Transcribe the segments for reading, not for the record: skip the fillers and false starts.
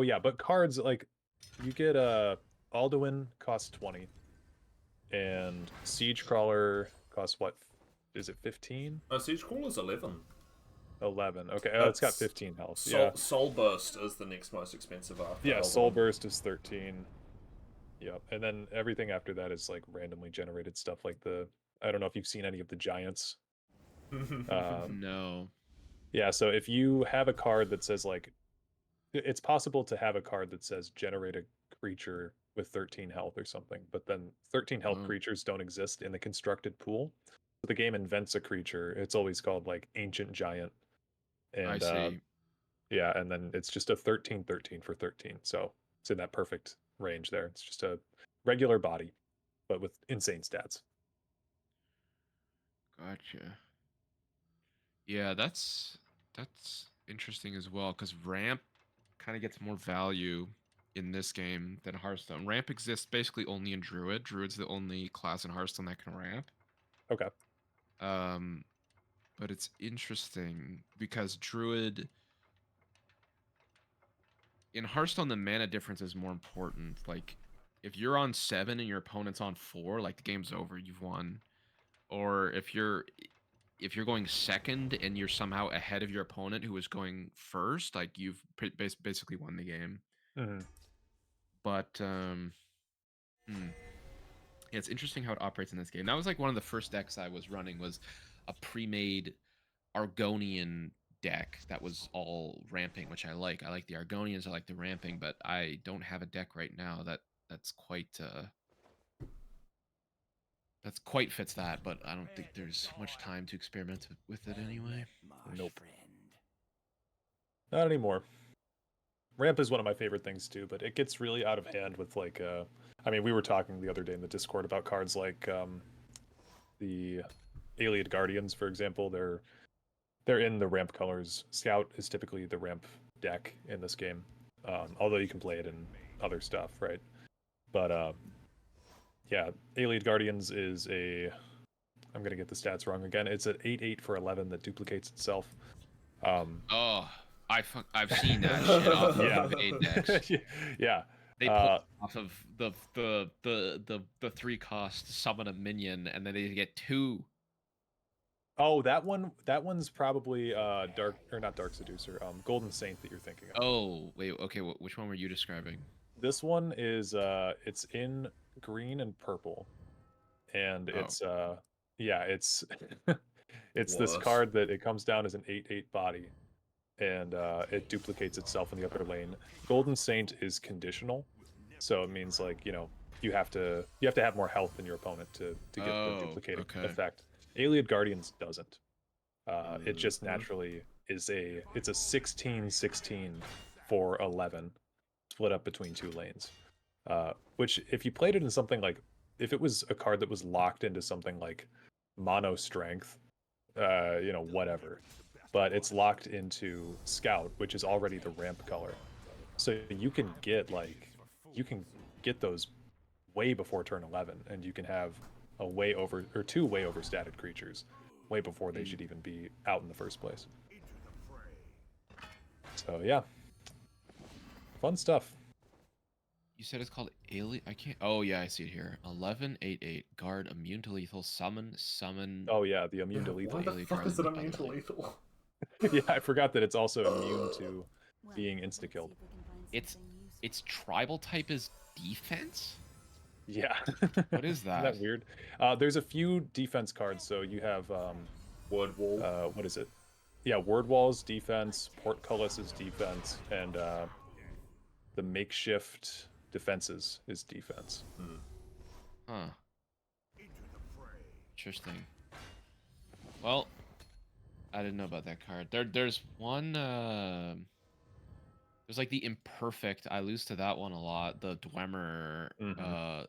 yeah, but cards, like, you get Alduin costs 20, and Siege Crawler costs what? Is it 15? Siege Crawler's 11. 11. Okay, it's got That's 15 health. Yeah. Soul Burst is the next most expensive after Yeah, Soul Eldon. Burst is 13. Yep. And then everything after that is like randomly generated stuff like I don't know if you've seen any of the giants. No. Yeah, so if you have a card that says like, it's possible to have a card that says generate a creature with 13 health or something, but then 13 health creatures don't exist in the constructed pool. So the game invents a creature. It's always called like Ancient Giant. And I see. yeah, and then it's just a 13/13 for 13. So it's in that perfect range there. It's just a regular body, but with insane stats. Gotcha. Yeah, that's interesting as well, because ramp kind of gets more value in this game than Hearthstone. Ramp exists basically only in Druid. Druid's the only class in Hearthstone that can ramp. Okay. But it's interesting because Druid in Hearthstone, the mana difference is more important. Like, if you're on 7 and your opponent's on 4, like the game's over, you've won. Or if you're going second and you're somehow ahead of your opponent who is going first, like you've basically won the game. Mm-hmm. But yeah, it's interesting how it operates in this game. That was like one of the first decks I was running, was a pre-made Argonian deck that was all ramping, which I like. I like the Argonians, I like the ramping, but I don't have a deck right now that's quite fits that, but I don't think there's much time to experiment with it anyway. Nope. Not anymore. Ramp is one of my favorite things too, but it gets really out of hand with like I mean, we were talking the other day in the Discord about cards like the Alien Guardians, for example. They're in the ramp colors. Scout is typically the ramp deck in this game. Although you can play it in other stuff, right? But yeah, Alien Guardians is I'm gonna get the stats wrong again. It's an 8/8 for 11 that duplicates itself. Oh, I've seen that shit off of Index. Yeah. They pull off of the 3 cost summon a minion, and then they get 2. Oh, that one's probably Dark, or not Dark Seducer, Golden Saint that you're thinking of. Oh, wait, okay, which one were you describing? This one is it's in green and purple. And it's yeah, it's it's this card that it comes down as an 8/8 body, and it duplicates itself in the upper lane. Golden Saint is conditional, so it means like, you know, you have to have more health than your opponent to get the duplicated effect. Alien Guardians doesn't. It just naturally is it's a 16/16 for 11, split up between 2 lanes. Which if you played it in something like, if it was a card that was locked into something like mono strength, you know, whatever, but it's locked into Scout, which is already the ramp color, so you can get those way before turn 11, and you can have a way over, or 2 way overstated creatures way before they should even be out in the first place. So yeah, fun stuff. You said it's called Alien? I can't. Oh yeah, I see it here. 11/8/8 guard immune to lethal summon. Oh yeah, the immune to lethal. Why the fuck is it immune to lethal? Yeah, I forgot that it's also immune to being insta-killed. Its tribal type is defense? Yeah. What is that? Isn't that weird? There's a few defense cards. So you have Word Wall. What is it? Yeah, Word Wall's defense, Portcullis is defense, and the Makeshift Defenses is defense. Huh. Interesting. Well, I didn't know about that card. There's one there's like the Imperfect. I lose to that one a lot. The Dwemer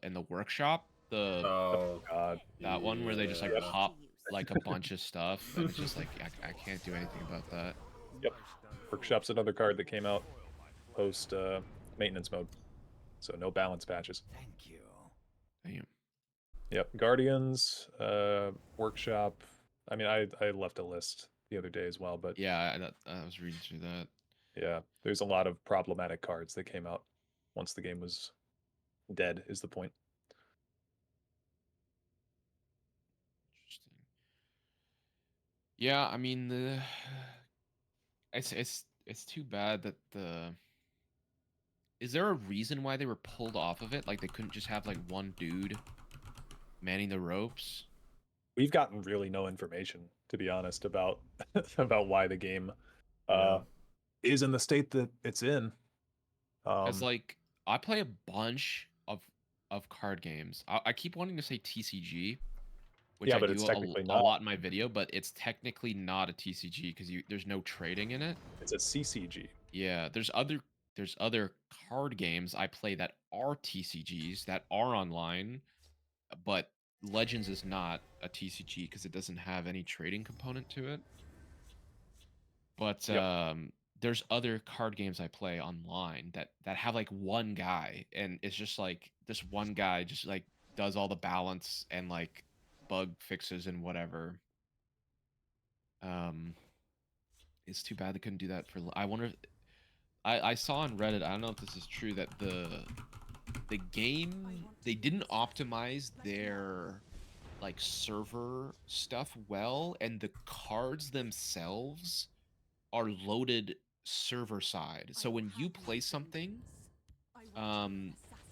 and the Workshop. Oh god. That one where they just like pop like a bunch of stuff, and it's just like I can't do anything about that. Yep. Workshop's another card that came out post maintenance mode, so no balance patches. Thank you. Damn. Yep. Guardians, Workshop. I mean, I left a list the other day as well, but yeah, I was reading through that. Yeah, there's a lot of problematic cards that came out once the game was dead, is the point. Interesting. Yeah, I mean the it's too bad that the is there a reason why they were pulled off of it? Like they couldn't just have like one dude manning the ropes? We've gotten really no information, to be honest, about about why the game Yeah. is in the state that it's in. Because like I play a bunch of card games. I keep wanting to say TCG, which Yeah, I but do it's technically a not. lot in my video, but it's technically not a TCG because there's no trading in it. It's a CCG. Yeah, there's other card games I play that are TCGs that are online, but Legends is not a TCG because it doesn't have any trading component to it. But Yep. there's other card games I play online that have like one guy, and it's just like this one guy just like does all the balance and like bug fixes and whatever. It's too bad they couldn't do that for. I wonder. I saw on Reddit. I don't know if this is true that the game they didn't optimize their like server stuff well, and the cards themselves are loaded server side. So when you play something,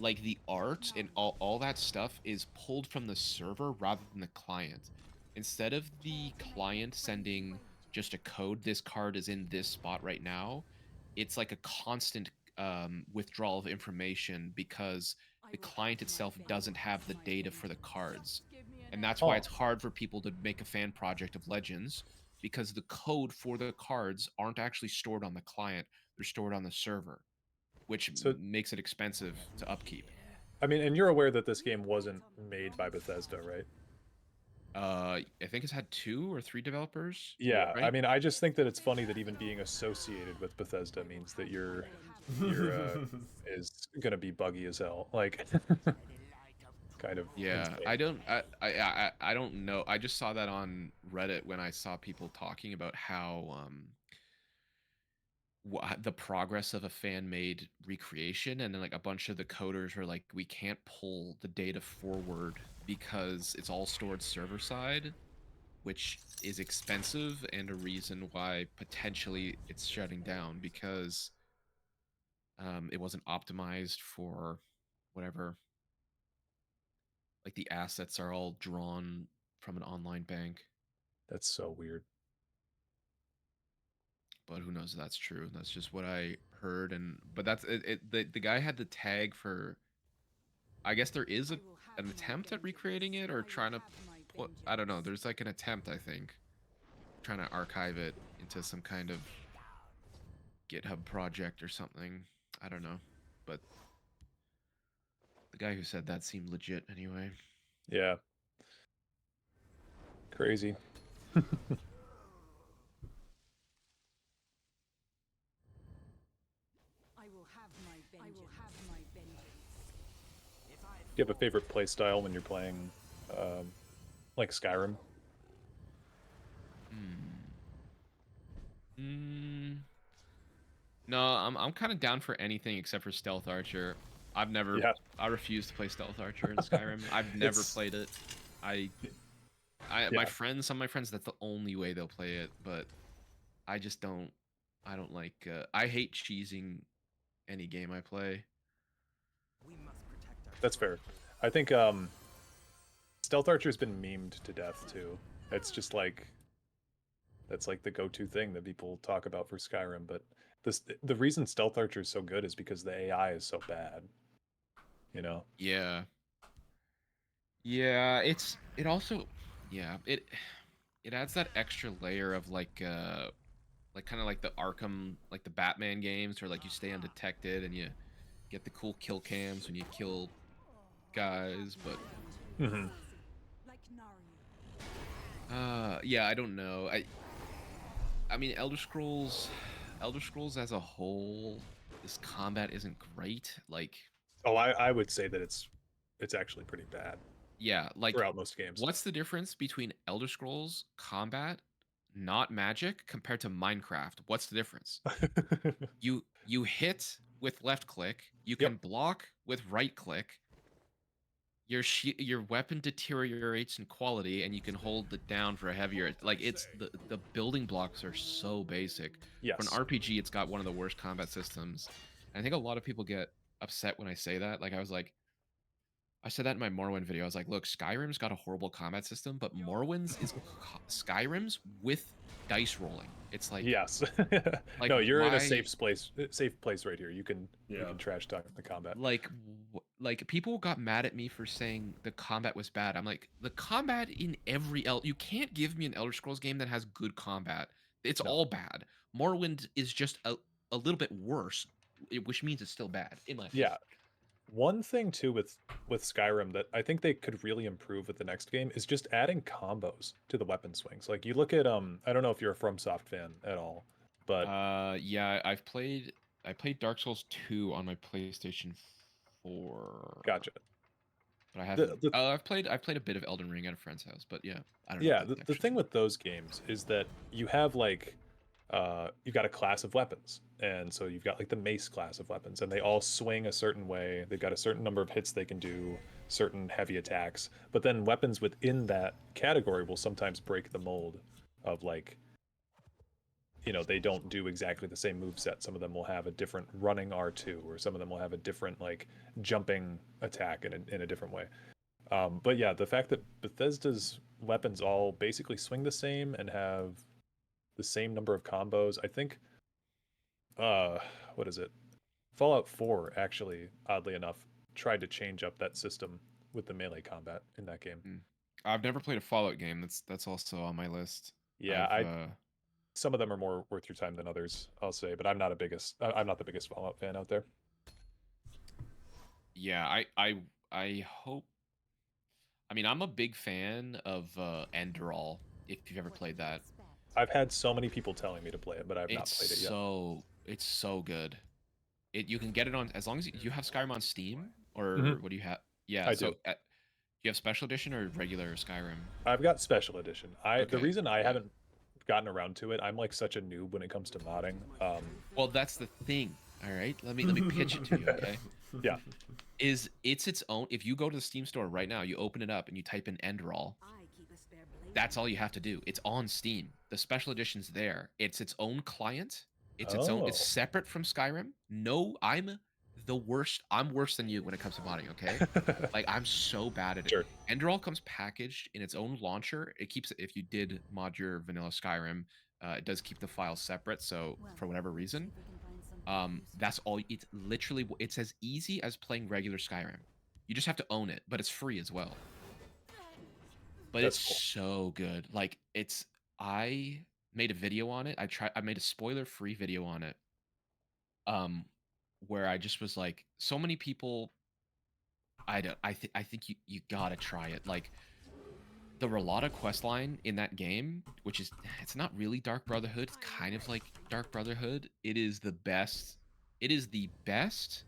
like the art and all that stuff is pulled from the server rather than the client. Instead of the client sending just a code, this card is in this spot right now, it's like a constant withdrawal of information because the client itself doesn't have the data for the cards. And that's why Oh, it's hard for people to make a fan project of Legends because the code for the cards aren't actually stored on the client, they're stored on the server, which so makes it expensive to upkeep. I mean, and you're aware that this game wasn't made by Bethesda, right? I think it's had 2 or 3 developers. Yeah, I Right? mean, I just think that it's funny that even being associated with Bethesda means that your is gonna be buggy as hell. Like, kind of Yeah, insane. I don't know. I just saw that on Reddit when I saw people talking about how the progress of a fan made recreation, and then like a bunch of the coders were like, we can't pull the data forward because it's all stored server side, which is expensive and a reason why potentially it's shutting down because it wasn't optimized for whatever. Like the assets are all drawn from an online bank, That's so weird. but who knows if that's true. That's just what I heard, and but that's it. The guy had the tag for. I guess there is an attempt at recreating it or trying to put. I don't know. There's like an attempt, I think, trying to archive it into some kind of GitHub project or something. I don't know, but the guy who said that seemed legit anyway. Yeah. Crazy. Do you have a favorite play style when you're playing, like Skyrim? No, I'm kind of down for anything except for Stealth Archer. Yeah, I refuse to play Stealth Archer in Skyrim. I've never it's played it. I my yeah, friends, some of my friends, that's the only way they'll play it, but I just don't. I don't like. I hate cheesing any game I play. that's fair. I think Stealth Archer's been memed to death too. It's just like that's like the go-to thing that people talk about for Skyrim. But the reason Stealth Archer is so good is because the AI is so bad. You know? Yeah, yeah. It also, yeah. It adds that extra layer of like kind of like the Arkham, like the Batman games, where like you stay undetected and you get the cool kill cams when you kill guys, but Mm-hmm. yeah, I don't know. I mean Elder Scrolls as a whole, this combat isn't great. Like Oh, I would say that it's actually pretty bad yeah, like throughout most games. what's the difference between Elder Scrolls combat, not magic compared to Minecraft. What's the difference? You hit with left click, you can Yep. block with right click. Your weapon deteriorates in quality, and you can hold it down for a heavier. Like, it's the building blocks are so basic. For an Yes. RPG, it's got one of the worst combat systems. And I think a lot of people get upset when I say that. Like, I said that in my Morrowind video. I was like, look, Skyrim's got a horrible combat system, but Morrowind's is Skyrim's with dice rolling. It's like, Yes. like No, you're in a why? safe place right here. You can Yeah. trash talk the combat. Like people got mad at me for saying the combat was bad. I'm like, the combat in every you can't give me an Elder Scrolls game that has good combat. It's No. all bad. Morrowind is just a little bit worse, which means it's still bad in my opinion. Yeah. One thing too with Skyrim that I think they could really improve with the next game is just adding combos to the weapon swings. Like you look at I don't know if you're a FromSoft fan at all, but Yeah, I played Dark Souls 2 on my PlayStation 4. gotcha. But I haven't. The I've played a bit of Elden Ring at a friend's house, but yeah, I don't know Yeah, what that the thing actually. with those games is that you have like you've got a class of weapons, and so you've got like the mace class of weapons, and they all swing a certain way. They've got a certain number of hits they can do, certain heavy attacks. But then weapons within that category will sometimes break the mold of like, they don't do exactly the same move set. Some of them will have a different running R2, or some of them will have a different like jumping attack in a different way. But yeah, the fact that Bethesda's weapons all basically swing the same and have the same number of combos, I think. What is it? Fallout 4 actually, oddly enough, tried to change up that system with the melee combat in that game. I've never played a Fallout game. That's also on my list. Yeah, some of them are more worth your time than others, I'll say, but I'm not the biggest Fallout fan out there. Yeah, I hope. I mean, I'm a big fan of Enderall. If you've ever played that, I've had so many people telling me to play it, but I've not played it yet. It's so good. You can get it on as long as you have Skyrim on Steam, or what do you have? Yeah, I so do. You have Special Edition or regular Skyrim? I've got Special Edition. The Okay, reason I haven't gotten around to it, I'm like such a noob when it comes to modding. Well, that's the thing. All right, let me pitch it to you. Okay. Yeah. It's its own. If you go to the Steam store right now, you open it up and you type in Enderall. That's all you have to do. It's on Steam. The Special Edition's there. It's its own client. It's its own. It's separate from Skyrim. No, I'm the worst. I'm worse than you when it comes to modding. Okay, like I'm so bad at it. Sure. Enderall comes packaged in its own launcher. It keeps. If you did mod your vanilla Skyrim, it does keep the files separate. So for whatever reason, that's all. It's literally. It's as easy as playing regular Skyrim. You just have to own it, but it's free as well. But That's it's cool. so good. Like I made a video on it. I made a spoiler-free video on it. Where I just was like, so many people. I think you gotta try it. Like the Relata questline in that game, which is it's not really Dark Brotherhood. It's kind of like Dark Brotherhood. It is the best. It is the best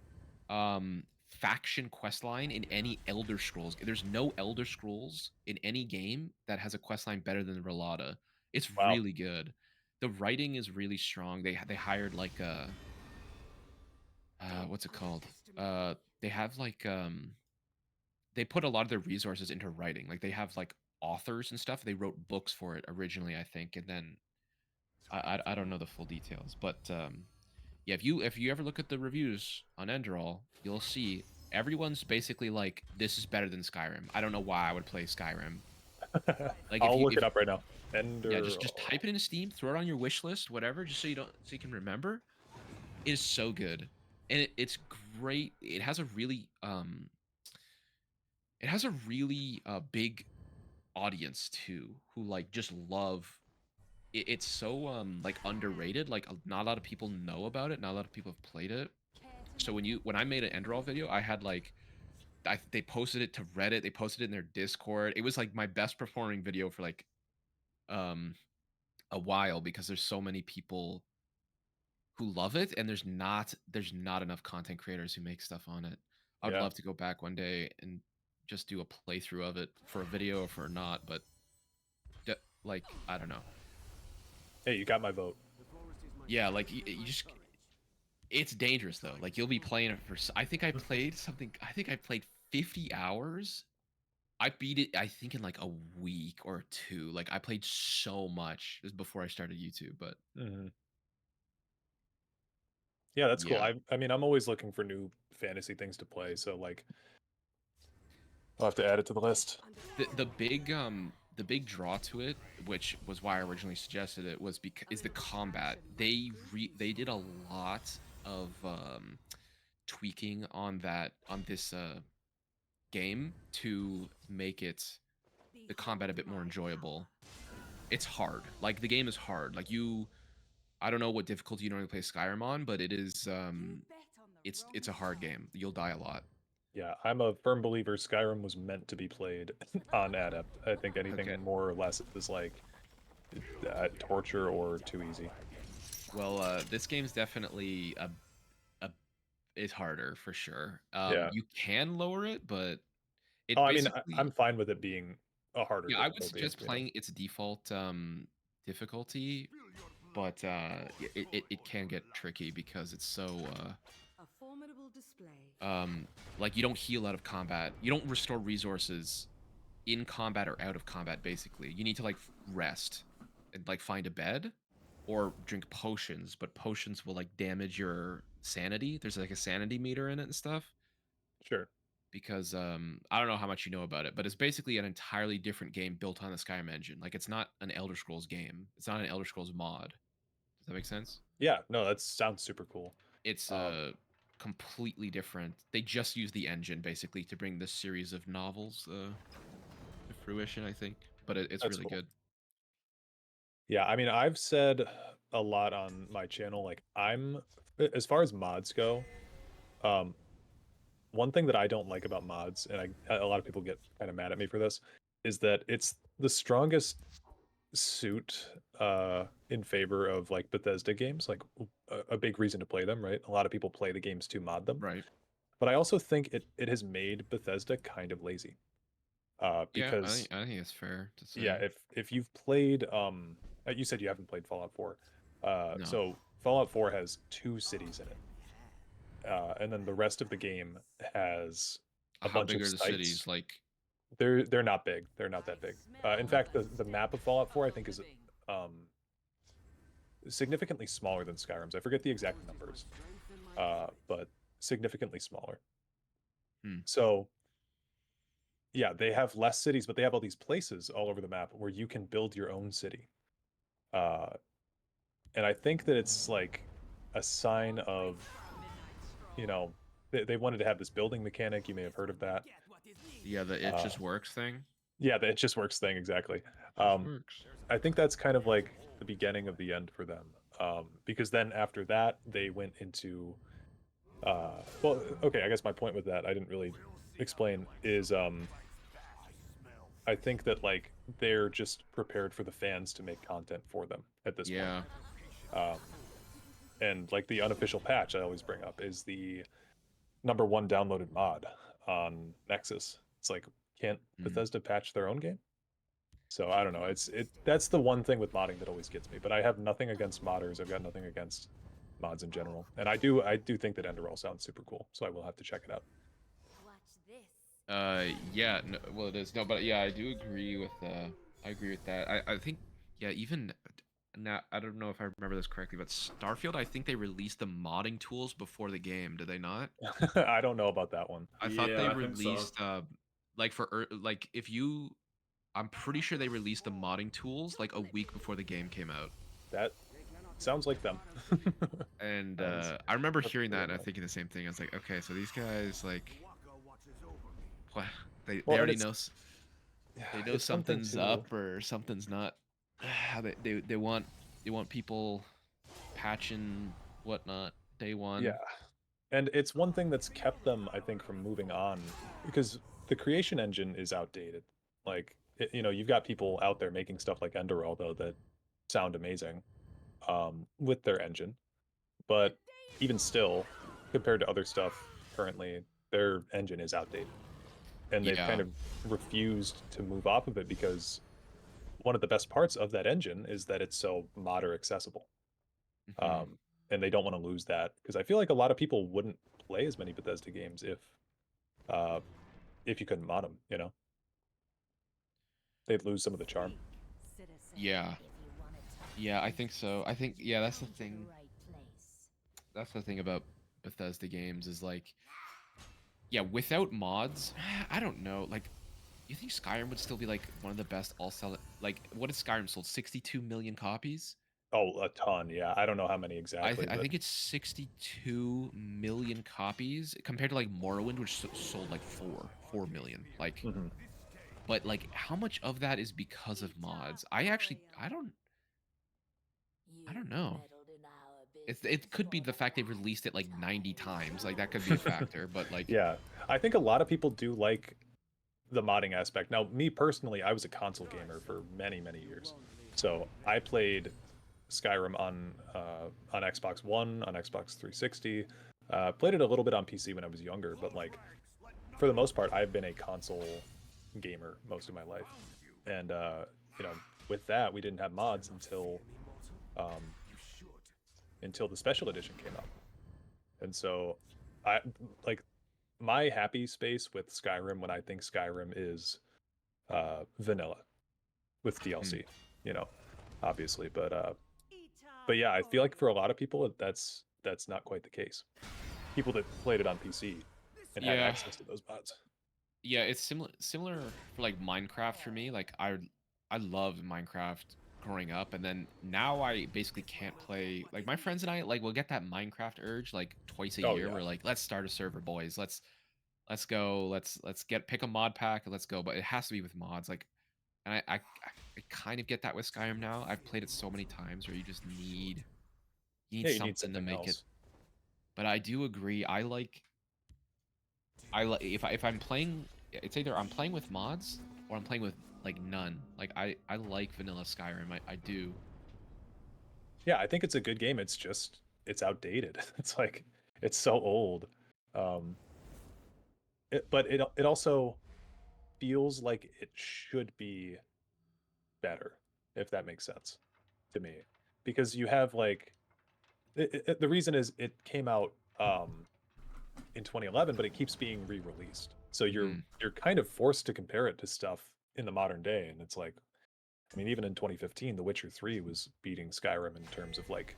faction questline in any Elder Scrolls. There's no Elder Scrolls in any game that has a questline better than Relata. It's Wow. really good. The writing is really strong. They hired like a what's it called? They have like they put a lot of their resources into writing. Like they have like authors and stuff. They wrote books for it originally, I think, and then I don't know the full details, but yeah, if you ever look at the reviews on Enderall, you'll see everyone's basically like, this is better than Skyrim. I don't know why I would play Skyrim. Like I'll look it up right now. Yeah, just type it into Steam, throw it on your wish list, whatever, just so you can remember. It is so good, and it's great. It has a really big audience too, who like just love. It's so like underrated. Like not a lot of people know about it. Not a lot of people have played it. So when I made an Enderall video, I had like they posted it to Reddit. They posted it in their Discord. It was like my best performing video for like a while because there's so many people who love it, and there's not enough content creators who make stuff on it. I'd love to go back one day and just do a playthrough of it for a video or for not, but like I don't know. Hey, you got my vote. Yeah, like you just it's dangerous though. Like you'll be playing it for I think I played something I think I played 50 hours. I beat it I think in like a week or two. Like I played so much just before I started YouTube, but Mm-hmm. Yeah, that's cool. yeah. I mean, I'm always looking for new fantasy things to play, so like I'll have to add it to the list. The big draw to it, which was why I originally suggested it, was because is the combat. They did a lot of tweaking on this game to make the combat a bit more enjoyable. It's hard. Like the game is hard. Like I don't know what difficulty you normally play Skyrim on, but it is it's a hard game. You'll die a lot. Yeah, I'm a firm believer Skyrim was meant to be played on Adept. I think Okay. anything more or less is like torture or too easy. Well, this game's definitely a is harder for sure. Yeah. You can lower it, but Oh, it I mean, basically I'm fine with it being a harder yeah, I would difficulty, suggest playing its default difficulty, but it can get tricky because it's so A formidable display. like you don't heal out of combat. You don't restore resources in combat or out of combat basically. You need to like rest and like find a bed or drink potions, but potions will like damage your sanity. There's like a sanity meter in it and stuff. Sure. Because I don't know how much you know about it, but it's basically an entirely different game built on the Skyrim engine. Like it's not an Elder Scrolls game. It's not an Elder Scrolls mod. Does that make sense? Yeah, no, that sounds super cool. It's Um, completely different. They just use the engine basically to bring this series of novels to fruition, I think. But it's that's really cool. good. Yeah, I mean, I've said a lot on my channel. Like, as far as mods go, um, one thing that I don't like about mods, and a lot of people get kind of mad at me for this, is that it's the strongest suit in favor of like Bethesda games, like a big reason to play them, right? A lot of people play the games to mod them. Right. But I also think it has made Bethesda kind of lazy. Yeah, Because I think it's fair to yeah, say. if you've played you said you haven't played Fallout 4. No. So Fallout 4 has 2 cities in it. And then the rest of the game has a How bunch big of are the cities? sites. Like They're not big. They're not that big. In fact, the map of Fallout 4 I think is um significantly smaller than Skyrim's. I forget the exact numbers, but significantly smaller. Hmm. So yeah, they have less cities, but they have all these places all over the map where you can build your own city. Uh, and I think that it's like a sign of, they wanted to have this building mechanic. You may have heard of that. yeah, the it Uh, just works thing. yeah, the it just works thing, exactly. Just works. I think that's kind of like the beginning of the end for them. Because then after that, they went into, well, okay, I guess my point with that, I didn't really explain, is I think that like they're just prepared for the fans to make content for them at this point. Yeah. Um, and like the unofficial patch I always bring up is the #1 downloaded mod on Nexus. It's like, can't Bethesda patch their own game? So I don't know. That's the one thing with modding that always gets me. But I have nothing against modders. I've got nothing against mods in general. And I do think that Enderall sounds super cool. So I will have to check it out. Yeah, no, well it is. No, but yeah, I do agree with I agree with that. I think yeah, even now I don't know if I remember this correctly, but Starfield, I think they released the modding tools before the game, did they not? I don't know about that one. I thought they Yeah, I think so. released like like if you I'm pretty sure they released the modding tools like a week before the game came out. That sounds like them. And Sounds I remember perfectly hearing that and I right. thinking the same thing. I was like, okay, so these guys like what they Well, and already it's know they know it's something something's too. up or something's not. They want people patching whatnot day one. Yeah. And it's one thing that's kept them, I think, from moving on, because the creation engine is outdated. Like, you've got people out there making stuff like Enderall, though, that sound amazing with their engine. But even still, compared to other stuff currently, their engine is outdated. And they've kind Yeah, of refused to move off of it because one of the best parts of that engine is that it's so modder accessible. Mhm. And they don't want to lose that, because I feel like a lot of people wouldn't play as many Bethesda games if you couldn't mod them, you know? They'd lose some of the charm. Yeah. Yeah, I think so. I think yeah, that's the thing. That's the thing about Bethesda games is like, yeah, without mods, I don't know. Like, you think Skyrim would still be like one of the best all sell? Like, what has Skyrim sold? 62 million copies. Oh, a ton, yeah. I don't know how many exactly, I but think it's 62 million copies compared to like Morrowind, which sold like 4 million. Like, mhm. but like, how much of that is because of mods? I don't know. It could be the fact they've released it like 90 times. Like that could be a factor, but like, Yeah, I think a lot of people do like the modding aspect. Now, me personally, I was a console gamer for many, many years. So I played Skyrim on Xbox One, on Xbox 360. Played it a little bit on PC when I was younger, but like for the most part, I've been a console gamer most of my life. And you know, with that, we didn't have mods um, until the special edition came out. And so I like my happy space with Skyrim when I think Skyrim is vanilla with hmm. DLC, you know, obviously. But yeah, I feel like for a lot of people that's not quite the case. People that played it on PC and had Yeah, access to those mods. yeah, it's similar for like Minecraft for me. Like I loved Minecraft growing up, and then now I basically can't play. Like my friends and I like we'll get that Minecraft urge like twice a Oh year. yeah. We're like, let's start a server, boys. Let's go. Let's get pick a mod pack and let's go. But it has to be with mods. Like, and I kind of get that with Skyrim now. I've played it so many times where you need Yeah, you need something to something make it. else. But I do agree. I like if I'm playing, it's either I'm playing with mods or I'm playing with like none. Like I like vanilla Skyrim. I do. Yeah, I think it's a good game. It's just it's outdated. It's like it's so old. Um but it also feels like it should be better, if that makes sense to me. Because you have like the reason is it came out in 2011, but it keeps being re-released. So Hmm. you're kind of forced to compare it to stuff in the modern day, and it's like, I mean, even in 2015, The Witcher 3 was beating Skyrim in terms of like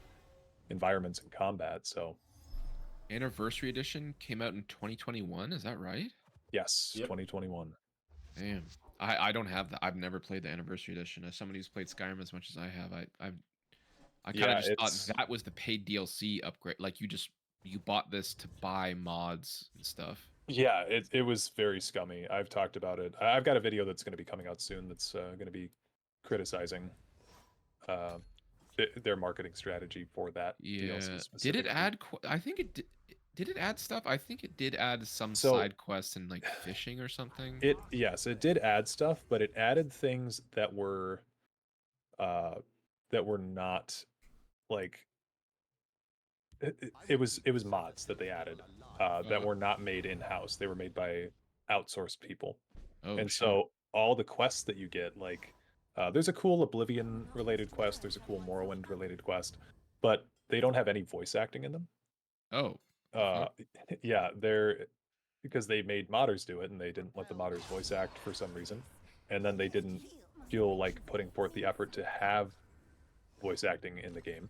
environments and combat. So Anniversary edition came out in 2021. Is that right? yes, Yep. 2021. Damn. I don't have that. I've never played the anniversary edition. As somebody who's played Skyrim as much as I have, I kind of Yeah, just thought that was the paid DLC upgrade. Like you bought this to buy mods and stuff. yeah, it was very scummy. I've talked about it. I've got a video that's going to be coming out soon that's going to be criticizing uh, their marketing strategy for that DLC Yeah. Did it specifically. add? I think it did. Did it add stuff? I think it did add some So side quests and like fishing or something. it yes, it did add stuff, but it added things uh that were not like it was mods that they added that Uh, were not made in-house. They were made by outsourced people. oh And shit. so all the quests that you get, like there's a cool Oblivion related quest, there's a cool Morrowind related quest, but they don't have any voice acting in them. Oh, the Uh fuck. yeah, they're because they made modders do it and they didn't let the modders voice act for some reason. And then they didn't feel like putting forth the effort to have voice acting in the game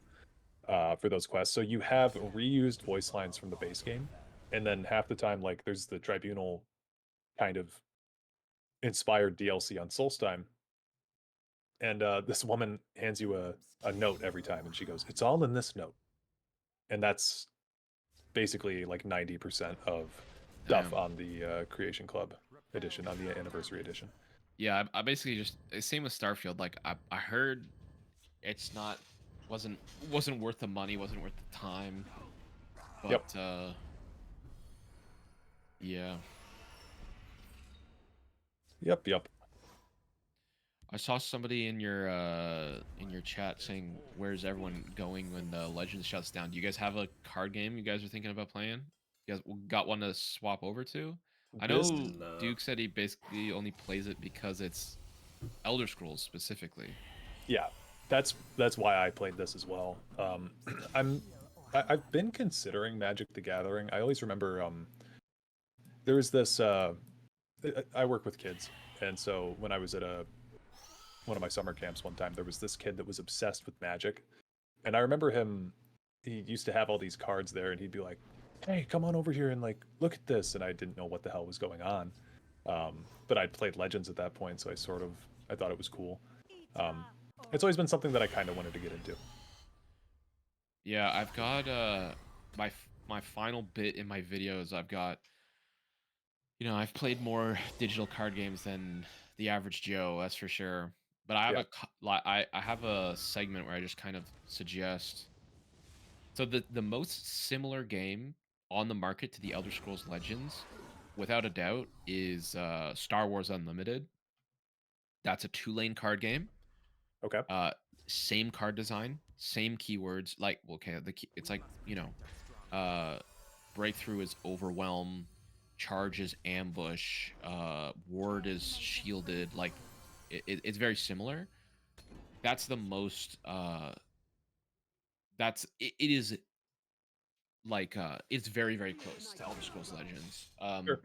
for those quests. So you have reused voice lines from the base game, and then half the time, like there's the Tribunal kind of inspired DLC on Solstheim, and this woman hands you a note every time, and she goes, "It's all in this note," and that's basically like 90% of stuff Damn. on the Creation Club edition, on the Anniversary edition. Yeah, I basically just same with Starfield. Like I heard it's not wasn't wasn't worth the money, wasn't worth the time. Yep. But yeah. Yep. Yep. I saw somebody in your chat saying where's everyone going when the Legends shuts down. Do you guys have a card game you guys are thinking about playing? You guys got one to swap over to? I This know No. Duke said he basically only plays it because it's Elder Scrolls specifically. Yeah, that's why I played this as well. I've been considering Magic the Gathering. I always remember there was this I work with kids, and so when I was at one of my summer camps one time, there was this kid that was obsessed with Magic, and I remember him. He used to have all these cards there, and he'd be like, "Hey, come on over here and like look at this," and I didn't know what the hell was going on. But I'd played Legends at that point, so I thought it was cool. It's always been something that I kind of wanted to get into. Yeah, I've got my final bit in my videos. I've got, you know, I've played more digital card games than the average Joe, that's for sure. But I have Yeah. I have a segment where I just kind of suggest. So the most similar game on the market to the Elder Scrolls Legends, without a doubt, is Star Wars Unlimited. That's a 2-lane card game. Okay. Same card design, same keywords. Like, okay, it's like, you know, breakthrough is overwhelm, charge is ambush, ward is shielded. Like, it's very similar. That's the most. It is like it's very very close to Elder Scrolls Legends. Sure.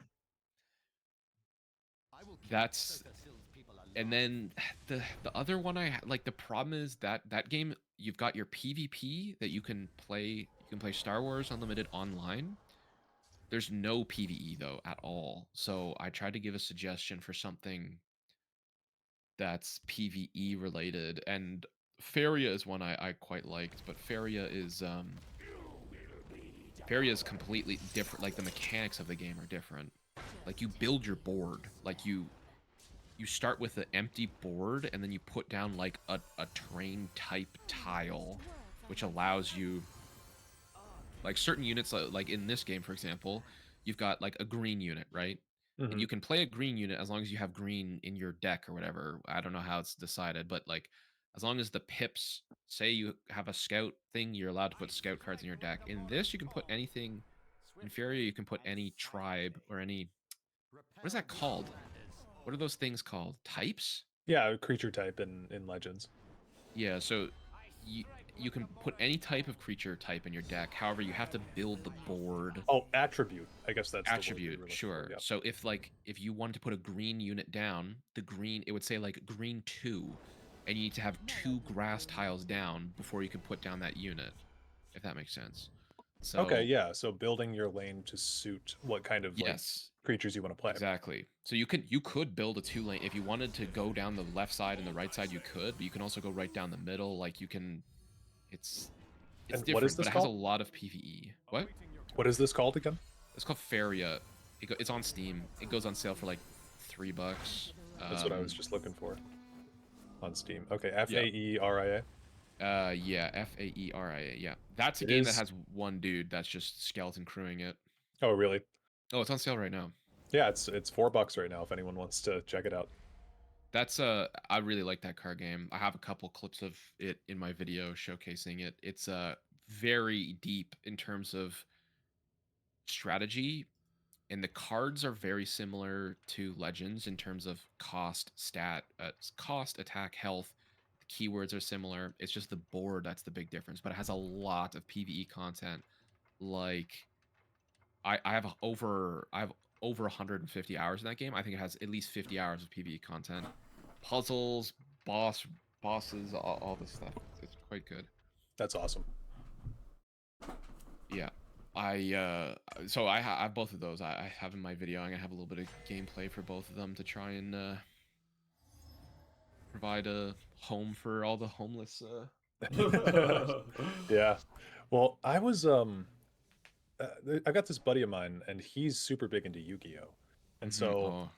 That's and then the other one like, the problem is that that game, you've got your PvP that you can play. You can play Star Wars Unlimited online. There's no PvE though at all. So I tried to give a suggestion for something that's PvE related, and Faria is one I quite liked, but Faria is completely different. Like, the mechanics of the game are different. Like, you build your board. Like, you start with an empty board, and then you put down like a terrain type tile, which allows you, like, certain units, like in this game, for example, you've got like a green unit, right? And you can play a green unit as long as you have green in your deck or whatever. I don't know how it's decided, but like, as long as the pips say you have a scout thing, you're allowed to put scout cards in your deck. In this, you can put anything. In Furia, you can put any tribe or any. What is that called? What are those things called? Types? Yeah, creature type in Legends. Yeah, so you can put any type of creature type in your deck. However, you have to build the board. Oh, attribute. I guess that's Attribute, the sure. for, yeah. So if you wanted to put a green unit down, the green, it would say like green 2, and you need to have 2 grass tiles down before you can put down that unit, if that makes sense. So Okay, yeah. So building your lane to suit what kind of like yes, creatures you want to play. exactly. So you could build a 2-lane if you wanted to go down the left side and the right side. You could, but you can also go right down the middle. Like, you can. It's And different, what is this but it has a called? lot of PvE. What? What is this called again? It's called Faria. It's on Steam. It goes on sale for like $3. That's what I was just looking for. On Steam. Okay, Faeria. Yeah, Faeria. Yeah, that's a It game is... that has one dude that's just skeleton crewing it. Oh, really? Oh, it's on sale right now. Yeah, it's $4 right now if anyone wants to check it out. That's I really like that card game. I have a couple clips of it in my video showcasing it. It's very deep in terms of strategy, and the cards are very similar to Legends in terms of cost, cost, attack, health. The keywords are similar. It's just the board that's the big difference, but it has a lot of PvE content. Like, I have over 150 hours in that game. I think it has at least 50 hours of PvE content, puzzles, bosses, all this stuff. It's quite good. That's awesome. Yeah. So I have both of those. I have in my video. I'm gonna have a little bit of gameplay for both of them to try and provide a home for all the homeless. Yeah. Well, I was I got this buddy of mine, and he's super big into Yu-Gi-Oh, and so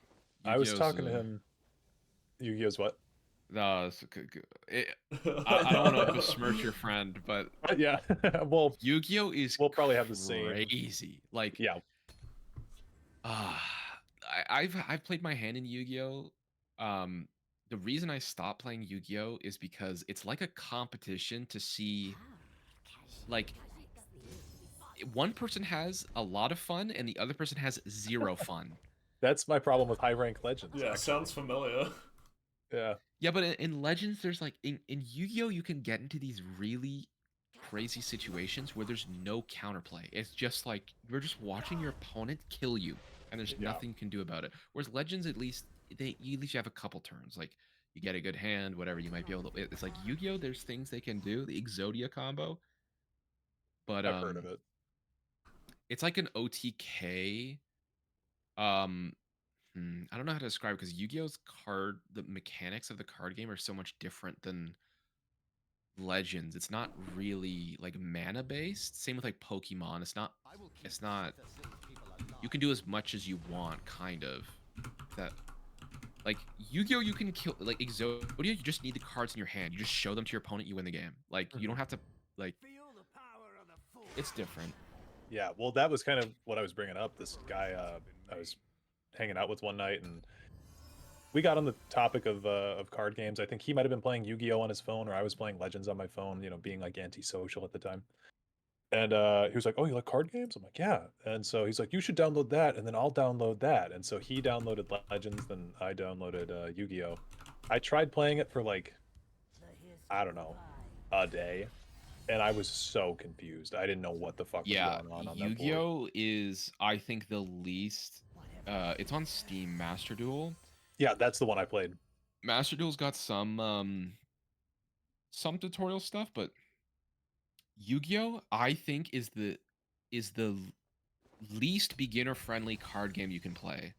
I was talking to him. Yu-Gi-Oh's what? No, I don't want to besmirch your friend, but yeah. Well, Yu-Gi-Oh is we'll probably have the same. Crazy. Like, yeah. I've played my hand in Yu-Gi-Oh. The reason I stopped playing Yu-Gi-Oh is because it's like a competition to see, like, one person has a lot of fun and the other person has 0 fun. That's my problem with high rank Legends. Yeah, sounds familiar. Yeah, but in Legends, there's like in Yu-Gi-Oh, you can get into these really crazy situations where there's no counterplay. It's just like you're just watching your opponent kill you, and there's nothing you can do about it. Whereas Legends, at least you have a couple turns. Like you get a good hand, whatever you might be able to. It's like Yu-Gi-Oh, there's things they can do. The Exodia combo, but I've heard of it. it's like an OTK. Um, I don't know how to describe it because Yu-Gi-Oh's the mechanics of the card game are so much different than Legends. It's not really like mana based. Same with like Pokemon. It's not you can do as much as you want, kind of. That like Yu-Gi-Oh, you can kill like Exodia, you just need the cards in your hand. You just show them to your opponent, you win the game. Like you don't have to like it's different. Yeah, well, that was kind of what I was bringing up. This guy I was hanging out with one night, and we got on the topic of card games. I think he might have been playing Yu-Gi-Oh on his phone, or I was playing Legends on my phone. You know, being like antisocial at the time. And he was like, "Oh, you like card games?" I'm like, "Yeah." And so he's like, "You should download that, and then I'll download that." And so he downloaded Legends, then I downloaded Yu-Gi-Oh. I tried playing it for like, I don't know, a day, and I was so confused. I didn't know what the fuck was Yeah, going on that board. Yu-Gi-Oh is I think the least it's on Steam. Master Duel. Yeah, that's the one I played. Master Duel's got some tutorial stuff, but Yu-Gi-Oh I think is the least beginner friendly card game you can play.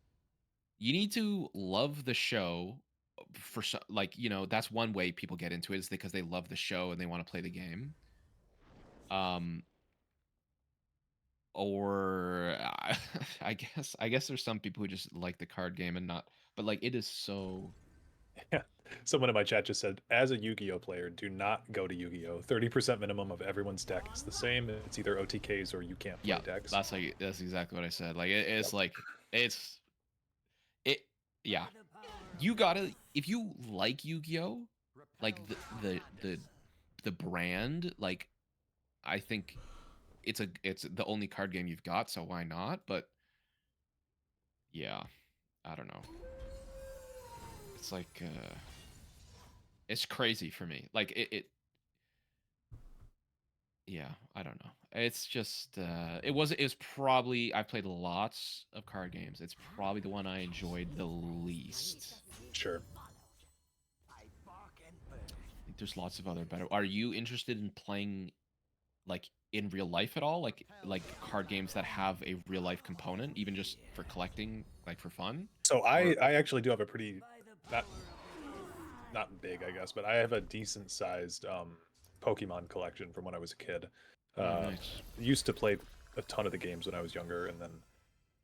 You need to love the show for like, that's one way people get into it is because they love the show and they want to play the game. Or I guess there's some people who just like the card game and not, but like it is so. Yeah. Someone in my chat just said, as a Yu-Gi-Oh player, do not go to Yu-Gi-Oh. 30% minimum of everyone's deck is the same. It's either OTKs or you can't play decks. That's exactly what I said. Like it's like it yeah. You gotta, if you like Yu-Gi-Oh, like the brand, like I think it's the only card game you've got, so why not? But yeah, I don't know. It's like it's crazy for me. Like yeah, I don't know. It's just it was probably, I played lots of card games. It's probably the one I enjoyed the least. Sure. I think there's lots of other better. Are you interested in playing like in real life at all? Like card games that have a real life component, even just for collecting, like for fun? So I actually do have a pretty not big, I guess, but I have a decent sized Pokemon collection from when I was a kid. Nice. Used to play a ton of the games when I was younger, and then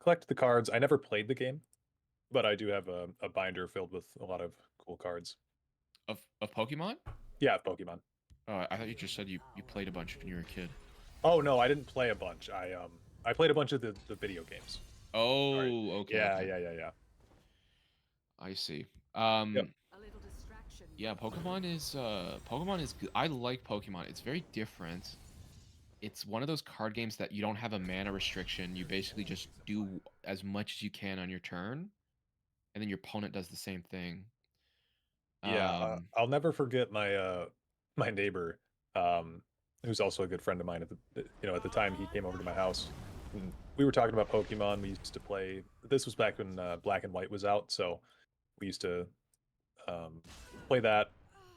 collect the cards. I never played the game, but I do have a binder filled with a lot of cool cards. Of Pokemon? Yeah, Pokemon. I thought you just said you played a bunch when you were a kid. Oh no, I didn't play a bunch. I played a bunch of the video games. Oh, Right. okay. Yeah, Okay. yeah. I see. Yep. A little distraction. Yeah, Pokemon is good. I like Pokemon. It's very different. It's one of those card games that you don't have a mana restriction. You basically just do as much as you can on your turn, and then your opponent does the same thing. Yeah, I'll never forget my my neighbor, who's also a good friend of mine. At the time he came over to my house, and we were talking about Pokemon. We used to play. This was back when Black and White was out, so we used to play that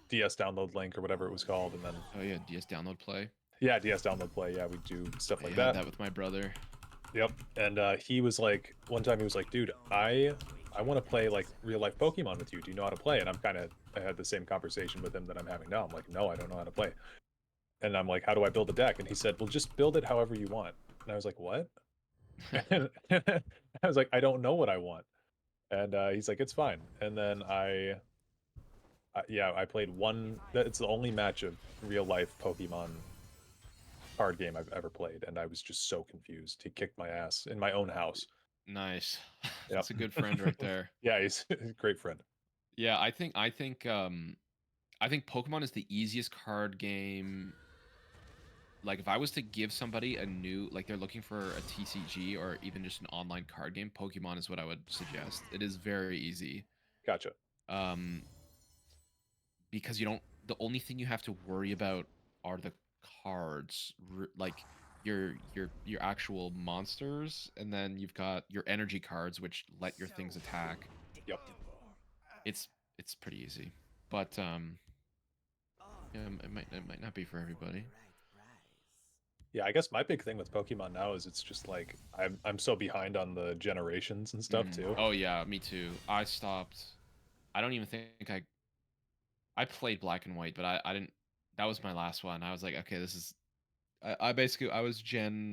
DS download link or whatever it was called, and then Oh yeah, DS download play. yeah, DS download play. Yeah, we do stuff like I that. had that with my brother. Yep. And he was like, one time he was like, dude, I want to play like real life Pokemon with you. Do you know how to play? And I had the same conversation with him that I'm having now. I'm like, no, I don't know how to play. And I'm like, how do I build a deck? And he said, well, just build it however you want. And I was like, what? And I was like, I don't know what I want. And he's like, it's fine. And then I played one. It's the only match of real life Pokemon card game I've ever played, and I was just so confused. He kicked my ass in my own house. Nice. Yep. That's a good friend right there. Yeah, he's a great friend. Yeah, I think Pokemon is the easiest card game. Like if I was to give somebody a new, like they're looking for a TCG or even just an online card game, Pokemon is what I would suggest. It is very easy. Gotcha. because you don't. The only thing you have to worry about are the cards, like your actual monsters, and then you've got your energy cards, which let your things attack. Yep. It's pretty easy, but yeah, it might not be for everybody. Yeah, I guess my big thing with Pokemon now is it's just like I'm so behind on the generations and stuff too. Oh yeah, me too. I stopped. I don't even think I played Black and White, but I didn't. That was my last one. I was like, okay, this is. I basically I was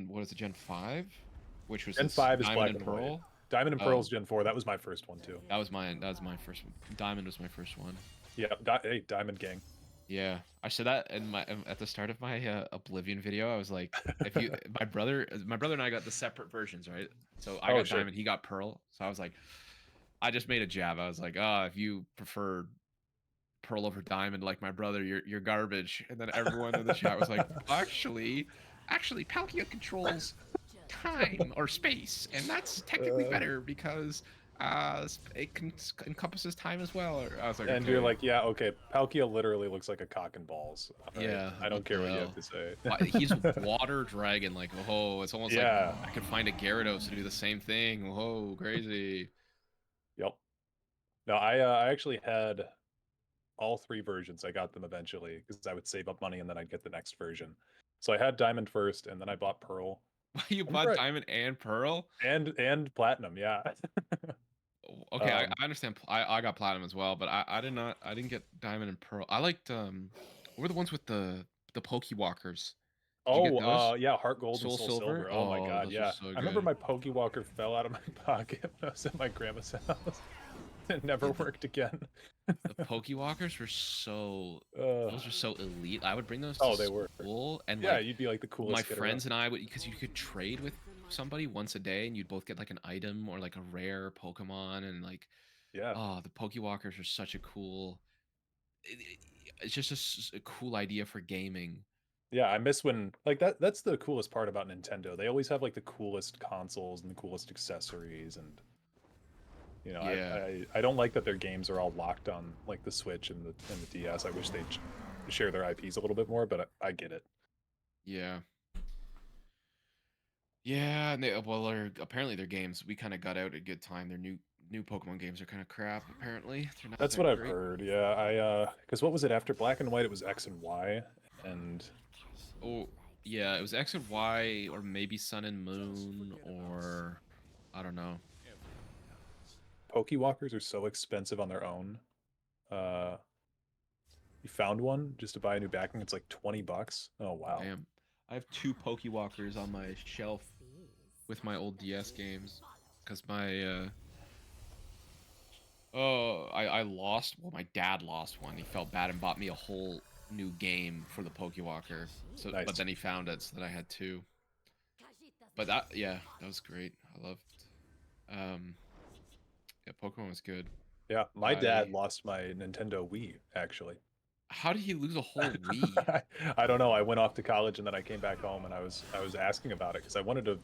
what is it, Gen 5, which was Gen this 5 is Diamond Black and and White. Pearl. Diamond and Pearl's Oh, Gen 4. That was my first one too. that was mine. That was my first one. Diamond was my first one. Yeah, hey, Diamond Gang. Yeah, I said that in my at the start of my Oblivion video. I was like, if you, my brother and I got the separate versions, right? So I Oh, got sure. Diamond, he got Pearl. So I was like, I just made a jab. I was like, if you prefer Pearl over Diamond like my brother, you're garbage. And then everyone in the chat was like, actually, Palkia controls time or space, and that's technically better because it encompasses time as well. Or I was like, And okay, you're like, yeah, okay. Palkia literally looks like a cock and balls. All right? yeah, I don't what care the what you hell? have to say. He's water dragon, like, oh, it's almost like Yeah. I could find a Gyarados to do the same thing. Whoa, crazy. Yep. No, I actually had all 3 versions. I got them eventually because I would save up money and then I'd get the next version. So I had Diamond first, and then I bought Pearl. You bought Diamond and Pearl? And Platinum, yeah. Okay, I understand. I got Platinum as well, but I didn't get Diamond and Pearl. I liked what were the ones with the Pokewalkers? Did you get those? Yeah, Heart Gold and Soul Soul Silver? Silver. Oh my Oh, god, those are yeah. so I remember good. my Pokewalker fell out of my pocket when I was at my grandma's house. It never worked again. The Pokewalkers were so those were so elite. I would bring those to they were. school, and Yeah, like you'd be like the coolest my kid friends around. and I would, because you could trade with somebody once a day, and you'd both get like an item or like a rare Pokemon, and like Yeah. the Pokewalkers are such a cool. It's just a cool idea for gaming. Yeah, I miss when like that's the coolest part about Nintendo. They always have like the coolest consoles and the coolest accessories, and you know, Yeah. I don't like that their games are all locked on like the Switch and the DS. I wish they'd share their IPs a little bit more, but I get it. Yeah. Yeah, and apparently their games, we kind of got out at a good time. Their new Pokemon games are kind of crap. Apparently, they're not That's that what I've great. heard. Yeah, because what was it after Black and White? It was X and Y, and Oh, yeah, it was X and Y, or maybe Sun and Moon, or I don't know. Pokewalkers are so expensive on their own. You found one just to buy a new backing. It's like $20. Oh wow. Damn. I have 2 Pokewalkers on my shelf with my old DS games, because my I lost. Well, my dad lost one. He felt bad and bought me a whole new game for the Pokewalker. So, Nice. but then he found it, so that I had 2. But that was great. I loved. Yeah, Pokemon was good. Yeah, my dad lost my Nintendo Wii actually. How did he lose a whole Wii? I don't know. I went off to college and then I came back home and I was asking about it because I wanted to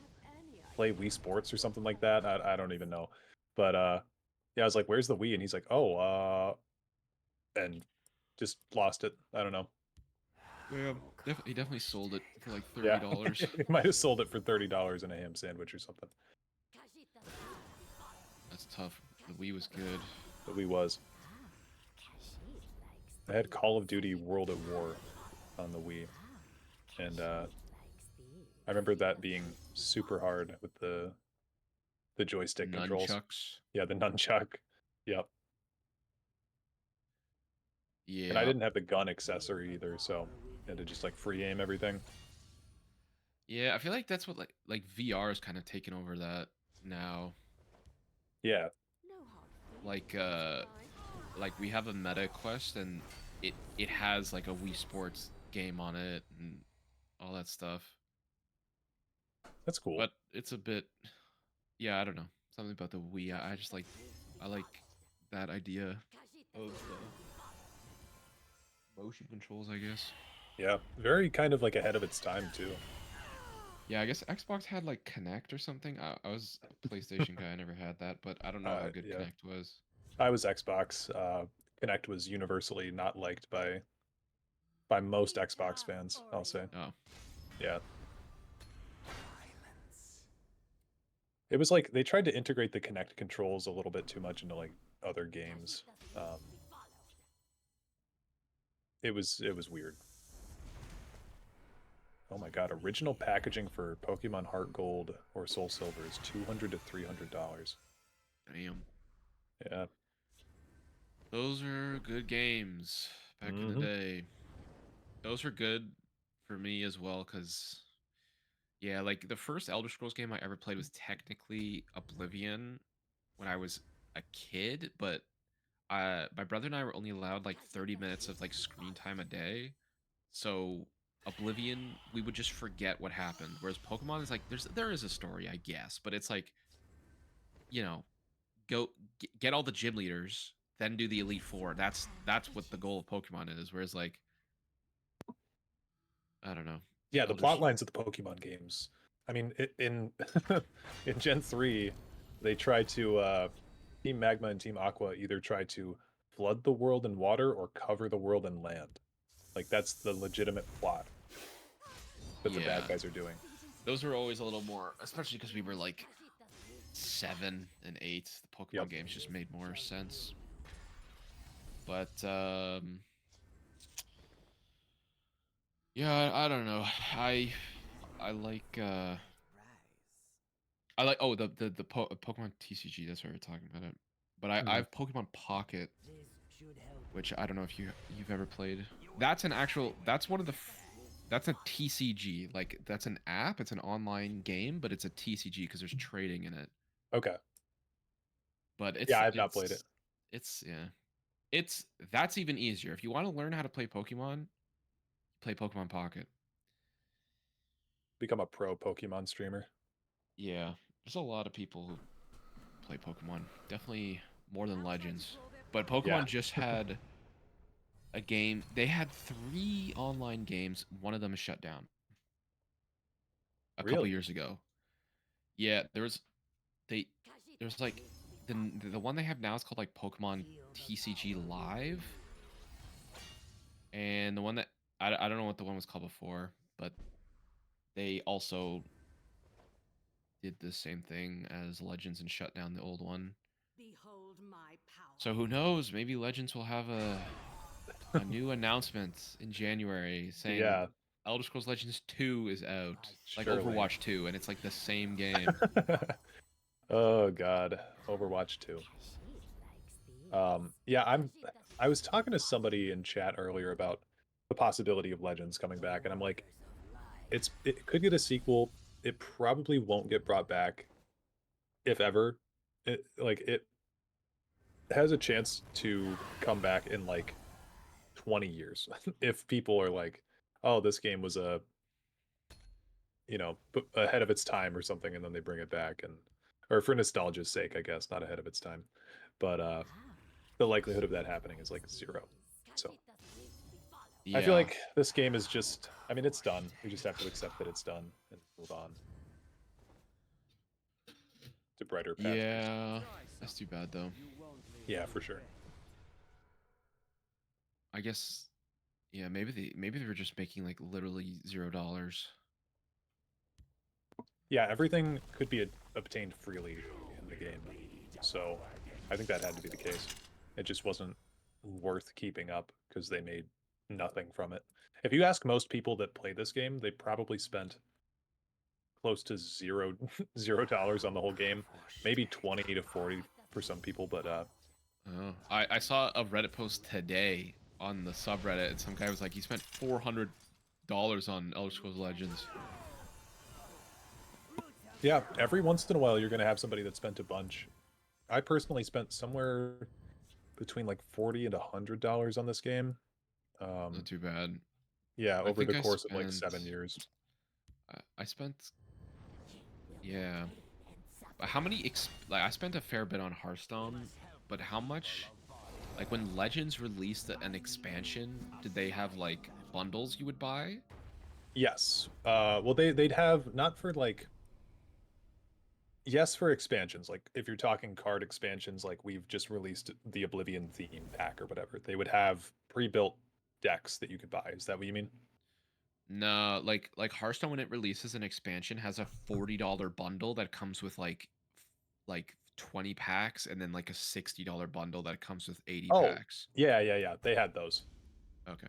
play Wii Sports or something like that. I don't even know, but yeah, I was like, "Where's the Wii?" And he's like, "Oh, and just lost it. I don't know." Yeah, he definitely sold it for like $30. Yeah, he might have sold it for $30 in a ham sandwich or something. That's tough. The Wii was good. The Wii was. I had Call of Duty World at War on the Wii, and I remember that being super hard with the joystick controls. Nunchucks. Yeah, the nunchuck. Yep. Yeah. And I didn't have the gun accessory either, so I had to just like free aim everything. Yeah, I feel like that's what like VR is kind of taking over that now. Yeah. Like we have a Meta Quest, and it has like a Wii Sports game on it and all that stuff. That's cool. But it's a bit, yeah, I don't know, something about the Wii. I just like that idea of motion controls, I guess. Yeah, very kind of like ahead of its time too. Yeah, I guess Xbox had like Kinect or something. I was a PlayStation guy. I never had that, but I don't know how good Yeah. Kinect was. I was Xbox. Kinect was universally not liked by most Xbox fans, I'll say. Oh. Yeah. It was like they tried to integrate the Kinect controls a little bit too much into like other games. It was weird. Oh my god, original packaging for Pokemon Heart Gold or Soul Silver is $200 to $300. Damn. Yeah. Those are good games back in the day. Those were good for me as well, because yeah, like the first Elder Scrolls game I ever played was technically Oblivion when I was a kid, but my brother and I were only allowed like 30 minutes of like screen time a day. So Oblivion, we would just forget what happened. Whereas Pokemon is like there is a story, I guess, but it's like, you know, go get all the gym leaders, then do the Elite Four. That's what the goal of Pokemon is. Whereas like, I don't know. Yeah, the plot lines of the Pokemon games. I mean, in in Gen 3, they tried to Team Magma and Team Aqua either try to flood the world in water or cover the world in land. Like that's the legitimate plot that the bad guys are doing. Those were always a little more, especially because we were like 7 and 8. The Pokemon games just made more sense. But yeah, I don't know. I like the Pokemon TCG. That's what we're talking about it. But I have Pokemon Pocket, which I don't know if you've ever played. That's an actual. That's one of the. That's a TCG. Like that's an app. It's an online game, but it's a TCG because there's trading in it. Okay. But it's I've not played it. It's that's even easier. If you want to learn how to play Pokemon, play Pokemon Pocket. Become a pro Pokemon streamer. Yeah, there's a lot of people who play Pokemon. Definitely more than Legends. But Pokemon just had a game. They had 3 online games. One of them is shut down. A couple years ago. Yeah, there's like the one they have now is called like Pokemon TCG Live. And the one that I don't know what the one was called before, but they also did the same thing as Legends and shut down the old one. Behold my power. So who knows? Maybe Legends will have a new announcement in January saying Elder Scrolls Legends 2 is out, like Overwatch 2, and it's like the same game. Oh god, Overwatch 2. Yeah, I was talking to somebody in chat earlier about the possibility of Legends coming back, and I'm like, it could get a sequel. It probably won't get brought back, if ever. It has a chance to come back in like 20 years if people are like, oh, this game was ahead of its time or something, and then they bring it back, and or for nostalgia's sake, I guess, not ahead of its time. But the likelihood of that happening is like 0. So I feel like this game is just, I mean, it's done. We just have to accept that it's done and move on to brighter pastures. Yeah, that's too bad though. Yeah, for sure. I guess, yeah, maybe they were just making like literally $0. Yeah, everything could be obtained freely in the game, so I think that had to be the case. It just wasn't worth keeping up because they made nothing from it. If you ask most people that play this game, they probably spent close to $0 on the whole game, maybe 20 to 40 for some people, but I saw a Reddit post today on the subreddit, and some guy was like, he spent $400 on Elder Scrolls Legends. Yeah, every once in a while you're going to have somebody that spent a bunch. I personally spent somewhere between like $40 and $100 on this game. Not too bad. Yeah, over the course of like 7 years. I spent, yeah. But how many? Like I spent a fair bit on Hearthstone, but how much? Like when Legends released an expansion, did they have like bundles you would buy? Yes. Well, they'd have, not for like Yes, for expansions. Like if you're talking card expansions, like we've just released the Oblivion theme pack or whatever, they would have pre-built decks that you could buy. Is that what you mean? No, like Hearthstone when it releases an expansion has a $40 bundle that comes with like 20 packs and then like a $60 bundle that comes with 80 Oh, packs. yeah. They had those. Okay.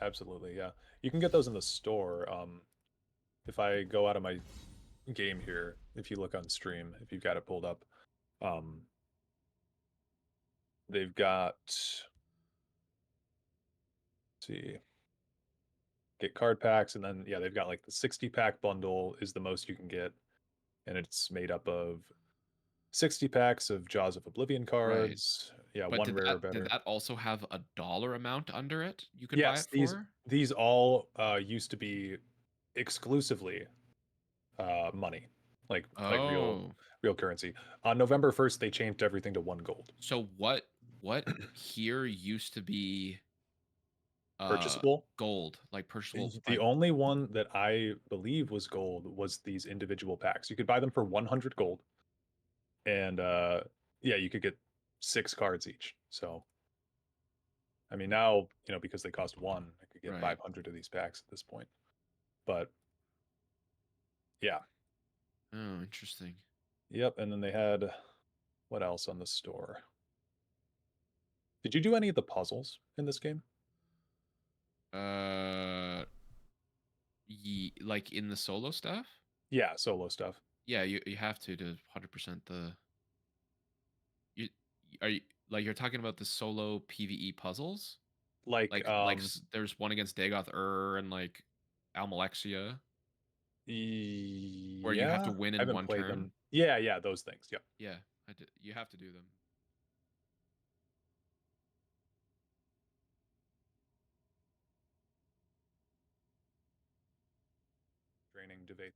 Absolutely, yeah. You can get those in the store. If I go out of my game here, if you look on stream, if you've got it pulled up, they've got, let's see, get card packs, and then yeah, they've got like the 60-pack bundle is the most you can get, and it's made up of 60 packs of Jaws of Oblivion Right. cards. Yeah, But one rare or did better. that also have a dollar amount under it you could buy Yes, it for? these all used to be exclusively money, like Oh. real currency. On November 1st, they changed everything to 1 gold. So what here used to be Purchasable. gold, like purchasable The like only one that I believe was gold was these individual packs. You could buy them for 100 gold, and yeah, you could get 6 cards each. So, I mean, now because they cost one, I could get right. 500 of these packs at this point. But yeah, Oh, interesting. yep. And then they had what else on the store? Did you do any of the puzzles in this game? Like in the solo stuff? Yeah, solo stuff. Yeah, you have to 100% the you are you like you're talking about the solo PvE puzzles? Like, There's one against Dagoth and like Almalexia where you have to yeah, win I in haven't one played turn. them. Yeah, those things. Yep. Yeah, you have to do them. Training debate.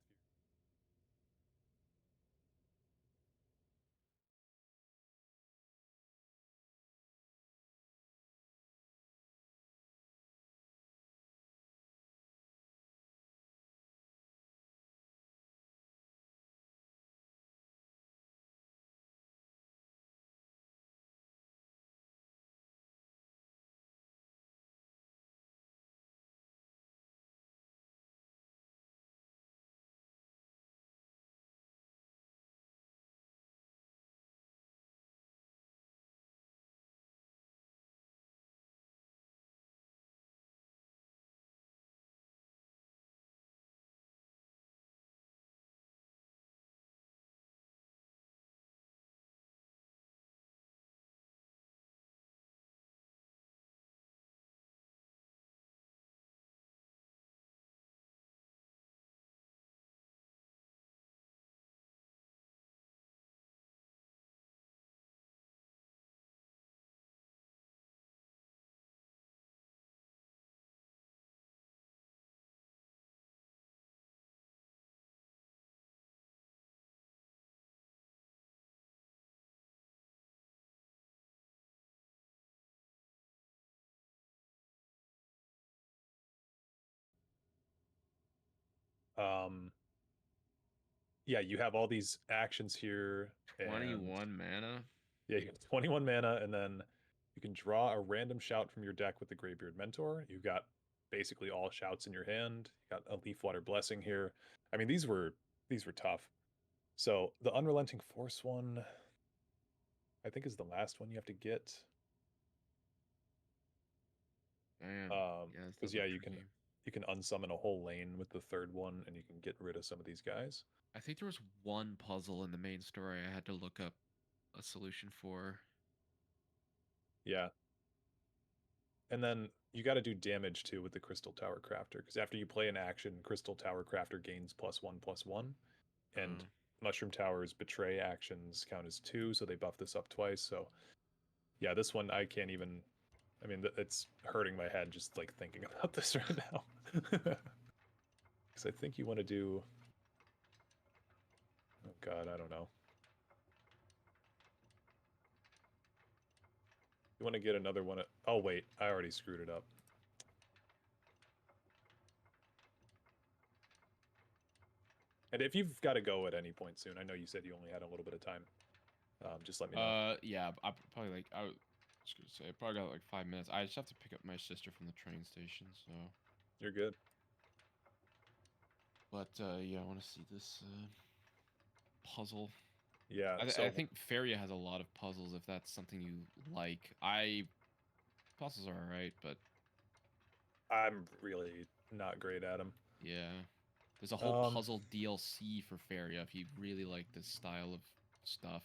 Yeah, you have all these actions here, and 21 mana. yeah, you have 21 mana, and then you can draw a random shout from your deck with the Greybeard Mentor. You've got basically all shouts in your hand. You got a Leafwater Blessing here. I mean, these were tough. So the Unrelenting Force one, I think, is the last one you have to get. Damn. Yeah, this Because does yeah, look you tricky. can unsummon a whole lane with the third one, and you can get rid of some of these guys. I think there was one puzzle in the main story I had to look up a solution for. Yeah. And then you got to do damage too with the Crystal Tower Crafter, because after you play an action, Crystal Tower Crafter gains +1/+1, and Mushroom Tower's Betray actions count as 2, so they buff this up twice. So yeah, this one I can't even. I mean, it's hurting my head just like thinking about this right now. Because I think you want to do. Oh God, I don't know. You want to get another one. Oh wait, I already screwed it up. And if you've got to go at any point soon, I know you said you only had a little bit of time. Just let me know. Yeah, I probably like I was gonna say I probably got like 5 minutes. I just have to pick up my sister from the train station, so. You're good. But yeah, I want to see this puzzle. Yeah. I think Feria has a lot of puzzles. If that's something you like, puzzles are alright, but I'm really not great at them. yeah, there's a whole puzzle DLC for Feria if you really like this style of stuff.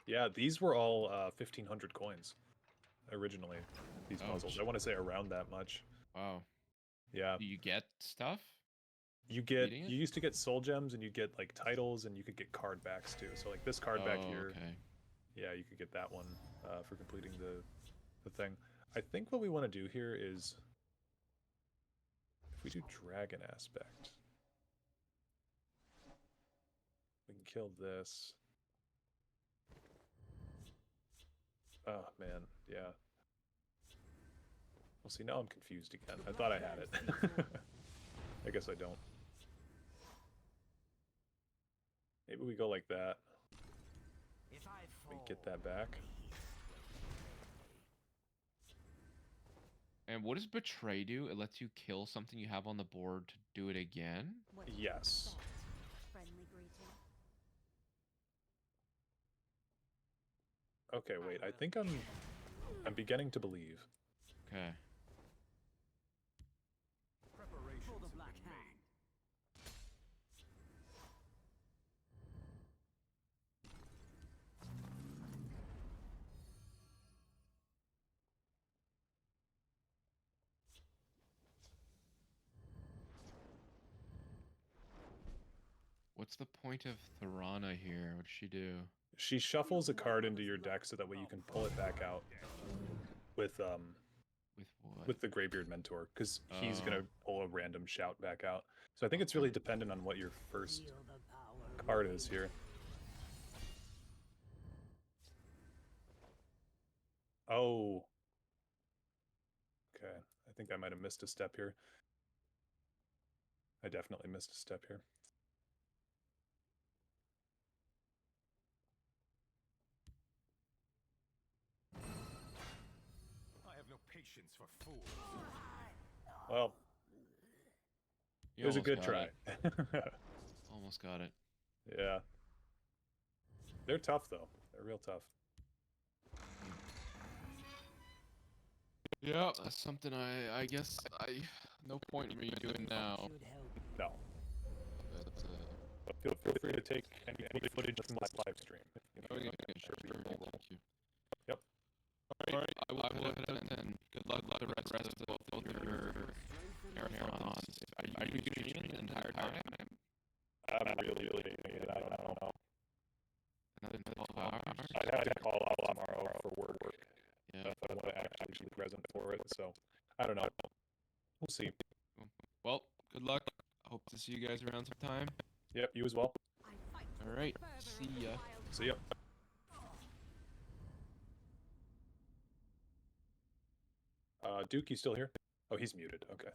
Yeah, these were all 1,500 coins originally. These puzzles. I want to say around that much. Wow. Yeah. Do you get stuff? You used to get soul gems, and you get like titles, and you could get card backs too. So like this card back here. Okay. Yeah, you could get that one for completing the thing. I think what we want to do here is if we do dragon aspect, we can kill this. Oh man, yeah. Well, see, now I'm confused again. I thought I had it. I guess I don't. Maybe we go like that. We get that back. And what does Betray do? It lets you kill something you have on the board to do it again? Yes. Okay, wait. I think I'm beginning to believe. Okay. What's the point of Thorana here? What does she do? She shuffles a card into your deck so that way you can pull it back out with what? With the Greybeard Mentor, because he's gonna pull a random shout back out. So I think it's really dependent on what your first card is here. Oh. Okay. I think I might have missed a step here. I definitely missed a step here. I have no patience for fools. Well, it was a good try. Almost got it. Yeah. They're tough, though. They're real tough. Yeah, that's something I guess no point in me doing now. No. But feel free to take any footage from last live stream. Oh, yeah, sure. Thank you. Yep. Alright, I will head out and good luck with the rest of both your marathons. Are you streaming the entire time? I'm really I don't know. Another 12 hours? I'd have to call out tomorrow for work. Yeah. If I want to actually be present for it, so I don't know. We'll see. Well, good luck. Hope to see you guys around sometime. Yep, you as well. Alright, see ya. See ya. Duke, you still here? Oh, he's muted. Okay.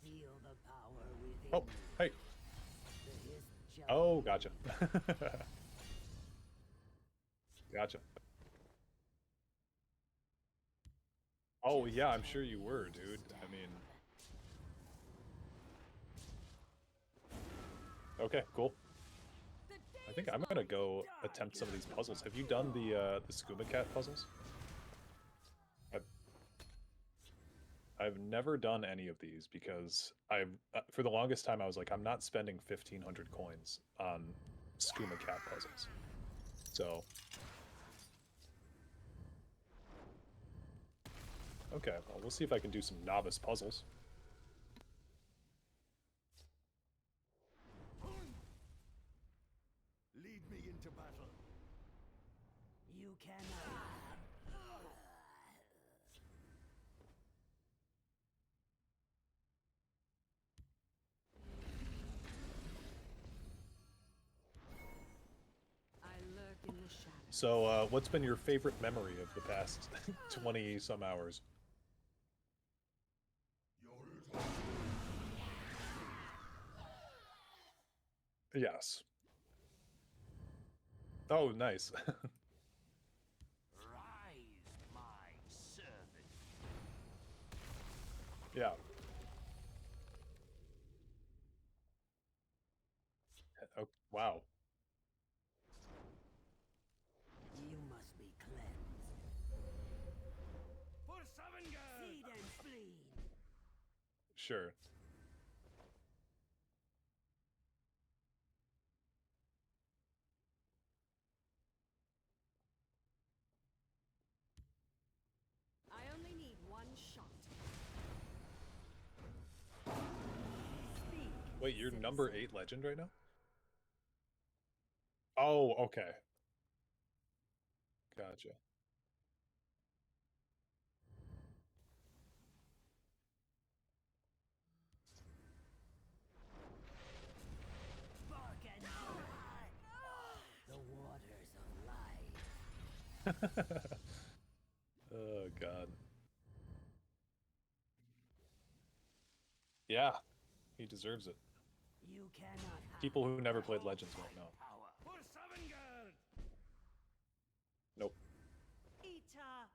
Oh, hey. Oh, gotcha. Gotcha. Oh, yeah, I'm sure you were, dude. I mean... Okay, cool. I think I'm gonna go attempt some of these puzzles. Have you done the Skooma Cat puzzles? I've never done any of these because for the longest time I was like, I'm not spending 1,500 coins on Skooma Cat puzzles. So... Okay, well, we'll see if I can do some novice puzzles. Lead me into battle. You cannot. I lurk in the shadows. So, what's been your favorite memory of the past 20-some hours? Yes. Oh, nice. Rise, my servant. Yeah. Oh, wow. You must be cleansed. For Sovngarde! Seed and spleen. Sure. I only need one shot. Speak, Wait, you're citizen. number 8 legend right now? Oh, okay. Gotcha. Bark and the waters of life. Oh, God. Yeah, he deserves it. You cannot hide. People who never played Legends won't know. Power. For Sovngarde! Nope. Ita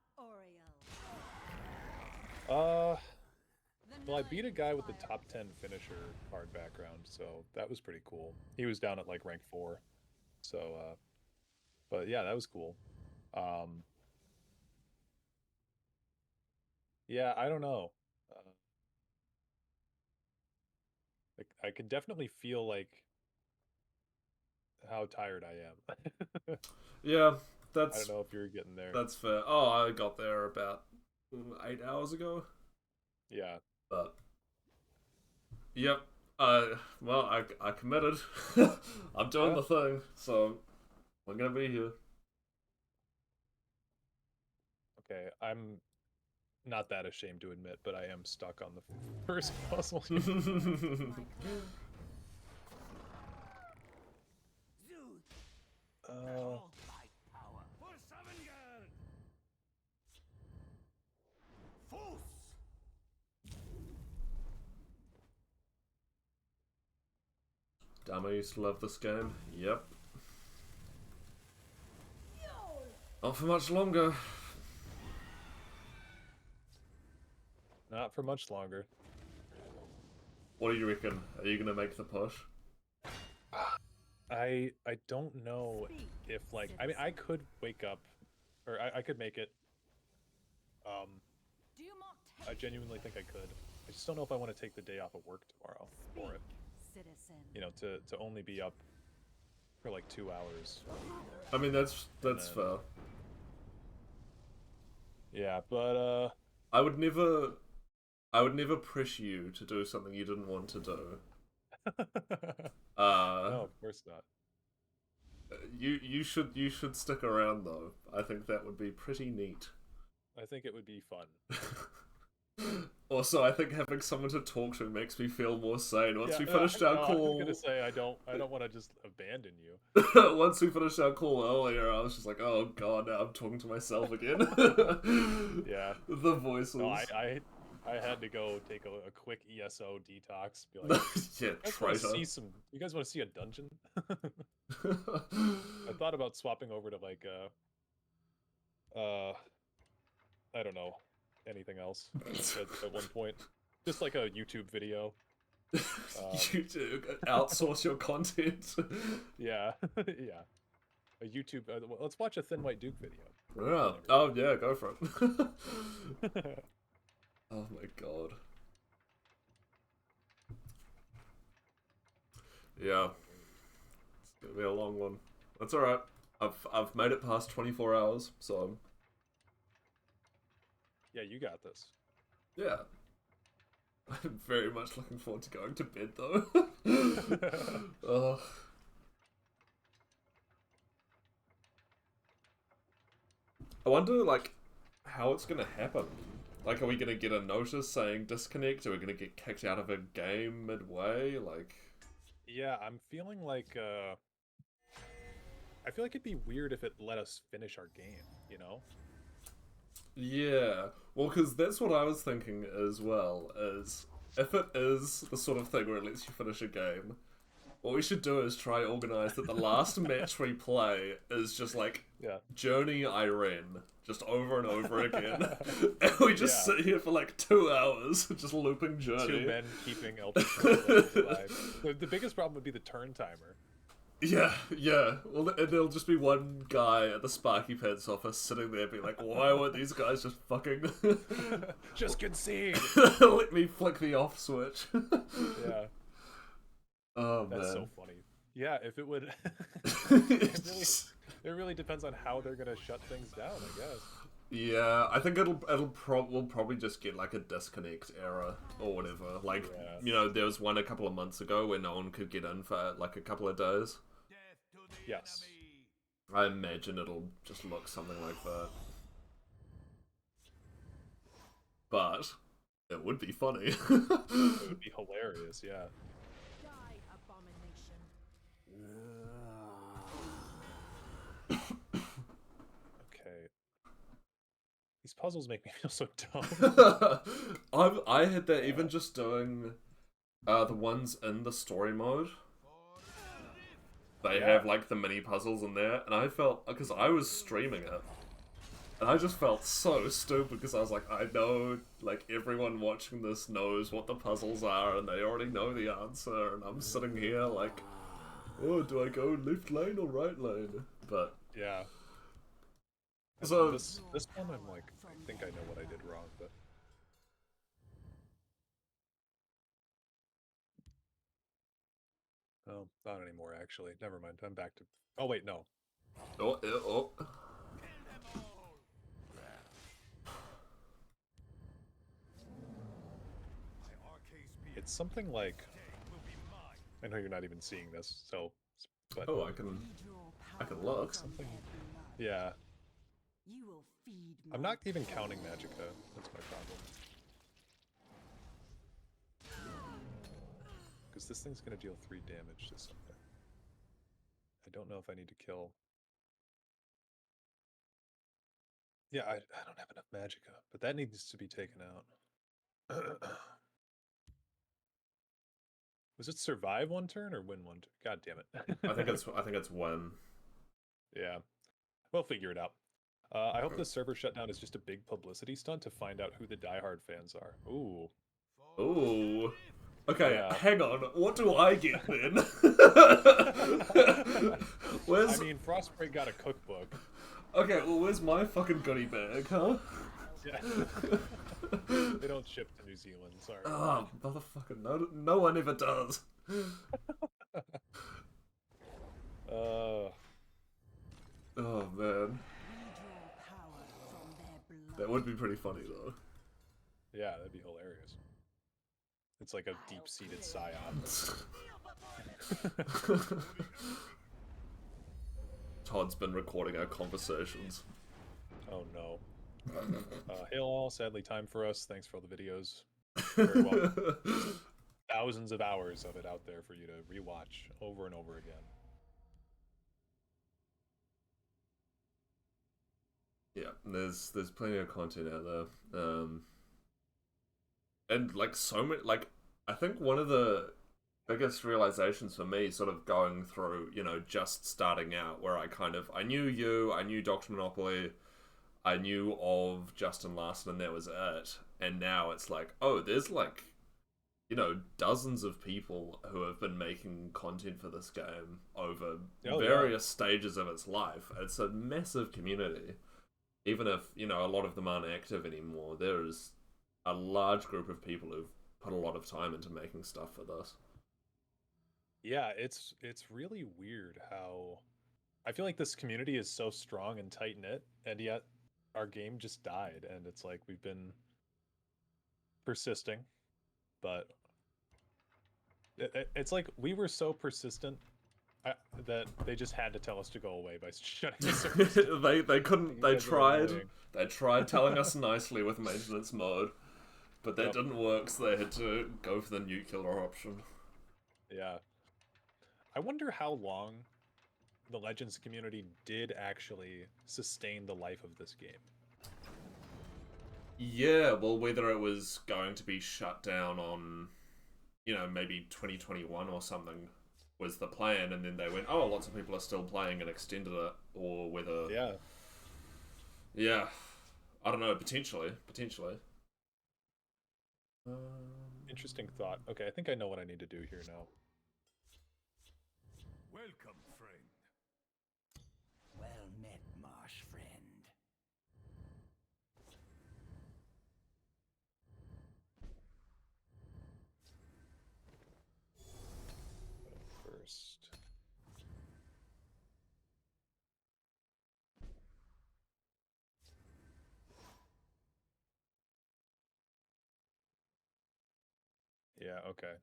Oriel. Well, I beat a guy with the top 10 finisher card background, so that was pretty cool. He was down at like rank 4. So, but yeah, that was cool. Yeah, I don't know. I could definitely feel like how tired I am. Yeah, I that's don't know if you're getting there. that's fair. Oh, I got there about 8 hours ago. Yeah. But yep. Well, I committed. I'm doing Yeah. the thing, so I'm gonna be here. Okay, I'm not that ashamed to admit, but I am stuck on the first puzzle. Zeus. All my power. For Sovngarde! Fus! Damn, I used to love this game. Yep. Not for much longer. Not for much longer. What do you reckon? Are you gonna make the push? I don't know Speak, if like I mean I could wake up or I could make it. Do you mock I genuinely think I could. I just don't know if I want to take the day off of work tomorrow for it. citizen. You know, to only be up for like 2 hours. I mean, that's then- fair. Yeah, but I would never press you to do something you didn't want to do. no, of course not. You should stick around though. I think that would be pretty neat. I think it would be fun. Also, I think having someone to talk to makes me feel more sane. Once Yeah, we finished our no, I call, was gonna say I don't want to just abandon you. once we finished our call earlier, I was just like, oh god, now I'm talking to myself again. Yeah. The voices. No, I had to go take a quick ESO detox. Be like, Yeah, you guys want to see a dungeon? I thought about swapping over to like I don't know, anything else at one point. Just like a YouTube video. You do outsource your content. Yeah, yeah. A YouTube. Well, let's watch a Thin White Duke video. Yeah. Oh yeah, go for it. Oh my god. Yeah. It's gonna be a long one. That's alright. I've made it past 24 hours, so Yeah, you got this. yeah. I'm very much looking forward to going to bed though. Ugh. I wonder like how it's gonna happen. Like, are we gonna get a notice saying disconnect? Are we gonna get kicked out of a game midway? Like, Yeah, I'm feeling like I feel like it'd be weird if it let us finish our game, you know? yeah. Well, because that's what I was thinking as well, is if it is the sort of thing where it lets you finish a game, What we should do is try organize that the last match we play is just like Yeah. Journey Irene, just over and over again. And we just sit here for like 2 hours, just looping Journey. 2 men keeping LP alive. The biggest problem would be the turn timer. Yeah, yeah. Well, and there'll just be one guy at the Sparky Pants office sitting there being like, why weren't these guys just fucking... Just concede! Let me flick the off switch. Yeah. Oh, That's man. so funny. Yeah, if it would... it really depends on how they're gonna shut things down, I guess. Yeah, I think we'll probably just get like a disconnect error or whatever. Like, Yeah. you know, there was one a couple of months ago where no one could get in for like a couple of days. Yes. I imagine it'll just look something like that. But it would be funny. It would be hilarious, yeah. Die, abomination. Okay. These puzzles make me feel so dumb. I had that even just doing the ones in the story mode. They have like the mini puzzles in there, and I felt, because I was streaming it, and I just felt so stupid because I was like, I know like everyone watching this knows what the puzzles are and they already know the answer, and I'm sitting here like, oh, do I go left lane or right lane? But Yeah. so This one I'm like, I think I know what I did wrong, but... Oh, not anymore, actually. Never mind. I'm back to... Oh, wait, no. oh. It's something like... I know you're not even seeing this, so... But Oh, I can look. something... Yeah. You will feed I'm my not even counting Magicka. That's my problem. Because this thing's gonna deal 3 damage to something. I don't know if I need to kill... Yeah, I don't have enough Magicka, but that needs to be taken out. Was it survive 1 turn or win 1 turn? God damn it. I think it's when. Yeah. We'll figure it out. I hope this server shutdown is just a big publicity stunt to find out who the diehard fans are. Ooh. Ooh. Okay, Yeah. hang on. What do I get then? I mean, Frostbreak got a cookbook. Okay, well, where's my fucking goodie bag, huh? Yeah. They don't ship to New Zealand, sorry. Oh, motherfucker, no one ever does. Oh, man. We draw power from their blood. That would be pretty funny, though. Yeah, that'd be hilarious. It's like a deep-seated psyop. Todd's been recording our conversations. Oh no. Hail all, sadly time for us. Thanks for all the videos. Very well. Thousands of hours of it out there for you to rewatch over and over again. Yeah, there's plenty of content out there. And like so many, like I think one of the biggest realizations for me, sort of going through, you know, just starting out, where I knew you, I knew Dr. Monopoly, I knew of Justin Larson, and that was it. And now it's like, oh, there's like, you know, dozens of people who have been making content for this game over various stages of its life. It's a massive community. Even if, you know, a lot of them aren't active anymore, there's a large group of people who've put a lot of time into making stuff for this. Yeah, it's really weird how I feel like this community is so strong and tight knit, and yet our game just died, and it's like we've been persisting, but it's like we were so persistent that they just had to tell us to go away by shutting the service down. They couldn't. They guys are tried. annoying. They tried telling us nicely with maintenance mode, but that didn't work. So they had to go for the nuclear option. Yeah. I wonder how long the Legends community did actually sustain the life of this game. Yeah, well, whether it was going to be shut down on, you know, maybe 2021 or something. was the plan, and then they went, oh, lots of people are still playing and extended it, or whether... Yeah. I don't know, potentially. Interesting thought. Okay, I think I know what I need to do here now. Welcome, friend. Well met, marsh friend. First. Yeah, okay.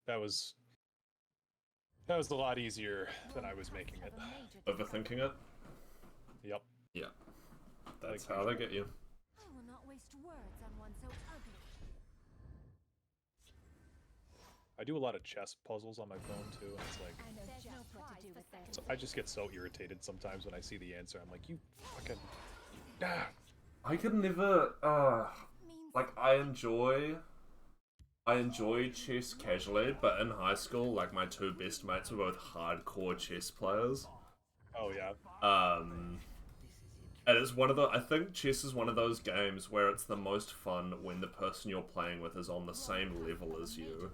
That was a lot easier than I was making it. Overthinking it? Yep. Yeah. That's Like how they get you. I will not waste words on one so ugly. I do a lot of chess puzzles on my phone too, and it's like I know just what to do with them. so I just get so irritated sometimes when I see the answer. I'm like, you fucking ah. I could never, like, I enjoy chess casually, but in high school, like, my two best mates were both hardcore chess players. Oh yeah. And it's one of the, I think chess is one of those games where it's the most fun when the person you're playing with is on the same level as you.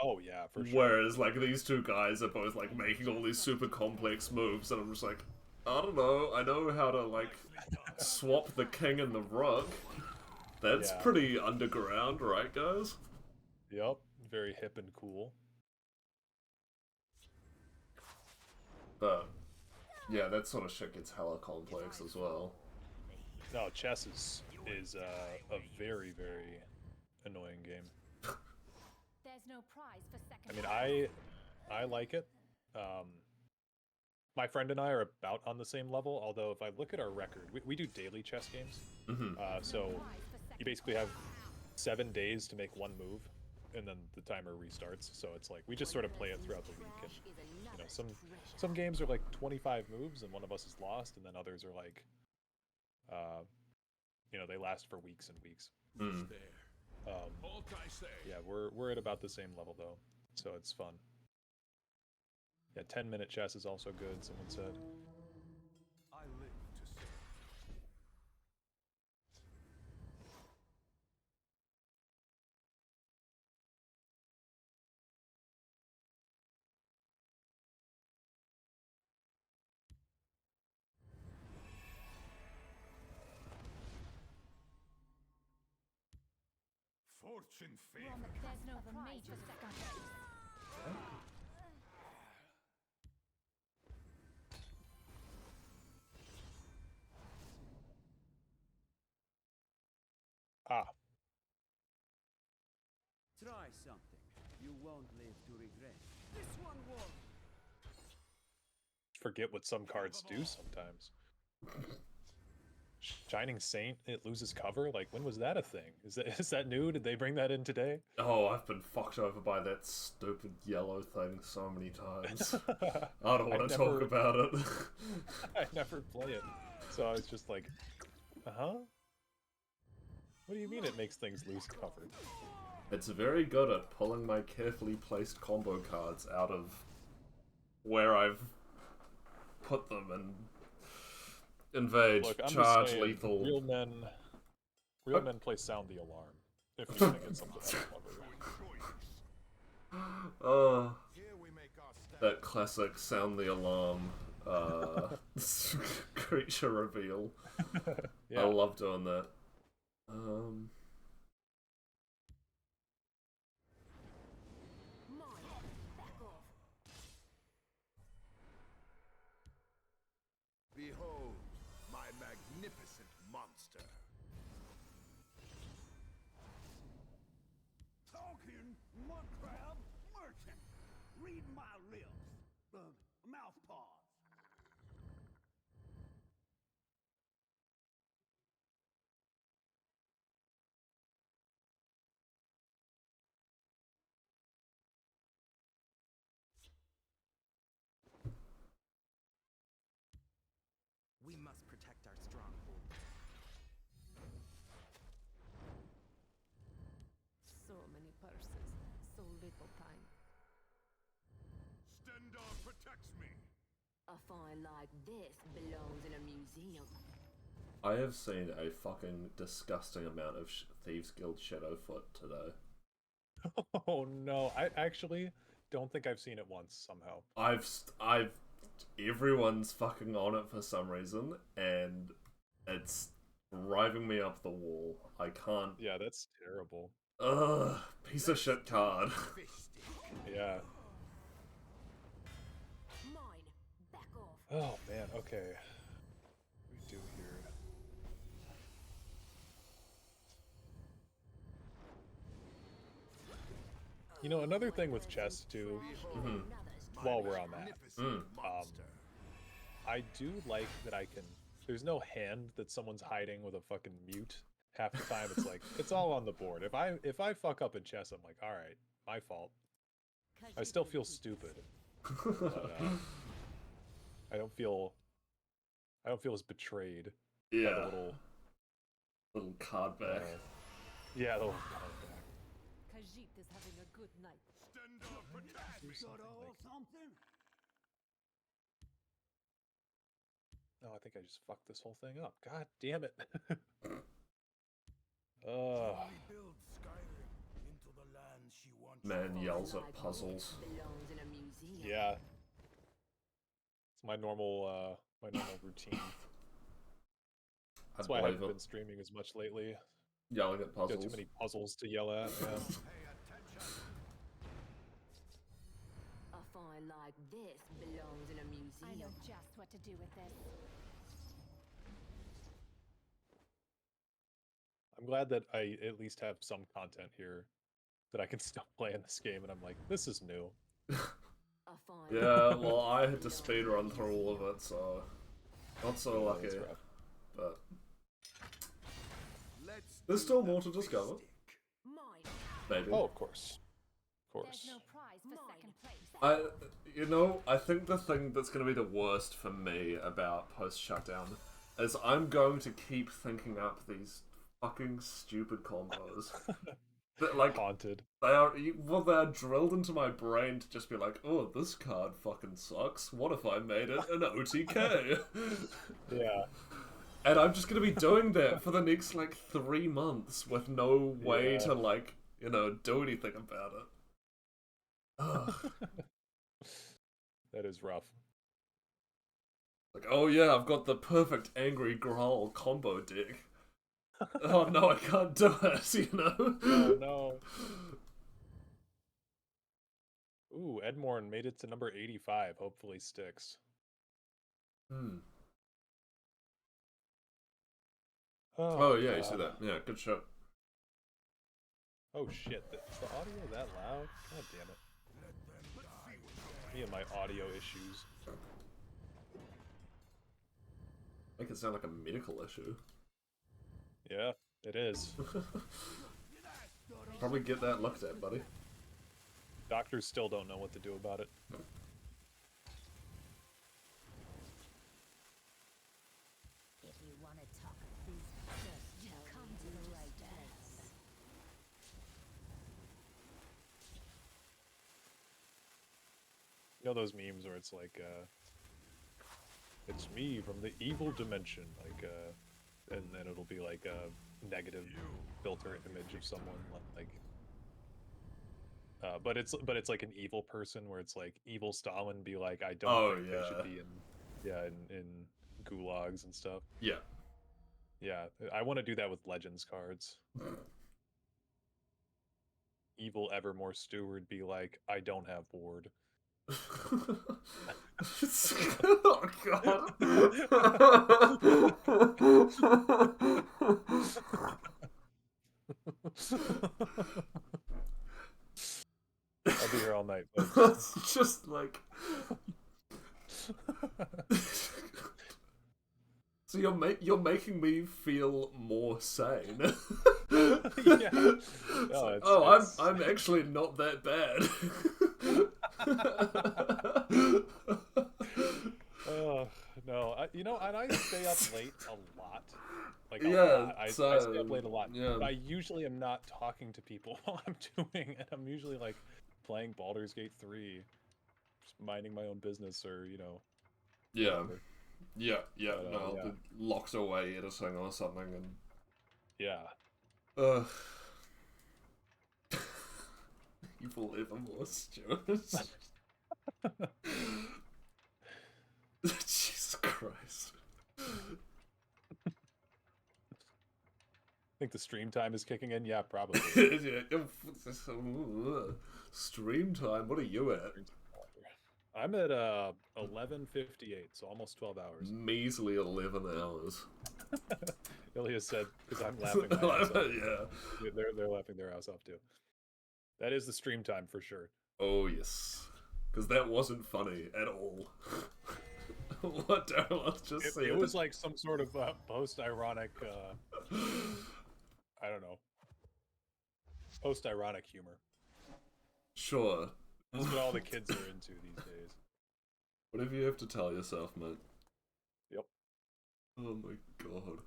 Oh yeah, for sure. Whereas, like, these two guys are both, like, making all these super complex moves, and I'm just like, I don't know, I know how to, like, swap the king and the rook. That's Yeah. pretty underground, right, guys? Yep, very hip and cool. But, yeah, that sort of shit gets hella complex as well. No, chess is a very, very annoying game. There's no prize for second. I mean, I like it. My friend and I are about on the same level, although if I look at our record, we do daily chess games. So you basically have 7 days to make one move, and then the timer restarts. So it's like we just sort of play it throughout the week. And you know, some games are like 25 moves, and one of us is lost, and then others are like, you know, they last for weeks and weeks. Yeah, we're at about the same level though, so it's fun. Yeah, 10-minute chess is also good, someone said. I live to serve. Fortune favor. There's no prize for second. Ah, Try something. You won't live to regret. This one won. forget what some cards do sometimes. Shining Saint, it loses cover? Like, when was that a thing? Is that new? Did they bring that in today? Oh, I've been fucked over by that stupid yellow thing so many times. I don't want to talk about it. I never play it. So I was just like, huh? What do you mean it makes things lose cover? It's very good at pulling my carefully placed combo cards out of where I've put them and invade, Look, I'm charge, just saying, lethal. Real men play Sound the Alarm. If you're gonna get something out of cover. Here we make our stand. That classic Sound the Alarm creature reveal. Yeah. I love doing that. Behold, my magnificent monster. Talking mud crab merchant. Read my lips. Mouth paws. We must protect our stronghold. So many purses, so little time. find like this belongs in a museum. I have seen a fucking disgusting amount of Thieves Guild Shadowfoot today. Oh no, I actually don't think I've seen it once somehow. Everyone's fucking on it for some reason, and it's driving me up the wall. I can't. Yeah, that's terrible. Ugh, piece of shit card. Yeah. Mine. Back off. Oh man, okay. What do we do here? You know, another thing with chess too, while we're on that, I do like that I can. There's no hand that someone's hiding with a fucking mute. Half the time, it's like it's all on the board. If I fuck up in chess, I'm like, all right, my fault. I still feel stupid, but I don't feel as betrayed. Yeah. By the little card back. Yeah, the little card back. Khajiit is having a good night. Something? Oh, I think I just fucked this whole thing up. God damn it. Man yells at puzzles. Yeah. It's my normal routine. That's why I haven't been streaming as much lately. Yelling at puzzles. Got too many puzzles to yell at, yeah. A find like this belongs in a museum. I know just what to do with this. I'm glad that I at least have some content here that I can still play in this game, and I'm like, this is new. Yeah, well, I had to speed run through all of it, so not so lucky. But there's still more to discover. Maybe. Oh, of course. Of course. There's no prize for second place. I think the thing that's going to be the worst for me about post-shutdown is I'm going to keep thinking up these fucking stupid combos. That, like, haunted. They are drilled into my brain to just be like, oh, this card fucking sucks. What if I made it an OTK? Yeah. And I'm just gonna be doing that for the next, like, 3 months with no way to, like, you know, do anything about it. Ugh. That is rough. Like, oh yeah, I've got the perfect Angry Growl combo deck. Oh no, I can't do it, you know? Oh no. Ooh, Edmorn made it to number 85. Hopefully sticks. Oh yeah, you see that. Yeah, good shot. Oh shit, is the audio that loud? God damn it. Me and my audio issues. Make it sound like a medical issue. Yeah, it is. Probably get that looked at, buddy. Doctors still don't know what to do about it. If you want to talk just come to the right place. You know those memes where it's like, it's me from the evil dimension, like, and then it'll be like a negative filter image of someone, like, but it's like an evil person where it's like evil Stalin be like, I don't think they should be in gulags and stuff. Yeah. Yeah, I want to do that with Legends cards. Evil Evermore Steward be like, I don't have ward. Oh god. I'll be here all night, folks. It's just like so you're making me feel more sane. Yeah. No, I'm actually not that bad. No, you know, and I stay up late a lot. Like, I stay up late a lot. Yeah. I usually am not talking to people while I'm doing it. I'm usually, like, playing Baldur's Gate 3, just minding my own business, or, you know, Yeah. longer. Yeah. But, No, yeah. locked away editing or something, and Yeah. Evil Evermore, Stuart. Jesus Christ. Think the stream time is kicking in? Yeah, probably. Stream time, what are you at? I'm at 11:58, so almost 12 hours. Measly 11 hours. Ilya said, because I'm laughing my ass off. Yeah. They're laughing their ass off too. That is the stream time for sure. Oh, yes. Because that wasn't funny at all. What Dareloth just said. It was like some sort of post-ironic, I don't know, post-ironic humor. Sure. That's what all the kids are into these days. Whatever you have to tell yourself, mate. Yep. Oh my god.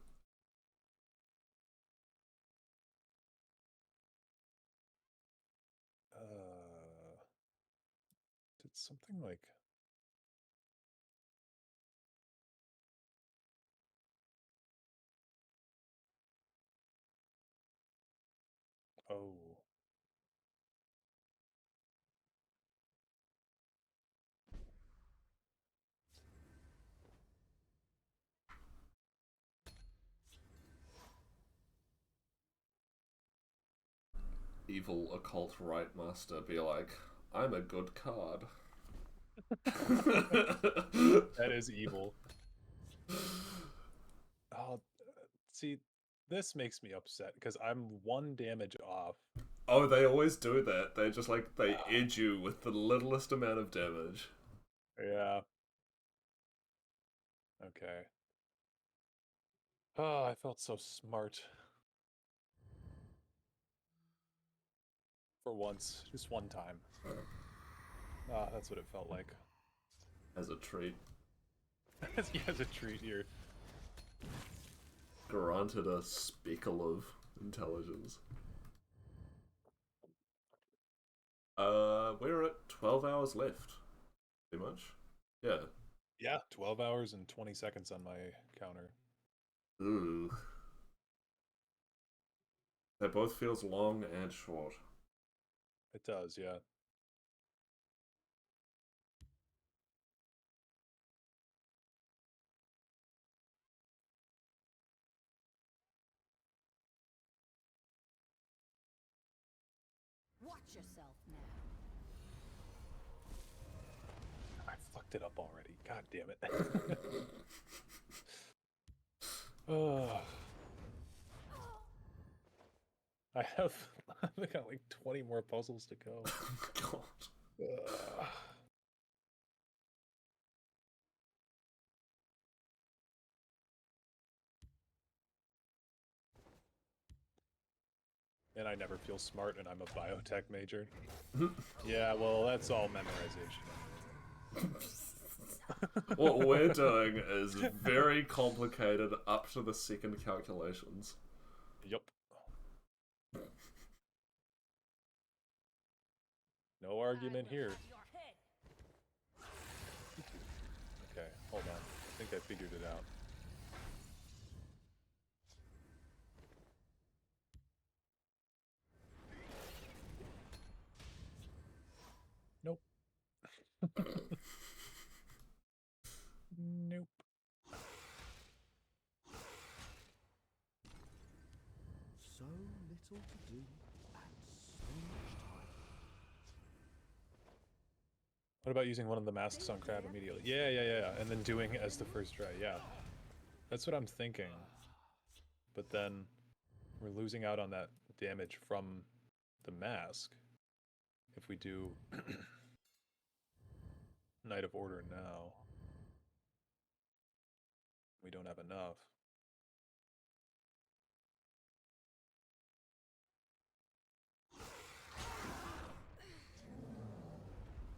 Did something like... Oh. Evil occult right master be like, I'm a good card. That is evil. Oh, see, this makes me upset because I'm 1 damage off. Oh, they always do that. They just like, they edge you with the littlest amount of damage. Yeah. Okay. Oh, I felt so smart. For once. Just one time. Ah, that's what it felt like. As a treat. Yeah, as a treat here. Granted a speckle of intelligence. We're at 12 hours left. Pretty much. Yeah. Yeah, 12 hours and 20 seconds on my counter. Ooh. That both feels long and short. It does, yeah. Watch yourself now. I fucked it up already. God damn it. Oh. I got like 20 more puzzles to go. God. And I never feel smart, and I'm a biotech major. Yeah, well, that's all memorization. What we're doing is very complicated up to the second calculations. Yup. No argument here. Okay, hold on. I think I figured it out. Nope. Nope. So little to do and so much time. What about using one of the masks on Crab immediately? Yeah. And then doing it as the first try, yeah. That's what I'm thinking. But then we're losing out on that damage from the mask if we do Knight of Order now. We don't have enough.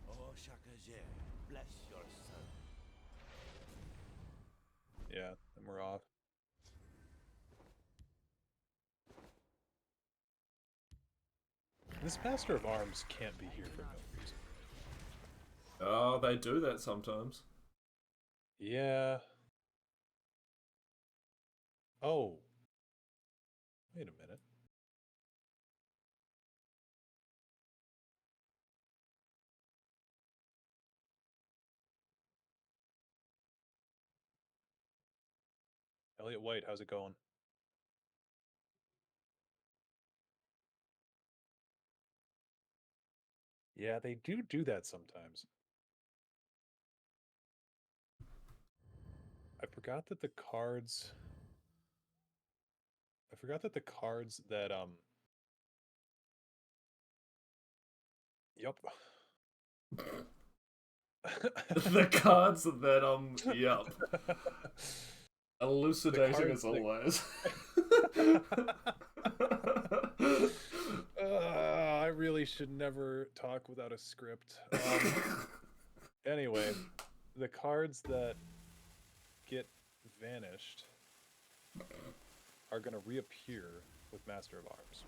Oh, Shakajer, bless your soul. Yeah, and we're off. This Master of Arms can't be here for no reason. Oh, they do that sometimes. Yeah. Oh. Wait a minute. Elliot White, how's it going? Yeah, they do that sometimes. I forgot that the cards that Yep. The cards that yep. Elucidating as that... always. I really should never talk without a script. Anyway, the cards that get vanished are going to reappear with Master of Arms.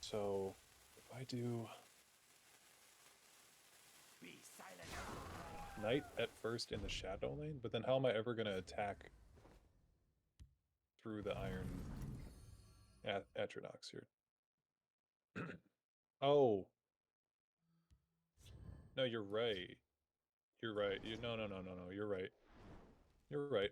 So, if I do Knight at first in the Shadow lane, but then how am I ever going to attack through the Iron Atronox here? Oh. No, you're right. You're right. No, you're right. You're right.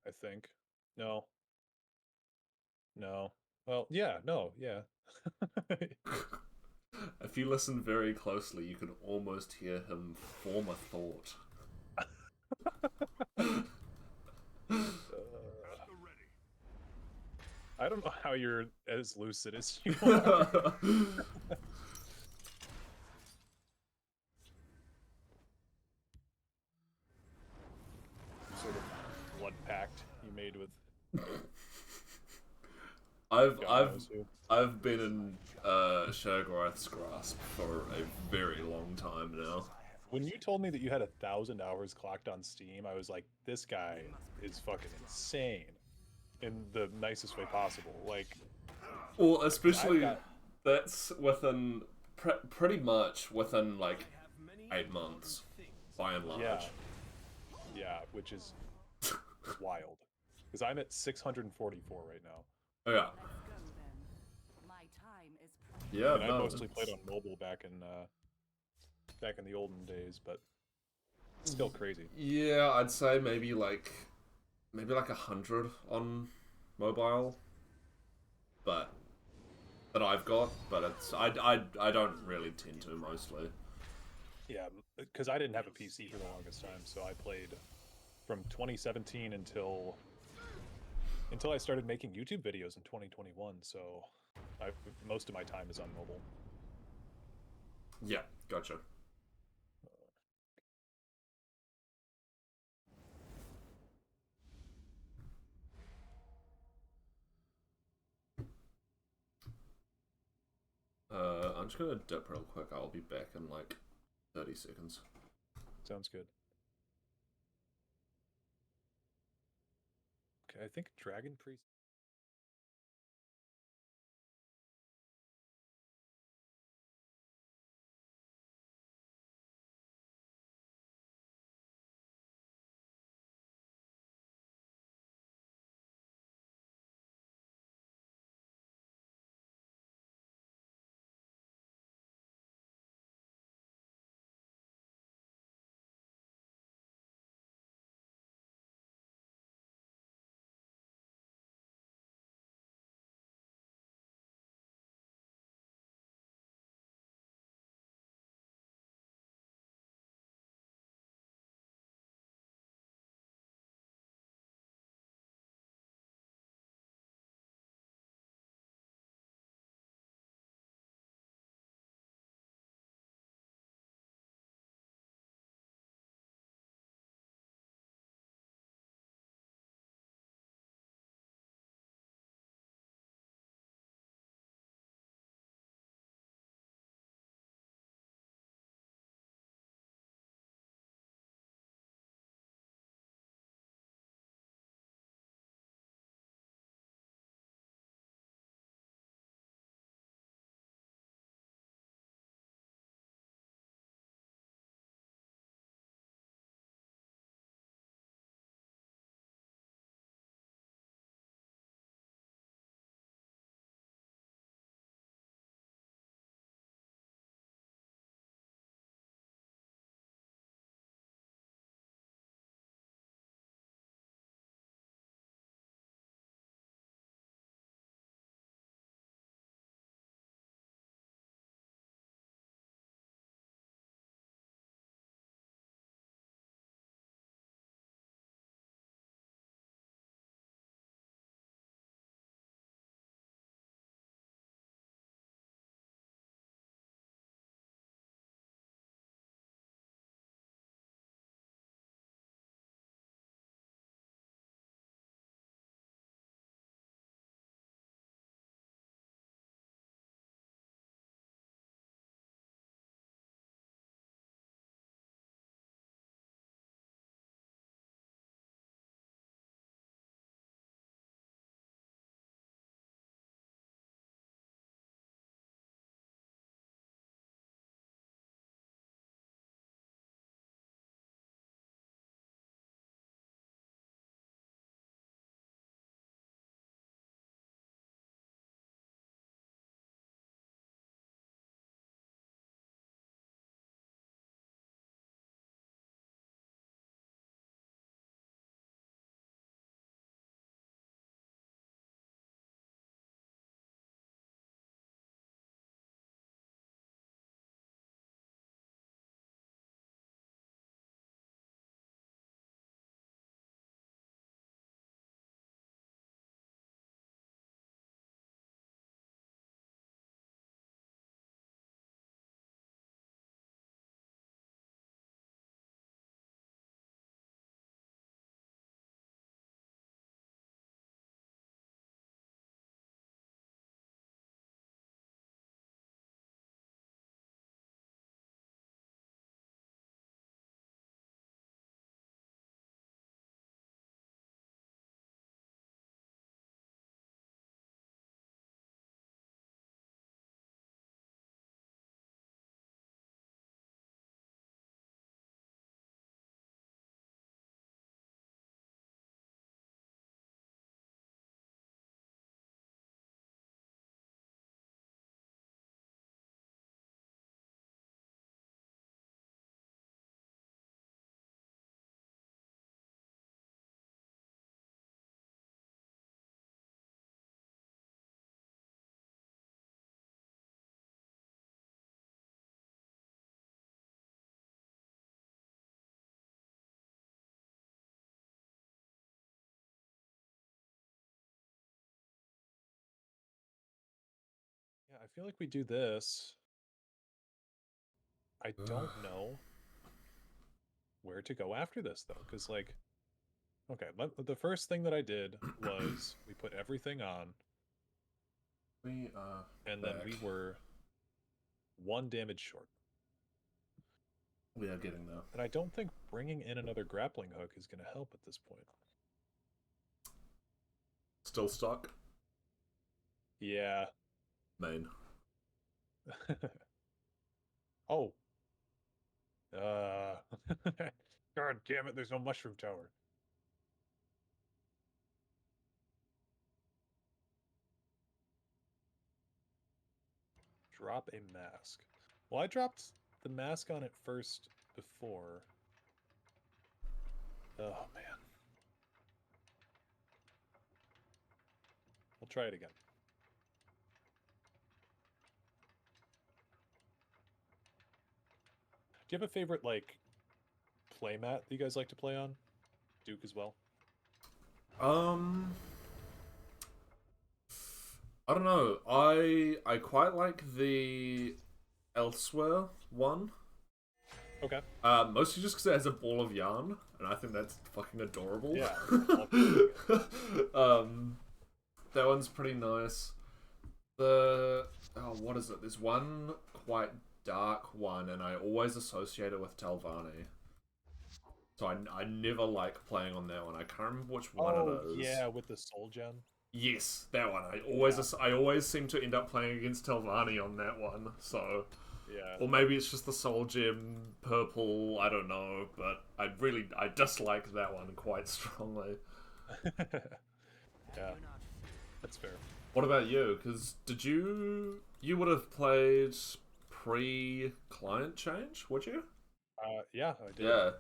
I think. No. No. Well, yeah, no, yeah. If you listen very closely, you can almost hear him form a thought. I don't know how you're as lucid as you are. Sort of blood pact you made with. I've been in Shadowgroth's grasp for a very long time now. When you told me that you had 1,000 hours clocked on Steam, I was like, this guy is fucking insane. In the nicest way possible. Like, well, especially that's within pretty much within like 8 months, by and large. Yeah, which is wild. Because I'm at 644 right now. Oh, yeah. Yeah, I mostly played on mobile back in the olden days, but it's still crazy. Yeah, I'd say maybe like 100 on mobile, but that I've got. But it's I don't really tend to mostly. Yeah, because I didn't have a PC for the longest time, so I played from 2017 until I started making YouTube videos in 2021. So most of my time is on mobile. Yeah, gotcha. I'm just gonna dip real quick. I'll be back in like 30 seconds. Sounds good. Okay, I think Dragon Priest. feel like we do this. I don't know where to go after this, though, because, like, okay, the first thing that I did was we put everything on, We are and back. then we were 1 damage short. We are getting there. And I don't think bringing in another grappling hook is going to help at this point. Still stuck? Yeah. Main. Oh. God damn it, there's no mushroom tower. Drop a mask. Well, I dropped the mask on it first before. Oh, man. We'll try it again. Do you have a favorite, like, playmat that you guys like to play on? Duke as well? I don't know. I quite like the Elsewhere one. Okay. Mostly just because it has a ball of yarn, and I think that's fucking adorable. Yeah. That one's pretty nice. What is it? There's one quite dark one, and I always associate it with Telvanni. So I never like playing on that one. I can't remember which one it is. Yeah, with the soul gem. Yes, that one. I always seem to end up playing against Telvanni on that one. So yeah. Or maybe it's just the soul gem purple. I don't know, but I dislike that one quite strongly. Yeah, that's fair. What about you? Because you would have played pre-client change, would you? Yeah, I did. Yeah.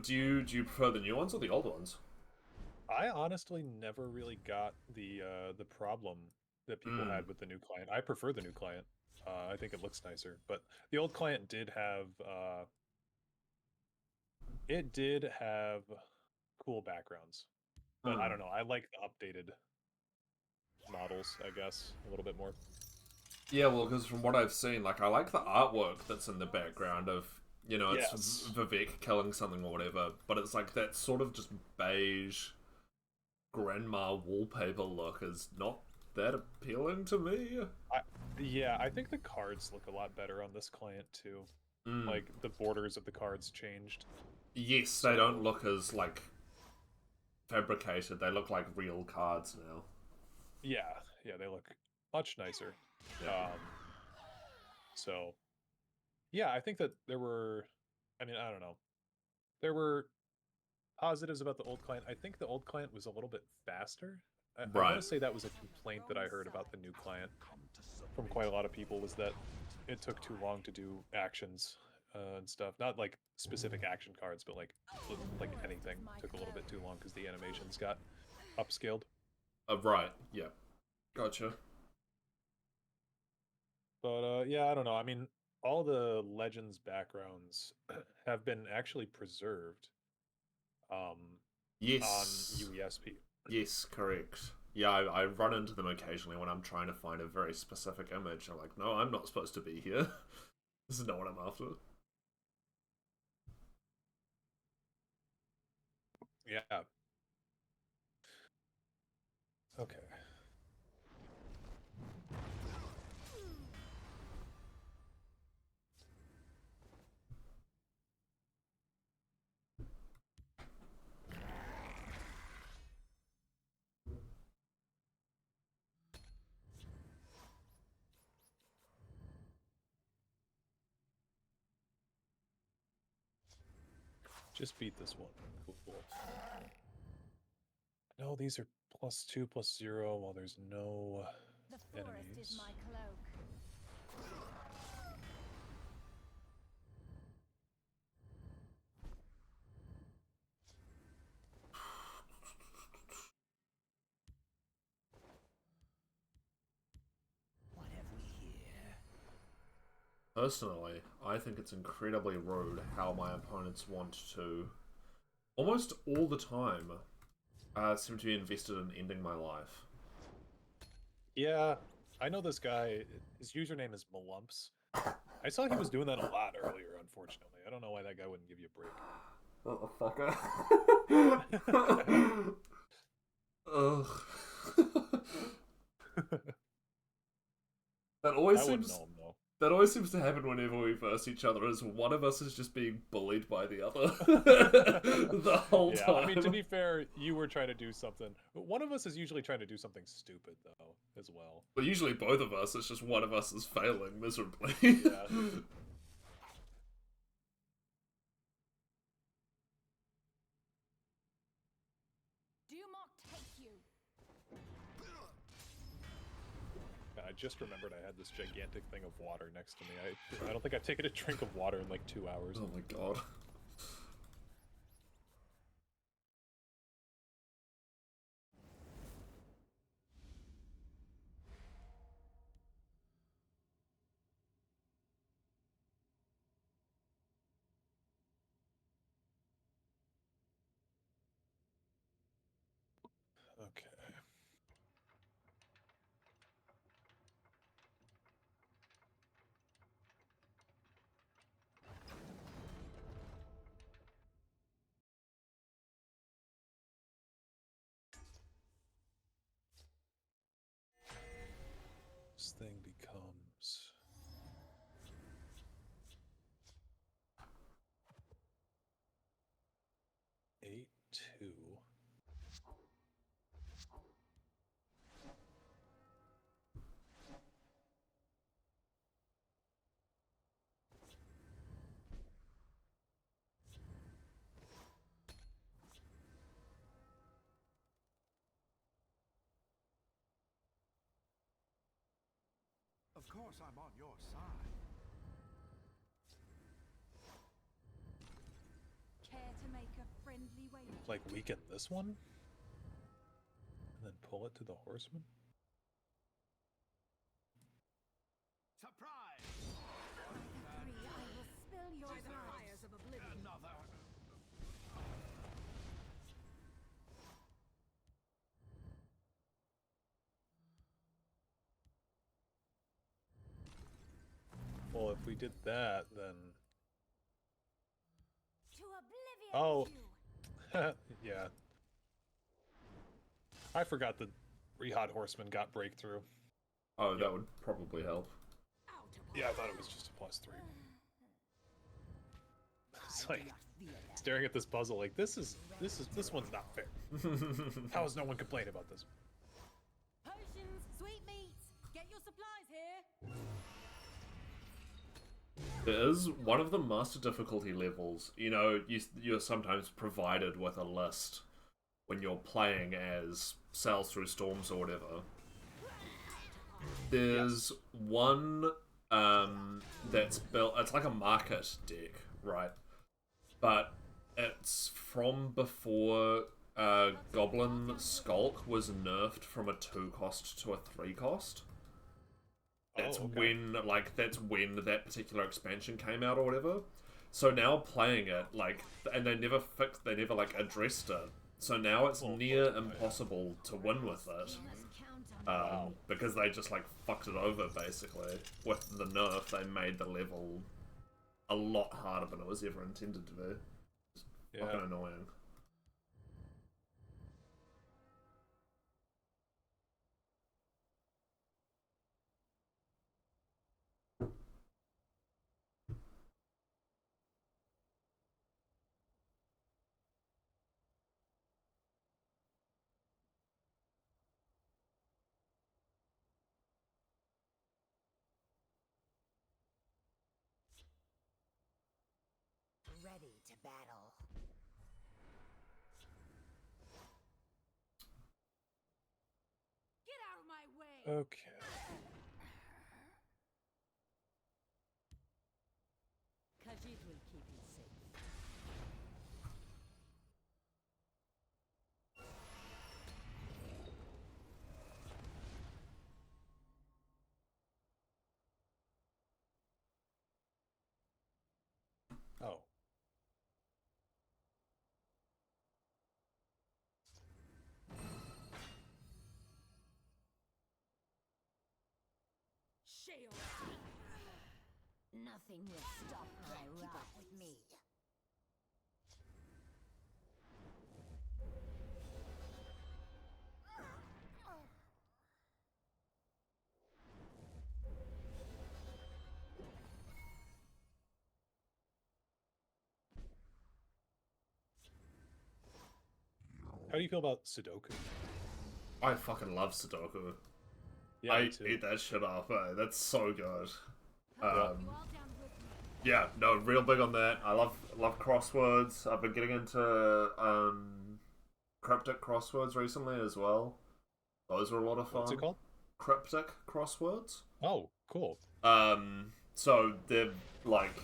Do you prefer the new ones or the old ones? I honestly never really got the problem that people had with the new client. I prefer the new client. I think it looks nicer, but the old client did have cool backgrounds. But I don't know. I like the updated models, I guess, a little bit more. Yeah, well, because from what I've seen, like, I like the artwork that's in the background of, you know, it's Vivek killing something or whatever, but it's like that sort of just beige grandma wallpaper look is not that appealing to me. Yeah, I think the cards look a lot better on this client too. Like the borders of the cards changed. Yes, they don't look as like fabricated. They look like real cards now. Yeah, they look much nicer. Yeah. So yeah, I think that there were, I mean, I don't know. There were positives about the old client. I think the old client was a little bit faster. I want to say that was a complaint that I heard about the new client from quite a lot of people, was that it took too long to do actions and stuff. Not like specific action cards, but like anything took a little bit too long because the animations got upscaled. Right. Yeah. Gotcha. But yeah, I don't know. I mean, all the Legends backgrounds have been actually preserved. Yes. On UESP. Yes, correct. Yeah, I run into them occasionally when I'm trying to find a very specific image. I'm like, no, I'm not supposed to be here. This is not what I'm after. Yeah. Okay. Just beat this one. Cool. No, these are +2, +0, while there's no enemies. Is my cloak. What have we here? Personally, I think it's incredibly rude how my opponents want to, almost all the time, seem to be invested in ending my life. Yeah, I know this guy. His username is Malumps. I saw he was doing that a lot earlier. Unfortunately, I don't know why that guy wouldn't give you a break. Motherfucker. Ugh. That always I wouldn't seems. know him though. That always seems to happen whenever we verse each other. Is one of us is just being bullied by the other the whole Yeah, time. I mean, to be fair, you were trying to do something. One of us is usually trying to do something stupid though, as well. But usually both of us. It's just one of us is failing miserably. Yeah. Do not take you. I just remembered I had this gigantic thing of water next to me. I don't think I've taken a drink of water in like 2 hours. Oh my god. Okay. This thing becomes 8-2. Of course I'm on your side. Care to make a friendly wager? Like weaken this one, and then pull it to the horseman. Surprise! By the three, I will spill your blood. Fires of oblivion. Another. Well, if we did that, then To oblivion. oh, You. yeah. I forgot the Rehot Horseman got breakthrough. Oh, that would probably help. Out of Yeah, I thought it was just a +3. It's like staring at this puzzle, like this one's not fair. How is no one complaining about this? potions, sweetmeats. Get your supplies here. There is one of the master difficulty levels. You know, you're sometimes provided with a list when you're playing as Sails Through Storms or whatever. There's one that's built. It's like a market deck, right? But it's from before Goblin Skulk was nerfed from a 2 cost to a 3 cost. That's when, like, that's when that particular expansion came out or whatever. So now playing it, like, and they never like addressed it. So now it's near impossible to win with it. Because they just, like, fucked it over, basically. With the nerf, they made the level a lot harder than it was ever intended to be. It's fucking annoying. Ready to battle. Get out of my way. Okay. Khajiit will keep you safe. Oh. shield. Nothing will stop my keep up with me. How do you feel about Sudoku? I fucking love Sudoku. Yeah, I me too. eat that shit up, eh? That's so good. You all down with me? Yeah, no, real big on that. I love crosswords. I've been getting into cryptic crosswords recently as well. Those are a lot of fun. What's it called? Cryptic crosswords. Oh, cool. So they're like,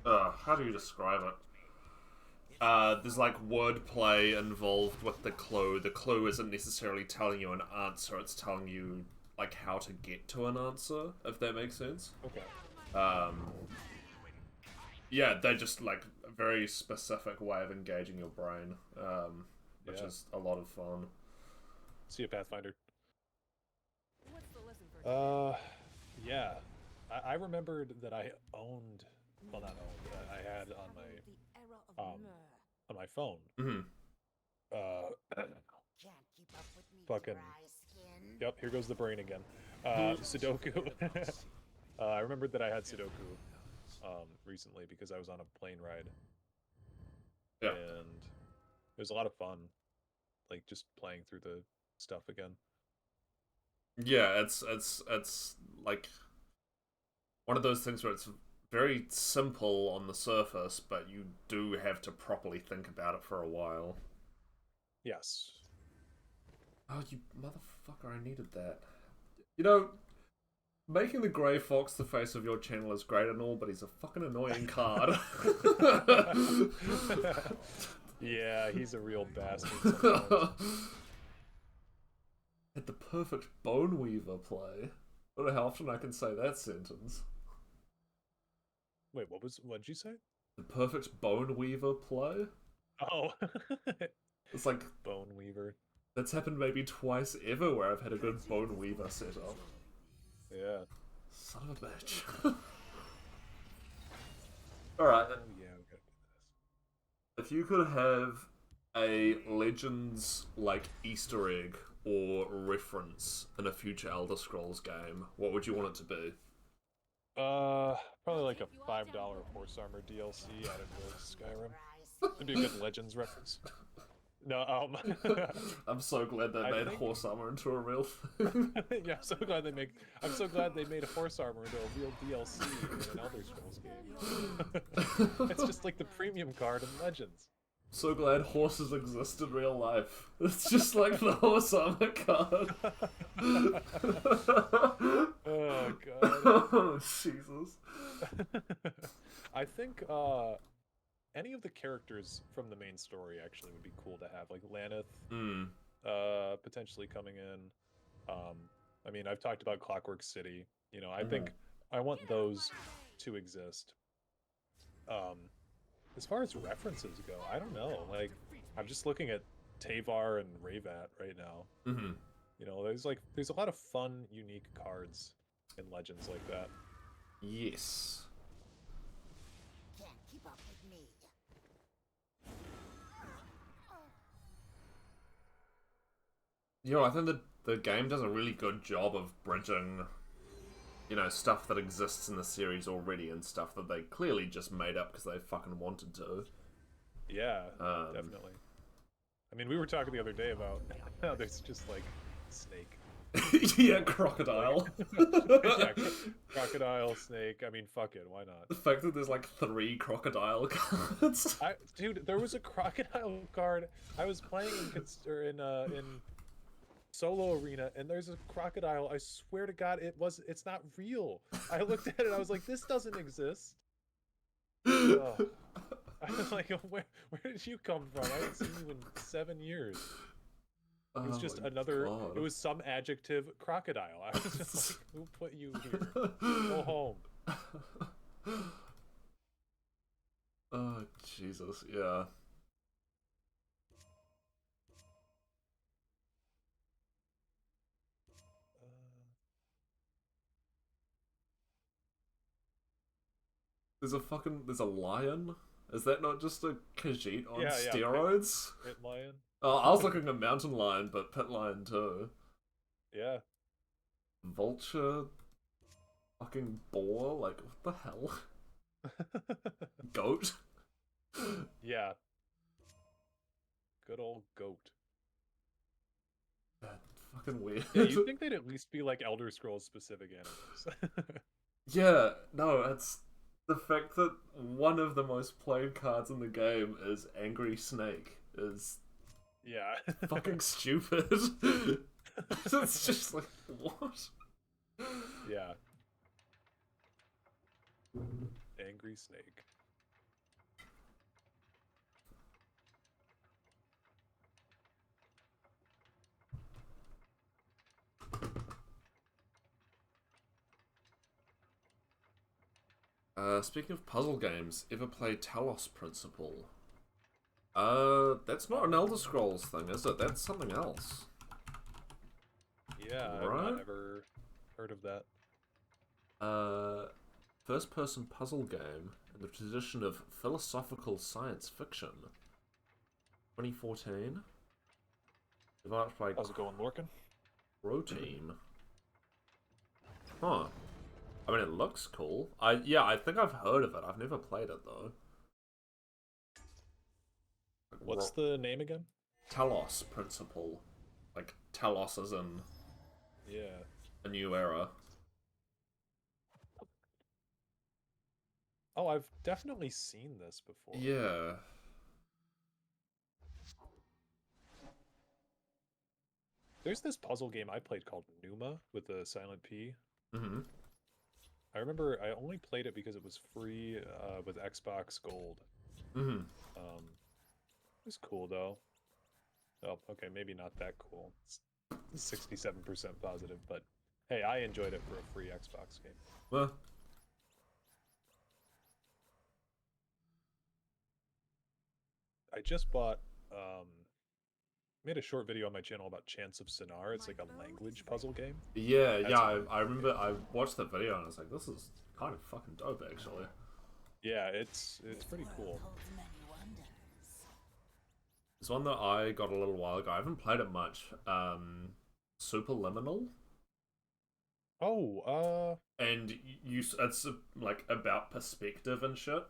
how do you describe it? There's like wordplay involved with the clue. The clue isn't necessarily telling you an answer, it's telling you like how to get to an answer, if that makes sense. Okay. Yeah, they're just like a very specific way of engaging your brain, which Yeah. is a lot of fun. See a Pathfinder. What's the lesson for Yeah. I remembered that I owned, well, not owned, but I had on my the error of myrrh. on my phone. Mm-hmm. Can't keep up with me, Fucking. dry skin. Yep, here goes the brain again. Sudoku. I remembered that I had Sudoku recently because I was on a plane ride. Yeah. And it was a lot of fun, like just playing through the stuff again. Yeah, it's like one of those things where it's very simple on the surface, but you do have to properly think about it for a while. Yes. Oh, you motherfucker, I needed that. You know, making the Grey Fox the face of your channel is great and all, but he's a fucking annoying card. Yeah, he's a real bastard sometimes. Had the perfect Bone Weaver play. I don't know how often I can say that sentence. Wait, what'd you say? The perfect Bone Weaver play? Oh. It's like, Bone Weaver. that's happened maybe twice ever where I've had a good Bone Weaver setup. Yeah. Son of a bitch. Alright, Oh yeah, we gotta do this. if you could have a Legends, like, Easter egg or reference in a future Elder Scrolls game, what would you want it to be? Probably like a $5 horse armor DLC added to Skyrim. It'd be a good Legends reference. No, I'm so glad they I made think- horse armor into a real thing. yeah, I'm so glad they made a horse armor into a real DLC in an Elder Scrolls game. It's just like the premium card in Legends. So glad horses exist in real life. It's just like the horse armor card. Oh god. Oh, Jesus. I think any of the characters from the main story actually would be cool to have, like Laneth, potentially coming in. I mean, I've talked about Clockwork City. You know, I think I want those to exist. As far as references go, I don't know. Like, I'm just looking at Tavar and Rayvat right now. Mm-hmm. You know, there's a lot of fun, unique cards in Legends like that. Yes. Can't keep up with me. You know, I think the game does a really good job of bridging, you know, stuff that exists in the series already and stuff that they clearly just made up because they fucking wanted to. Yeah, definitely. I mean, we were talking the other day about how there's just like Snake. Yeah, crocodile. Yeah, crocodile, snake. I mean, fuck it, why not? The fact that there's like 3 crocodile cards. Dude, there was a crocodile card. I was playing in solo arena, and there's a crocodile. I swear to God, it's not real. I looked at it, I was like, this doesn't exist. Oh. I was like, where did you come from? I haven't seen you in 7 years. It was just another. God. It was some adjective crocodile. I was just like, who put you here? Go home. Oh, Jesus, yeah. There's a lion? Is that not just a Khajiit on Yeah, steroids? Pit lion. Oh, I was looking at mountain lion, but pit lion too. Yeah. Vulture? Fucking boar? Like, what the hell? Goat? Yeah. Good old goat. That's fucking weird. Yeah, you'd think they'd at least be like Elder Scrolls specific animals. Yeah, no, it's the fact that one of the most played cards in the game is Angry Snake is Yeah. fucking stupid. It's just like, what? Yeah. Angry Snake. Speaking of puzzle games, ever play Talos Principle? That's not an Elder Scrolls thing, is it? That's something else. Yeah, Right? I've not ever heard of that. First-person puzzle game in the tradition of philosophical science fiction. 2014. Developed by How's it going, Lorcan? Protein. Huh. I mean, it looks cool. I think I've heard of it. I've never played it though. What's the name again? Talos Principle. Like Talos as in Yeah. a new era. Oh, I've definitely seen this before. Yeah. There's this puzzle game I played called Numa with a silent P. Mm-hmm. I remember I only played it because it was free with Xbox Gold. Mm-hmm. It was cool though. Oh, okay, maybe not that cool. It's 67% positive, but hey, I enjoyed it for a free Xbox game. Well, I just bought made a short video on my channel about Chance of Sinar. It's like a language puzzle game. yeah, That's yeah. I remember I watched the video and I was like, this is kind of fucking dope, actually. Yeah, it's pretty cool. Holds many wonders. There's one that I got a little while ago. I haven't played it much. Superliminal. Oh, And it's like about perspective and shit.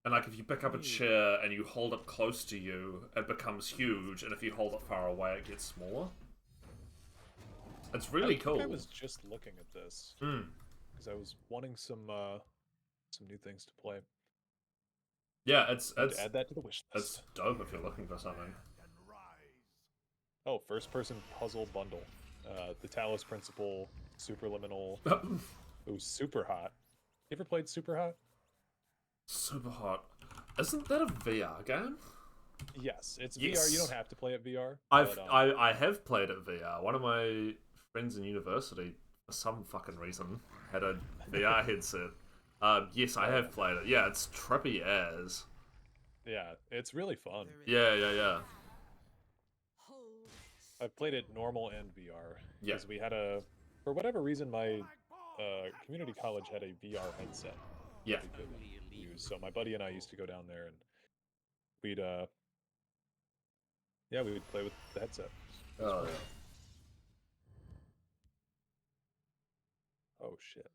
And like if you pick up a chair and you hold it close to you, it becomes huge, and if you hold it far away, it gets smaller. It's really cool. I was just looking at this because I was wanting some new things to play. Yeah, it's Add that to the wish list. it's dope if you're looking for something. Oh, first-person puzzle bundle. The Talos Principle, Superliminal. Ooh, Super Hot. You ever played Super Hot? Super hot. Isn't that a VR game? Yes, it's Yes. VR. You don't have to play it VR. I have played it VR. One of my friends in university, for some fucking reason, had a VR headset. Yes, I have played it. Yeah, it's trippy as. Yeah, it's really fun. Yeah. I've played it normal and VR. Yeah. Because we had for whatever reason, my community college had a VR headset. Yeah. We could use. So my buddy and I used to go down there and we'd play with the headset. Oh, yeah. Oh shit.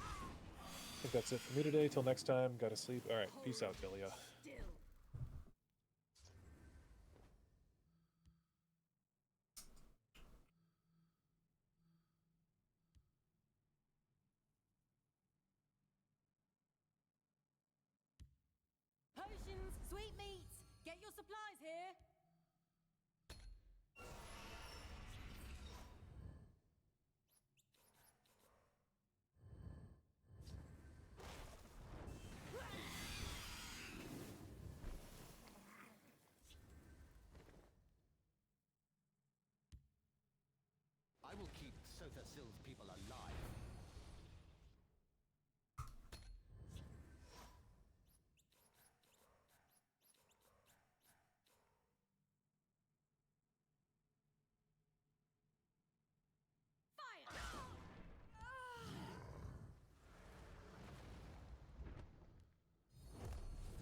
I think that's it for me today. Till next time, gotta sleep. Alright, peace out, Delia. Potions, sweetmeats, get your supplies here. I will keep Sothasil's people alive.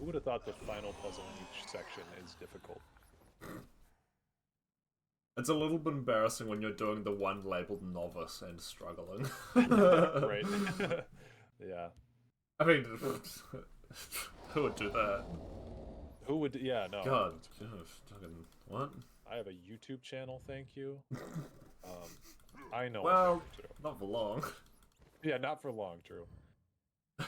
Who would have thought the final puzzle in each section is difficult? It's a little bit embarrassing when you're doing the one labeled novice and struggling. Right. Yeah. I mean, who would do that? Who would? Yeah, no. God, fucking what? I have a YouTube channel, thank you. I know. Well, not for long. Yeah, not for long. True. Okay.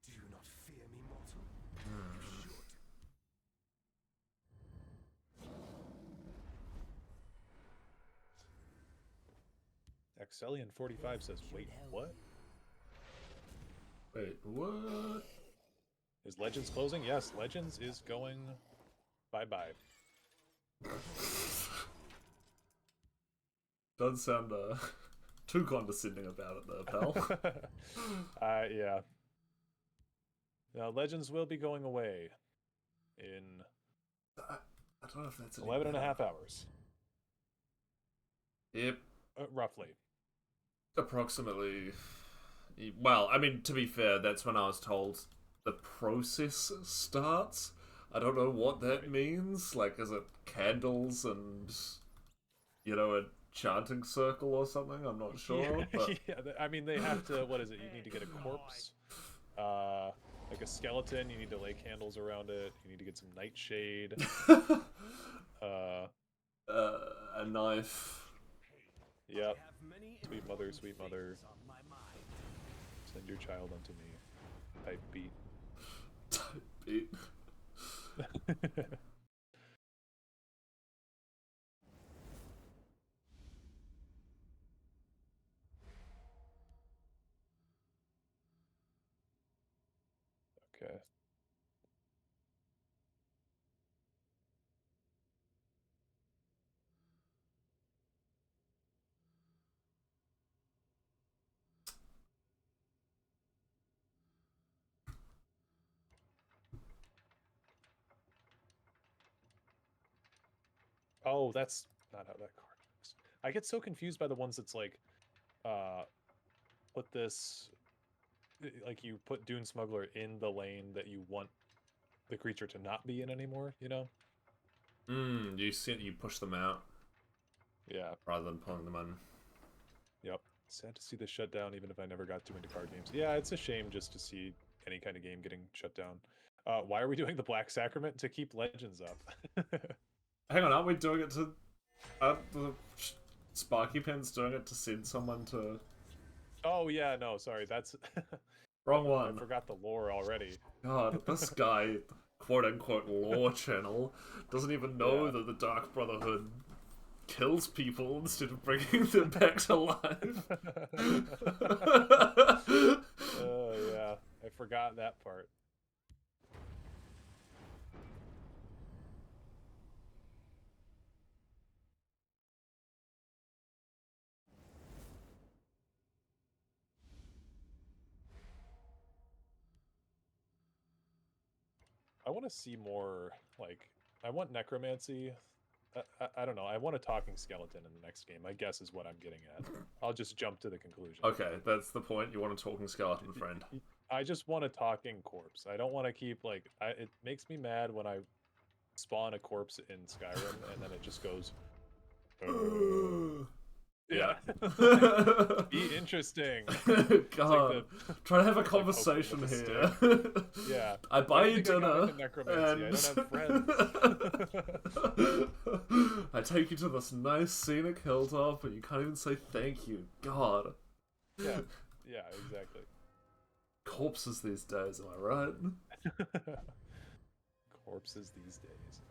Do you not fear me, mortal? You should. Excellion45 says, "Wait, what? Wait, what? Is Legends closing?" Yes, Legends is going bye-bye. Doesn't sound too condescending about it there, pal. Yeah. Now, Legends will be going away in I don't know if that's 11 and a half hours. Yep. Roughly. Approximately. Well, I mean, to be fair, that's when I was told the process starts. I don't know what that means. Like, is it candles and, you know, a chanting circle or something? I'm not sure. But... Yeah, I mean, they have to, what is it? You need to get a corpse, like a skeleton, you need to lay candles around it, you need to get some nightshade, a knife. Yep. Sweet mother, send your child unto me. Type beat. Type beat. Okay. Oh, that's not how that card works. I get so confused by the ones that's like, put this, like you put Dune Smuggler in the lane that you want the creature to not be in anymore, you know? You push them out. Yeah. Rather than pulling them in. Yep. Sad to see this shut down, even if I never got too into card games. Yeah, it's a shame just to see any kind of game getting shut down. Why are we doing the Black Sacrament? To keep Legends up. Hang on, aren't we doing it to... the Sparky Pen's doing it to send someone to... Oh, yeah, no, sorry, that's... Wrong one. I forgot the lore already. God, this guy, quote-unquote lore channel, doesn't even know that the Dark Brotherhood kills people instead of bringing them back to life. Oh, yeah, I forgot that part. I want to see more, like, I want necromancy. I don't know. I want a talking skeleton in the next game, I guess is what I'm getting at. I'll just jump to the conclusion. Okay, that's the point. You want a talking skeleton friend. I just want a talking corpse. I don't want to keep, like... it makes me mad when I spawn a corpse in Skyrim and then it just goes... Yeah. Be interesting. God. Like trying to have a conversation here. Yeah. I buy you dinner. And... I don't have friends. I take you to this nice scenic hilltop and you can't even say thank you. God. Yeah. Yeah, exactly. Corpses these days, am I right? Corpses these days.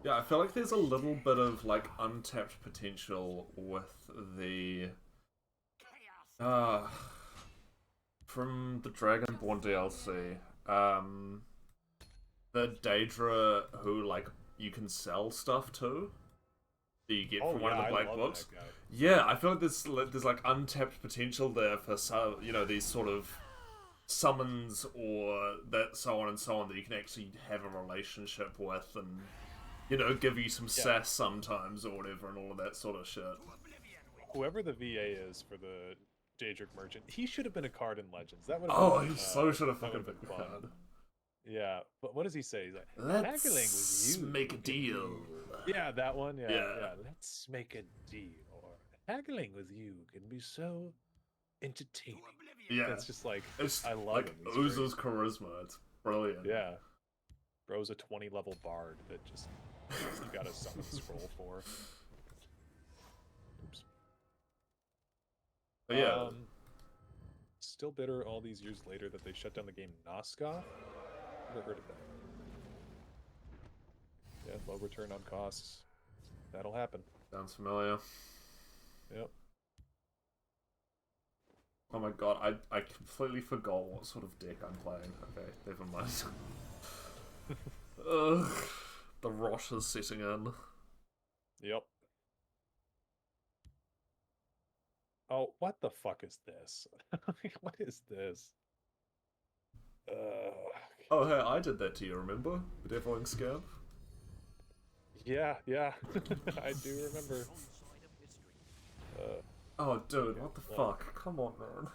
Yeah, I feel like there's a little bit of like untapped potential with the from the Dragonborn DLC. The Daedra who like you can sell stuff to that you get from one of the black books. Yeah, I feel like there's like untapped potential there for some, you know, these sort of summons or that so on and so on that you can actually have a relationship with and, you know, give you some sass sometimes or whatever and all of that sort of shit. Whoever the VA is for the Daedric Merchant, he should have been a card in Legends. That would have Oh, been, he so should have fucking been fun. card. Yeah, but what does he say? He's like, let's make a deal. Yeah, that one. Yeah. Let's make a deal. Or haggling with you can be so entertaining. Yeah, it's just like I love like him. oozes charisma. It's brilliant. Yeah, bro's a 20 level bard that just you got a summon scroll for. Oops. But yeah. Still bitter all these years later that they shut down the game Noskoth. Never heard of that. Yeah, low return on costs. That'll happen. Sounds familiar. Yep. Oh my god, I completely forgot what sort of deck I'm playing. Okay, never mind. Ugh, the Rosh is setting in. Yep. Oh, what the fuck is this? What is this? Oh, hey, I did that to you, remember? Bedeviling Scamp? Yeah. I do remember. Oh, dude, what the fuck? Come on, man.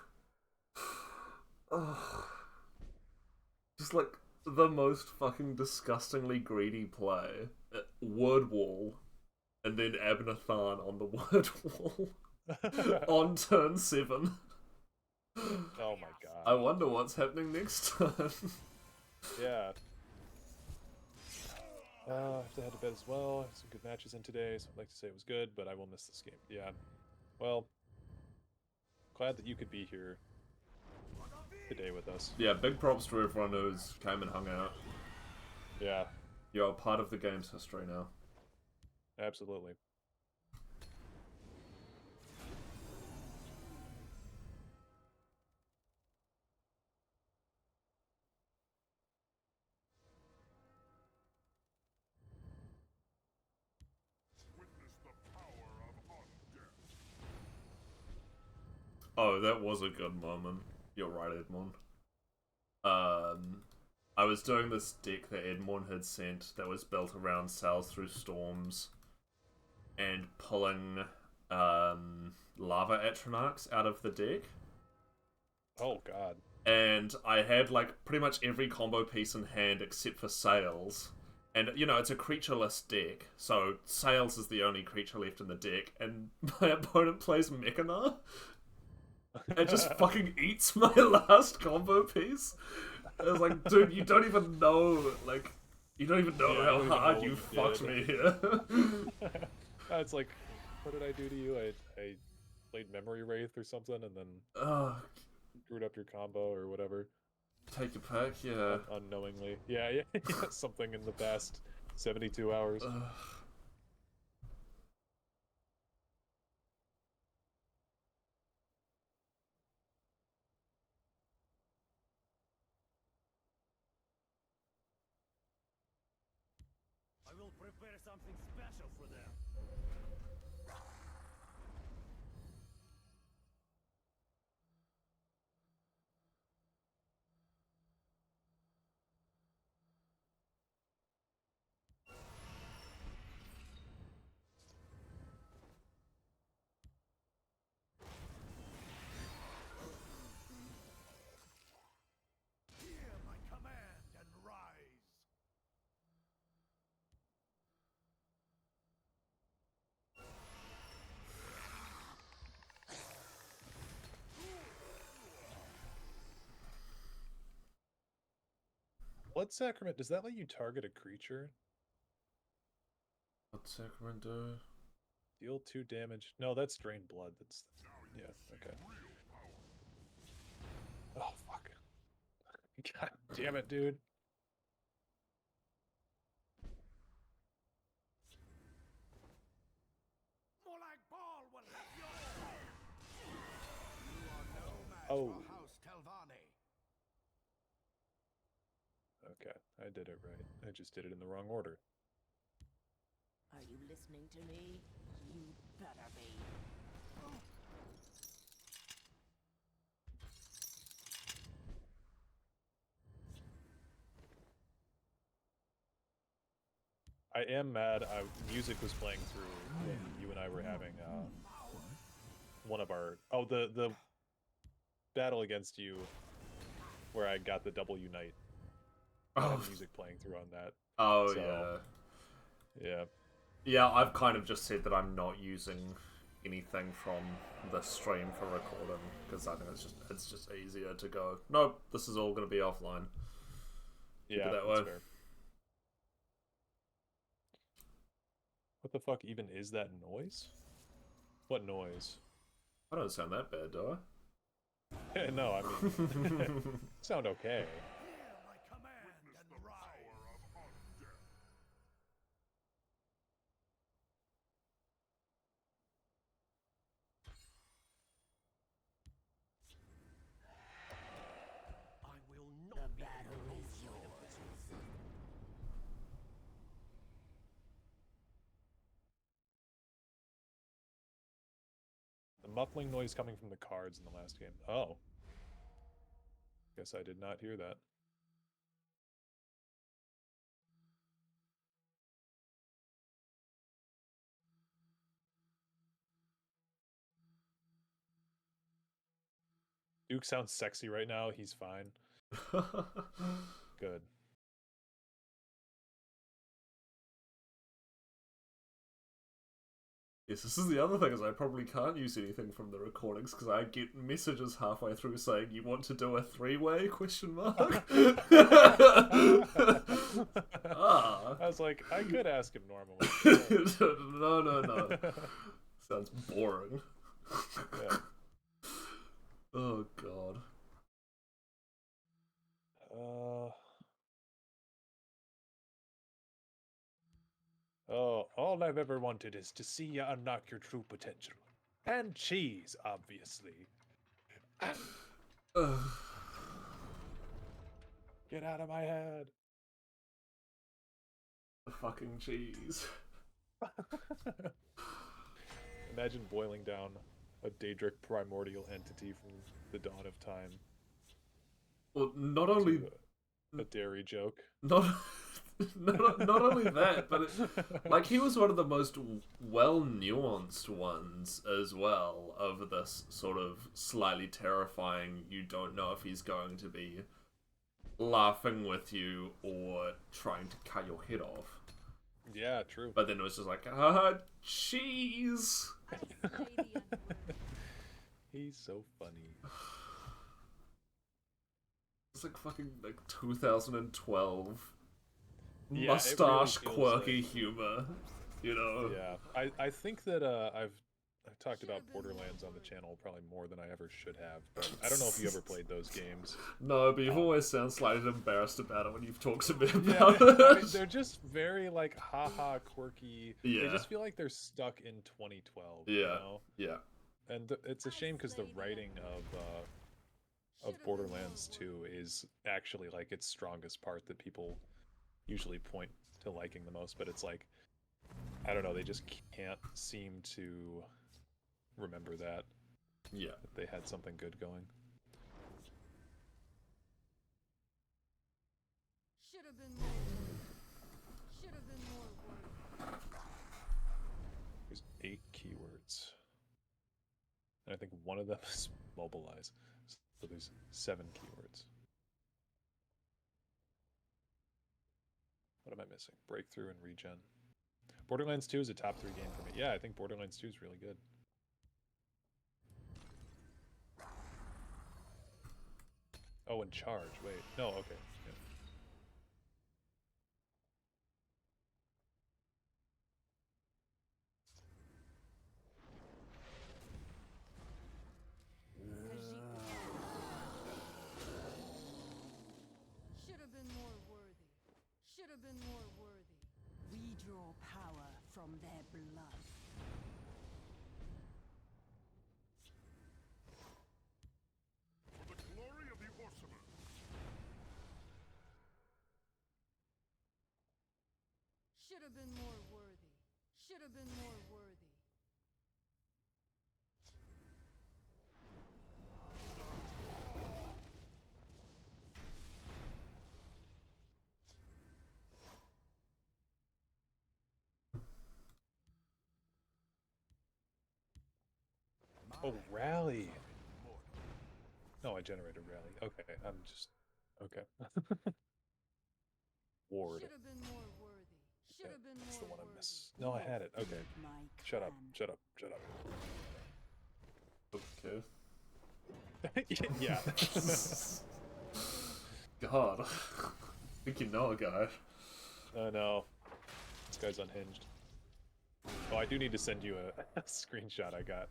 Ugh. Just like the most fucking disgustingly greedy play. Word wall, and then Abnathan on the word wall on turn 7. Oh my god. I wonder what's happening next turn. Yeah. I have to head to bed as well. I have some good matches in today, so I'd like to say it was good, but I will miss this game. Yeah. Well, glad that you could be here today with us. Yeah, big props to everyone who's came and hung out. Yeah. You're a part of the game's history now. Absolutely. Oh, that was a good moment. You're right, Edmond. I was doing this deck that Edmond had sent that was built around Sails Through Storms and pulling Lava Atronachs out of the deck. Oh god. And I had like pretty much every combo piece in hand except for Sails. And, you know, it's a creatureless deck, so Sails is the only creature left in the deck, and my opponent plays Mechana. It just fucking eats my last combo piece. I was like, dude, you don't even know, like, you don't even know how hard you fucked me here. It's like, what did I do to you? I played Memory Wraith or something, and then screwed up your combo or whatever. Take your pick, yeah. Unknowingly. Yeah, something in the past 72 hours. I will prepare something special for them. Hear my command and rise. Blood Sacrament, does that let you target a creature? What Sacrament do? Deal 2 damage. No, that's Drain Blood. That's yeah, okay. Oh fuck. God damn it, dude. Oh. Okay, I did it right. I just did it in the wrong order. Are you listening to me? You better be. I am mad. Music was playing through when you and I were having one of our the battle against you, where I got the double unite. I had music playing through on that. Oh, so, yeah. Yeah, I've kind of just said that I'm not using anything from the stream for recording because I think it's just easier to go, nope, this is all going to be offline. Yeah, Keep it that that's way. fair. What the fuck even is that noise? What noise? I don't sound that bad, do I? No, I mean, sound okay. The battle is yours. The muffling noise coming from the cards in the last game. Oh. Guess I did not hear that. Duke sounds sexy right now. He's fine. Good. Yes, this is the other thing, is I probably can't use anything from the recordings because I get messages halfway through saying, you want to do a three-way, question mark? I was like, I could ask him normally. No. Sounds boring. Yeah. Oh, God. Oh, all I've ever wanted is to see you unlock your true potential. And cheese, obviously. Get out of my head. The fucking cheese. Imagine boiling down a Daedric primordial entity from the dawn of time. Well, not only a dairy joke. Not only that, but like he was one of the most well nuanced ones as well of this sort of slightly terrifying. You don't know if he's going to be laughing with you or trying to cut your head off. Yeah, true. But then it was just like, cheese. He's so funny. It's like fucking like 2012 yeah, mustache really quirky humor, you know. Yeah, I think that I've talked about Borderlands on the channel probably more than I ever should have. But I don't know if you ever played those games. No, but you've always sounded slightly embarrassed about it when you've talked to me about it. I mean, they're just very like haha quirky. Yeah. They just feel like they're stuck in 2012. Yeah. You know? Yeah. And it's a shame because the writing of Borderlands 2 is actually like its strongest part that people usually point to liking the most, but it's like, I don't know, they just can't seem to remember that. Yeah. That they had something good going. Should have been more. Should have been more work. There's 8 keywords. And I think one of them is mobilize. So there's 7 keywords. What am I missing? Breakthrough and regen. Borderlands 2 is a top 3 game for me. Yeah, I think Borderlands 2 is really good. Oh, and charge. Wait. No, okay. Yeah. Should have been more worthy. Should have been more worthy. We draw power from their blood. Should have been more worthy. Should have been more worthy. Oh, rally. No, I generated rally. Okay, I'm just okay. Ward. Should have been more worthy. Should have been That's more the one I worthy. miss. No, I had it. Okay. My Shut up. clan. Shut up. Shut Okay. up. Yeah. God. I think you know a guy. Oh no. This guy's unhinged. Oh, I do need to send you a screenshot I got.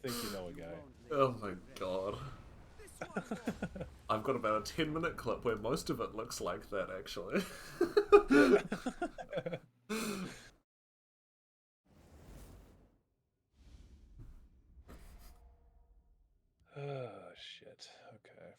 Think you know a guy. Oh my god. I've got about a 10-minute clip where most of it looks like that, actually. Oh, shit. Okay.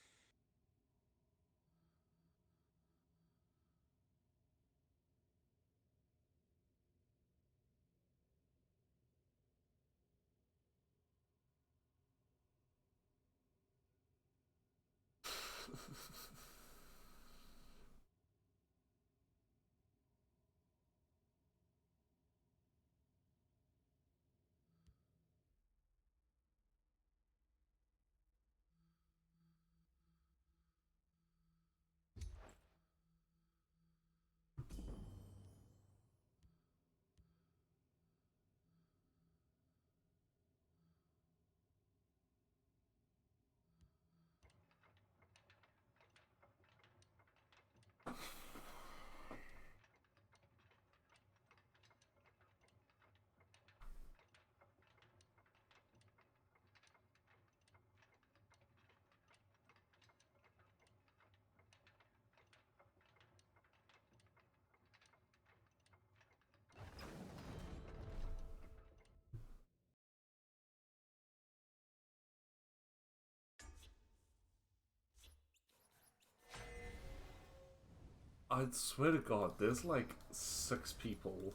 I swear to God, there's like 6 people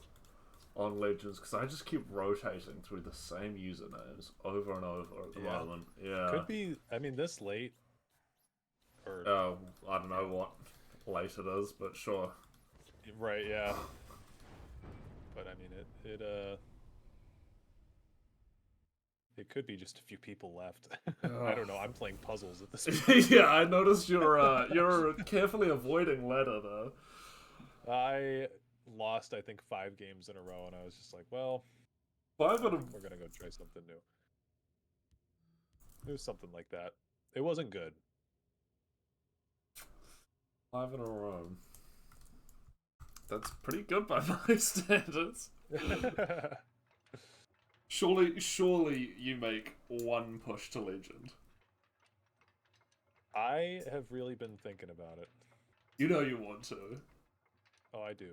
on Legends because I just keep rotating through the same usernames over and over at the moment. Yeah. Could be, I mean, this late. Or. I don't know what late it is, but sure. Right, yeah. But I mean, it could be just a few people left. I don't know. I'm playing puzzles at this point. Yeah, I noticed you're carefully avoiding ladder though. I lost, I think, 5 games in a row, and I was just like, well, We're we're gonna go try something new. It was something like that. It wasn't good. 5 in a row. That's pretty good by my standards. Surely you make one push to Legend. I have really been thinking about it. You know you want to. Oh, I do.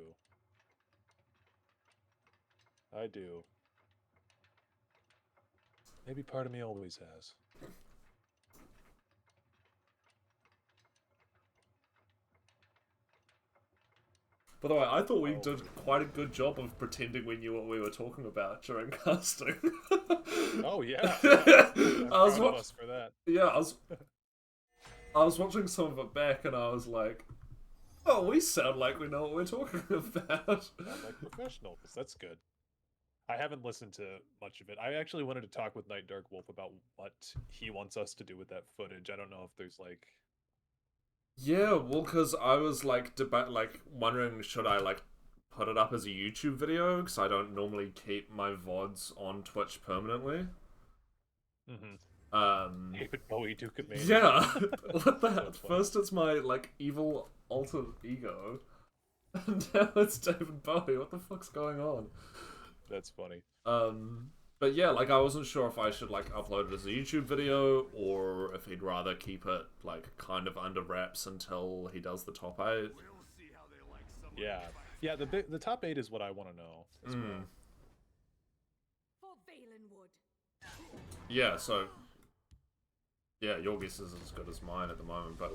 I do. Maybe part of me always has. By the way, I thought we did quite a good job of pretending we knew what we were talking about during casting. Oh yeah, I was proud of us for that. Yeah, I was watching some of it back, and I was like, "Oh, we sound like we know what we're talking about." I'm like professionals. That's good. I haven't listened to much of it. I actually wanted to talk with Night Dark Wolf about what he wants us to do with that footage. I don't know if there's like. Yeah, well, because I was like wondering, should I like put it up as a YouTube video? Because I don't normally keep my VODs on Twitch permanently. David Bowie, Duke of Mania. Yeah, what the heck? First it's my like evil alter ego, and now it's David Bowie. What the fuck's going on? That's funny. But But yeah, like I wasn't sure if I should like upload it as a YouTube video or if he'd rather keep it like kind of under wraps until he does the top 8. Yeah, yeah. The top 8 is what I want to know as well. For Valenwood. Yeah, so yeah, your guess is as good as mine at the moment, but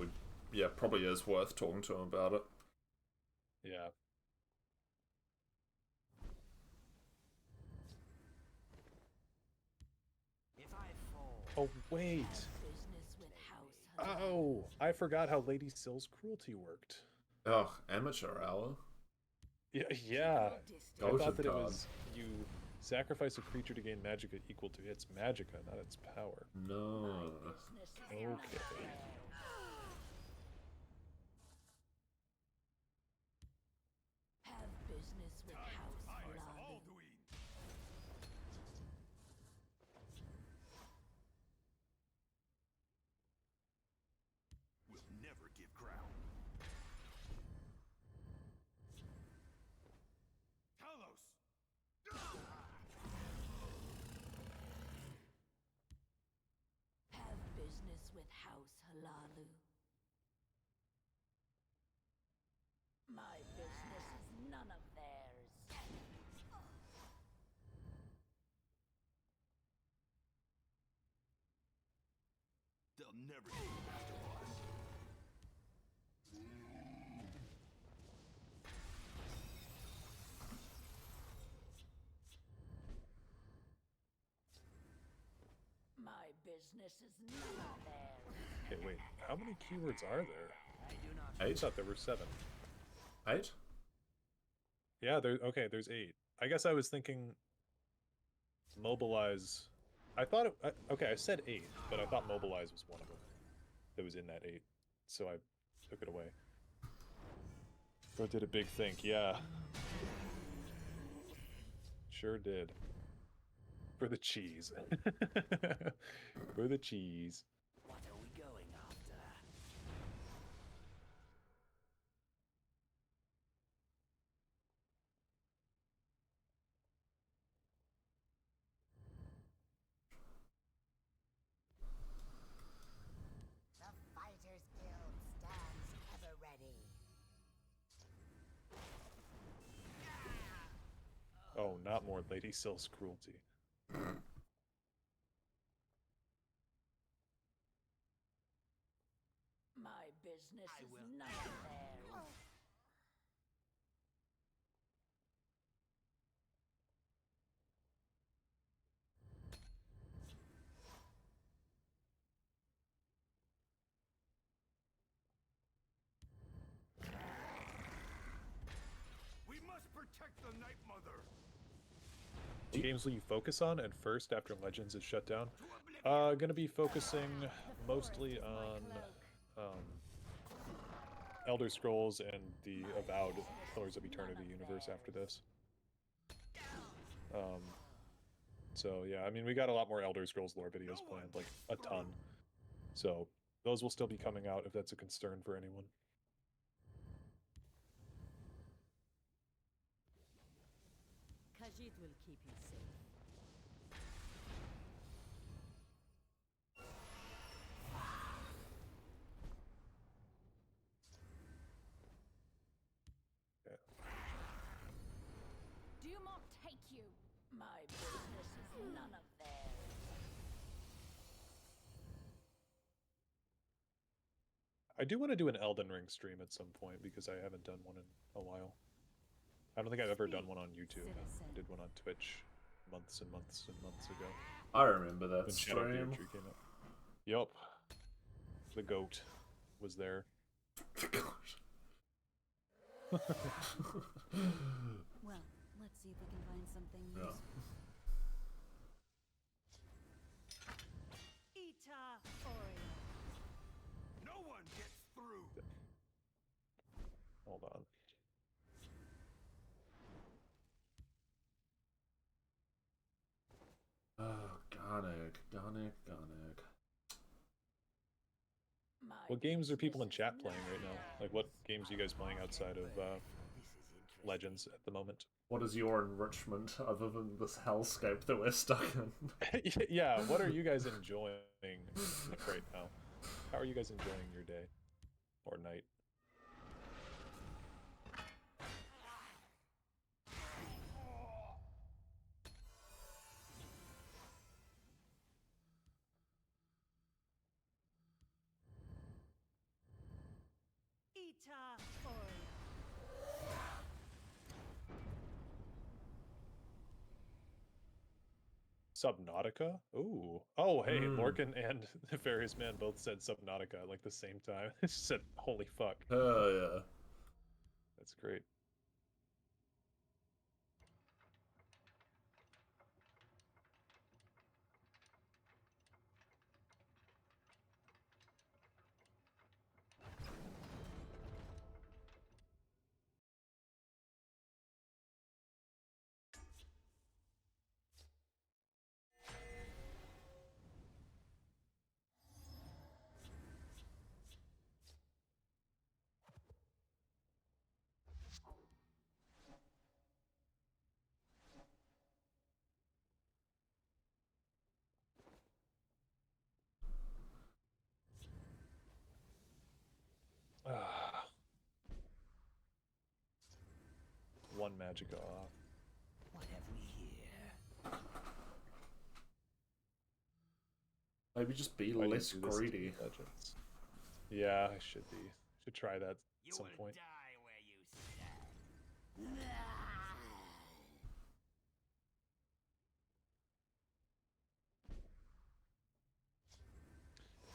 yeah, probably is worth talking to him about it. Yeah. Oh wait. Oh, I forgot how Lady Sill's cruelty worked. Oh, amateur hour. Yeah, yeah. I thought that it card. was you sacrifice a creature to gain magicka equal to its magicka, not its power. No. Okay. Have business with House Lalu. We'll never give ground. Talos! Have business with House Halalu. My business is none of theirs. They'll never get the mastermind. My business is none of theirs. Okay, wait. How many keywords are there? I 8? thought there were 7. 8? Yeah, there's 8. I guess I was thinking mobilize. I thought okay, I said 8, but I thought mobilize was one of them that was in that 8. So I took it away. Or did a big think, yeah. Sure did. For the cheese. For the cheese. What are we going after? The Fighters Guild stands ever ready. Oh, not more Lady Sill's cruelty. My business is none of theirs. We must protect the Night Mother. What games will you focus on at first after Legends is shut down? Gonna be focusing mostly on Elder Scrolls and the Avowed Pillars of Eternity universe after this. So yeah, I mean, we got a lot more Elder Scrolls lore videos planned, like a ton. So those will still be coming out if that's a concern for anyone. Khajiit will keep you safe. Do not take you. My business is none of theirs. I do want to do an Elden Ring stream at some point because I haven't done one in a while. I don't think I've ever done one on YouTube. I did one on Twitch months and months and months ago. I remember that When Shadow of the stream. Erdtree came out. Yup. The goat was there. Well, let's see if we can find something Yeah. useful. Ita Oreo. No one gets through. Hold on. Oh, Garnick. My What games are people in business chat is playing none right of now? theirs. Like, what games are you guys playing outside of Legends at the moment. What is your enrichment other than this hellscape that we're stuck in? Yeah, what are you guys enjoying like right now? How are you guys enjoying your day or night? Subnautica? Ooh. Oh, hey, Lorcan and Nefarious Man both said Subnautica like the same time. They just said, holy fuck. Oh, yeah. That's great. One magic off. What have we here? Maybe just be Why do you less do this to greedy. Legends? Yeah, I should be. Should try that at some point. Die where you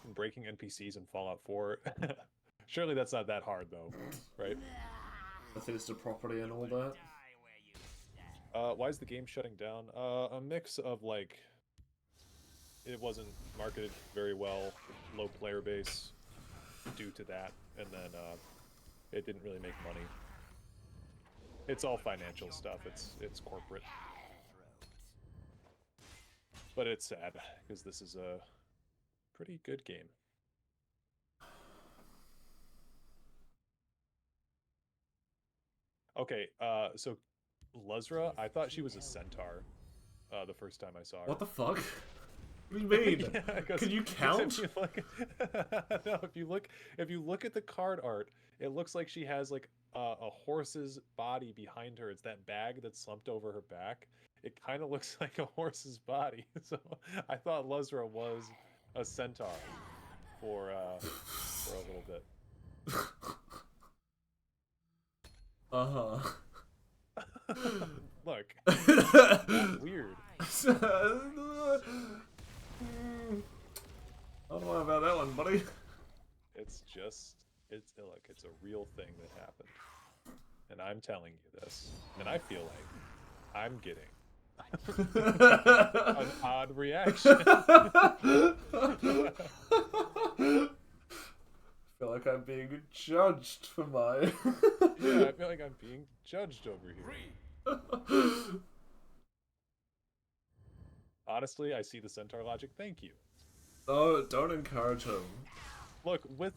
stand. Breaking NPCs in Fallout 4. Surely that's not that hard though, right? Bethesda property and all that. Why is the game shutting down? A mix of like it wasn't marketed very well, low player base due to that, and then it didn't really make money. It's all financial stuff. It's corporate. But it's sad because this is a pretty good game. Okay, so Luzra, I thought she was a centaur the first time I saw her. What the fuck? What do you mean? Yeah, Can you count? No, if you look at the card art, it looks like she has like a horse's body behind her. It's that bag that's slumped over her back. It kind of looks like a horse's body. So I thought Luzra was a centaur for a little bit. Look, that's weird. I don't know about that one, buddy. It's look, it's a real thing that happened, and I'm telling you this, and I feel like I'm getting an odd reaction. I feel like I'm being judged for my. Yeah, I feel like I'm being judged over here. Honestly, I see the centaur logic. Thank you. No, don't encourage him. Look, with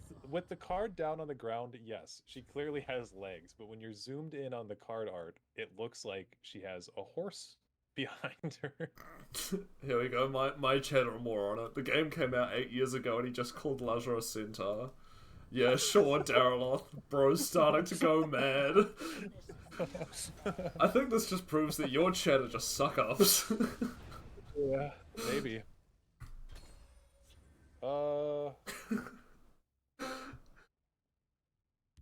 the card down on the ground, yes, she clearly has legs, but when you're zoomed in on the card art, it looks like she has a horse behind her. Here we go, my channel more on it. The game came out 8 years ago and he just called Luzra a centaur. Yeah, sure, Dareloth. Bro's starting to go mad. I think this just proves that your chat are just suck-ups. Yeah, maybe.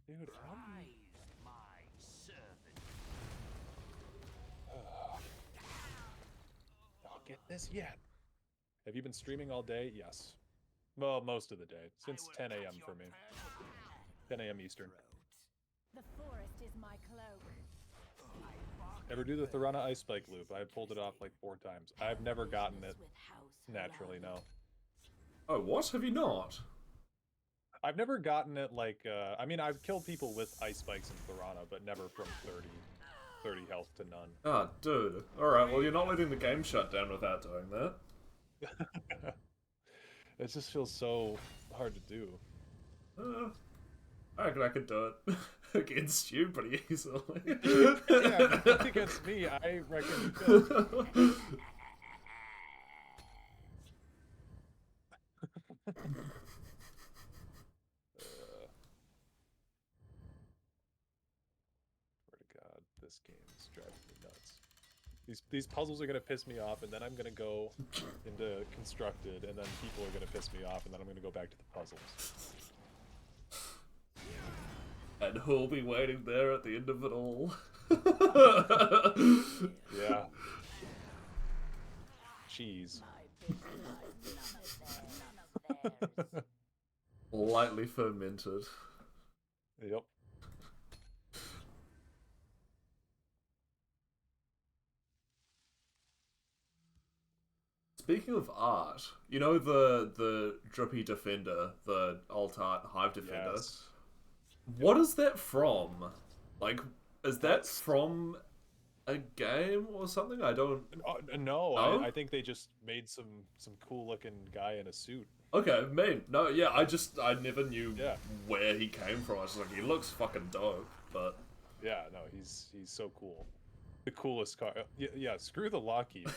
Dude, I'll get this yet. Have you been streaming all day? Yes. Well, most of the day. Since 10 a.m. for me. 10 a.m. Eastern. The forest is my cloak. Ever do the Thorana Ice Spike loop? I pulled it off like 4 times. I've never gotten it naturally, no. Oh, what? Have you not? I've never gotten it like, I mean, I've killed people with Ice Spikes in Thorana, but never from 30 health to none. Ah, dude. Alright, well, you're not letting the game shut down without doing that. It just feels so hard to do. I reckon I could do it. against you pretty easily. Yeah, but against me, I reckon you could. Swear to God, this game is driving me nuts. These puzzles are gonna piss me off, and then I'm gonna go into constructed, and then people are gonna piss me off, and then I'm gonna go back to the puzzles. And who'll be waiting there at the end of it all? Yeah. Cheese. Lightly fermented. Yep. Speaking of art, you know the Drippy Defender, the alt art Hive Defender? Yes. What is that from? Like, is that from a game or something? I don't... No, No? I think they just made some cool looking guy in a suit. Okay, man. No, yeah, I never knew Yeah. where he came from. I was like, he looks fucking dope, but... Yeah, no, he's so cool. The coolest car. Yeah, screw the Lockheed.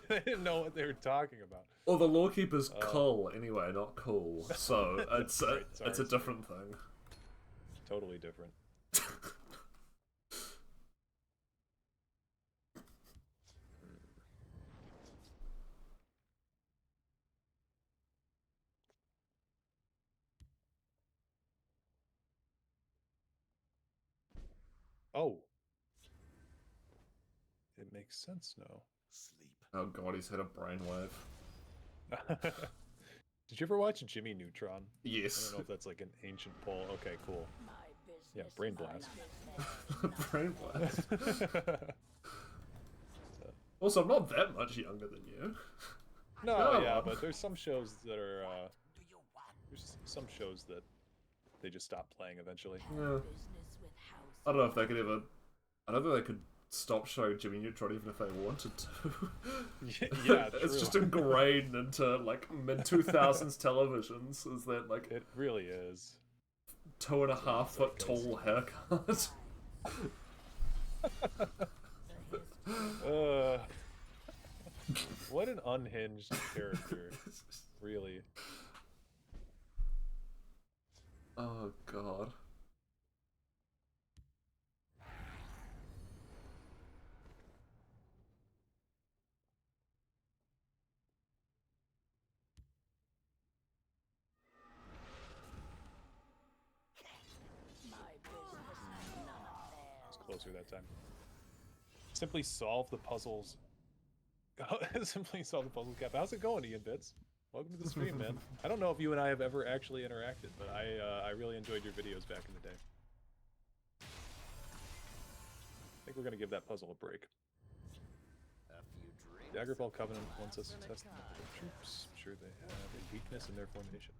They didn't know what they were talking about. Well, the Lawkeeper's cull anyway, not cool. So it's Right, it's a sorry. different thing. Totally different. Oh. It makes sense now. Sleep. Oh god, he's had a brainwave. Did you ever watch Jimmy Neutron? I Yes. don't know if that's like an ancient poll. Okay, cool. Yeah, brain blast. Brain blast. Also, I'm not that much younger than you. No, Come yeah, on. but there's some shows that are there's some shows that they just stop playing eventually. Yeah. I don't know if they could ever... I don't think they could stop showing Jimmy Neutron even if they wanted to. Yeah, It's true. just ingrained into, like, mid-2000s televisions, is that, like, It really is. 2.5 foot tall haircut. What an unhinged character, really. Oh god. I was closer that time. Simply solve the puzzles. Simply solve the puzzle cap. How's it going, Ian Bits? Welcome to the stream, man. I don't know if you and I have ever actually interacted, but I really enjoyed your videos back in the day. I think we're gonna give that puzzle a break. Daggerball Covenant wants us to test the troops. I'm sure they have a weakness in their formation.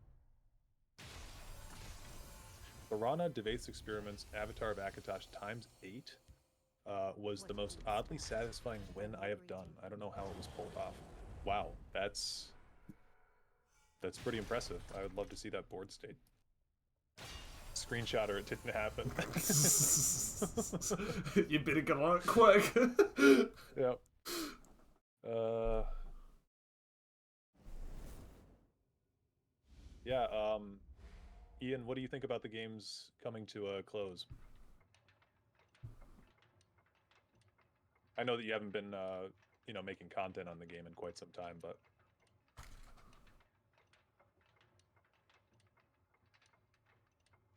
The Rana Devace Experiments Avatar of Akatosh ×8 was the most oddly satisfying win I have done. I don't know how it was pulled off. Wow, that's pretty impressive. I would love to see that board state. Screenshot or it didn't happen. You better get on it quick. Yep. Yeah, Ian, what do you think about the games coming to a close? I know that you haven't been, you know, making content on the game in quite some time, but...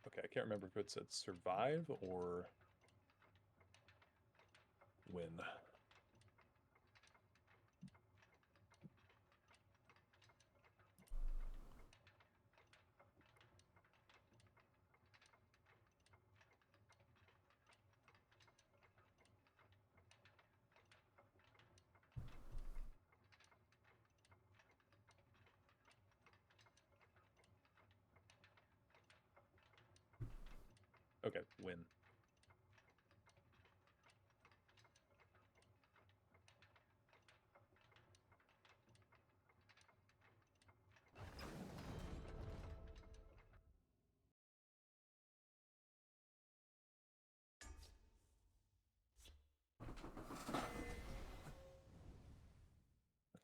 Okay, I can't remember if it said survive or win. Okay, win.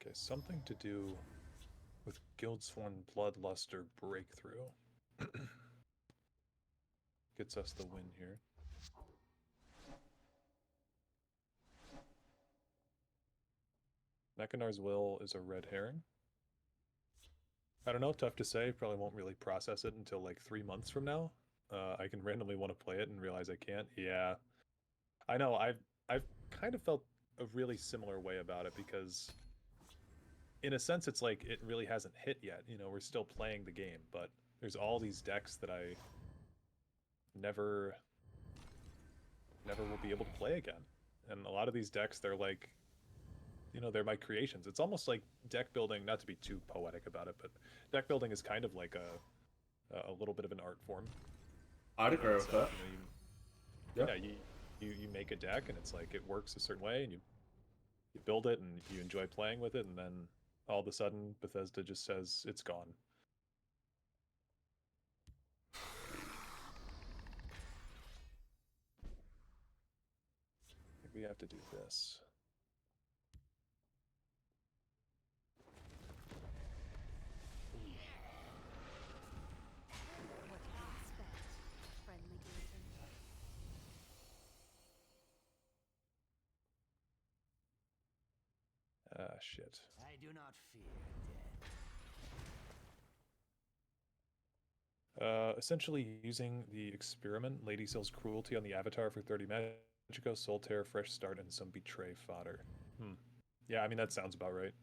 Okay, something to do with Guildsworn Bloodluster Breakthrough. Gets us the win here. Mechanar's Will is a red herring. I don't know, tough to say. Probably won't really process it until like 3 months from now. I can randomly want to play it and realize I can't. Yeah, I know. I've kind of felt a really similar way about it because, in a sense, it's like it really hasn't hit yet. You know, we're still playing the game, but there's all these decks that I never will be able to play again. And a lot of these decks, they're like, you know, they're my creations. It's almost like deck building, not to be too poetic about it, but deck building is kind of like a little bit of an art form. I'd agree with that. You know, you make a deck and it's like it works a certain way and you build it and you enjoy playing with it, and then all of a sudden Bethesda just says it's gone. I think we have to do this. What do you expect, friendly Gilton? Ah, shit. I do not fear death. Essentially using the experiment, Lady Seal's cruelty on the Avatar for 30 Magico, Soul Tear, Fresh Start, and some Betray fodder. Yeah, I mean, that sounds about right.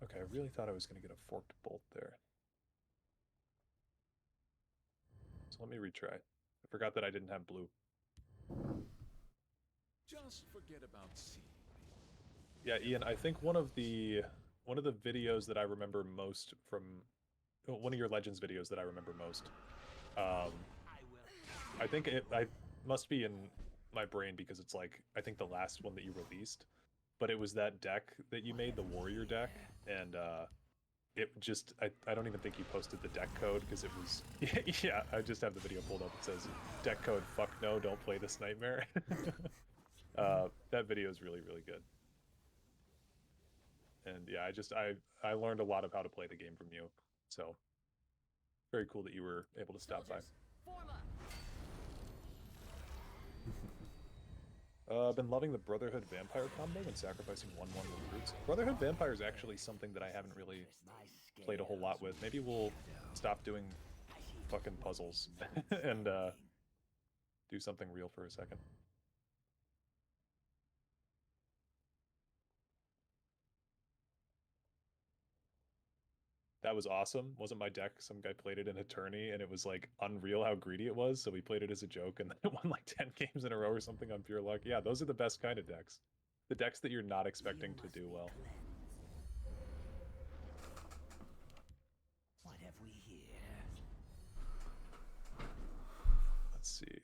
Okay, I really thought I was going to get a Forked Bolt there. So let me retry. I forgot that I didn't have blue. Just forget about C. Yeah, Ian, I think one of the videos that I remember most from one of your Legends videos that I remember most, I think I must be in my brain because it's like I think the last one that you released, but it was that deck that you made, the Warrior deck, and it just I don't even think you posted the deck code because it was yeah, I just have the video pulled up. It says deck code fuck no, don't play this nightmare. That video is really good. And yeah, I learned a lot of how to play the game from you. So very cool that you were able to stop by. Been loving the Brotherhood Vampire combo when sacrificing 1/1 recruits. Brotherhood Vampire is actually something that I haven't really played a whole lot with. Maybe we'll stop doing fucking puzzles and do something real for a second. That was awesome. Wasn't my deck. Some guy played it in a tourney, and it was like unreal how greedy it was. So we played it as a joke, and then it won like 10 games in a row or something on pure luck. Yeah, those are the best kind of decks. The decks that you're not expecting to do well. What have we here? Let's see.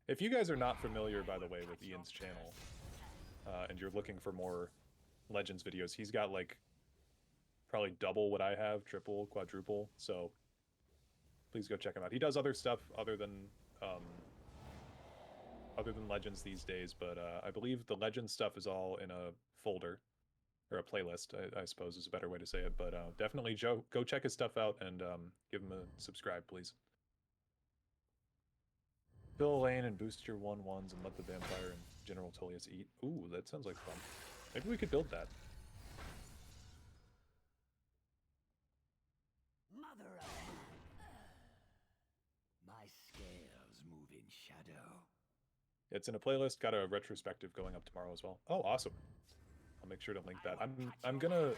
If you guys are not familiar, by the way, with Ian's channel, and you're looking for more Legends videos, he's got like probably double what I have, triple, quadruple, so please go check him out. He does other stuff other than Legends these days, but I believe the Legends stuff is all in a folder, or a playlist, I suppose is a better way to say it, but definitely go check his stuff out and give him a subscribe, please. Fill a lane and boost your 1/1s and let the Vampire and General Tullius eat. Ooh, that sounds like fun. Maybe we could build that. Mother of my scales move in shadow. It's in a playlist. Got a retrospective going up tomorrow as well. Oh, awesome! I'll make sure to link that. I'm gonna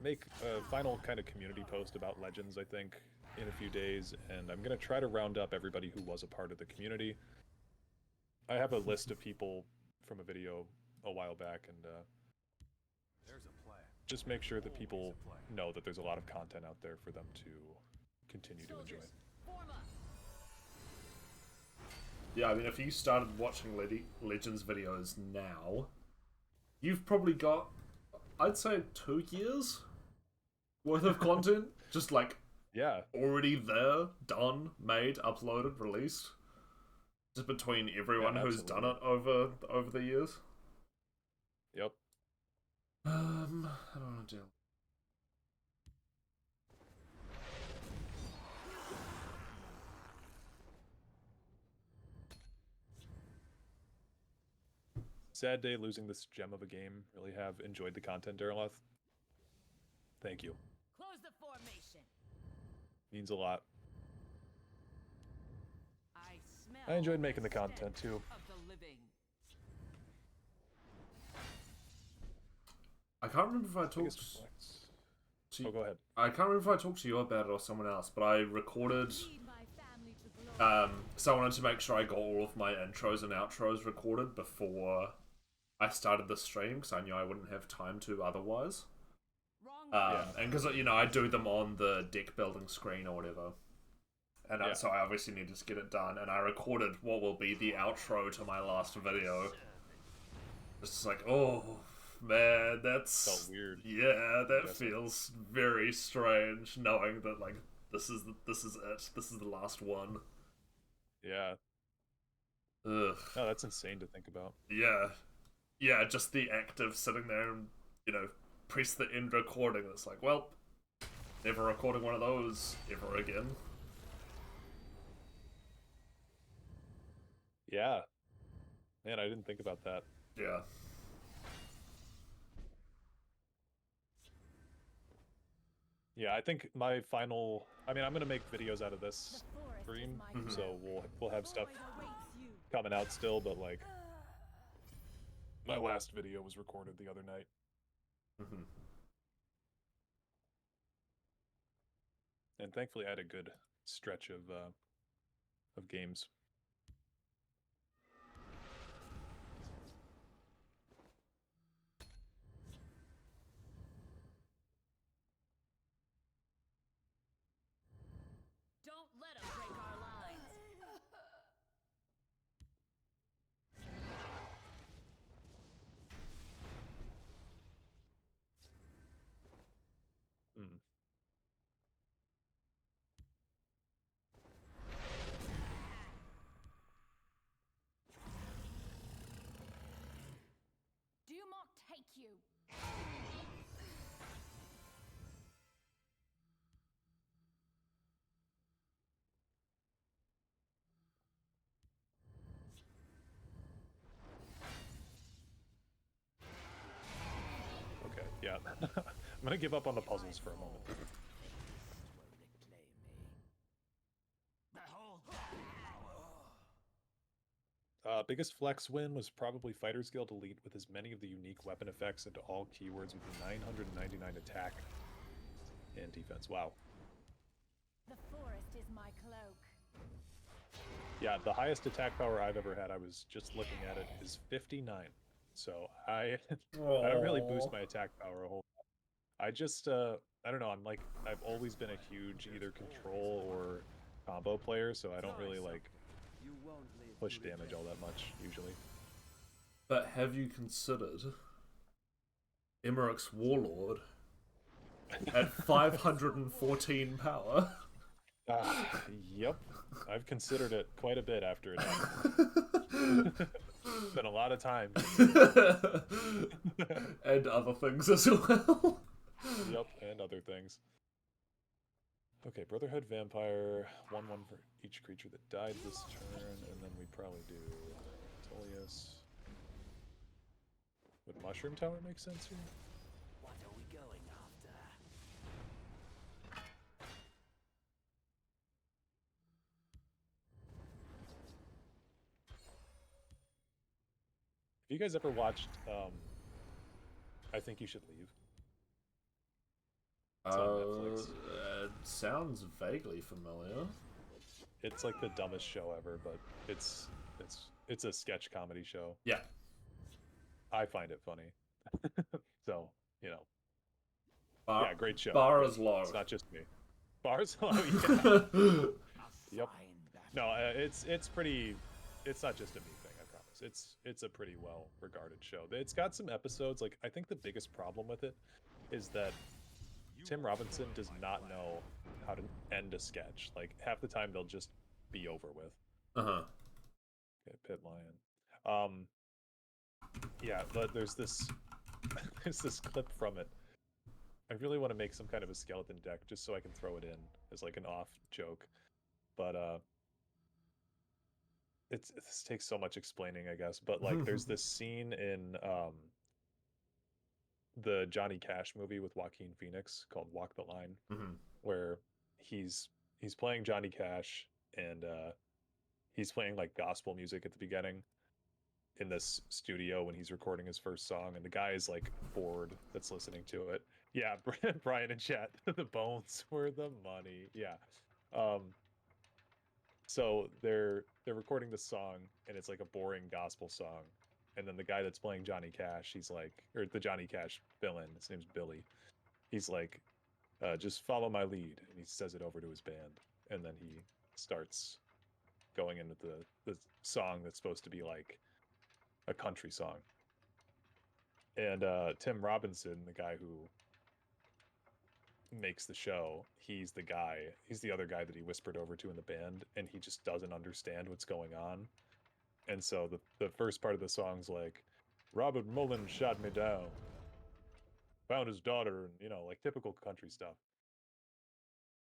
make a final kind of community post about Legends, I think, in a few days, and I'm gonna try to round up everybody who was a part of the community. I have a list of people from a video a while back, and There's a plan. just make sure that people know that there's a lot of content out there for them to continue to enjoy. Yeah, I mean, if you started watching Legends videos now, you've probably got, I'd say, 2 years worth of content just like Yeah, already there, done, made, uploaded, released. Just between everyone Yeah, who's done it over the years. Yep. I don't want to do. Sad day losing this gem of a game. Really have enjoyed the content, Dareloth. Thank you. Close the formation. Means a lot. I enjoyed making the content too. Of the living. I can't remember if I talked Biggest flex. to. Oh, go ahead. I can't remember if I talked to you about it or someone else, but I recorded. Lead my family to glory. So I wanted to make sure I got all of my intros and outros recorded before I started the stream, because I knew I wouldn't have time to otherwise. Wrong. And because, you know, I do them on the deck building screen or whatever. And so I obviously need to get it done. And I recorded what will be the outro to my last video. It's just like, oh, man, that's... Felt weird. Yeah, that feels very strange, knowing that, like, this is it. This is the last one. Yeah. Ugh. No, that's insane to think about. Yeah. Yeah, just the act of sitting there and, you know, press the end recording. It's like, well, never recording one of those ever again. Yeah. Man, I didn't think about that. Yeah. Yeah, I think my final... I mean, I'm going to make videos out of this stream, so we'll have stuff coming out still, but, like, my last video was recorded the other night. Mm-hmm. And thankfully I had a good stretch of games. Don't let them break our lines. Mm. Do not take you. Okay, yeah. I'm gonna give up on the puzzles for a moment. Biggest flex win was probably Fighter's Guild Elite with as many of the unique weapon effects into all keywords with the 999 attack and defense. Wow. The forest is my cloak. Yeah, the highest attack power I've ever had, I was just looking at it, is 59. So I don't really boost my attack power a whole lot. I just, I don't know, I've always been a huge either control or combo player, so I don't really, like, You won't live push to damage regret. all that much, usually. But have you considered Emmerich's Warlord at 514 power? Yep. I've considered it quite a bit after it happened. Spent a lot of time. And other things as well. Yep, and other things. Okay, Brotherhood Vampire, 1/1 for each creature that died this turn, and then we'd probably do Tullius. Would Mushroom Tower make sense here? What are we going after? Have you guys ever watched I Think You Should Leave? It's on Netflix. It sounds vaguely familiar. It's like the dumbest show ever, but it's a sketch comedy show. Yeah. I find it funny. So, you know. Bar, Yeah, great show. Barra's low. It's not just me. Bars low, yeah. Yep. No, it's pretty. It's not just a me thing. I promise. It's a pretty well regarded show. It's got some episodes. Like, I think the biggest problem with it is that Tim Robinson does not know how to end a sketch. Like, half the time they'll just be over with. Uh-huh. Okay, Pit Lion. Yeah, but there's this there's this clip from it. I really want to make some kind of a skeleton deck just so I can throw it in as like an off joke. But this takes so much explaining, I guess. But like there's this scene in the Johnny Cash movie with Joaquin Phoenix called Walk the Line, where he's playing Johnny Cash and he's playing like gospel music at the beginning in this studio when he's recording his first song, and the guy is like bored that's listening to it. Yeah, Brian in chat, the bones were the money. Yeah. So they're recording this song and it's like a boring gospel song. And then the guy that's playing Johnny Cash, he's like, or the Johnny Cash villain, his name's Billy. He's like, just follow my lead. And he says it over to his band. And then he starts going into the song that's supposed to be like a country song. And Tim Robinson, the guy who makes the show, he's the other guy that he whispered over to in the band, and he just doesn't understand what's going on. And so the first part of the song's like, Robert Mullen shot me down, found his daughter, and, you know, like typical country stuff.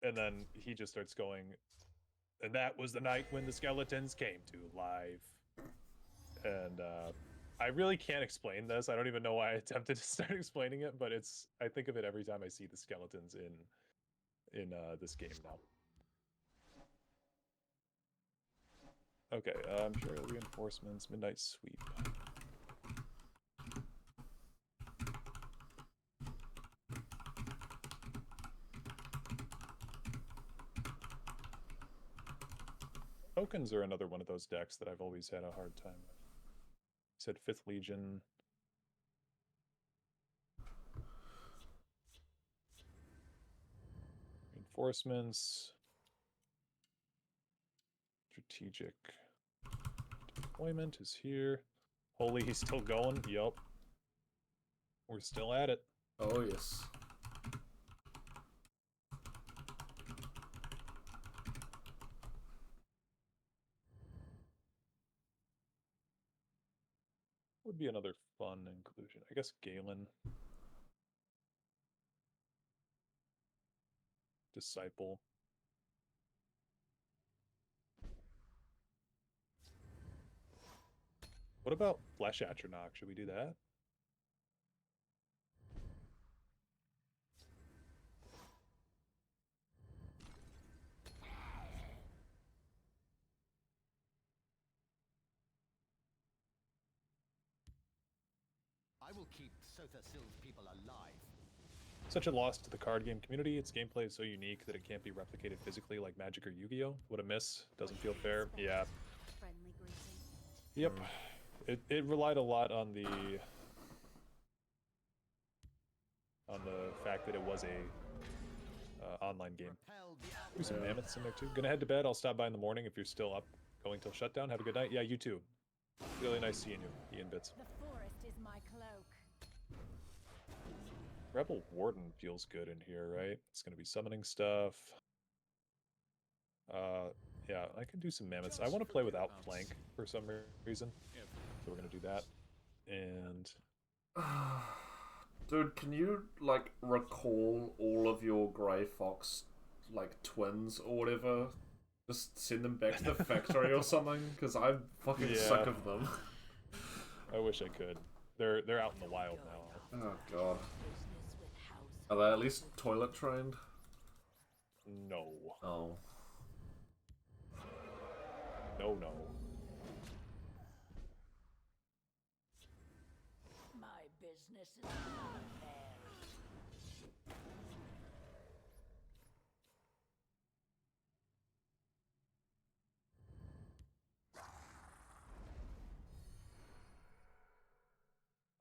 And then he just starts going, and that was the night when the skeletons came to life. And I really can't explain this. I don't even know why I attempted to start explaining it, but I think of it every time I see the skeletons in this game now. Okay, I'm sure reinforcements, midnight sweep. Tokens are another one of those decks that I've always had a hard time with. Said 5th Legion. Reinforcements. Strategic deployment is here. Holy, he's still going? Yup. We're still at it. Oh, yes. Would be another fun inclusion. I guess Galen. Disciple. What about Flesh Atronach? Should we do that? I will keep Sotha-Syl's people alive. Such a loss to the card game community. Its gameplay is so unique that it can't be replicated physically like Magic or Yu-Gi-Oh! What a miss. Doesn't feel fair. Yeah. Friendly greeting. Yep. It relied a lot on the fact that it was a online game. Do some mammoths in there too. Gonna head to bed. I'll stop by in the morning if you're still up going till shutdown. Have a good night. Yeah, you too. Really nice seeing you, Ian Bits. The forest is my cloak. Rebel Warden feels good in here, right? It's gonna be summoning stuff. Yeah, I can do some mammoths. I want to play without flank for some reason, so we're gonna do that. And dude, can you like recall all of your Grey Fox like twins or whatever? Just send them back to the factory or something, because I'm fucking sick of them. I wish I could. They're out in the wild now. Oh god. Are they at least toilet trained? No. Oh. No. My business is none of theirs.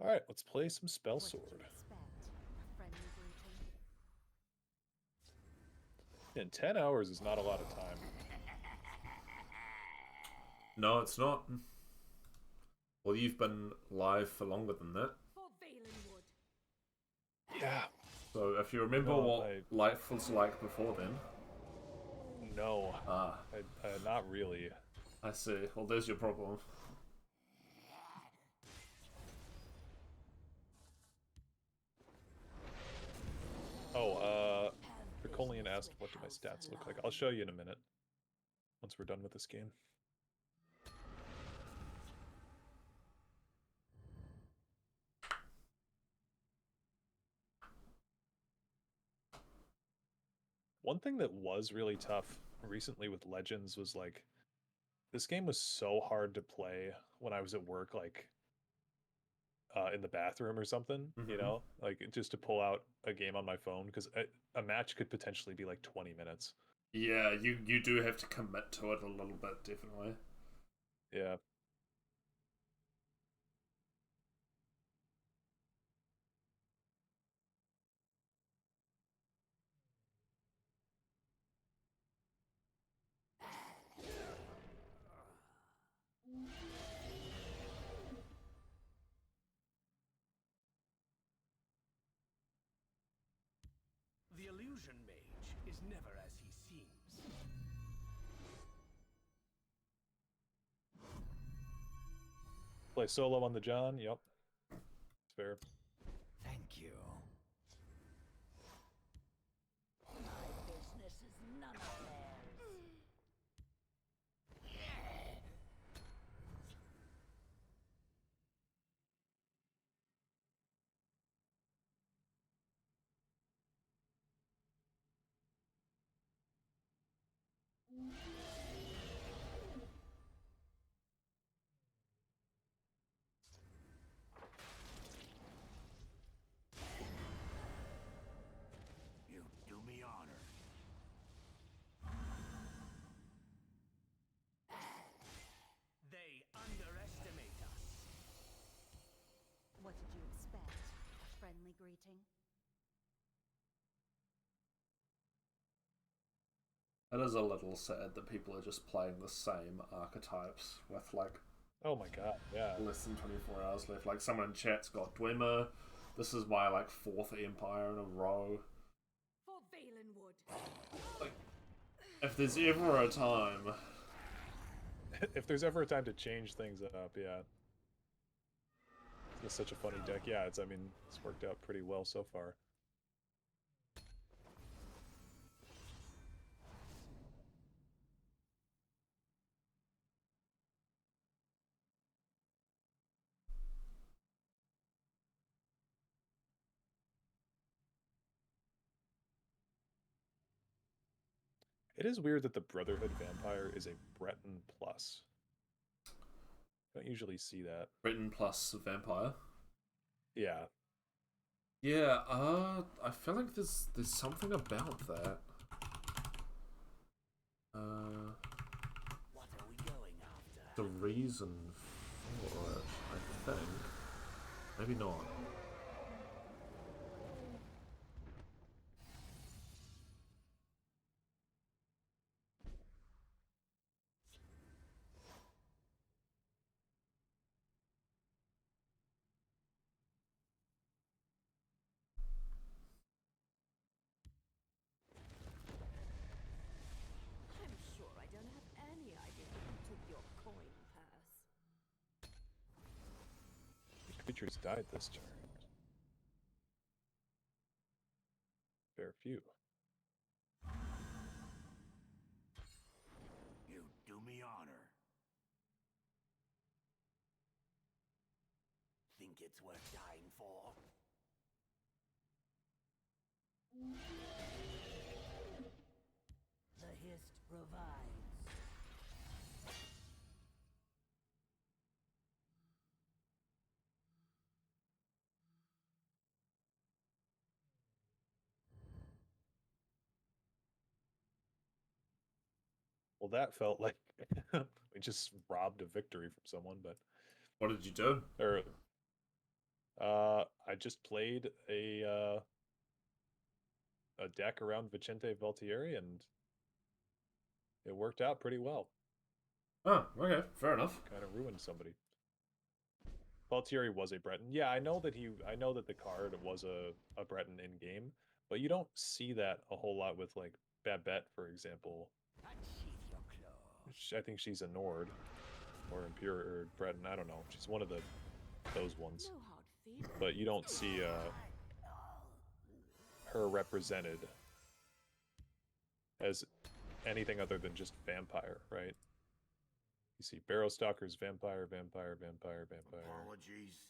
Alright, let's play some Spell What did Sword. you expect? A friendly greeting. In 10 hours is not a lot of time. No, it's not. Well, you've been live for longer than that. For Valenwood. Yeah. So if you remember what life was like before then. No. Ah. Not really. I see. Well, there's your problem. Oh, Dracolian asked, what do my stats look like? I'll show you in a minute, once we're done with this game. One thing that was really tough recently with Legends was, like, this game was so hard to play when I was at work, like, in the bathroom or something, you know? Like, just to pull out a game on my phone, because a match could potentially be, like, 20 minutes. Yeah, you do have to commit to it a little bit, definitely. Yeah. The illusion mage is never as he seems. Play solo on the John, yep. It's fair. Thank you. My business is none of theirs. You do me honor. They underestimate us. What did you expect? A friendly greeting? It is a little sad that people are just playing the same archetypes with, like, Oh my god, yeah. less than 24 hours left. Like, someone in chat's got Dwemer. This is my, like, 4th Empire in a row. For Valenwood. Like, if there's ever a time... If there's ever a time to change things up, yeah. It's such a funny deck. Yeah, I mean, it's worked out pretty well so far. It is weird that the Brotherhood Vampire is a Breton plus. I don't usually see that. Britain plus Vampire. Yeah. Yeah, I feel like there's something about that. What are we going after? The reason for it, I think. Maybe not. I'm sure I don't have any idea who took your coin purse. Which creatures died this turn? Fair few. You do me honor. Think it's worth dying for? The hist provides. Well, that felt like we just robbed a victory from someone, but... What did you do? I just played a deck around Vicente Valtieri, and it worked out pretty well. Oh, okay, fair enough. Kind of ruined somebody. Valtieri was a Breton. Yeah, I know that the card was a Breton in game, but you don't see that a whole lot with, like, Babette, for example. Unsheath your claws. I think she's a Nord or Impure or Breton. I don't know. She's one of those ones. No hard feelings. But you don't see her represented as anything other than just vampire, right? You see Barrowstalker's vampire, vampire, vampire, vampire. Apologies.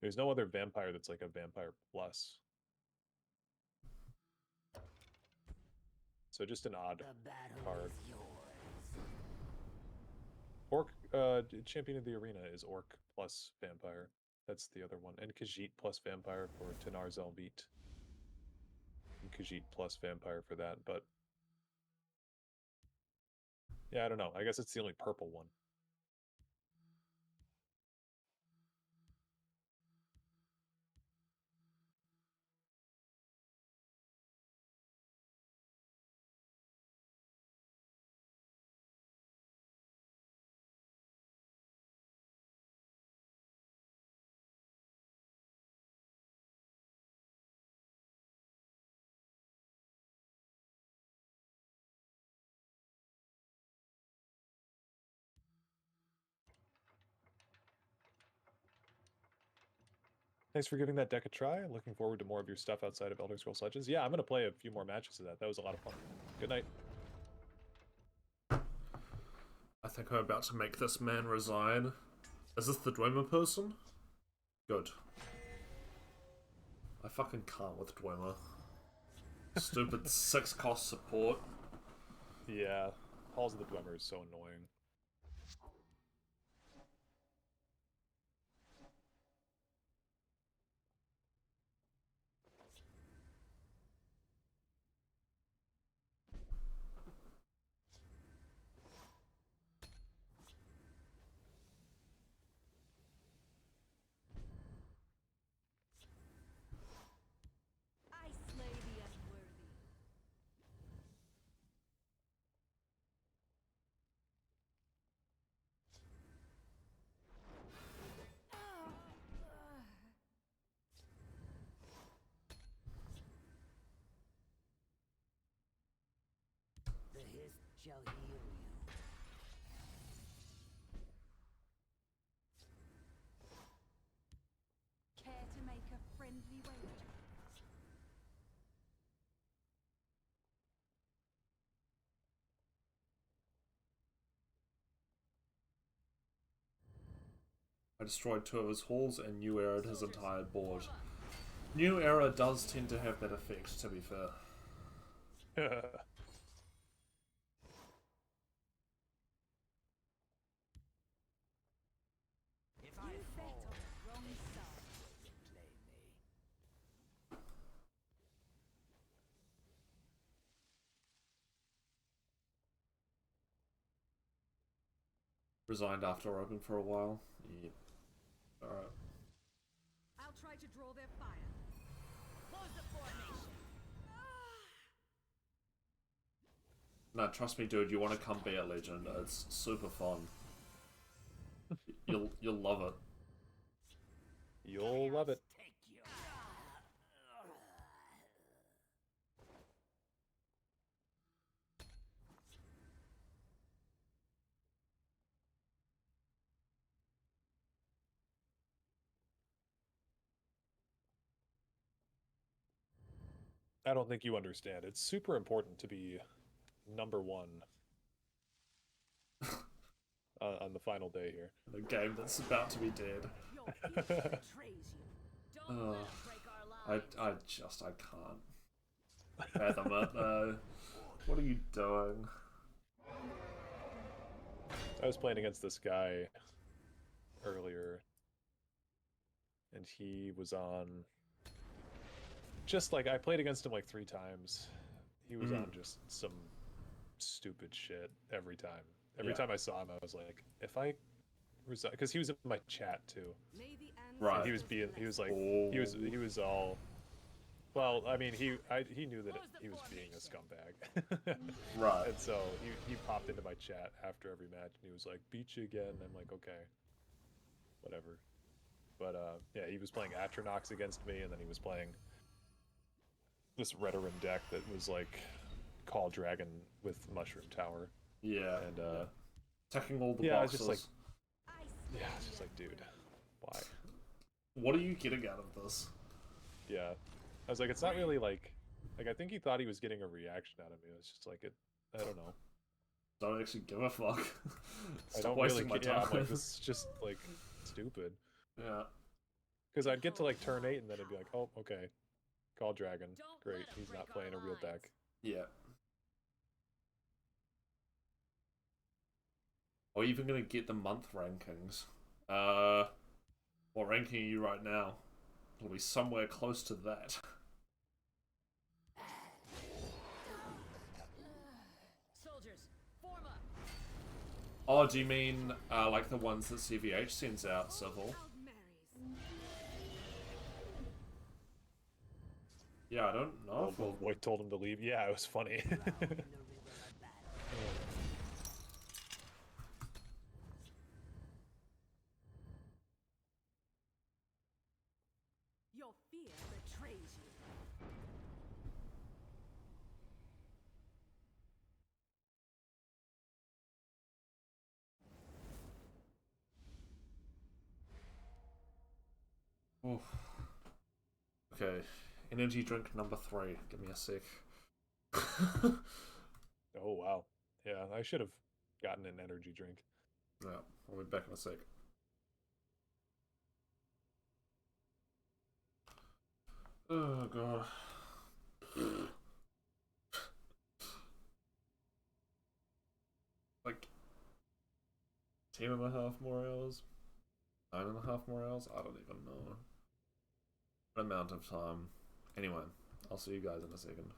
There's no other vampire that's like a vampire plus. So just an odd card. Orc, Champion of the Arena is Orc plus Vampire. That's the other one. And Khajiit plus Vampire for Tanar Zelvit. And Khajiit plus Vampire for that, but... yeah, I don't know. I guess it's the only purple one. Thanks for giving that deck a try. Looking forward to more of your stuff outside of Elder Scrolls Legends. Yeah, I'm going to play a few more matches of that. That was a lot of fun. Good night. I think I'm about to make this man resign. Is this the Dwemer person? Good. I fucking can't with Dwemer. Stupid 6-cost support. Yeah, Halls of the Dwemer is so annoying. I slay the unworthy. The hiss shall heal you. Care to make a friendly wager? I destroyed 2 of his halls and New Era his entire board. New Era does tend to have that effect, to be fair. If I You bet fall, on the wrong side. you play me. Resigned after open for a while. Yeah. Alright. I'll try to draw their fire. Close the formation. Nah, trust me, dude. You want to come be a legend? It's super fun. You'll love it. You'll love it. Take you. I don't think you understand. It's super important to be number 1 on the final day here. The game that's about to be dead. Your future betrays you. Don't let it break our lives. I can't fathom it. What are you doing? I was playing against this guy earlier, and he was on... just like, I played against him like 3 times. He was on just some stupid shit every time. Every time I saw him, I was like, if I resign... because he was in my chat, too. May the Right. And he was being... he was like... he was all... well, I mean, he knew that he was being a scumbag. Right. And so he popped into my chat after every match, and he was like, beat you again. I'm like, okay. Whatever. But, yeah, he was playing Atronox against me, and then he was playing this Redoran deck that was like Call Dragon with Mushroom Tower. Yeah. And Ticking all the Yeah, boxes. it's just like, yeah, it's just like, dude, why? What are you getting out of this? Yeah, I was like, it's not really like I think he thought he was getting a reaction out of me. It's just like I don't know. Don't actually give a fuck. I Stop don't really wasting my yeah, time. I'm like, this is just like stupid. Yeah. Because I'd get to like turn 8 and then it'd be like, oh, okay, call dragon, great. He's not playing a real deck. Yeah. Are you even gonna get the month rankings? What ranking are you right now? It'll be somewhere close to that. Soldiers, form up. Oh, do you mean like the ones that CVH sends out, Civil? Yeah, I don't know. Well, Void told him to leave. Yeah, it was funny. Your fear betrays you. Oof. Okay, energy drink number 3. Give me a sec. Oh wow, yeah, I should have gotten an energy drink. Yeah, I'll be back in a sec. Oh god. Like 10.5 more hours? 9.5 more hours? I don't even know. Amount of time. Anyway, I'll see you guys in a second.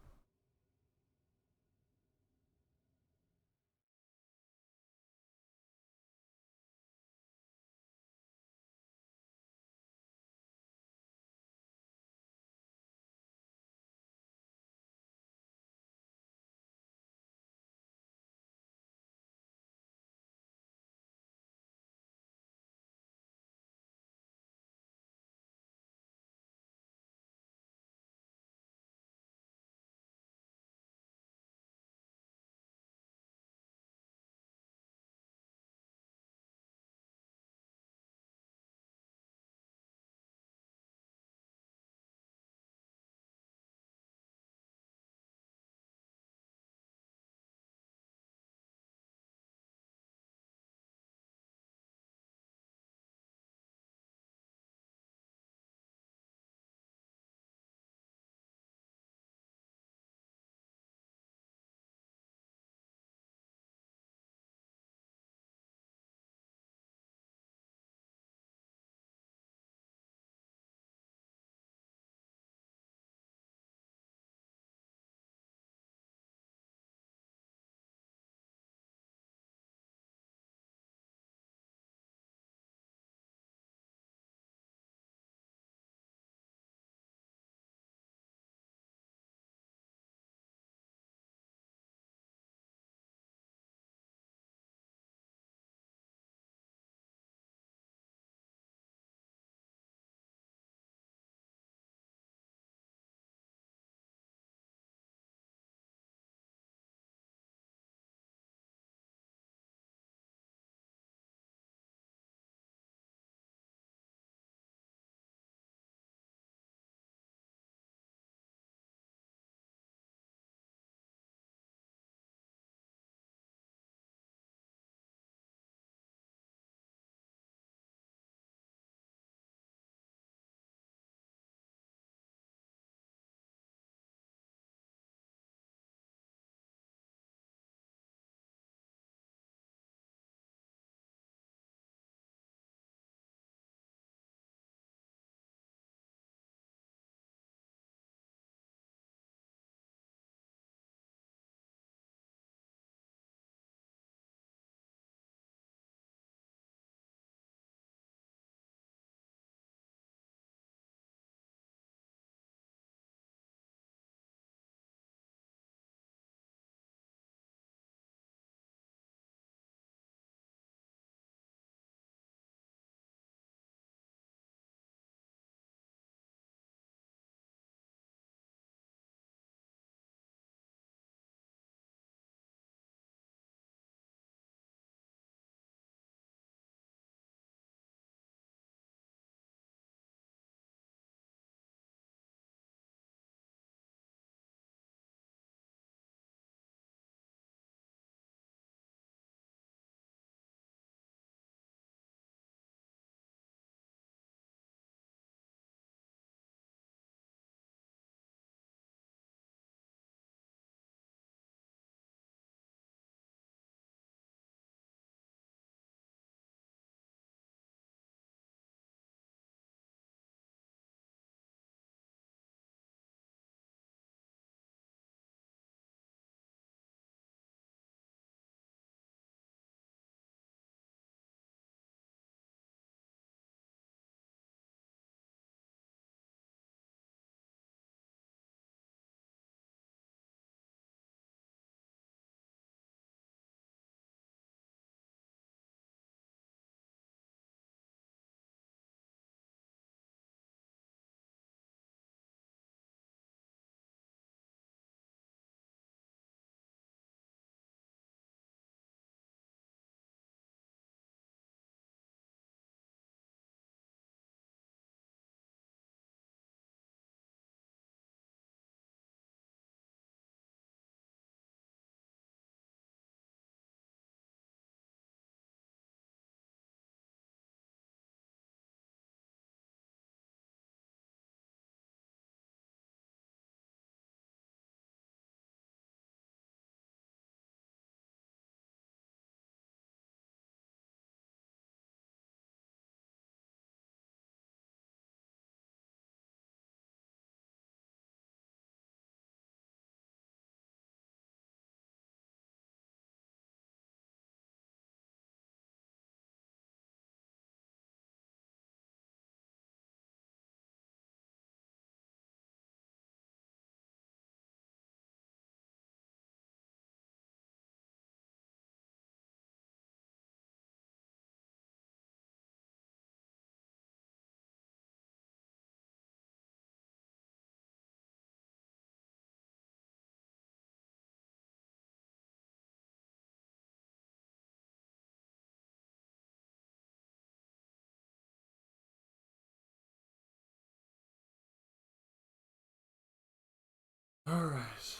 Alright.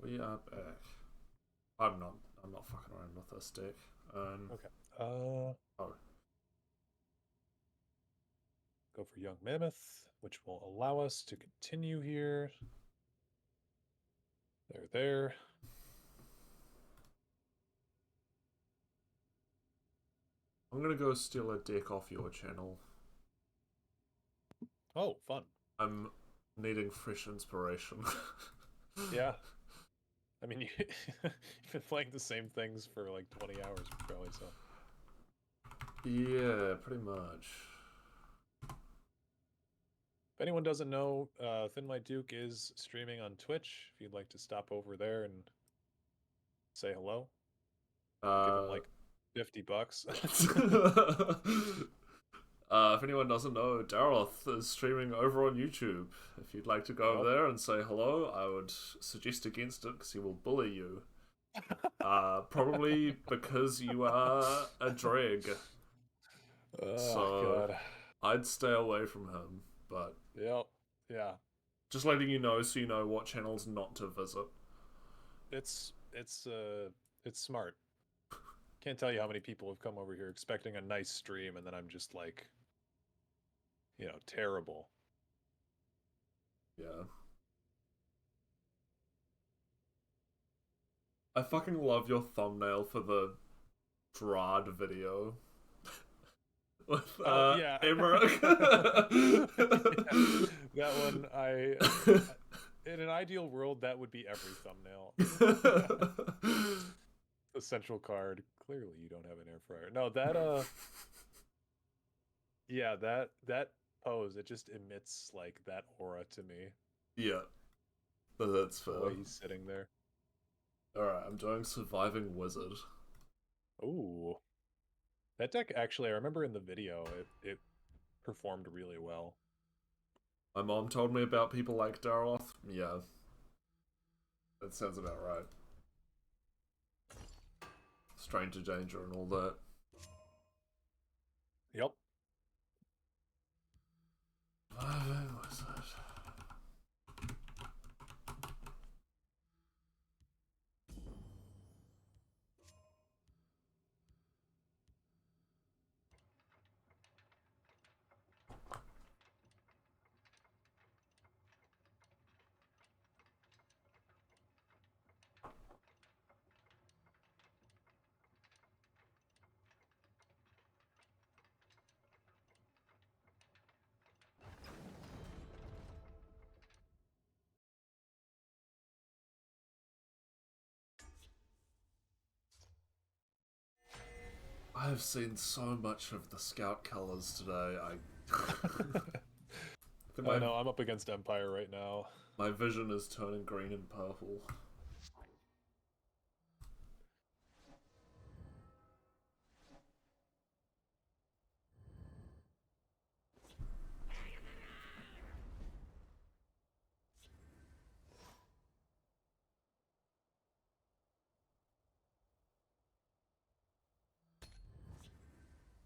We are back. I'm not fucking around with this deck. Okay. Oh. Go for Young Mammoth, which will allow us to continue here. There. I'm gonna go steal a deck off your channel. Oh, fun. I'm needing fresh inspiration. Yeah. I mean, you've been playing the same things for like 20 hours, probably, so. Yeah, pretty much. If anyone doesn't know, Thin White Duke is streaming on Twitch. If you'd like to stop over there and say hello, give him like $50. If anyone doesn't know, Dareloth is streaming over on YouTube. If you'd like to go over there and say hello, I would suggest against it because he will bully you. Probably because you are a dreg. Oh, God. I'd stay away from him, but Yep. Yeah. just letting you know so you know what channels not to visit. It's smart. Can't tell you how many people have come over here expecting a nice stream, and then I'm just like, terrible. Yeah. I fucking love your thumbnail for the Drad video. With, yeah. Emmerich. Yeah, that one, in an ideal world, that would be every thumbnail. The central card. Clearly, you don't have an air fryer. No, that, yeah, that pose, it just emits, like, that aura to me. Yeah. That's fair. The way he's sitting there. Alright, I'm doing Surviving Wizard. Ooh. That deck, actually, I remember in the video, it performed really well. My mom told me about people like Dareloth. Yeah. That sounds about right. Stranger Danger and all that. Yep. Surviving Wizard. I've seen so much of the Scout colors today. I know, I'm up against Empire right now. My vision is turning green and purple.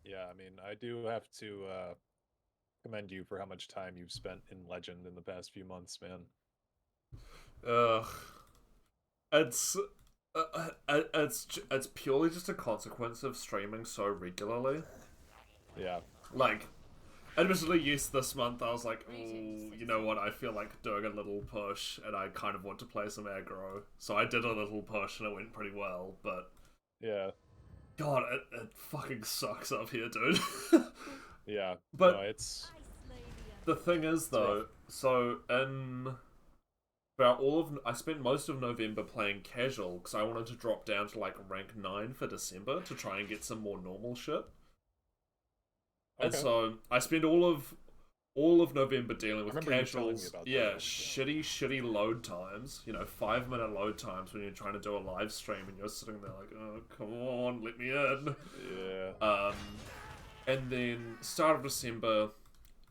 Yeah, I mean, I do have to commend you for how much time you've spent in Legend in the past few months, man. It's purely just a consequence of streaming so regularly. Yeah. Like, admittedly, yes, this month I was like, ooh, you know what, I feel like doing a little push, and I kind of want to play some aggro. So I did a little push, and it went pretty well, but... Yeah. God, it fucking sucks up here, dude. Yeah. But no, it's... The thing is, though, so in... I spent most of November playing casual, because I wanted to drop down to, like, rank 9 for December to try and get some more normal shit. Okay. And so, I spent all of November dealing with casuals. Yeah, shitty load times. 5-minute load times when you're trying to do a live stream and you're sitting there like, oh, come on, let me in. Yeah. And then, start of December,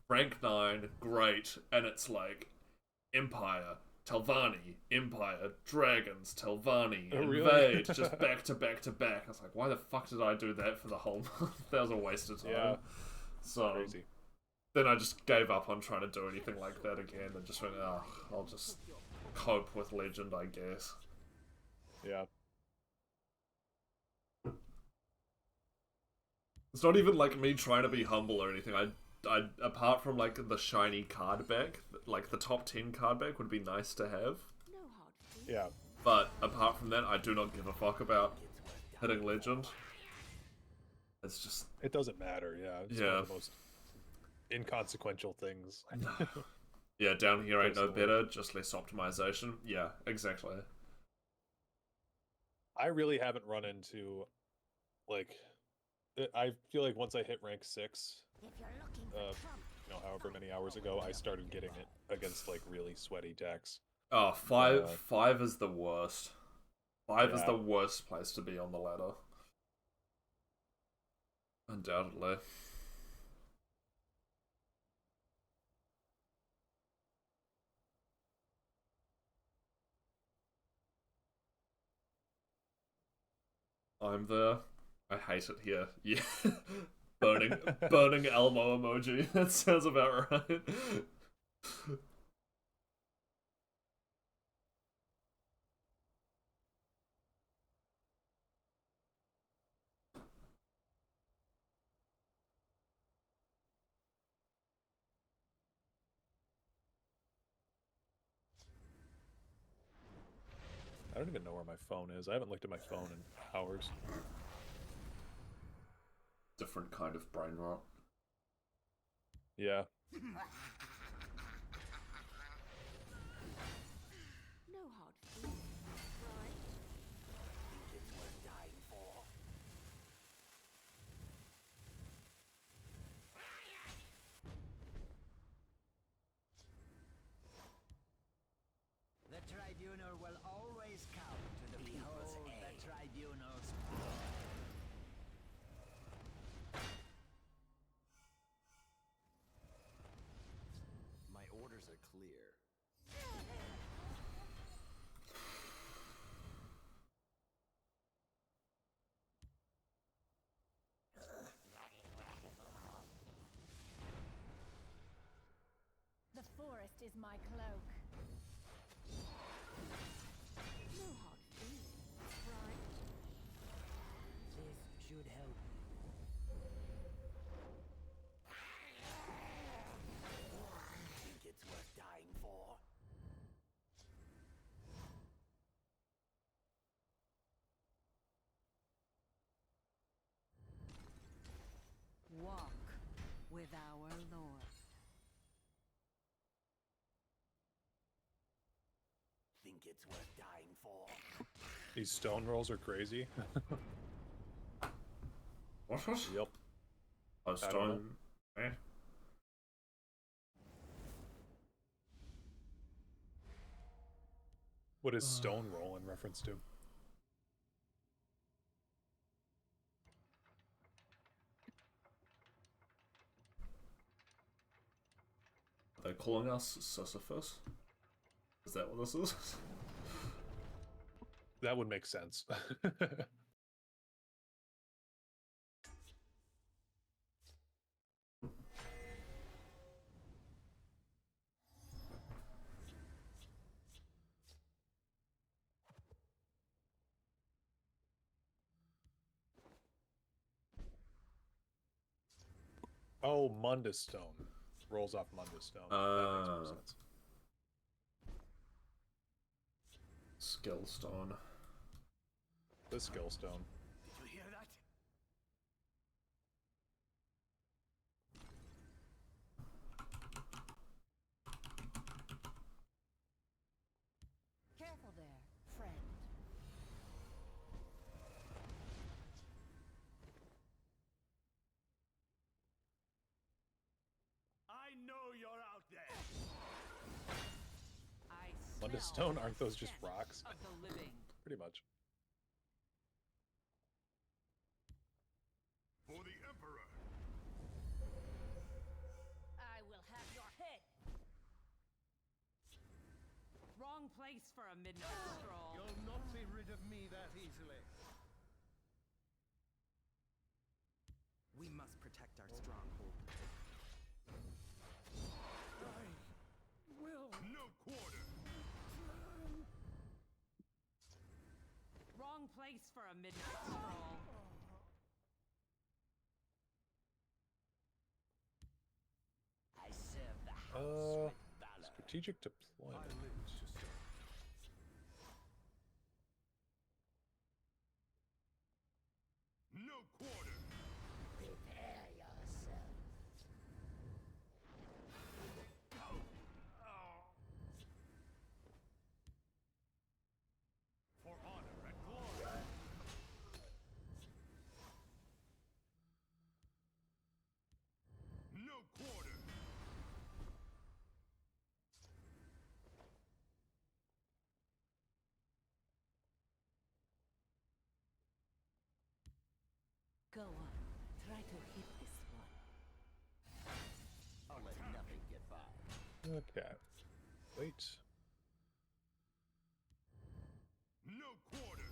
rank 9, great, and it's like, Empire, Telvanni, Empire, Dragons, Telvanni, Invade, really? just back to back to back. I was like, why the fuck did I do that for the whole month? That was a waste of time. Yeah. So, Crazy. then I just gave up on trying to do anything like that again and just went, oh, I'll just cope with Legend, I guess. Yeah. It's not even like me trying to be humble or anything. I apart from like the shiny card back, like the top 10 card back would be nice to have. No hard feelings. Yeah. But apart from that, I do not give a fuck about hitting Legend. It's just... It doesn't matter, yeah. It's one of the most inconsequential things. Yeah, down here ain't no Personally. better, just less optimization. Yeah, exactly. I really haven't run into, like... I feel like once I hit rank 6, If you're looking for trouble, you know, however many hours ago, I started getting it against, like, really sweaty decks. Oh, five is the worst. 5 is Yeah. the worst place to be on the ladder. Undoubtedly. I'm there. I hate it here. Yeah. burning Elmo emoji. That sounds about right. I don't even know where my phone is. I haven't looked at my phone in hours. Different kind of brain rot. Yeah. No hard feelings. Right. It's worth dying for. The tribunal will always count to the people's aid. The tribunal's power. My orders are clear. the forest is my cloak. No hard feelings. Right. This should help. Think it's worth dying for. Walk with our Lord. Think it's worth dying for. These stone rolls are crazy. What? Yep. Oh, I don't stone. Eh? What is stone roll in reference to? Are they calling us Sisyphus? Is that what this is? That would make sense. Oh, Mundus Stone. Rolls off Mundus Stone. That makes more sense. Skill stone. The skill stone. Did you hear that? Careful there, friend. I know you're out there. I Mundus smell Stone, the aren't those just scent rocks? of the living. Pretty much. For the Emperor. I will have your head. Wrong place for a midnight stroll. You'll not be rid of me that easily. We must protect our stronghold. place for a midnight stroll. I serve the house with valor. Strategic deployment. No quarter. Prepare yourself. For honor and glory. No quarter. Go on, try to hit this one. I'll let nothing get by. Okay. Wait. No quarter.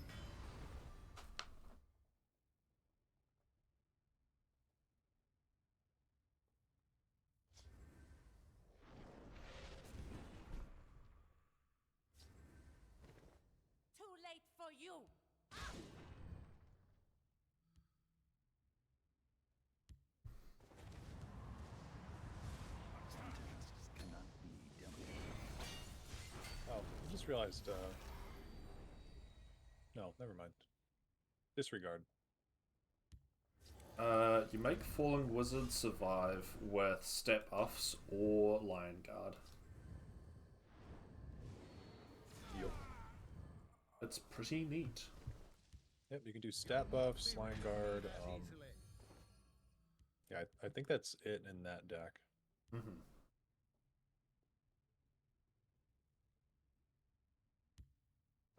Too late for you. Cannot be done. Oh, I just realized, no, never mind. Disregard. You make falling wizards survive with stat buffs or lion guard. Yup. It's pretty neat. Yep, you can do stat buffs, line guard. Yeah, I think that's it in that deck. Mm-hmm.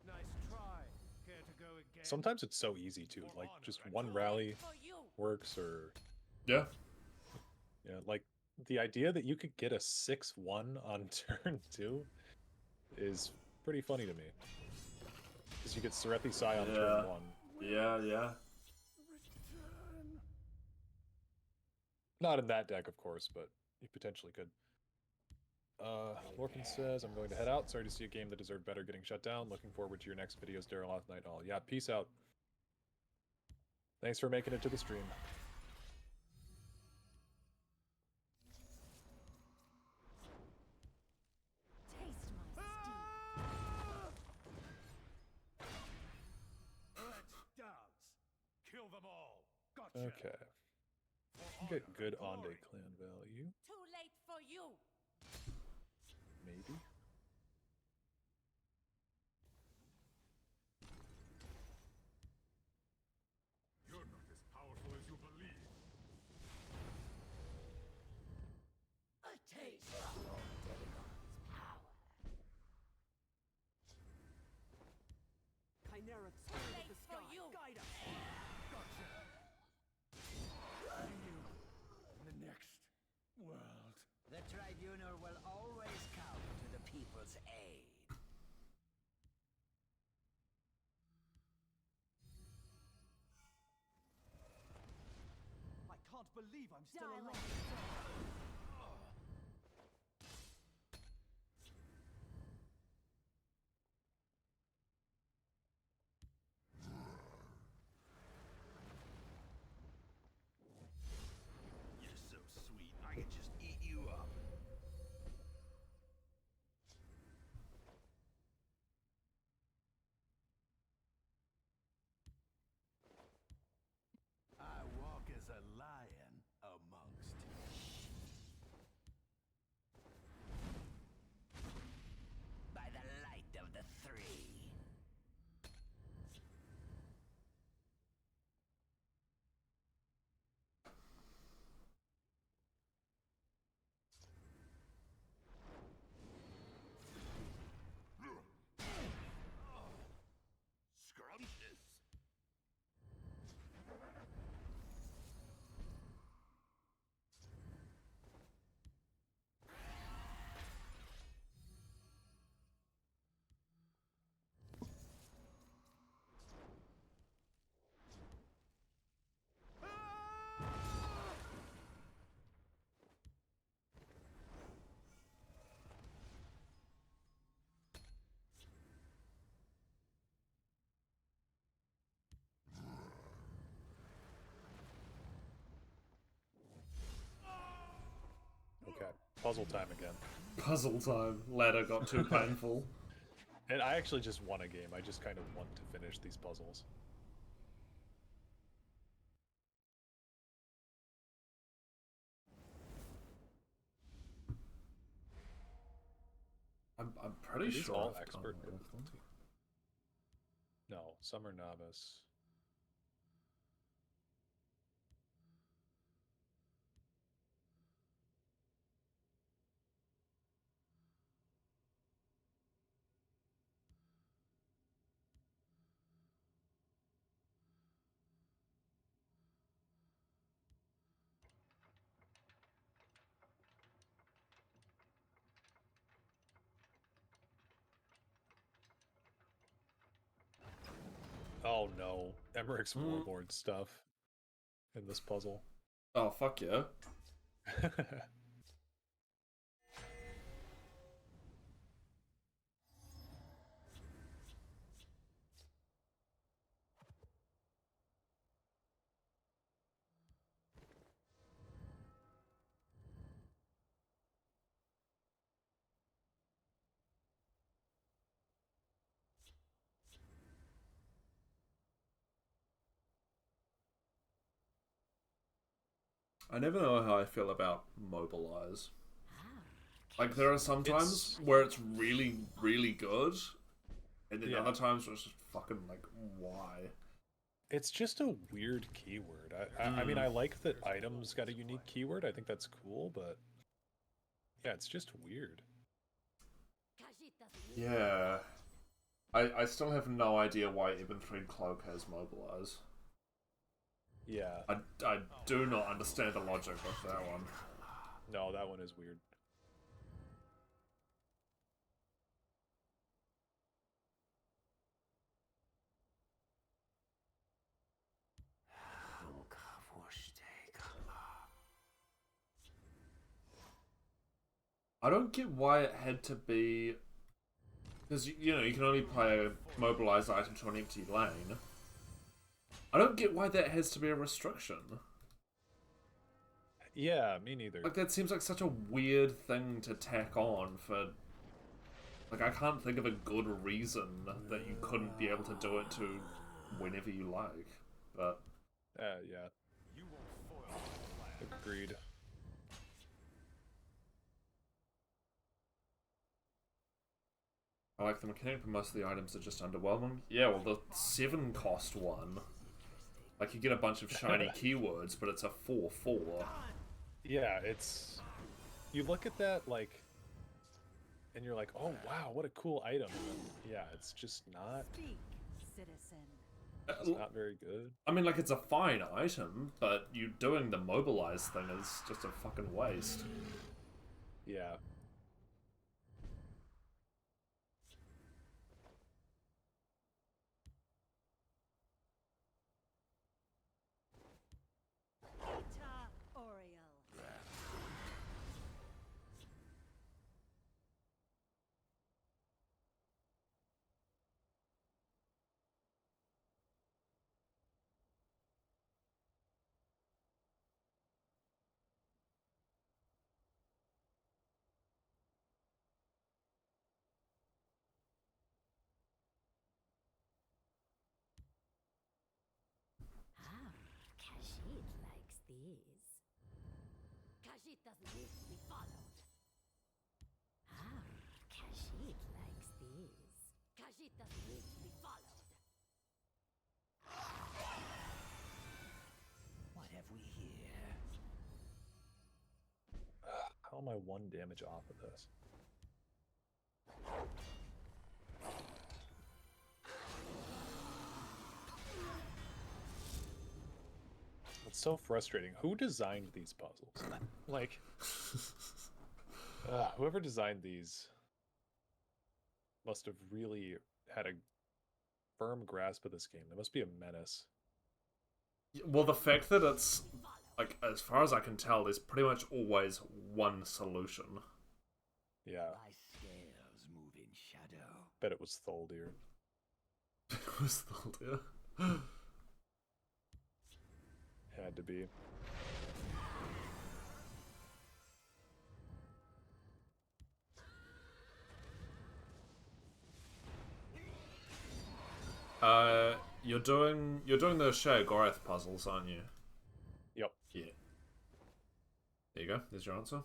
Nice try. Care to go again? Sometimes it's so easy too. Like just one rally works, or Yeah. yeah, like the idea that you could get a 6-1 on turn 2 is pretty funny to me. Because you get Serethi Sai on turn 1. Yeah. Not in that deck, of course, but you potentially could. Lorcan says, I'm going to head out. Sorry to see a game that deserved better getting shut down. Looking forward to your next videos, Dareloth Night All. Yeah, peace out. Thanks for making it to the stream. Taste my Let's dance. Kill them all. Gotcha. Okay. Get good Onde clan value. Too late for you. Maybe. You're not as powerful as you believe. A taste of Lord Dagon's power. Chimera spirit of the sky. Guide us. Gotcha. See you in the next world. The Tribunal will always come to the people's aid. I can't believe I'm still Die alive. like You're so sweet, I could just eat you up. I walk as a lion amongst puzzle time again. Puzzle time. Ladder got too painful. And I actually just won a game. I just kind of want to finish these puzzles. I'm pretty Are these sure all I've expert done all of them. No, some are novice. Oh no, Emmerich's warlord stuff in this puzzle. Oh, fuck yeah. I never know how I feel about mobilize. Like, there are some times where it's really, really good, and then other times where it's just fucking, like, why? It's just a weird keyword. I mean, I like that items got a unique keyword. I think that's cool, but yeah, it's just weird. Yeah. I still have no idea why Ebon-Thread Cloak has mobilize. Yeah. I do not understand the logic of that one. No, that one is weird. I don't get why it had to be... Because, you know, you can only play a mobilized item to an empty lane. I don't get why that has to be a restriction. Yeah, me neither. Like, that seems like such a weird thing to tack on for... Like, I can't think of a good reason that you couldn't be able to do it to whenever you like, but... Yeah. Agreed. I like the mechanic, but most of the items are just underwhelming. Yeah, well, the 7 cost one... Like, you get a bunch of shiny keywords, but it's a 4/4. Yeah, it's... You look at that, like... And you're like, oh wow, what a cool item. And yeah, it's just not... Speak, citizen. It's not very good. I mean, like, it's a fine item, but you doing the mobilize thing is just a fucking waste. Yeah. Khajiit likes these. Khajiit doesn't need to be followed. Khajiit likes these. Khajiit doesn't need to be followed. What have we here? How am I 1 damage off of this? It's so frustrating. Who designed these puzzles? Like, whoever designed these must have really had a firm grasp of this game. There must be a menace. Well, the fact that it's, like, as far as I can tell, there's pretty much always one solution. Yeah. My scales move in shadow. Bet it was Tholdir. It was Tholdir. Had to be. You're doing the Sheogorath puzzles, aren't you? Yep. Yeah. There you go. There's your answer.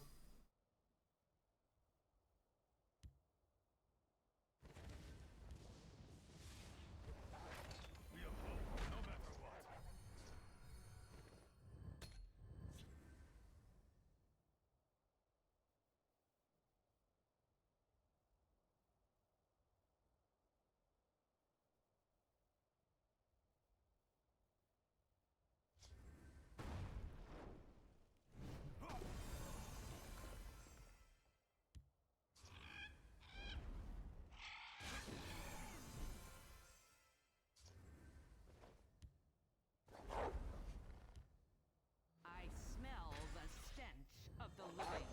I smell the stench of the living.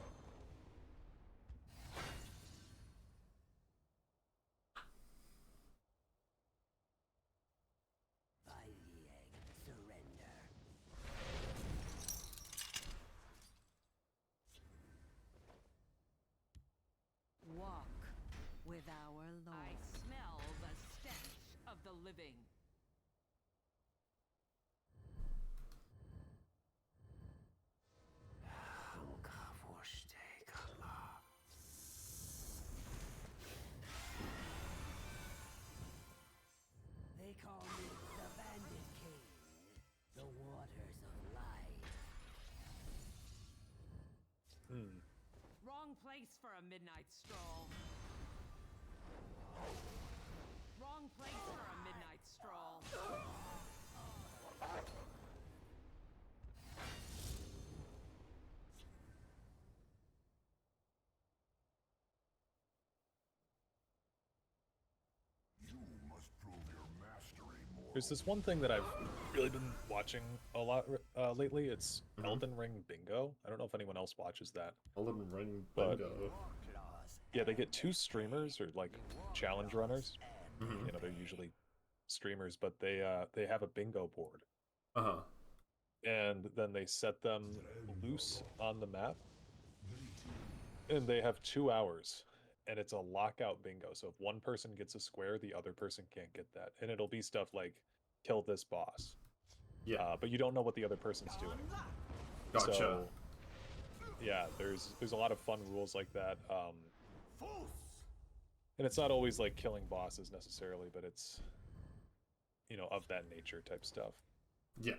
Surrender. Walk with our Lord. I smell the stench of the living. They call me the Bandit King, the waters of life. Wrong place for a midnight stroll. Wrong place for a midnight stroll. There's this one thing that I've really been watching a lot lately. It's Elden Ring Bingo. I don't know if anyone else watches that. Elden Ring But- Bingo. Yeah, they get 2 streamers or like challenge runners. Mhm. You know, they're usually streamers, but they have a bingo board, Uh-huh. and then they set them loose on the map, and they have 2 hours, and it's a lockout bingo. So if one person gets a square, the other person can't get that, and it'll be stuff like kill this boss. Yeah. But you don't know what the other person's doing. Gotcha. So, yeah, there's a lot of fun rules like that. And it's not always like killing bosses necessarily, but it's, you know, of that nature type stuff. Yeah.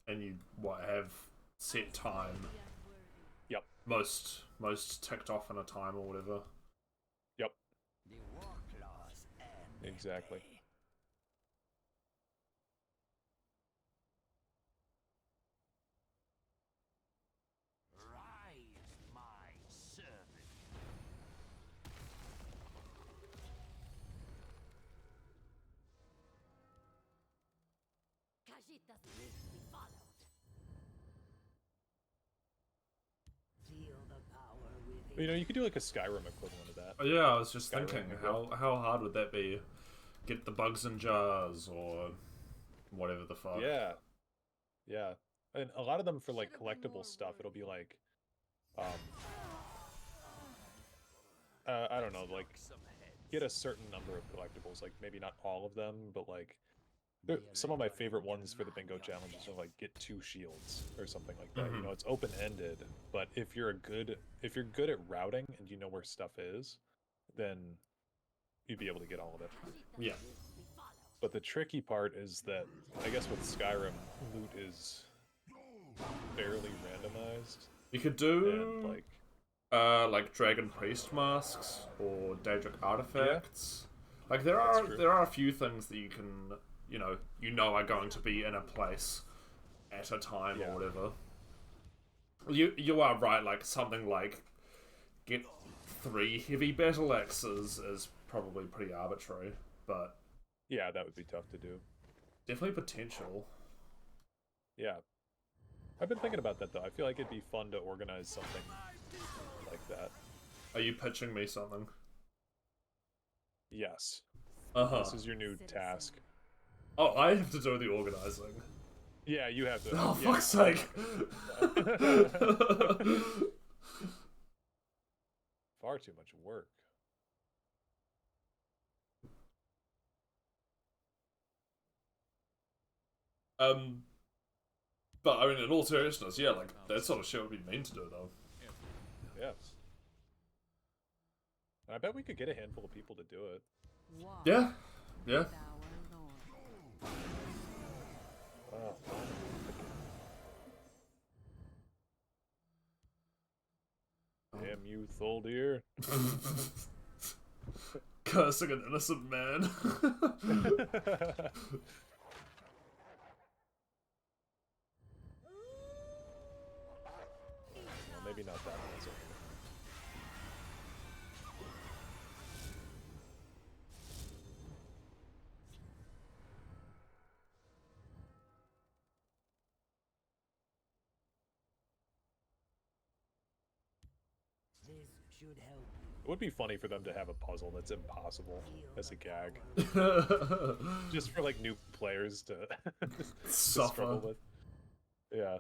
And you have set time. Yep. Most ticked off in a time or whatever. Yep. The war claws and Exactly. rise, my servant. Khajiit's live to be followed. Feel the power within. You know, you could do like a Skyrim equivalent of that. Oh, yeah, I was just Skyrim thinking, Bingo. how hard would that be? Get the bugs in jars or whatever the fuck. Yeah. Yeah. And a lot of them for like Should've been collectible more stuff, it'll be wordy. like, I don't know, like get a certain number of collectibles, like maybe not all of them, but like some of my favorite ones for the bingo challenges are like get 2 shields or something like that. You know, it's open-ended, but if you're good at routing and you know where stuff is, then you'd be able to get all of it. Yeah. But the tricky part is that I guess with Skyrim, loot is fairly randomized, You could and do like Dragon Priest masks or Daedric artifacts. Like there That's true. are a few things that you can you know are going to be in a place at a time Yeah. or whatever. You are right, like something like get 3 heavy battle axes is probably pretty arbitrary, but yeah, that would be tough to do. definitely potential. Yeah. I've been thinking about that though. I feel like it'd be fun to organize something like that. Are you pitching me something? Yes. Uh-huh. This is your new task. Oh, I have to do the organizing. Yeah, you have to. Oh, yeah. fuck's sake! Far too much work. But I mean, in all seriousness, yeah, like that sort of shit would be mean to do though. Yeah. And I bet we could get a handful of people to do it. Walk Yeah, yeah. with our Lord. Oh. Damn you, Tholdir. Cursing an innocent man. Well, maybe not that one. This should help It would be funny for them to have a puzzle that's impossible as a gag. Just for like new players to, to struggle Suffer. with. Yeah.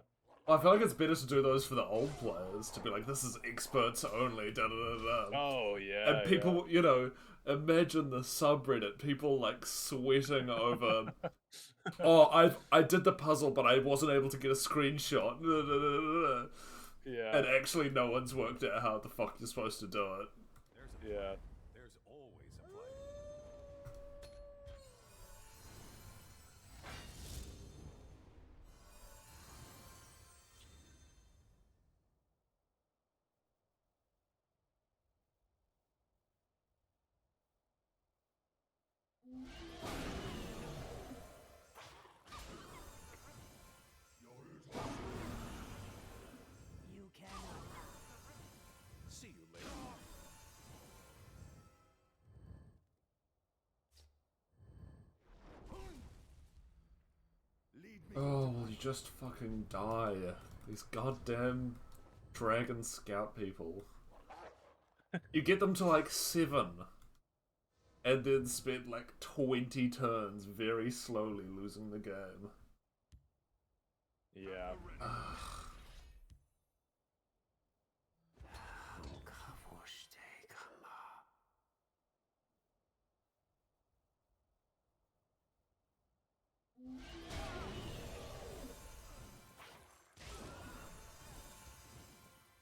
I feel like it's better to do those for the old players, to be like, this is experts only, da da da da. Oh, yeah. And people, you know, imagine the subreddit, people like sweating over, oh, I did the puzzle, but I wasn't able to get a screenshot. Yeah. And actually no one's worked out how the fuck you're supposed to do it. Yeah. There's always a plan. you cannot. See you later. Lead me. Oh, will you just fucking die? These goddamn dragon scout people. You get them to like 7. And then spend like 20 turns very slowly losing the game. Yeah.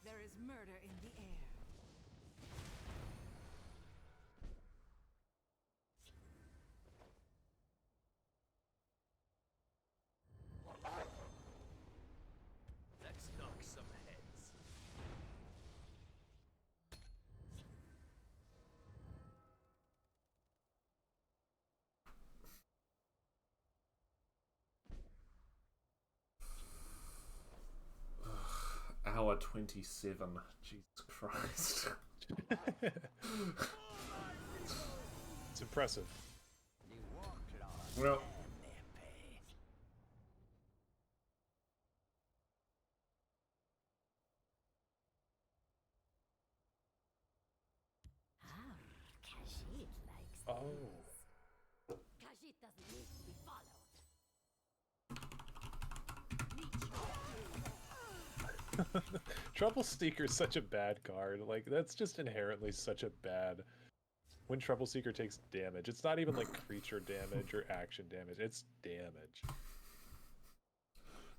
There is murder in the air. Let's knock some heads. Hour 27. Jesus Christ. It's impressive. You walked long Well, and their pace. Khajiit likes Oh. Khajiit doesn't need to be followed. Trouble Seeker is such a bad card. Like, that's just inherently such a bad... When Trouble Seeker takes damage, it's not even like creature damage or action damage. It's damage.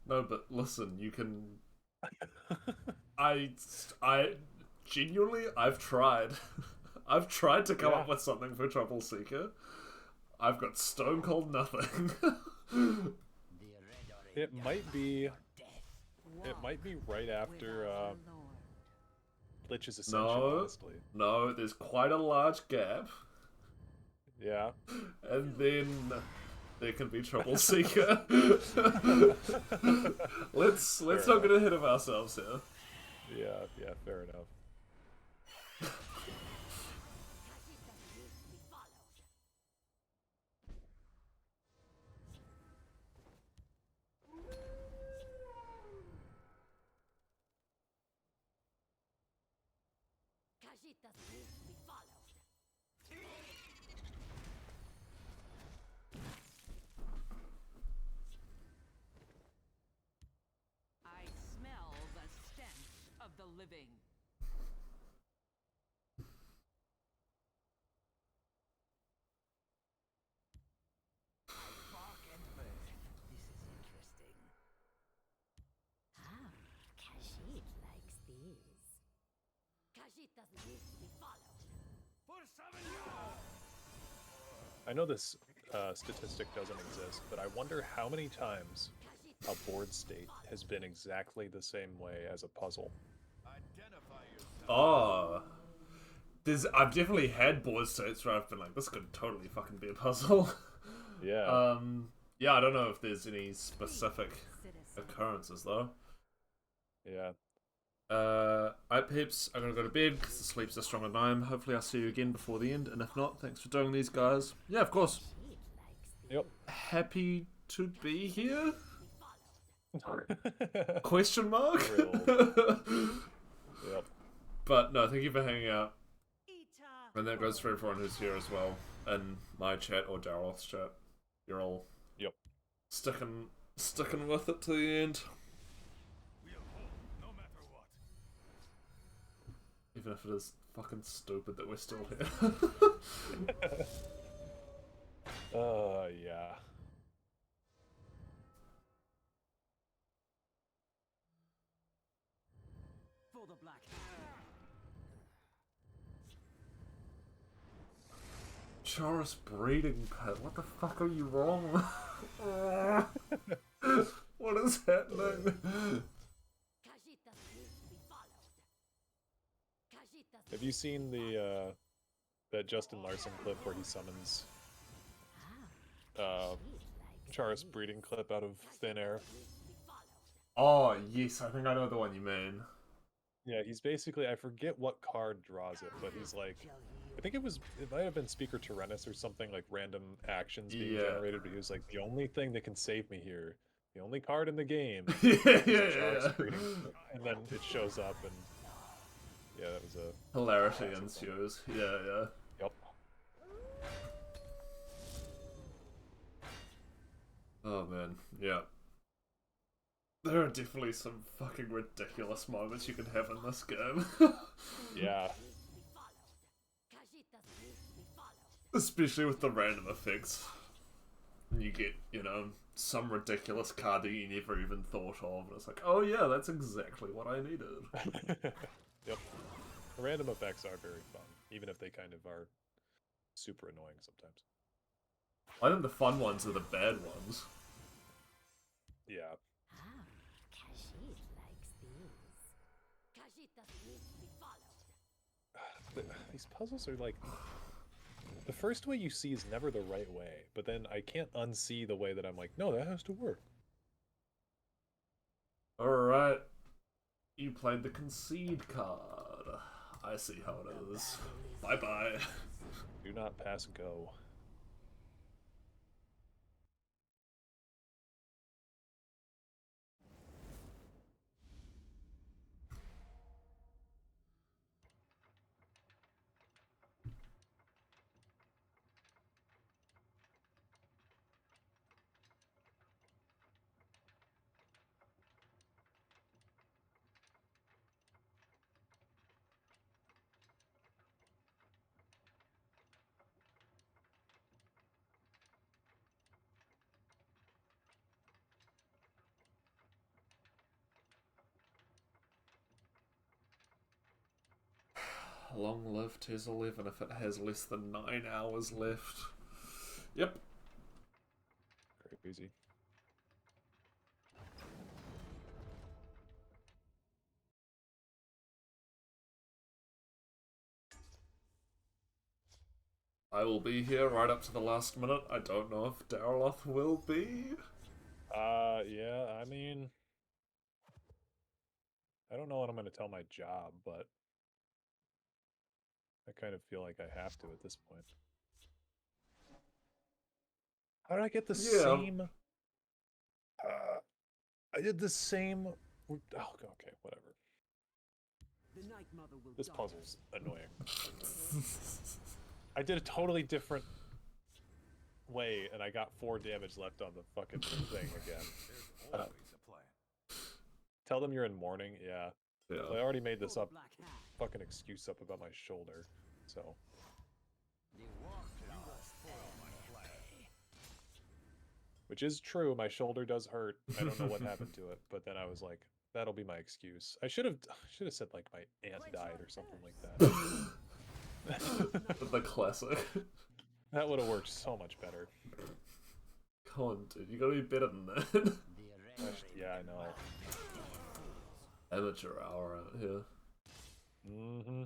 no, but listen, you can... I genuinely, I've tried. I've tried to come up with something for Trouble Seeker. I've got stone cold nothing. It might be... Walk It might be right with after our Lord. Lich's Ascension, No. honestly. No, there's quite a large gap. Yeah. And then there can be Trouble Seeker. let's not get ahead of ourselves here. Yeah, fair enough. Khajiit doesn't need to be followed. Khajiit doesn't need to be followed. I smell the stench of the living. Bark and burn. This is Khajiit doesn't need to be followed. For Savignard! I know this statistic doesn't exist, but I wonder how many times a board state has been exactly the same way as a puzzle. Identify yourself. Oh. I've definitely had board states where I've been like, this could totally fucking be a puzzle. Yeah. Yeah, I don't know if there's any specific occurrences though. Yeah. Alright peeps, I'm gonna go to bed because the sleeps are stronger than I am. Hopefully I'll see you again before the end, and if not, thanks for doing these, guys. Yeah, of course. Yep. Happy to be here? Question mark? Yep. But no, thank you for hanging out. And that goes for everyone who's here as well, in my chat or Dareloth's chat. You're all sticking with it to the end. We'll hold no matter what. Even if it is fucking stupid that we're still here. Yeah. For the Black Hand. Charis breeding pit, what the fuck are you wrong? What is happening? Khajiit doesn't need to be followed. Khajiit doesn't Have you seen the that Justin Larson clip where he summons Charis breeding clip out of thin air? Oh, yes, I think I know the one you mean. Yeah, he's basically, I forget what card draws it, but he's like, I think it might have been Speaker Tyrannus or something, like random actions being generated, but he was like, the only thing that can save me here, the only card in the game is Charis breeding. And then it shows up, and yeah, that was a... Hilarity ensues. Yeah. Yep. Oh man, yeah. There are definitely some fucking ridiculous moments you can have in this game. Yeah. Especially with the random effects. You get, some ridiculous card that you never even thought of, and it's like, oh yeah, that's exactly what I needed. Yep. The random effects are very fun, even if they kind of are super annoying sometimes. I think the fun ones are the bad ones. Yeah. Khajiit likes these. Khajiit doesn't need to be followed. These puzzles are like... The first way you see is never the right way, but then I can't unsee the way that I'm like, no, that has to work. Alright. You played the concede card. I see how it is. Bye-bye. Do not pass go. Long live TES 11 if it has less than 9 hours left. Yep. Crazy. I will be here right up to the last minute. I don't know if Dareloth will be. Yeah, I mean... I don't know what I'm going to tell my job, but... I kind of feel like I have to at this point. How did I get the same... I did the same... Oh, okay, whatever. The Night Mother will This die. puzzle's annoying. I did a totally different way, and I got 4 damage left on the fucking thing again. There's always a plan. Tell them you're in mourning, yeah. Yeah. I already made this For the up, Black Hand. fucking excuse up about my shoulder, so... Which is true, my shoulder does hurt. I don't know what happened to it, but then I was like, That'll be my excuse. I should have said like my aunt died or something like that. The classic. That would have worked so much better. Come on, dude, you gotta be better than that. Yeah, I know. Amateur hour out here. Mm-hmm.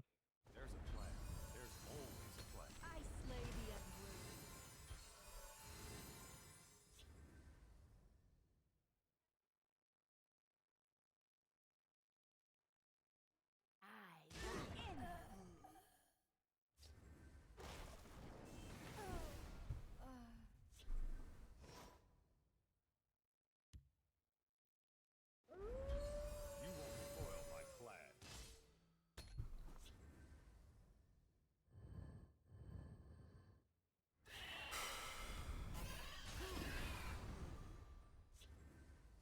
There's a plan. There's always a plan. I slay the unworthy. You won't foil my plan.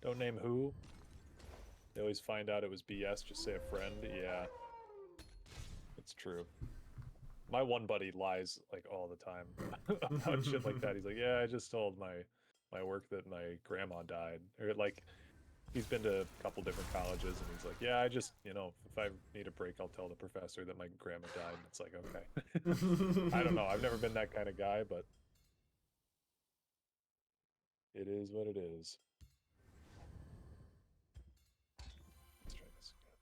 Don't name who. They always find out it was BS. Just say a friend. Yeah, it's true. My one buddy lies like all the time about shit like that. He's like, "Yeah, I just told my work that my grandma died," or like, he's been to a couple different colleges, and he's like, "Yeah, I just, you know, if I need a break, I'll tell the professor that my grandma died." And it's like, okay, I don't know. I've never been that kind of guy, but it is what it is. Let's try this again.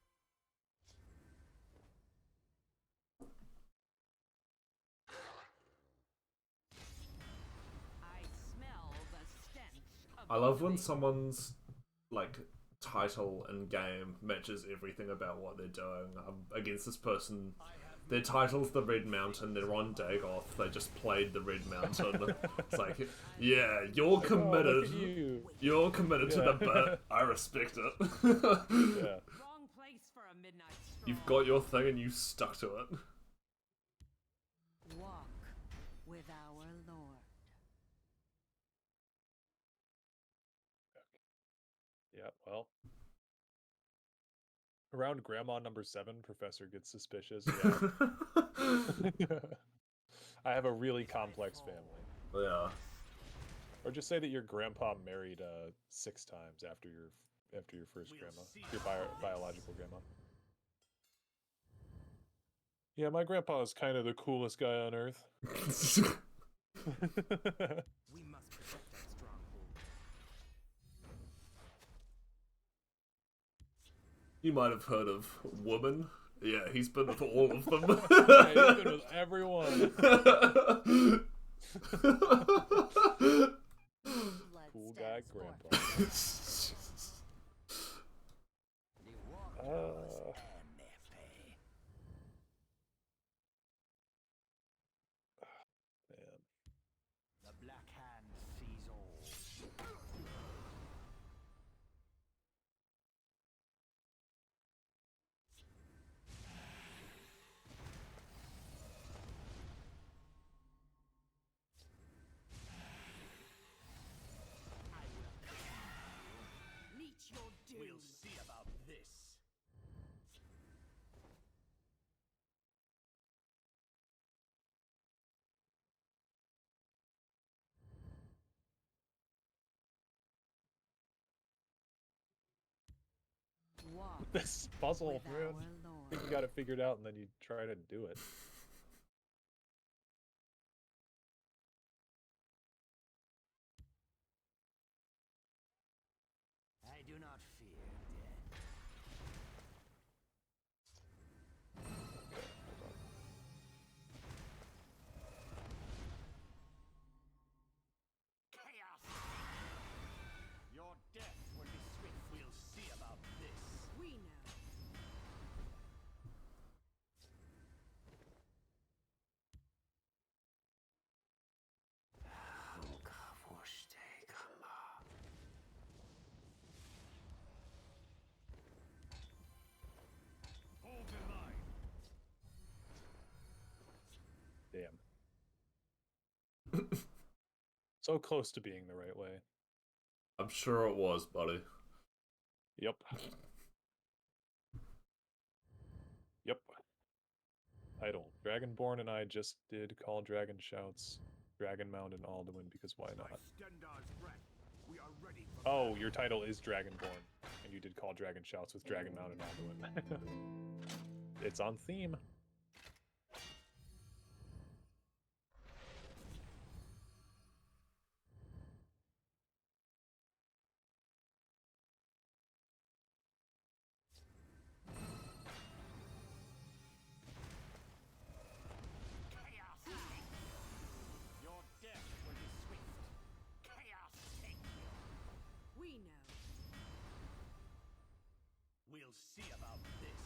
I smell the stench of I love when living. someone's like title and game matches everything about what they're doing. Against this person, their title's the Red Mountain. They're on Dagoth. They just played the Red Mountain. It's like, yeah, you're Oh, look committed. at you. You're committed to the Yeah. bit. I respect it. Yeah. Wrong place for a midnight stroll. You've got your thing and you stuck to it. Walk with our Lord. Yeah, well. Around grandma number 7, Professor gets suspicious. Yeah. I have a really complex family. Yeah. Or just say that your grandpa married 6 times after your first grandma, your biological grandma. Yeah, my grandpa is kind of the coolest guy on earth. We must protect our stronghold. You might have heard of Woman. Yeah, he's been with all of them. Yeah, he's been with everyone. Cool guy grandpa. Man. The Black Hand sees all. I will Meet your doom. We'll see about this. Walk This puzzle, with man. our I think Lord. you got it figured out and then you try to do it. I do not fear death. Okay, hold on. Chaos! Your death will be swift. We'll see about this. We know. Hold in line. Damn. So close to being the right way. I'm sure it was, buddy. Yep. Yep. Title. Dragonborn and I just did Call Dragon Shouts, Dragon Mound, and Alduin because why not? Stendar's breath. We are ready for Oh, your title is Dragonborn, and you did call Dragon Shouts with Dragon Mount and Alduin. It's on theme. chaos. Your death will be swift. Chaos take you. We know. We'll see about this.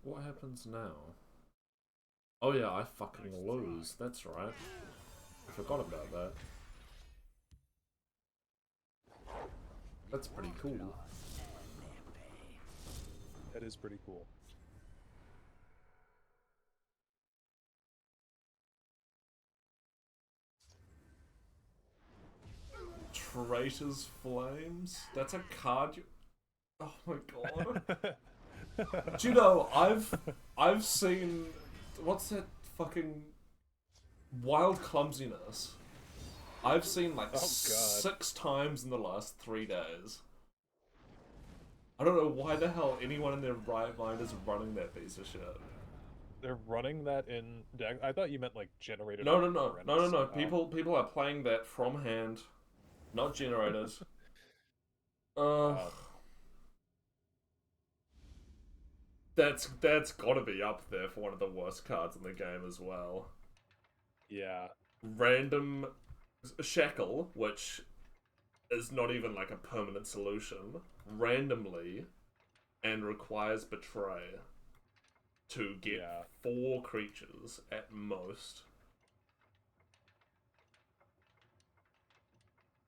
What happens now? Oh yeah, I fucking lose. That's right. I forgot about that. That's pretty cool. That is pretty cool. Traitor's Flames? That's a card you... Oh my god. Do you know, I've seen... What's that fucking... Wild Clumsiness? I've seen like 6 times in the last 3 days. I don't know why the hell anyone in their right mind is running that piece of shit. They're running that in... I thought you meant like generated... No. People are playing that from hand. Not generated. That's gotta be up there for one of the worst cards in the game as well. Yeah. Random Shackle, which is not even like a permanent solution, randomly, and requires Betray to get 4 creatures at most.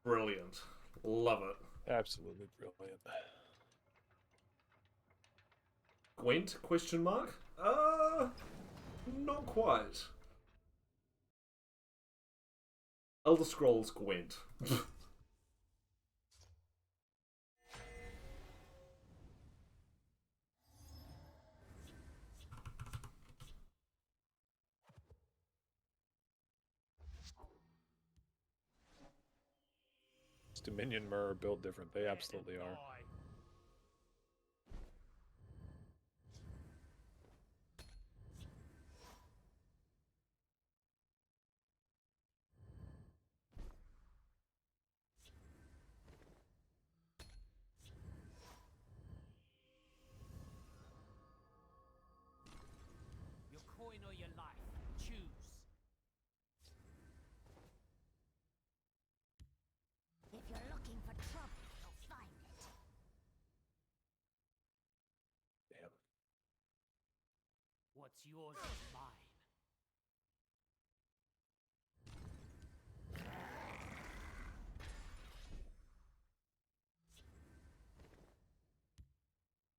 Brilliant. Love it. Absolutely brilliant. Gwent? Question mark? Not quite. Elder Scrolls Gwent. Dominion Mir are built different. They absolutely are. Your coin or your life. Choose. If you're looking for trouble, you'll find it. Damn. What's yours is mine.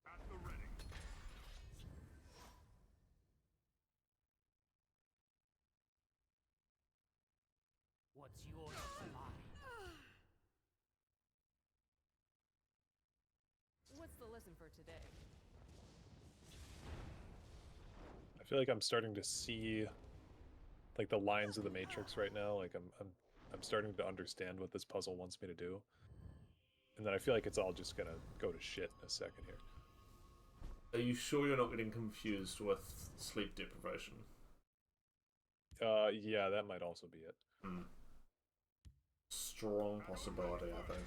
At the ready. What's yours is mine. What's the lesson for today? I feel like I'm starting to see like the lines of the Matrix right now. Like I'm starting to understand what this puzzle wants me to do. And then I feel like it's all just gonna go to shit in a second here. Are you sure you're not getting confused with sleep deprivation? Yeah, that might also be it. Strong possibility, I think.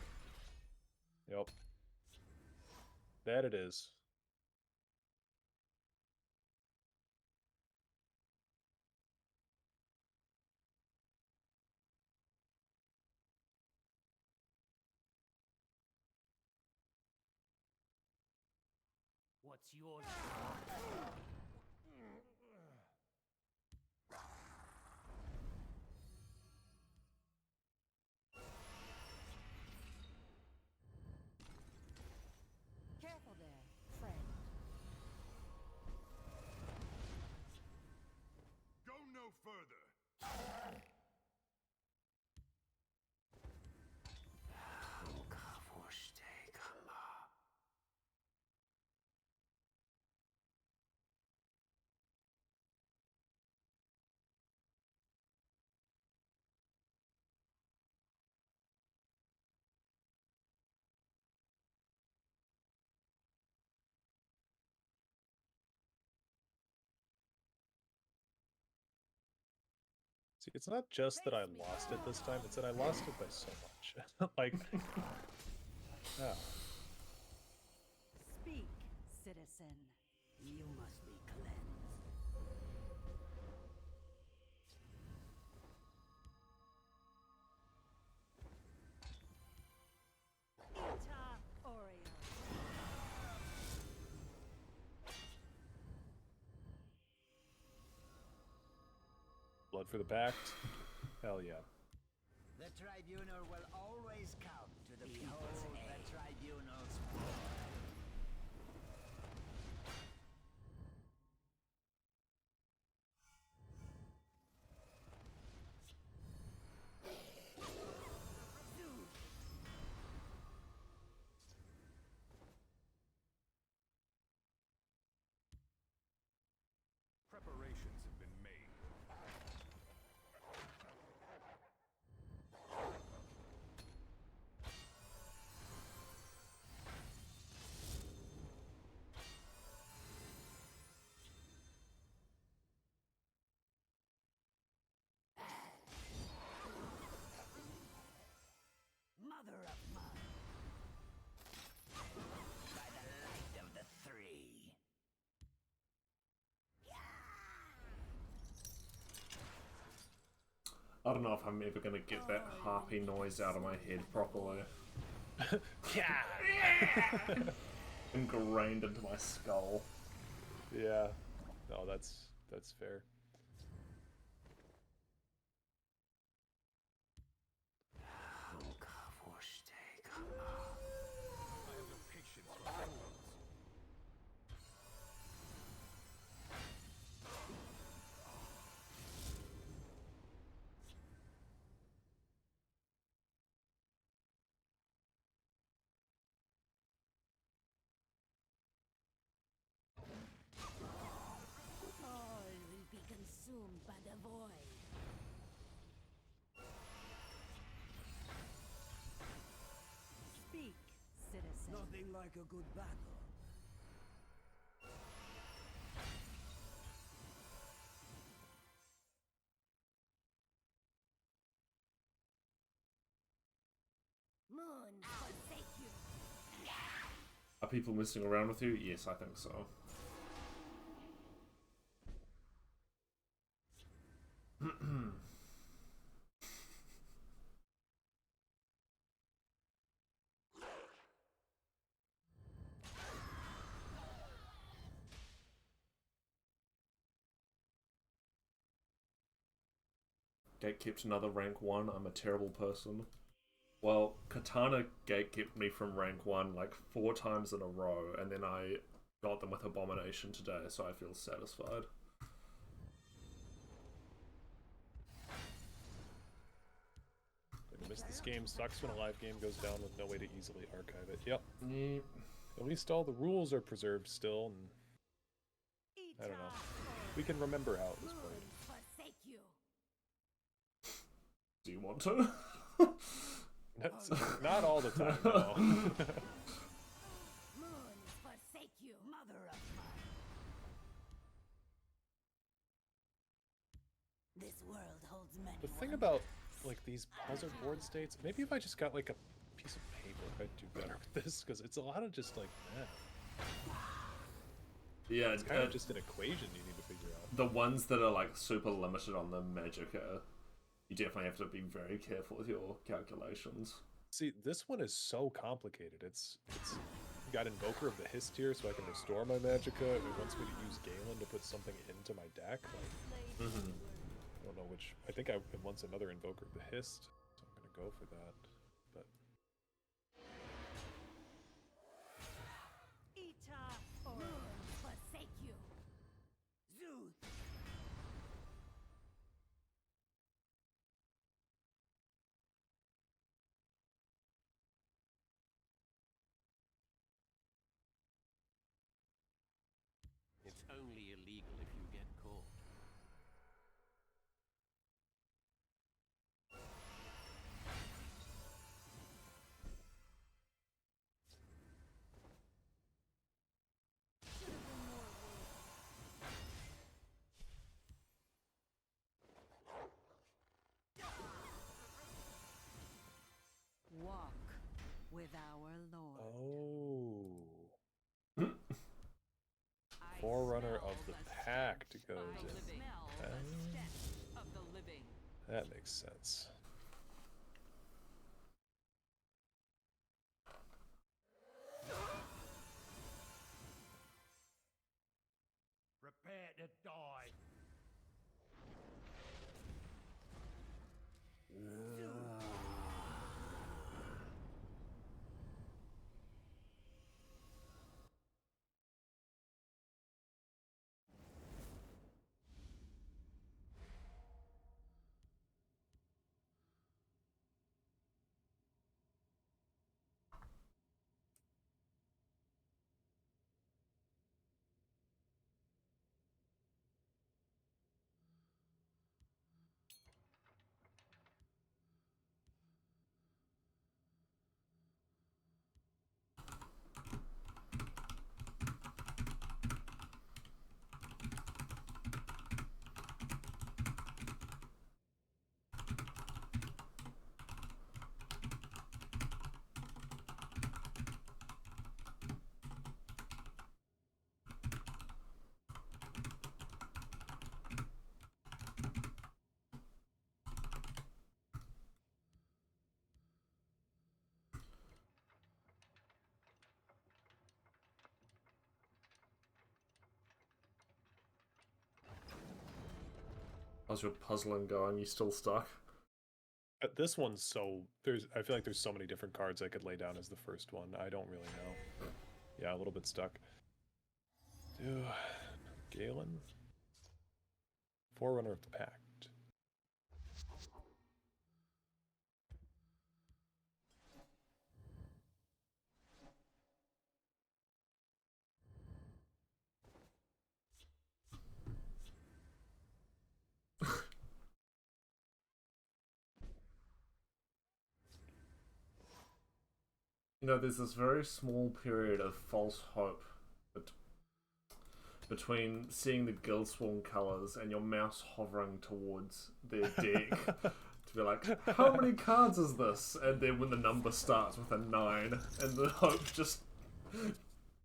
Yep. That it is. What's yours is mine. Careful there, friend. Go no further. See, it's not just that I lost it this time, it's that I lost it by so much. Like, yeah. Speak, citizen. You must be cleansed. Ita Oreo. Blood for the Pact. Hell yeah. The tribunal will always come to the people's aid. The tribunal's Preparations have been made. mother of mine. By the light of the three. I don't know if I'm ever gonna get that harpy noise out of my head properly. Yeah. Ingrained into my skull. Yeah. No, that's fair. I have no patience for fools. All will be consumed by the void. Speak, citizen. Nothing like a good battle. Moons forsake you. Are people messing around with you? Yes, I think so. Gatekept another rank 1. I'm a terrible person. Well, Katana gatekept me from rank 1 like 4 times in a row, and then I got them with Abomination today, so I feel satisfied. I missed this game. Sucks when a live game goes down with no way to easily archive it. Yep. Yep. At least all the rules are preserved still, and I don't know. We can remember how it was played. Moons forsake you. Do you want to? That's not all the time, no. Moons forsake you. Mother of mine. This world holds many The thing wonders. about, like, these puzzle board states, maybe if I just got, like, a piece of paper, I'd do better with this, because it's a lot of just, like, Yeah, it's kind of just an equation you need to figure out. the ones that are like super limited on the Magicka, you definitely have to be very careful with your calculations. See, this one is so complicated. It's got Invoker of the Hist here, so I can restore my Magicka. It wants me to use Galen to put something into my deck. Like, I don't know which. I think it wants another Invoker of the Hist, so I'm gonna go for that. But Ita Oreo. Moons forsake you. Zeus. It's only illegal if you get caught. with our Lord. Oh. I Forerunner of smell the Pact stench goes of in. the living. The stench of the living. That makes sense. Prepare to die. How's your puzzling going? You still stuck? This one's so I feel like there's so many different cards I could lay down as the first one. I don't really know. Yeah, a little bit stuck. Galen? Forerunner of the Pact. You know, there's this very small period of false hope between seeing the Guildsworn colors and your mouse hovering towards their deck to be like, how many cards is this? And then when the number starts with a 9 and the hope just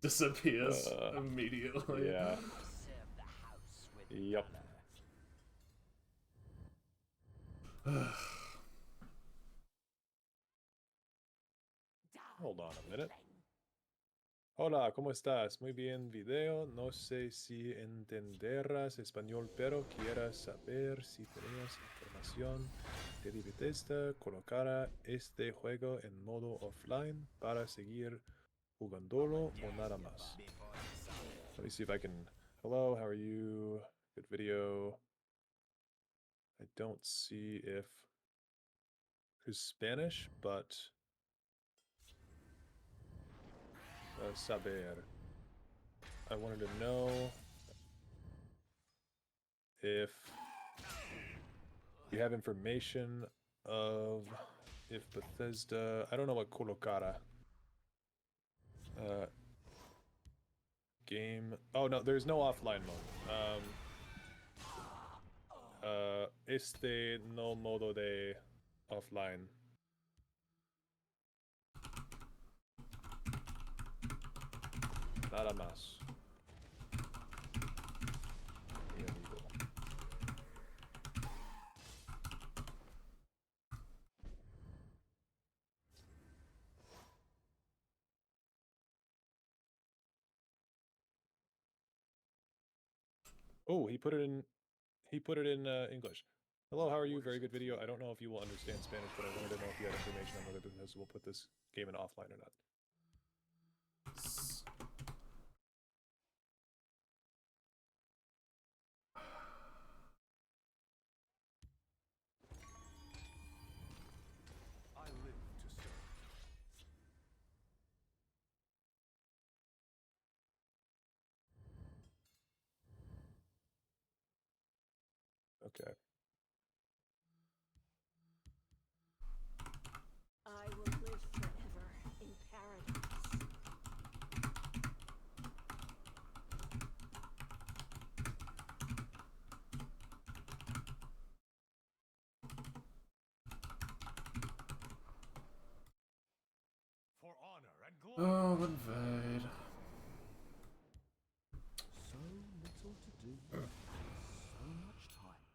disappears immediately. Yeah. Serve the house with Yep. Hold on a minute. Hola, ¿cómo estás? Muy bien, video. No sé si entenderás español, pero quiero saber si tenías información de Bethesda colocará este juego en modo offline para seguir jugándolo o nada más. Let me see if I can... Hello, how are you? Good video. I don't see if there's Spanish, but... saber. I wanted to know if you have information of if Bethesda... I don't know what colocara. Game... Oh, no, there's no offline mode. Este no modo de offline. Nada más. Mi amigo. Oh, he put it in English. Hello, how are you? Very good video. I don't know if you will understand Spanish, but I wanted to know if you had information on whether Bethesda will put this game in offline or not. I live to serve. Okay. I will live forever in paradise. For Oh, invade. So little to do. So much time.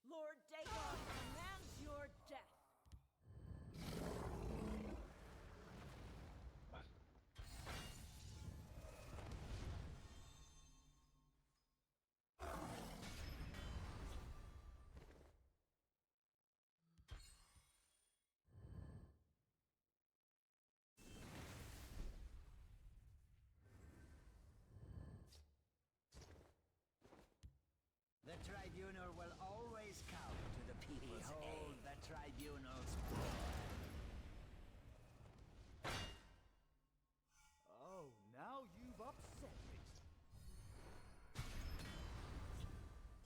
Lord Dagon commands your death. The tribunal will always come to the people's aid. The tribunal's blood. Oh, now you've upset me.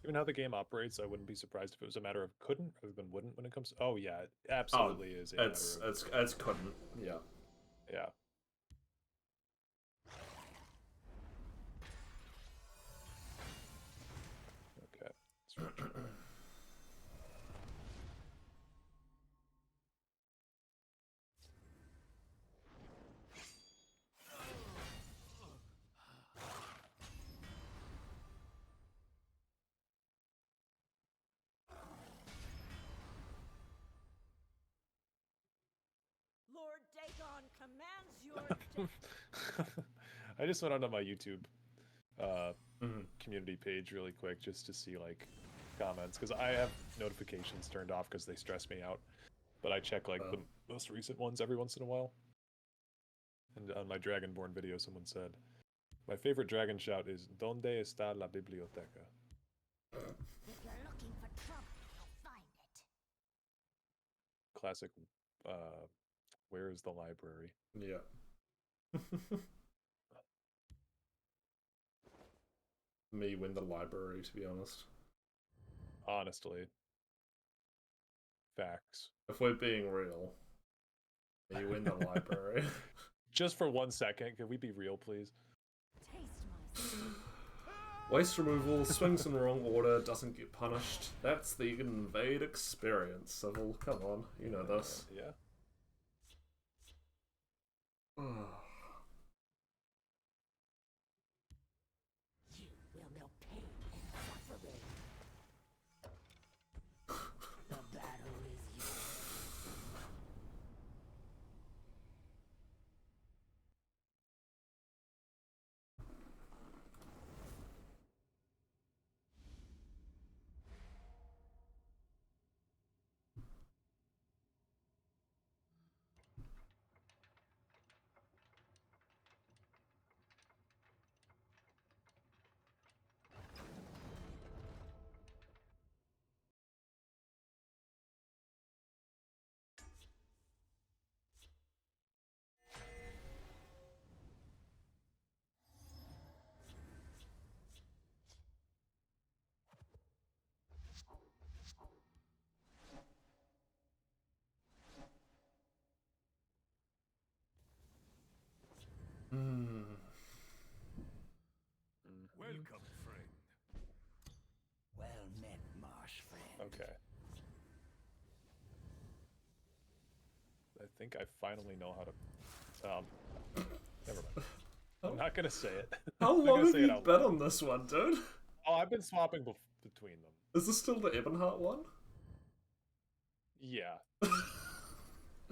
Given how the game operates, I wouldn't be surprised if it was a matter of couldn't rather than wouldn't when it comes. Oh yeah, it absolutely is a matter of. It's couldn't. Yeah. Yeah. Okay. Lord Dagon commands your death. I just went onto my YouTube community page really quick just to see like comments because I have notifications turned off because they stress me out. But I check like the most recent ones every once in a while. And on my Dragonborn video, someone said, "My favorite dragon shout is "Donde está la biblioteca?" If you're looking for trouble, you'll find it. Classic. Where is the library? Yeah. Me win the library, to be honest. Honestly. Facts. If we're being real, me win the library. Just for 1 second, could we be real, please? Taste my Waste removal, swings in wrong order, doesn't get punished. That's the invade experience, Civil. Come on, you know this. Yeah. You will know pain and suffering. The battle is yours. Welcome, friend. Well met, marsh friend. Okay. I think I finally know how to. Never mind. I'm not gonna say it. How I'm long gonna have say you it out bet loud. on this one, dude? Oh, I've been swapping between them. Is this still the Ebonheart one? Yeah.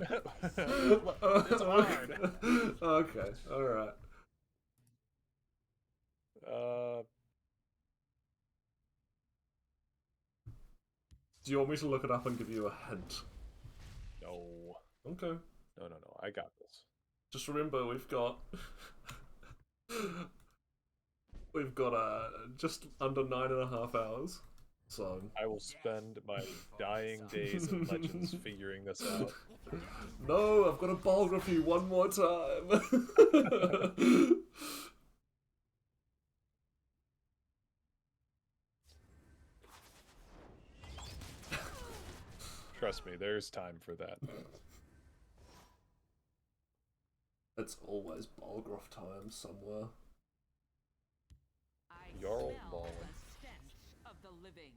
It's hard. Okay, alright. Do you want me to look it up and give you a hint? No. Okay. No. I got this. Just remember, we've got just under 9.5 hours. So I will spend my dying days in Legends figuring this out. no, I've got a biography one more time. Trust me, there's time for that. It's always Balgroth time somewhere. I Jarl smell Ball. the stench of the living.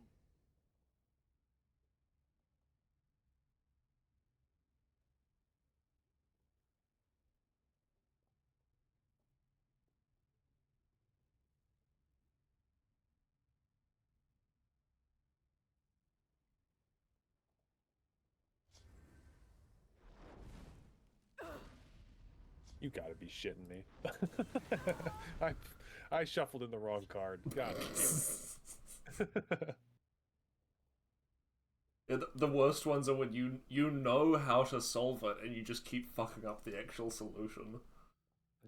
You gotta be shitting me. I shuffled in the wrong card. God damn it. Yeah, the worst ones are when you know how to solve it and you just keep fucking up the actual solution.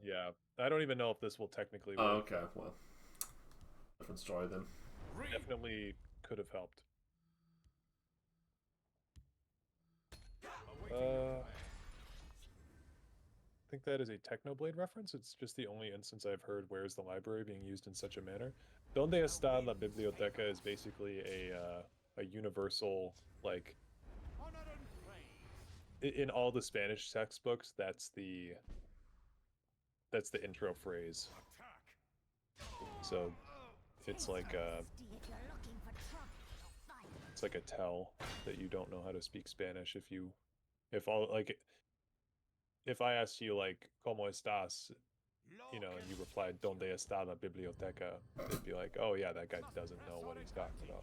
Yeah, I don't even know if this will technically Oh, work. okay, well. Different story then. Definitely could have helped. I think that is a Technoblade reference. It's just the only instance I've heard where's the library being used in such a manner. Donde está la biblioteca is basically a universal, like, in all the Spanish textbooks, that's the intro phrase. So it's like it's like a tell that you don't know how to speak Spanish if I asked you, like, ¿Cómo estás? You know, and you replied, ¿Dónde está la biblioteca? They'd be like, oh yeah, that guy doesn't know what he's talking about.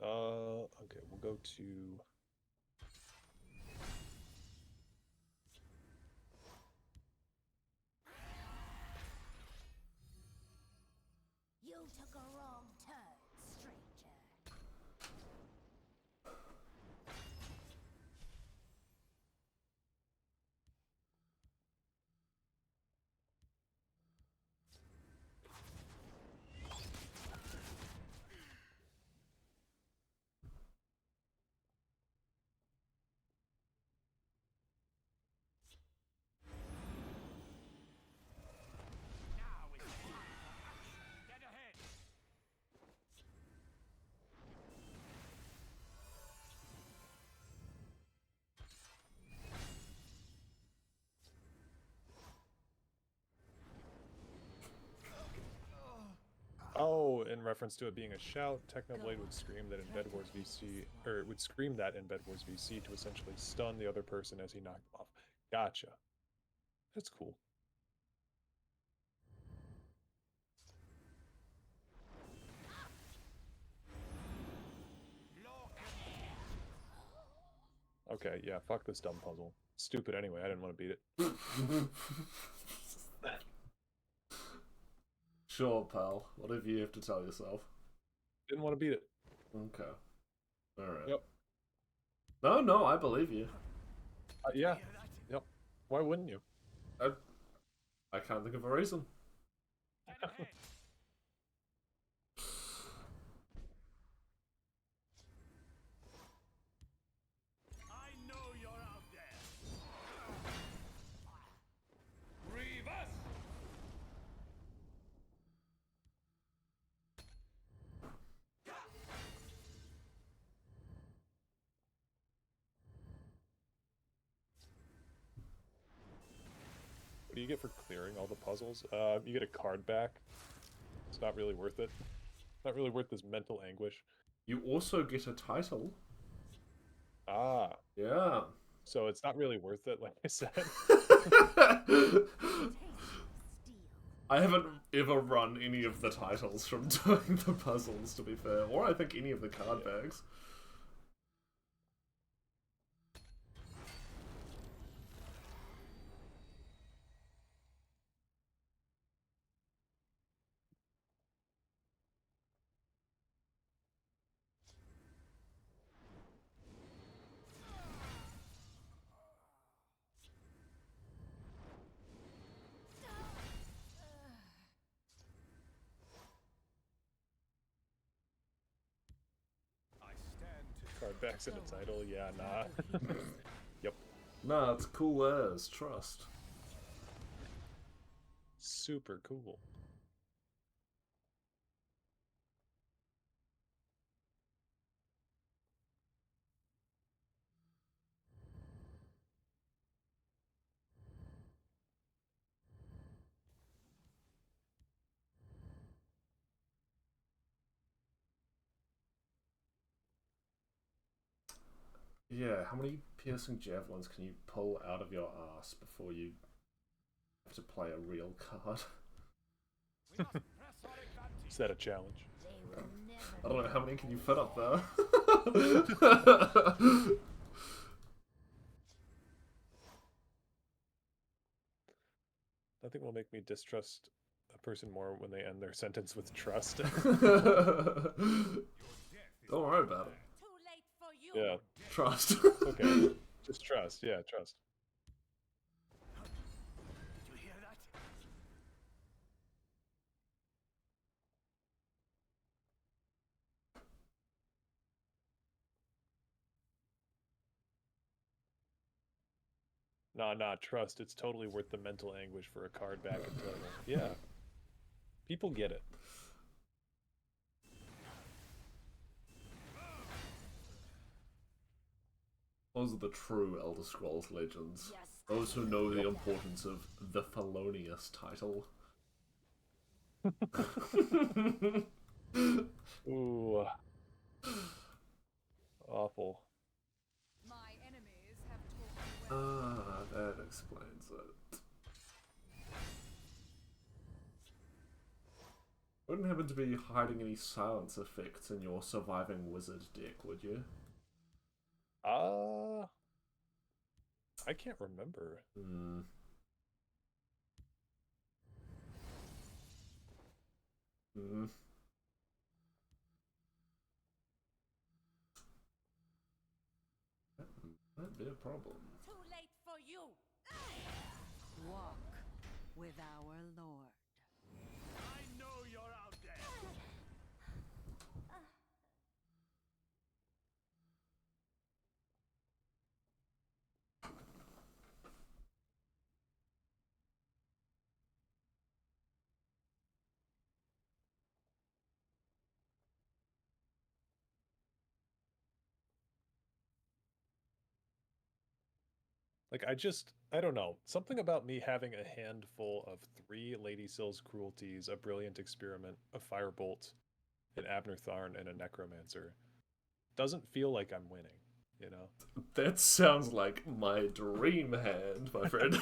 Okay, we'll go to... You took a wrong turn, stranger. Oh, in reference to it being a shout, Technoblade would scream that in Bed Wars VC, or would scream that in Bed Wars VC to essentially stun the other person as he knocked them off. Gotcha. That's cool. Okay, yeah, fuck this dumb puzzle. Stupid anyway, I didn't want to beat it. Sure, pal. Whatever you have to tell yourself. Didn't want to beat it. Okay. Alright. Yep. No, I believe you. Yeah. Yep. Why wouldn't you? I can't think of a reason. What do you get for clearing all the puzzles? You get a card back. It's not really worth it. Not really worth this mental anguish. You also get a title. Ah. Yeah. So it's not really worth it, like I said. I haven't ever run any of the titles from doing the puzzles, to be fair, or I think any of the card bags. Card backs in the title, yeah, nah. Yep. Nah, it's cool as, trust. Super cool. Yeah, how many piercing javelins can you pull out of your ass before you have to play a real card? Is that a challenge? I don't know, how many can you fit up there? Nothing will make me distrust a person more when they end their sentence with trust. Don't worry about it. Too late for you. Yeah. Trust. Okay. Just trust. Yeah, trust. Did you hear that? Nah, trust. It's totally worth the mental anguish for a card back in total. Yeah. People get it. Those are the true Elder Scrolls legends. Yes. Those who know the importance of the felonious title. Ooh. Awful. My enemies have taken away. Ah, that explains it. Wouldn't happen to be hiding any silence effects in your surviving wizard deck, would you? I can't remember. Hmm. Hmm. That might be a problem. Too late for you. Walk with our Lord. I know you're out there. Like, I don't know. Something about me having a handful of 3 Lady Syl's Cruelties, a Brilliant Experiment, a Firebolt, an Abner Tharn, and a Necromancer doesn't feel like I'm winning, you know? That sounds like my dream hand, my friend.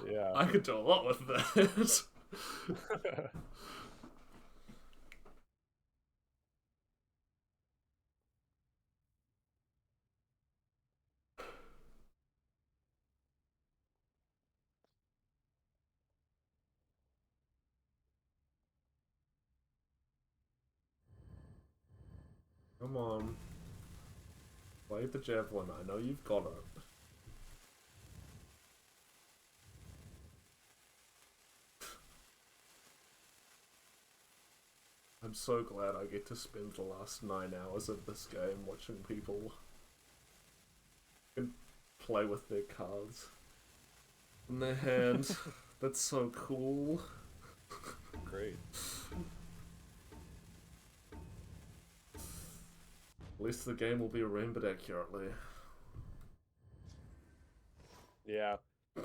Yeah. I could do a lot with that. Come on. Play the javelin. I know you've got it. I'm so glad I get to spend the last 9 hours of this game watching people play with their cards in their hand. That's so cool. Great. At least the game will be remembered accurately. Yeah. The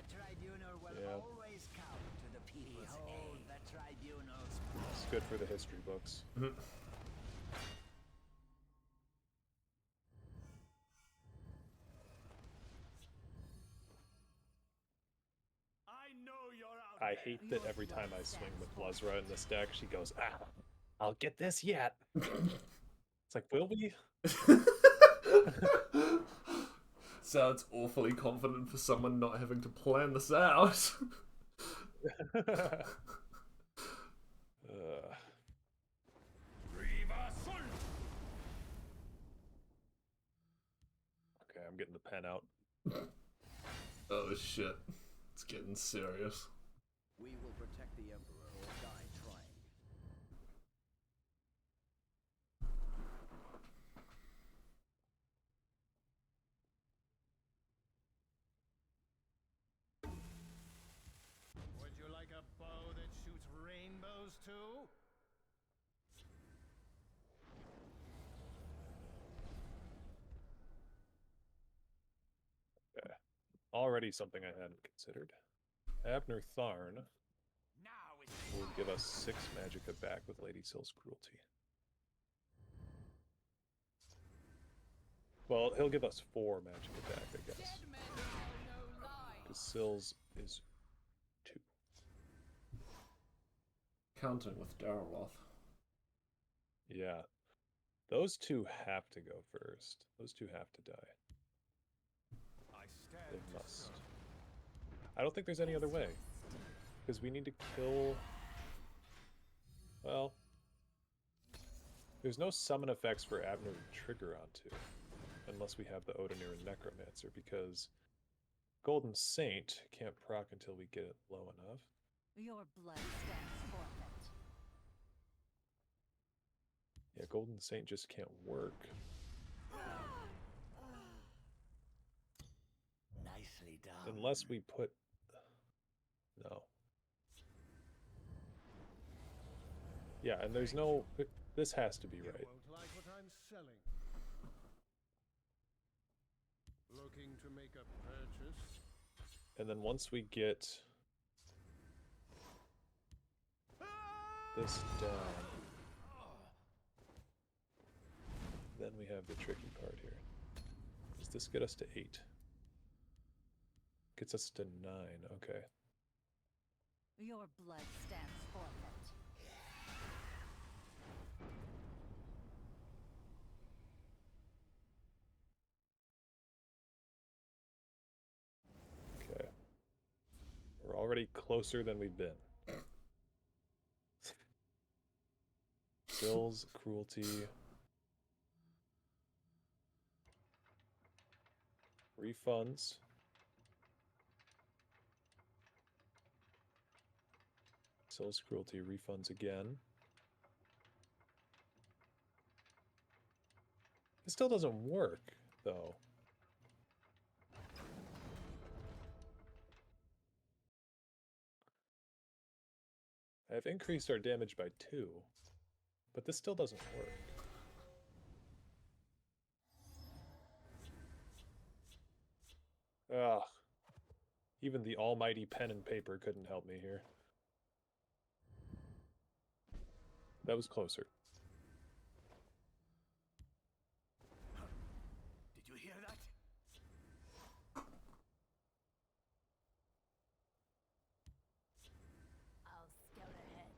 tribunal will Yeah. always come to the people's aid. The tribunal's It's good for the history books. I know you're out I there. hate that every time I swing with Bluzra in this deck, she goes, I'll get this yet. It's like, will we? Sounds awfully confident for someone not having to plan this out. Okay, I'm getting the pen out. Oh shit. It's getting serious. We will protect the Emperor or die trying. Would you like a bow that shoots rainbows too? Okay. Already something I hadn't considered. Abner Tharn Now it's will give us 6 magicka back with Lady Syl's Cruelty. Well, he'll give us 4 magic attack, I guess. Because Sills is 2. Counting with Dareloth. Yeah. Those 2 have to go first. Those 2 have to die. They must. I don't think there's any other way. Because we need to kill... Well... There's no summon effects for Abner to trigger onto. Unless we have the Odinir and Necromancer, because Golden Saint can't proc until we get it low enough. Your blood stands forfeit. Yeah, Golden Saint just can't work. Nicely done. Unless we put... No. Yeah, and there's no... This has to be right. You won't like what I'm selling. Looking to make a purchase? And then once we get this down, then we have the tricky part here. Does this get us to 8? Gets us to 9, okay. Your blood stands forfeit. Okay. We're already closer than we've been. Bills, cruelty. Refunds. Sells cruelty, refunds again. It still doesn't work, though. I've increased our damage by 2, but this still doesn't work. Ugh. Even the almighty pen and paper couldn't help me here. That was closer. Did you hear that? I'll scout ahead.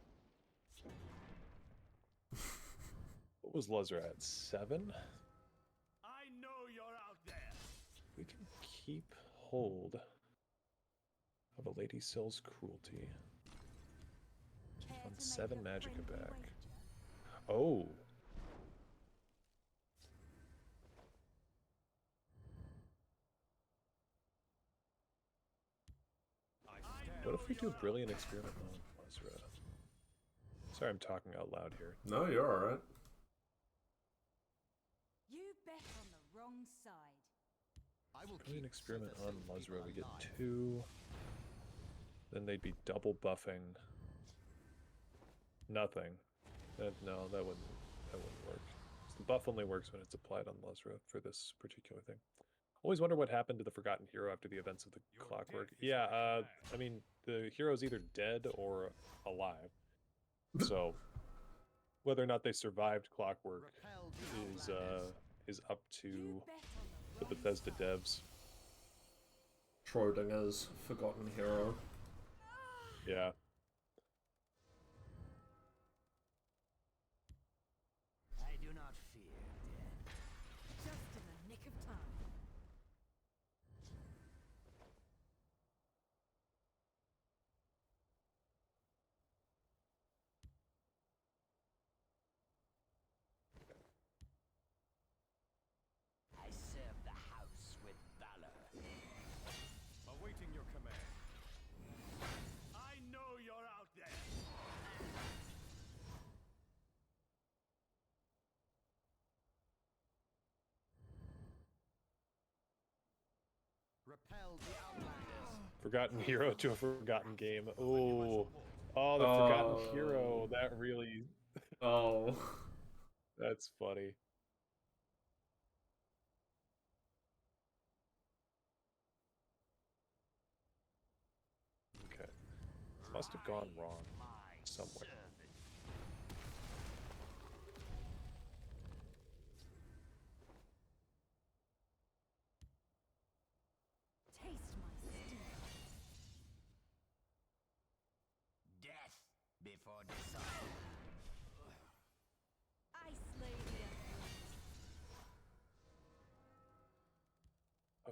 What was Luzra at? 7? I know you're out there. We can keep hold of a Lady Sill's cruelty. On 7 magicka back. Oh. What if we do Brilliant Experiment on Luzra? Sorry, I'm talking out loud here. No, you're alright. You bet on the wrong side. I will Brilliant Experiment on Luzra. We get 2. Then they'd be double buffing. Nothing. No, that wouldn't work. The buff only works when it's applied on Luzra for this particular thing. Always wonder what happened to the Forgotten Hero after the events of the Clockwork. Yeah, I mean, the hero's either dead or alive. So, whether or not they survived Clockwork is up to the Bethesda devs. Schrodinger's Forgotten Hero. Yeah. I do not fear death. Just in the nick of time. I serve the house with valor. awaiting your command. I know you're out there. Repel the outlanders. Forgotten Hero to a Forgotten Game. Oh, the Forgotten Hero. That really... Oh. That's funny. Okay. Must have gone wrong somewhere.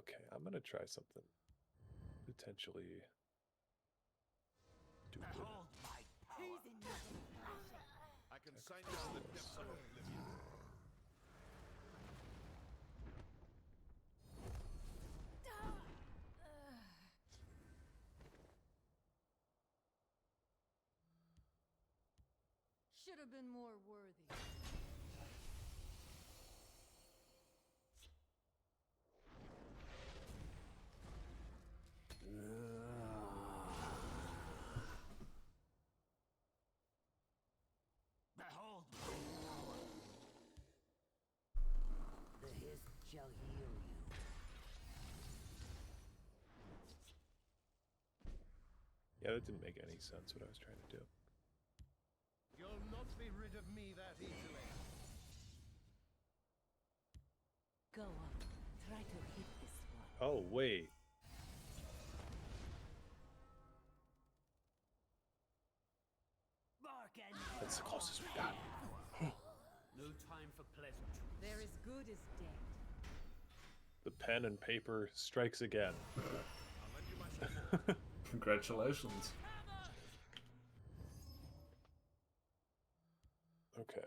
Okay, I'm gonna try something potentially stupid. I can sign you to the depths of oblivion. Should have been more worthy. Behold! The hiss shall heal you. Yeah, that didn't make any sense what I was trying to do. You'll not be rid of me that easily. Go on, try to hit this one. Oh, wait. That's the closest we got. No time for pleasantries. They're as good as dead. The pen and paper strikes again. I'll lend you my sword. Congratulations. Okay.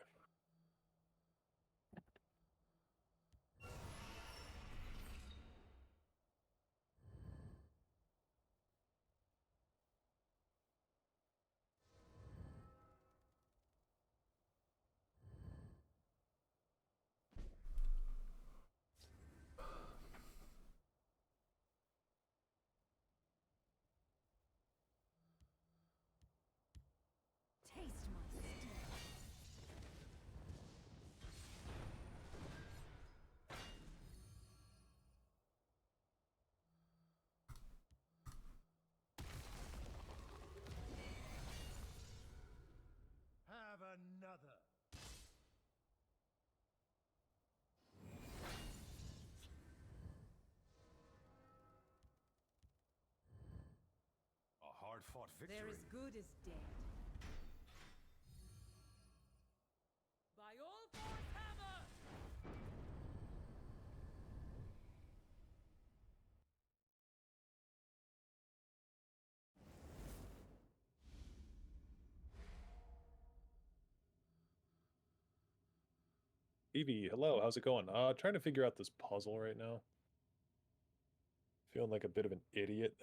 Taste my steel. Have another. A hard-fought victory. They're as good as dead. By all force hammer! Evie, hello, how's it going? Trying to figure out this puzzle right now. Feeling like a bit of an idiot.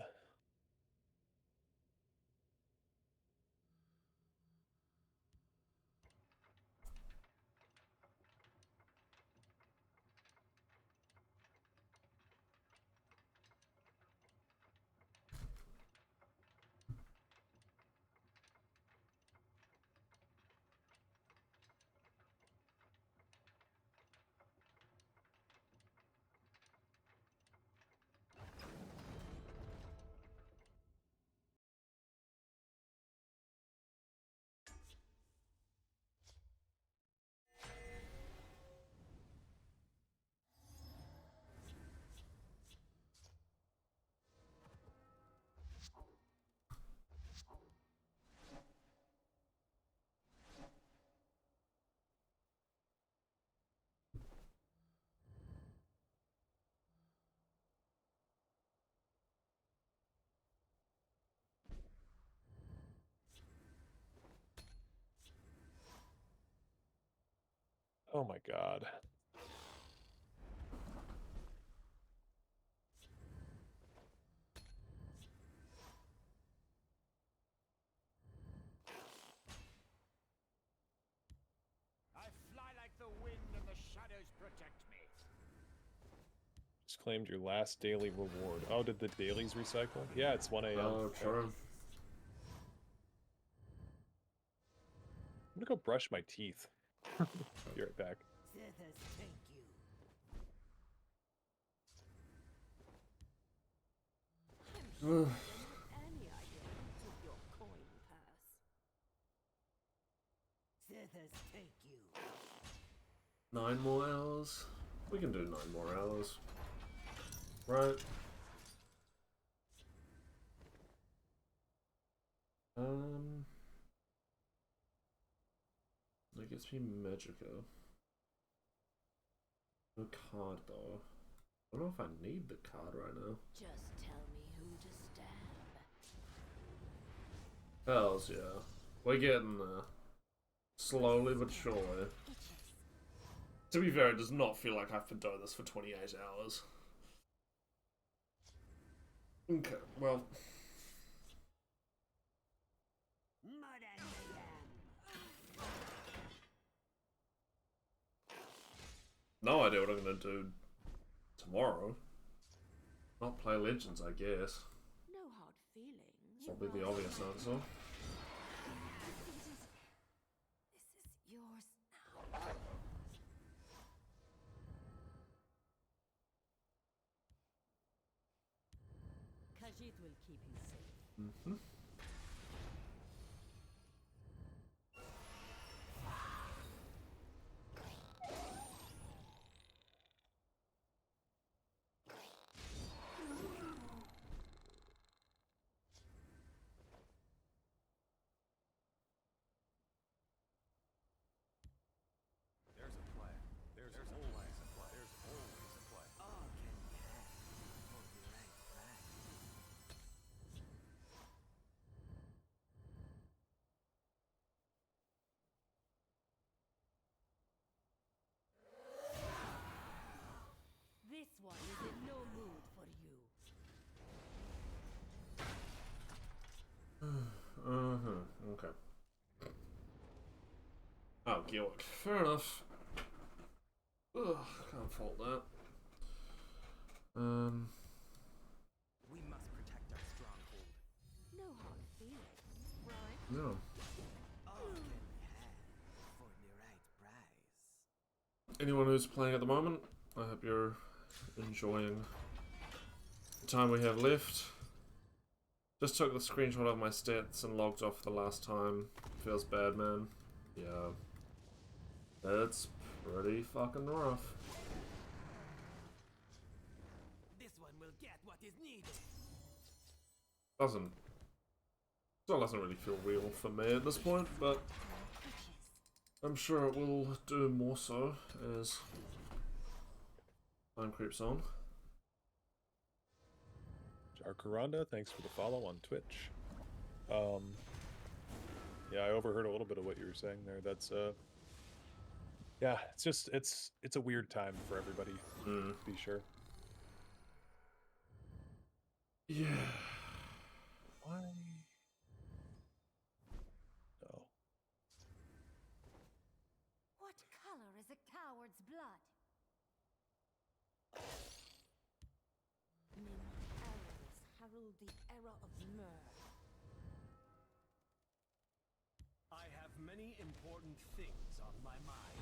Oh my god. I fly like the wind and the shadows protect me. Just claimed your last daily reward. Oh, did the dailies recycle? Yeah, it's 1 a.m. Oh, true. I'm gonna go brush my teeth. Be right back. Zethers, thank you. I'm sure I don't have any idea who took your coin purse. Zethers, thank you. 9 more hours? We can do 9 more hours. Right. That gets me Magica. No card though. I don't know if I need the card right now. Just tell me who to stab. Hells yeah. We're getting there. Slowly but surely. To be fair, it does not feel like I've been doing this for 28 hours. Okay, well. No idea what I'm gonna do tomorrow. Not play Legends, I guess. No hard feelings. Probably the obvious answer. This is yours now. Khajiit will keep you safe. Mm-hmm. There's a plan. There's always a plan. There's always a plan. All can be had for the right price. This one is in no mood for you. Okay. Oh, Gillick. Fair enough. Ugh, can't fault that. We must protect our stronghold. No hard feelings, right? No. All can be had for the right price. Anyone who's playing at the moment, I hope you're enjoying the time we have left. Just took the screenshot of my stats and logged off the last time. Feels bad, man. Yeah. It's pretty fucking rough. This one will get what is needed. Still doesn't really feel real for me at this point, but I'm sure it will do more so as time creeps on. Jarkaranda, thanks for the follow on Twitch. Yeah, I overheard a little bit of what you were saying there. That's yeah, it's just it's a weird time for everybody, to be sure. Yeah. Why? No. What color is a coward's blood? May my arrows herald the era of myrrh. I have many important things on my mind.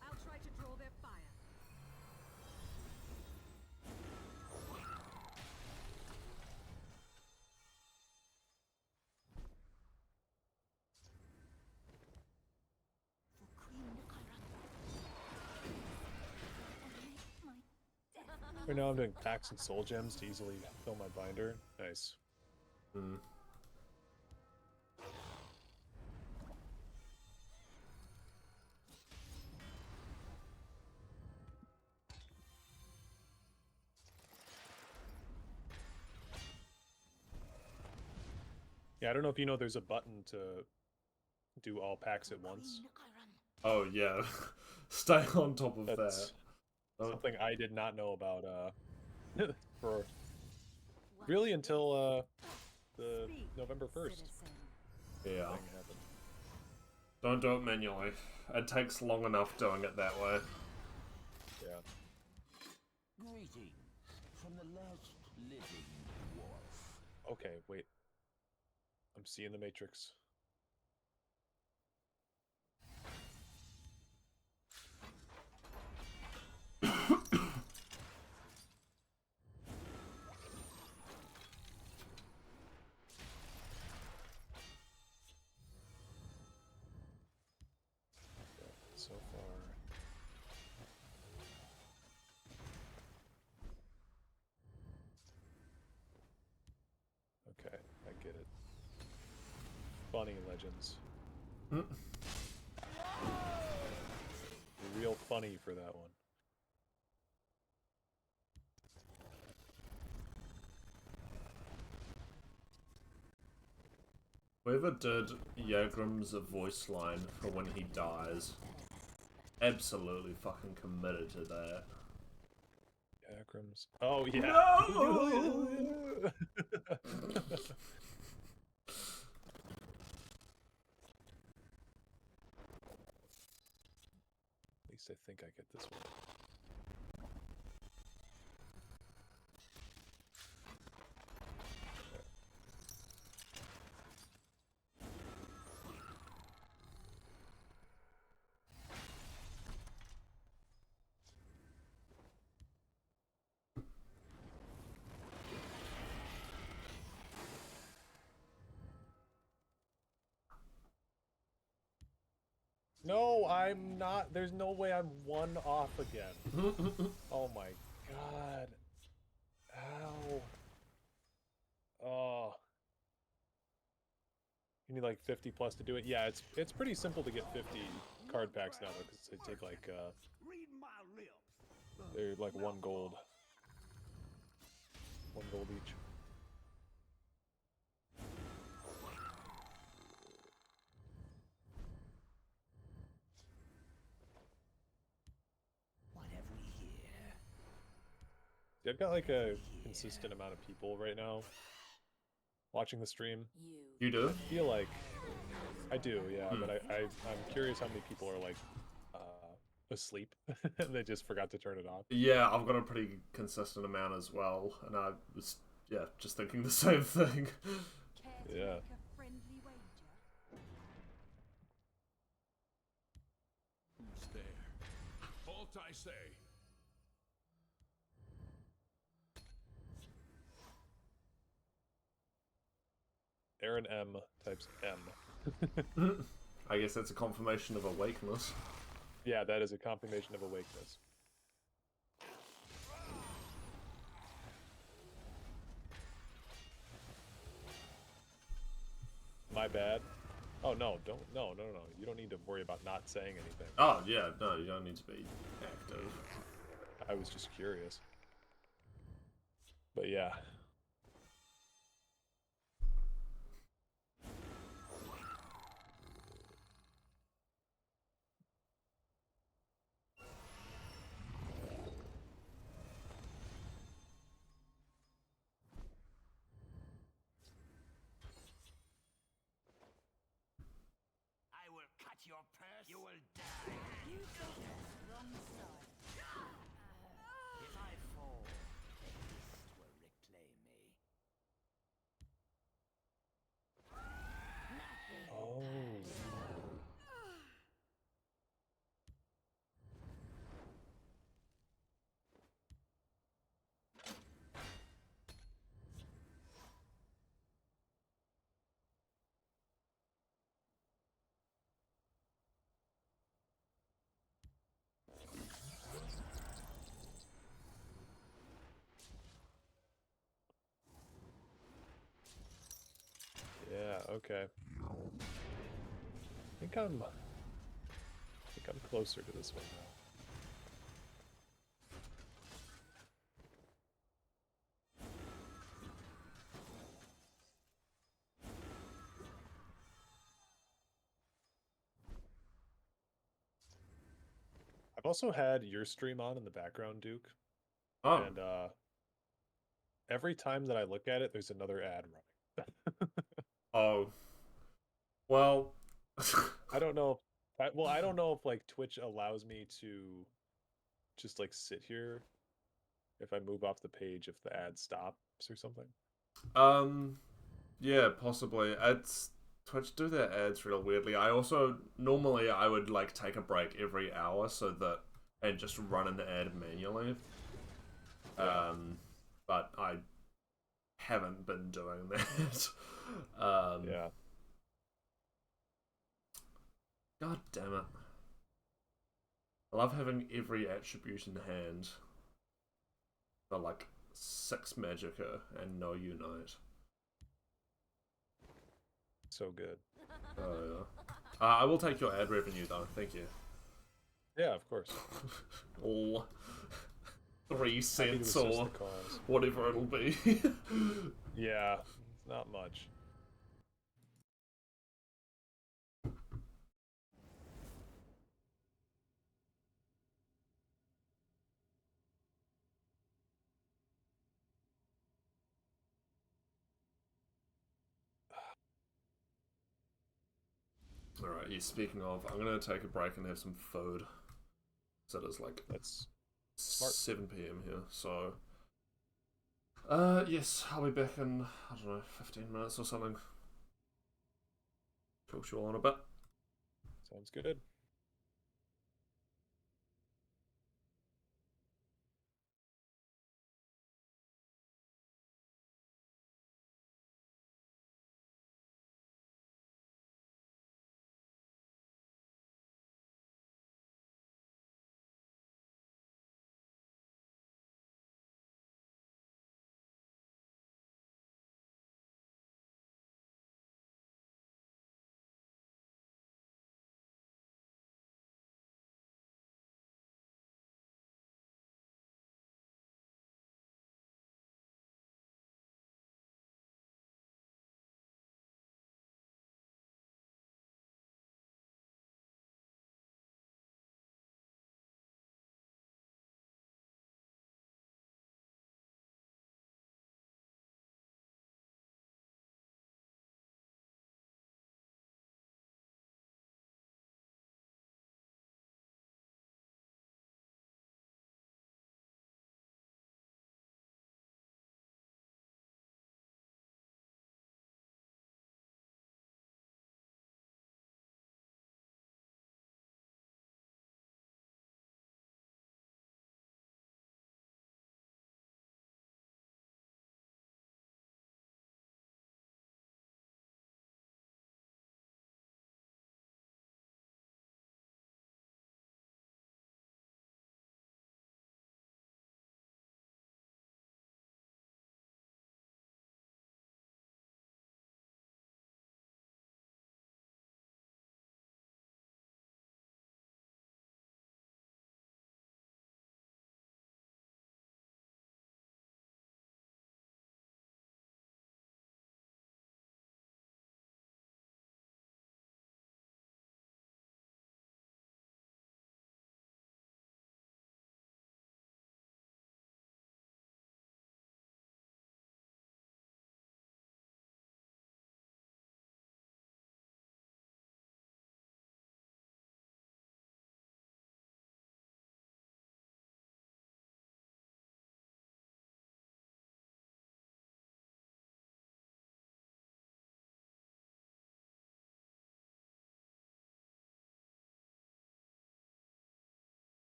I'll try to draw their fire. For Queen Aranda. Right now I'm doing packs and soul gems to easily fill my binder. Nice. Yeah, I don't know if you know there's a button to do all packs at once. Oh yeah. Stay on top of That's that. something I did not know about for really until the November 1st Yeah. thing happened. Don't do it manually. It takes long enough doing it that way. Yeah. Greetings from the last living dwarf. Okay, wait. I'm seeing the Matrix. So far. Okay, I get it. Funny legends. real funny for that one. Whoever did Yagram's voice line for when he dies, absolutely fucking committed to that. Yagram's. Oh yeah. No! At least I think I get this one. No, I'm not. There's no way I'm one off again. Oh my god. Ow. Oh. You need like 50 plus to do it. Yeah, it's pretty simple to get 50 card packs now though, because they take like they're like 1 gold. 1 gold each. I've got like a consistent amount of people right now watching the stream. You do? I feel like I do, yeah, but I'm curious how many people are like asleep and they just forgot to turn it off. Yeah, I've got a pretty consistent amount as well, and I was just thinking the same thing. Yeah. Who's there? Halt, I say. Aaron M types M. I guess that's a confirmation of awakeness. Yeah, that is a confirmation of awakeness. My bad. Oh no, no. You don't need to worry about not saying anything. Oh yeah, no, you don't need to be active. I was just curious. But yeah. I will cut your purse. You will die. You chose the wrong side. If I fall, the beast will reclaim me. Oh. Yeah, okay. I think I'm closer to this one now. I've also had your stream on in the background, Duke. Oh. And every time that I look at it, there's another ad running. Oh. Well. I don't know. I don't know if like Twitch allows me to just like sit here if I move off the page if the ad stops or something. Yeah, possibly. It's Twitch do their ads real weirdly. I also normally I would like take a break every hour so that and just run an ad manually. Yeah. But I haven't been doing that. Yeah. God damn it. I love having every attribute in hand. For like 6 Magicka and no Unite. So good. Oh yeah. I will take your ad revenue though, thank you. Yeah, of course. Or 3 Happy to cents assist or the cause. whatever it'll be. Yeah, it's not much. Alright, yeah, speaking of, I'm gonna take a break and have some food. So it is like That's smart. 7 p.m. here, so yes, I'll be back in, I don't know, 15 minutes or something. Talk to you all in a bit. Sounds good.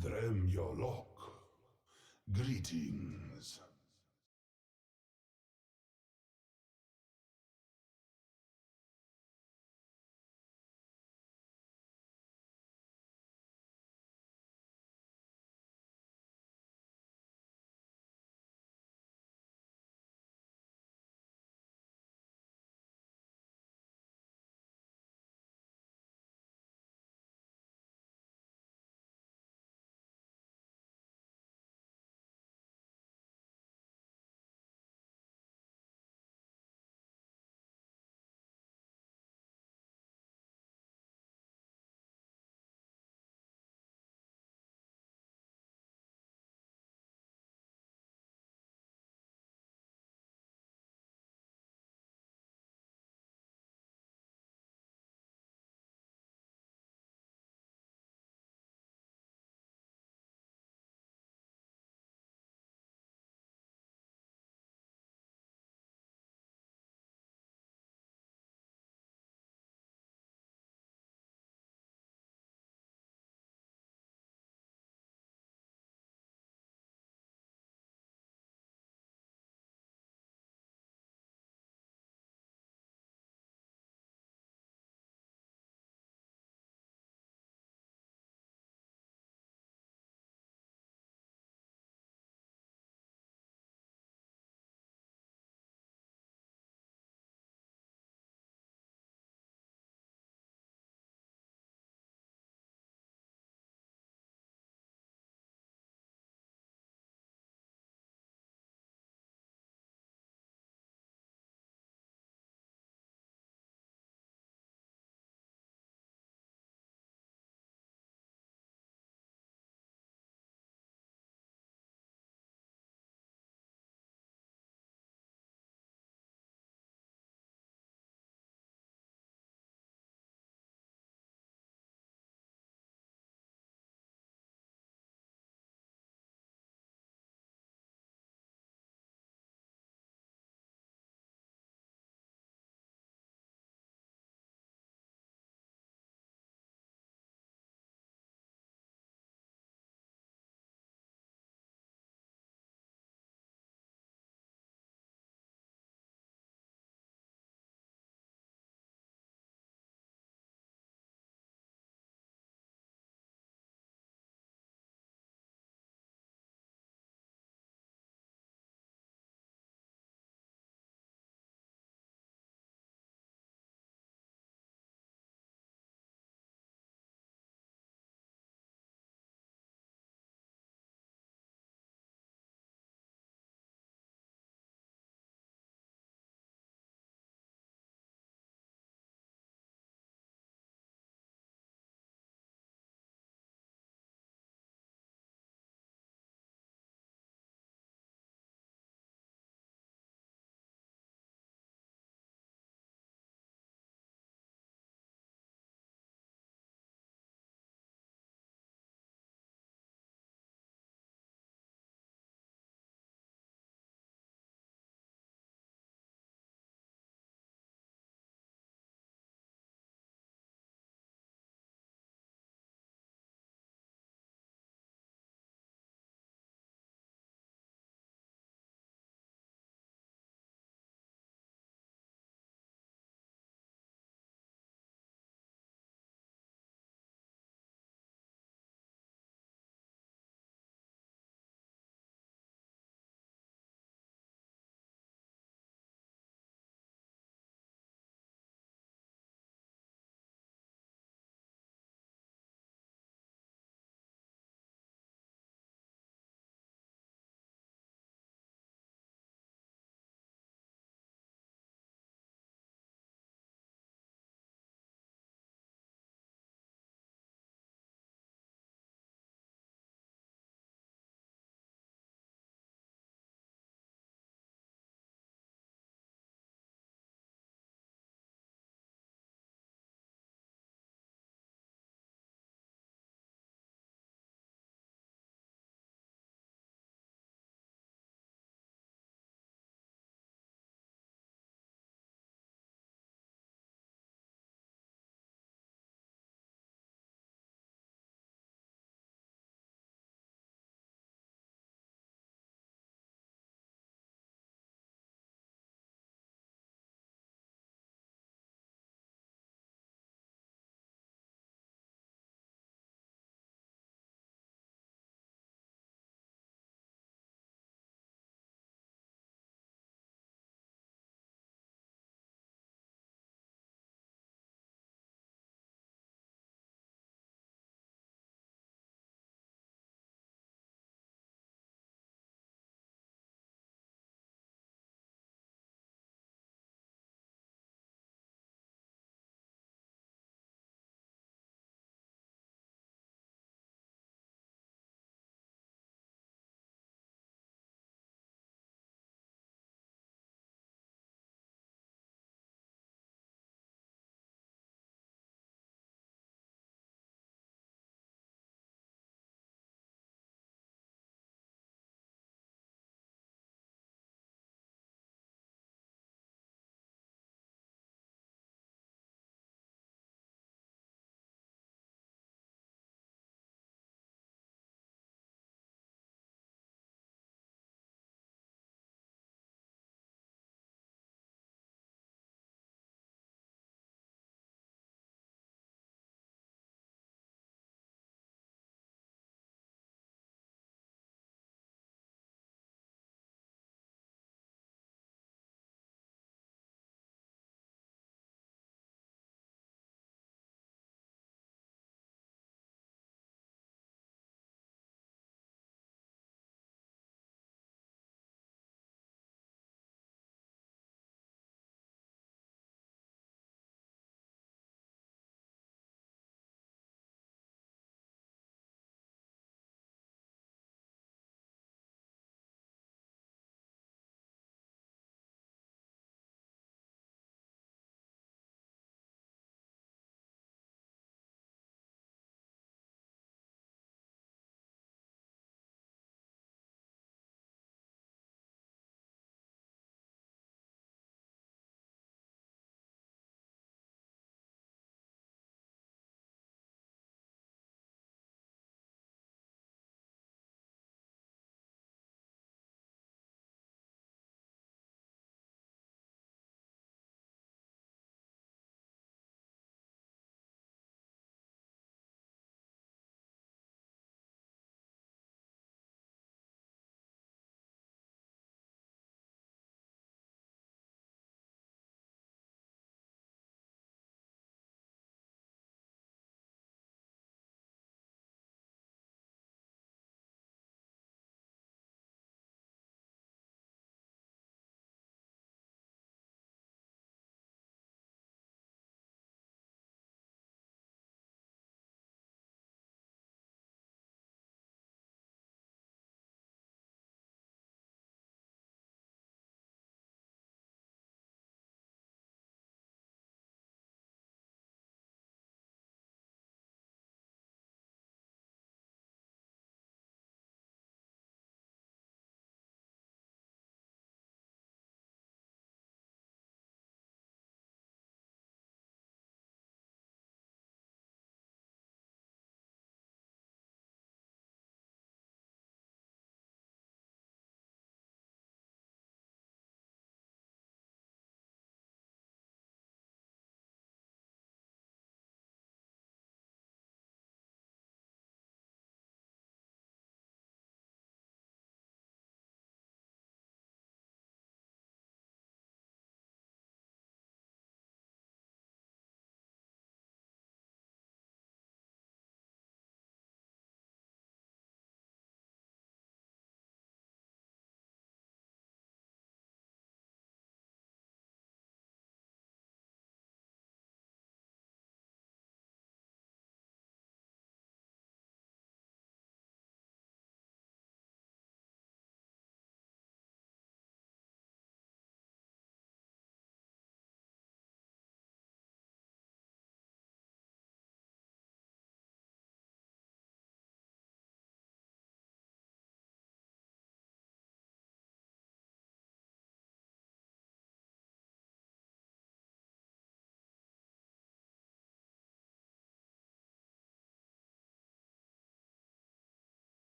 Drem greetings.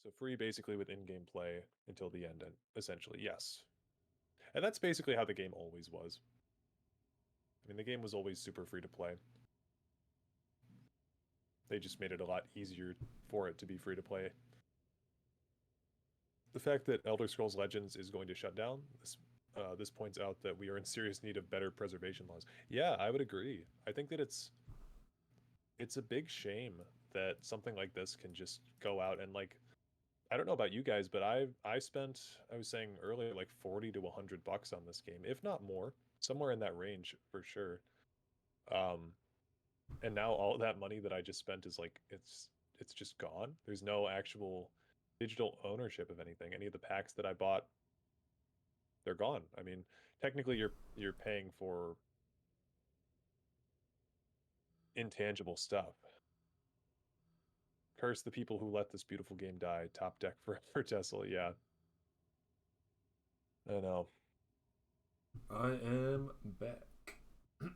So free basically with in-game play until the end, essentially, yes. And that's basically how the game always was. I mean, the game was always super free to play. They just made it a lot easier for it to be free to play. The fact that Elder Scrolls Legends is going to shut down, this points out that we are in serious need of better preservation laws. Yeah, I would agree. I think that it's a big shame that something like this can just go out and, like, I don't know about you guys, but I spent, I was saying earlier, like 40 to 100 bucks on this game, if not more, somewhere in that range for sure. And now all that money that I just spent is like it's just gone. There's no actual digital ownership of anything. Any of the packs that I bought, they're gone. I mean, technically you're paying for intangible stuff. Curse the people who let this beautiful game die. Top deck forever, Tesla. Yeah. I know. I am back.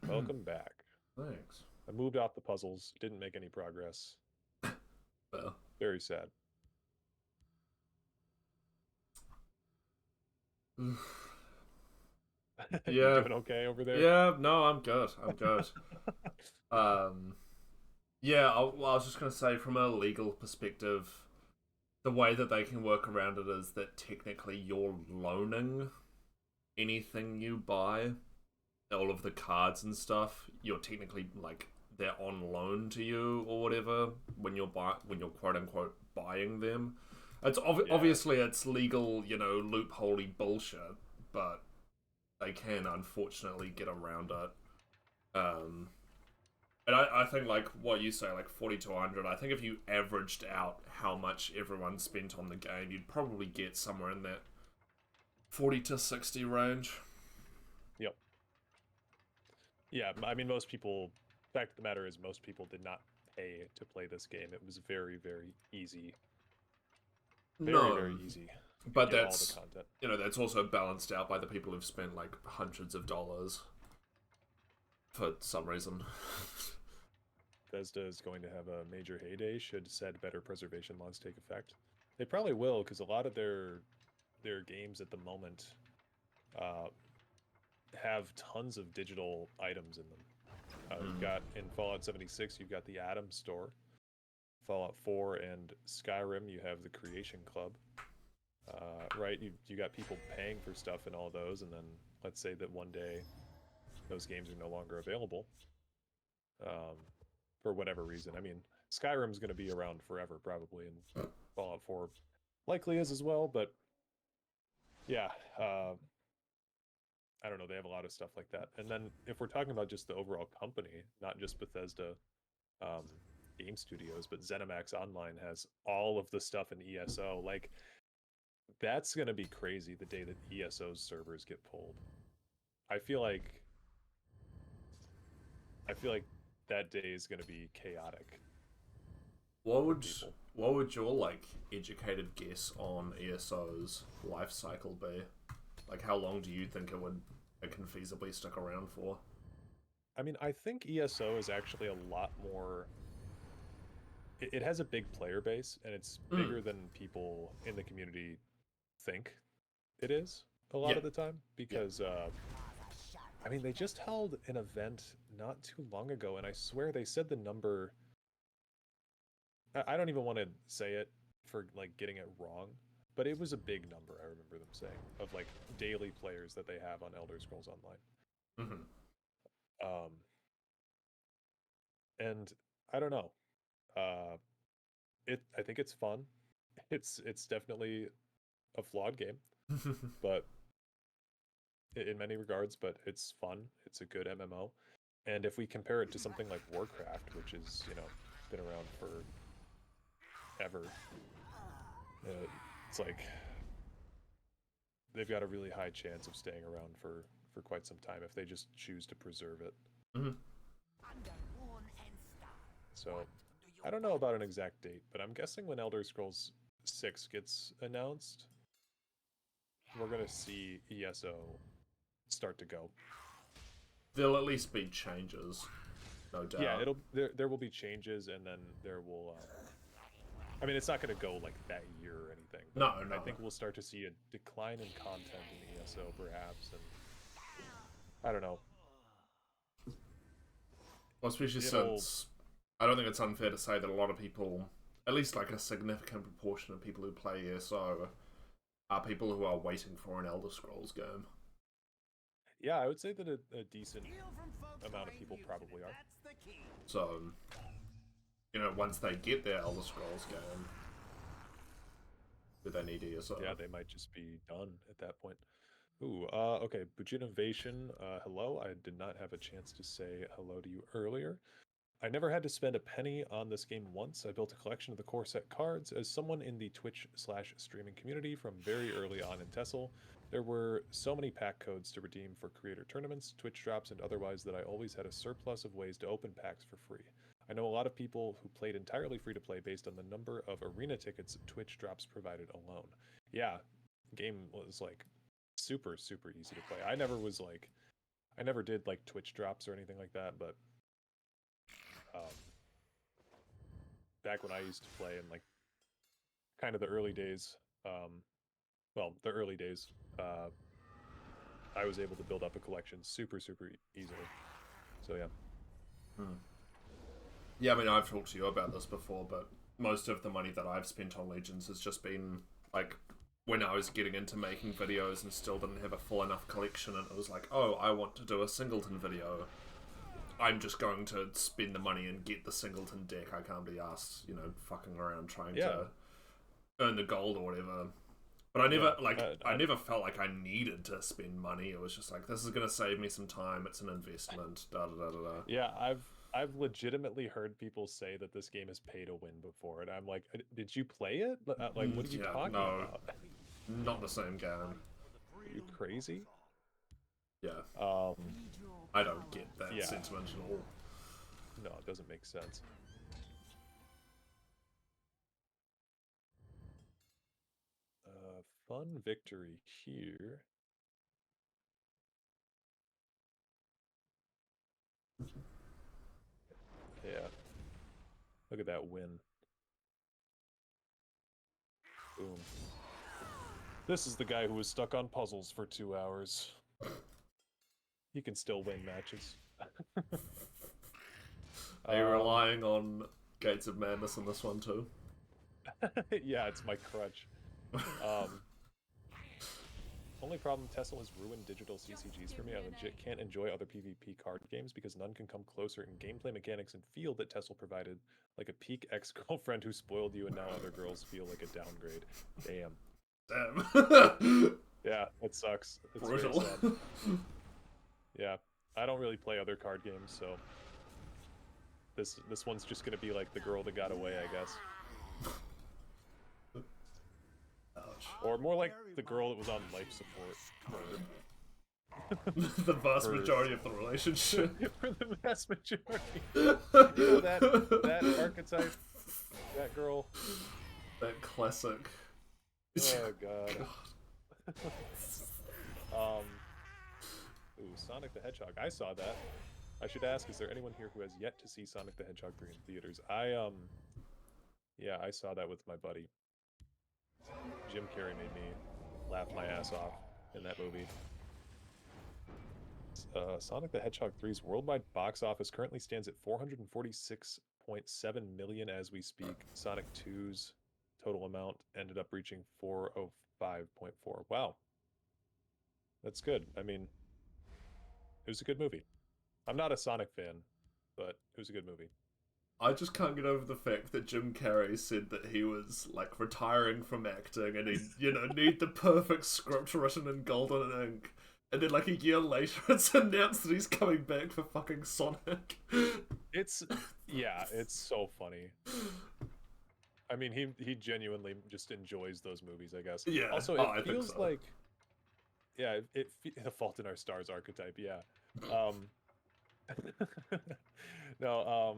Welcome back. Thanks. I moved off the puzzles, didn't make any progress. Well. Very sad. Yeah. You doing okay over there? Yeah, no, I'm good. I'm good. Yeah, I was just gonna say, from a legal perspective, the way that they can work around it is that technically you're loaning anything you buy, all of the cards and stuff. You're technically, like, they're on loan to you or whatever when you're quote unquote buying them. It's obviously it's legal, you know, loopholey bullshit, but they can unfortunately get around it. And I think, like what you say, like 40 to 100, I think if you averaged out how much everyone spent on the game, you'd probably get somewhere in that 40 to 60 range. Yep. Yeah, I mean, most people, fact of the matter is most people did not pay to play this game. It was very, very easy. Very easy. But that's, all the content. You know, that's also balanced out by the people who've spent, like, hundreds of dollars for some reason. Bethesda is going to have a major heyday should said better preservation laws take effect. They probably will, because a lot of their games at the moment have tons of digital items in them. You've got, in Fallout 76, you've got the Atom Store. Fallout 4 and Skyrim, you have the Creation Club. Right? You got people paying for stuff in all those, and then let's say that one day those games are no longer available. For whatever reason. I mean, Skyrim's going to be around forever, probably, and Fallout 4 likely is as well, but yeah, I don't know, they have a lot of stuff like that. And then if we're talking about just the overall company, not just Bethesda game studios, but ZeniMax Online has all of the stuff in ESO. Like, that's going to be crazy the day that ESO's servers get pulled. I feel like that day is going to be chaotic. What would your, like, educated guess on ESO's life cycle be? Like, how long do you think it can feasibly stick around for? I mean, I think ESO is actually a lot more. It has a big player base, and it's bigger than people in the community think it is a lot of the time, because I mean, they just held an event not too long ago, and I swear they said the number. I don't even want to say it for, like, getting it wrong, but it was a big number, I remember them saying, of, like, daily players that they have on Elder Scrolls Online. And I don't know. I think it's fun. It's definitely a flawed game, but in many regards, but it's fun. It's a good MMO. And if we compare it to something like Warcraft, which is, you know, been around for ever, it's like they've got a really high chance of staying around for quite some time if they just choose to preserve it. So I don't know about an exact date, but I'm guessing when Elder Scrolls 6 gets announced, we're gonna see ESO start to go. There'll at least be changes, no doubt. Yeah, there will be changes, and then there will I mean, it's not going to go like that year or anything. No, I think we'll start to see a decline in content in ESO, perhaps, and I don't know. Well, especially since I don't think it's unfair to say that a lot of people, at least like a significant proportion of people who play ESO, are people who are waiting for an Elder Scrolls game. Yeah, I would say that a decent amount of people probably are. So, you know, once they get their Elder Scrolls game, do they need ESO? Yeah, they might just be done at that point. Ooh, okay, Bujinovation, hello. I did not have a chance to say hello to you earlier. I never had to spend a penny on this game once. I built a collection of the core set cards. As someone in the Twitch/streaming community from very early on in Tessel, there were so many pack codes to redeem for creator tournaments, Twitch drops, and otherwise that I always had a surplus of ways to open packs for free. I know a lot of people who played entirely free to play based on the number of arena tickets Twitch drops provided alone. Yeah, the game was like super easy to play. I never did like Twitch drops or anything like that, but back when I used to play in like kind of the early days, I was able to build up a collection super easily. So yeah. Yeah, I mean, I've talked to you about this before, but most of the money that I've spent on Legends has just been like when I was getting into making videos and still didn't have a full enough collection, and it was like, oh, I want to do a Singleton video. I'm just going to spend the money and get the Singleton deck. I can't be asked, you know, fucking around trying to earn the gold or whatever. But I never, I never felt like I needed to spend money. It was just like, this is going to save me some time. It's an investment. Yeah, I've legitimately heard people say that this game is pay to win before, and I'm like, did you play it? Like, what are you talking about? Not the same game. Are you crazy? Yeah. I don't get that sentiment at all. No, it doesn't make sense. Fun victory here. Yeah. Look at that win. Boom. This is the guy who was stuck on puzzles for 2 hours. He can still win matches. Are you relying on Gates of Madness in this one too? Yeah, it's my crutch. Only problem, Tessel has ruined digital CCGs for me. I legit can't enjoy other PvP card games because none can come closer in gameplay mechanics and feel that Tessel provided, like a peak ex-girlfriend who spoiled you and now other girls feel like a downgrade. Damn. Yeah, it sucks. It's brutal. Very sad. Yeah, I don't really play other card games, so this one's just gonna be like the girl that got away, I guess. Ouch. Or more like the girl that was on life support for the vast majority of the relationship. For the vast majority. You know that archetype, that girl. That classic. Oh god. Ooh, Sonic the Hedgehog. I saw that. I should ask, is there anyone here who has yet to see Sonic the Hedgehog 3 in theaters? Yeah, I saw that with my buddy. Jim Carrey made me laugh my ass off in that movie. Sonic the Hedgehog 3's worldwide box office currently stands at 446.7 million as we speak. Sonic 2's total amount ended up reaching 405.4. Wow. That's good. I mean, it was a good movie. I'm not a Sonic fan, but it was a good movie. I just can't get over the fact that Jim Carrey said that he was like retiring from acting and he, you know, need the perfect script written in golden ink. And then like a year later it's announced that he's coming back for fucking Sonic. It's so funny. I mean, he genuinely just enjoys those movies, I guess. Yeah. Also, it feels like The Fault in Our Stars archetype, yeah. No,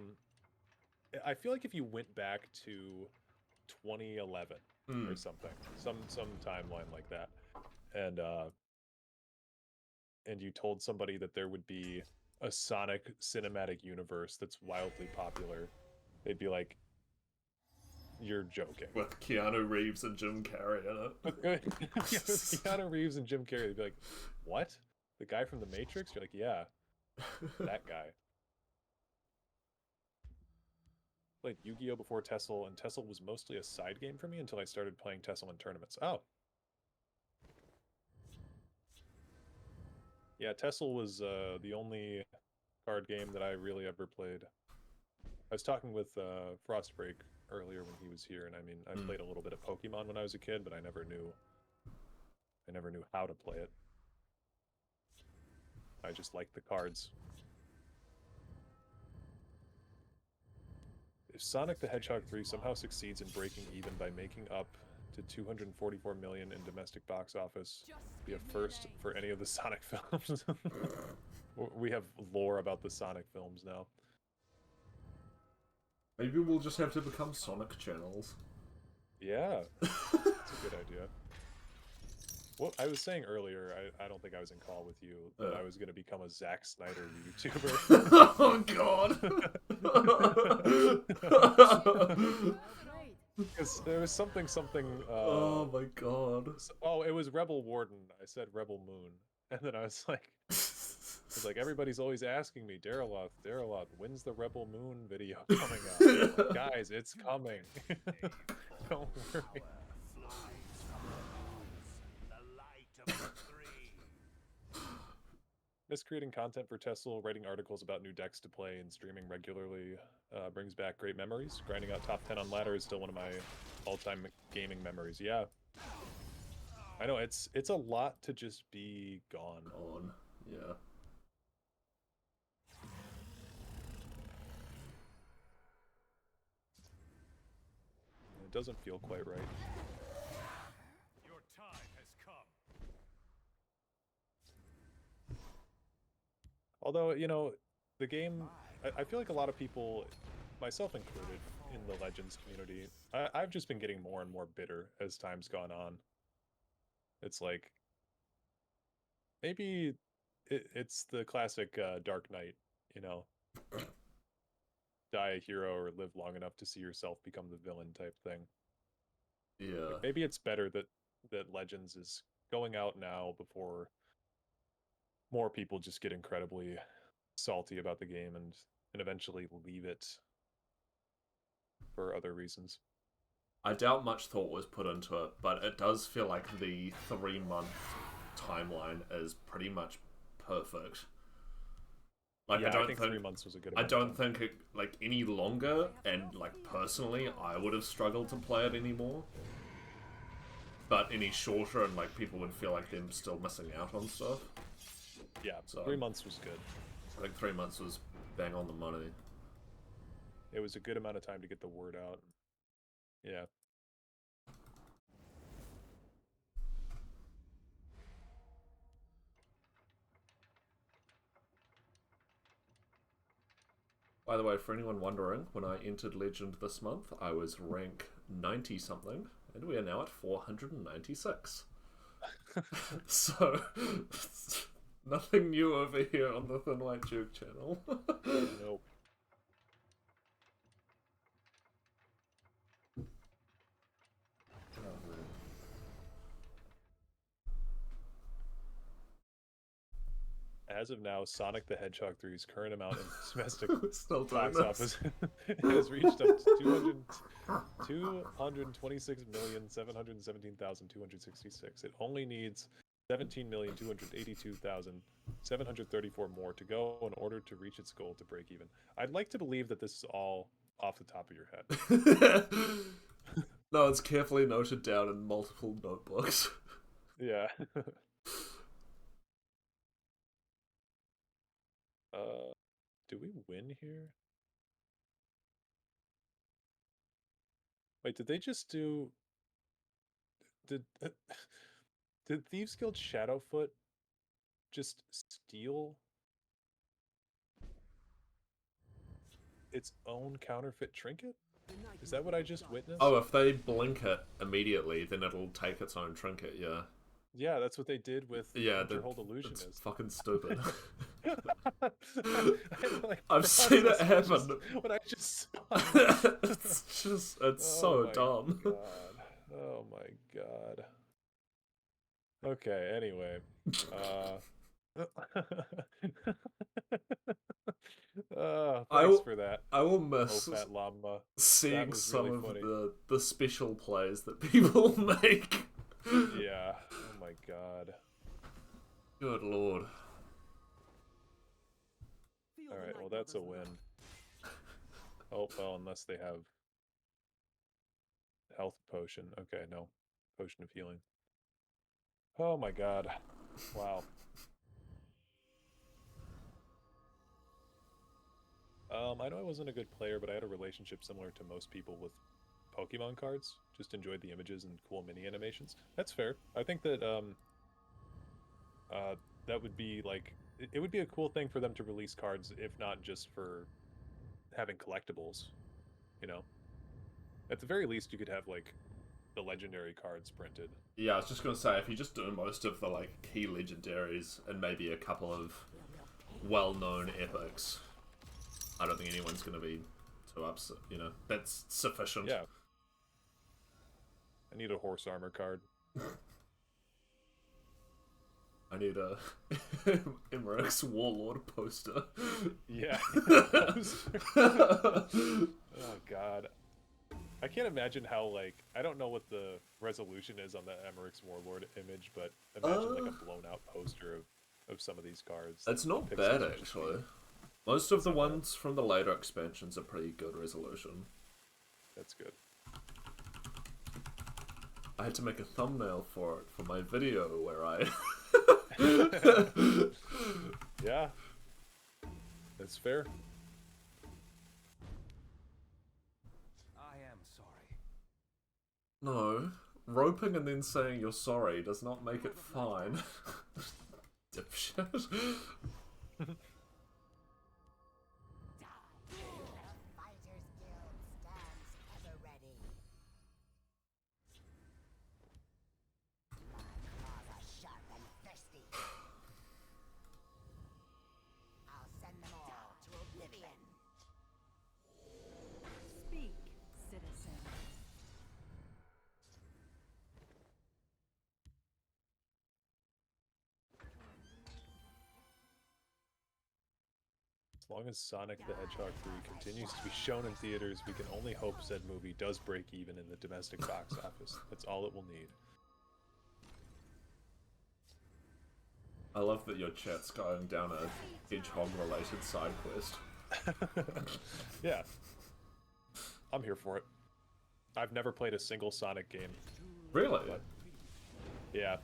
I feel like if you went back to 2011 or something, some timeline like that, and you told somebody that there would be a Sonic cinematic universe that's wildly popular, they'd be like, You're joking. With Keanu Reeves and Jim Carrey in it. Yeah, with Keanu Reeves and Jim Carrey, they'd be like, "What? The guy from The Matrix?" You're like, "Yeah, that guy." Played Yu-Gi-Oh before Tessel, and Tessel was mostly a side game for me until I started playing Tessel in tournaments. Oh. Yeah, Tessel was the only card game that I really ever played. I was talking with Frostbreak earlier when he was here, and I mean, I played a little bit of Pokemon when I was a kid, but I never knew how to play it. I just liked the cards. If Sonic the Hedgehog 3 somehow succeeds in breaking even by making up to 244 million in domestic box office, be a first for any of the Sonic films. We have lore about the Sonic films now. Maybe we'll just have to become Sonic channels. Yeah, that's a good idea. Well, I was saying earlier, I don't think I was in call with you, that I was going to become a Zack Snyder YouTuber. Oh, God. Because there was something... oh, my God. Oh, it was Rebel Warden. I said Rebel Moon. And then I was like... everybody's always asking me, Dareloth, when's the Rebel Moon video coming out? Like, guys, it's coming. Don't worry. Miss creating content for Tessel, writing articles about new decks to play, and streaming regularly brings back great memories. Grinding out top 10 on ladder is still one of my all-time gaming memories. Yeah. I know, it's a lot to just be gone. Yeah. It doesn't feel quite right. Your time has come. Although, you know, the game, I feel like a lot of people, myself included, in the Legends community, I've just been getting more and more bitter as time's gone on. It's like, maybe it's the classic Dark Knight, you know? Die a hero or live long enough to see yourself become the villain type thing. Yeah. Like, maybe it's better that Legends is going out now before more people just get incredibly salty about the game and eventually leave it for other reasons. I doubt much thought was put into it, but it does feel like the 3-month timeline is pretty much perfect. Like, yeah, I don't think 3 months was a good I amount don't of time. think it, like, any longer, and like personally I would have struggled to play it anymore. But any shorter and like people would feel like they're still missing out on stuff. Yeah, so 3 months was good. I think 3 months was bang on the money. It was a good amount of time to get the word out. Yeah. By the way, for anyone wondering, when I entered Legend this month, I was rank 90-something, and we are now at 496. So, nothing new over here on the Thin White Duke channel. Nope. As of now, Sonic the Hedgehog 3's current amount in domestic box office has reached up to 226,717,266. It only needs 17,282,734 more to go in order to reach its goal to break even. I'd like to believe that this is all off the top of your head. No, it's carefully noted down in multiple notebooks. Yeah. Do we win here? Wait, did they just do... Did Thieves Guild Shadowfoot just steal its own counterfeit trinket? Is that what I just witnessed? Oh, if they blink it immediately, then it'll take its own trinket, yeah. Yeah, that's what they did with yeah, Hold Illusionist. It's fucking stupid. I've seen it happen. When I just saw it's so dumb. God. Oh my god. Okay, anyway. Thanks for that. I will miss Fat Llama. seeing some really of funny. the special plays that people make. Yeah. Oh my god. Good lord. Alright, well that's a win. Oh, well, unless they have health potion. Okay, no. Potion of healing. Oh my god. Wow. I know I wasn't a good player, but I had a relationship similar to most people with Pokemon cards. Just enjoyed the images and cool mini animations. That's fair. I think that that would be like it would be a cool thing for them to release cards, if not just for having collectibles, you know. At the very least, you could have like the legendary cards printed. Yeah, I was just gonna say, if you just do most of the like key legendaries and maybe a couple of well-known epics, I don't think anyone's gonna be too upset. You know, that's sufficient. Yeah. I need a horse armor card. I need a Emerix Warlord poster. Yeah. Oh god. I can't imagine how, like, I don't know what the resolution is on the Emerix Warlord image, but imagine like a blown out poster of some of these cards. It's not bad actually. Most of the ones from the later expansions are pretty good resolution. That's good. I had to make a thumbnail for it for my video where I Yeah. That's fair. I am sorry. No. Roping and then saying you're sorry does not make it fine. Dipshit. Fighters Guild stands ever ready. My claws are sharp and thirsty. I'll send them all to oblivion. Speak, citizen. As long as Sonic the Hedgehog 3 continues to be shown in theaters, we can only hope said movie does break even in the domestic box office. That's all it will need. I love that your chat's going down a hedgehog-related side quest. Yeah. I'm here for it. I've never played a single Sonic game. Really? But, yeah.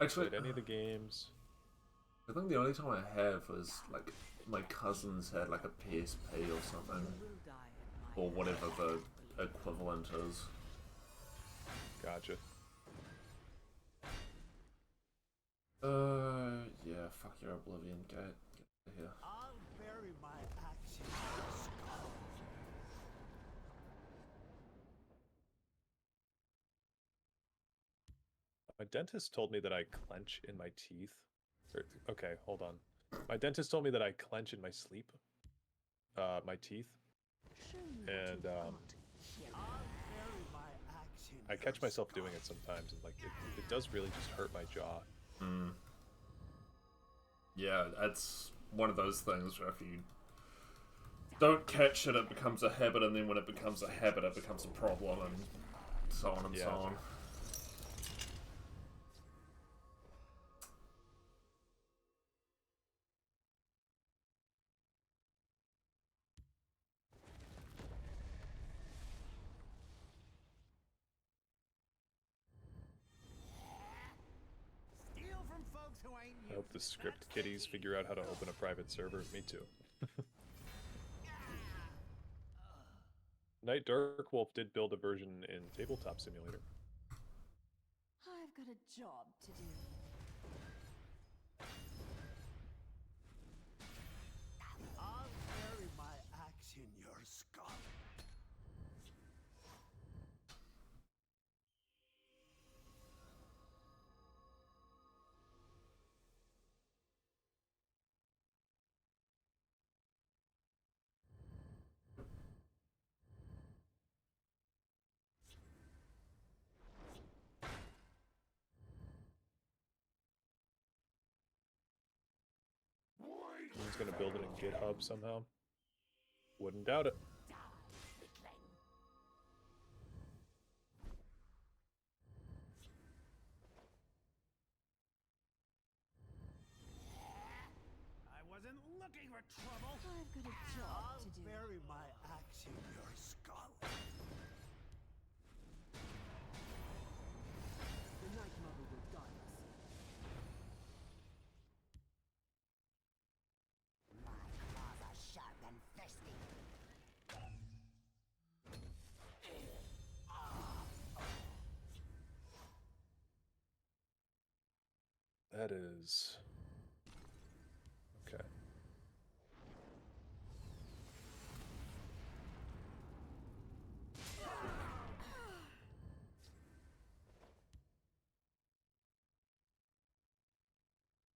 Actually, Played any of the games. I think the only time I have was like my cousins had like a PSP or something, or whatever the equivalent is. Gotcha. Yeah, fuck your Oblivion gate. Get out of here. I'll bury my axe in your skull. My dentist told me that I clench in my teeth. Okay, hold on. My dentist told me that I clench in my sleep. My teeth. And I catch myself doing it sometimes, and like it does really just hurt my jaw. Mm. Yeah, that's one of those things where if you don't catch it, it becomes a habit, and then when it becomes a habit, it becomes a problem, and so on and so on. Steal from folks who ain't I hope the script kiddies figure out how to open a private server. Me too. Night Darkwolf did build a version in Tabletop Simulator. I've got a job to do. I'll bury my axe in your skull. gonna build it in GitHub somehow. Wouldn't doubt it. I wasn't looking for trouble. I've got a job to do. Bury my axe in your skull. The Night Mother will guide us. My claws are sharp and thirsty. That is okay.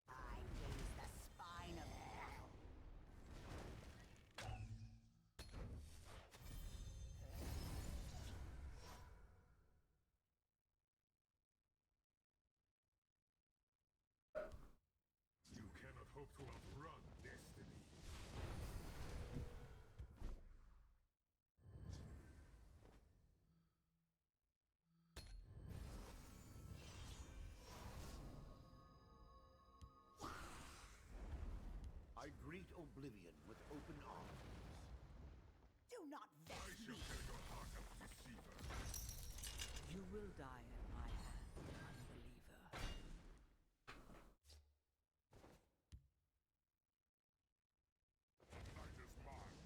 I gaze the spine of battle. You cannot hope to outrun destiny. I greet oblivion with open arms. Do not vex me. Tear your heart out, deceiver. You will die at my hand, unbeliever. Night is mine.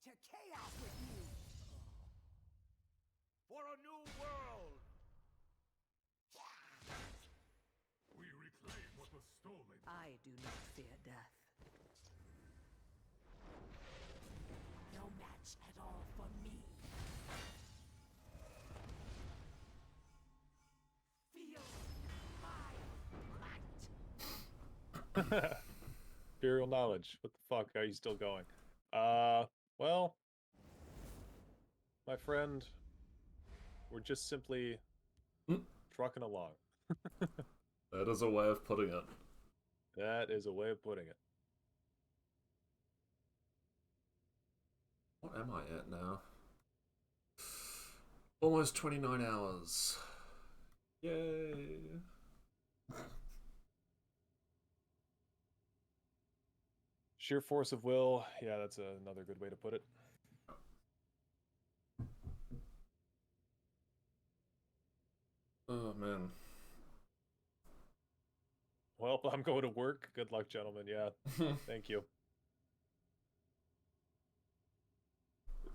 To chaos with you. For a new world. We reclaim what was stolen. I do not fear death. No match at all for me. Feel my might. Imperial knowledge. What the fuck? How are you still going? Well, my friend, we're just simply trucking along. That is a way of putting it. That is a way of putting it. What am I at now? Almost 29 hours. Yay. Sheer force of will. Yeah, that's another good way to put it. Oh, man. Well, I'm going to work. Good luck, gentlemen. Yeah, thank you.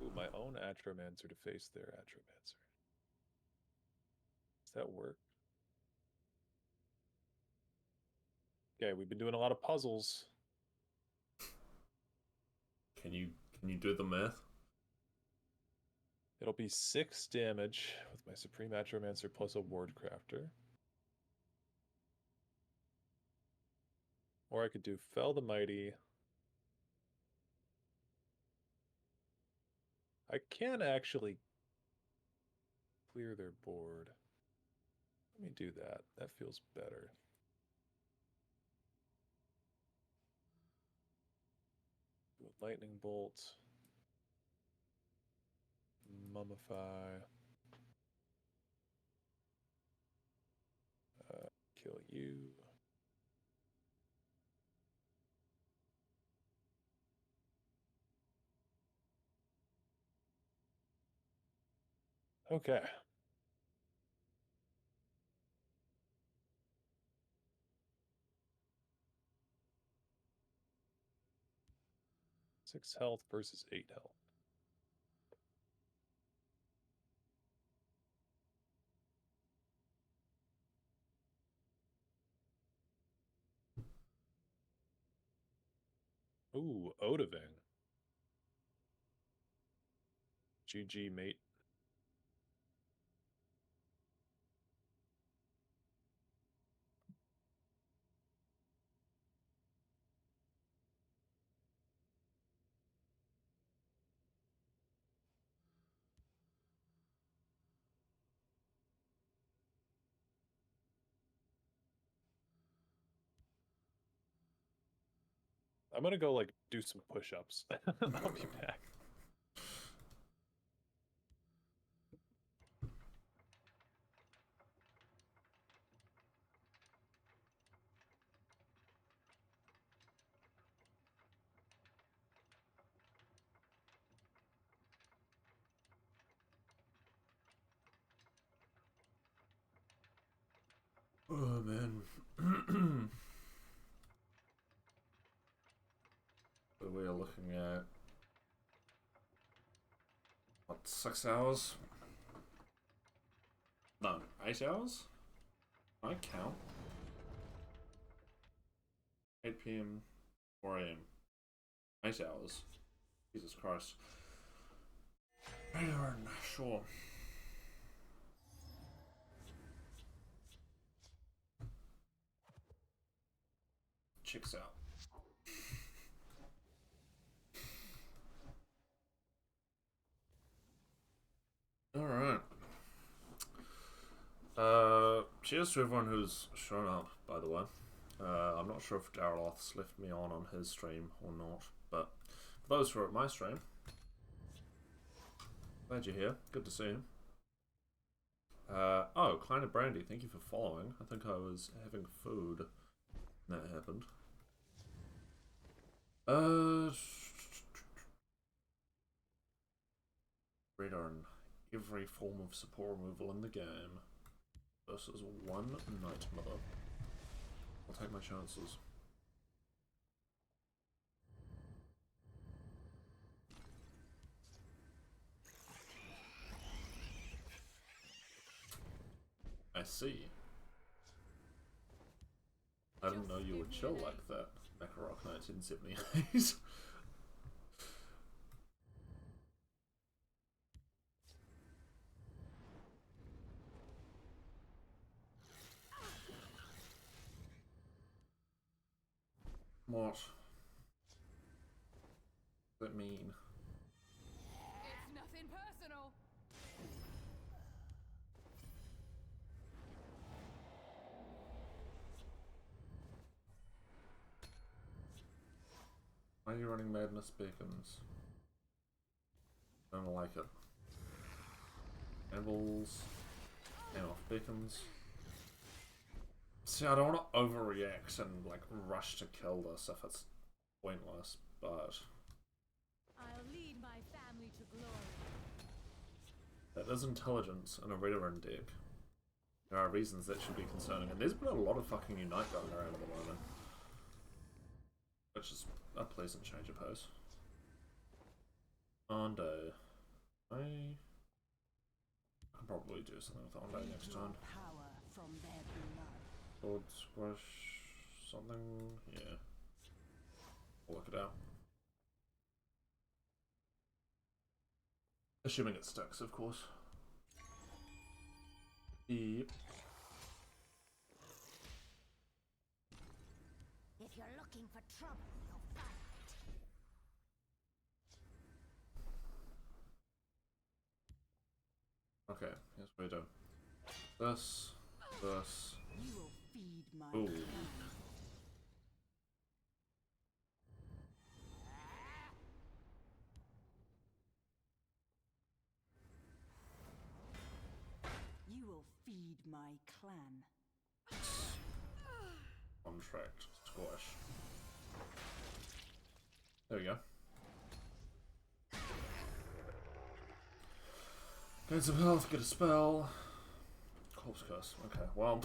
Ooh, my own Atromancer to face their Atromancer. Does that work? Okay, we've been doing a lot of puzzles. Can you do the math? It'll be 6 damage with my Supreme Atromancer plus a Ward Crafter. Or I could do Fell the Mighty. I can actually clear their board. Let me do that. That feels better. Do a Lightning Bolt. Mummify. Kill you. Okay. Six health versus 8 health. Ooh, Odaving. GG, mate. I'm gonna go like do some push-ups. I'll be back. Oh man. So we are looking at what, 6 hours? No, 8 hours? Can I count? 8 PM, 4 AM. 8 hours. Jesus Christ. Sure. Checks out. Alright. Cheers to everyone who's shown up, by the way. I'm not sure if Dareloth's left me on his stream or not, but for those who are at my stream, glad you're here. Good to see you. Oh, Kleiner Brandy, thank you for following. I think I was having food when that happened. Radar in every form of support removal in the game versus one Night Mother. I'll take my chances. I see. I didn't know you would chill like that, Makarok 1978. What? What does that mean? It's nothing personal. Why are you running Madness Beacons? Don't like it. Cannibals. And off beacons. See, I don't want to overreact and like rush to kill this if it's pointless, but I'll lead my family to glory. that is intelligence in a veteran deck. There are reasons that should be concerning, and there's been a lot of fucking Unite going around at the moment, which is a pleasant change of pace. Ondo. I can probably do something with Ondo next time. Power from their blood. Sword squash something, yeah. We'll work it out. Assuming it sticks, of course. Yep. If you're looking for trouble, you'll find it. Okay, here's what we do. This. You will feed my Ooh. clan. You will feed my clan. Contract squash. There we go. Gain some health, get a spell. Corpse curse. Okay, well,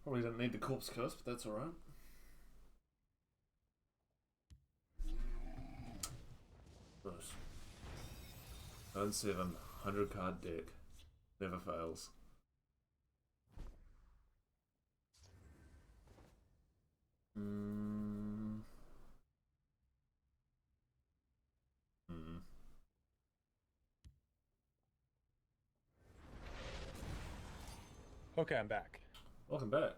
probably didn't need the corpse curse, but that's alright. Nice. Turn 7, 100 card deck. Never fails. Okay, I'm back. Welcome back.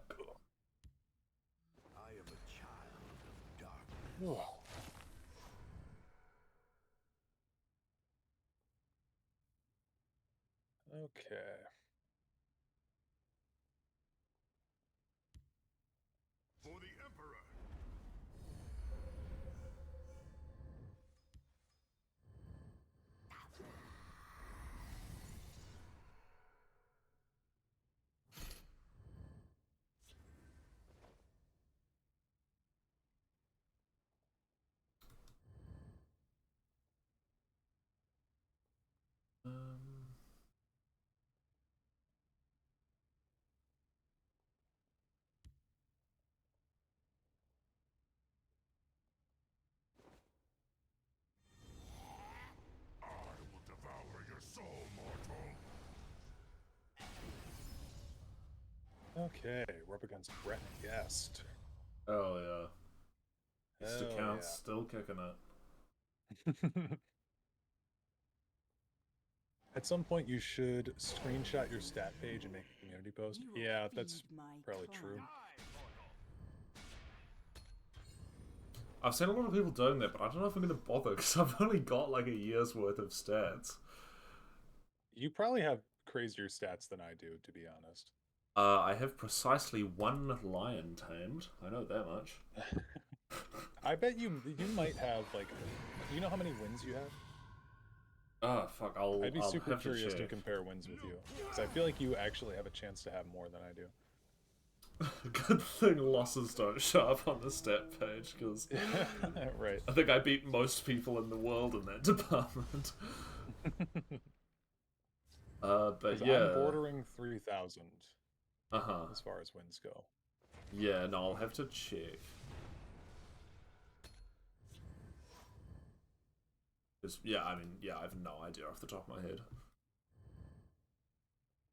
I am a child of darkness. Okay. For the Emperor. I will devour your soul, mortal. Okay, we're up against Brett Guest. Oh yeah. This Hell account's yeah. still kicking it. At some point, you should screenshot your stat page and make a community post. You will Yeah, that's feed my probably clan. true. I've seen a lot of people doing that, but I don't know if I'm gonna bother because I've only got like a year's worth of stats. You probably have crazier stats than I do, to be honest. I have precisely 1 lion tamed. I know that much. I bet you might have, like, you know how many wins you have? Oh, fuck, I'd be I'll super have curious to check. compare wins with you. Because I feel like you actually have a chance to have more than I do. Good thing losses don't show up on the stat page, because right. I think I beat most people in the world in that department. But yeah. I'm bordering 3,000 as far as wins go. Yeah, no, I'll have to check. Yeah, I mean, yeah, I have no idea off the top of my head.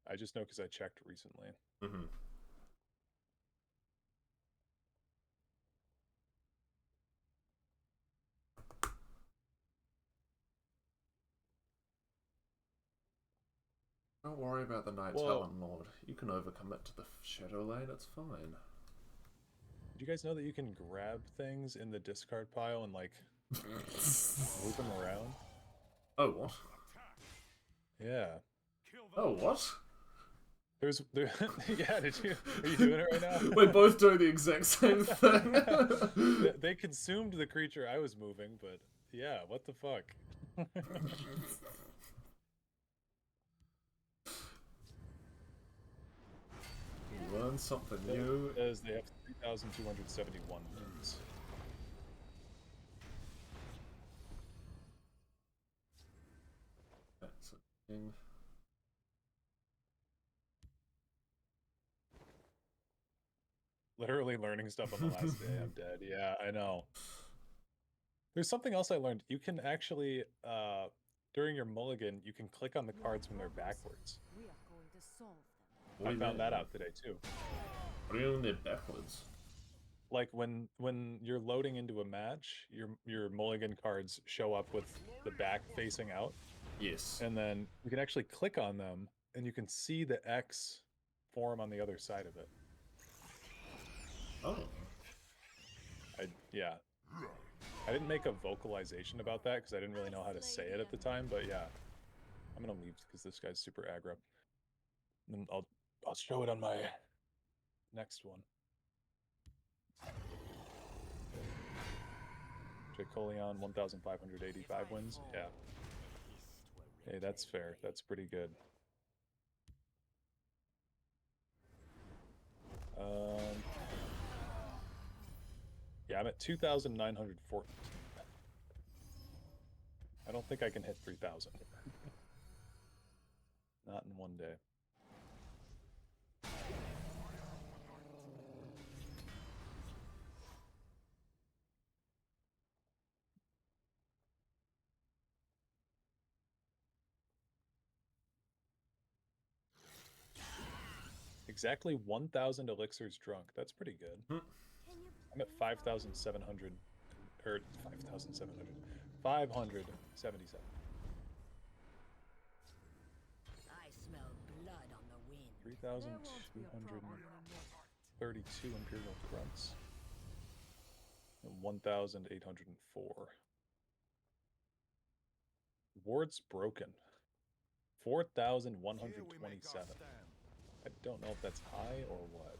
I just know because I checked recently. Mm-hmm. Don't worry about the Night Talon Lord. You can overcommit to the Shadow Lane, it's fine. Did you guys know that you can grab things in the discard pile and, like, move them around? Oh, what? Yeah. Oh, what? Yeah, are you doing it right now? We're both doing the exact same thing. They consumed the creature I was moving, but yeah, what the fuck? You learn something new. As they have 3,271 wins. That's a thing. Literally learning stuff on the last day. I'm dead. Yeah, I know. There's something else I learned. You can actually, during your mulligan, you can click on the cards when they're backwards. We are going to solve them. I found that out today too. What do you mean they're backwards? Like when you're loading into a match, your mulligan cards show up with the back facing out. Yes. And then you can actually click on them, and you can see the X form on the other side of it. Oh. Yeah. I didn't make a vocalization about that because I didn't really know how to say it at the time, but yeah. I'm gonna leave because this guy's super aggro. And I'll show it on my next one. Jacoleon, 1,585 wins. Yeah. Hey, that's fair. That's pretty good. Yeah, I'm at 2,914. I don't think I can hit 3,000. Not in one day. Exactly 1,000 elixirs drunk. That's pretty good. I'm at 5,700, or 5,700, 577. I smell blood on the wind. 3,232 Imperial Grunts. And 1,804. Wards broken. 4,127. I don't know if that's high or what.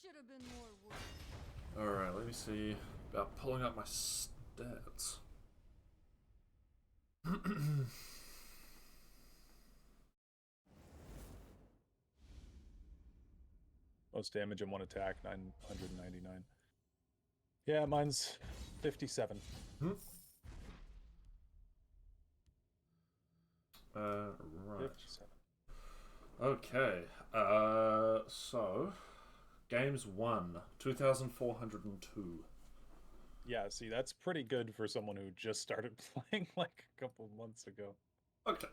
Should have been more work. Alright, let me see about pulling up my stats. Most damage in one attack, 999. Yeah, mine's 57. Right. 57. Okay. So games 1, 2,402. Yeah, see, that's pretty good for someone who just started playing like a couple months ago. Okay,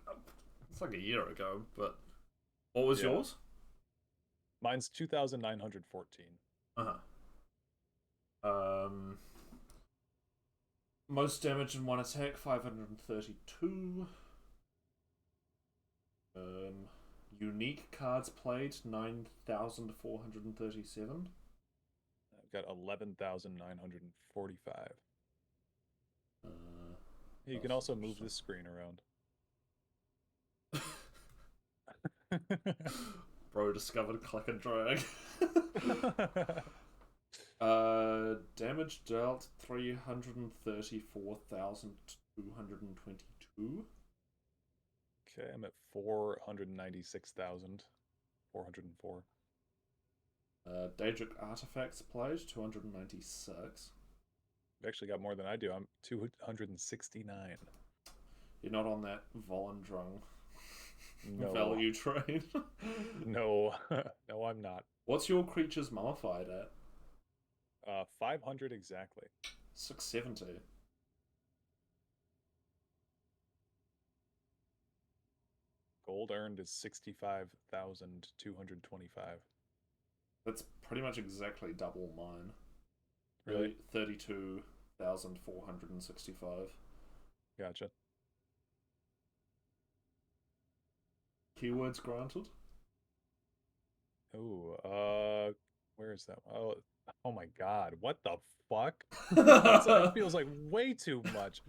it's like a year ago, but what was yours? Mine's 2,914. Most damage in one attack, 532. Unique cards played, 9,437. I've got 11,945. You can also move this screen around. Bro discovered click and drag. Damage dealt 334,222. Okay, I'm at 496,404. Daedric artifacts played 296. You actually got more than I do. I'm 269. You're not on that Volendrung No. value train. No, no, I'm not. What's your creatures modified at? 500 exactly. 670. Gold earned is 65,225. That's pretty much exactly double mine. Really? 32,465. Gotcha. Keywords granted? Oh, where is that? Oh my god, what the fuck? That feels like way too much.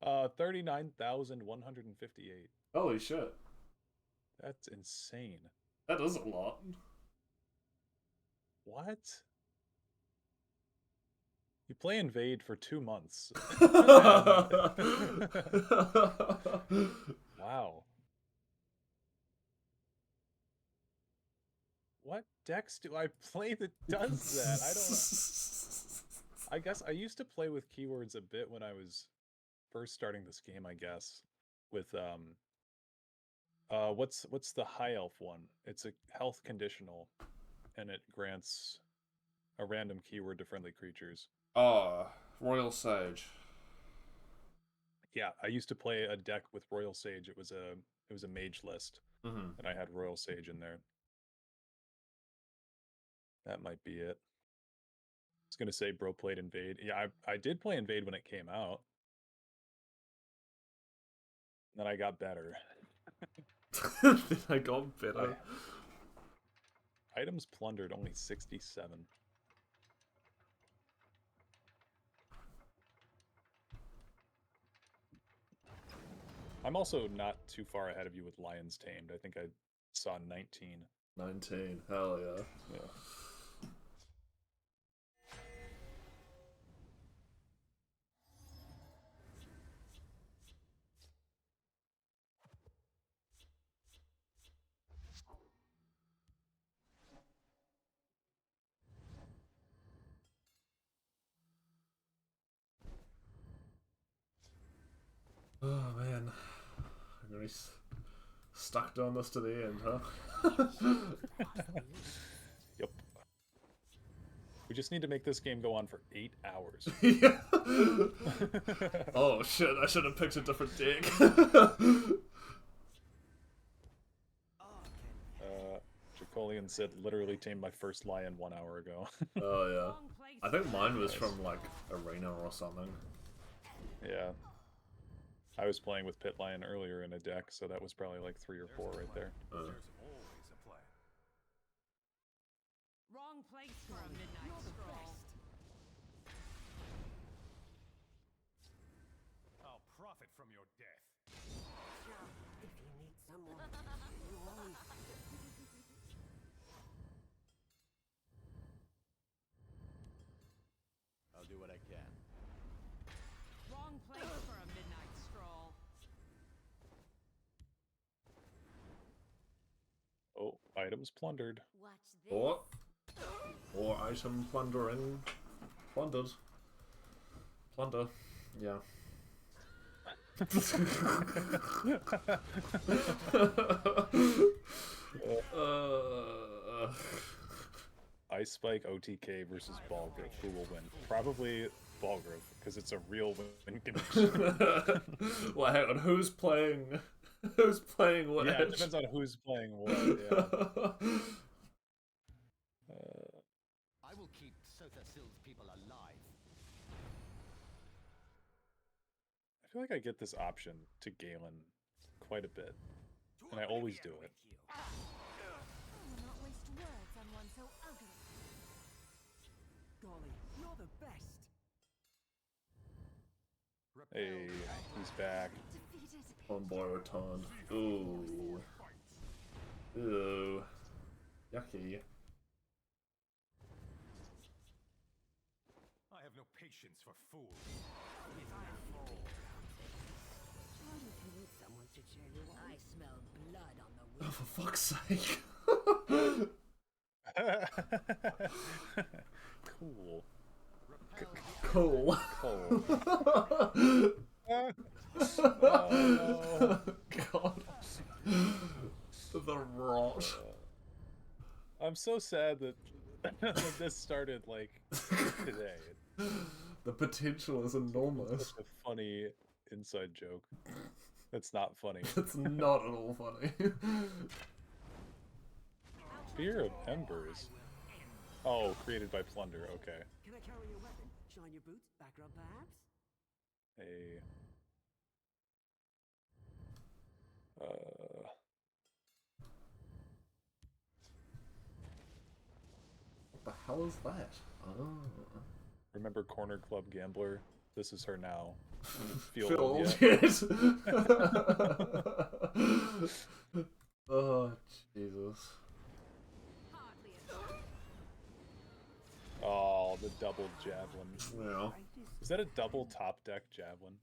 39,158. Holy shit. That's insane. That is a lot. What? You play Invade for 2 months. Wow. What decks do I play that does that? I don't know. I guess I used to play with keywords a bit when I was first starting this game, I guess. With what's the high elf one? It's a health conditional and it grants a random keyword to friendly creatures. Oh, Royal Sage. Yeah, I used to play a deck with Royal Sage. It was a mage list, and I had Royal Sage in there. That might be it. I was gonna say bro played Invade. Yeah, I did play Invade when it came out. Then I got better. Then I got better. Items plundered only 67. I'm also not too far ahead of you with Lions Tamed. I think I saw 19. 19, hell yeah. Yeah. Oh man, I'm gonna be stuck doing this to the end, huh? Yep. We just need to make this game go on for 8 hours. Yeah. Oh shit, I should have picked a different deck. Jacolian said literally tamed my first lion 1 hour ago. Oh yeah. I think mine was from like Arena or something. Yeah. I was playing with Pit Lion earlier in a deck, so that was probably like 3 or 4 right there. Wrong place for a midnight stroll. I'll profit from your death. If you need someone to cheer you on. I'll do what I can. Wrong place for a midnight stroll. Oh, items plundered. Watch this. Or item plundering. Plundered. Plunder. Yeah. Ice Spike OTK versus Ball Growth. Who will win? Probably Ball Growth, because it's a real win condition. Well, hang on. Who's playing? Who's playing what? Yeah, it depends on who's playing what. Yeah. I will keep Sotha-Sil's people alive. I feel like I get this option to Galen quite a bit, and I always do it. I will not waste words on one so ugly. Golly, you're the best. Hey, he's back. Defeated. On Boyroton. Ooh. Ew. Yucky. I have no patience for fools. What if you need someone to cheer you on? I smell blood on the Oh, wind. for fuck's sake. Cool. Cool. Cool. Oh, God. The rot. I'm so sad that, that this started like today. The potential is enormous. Such a funny inside joke. That's not funny. It's not at all funny. Fear of Embers. Oh, created by Plunder. Okay. Can I carry your weapon? Shine your boots, back rub perhaps? Hey. What the hell is that? Oh. Remember Corner Club Gambler? This is her now. Feel Feel old old yet? yet? Oh, Jesus. Hardly a Oh, the double javelin. Yeah. Is that a double top deck javelin?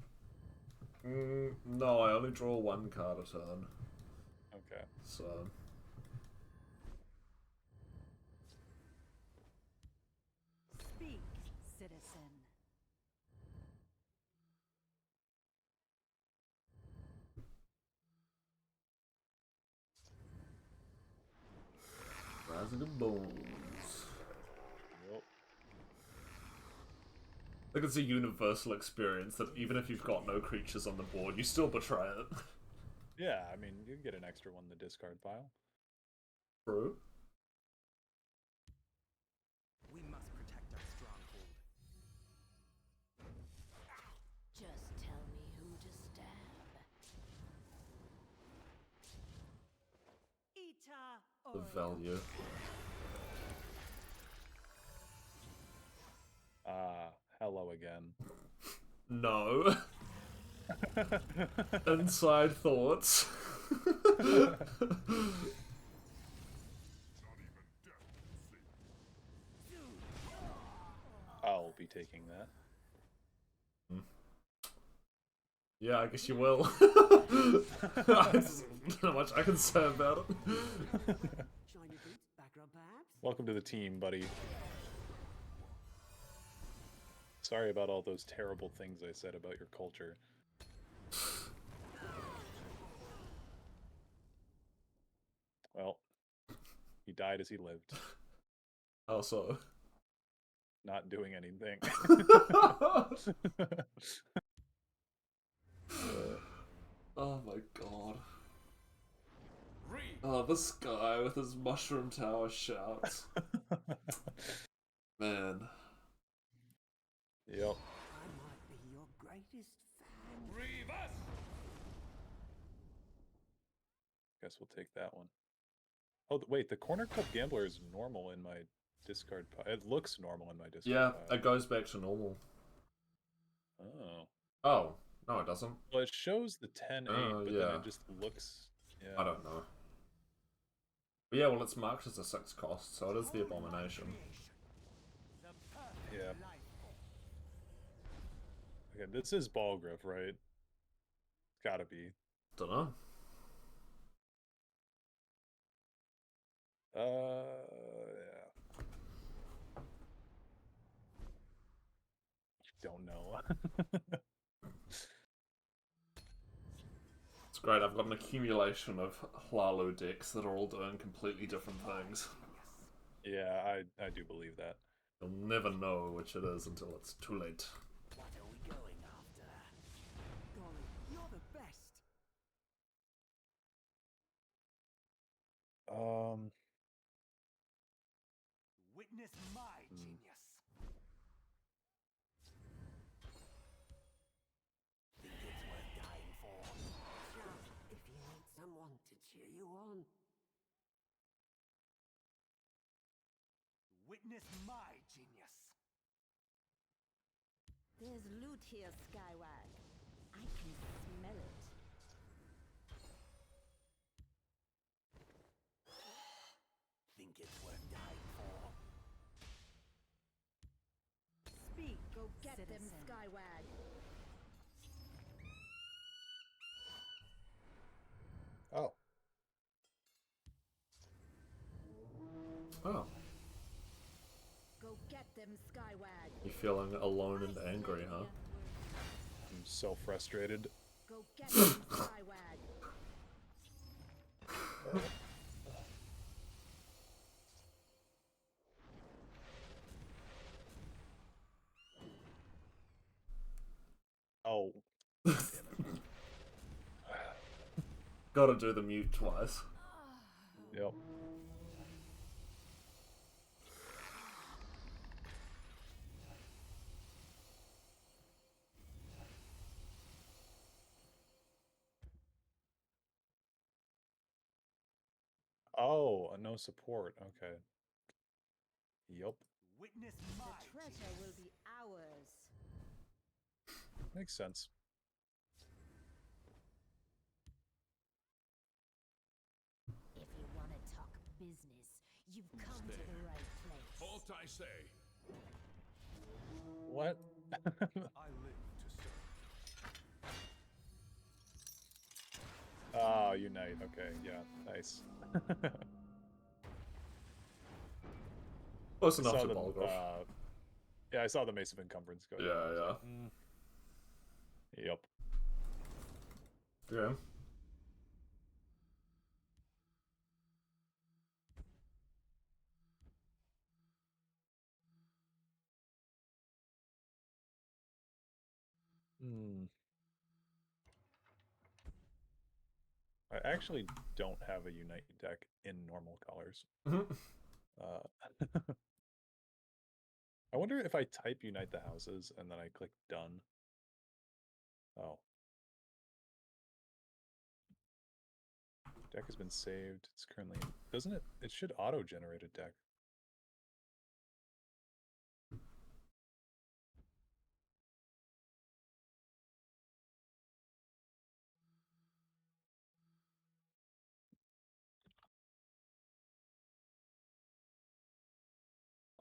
No, I only draw one card a turn. Okay. So. Speak, citizen. Rising of Bones. Yep. Like, it's a universal experience that even if you've got no creatures on the board, you still betray it. Yeah, I mean, you can get an extra one in the discard pile. True. We must protect our stronghold. Just tell me who to stab. Ita The or value. Hello again. No. Inside thoughts. I'll be taking that. Yeah, I guess you will. There's not much I can say about it. Shine your boots, back rub perhaps? Welcome to the team, buddy. Sorry about all those terrible things I said about your culture. Well, he died as he lived. How so? Not doing anything. Oh my god. Oh, this guy with his mushroom tower shouts. Man. Yep. I might be your greatest fan. Guess we'll take that one. Oh, wait, the Corner Club Gambler is normal in my discard pile. It looks normal in my discard Yeah, pile. it goes back to normal. Oh. Oh, no, it doesn't. Well, it shows the 10-8, but then yeah. it just looks... Yeah. I don't know. But yeah, well, it's marked as a 6 cost, so it is the Abomination. Yeah. Okay, this is Balgriff, right? It's gotta be. Dunno. Yeah. Don't know. It's great, I've got an accumulation of Hlalu decks that are all doing completely different things. Yeah, I do believe that. You'll never know which it is until it's too late. What are we going after? Golly, you're the best. Witness my genius. Think it's worth dying for? If you need someone to cheer you on. Witness my genius. There's loot here, Skywag. I can smell it. Think it's worth dying for? Speak, go get them, Citizen. Skywag. Oh. Oh, Go get them, Skywag. you're feeling alone and angry, huh? I'm so frustrated. Go get them, Skywag. Oh. Gotta do the mute twice. Yep. Oh, no support. Okay. Yep. Witness my The treasure will be ours. Makes sense. If you want to talk business, you've come to the right place. Halt, I say. What? I live to serve. Oh, unite. Okay, yeah, nice. Close I enough saw to the, Balgriff. yeah, I saw the Mace of Encumbrance go. Yeah, down. I was yeah. like, Yep. Yeah. Hmm. I actually don't have a Unite deck in normal colors. I wonder if I type Unite the Houses and then I click Done. Oh. Deck has been saved. It's currently... Doesn't it? It should auto-generate a deck.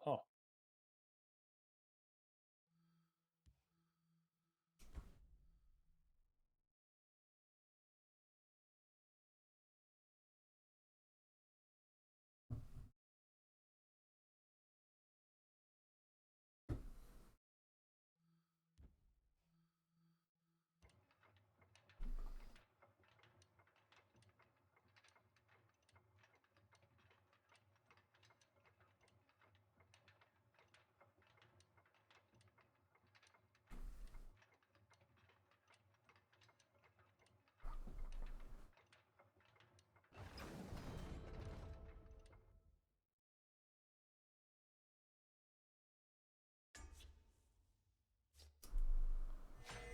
Oh.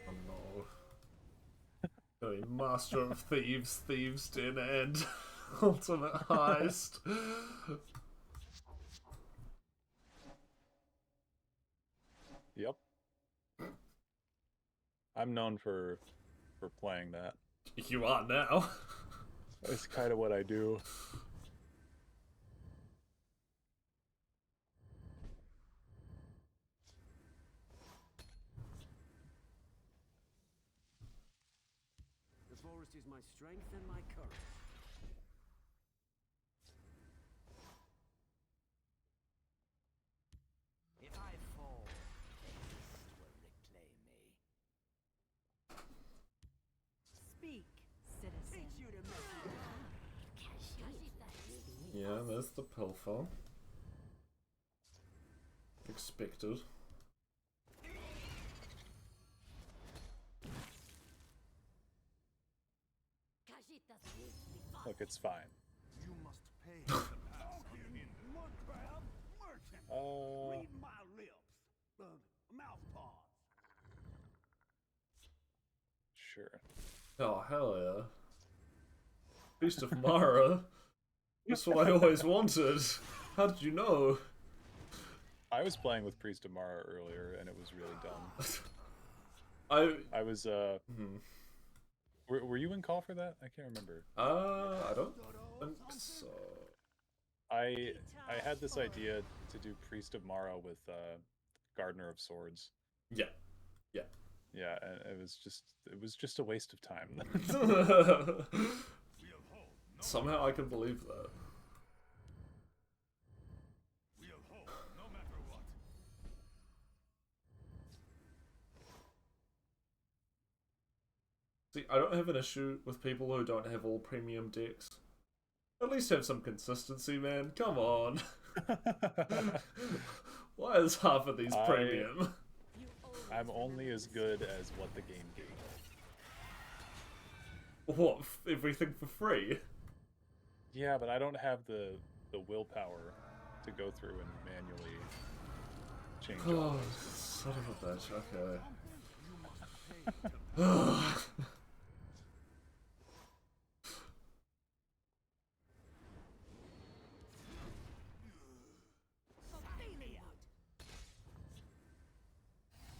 Oh no. The Master of Thieves, Thieves Den End. Ultimate Heist. Yep. I'm known for playing that. You are now. It's kind of what I do. The forest is my strength and my courage. If I fall, the east will reclaim me. Speak, citizen. Teach you to make Yeah, there's the Pilfer. Expected. Look, it's fine. You must pay the price. Read my lips. Mouth parts. Sure. Oh, hell yeah. Priest of Mara. That's what I always wanted. How did you know? I was playing with Priest of Mara earlier, and it was really dumb. I was, Were you in call for that? I can't remember. I don't think so. I had this idea to do Priest of Mara with Gardener of Swords. Yeah. Yeah. Yeah, and it was just a waste of time. Somehow I can believe that. See, I don't have an issue with people who don't have all premium decks. At least have some consistency, man. Come on. Why is half of these premium? I'm only as good as what the game gave. What? Everything for free? Yeah, but I don't have the willpower to go through and manually change all Oh, those. son of a bitch. Okay.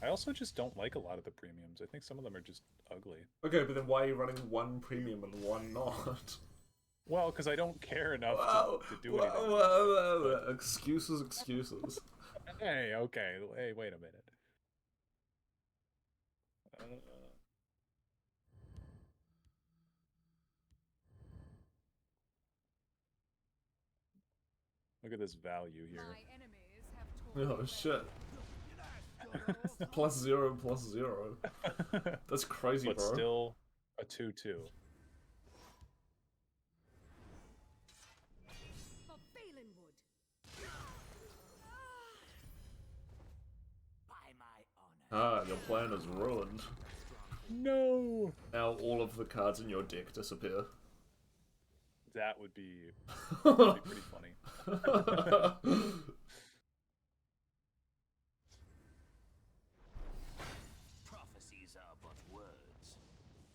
I also just don't like a lot of the premiums. I think some of them are just ugly. Okay, but then why are you running one premium and one not? Well, because I don't care enough to do anything. Whoa. Excuses. Hey, okay. Hey, wait a minute. Look at this value here. My enemies have Oh shit. +0, +0. That's crazy, but bro. Still a 2/2. Ah, your plan is ruined. No! Now all of the cards in your deck disappear. That would be pretty funny. Prophecies are but words.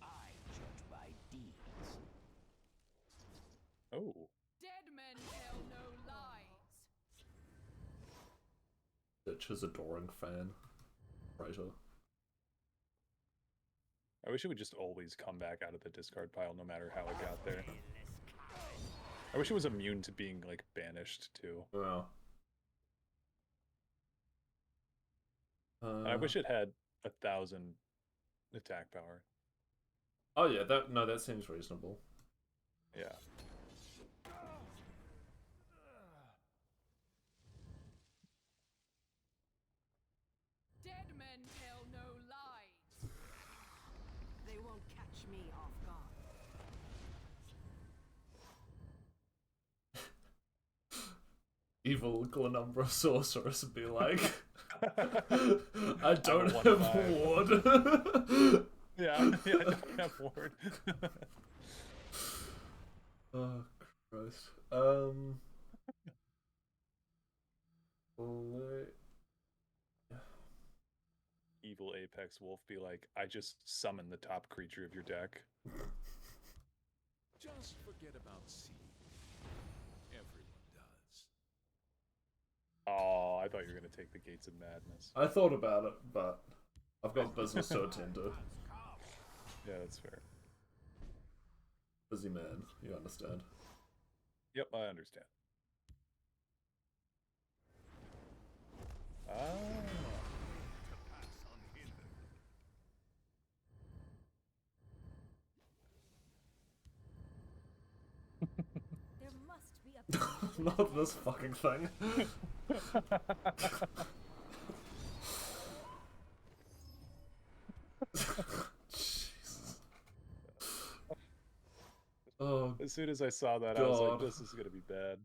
I judge by deeds. Oh. Dead men tell no lies. Bitch is adoring fan. Writer. I wish it would just always come back out of the discard pile no matter how it got there. I wish it was immune to being, like, banished, too. Wow. I wish it had 1,000 attack power. Oh yeah, that seems reasonable. Yeah. Dead men tell no lies. They won't catch me off guard. Evil Glenumbra sorceress be like, I don't I'm a have 1/5. ward. Yeah, I don't have ward. Oh Christ. Evil Apex Wolf be like, I just summon the top creature of your deck. Just forget about seed. Everyone does. Oh, thought you were gonna take the Gates of Madness. I thought about it, but I've got business to attend to. Yeah, that's fair. Busy man, you understand. Yep, I understand. Ah. There must be a Not this fucking thing. Jesus. Oh, As soon as I saw that, God. I was like, this is gonna be bad.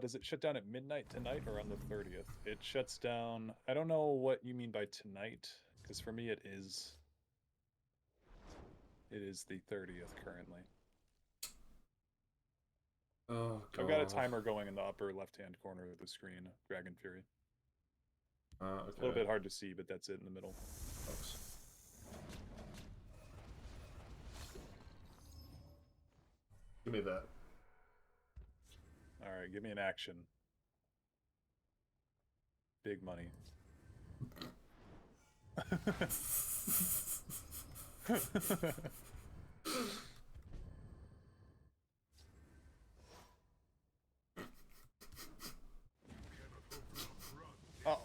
Does it shut down at midnight tonight or on the 30th? It shuts down... I don't know what you mean by tonight, because for me it is... It is the 30th currently. Oh, God. I've got a timer going in the upper left-hand corner of the screen, Dragon Fury. Okay. A little bit hard to see, but that's it in the middle. Oops. Give me that. Alright, give me an action. Big money. Oh.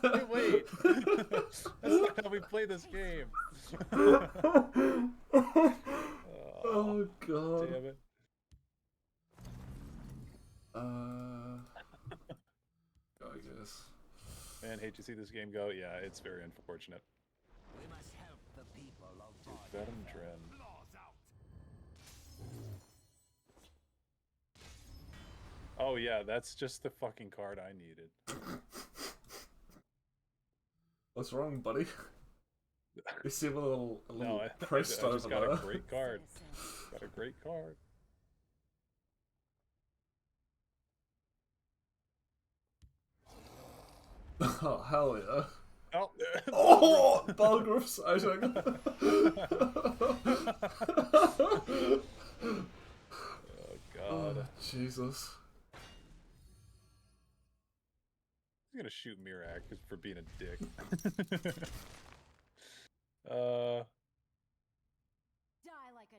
Hey, wait! That's not how we play this game. Oh, God. Damn it. I guess. Man, hate to see this game go. Yeah, it's very unfortunate. We must help the people of Venom Dren. Oh yeah, that's just the fucking card I needed. What's wrong, buddy? You seem a little No, I pressed over just got there. a great card. Got a great card. Oh, hell yeah. Oh, oh Balgruuf sighting. Oh god. Oh, Jesus. He's gonna shoot Mirak for being a dick. Die like a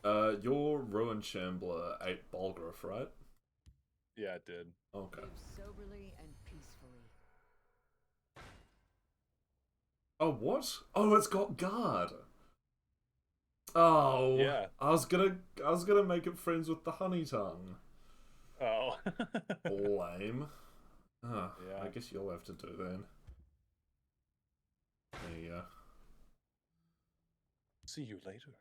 dog. Your Ruined Shambler ate Balgruuf, right? Yeah, it did. Okay. Live soberly and peacefully. Oh, what? Oh, it's got guard. Oh, yeah. I was gonna make it friends with the Honey Tongue. Oh. Lame. Ah, Yeah. I guess you'll have to do then. There you go. See you later.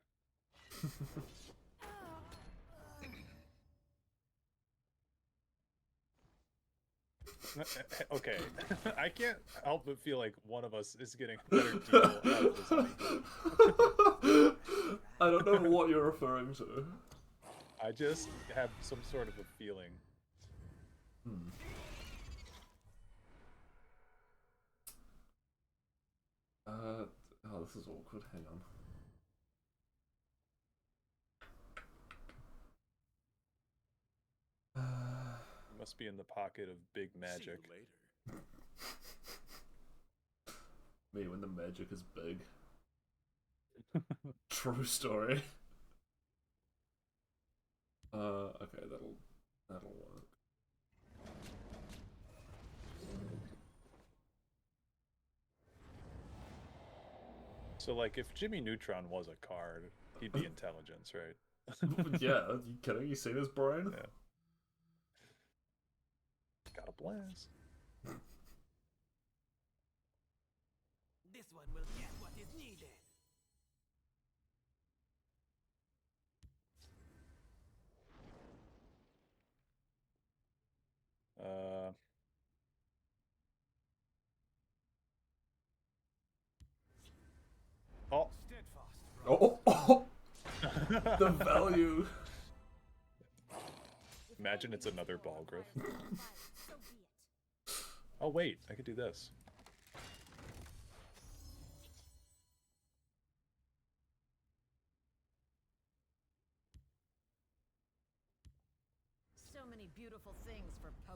Okay, I can't help but feel like one of us is getting a better deal out of this honey. I don't know what you're referring to. I just have some sort of a feeling. Oh, this is awkward. Hang on. Must be in the pocket of big magic. Me when the magic is big. True story. Okay, that'll work. So, like, if Jimmy Neutron was a card, he'd be intelligence, right? Yeah, are you kidding? You see this brain? Yeah. Got a blast. This one will get what is needed. Oh. Oh. The value. Imagine it's another Balgruuf. Oh wait, I could do this.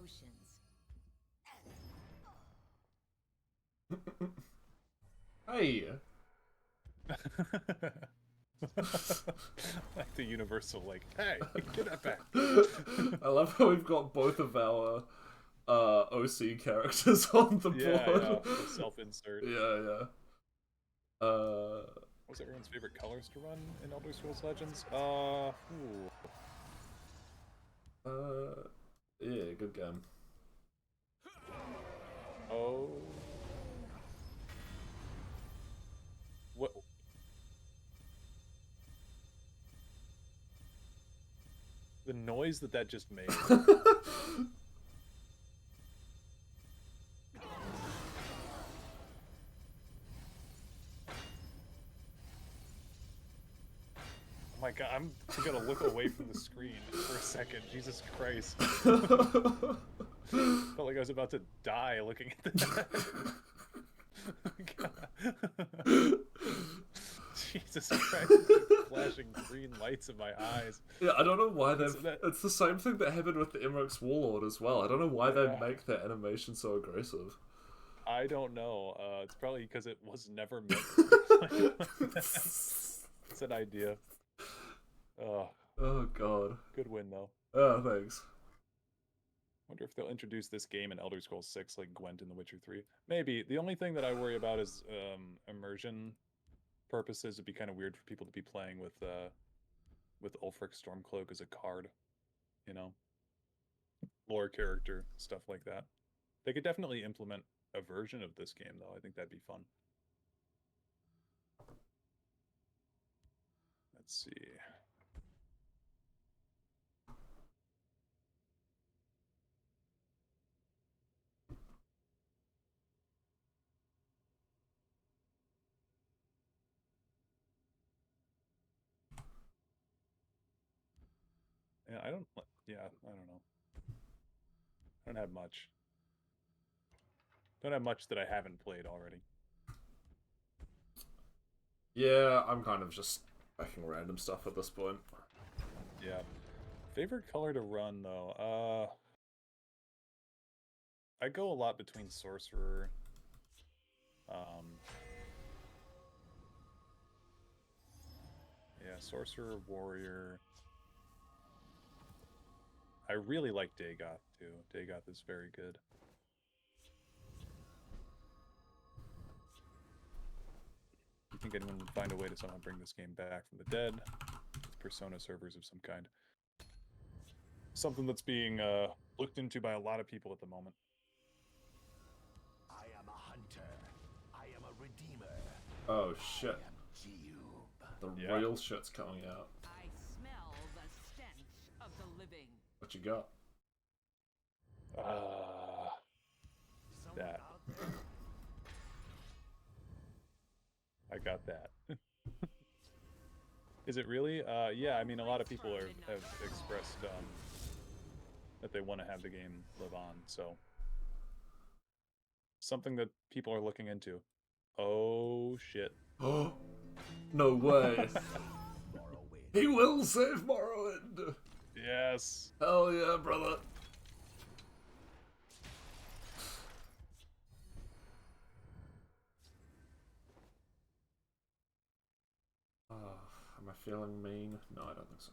potions. Hey. Like the universal, like, hey, get that back. I love how we've got both of our OC characters on the board. Yeah, self-insert. Yeah. What's everyone's favorite colors to run in Elder Scrolls Legends? Yeah, good game. Oh. What? The noise that just made. Oh my god, I'm gonna look away from the screen for a second. Jesus Christ. Felt like I was about to die looking at that. Jesus Christ, flashing green lights in my eyes. Yeah, I don't know why they've... It's the same thing that happened with the Emmerich Warlord as well. I don't know why they make that animation so aggressive. I don't know. It's probably because it was never meant to be like that. It's an idea. Oh god. Good win though. Oh, thanks. Wonder if they'll introduce this game in Elder Scrolls 6 like Gwent in The Witcher 3. Maybe. The only thing that I worry about is immersion purposes. It'd be kind of weird for people to be playing with Ulfric Stormcloak as a card, you know? Lore character, stuff like that. They could definitely implement a version of this game though. I think that'd be fun. Let's see. Yeah, I don't know. I don't have much. Don't have much that I haven't played already. Yeah, I'm kind of just making random stuff at this point. Yeah. Favorite color to run though? I go a lot between Sorcerer. Yeah, Sorcerer, Warrior. I really like Dagoth too. Dagoth is very good. You think anyone would find a way to somehow bring this game back from the dead? With Persona servers of some kind. Something that's being looked into by a lot of people at the moment. I am a hunter. I am a redeemer. Oh shit. The Yeah. real shit's coming out. I smell the stench of the living. What you got? That. I got that. Is it really? Yeah, I mean, a lot of people have expressed that they want to have the game live on, so something that people are looking into. Oh shit. Oh, no way. He will save Morrowind. Yes. Hell yeah, brother. Am I feeling mean? No, I don't think so.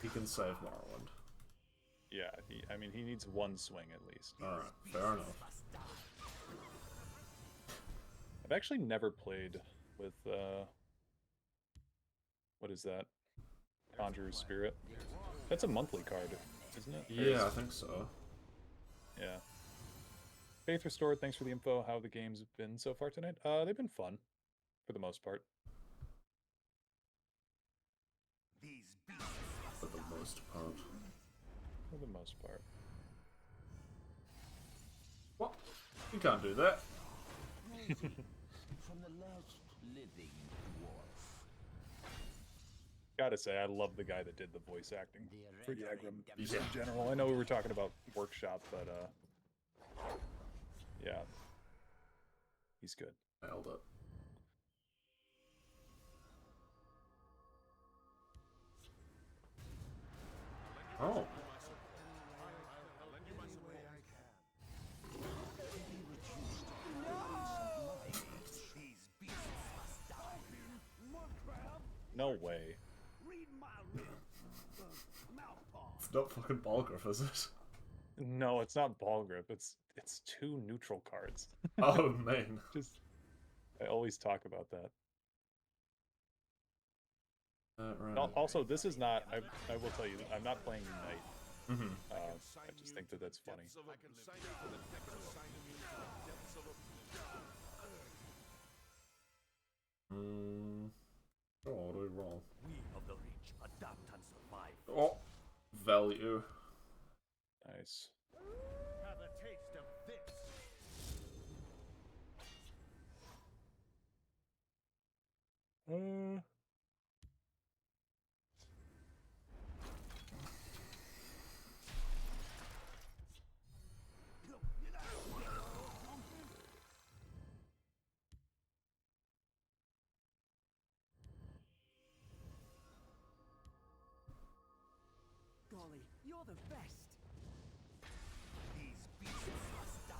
He can save Morrowind. Yeah, I mean, he needs one swing at least. Alright, fair enough. I've actually never played with, what is that? Conjurer's Spirit. That's a monthly card, isn't it? Yeah, I think so. Yeah. Faith Restored, thanks for the info. How the games have been so far tonight? They've been fun, for the most part. For the most part. For the most part. What? You can't do that. From the last living dwarf. Gotta say, I love the guy that did the voice acting for Yagrim Yeah. in general. I know we were talking about Workshop, but yeah, he's good. Nailed it. Oh. No way. Read my lips. Mouthful. It's not fucking Balgruuf, is it? No, it's not ball grip. It's 2 neutral cards. Oh man. Just I always talk about that. Right. Also, this is not. I will tell you, I'm not playing Knight. Mm-hmm. I just think that that's funny. Oh, what do we roll? We of the rich adapt and survive. Oh, value. Nice. Have a taste of this. Golly, you're the best. These beasts must die.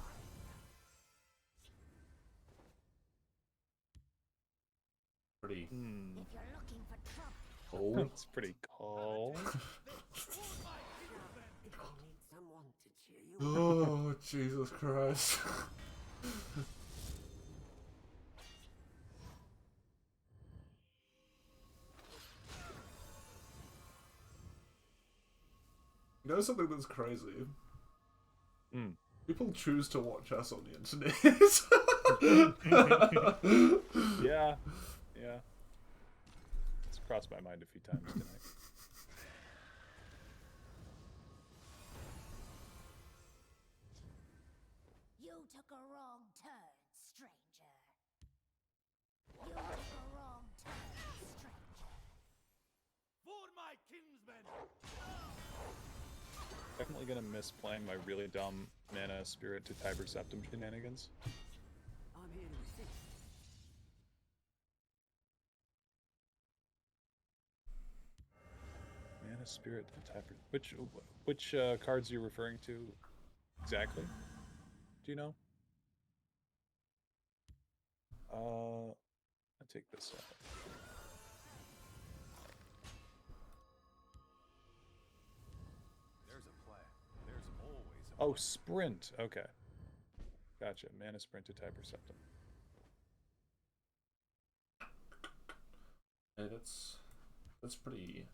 Pretty If you're looking for trouble, cold. It's pretty cold. If you need someone to cheer you Oh, Jesus Christ. You know something that's crazy? People choose to watch us on the internet. Yeah. It's crossed my mind a few times tonight. you took a wrong turn, stranger. You took a wrong turn, stranger. For my kinsmen. Definitely gonna miss playing my really dumb mana spirit to Tiber Septum shenanigans. I'm here to assist. Mana spirit to Tiber. Which cards are you referring to exactly? Do you know? I'll take this out. There's a plan. There's always a Oh, sprint. Okay. Gotcha. Mana sprint to Tiber Septum. Yeah, that's pretty.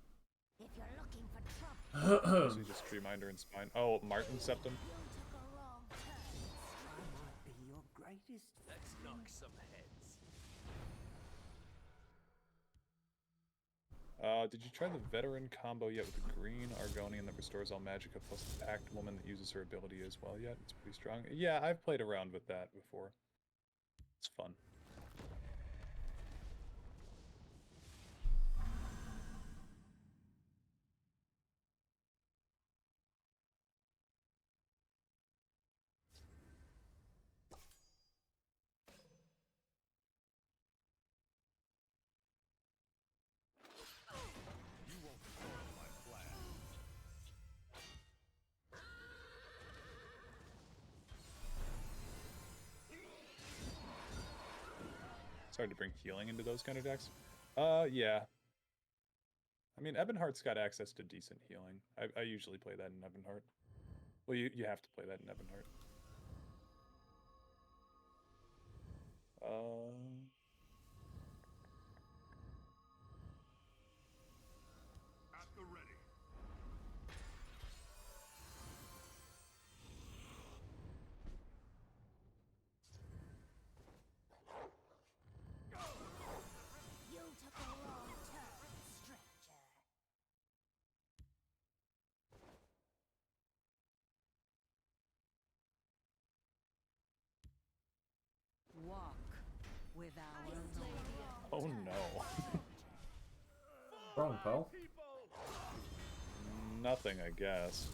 If you're looking for trouble, So you just Treeminder and Spine. Oh, Martin Septum. you took a wrong turn, I might be your greatest. Let's knock some heads. Did you try the veteran combo yet with the green Argonian that restores all magicka plus the Pact Woman that uses her ability as well yet? It's pretty strong. Yeah, I've played around with that before. It's fun. You won't follow my plan. It's hard to bring healing into those kind of decks. Yeah. I mean, Ebonheart's got access to decent healing. I usually play that in Ebonheart. Well, you have to play that in Ebonheart. At the ready. you took a wrong turn, stranger. Walk with our Oh no. Wrong, pal. Nothing, I guess.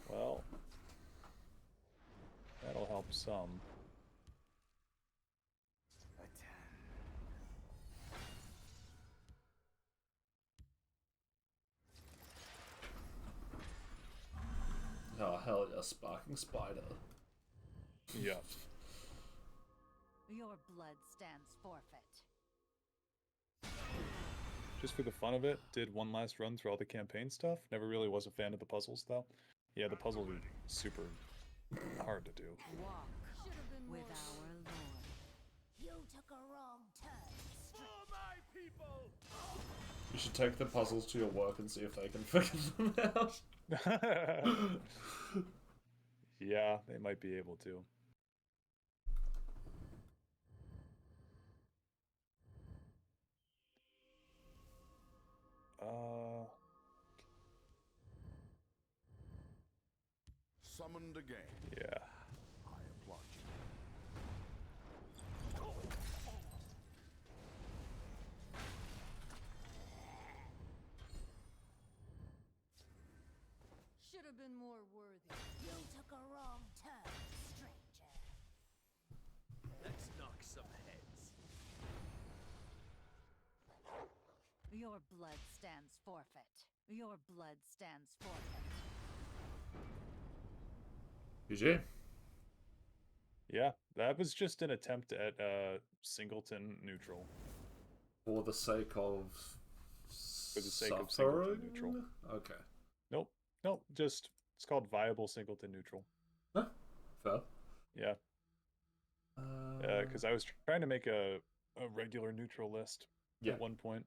Well, that'll help some. Oh hell yeah, Sparking Spider. Yeah. Your blood stands forfeit. Just for the fun of it, did one last run through all the campaign stuff. Never really was a fan of the puzzles, though. Yeah, the puzzles are super hard to do. Walk Should have been with more. our Lord. You took a wrong turn, For my people! You should take the puzzles to your work and see if they can figure them out. Yeah, they might be able to. Summoned again. Yeah. I applaud you. Should have been more worthy. You took a wrong turn, stranger. Let's knock some heads. Your blood stands forfeit. Your blood stands forfeit. GG. Yeah, that was just an attempt at singleton neutral. For the sake of For the sake of singleton suffering? neutral. Okay. Nope, just it's called viable singleton neutral. Huh? Fair. Yeah. Because I was trying to make a regular neutral list Yeah. at one point,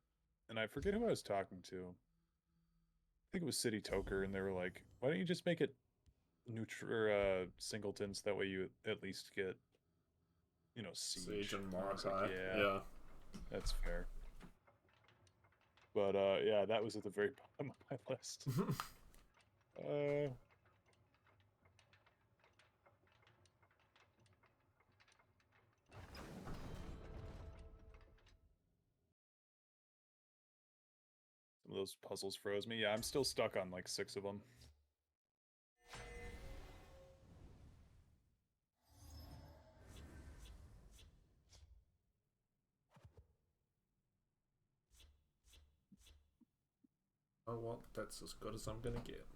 and I forget who I was talking to. I think it was City Toker, and they were like, "Why don't you just make it neutral singletons? That way you at least get, siege." Siege and I was Mordecai. like, Yeah. that's fair. But yeah, that was at the very bottom of my list. Some of those puzzles froze me. Yeah, I'm still stuck on like 6 of them. Oh well, that's as good as I'm gonna get.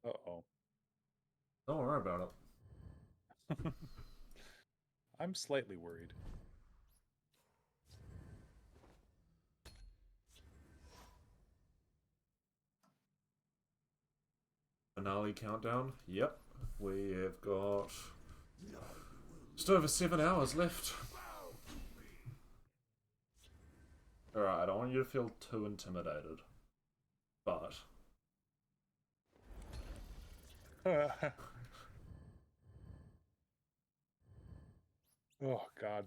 Uh-oh. Don't worry about it. I'm slightly worried. Finale countdown. Yep. We have got just over 7 hours left. Alright, I don't want you to feel too intimidated. But Oh, God.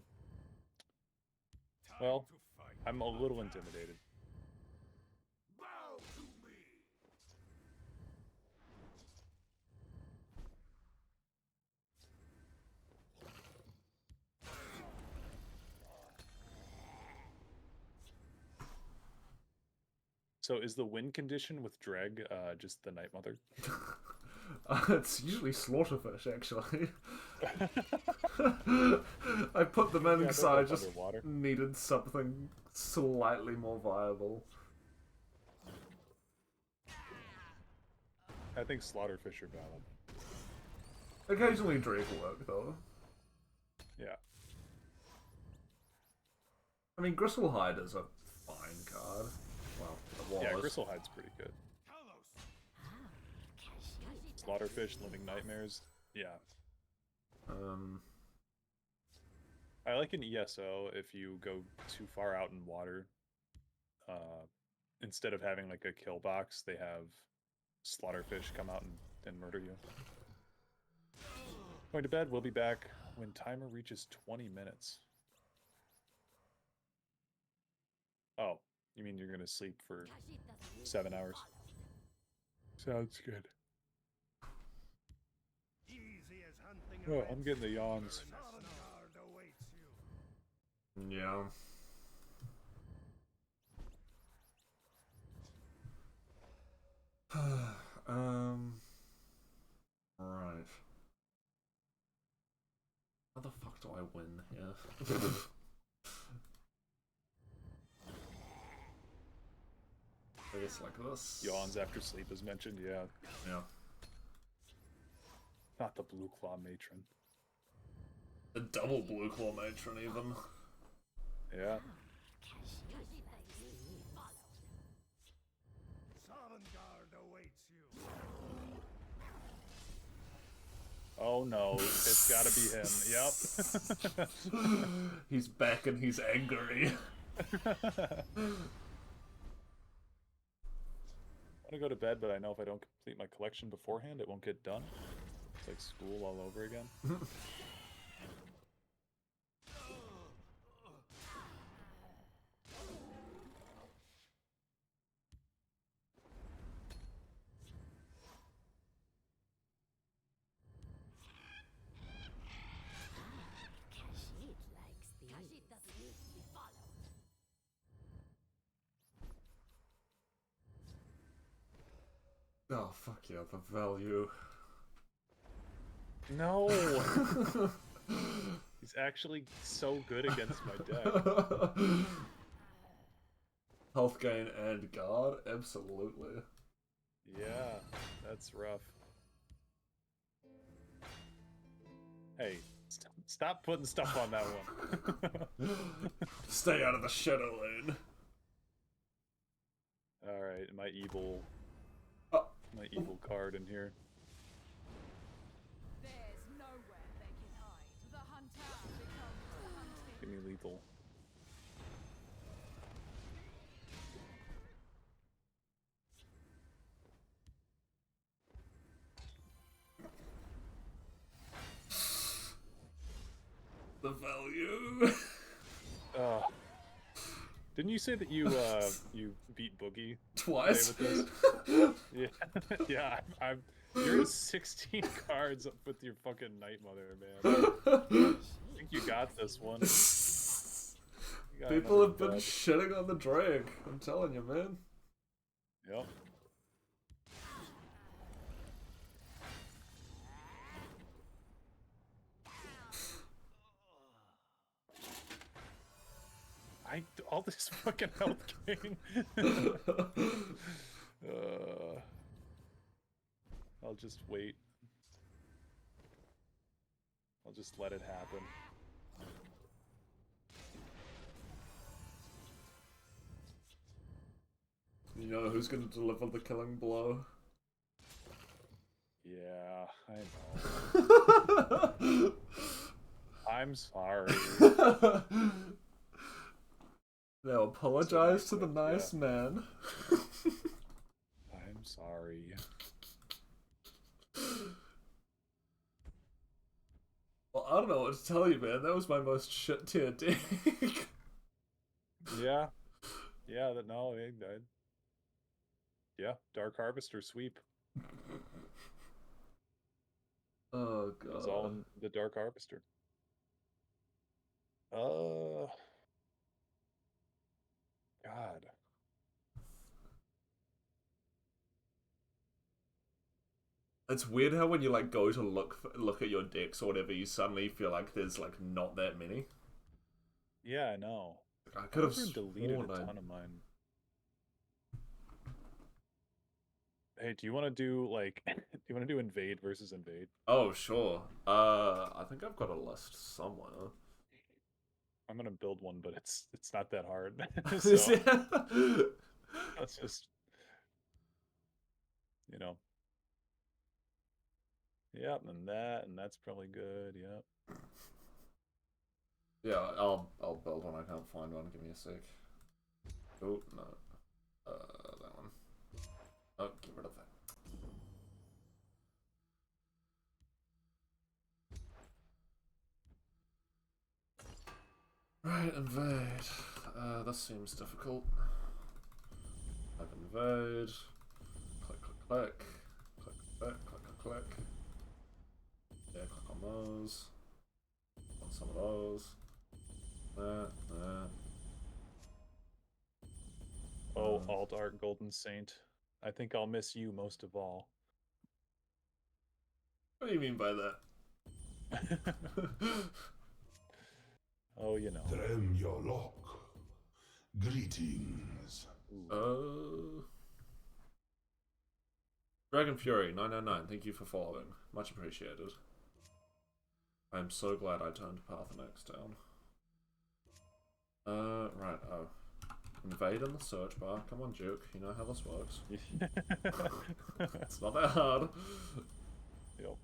Well, I'm a little intimidated. So is the win condition with Dreg just the Night Mother? it's usually Slaughterfish, actually. I put them in Yeah, because I they're just underwater. needed something slightly more viable. I think Slaughterfish are valid. Occasionally Drake will work, though. Yeah. I mean, Gristlehide is a fine card. Well, it was. Yeah, Gristlehide's pretty good. Slaughterfish, Living Nightmares. Yeah. I like an ESO if you go too far out in water. Instead of having like a kill box, they have Slaughterfish come out and murder you. Going to bed. We'll be back when timer reaches 20 minutes. Oh, you mean you're going to sleep for 7 hours? Sounds good. Easy as hunting Oh, I'm getting the yawns. Yeah. win, yeah. I guess like this. Yawns after sleep is mentioned, yeah. Yeah. Not the Blue Claw Matron. The double Blue Claw Matron, even. Yeah. Sovngarde awaits you. Oh no, it's gotta be him. Yep. He's back and he's angry. I want to go to bed, but I know if I don't complete my collection beforehand, it won't get done. It's like school all over again. Kashid likes these. Kashid doesn't need to be followed. Oh, fuck yeah, the value. No! He's actually so good against my deck. Health gain and guard? Absolutely. Yeah, that's rough. Hey, stop putting stuff on that one. Stay out of the shadow lane. Alright, my evil card in here. There's nowhere they can hide. The hunter becomes the hunted. Give me lethal. The value. Didn't you say that you you beat Boogie Twice? with this? Yeah, yeah. You're 16 cards up with your fucking Night Mother, man. I think you got this one. People have been shitting on the Drake. I'm telling you, man. Yep. All this fucking health gain. I'll just wait. I'll just let it happen. You know who's going to deliver the killing blow? Yeah, I know. I'm sorry. Now apologize to the nice man. I'm sorry. Well, I don't know what to tell you, man. That was my most shit tier deck. Yeah. Yeah, no, yeah, Dark Harvester sweep. Oh, God. It's all in the Dark Harvester. God. It's weird how when you like go to look at your decks or whatever, you suddenly feel like there's like not that many. Yeah, I know. I could have deleted a ton of mine. Hey, do you want to do like? Do you want to do invade versus invade? Oh sure. I think I've got a list somewhere. I'm gonna build one, but it's not that hard. So let's just, you know. Yep, and that's probably good. Yep. Yeah, I'll build one. I can't find one. Give me a sec. Oh no, that one. Oh, get rid of that. Right, invade. This seems difficult. Type invade. Click, click, click. Click, click, click, click, click. Yeah, click on those. On some of those. That. Oh, Alt Art Golden Saint. I think I'll miss you most of all. What do you mean by that? Oh, you know. Dareloth. Greetings. Dragon Fury 999, thank you for following. Much appreciated. I'm so glad I turned Parthenax down. Right, invade in the search bar. Come on, Duke. You know how this works. It's not that hard. Yep.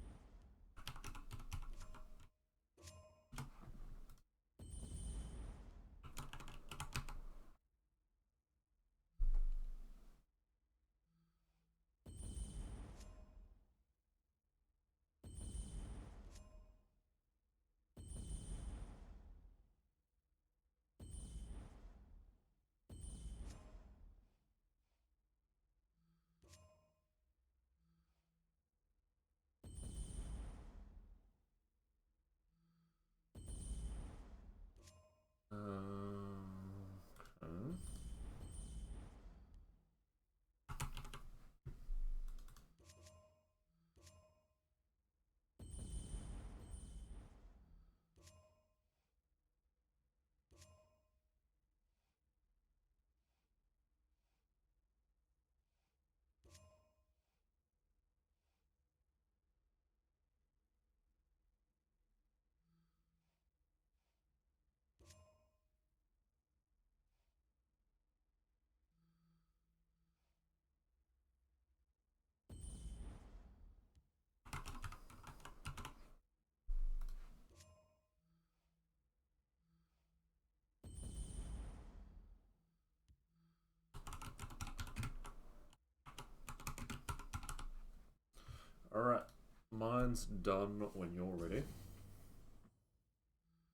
Okay. Alright. Mine's done when you're ready.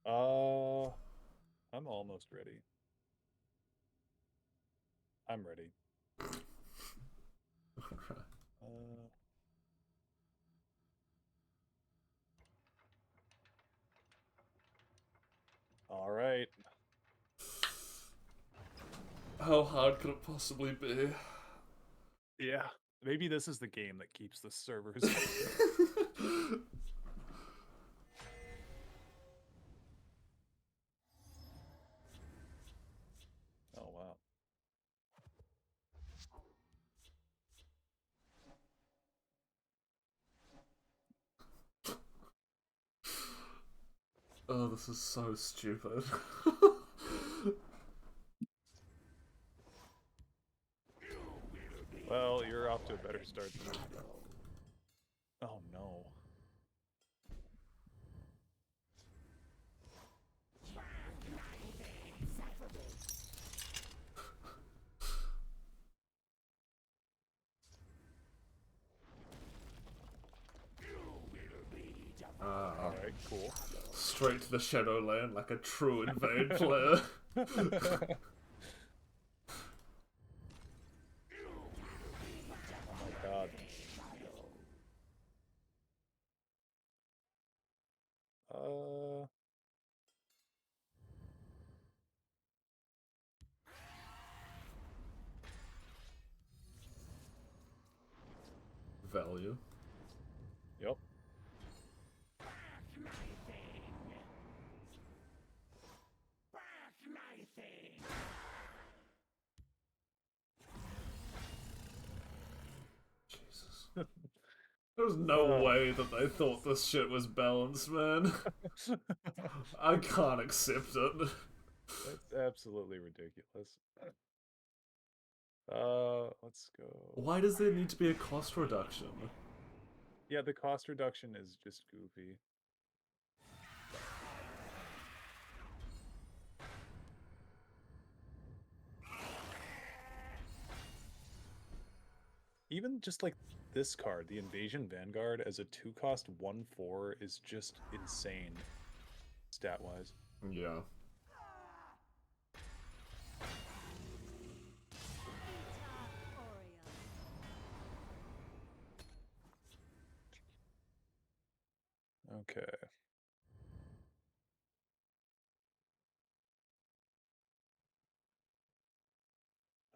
I'm almost ready. I'm ready. Alright. How hard could it possibly be? Yeah. Maybe this is the game that keeps the servers. Oh, wow. Oh, this is so stupid. Well, you're off to a better start than me. Oh, no. Alright, cool. Straight to the Shadowland like a true invade player. Oh my god. Value. Yep. Jesus. There's no way that they thought this shit was balanced, man. I can't accept it. That's absolutely ridiculous. Let's go. Why does there need to be a cost reduction? Yeah, the cost reduction is just goofy. Even just like this card, the Invasion Vanguard, as a 2-cost 1/4 is just insane, stat-wise. Yeah. Okay.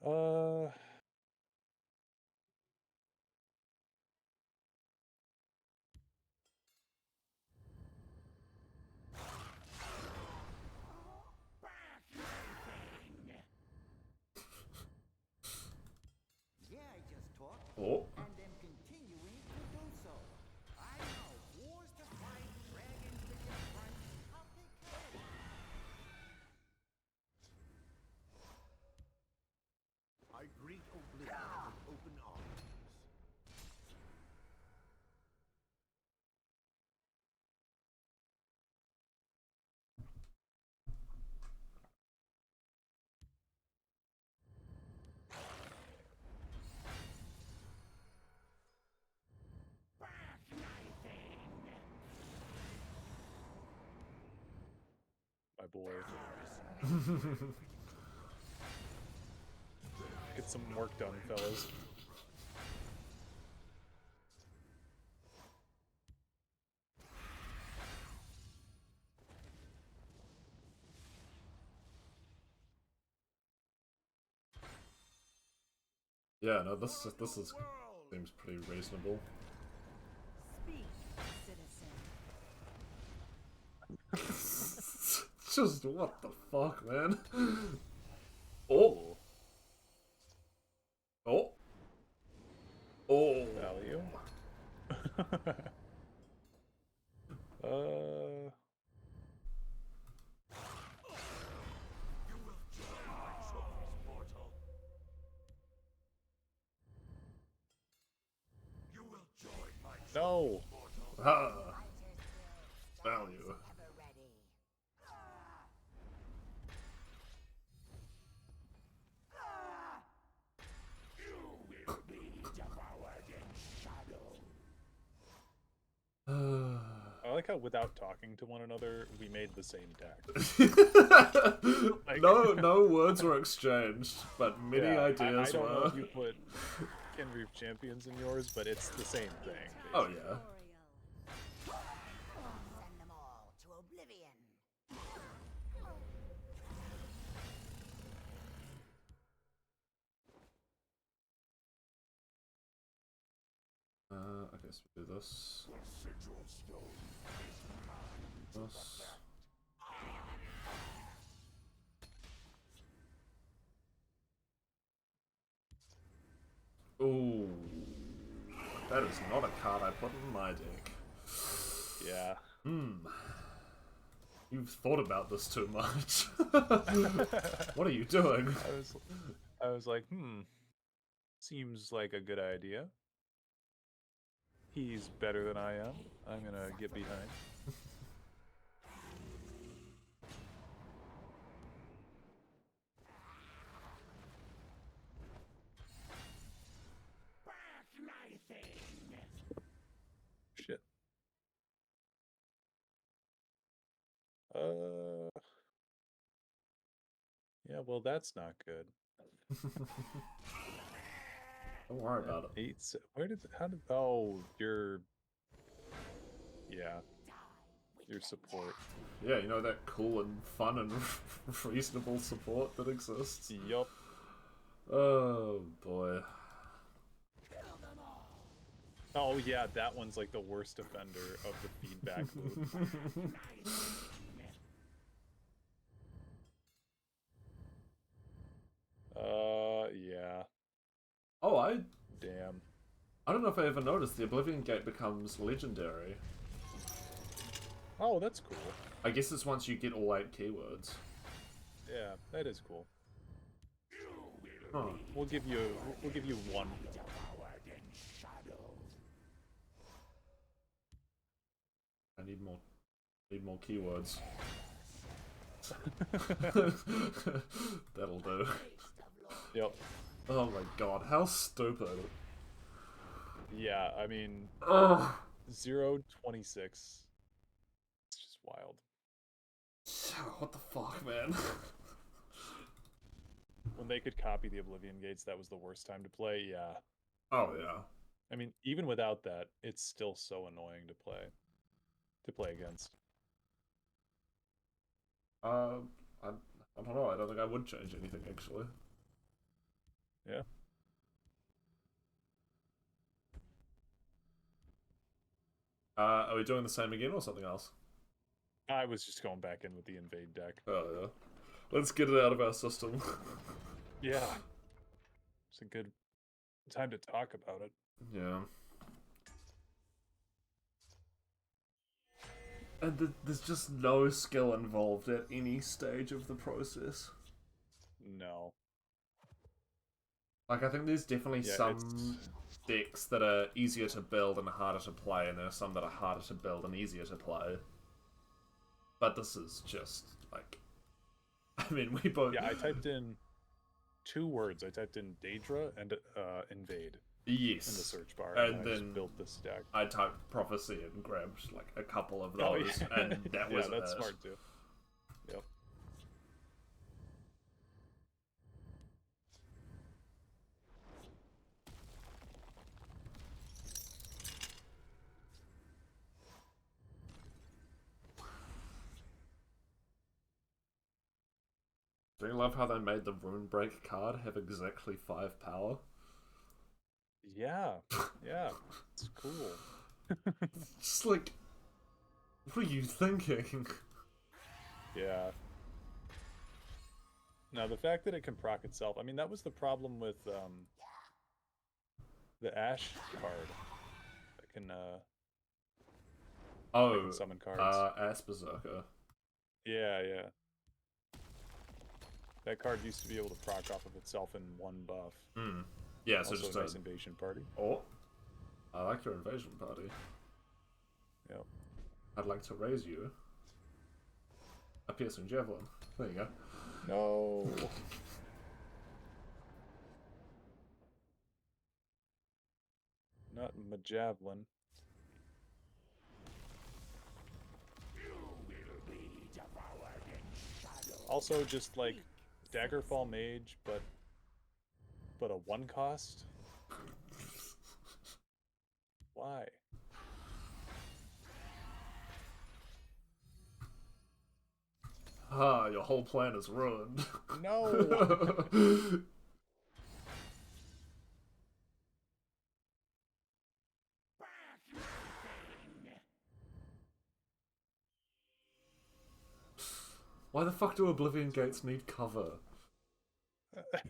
Uh... Oh. And am continuing to do so. I know wars to fight, dragons to confront. I'll take care of it. I greet Oblivion with open arms. My boy. Get some work done, fellas. Yeah, no, this is seems pretty reasonable. Speak, citizen. Just what the fuck, man? Oh. Oh. Oh. Value. No. Ah. Value. Ever ready. I like how without talking to one another, we made the same deck. No words were exchanged, but many Yeah, ideas I don't know were. if you put Kenreef Champions in yours, but it's the same thing. Oh yeah. Send them all to oblivion. I guess we do this. This. Ooh. That is not a card I put in my deck. Yeah. You've thought about this too much. What are you doing? I was like, seems like a good idea. He's better than I am. I'm gonna get behind. Shit. Yeah, well, that's not good. Don't worry about it. Oh, your... Yeah. Your support. Yeah, you know that cool and fun and reasonable support that exists? Yup. Oh, boy. Oh, yeah, that one's like the worst offender of the feedback loop. Yeah. Oh, Damn. I don't know if I ever noticed the Oblivion Gate becomes legendary. Oh, that's cool. I guess it's once you get all 8 keywords. Yeah, that is cool. Huh. We'll give you one. I need more keywords. That'll do. Yep. Oh my god, how stupid. Yeah, I mean, Ugh. 0-26. It's just wild. What the fuck, man? When they could copy the Oblivion Gates, that was the worst time to play. Yeah. Oh yeah. I mean, even without that, it's still so annoying to play against. I don't know. I don't think I would change anything actually. Yeah. Are we doing the same again or something else? I was just going back in with the invade deck. Oh yeah. Let's get it out of our system. Yeah. It's a good time to talk about it. Yeah. And there's just no skill involved at any stage of the process. No. Like, I think there's definitely some decks that are easier to build and harder to play, and there are some that are harder to build and easier to play. But this is just, like... I mean, we both... Yeah, I typed in 2 words. I typed in Daedra and Invade. Yes. In the search bar, and I then just built this deck. I typed Prophecy and grabbed, like, a couple of those, Oh, yeah. and that was that's it. smart, too. Yep. Do you love how they made the Runebreak card have exactly 5 power? Yeah. Yeah. It's cool. Just like... What are you thinking? Yeah. Now, the fact that it can proc itself, I mean, that was the problem with the Ash card. That can, Oh, summon cards. Ass Berserker. Yeah, yeah. That card used to be able to proc off of itself in 1 buff. Hmm. Yeah, so also just a nice invasion party. Oh, I like your invasion party. Yep. I'd like to raise you a piercing javelin. There you go. No. Not my javelin. Also, just like Daggerfall Mage, but a 1 cost. Why? Ah, your whole plan is ruined. No. Why the fuck do Oblivion Gates need cover?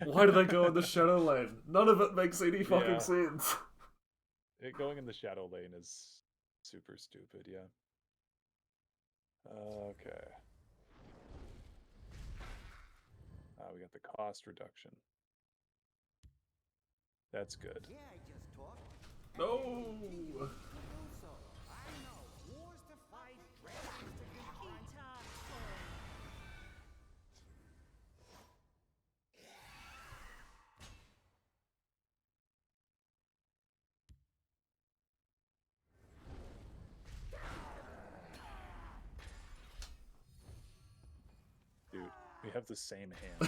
Why do they go in the Shadow Lane? None of it makes any fucking sense. Going in the Shadow Lane is super stupid, yeah. Okay. We got the cost reduction. That's good. Yeah, I just talked. No! So, I know wars to fight, dragons to confront. Dude, we have the same hand.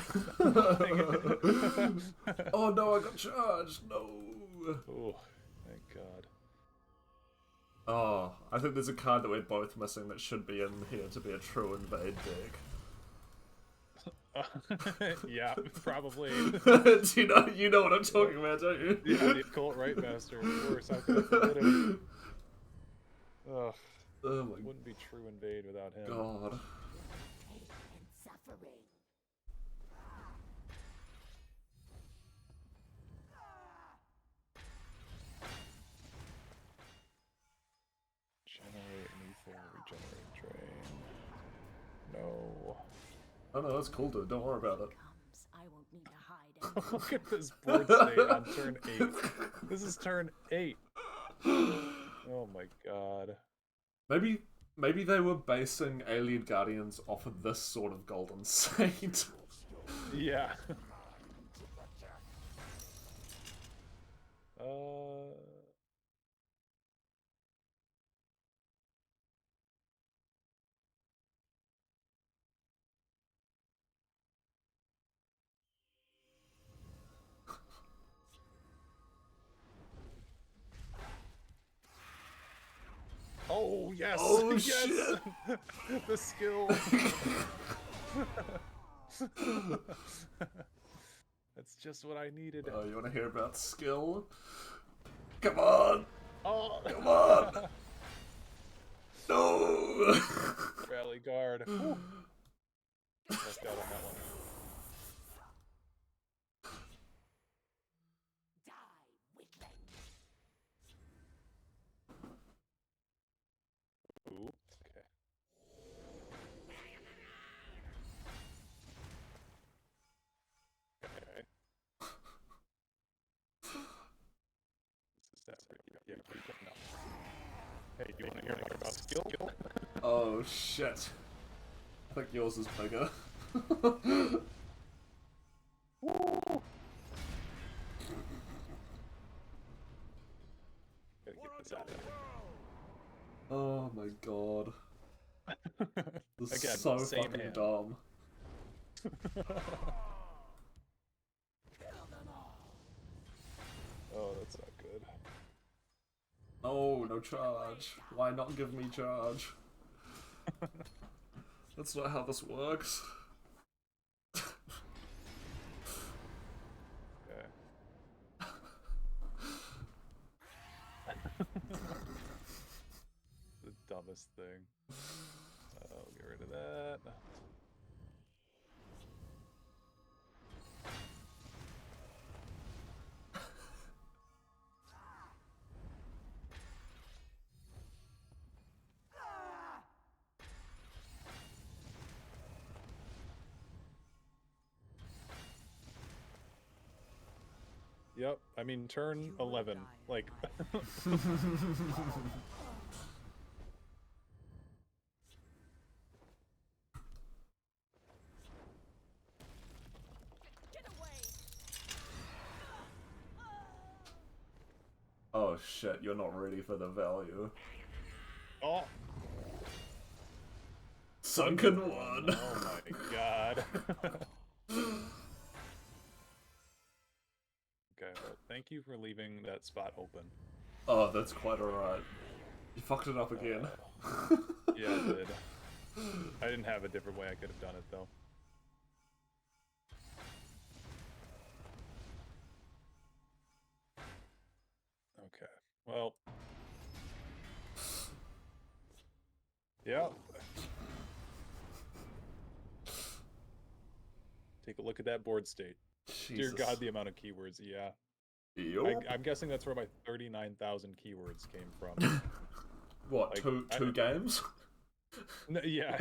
Oh no, I got charged! No! Oh, thank God. Oh, I think there's a card that we're both missing that should be in here to be a true invade deck. Yeah, probably. Do you know what I'm talking about, don't you? Yeah, the Occult Right Master, of course. How could I forget him? Ugh. Oh my Wouldn't be true invade without him. God. And suffering. Generate lethal, regenerate drain. No. Oh no, that's cool, dude. Don't worry about it. Comes, I won't need to hide. Look at this board state on turn 8. This is turn 8. Oh my God. Maybe they were basing Alien Guardians off of this sort of Golden Saint. Yeah. Oh, yes! Oh, yes! shit! The skill! That's just what I needed. Oh, you want to hear about skill? Come on! Oh! Come on! No! Rally guard. Left out on that one. Die, Yeah, no. Hey, you want to hear more about skill? Oh shit. I think yours is bigger. Woo! Gotta get this out of here. Oh my god. This Again, is so same fucking hand. dumb. Oh, that's not good. Oh, no charge. Why not give me charge? That's not how this works. Okay. The dumbest thing. I'll get rid of that. Yep, I mean turn 11, like Oh shit, you're not ready for the value. oh, Sunken one. Oh my god. Okay, well, thank you for leaving that spot open. Oh, that's quite alright. You fucked it up again. Yeah, I did. I didn't have a different way I could have done it, though. Okay, well. Yeah. Take a look at that board state. Jesus. Dear God, the amount of keywords, yeah. Yep. I'm guessing that's where my 39,000 keywords came from. What, like, two games? No, yeah.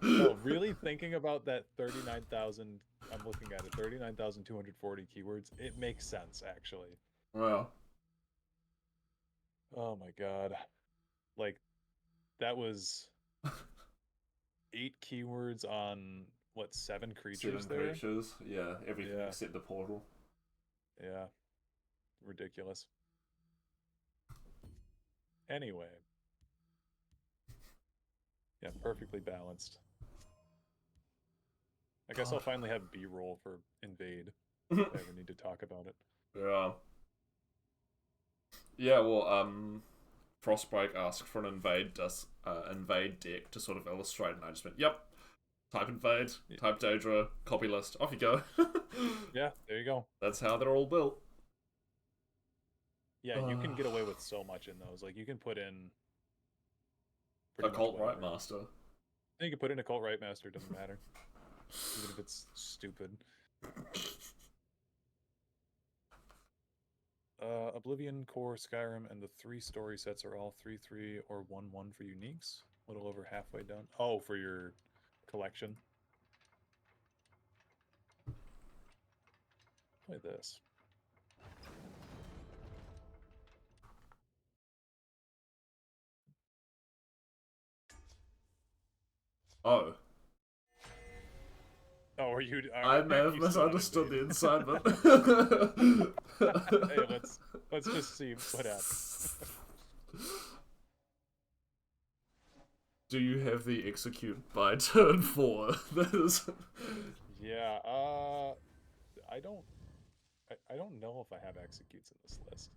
No, really thinking about that 39,000, I'm looking at it, 39,240 keywords, it makes sense, actually. Wow. Oh my god. Like, that was 8 keywords on, what, 7 creatures 7 there? creatures, yeah, everything Yeah. except the portal. Yeah. Ridiculous. Anyway. Yeah, perfectly balanced. I guess I'll finally have B-roll for Invade, if I ever need to talk about it. Yeah. Yeah, well, Frostbreak asked for an invade deck to sort of illustrate, and I just went, yep. Type invade, type Daedra, copy list, off you go. Yeah, there you go. That's how they're all built. Yeah, you can get away with so much in those. Like, you can put in Occult Right Master. You can put in Occult Right Master, doesn't matter. Even if it's stupid. Oblivion, Core, Skyrim, and the 3 story sets are all 3/3 or 1/1 for uniques. A little over halfway done. Oh, for your collection. Play this. Oh. Oh, are you? I may have misunderstood the incitement. Hey, let's just see what happens. Do you have the execute by turn 4? That is. Yeah. I don't know if I have executes in this list.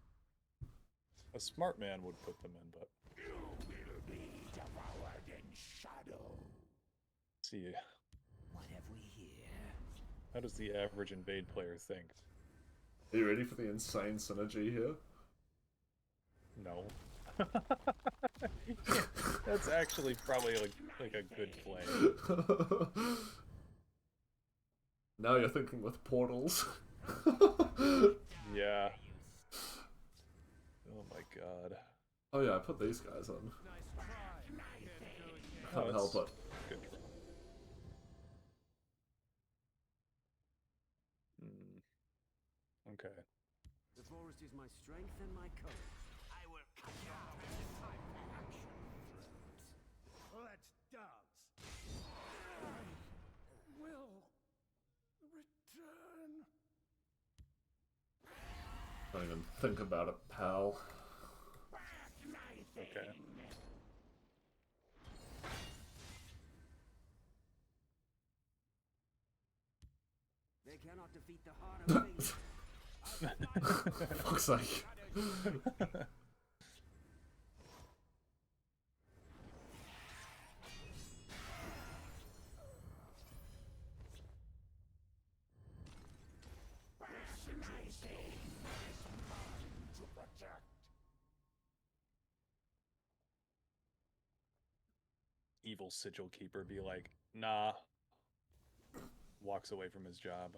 A smart man would put them in, but. You will be devoured in shadow. Let's see. What have we here? How does the average Invade player think? Are you ready for the insane synergy here? No. That's actually probably like a good play. Now you're thinking with portals. Yeah. Oh my god. Oh yeah, I put these guys on. Oh, Can't help it. Good. Okay. The forest is my strength and my courage. I will cut your time for action. Let's dance. Will return. Don't even think about it, pal. Okay. They cannot defeat the heart of Phoenix. Fuck's sake. Evil sigil keeper be like, nah. Walks away from his job.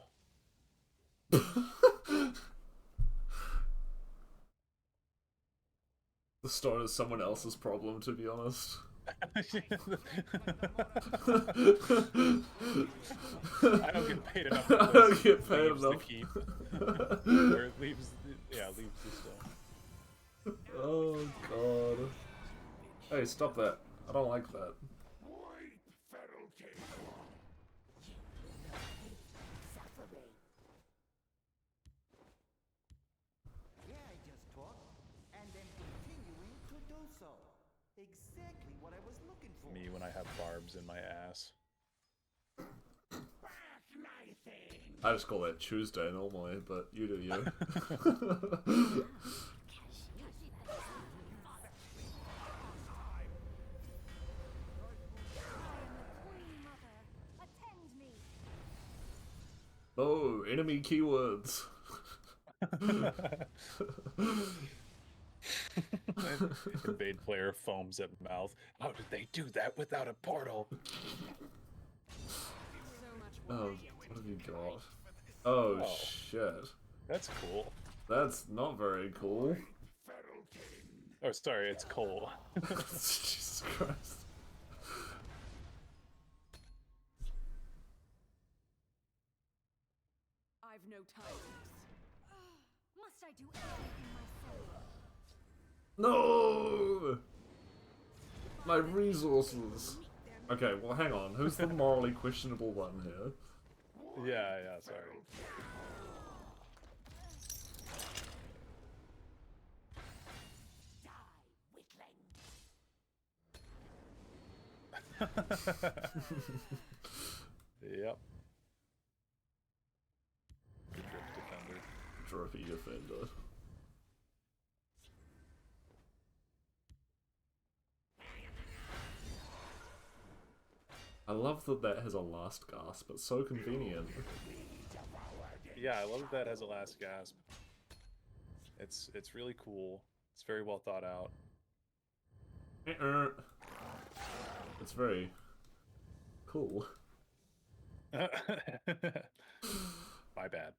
The store is someone else's problem, to be honest. I don't get paid enough. I don't get paid leaves enough. The keep. Or it leaves, leaves the stuff. Oh god. Hey, stop that. I don't like that. Yeah, I just talked, and then continuing to do so. Exactly what I was looking for. Me when I have barbs in my ass. I just call that Tuesday normally, but you do you. Oh, enemy keywords. Invade player foams at mouth. How did they do that without a portal? Oh, what have you got? Oh, Oh. shit. That's cool. That's not very cool. Oh, sorry, it's coal. Jesus Christ. I've no time. Must I do everything myself? No! My resources. Okay, well, hang on. Who's the morally questionable one here? Yeah, sorry. Yep. Good drift defender. Drippy defender. I love that that has a last gasp. It's so convenient. Yeah, I love that as a last gasp. It's really cool. It's very well thought out. It's very cool. My bad.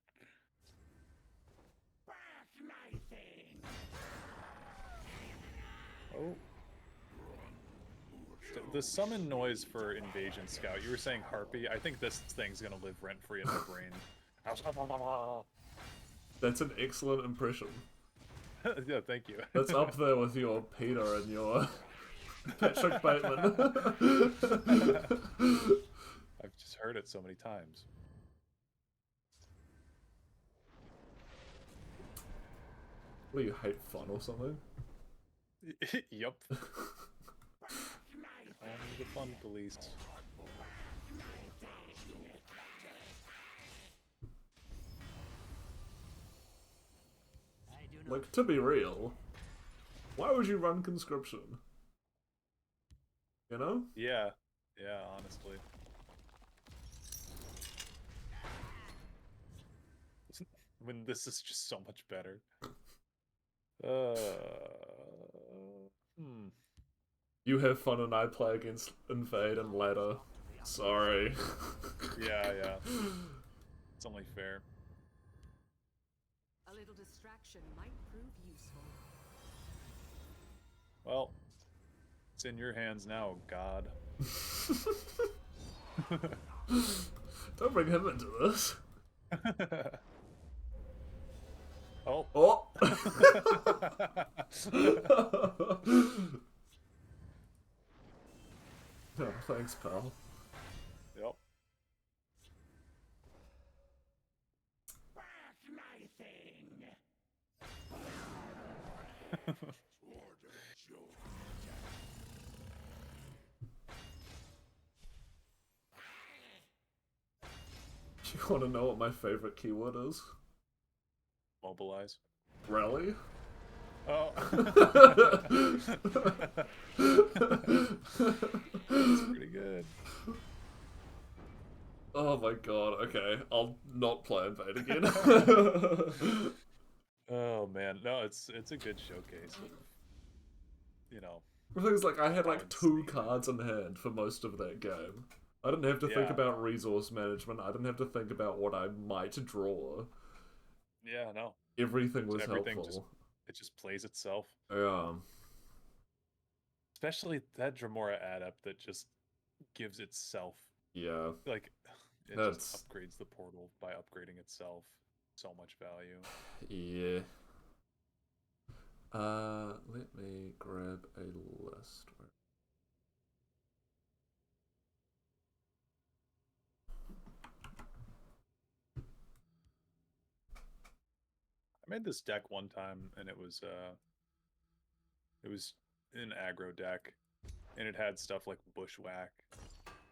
Oh. The summon noise for Invasion Scout. You were saying Harpy. I think this thing's gonna live rent-free in my brain. That's an excellent impression. Yeah, thank you. That's up there with your Peter and your Patrick Bateman. I've just heard it so many times. What do you hate, fun or something? Yup. I'm the fun police. Like, to be real, why would you run conscription? You know? Yeah, honestly. When this is just so much better. You have fun and I play against Invade and Ladder. Sorry. Yeah. It's only fair. A little distraction might prove useful. Well, it's in your hands now, God. Don't bring him into this. Oh. Oh! Oh, thanks, pal. Yep. You want to know what my favorite keyword is? Mobilize. Rally? Oh. That's pretty good. Oh my god, okay. I'll not play Invade again. Oh man, no, it's a good showcase of, you know. The thing is, like, I had how like 2 insane cards in hand for most of that game. I didn't have to think Yeah. about resource management. I didn't have to think about what I might draw. Yeah, no. Everything was Everything helpful. just plays itself. Yeah. Especially that Dremora adept that just gives itself, Yeah. like, it That's... just upgrades the portal by upgrading itself. So much value. Yeah. Let me grab a list. I made this deck one time, and it was an aggro deck, and it had stuff like Bushwhack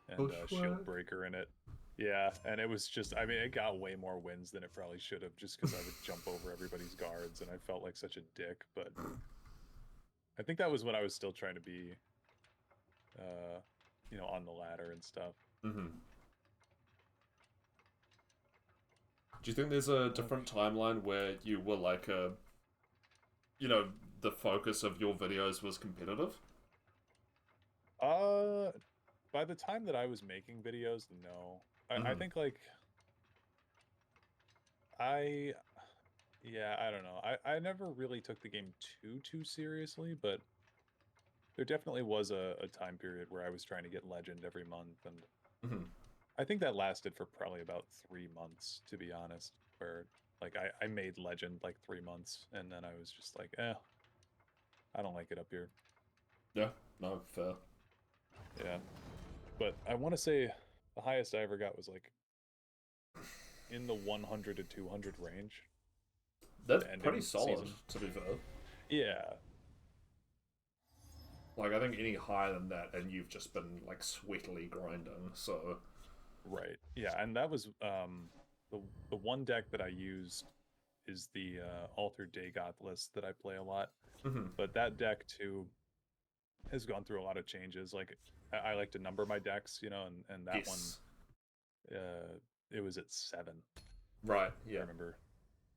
and Shield Breaker in it. Yeah, and it was just, I mean, it got way more wins than it probably should have, just because I would jump over everybody's guards, and I felt like such a dick. But I think that was when I was still trying to be, you know, on the ladder and stuff. Mm-hmm. Do you think there's a different timeline where you were like you know, the focus of your videos was competitive? By the time that I was making videos, no. I think like yeah, I don't know. I never really took the game too seriously, but there definitely was a time period where I was trying to get legend every month, and I think that lasted for probably about 3 months, to be honest, where like I made legend like 3 months, and then I was just like, I don't like it up here. Yeah, no, fair. Yeah. But I want to say the highest I ever got was like in the 100 to 200 range. That's pretty solid, to be fair. Yeah. Like, I think any higher than that, and you've just been, like, sweatily grinding, so... Right. Yeah, and that was, the one deck that I used is the Altered Dagoth list that I play a lot. But that deck, too, has gone through a lot of changes. Like, I like to number my decks, you know, and that one, it was at 7. Right, yeah. I remember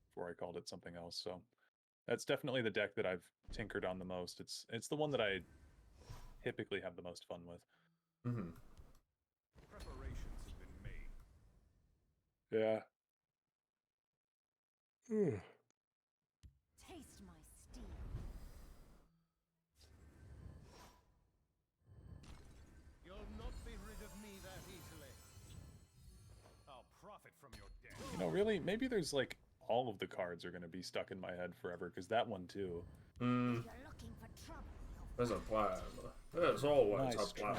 before I called it something else, so... That's definitely the deck that I've tinkered on the most. It's the one that I typically have the most fun with. Preparations have been made. Yeah. Taste my steel. You'll not be rid of me that easily. I'll profit from your death. You know, really, maybe there's like all of the cards are going to be stuck in my head forever, because that one too. If you're looking for trouble, There's a plan. There's always Nice a plan.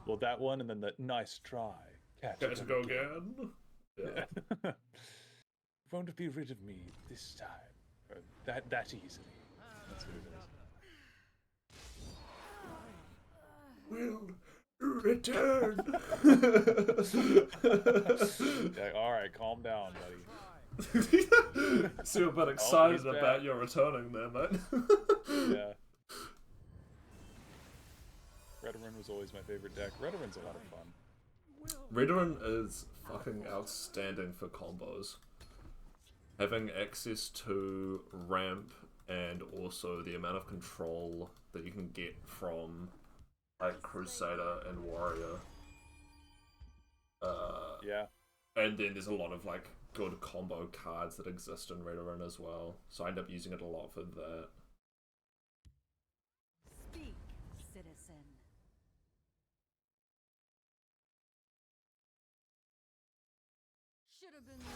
Well, that one, and then the nice try. Catch it again. Yeah. Won't be rid of me this time. Or that easily. That's what it is. Will return. Yeah, all right, calm down, buddy. Seem a bit excited about your returning there, mate. Yeah. Redoran was always my favorite deck. Redoran's a lot of fun. Redoran is fucking outstanding for combos. Having access to ramp and also the amount of control that you can get from like Crusader and Warrior. Yeah. And then there's a lot of like good combo cards that exist in Redoran as well. So I end up using it a lot for that. Speak, citizen. Should have been there.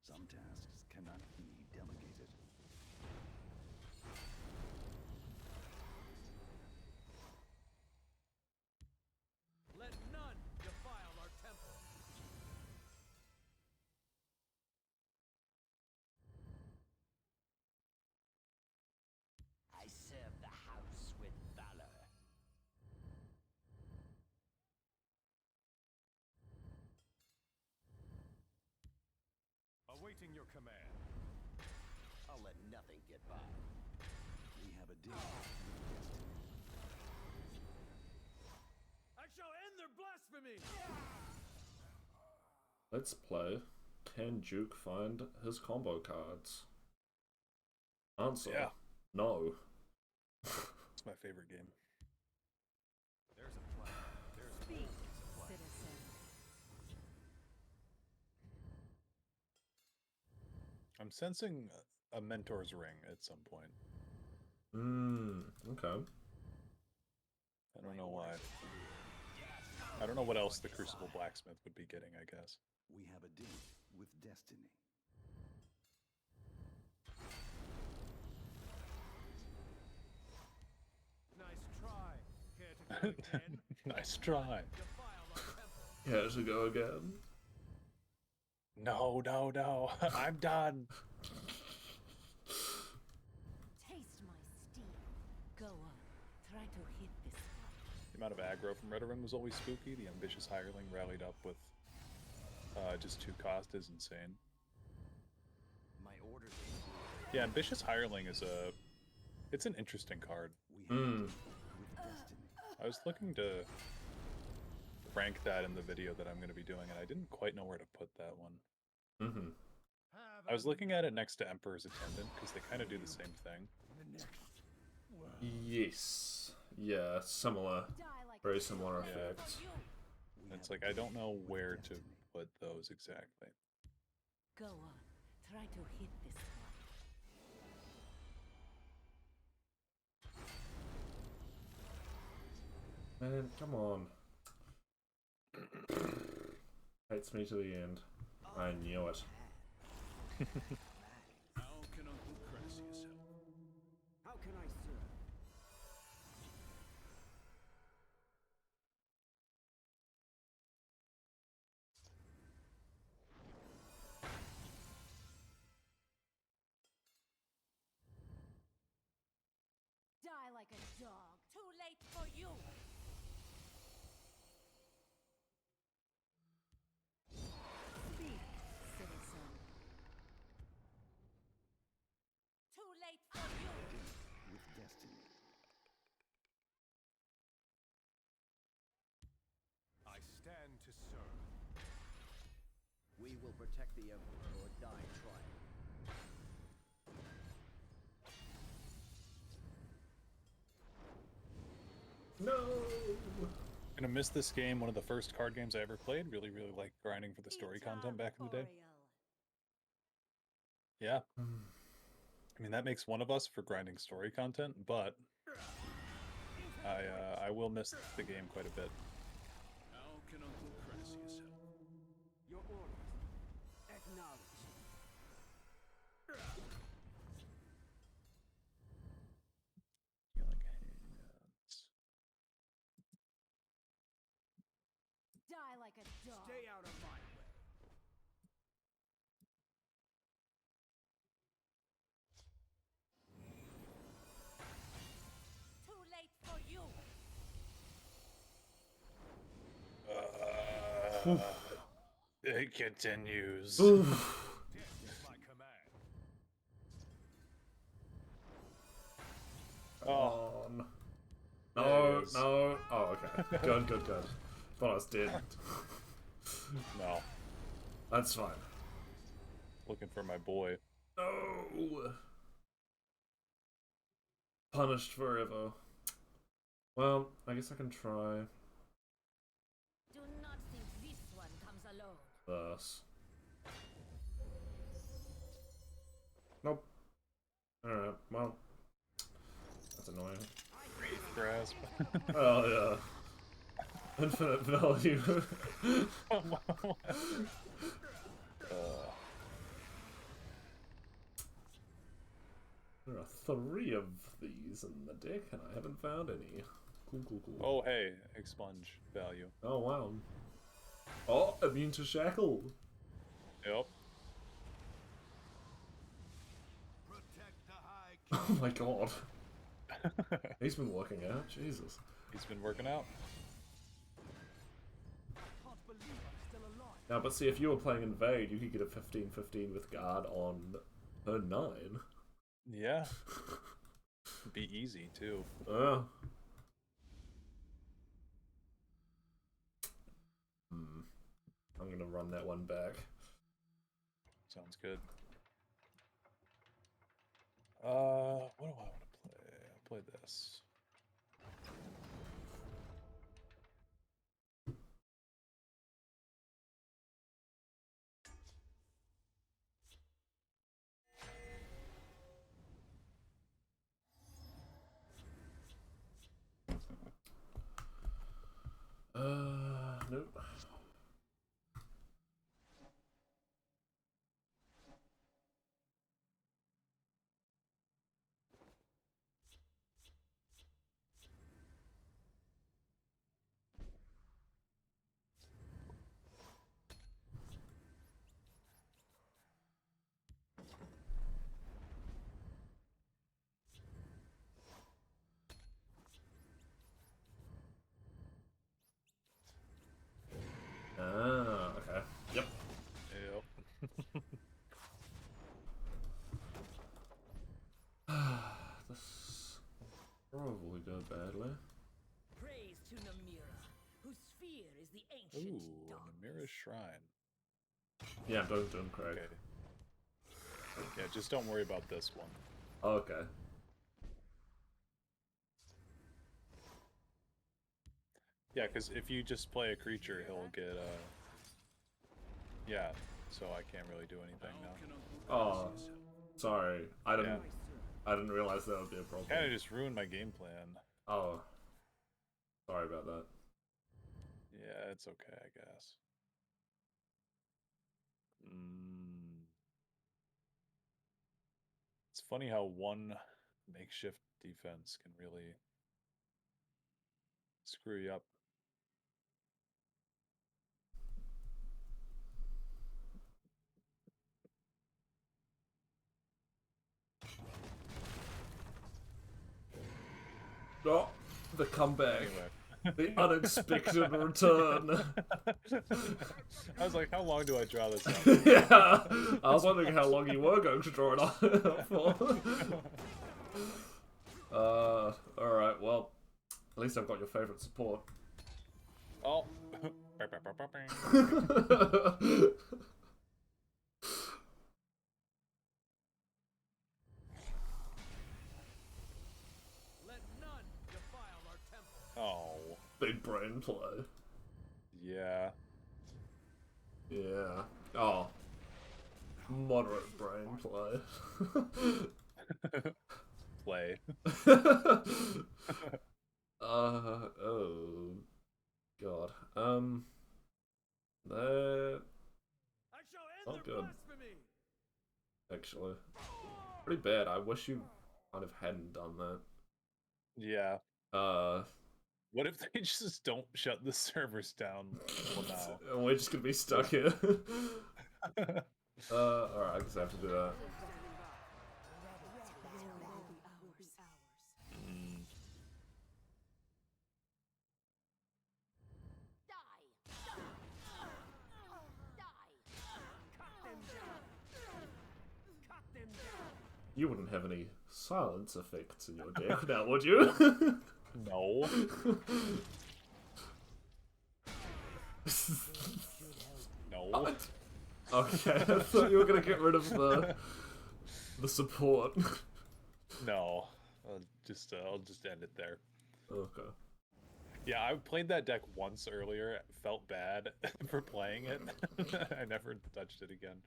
Some tasks cannot be delegated. Let none defile our temple. I serve the house with valor. Awaiting your command. I'll let nothing get by. We have a deal with destiny. I shall end their blasphemy! Let's play. Can Duke find his combo cards? Answer. Yeah. No. It's my favorite game. There's a plan. There's Speak, always a plan. citizen. I'm sensing a mentor's ring at some point. Okay. I don't know why. I don't know what else the Crucible Blacksmith would be getting, I guess. We have a deal with destiny. Nice try. Care to go again? Nice try. Defile our temple. Here to go again. No, no, no. I'm done. Taste my steel. Go on. Try to hit this one. The amount of aggro from Redoran was always spooky. The ambitious hireling rallied up with just 2 cost is insane. My orders. Yeah, ambitious hireling is it's an interesting card. We have a deal with destiny. I was looking to rank that in the video that I'm going to be doing, and I didn't quite know where to put that one. I was looking at it next to Emperor's Attendant because they kind of do the same thing. Yes. Yeah, similar. Die like Very a similar dog. effects. We It's have like a I don't deal know with where to destiny. put those exactly. Go on. Try to hit this one. Man, come on. Hates me to the end. I knew it. How can Uncle Crassus help? How can I serve? Die like a dog. Too late for you. Speak, citizen. Too late for you. With destiny. I stand to serve. We will protect the Emperor or die trying. No! Gonna miss this game. One of the first card games I ever played. Really, really liked grinding for the story content back in the day. Yeah. I mean, that makes one of us for grinding story content, but I will miss the game quite a bit. How can Uncle Crassus help? Your orders. Acknowledged. Healing hands. Die like a dog. Stay out of my way. Too late for you. It continues. Death is my command. Oh, No, Yes. no. Oh, okay. Good, good, good. Thought I was dead. no. That's fine. Looking for my boy. No! Punished forever. Well, I guess I can try Do not think this one comes alone. this. Nope. Alright, well. That's annoying. Grasp. Oh, yeah. Infinite value. There are 3 of these in the deck, and I haven't found any. Cool, cool, cool. Oh, hey, expunge value. Oh, wow. Oh, immune to shackle. Yep. Oh my god. He's been working out, Jesus. He's been working out. Now, but see, if you were playing Invade, you could get a 15-15 with guard on turn 9. Yeah. Be easy, too. I'm gonna run that one back. Sounds good. What do I want to play? I'll play this. Nope. Okay. Yep. Yep. This probably go badly. Praise to Namira, whose sphere is the ancient Ooh, Namira's Shrine. Yeah, I'm doing Craig. Okay. Yeah, just don't worry about this one. Okay. Yeah, because if you just play a creature, he'll get, yeah, so I can't really do anything now. Oh, sorry. I Yeah. didn't realize that would be a problem. Kinda just ruined my game plan. Oh. Sorry about that. Yeah, it's okay, I guess. It's funny how one makeshift defense can really screw you up. Oh, the comeback. Anyway. The unexpected return. I was like, how long do I draw this out? Yeah, I was wondering how long you were going to draw it out for. Alright, well, at least I've got your favorite support. Oh. Let none defile our temple. Oh. Big brain play. Yeah. Yeah. Oh. Moderate brain play. Play. Oh. God. That... I shall end Not their good. blasphemy. Actually. Pretty bad. I wish you kind of hadn't done that. Yeah. What if they just don't shut the servers down for now? We're just gonna be stuck here. Alright, I guess I have to do that. You wouldn't have any silence effects in your deck now, would you? No. No. Okay, I thought you were gonna get rid of the support. No. I'll just end it there. Okay. Yeah, I played that deck once earlier. Felt bad for playing it. I never touched it again.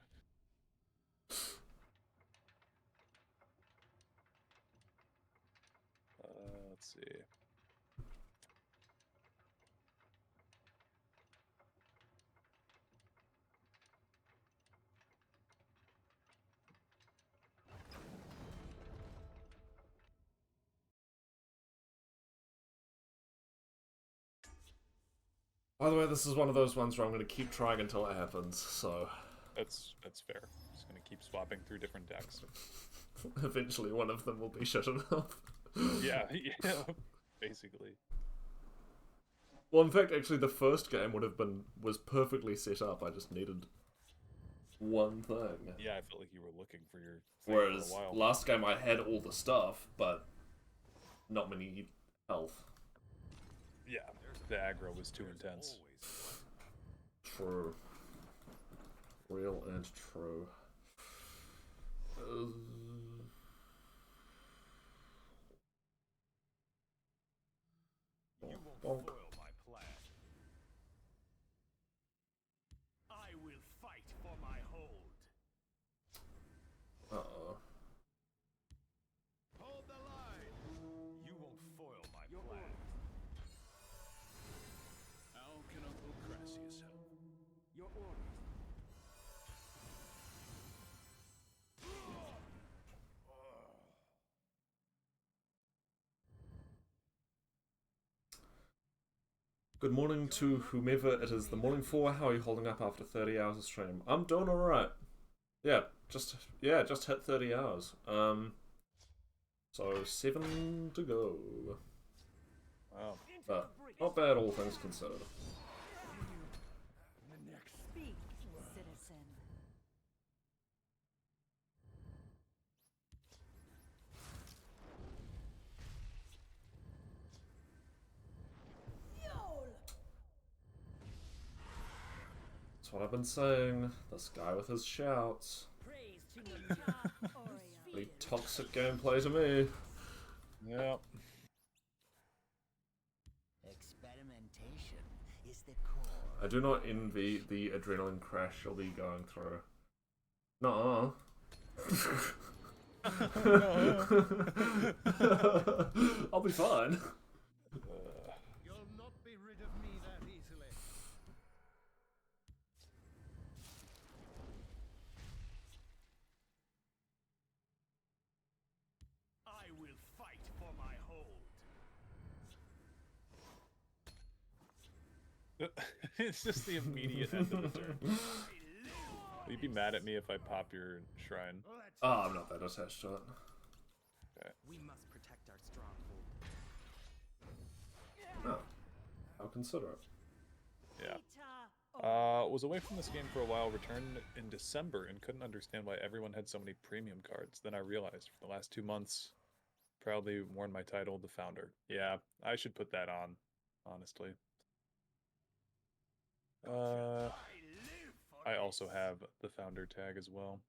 Let's see. By the way, this is one of those ones where I'm going to keep trying until it happens, so... That's fair. Just gonna keep swapping through different decks. Eventually one of them will be shit enough. Yeah, basically. Well, in fact, actually, the first game was perfectly set up. I just needed one thing. Yeah, I felt like you were looking for your thing Whereas for a while. last game I had all the stuff, but not many health. Yeah, the aggro was too intense. True. Real and true. You won't Bonk. foil my plan. I will fight for my hold. Uh-oh. Hold the line. You won't foil my plan. How can Uncle Crassius help? Your orders. Good morning to whomever it is the morning for. How are you holding up after 30 hours of stream? I'm doing alright. Yeah, just hit 30 hours. So 7 to go. Wow. But not bad, all things considered. Speak, citizen. That's what I've been saying. This guy with his shouts. Praise to Pretty toxic gameplay to me. Yep. Experimentation is the core. I do not envy the adrenaline crash you'll be going through. Nuh-uh. I'll be fine. You'll not be rid of me that easily. I will fight for my hold. It's just the immediate end of the turn. Will you be mad at me if I pop your shrine? Oh, I'm not that attached to it. Okay. We must protect our stronghold. Oh. I'll consider it. Yeah. Was away from this game for a while, returned in December, and couldn't understand why everyone had so many premium cards. Then I realized for the last 2 months, proudly worn my title, the Founder. Yeah, I should put that on, honestly. I also have the Founder tag as well.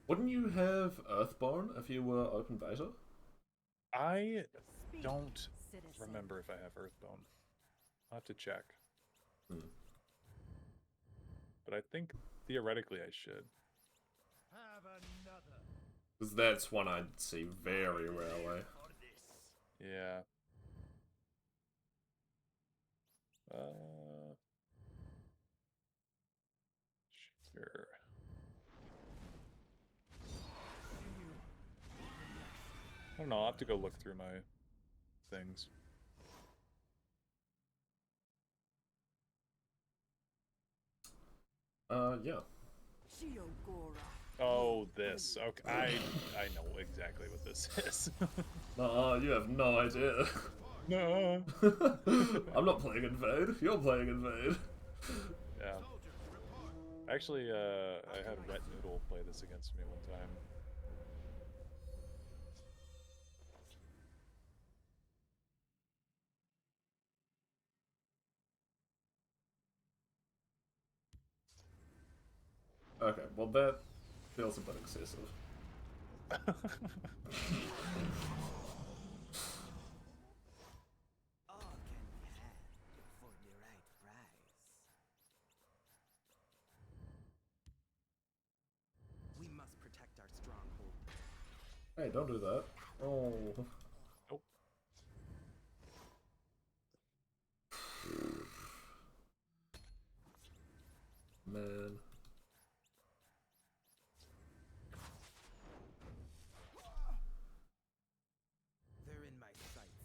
Wouldn't you have Earthborn if you were open beta? I don't remember if I have Earthbone. I'll have to check. But I think theoretically I should. Have another. Because that's one I'd see very rarely. Yeah. Sure. I don't know, I'll have to go look through my things. Yeah. Oh, this. Okay, I know exactly what this is. You have no idea. No. I'm not playing Invade. You're playing Invade. Yeah. Actually, I had Ret Noodle play this against me one time. Okay, well that feels a bit excessive. All can be had for the right price. We must protect our stronghold. Hey, don't do that. Oh. Nope. Man. They're in my sights.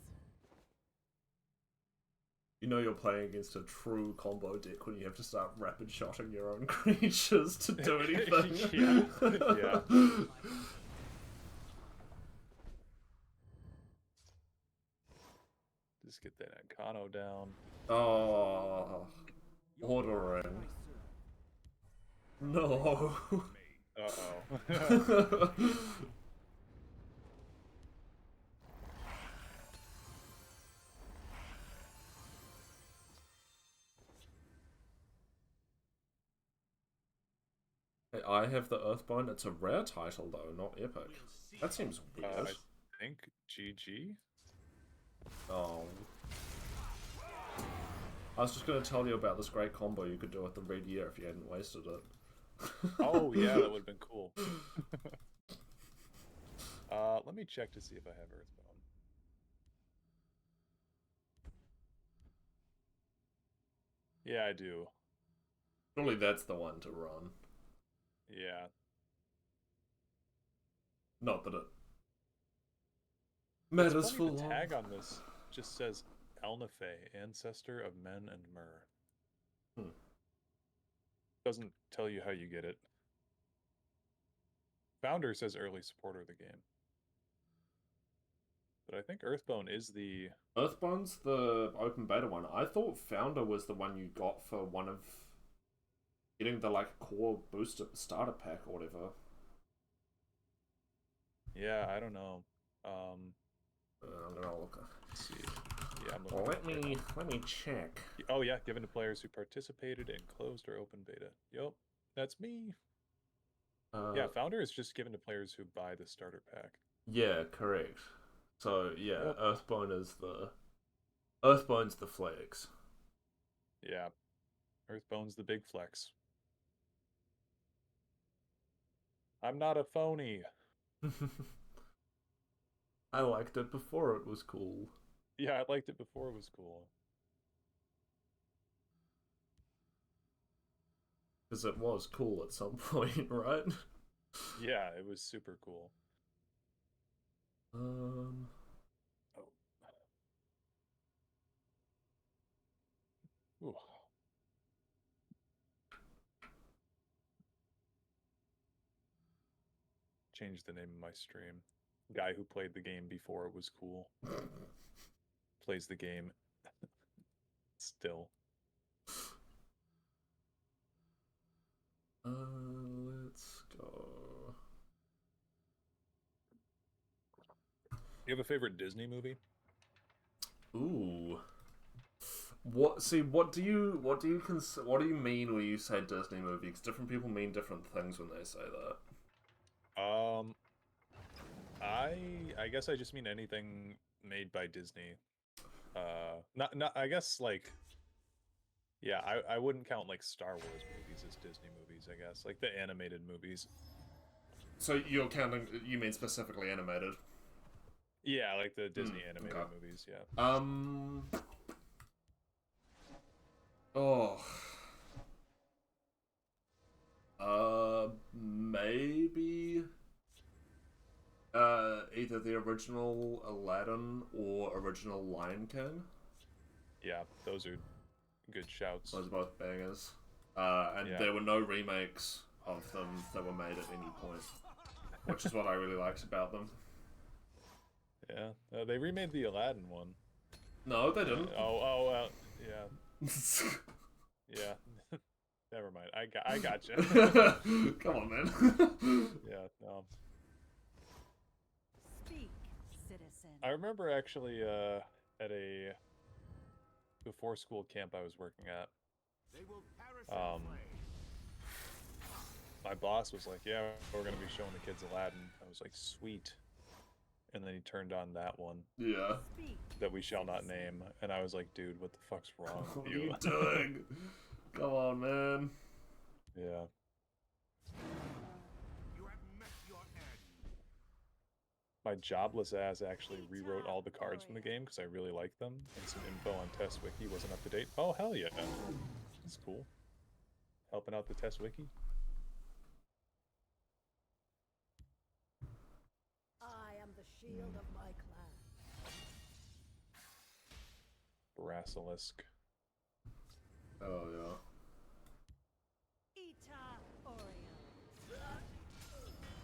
You know you're playing against a true combo deck when you have to start rapid shotting your own creatures to do anything. Yeah. Just get that Econo down. Oh, ordering. No. Uh-oh. Hey, I have the Earthbound. It's a rare title though, not epic. That seems weird. I think GG. Oh. I was just gonna tell you about this great combo you could do with the red year if you hadn't wasted it. Oh yeah, that would have been cool. Let me check to see if I have Earthbound. Yeah, I do. Surely that's the one to run. Yeah. Not that it matters It's for funny, the long. tag on this just says Elnafe, ancestor of men and myrrh. Doesn't tell you how you get it. Founder says early supporter of the game. But I think Earthbone is the... Earthbound's the open beta one. I thought Founder was the one you got for one of... getting the, like, core booster starter pack or whatever. Yeah, I don't know. I'm gonna look. Let's see. Yeah, I'm Well, looking. let me check. Oh yeah, given to players who participated in closed or open beta. Yup, that's me. Yeah, Founder is just given to players who buy the starter pack. Yeah, correct. So yeah, Yep. Earthbound's the flex. Yeah, Earthbone's the big flex. I'm not a phony. I liked it before it was cool. Yeah, I liked it before it was cool. Because it was cool at some point, right? Yeah, it was super cool. Oh. Ooh. Change the name of my stream. Guy who played the game before it was cool. Plays the game still. Let's go. You have a favorite Disney movie? Ooh. What? See, what do you mean when you say Disney movie? Because different people mean different things when they say that. I guess I just mean anything made by Disney. Not I guess like, yeah, I wouldn't count like Star Wars movies as Disney movies, I guess. Like the animated movies. So you're counting, you mean specifically animated? Yeah, like the Disney animated okay. movies, yeah. Maybe either the original Aladdin or original Lion King. Yeah, those are good shouts. Those are both bangers. And there were no remakes of them that were made at any point, which is what I really liked about them. Yeah, they remade the Aladdin one. No, they didn't. Yeah. Yeah. Never mind. I gotcha. Come on, man. Yeah, no. Speak, citizen. I remember actually at a before school camp I was working at. My boss was like, "Yeah, we're gonna be showing the kids Aladdin." I was like, "Sweet." And then he turned on that one. Yeah. That we shall not name, and I was like, "Dude, what the fuck's wrong with What you?" are you doing? Come on, man. Yeah. My jobless ass actually rewrote all the cards from the game because I really liked them, and some info on Test Wiki wasn't up to date. Oh, hell yeah. That's cool. Helping out the Test Wiki. I am the shield of my clan. Basilisk. Oh yeah.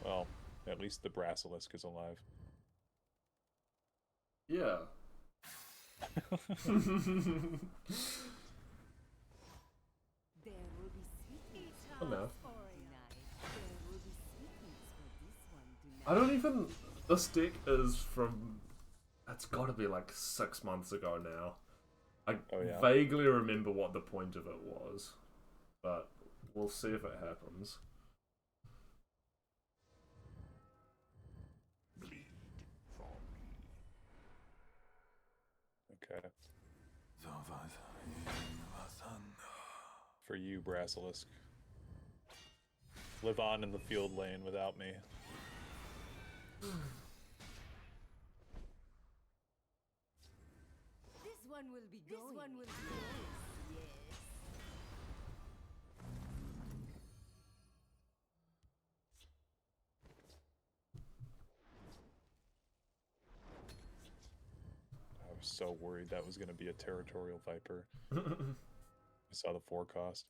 Well, at least the Brasilisk is alive. Yeah. Enough. I don't even. This deck is from. It's got to be like 6 months ago now. I vaguely remember what the point of it was, but we'll see if it happens. Okay. For you, Brasilisk. Live on in the field lane without me. This one will be going. This one will be going. Yes. I was so worried that was going to be a territorial viper. I saw the forecast.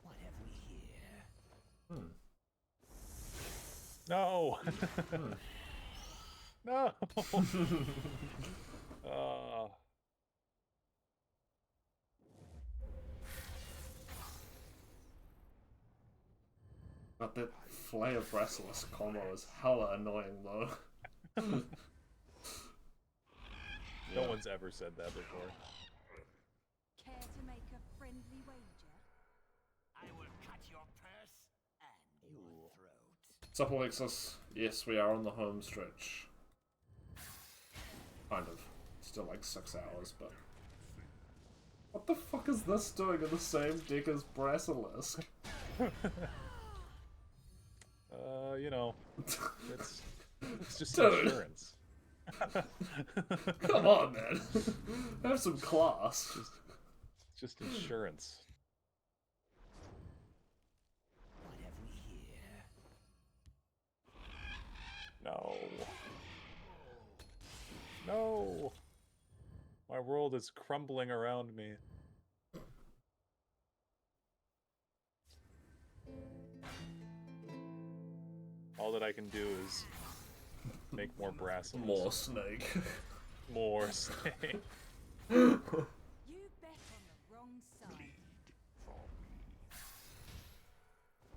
What have we here? No! No! But that Flay of Brasilisk combo is hella annoying though. No one's ever said that before. Care to make a friendly wager? I will cut your purse and your throat. What's up, Alexis? Yes, we are on the home stretch. Kind of. Still like 6 hours, but... What the fuck is this doing in the same deck as Brasilisk? You know, it's just Dude. insurance. Come on, man. Have some class. Just insurance. What have we here? No. No! My world is crumbling around me. All that I can do is make more Brasilisk. More snake. More snake. You bet on the wrong side.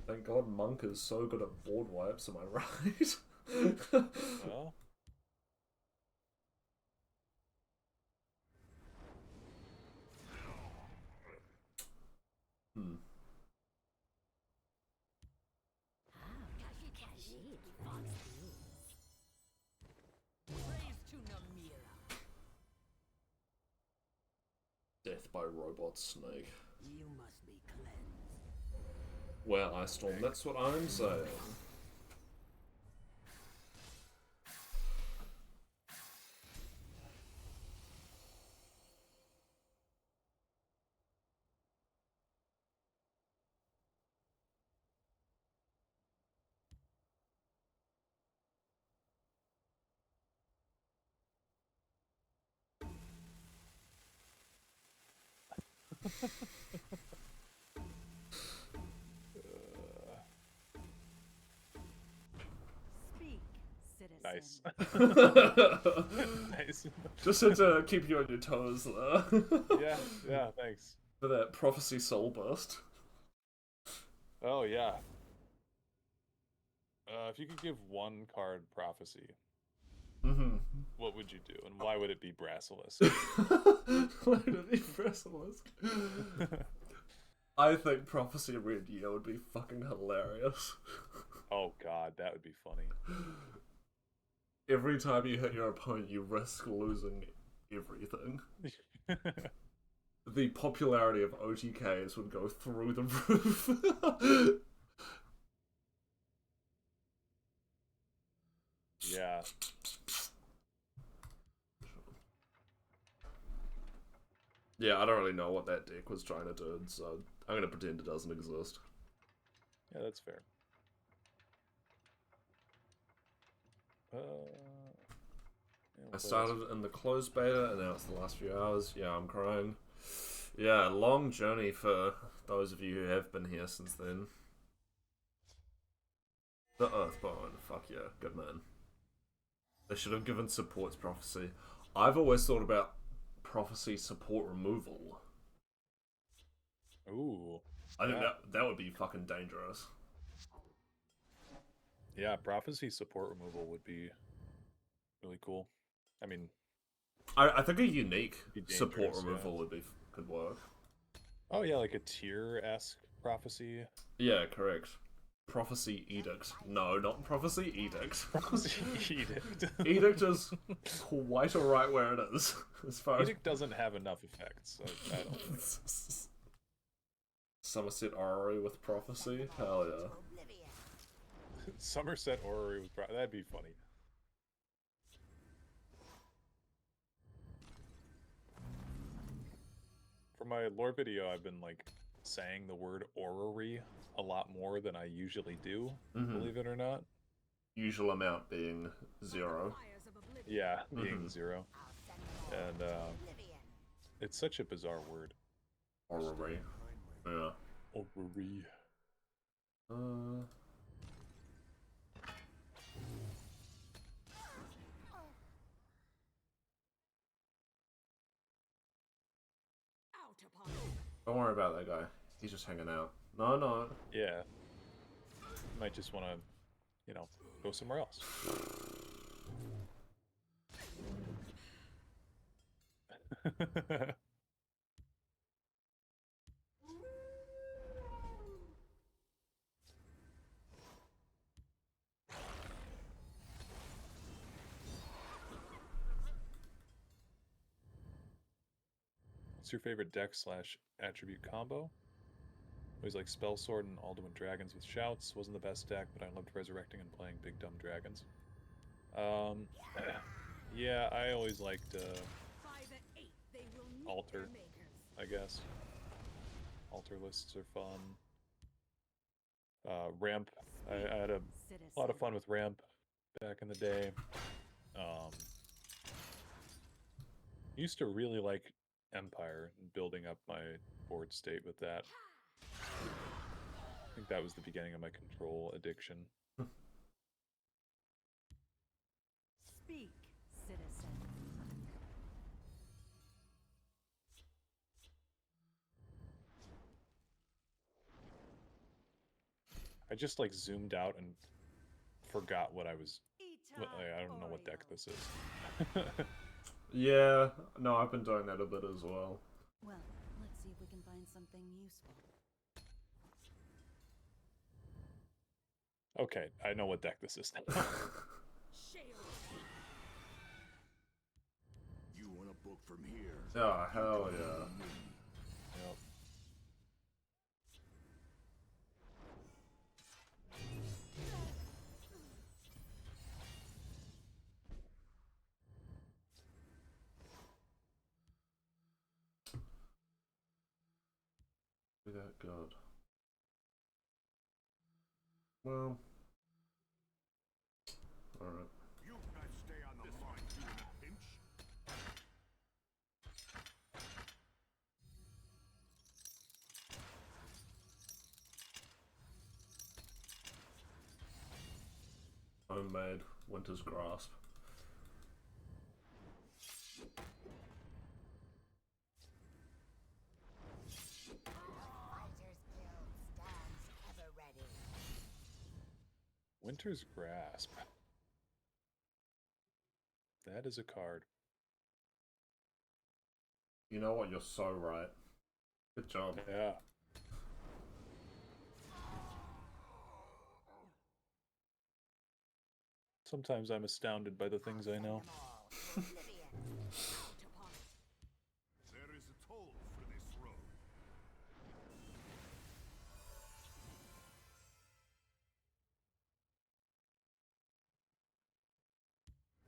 Thank God Monk is so good at board wipes, am I right? Well, Praise to Namira. Death by robot snake. You must be cleansed. Where Ice Storm, that's what I'm saying. Speak, citizen. nice. Nice. Just had to keep you on your toes there. Yeah, thanks. For that prophecy soul burst. Oh, yeah. If you could give one card prophecy, what would you do, and why would it be Brasilisk? Why would it be Brasilisk? I think Prophecy Red Year would be fucking hilarious. Oh god, that would be funny. every time you hit your opponent, you risk losing everything. The popularity of OTKs would go through the roof. Yeah. Yeah, I don't really know what that deck was trying to do, so I'm gonna pretend it doesn't exist. Yeah, that's fair. Yeah, I started in the closed beta, and now it's the last few hours. Yeah, I'm crying. Yeah, long journey for those of you who have been here since then. The Earthbone, fuck yeah, good man. They should have given supports prophecy. I've always thought about prophecy support removal. Ooh. I think that would be fucking dangerous. Yeah, prophecy support removal would be really cool. I mean, I think a unique support dangerous, removal could work. Oh yeah, like a tier-esque prophecy. Yeah, correct. Prophecy Edict. No, not Prophecy Edict. Prophecy Edict. Edict is quite alright where it is. As far Edict doesn't have enough effects. I don't think. Somerset Orrery with Prophecy? Hell yeah. Somerset Orrery with Prophecy. That'd be funny. For my lore video, I've been like saying the word orrery a lot more than I usually do, believe it or not. Usual amount being 0. Yeah, being 0. And it's such a bizarre word. Orrery. Yeah. Orrery. Don't worry about that guy. He's just hanging out. No. Yeah. You might just want to, you know, go somewhere else. What's your favorite deck / attribute combo? Always like Spell Sword and Alduin Dragons with Shouts. Wasn't the best deck, but I loved resurrecting and playing Big Dumb Dragons. Yeah, I always liked Altar, I guess. Altar lists are fun. Ramp. I had a lot of fun with Ramp back in the day. Used to really like Empire and building up my board state with that. I think that was the beginning of my control addiction. Speak, citizen. I just like zoomed out and forgot what I was. I don't know what deck this is. Yeah, no, I've been doing that a bit as well. Well, let's see if we can find something useful. Okay, I know what deck this is now. You want a book from here? Oh, hell yeah. Yep. Be that good. Well. Alright. You guys stay on the line in a pinch. Homemade Winter's Grasp. Winter's Grasp. That is a card. You know what? You're so right. Good job. Yeah. Sometimes I'm astounded by the things I know. There is a toll for this road.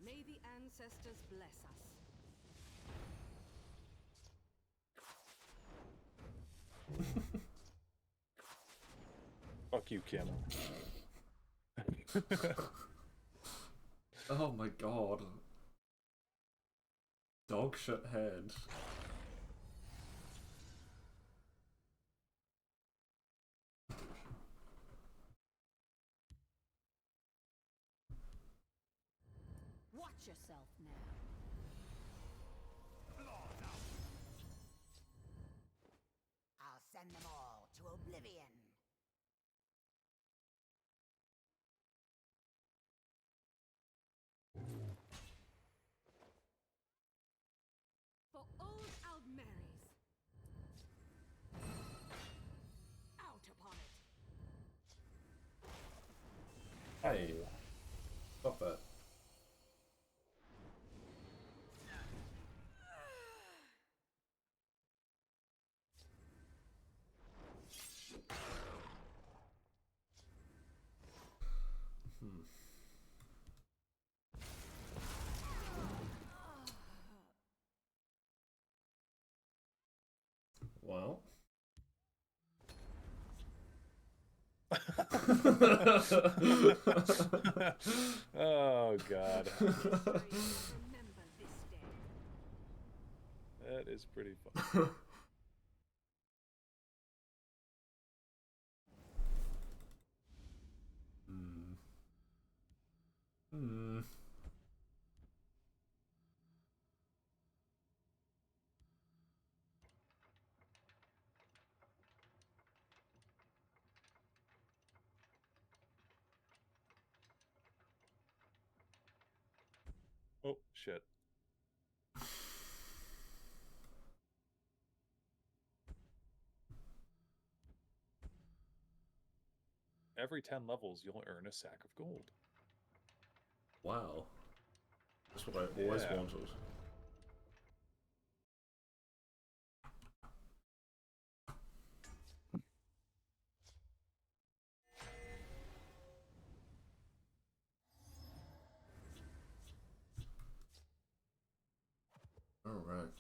May the ancestors bless us. Fuck you, Kim. Oh my god. Dog shit head. Watch yourself now. I'll send them all to oblivion. For old Aldmaries. Out upon it. Hey. Stop that. Well. Oh god. Remember this day. That is pretty fun. Oh, shit. Every 10 levels, you'll earn a sack of gold. Wow. That's what I always wanted. Alright.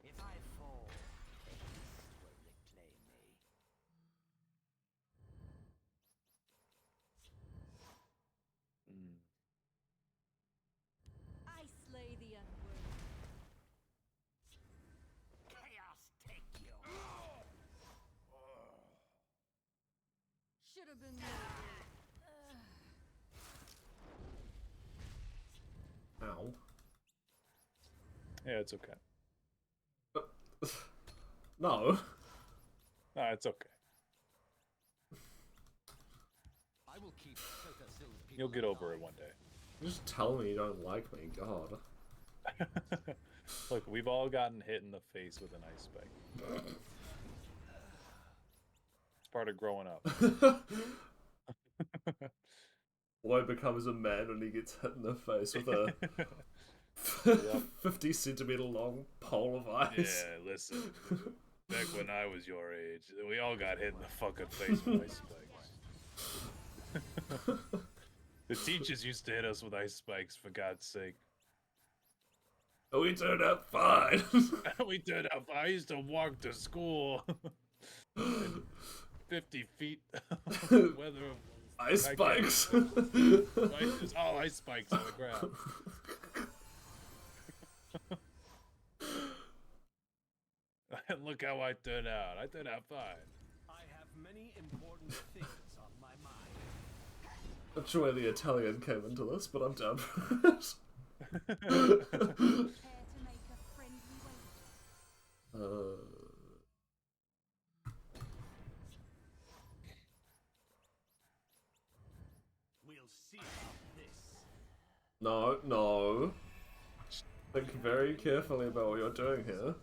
If I fall, peace will reclaim me. I slay the unworthy. Chaos take you. Should have been more. Ow. Yeah, it's okay. No. No, it's okay. I will keep Sotahsil's people You'll get over it alive. one day. Just tell me you don't like me, God. Look, we've all gotten hit in the face with an ice spike. It's part of growing up. Boy becomes a man when he gets hit in the face with a 50 centimeter long pole of ice. Yeah, listen. Back when I was your age, we all got hit in the fucking face with ice spikes. The teachers used to hit us with ice spikes, for God's sake. We turned out fine. We turned out fine. I used to walk to school. 50 feet weather of Ice spikes. There's all ice spikes on the ground. And look how I turned out. I turned out fine. I have many important things on my mind. Not sure where the Italian came into this, but I'm down for it. Care to make a friendly wager? No, no. Think very carefully about what you're doing here.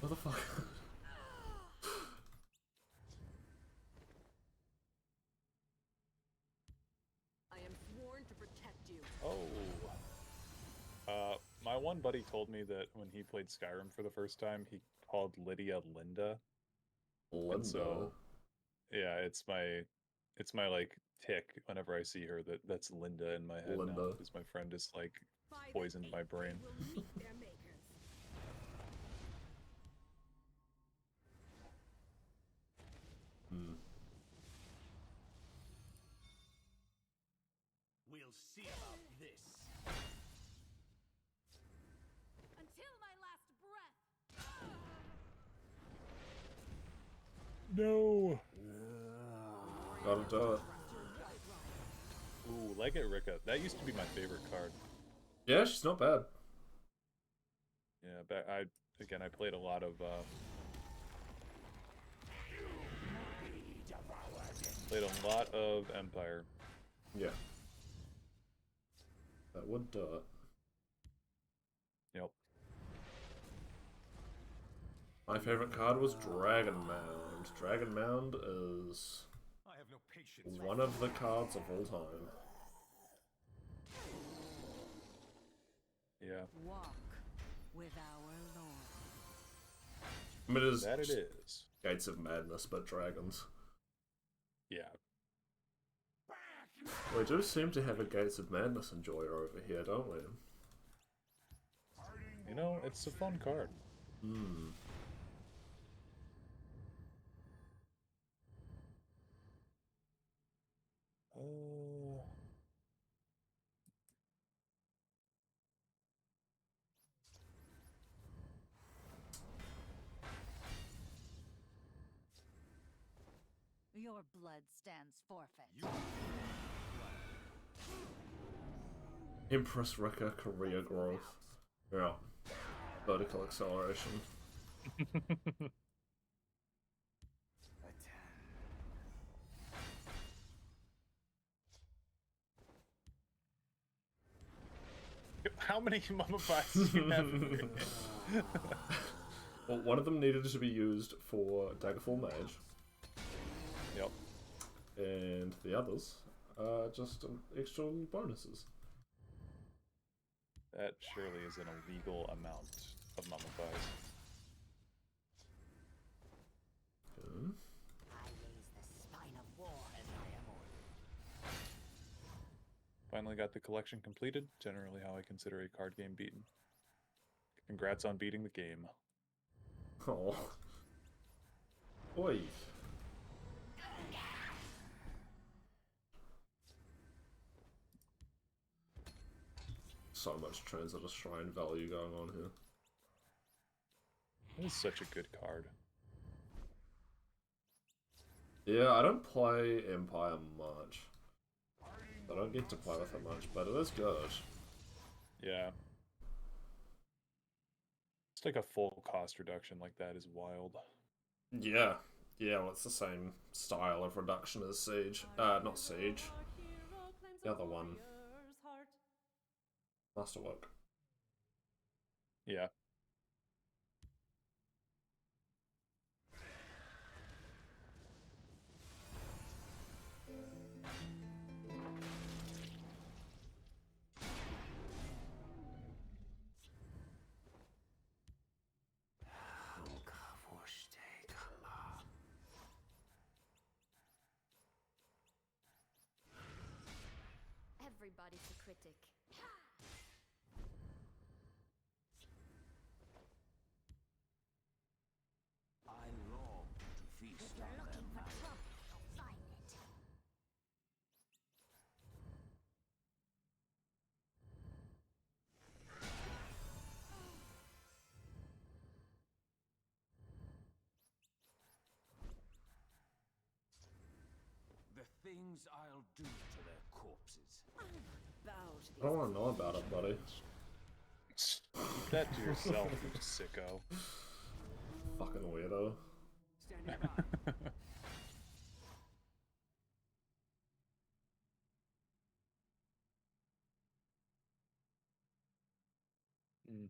What the fuck? I am sworn to protect you. Oh. My one buddy told me that when he played Skyrim for the first time, he called Lydia Linda. Linda. And so, yeah, it's my like tick whenever I see her that's Linda in my head now because my friend is like poisoned my brain. Will meet their makers. We'll see about this. Until my last breath. No. Gotta do it. Ooh, Legate Rika. That used to be my favorite card. Yeah, she's not bad. Yeah, but I played a lot of Empire. Yeah. That would do it. Yep. My favorite card was Dragon Mound. Dragon Mound is I have no patience. one of the cards of all time. Yeah. Walk with our Lord. I mean, That it is. Gates of Madness, but dragons. Yeah. We do seem to have a Gates of Madness enjoyer over here, don't we? You know, it's a fun card. Hmm. Your blood stands forfeit. Empress Rika career growth. Yeah. Vertical acceleration. How many mummifies do you have? Well, one of them needed to be used for Daggerfall Mage. Yep. And the others are just extra bonuses. That surely is an illegal amount of mummifies. Okay. I raise the spine of war as I am ordered. Finally got the collection completed. Generally how I consider a card game beaten. Congrats on beating the game. Oh. Oi. So much Transitor Shrine value going on here. This is such a good card. Yeah, I don't play Empire much. I don't get to play with it much, but it is good. Yeah. It's like a full cost reduction like that is wild. Yeah. Yeah, well, it's the same style of reduction as Siege. Not Siege. The other one. Masterwork. Yeah. Everybody's a critic. I long to feast If you're on looking them. for trouble, you'll find it. The things I'll do to their corpses. I don't want to know about it, buddy. Keep that to yourself, you sicko. Fucking weirdo. Standing by. Mm.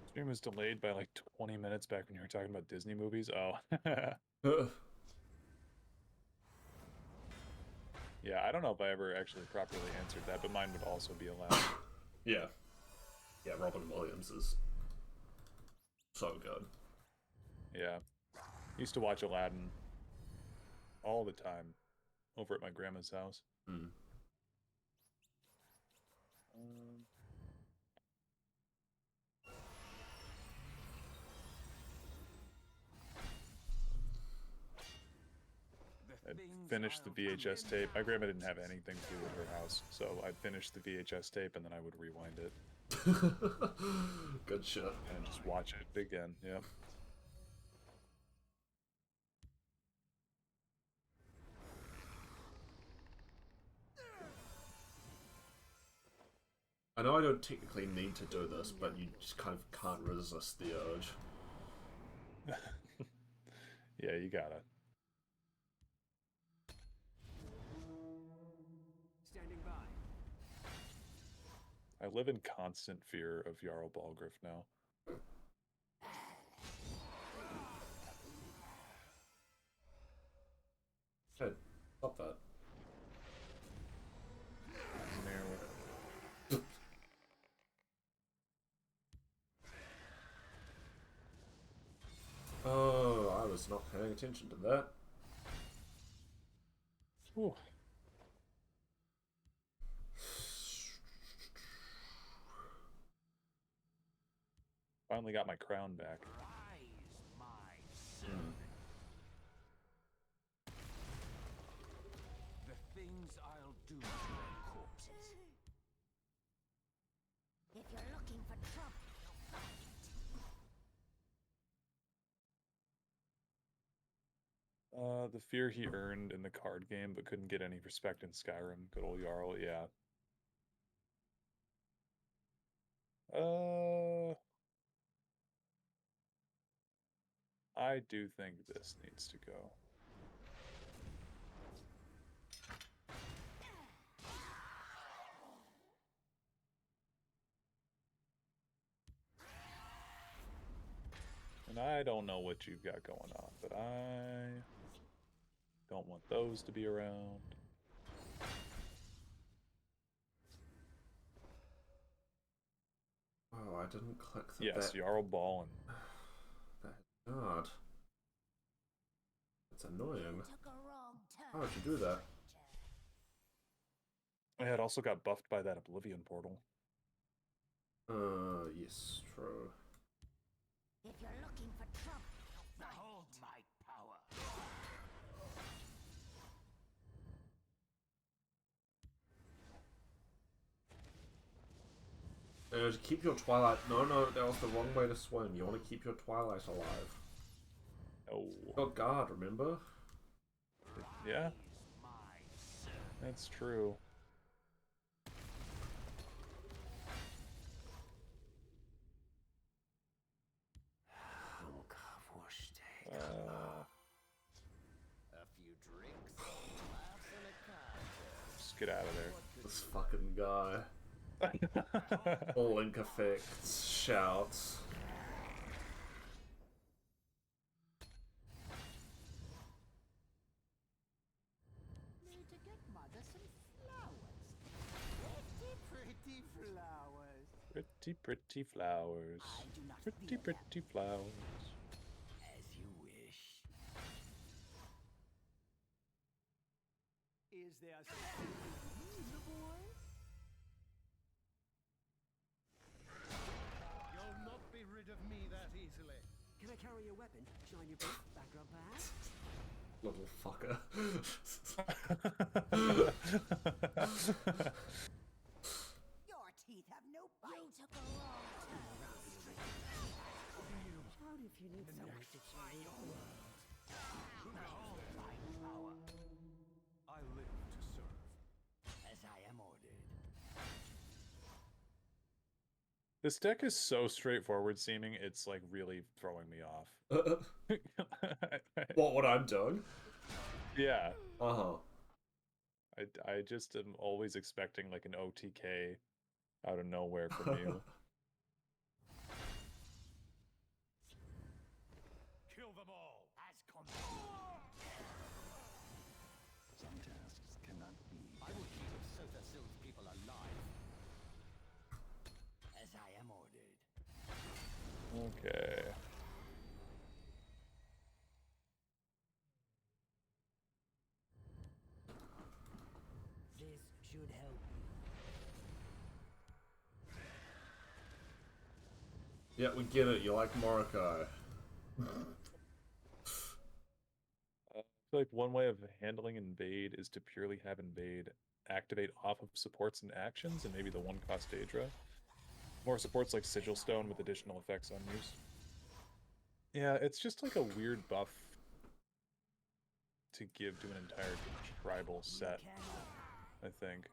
Stream was delayed by like 20 minutes back when you were talking about Disney movies. Oh. Yeah, I don't know if I ever actually properly answered that, but mine would also be Aladdin. Yeah. Yeah, Robin Williams is so good. Yeah. Used to watch Aladdin all the time over at my grandma's house. Mm. I'd finished the VHS tape. My grandma didn't have anything to do with her house, so I'd finish the VHS tape and then I would rewind it. Good shit. And just watch it again, yeah. I know I don't technically need to do this, but you just kind of can't resist the urge. Yeah, you gotta. Standing by. I live in constant fear of Jarl Balgriff now. Hey, stop that. Oh, I was not paying attention to that. Ooh. Finally got my crown back. Rise, my servant. The things I'll do to their corpses. If you're looking for trouble, you'll find it. The fear he earned in the card game but couldn't get any respect in Skyrim. Good old Jarl, yeah. I do think this needs to go. And I don't know what you've got going on, but I don't want those to be around. Oh, I didn't click the Yes, Jarl Ballin. That hard. It's annoying. You took a wrong turn, How did you do that? Yeah, it also got buffed by that Oblivion portal. Yes, true. If you're looking for trouble, you'll find Behold my power. To keep your Twilight... No, that was the wrong way to swim. You want to keep your Twilight alive. Oh. Got guard, remember? Yeah? That's true. A few drinks, laughs, and a cocktail. Just get out of there. This fucking guy. All link effects, shouts. Need to get mother some flowers. Pretty flowers. Pretty, pretty flowers. I do not Pretty, fear them. pretty flowers. As you wish. Is there something you need, boy? You'll not be rid of me that easily. Can I carry your weapon? Shiny bit, background perhaps? Little fucker. your teeth have no bite. You took a wrong turn. Shout if you need some stitching. Behold my power. I live to serve. As I This deck is so straightforward seeming, it's like really throwing me off. What I'm doing? Yeah. Uh-huh. I just am always expecting like an OTK out of nowhere from you. Kill them all. As come. Some tasks cannot be. I will keep Sothasill's people alive. As I am ordered. Okay. This should help you. Yeah, we get it. You like Morokai. I feel like one way of handling Invade is to purely have Invade activate off of supports and actions, and maybe the one-cost Daedra. More supports like Sigil Stone with additional effects on use. Yeah, it's just like a weird buff to give to an entire tribal set, I think.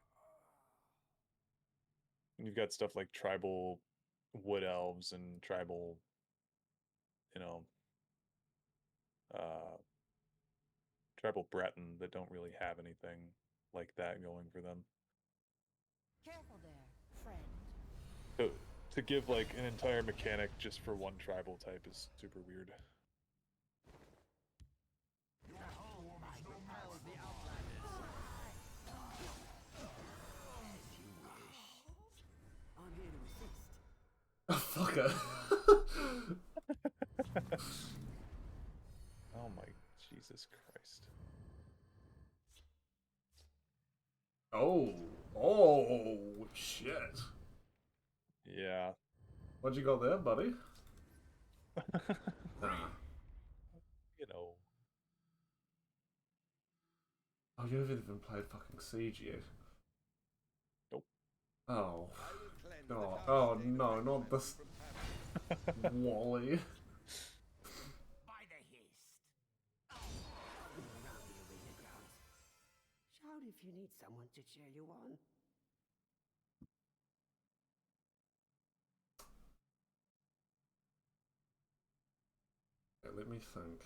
And you've got stuff like tribal wood elves and tribal, you know, tribal Breton that don't really have anything like that going for them. Careful there, friend. To give like an entire mechanic just for one tribal type is super weird. I'm here to assist. Fucker. Oh my Jesus Christ. Oh shit. Yeah. What'd you got there, buddy? You know. Oh, you haven't even played fucking Siege yet. Nope. Oh. God. Oh no, not this Wally. By the hist. Around the arena grounds. Shout if you need someone to cheer you on. Okay, let me think.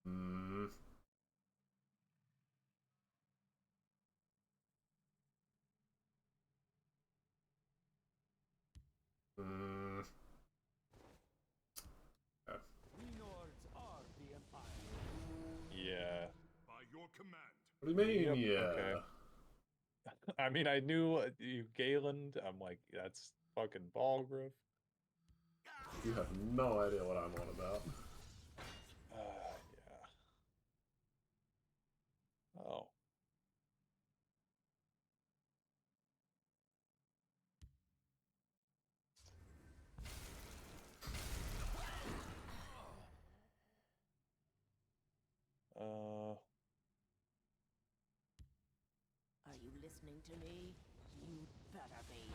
Hmm. Hmm. Okay. We Nords are the Empire. Yeah. By your command. What do you mean, Yep, yeah? okay. I mean, I knew you Galen. I'm like, that's fucking Balgruuf. You have no idea what I'm on about. Yeah. Oh. Are you listening to me? You better be.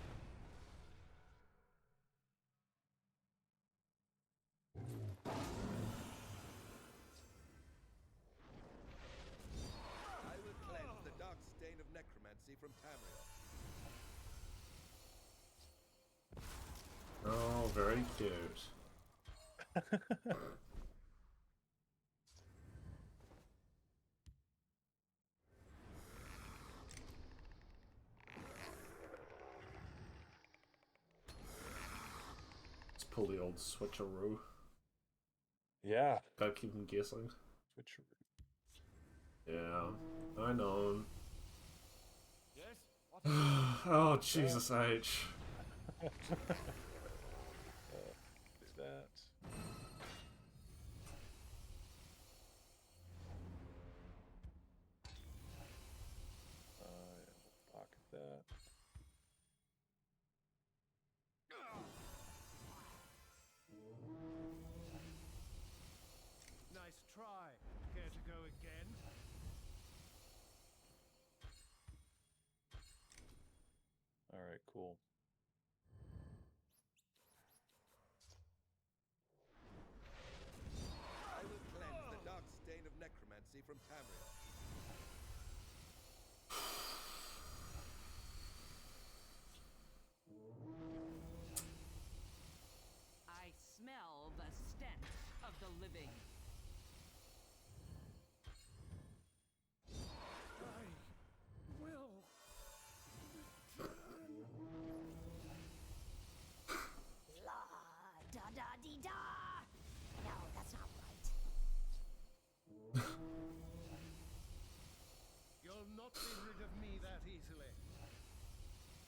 I will cleanse the dark stain of necromancy from Tamriel. Oh, very cute. Let's pull the old switcheroo. Yeah. Gotta keep him guessing. Switcheroo. Yeah, I know. Yes? Oh, Jesus H. Do that. Pocket that. Nice try. Care to go again? All right, cool. I will cleanse the dark stain of necromancy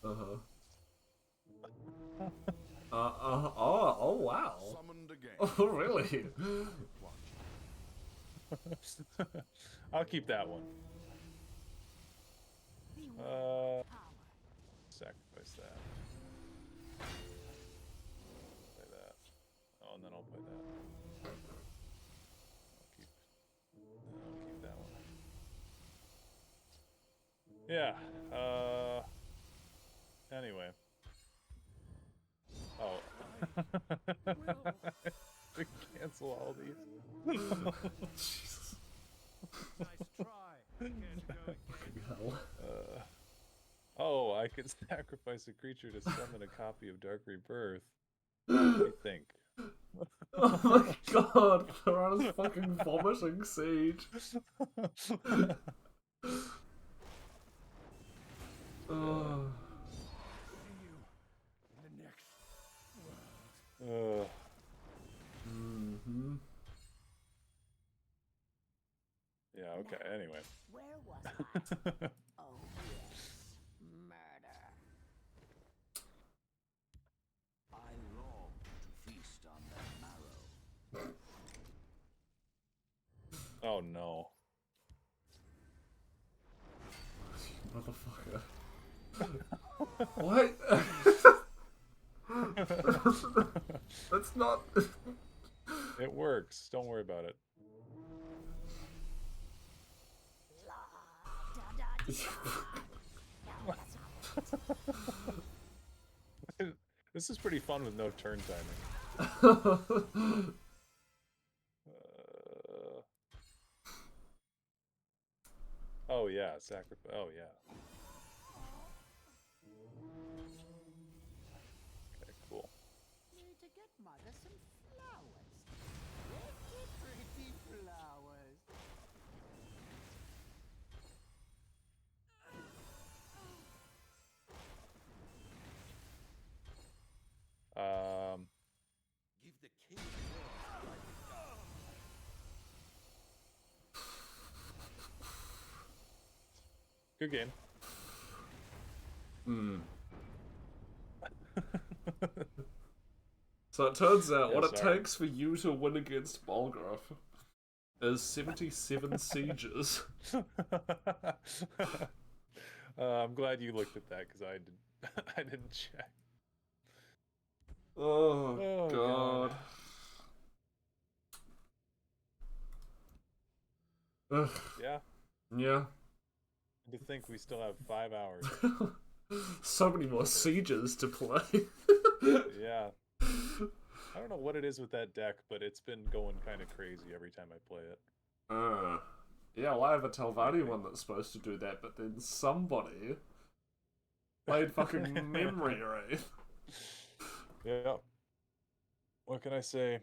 Uh-huh. Oh, wow. Summoned again. Oh, really? I'll keep that one. Sacrifice that. Play that. Oh, and then I'll play that. I'll keep that one. Yeah. Anyway. Oh. We cancel all these. Jesus. Nice try. Can't go again. Fucking hell. Oh, I could sacrifice a creature to summon a copy of Dark Rebirth. What do you think? Oh my god, Piranha's fucking vomiting Siege. Oh. See you in the next world. Mm-hmm. Yeah, okay, anyway. Where was I? Oh, yes. Murder. I long to feast on that marrow. Oh no. Motherfucker. What? That's not... It works. Don't worry about it. This is pretty fun with no turn timing. Oh yeah, sacrifice. Oh yeah. Okay, cool. Need to get Mother some flowers. Pretty flowers. Give the king a Good game. Hmm. So it turns out what it takes for you to win against Balgruff is 77 sieges. I'm glad you looked at that because I didn't check. Oh god. Ugh. Yeah. Yeah. To think we still have 5 hours. So many more sieges to play. Yeah. I don't know what it is with that deck, but it's been going kind of crazy every time I play it. Yeah, well, I have a Telvanni one that's supposed to do that, but then somebody played fucking Memory Wraith. Yeah. What can I say?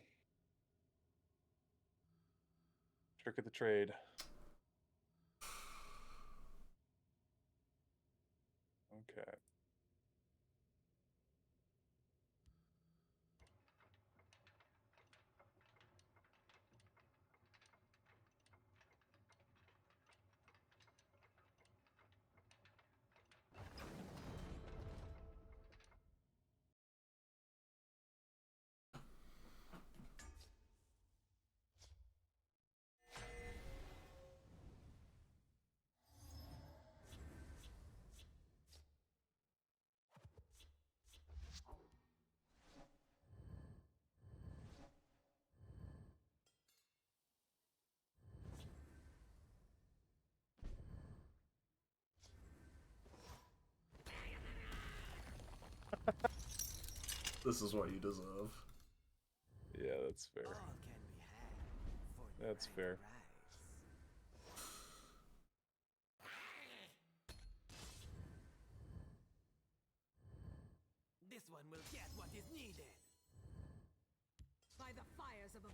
Trick of the trade. Okay. This is what you deserve. Yeah, that's fair. All can be had for the That's right fair. price. This one will get what is needed. By the fires of a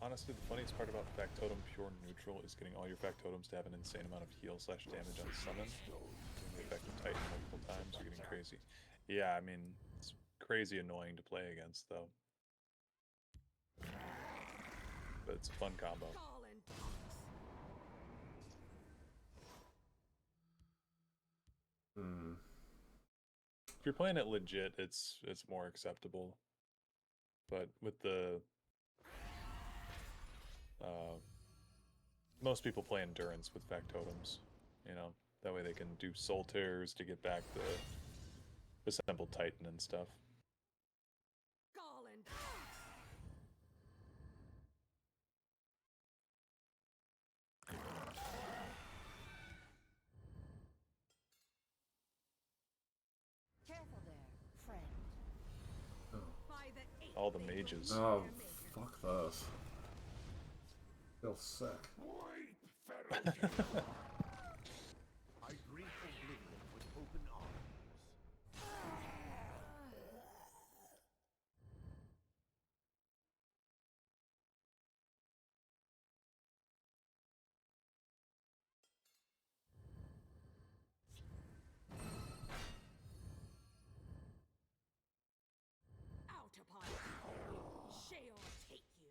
Honestly, the funniest part about Factotum Pure Neutral is getting all your Factotums to have an insane amount of heal / damage on summon. Doing the effect of Titan multiple times, you're getting crazy. Yeah, I mean, it's crazy annoying to play against, though. But it's a fun combo. you're playing it legit, it's more acceptable. But with the most people play endurance with factotums, you know, that way they can do soul tears to get back the assembled titan and stuff. Garland. Careful there, friend. By the eight All the mages. Oh, fuck this. Feel sick. I greet oblivion with open arms. out upon you. Sheol take you.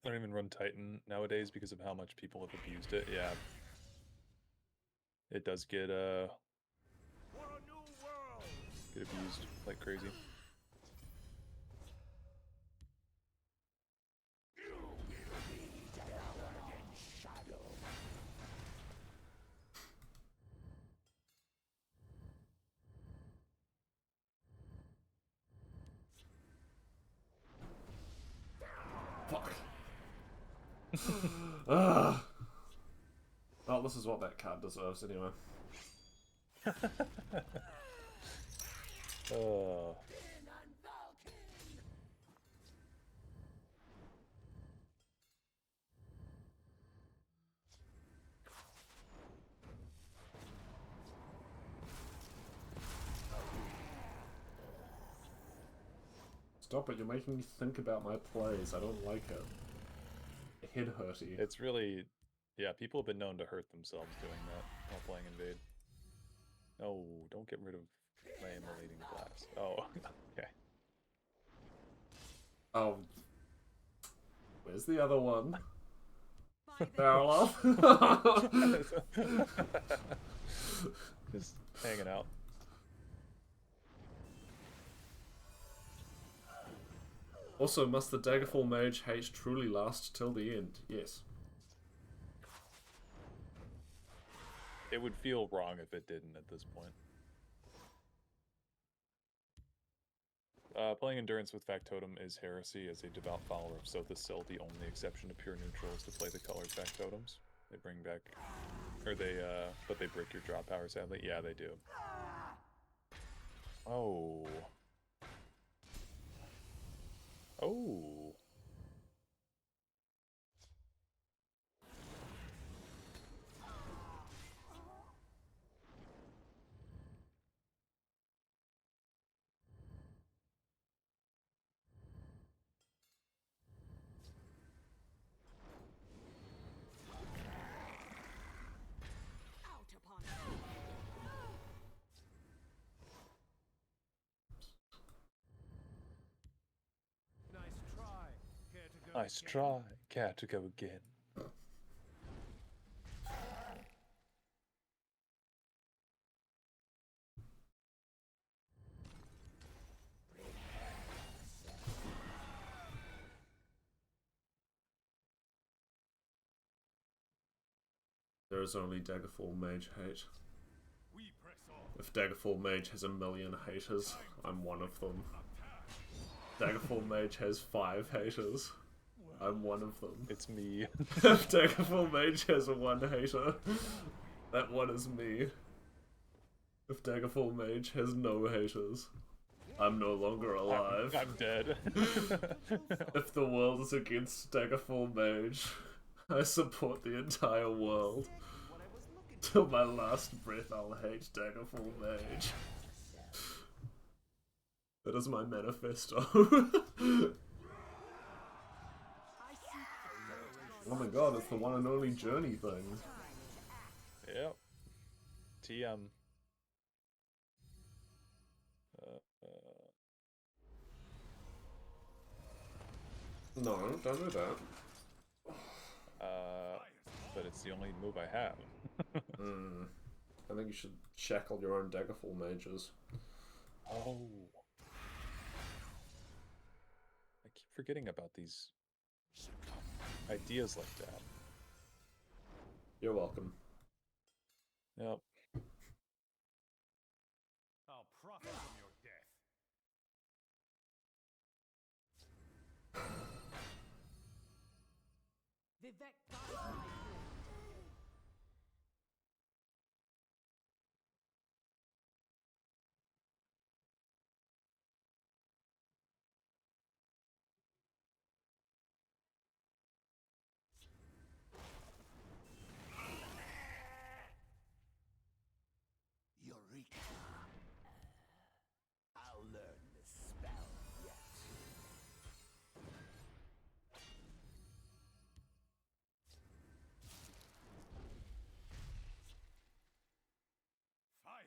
I don't even run Titan nowadays because of how much people have abused it. Yeah. It does get abused like crazy. Fuck. Well, this is what that card deserves anyway. Oh. Stop it, you're making me think about my plays. I don't like it. Head hurty. It's really, yeah, people have been known to hurt themselves doing that while playing Invade. Oh, don't get rid of my immolating glass. Oh, okay. Oh. Where's the other one? Dareloth. Just hanging out. Also, must the Daggerfall Mage hate truly last till the end? Yes. It would feel wrong if it didn't at this point. Playing Endurance with Factotum is heresy. As a devout follower of Sothis Sil, the only exception to pure neutral is to play the colors Factotums. They bring back, or they, but they break your draw power, sadly. Yeah, they do. Oh. Oh. Out upon you. Nice try. Care to go Nice again? try. Care to go again. There is only Daggerfall Mage hate. We press on. If Daggerfall Mage has 1,000,000 haters, I'm one of them. Daggerfall Mage has 5 haters. I'm one of them. It's me. If Daggerfall Mage has 1 hater, that one is me. If Daggerfall Mage has no haters, I'm no longer alive. I'm dead. If the world is against Daggerfall Mage, I support the entire world. Till my last breath, I'll hate Daggerfall Mage. That is my manifesto. Oh my god, it's the one and only journey thing. Yep. TM. No, don't do that. but it's the only move I have. I think you should shackle your own Daggerfall mages. Oh. I keep forgetting about these ideas like that. You're welcome. Yep. I'll profit from your death. Vivek guides my blade. Eureka! I'll learn this spell yet. Fire!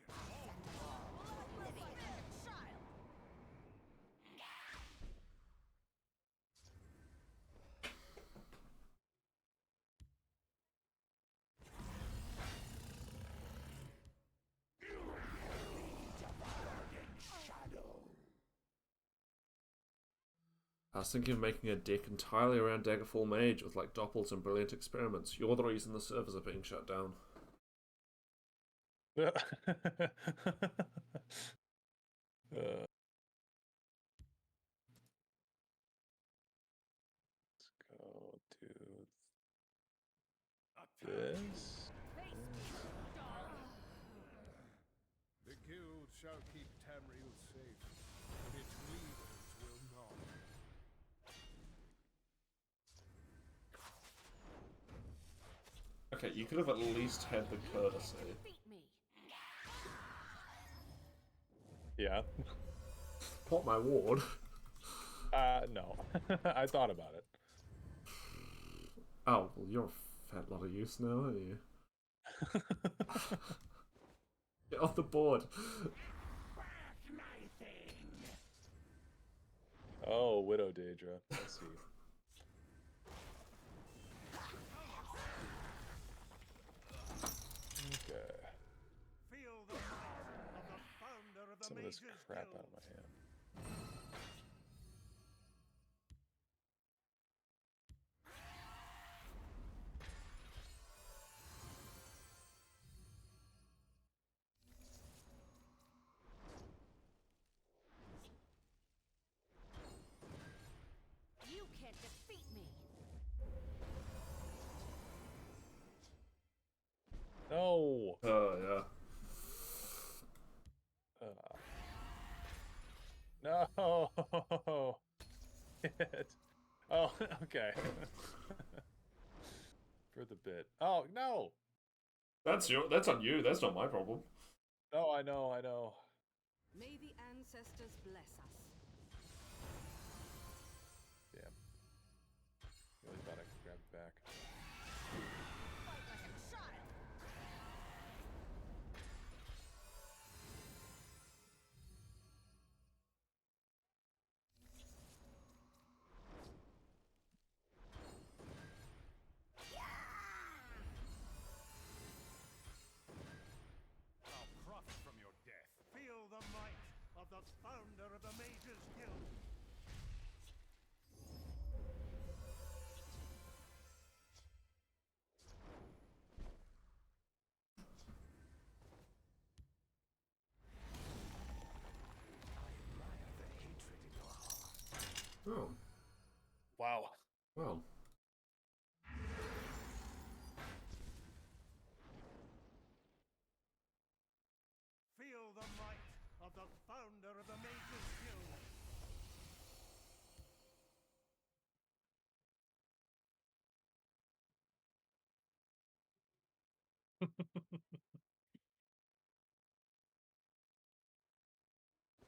I was thinking of making a deck entirely around Daggerfall Mage with like doppels and brilliant experiments. You're the reason the servers are being shut down. Let's go to this. The guild shall keep Tamriel safe, but its leaders will not. Okay, you could have at least had the courtesy. Yeah. Pop my ward. No. I thought about it. Oh, well, you're a fat lot of use now, aren't you? Get off the board. Oh, Widow Daedra. Let's see. Okay. Feel the might of the founder of the Some of this Mages crap Guild. out of my hand. You can't defeat me. No. Yeah. No. Shit. Oh, okay. For the bit. Oh no. That's on you. That's not my problem. No, I know. May the ancestors bless us. Damn. Really thought I could grab it back. Fight like a child. I'll profit from your death. Feel the might of the founder of the Mages Guild. Oh. Wow. Well. Feel the might of the founder of the Mages Guild.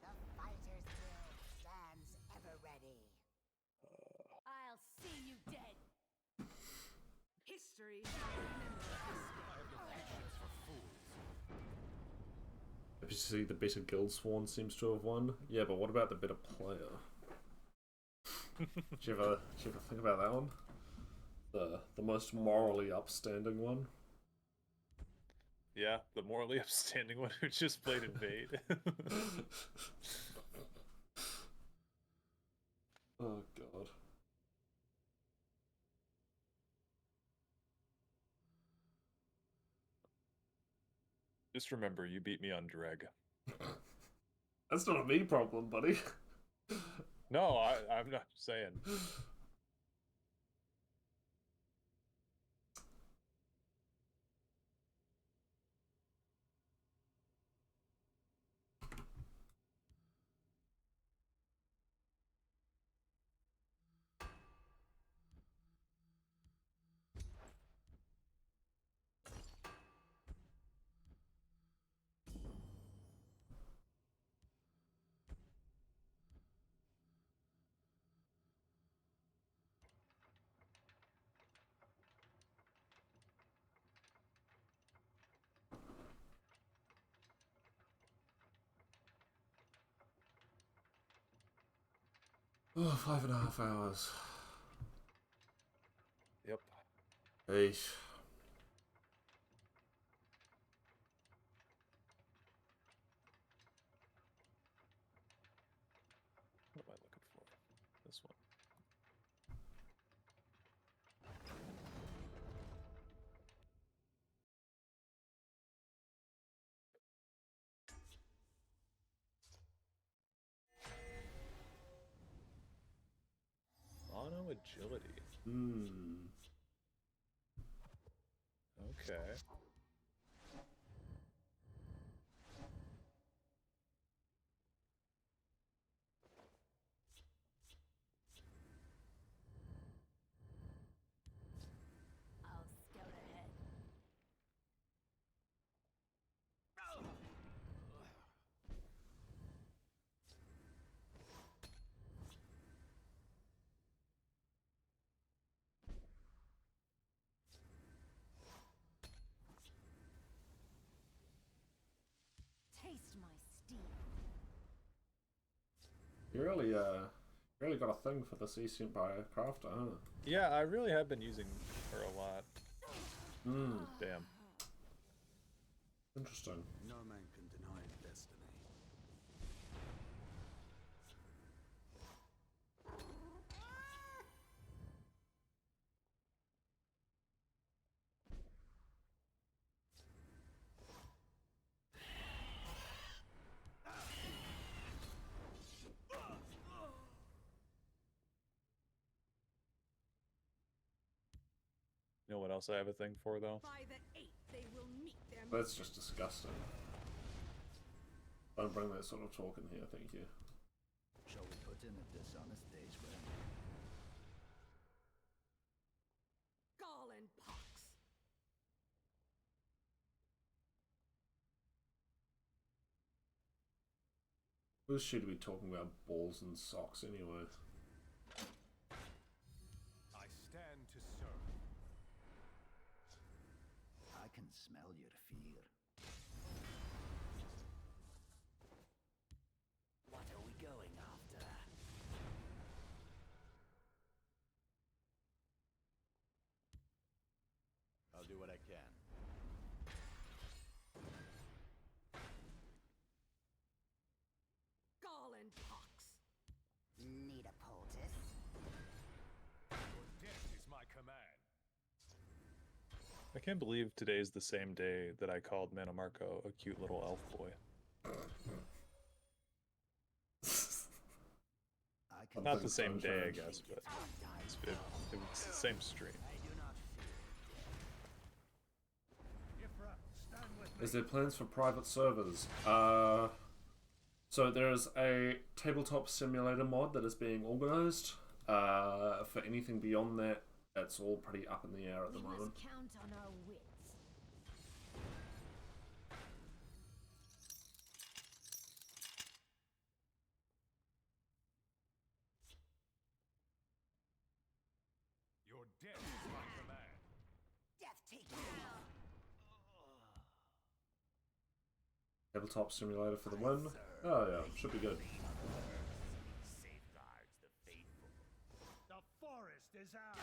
The Fighters Guild stands ever ready. I'll see you dead. History shall remember If you see the better guild sworn seems to have won. Yeah, but what about the better player? Did you ever think about that one? The most morally upstanding one. Yeah, the morally upstanding one who just played Invade. Oh god. Just remember, you beat me on Dreg. That's not a me problem, buddy. No, I'm not saying. Oh, 5.5 hours. Yep. Eesh. What am I looking for? This one. Mono agility. Okay. I'll scout ahead. Taste my steel. You really got a thing for the Sea by Crafter, huh? Yeah, I really have been using her a lot. Damn. Interesting. No man can deny destiny. You know what else I have a thing for, though? By the 8th, they will meet their That's just disgusting. Don't bring that sort of talk in here, thank you. Shall we put in a dishonest day's rent? gall and pox. Who's she to be talking about balls and socks anyway? I stand to serve. I can smell your fear. What are we going after? I'll do what I can. Gall and pox. Need a poultice? Your death is my command. I can't believe today's the same day that I called Manamarco a cute little elf boy. I can Not the same day, I guess, but it was the same stream. Is there plans for private servers? So there's a tabletop simulator mod that is being organized. For anything beyond that, it's all pretty up in the air at the We moment. must count on our wits. Your death is my command. Death take you. Tabletop simulator for the win. Oh yeah, should be good. Safeguards the faithful. The forest is ours.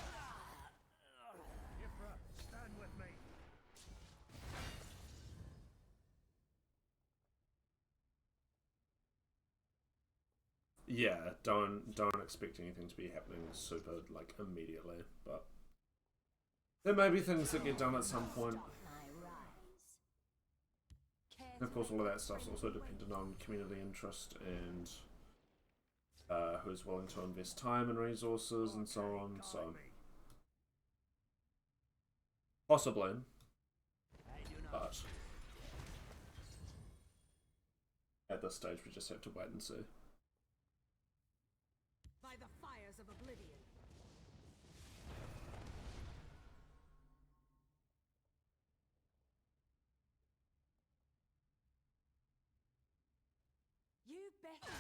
yeah, don't expect anything to be happening super like immediately, but there may be things that get done at some point. And of course, all of that stuff's also dependent on community interest and who's willing to invest time and resources and so on. So possibly, but at this stage, we just have to wait and see. By the fires of oblivion. You better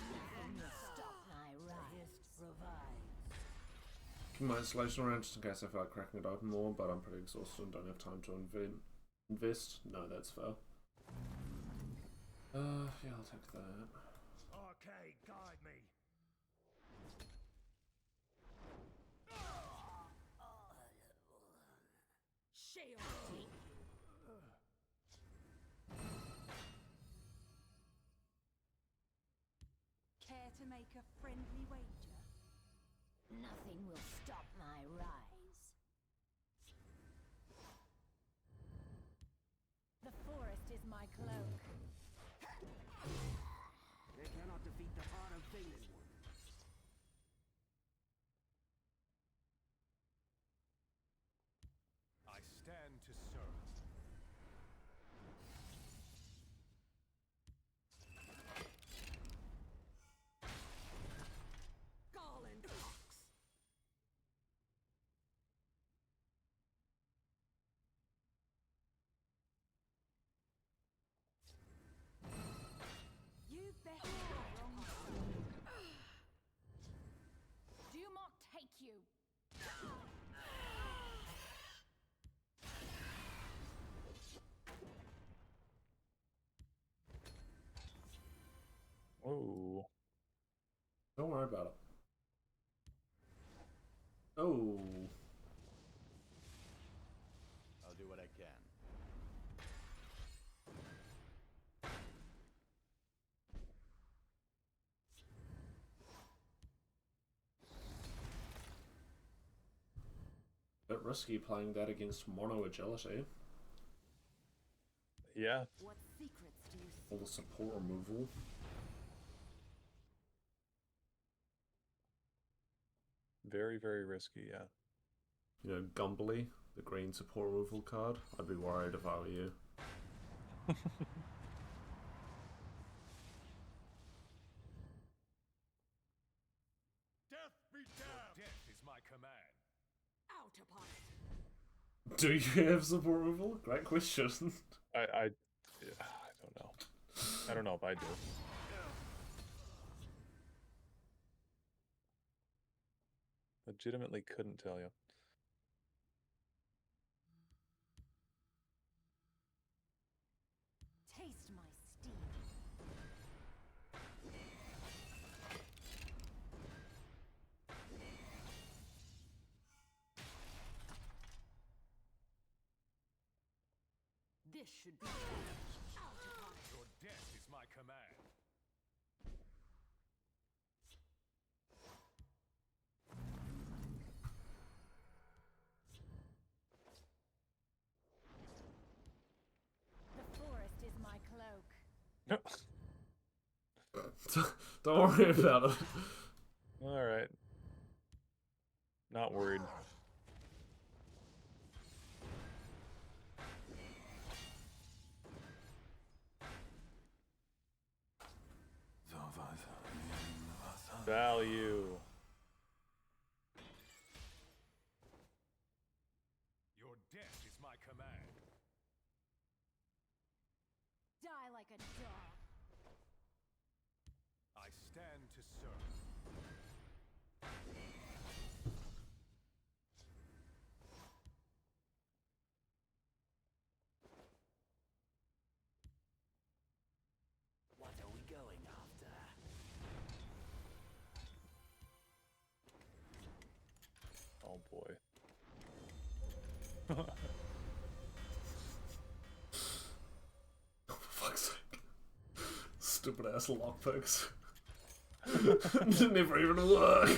Stop my rise. Provides. Keep my installation around just in case I feel like cracking it open more, but I'm pretty exhausted and don't have time to invest. No, that's fair. Yeah, I'll take that. Okay, guide me. shield. Care to make a friendly wager? Nothing will stop my rise. The forest is my cloak. They cannot defeat the heart of Valen one. I stand to serve. Garland Fox. You better wrong. Do not take you. Oh. Don't worry about it. Oh. I'll do what I can. Bit risky playing that against mono agility. Yeah. What secrets do you see? All the support removal. Very, very risky, yeah. You know, Gumbly, the green support removal card. I'd be worried if I were you. Death be damned! Death is my command. Out upon it. Do you have support removal? Great question. I don't know. I don't know if I do. Legitimately couldn't tell you. Taste my steel. This should be out upon it. Your death is my command. The forest is my cloak. Don't worry about it. Alright. Not worried. Value. Your death is my command. Die like a dog. I stand to serve. What are we going after? Oh boy. For fuck's sake. Stupid ass lockpicks. Never even work.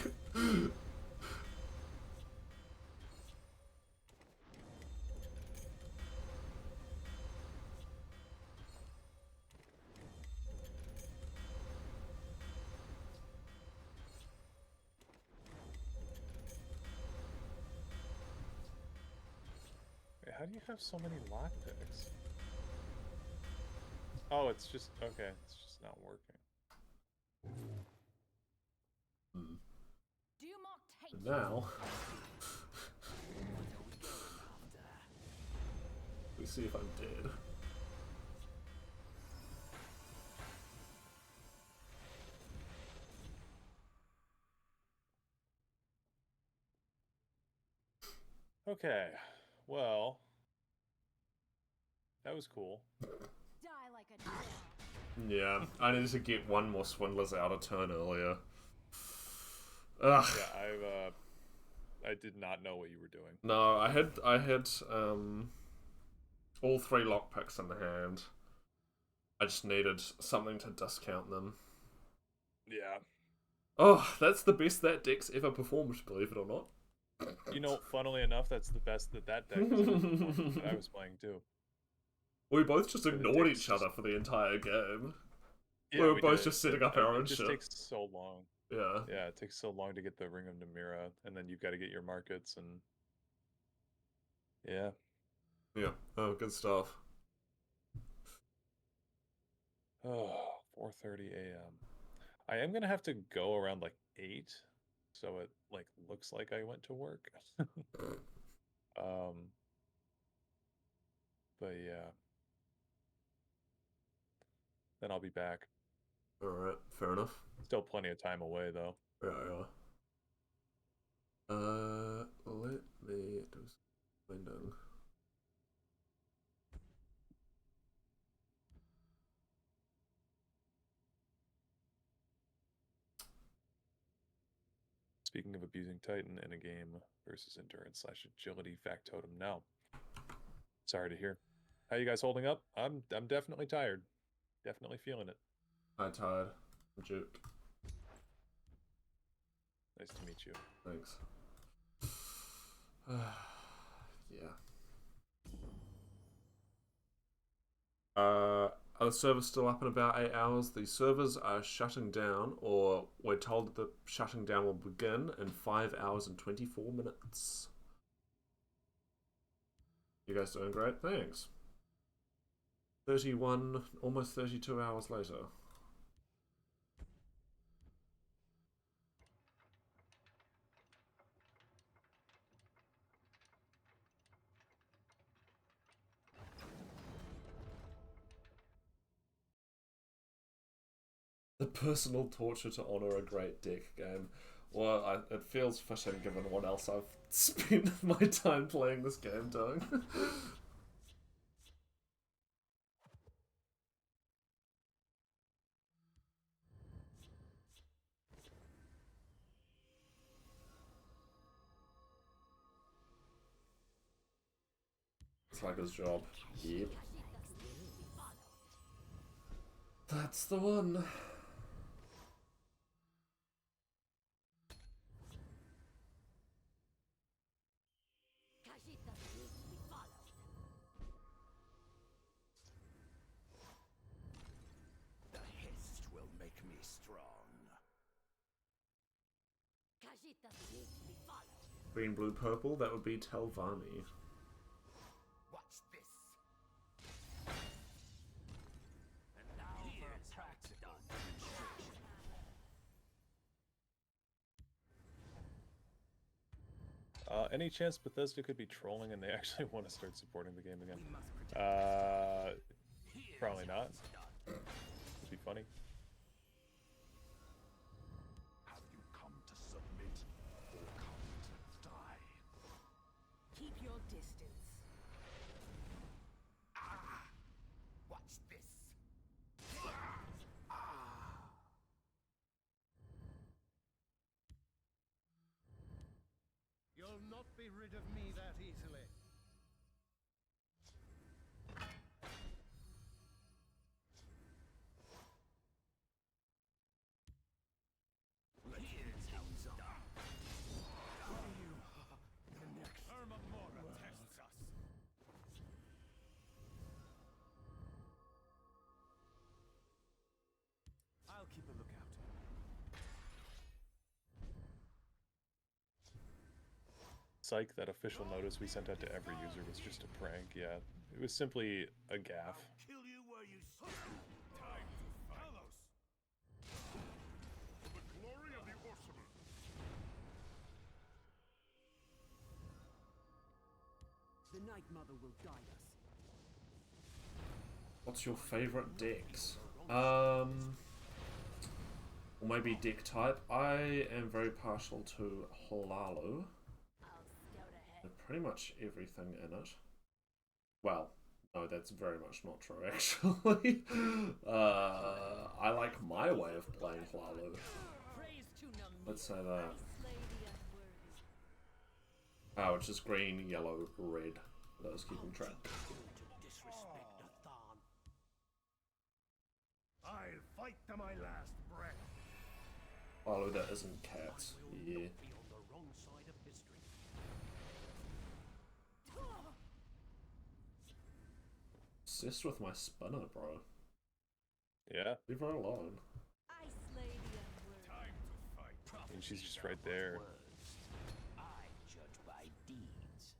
Wait, how do you have so many lockpicks? Oh, it's just okay. It's just not working. Do not hate. Now, we see if I'm dead. Okay, well, that was cool. Die like a dog. Yeah, I needed to get one more Swindlers out a turn earlier. Ugh. Yeah, I did not know what you were doing. No, I had all 3 lockpicks in the hand. I just needed something to discount them. Yeah. Oh, that's the best that deck's ever performed, believe it or not. You know, funnily enough, that's the best that deck has ever performed that I was playing too. We both just But ignored each other for the entire game. Yeah, we were we both did. just setting up our own shit. It just takes so long. Yeah. Yeah, it takes so long to get the Ring of Namira, and then you've got to get your markets, and yeah. Yeah. Oh, good stuff. Oh, 4:30 a.m. I am gonna have to go around like 8, so it like looks like I went to work. But yeah. Then I'll be back. Alright, fair enough. Still plenty of time away though. Yeah, yeah. Let me do some winding. Speaking of abusing Titan in a game versus endurance / agility factotum now. Sorry to hear. How you guys holding up? I'm definitely tired. Definitely feeling it. I'm tired. I'm juked. Nice to meet you. Thanks. Yeah. Are the servers still up in about 8 hours? The servers are shutting down, or we're told that the shutting down will begin in 5 hours and 24 minutes. You guys doing great? Thanks. 31, almost 32 hours later. The personal torture to honor a great deck game. Well, it feels fitting given what else I've spent my time playing this game doing. It's like his job. Yep. That's the one. The hist will make me strong. Green, blue, purple, that would be Telvanni. Watch this. And now for a practical demonstration. Any chance Bethesda could be trolling and they actually want to start supporting the game again? Probably not. It'd be funny. Have you come to submit or come to die? Keep your distance. Ah! Watch this. Ah! You'll not be rid of me that easily. Psych, that official notice we sent out to every user was just a prank, yeah. It was simply a gaffe. Kill you where you stand. Time to fight. For the glory of the Orcimer. The Night Mother will guide us. What's your favorite decks? Or maybe deck type. I am very partial to Hlaalu. Pretty much everything in it. Well, no, that's very much not true, actually. I like my way of playing Hlaalu. Let's say that. Oh, it's just green, yellow, red. For those keeping track. I'll fight to my last breath. Hlaalu that isn't cats. Yeah. Be on the wrong side of history. Obsessed with my spinner, bro. Yeah. Leave her alone. I slay the unworthy. Time to fight. And she's just right there. I judge by deeds.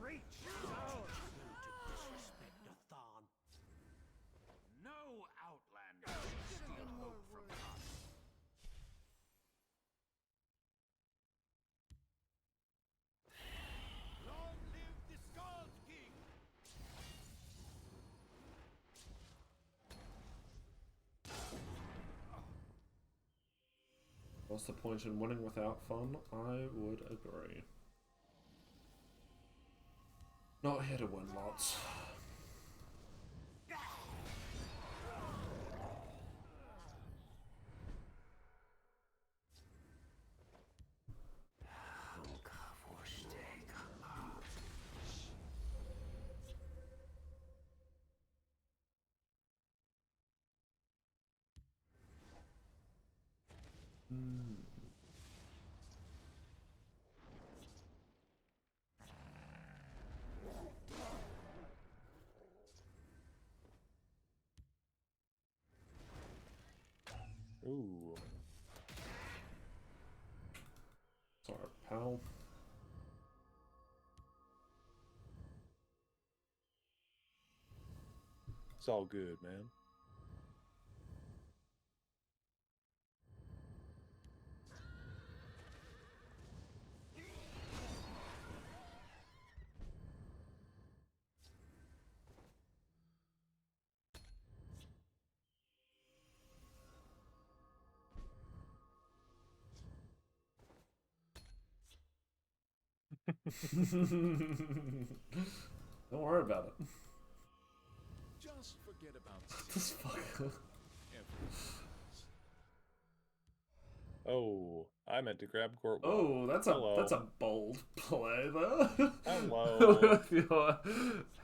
Reach down. To disrespect the Tharn. No outlander should steal hope from us. Long live the Skald King! What's the point in winning without fun? I would agree. Not here to win lots. Ooh. Sorry, pal. It's all good, man. Don't worry about it. Just forget about This fucker. Oh, I meant to grab Gortwell. Oh, that's a bold play there. Hello. With your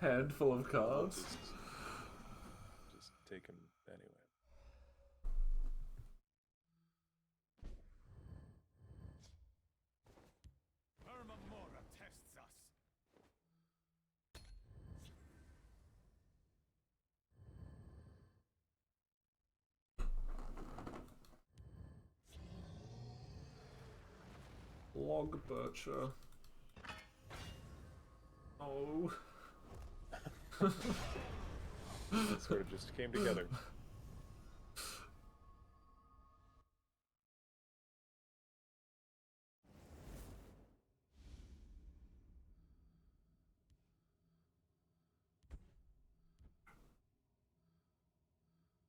handful of cards. Just take him anyway. Hermamora tests us. Log Butcher. Oh. It sort of just came together.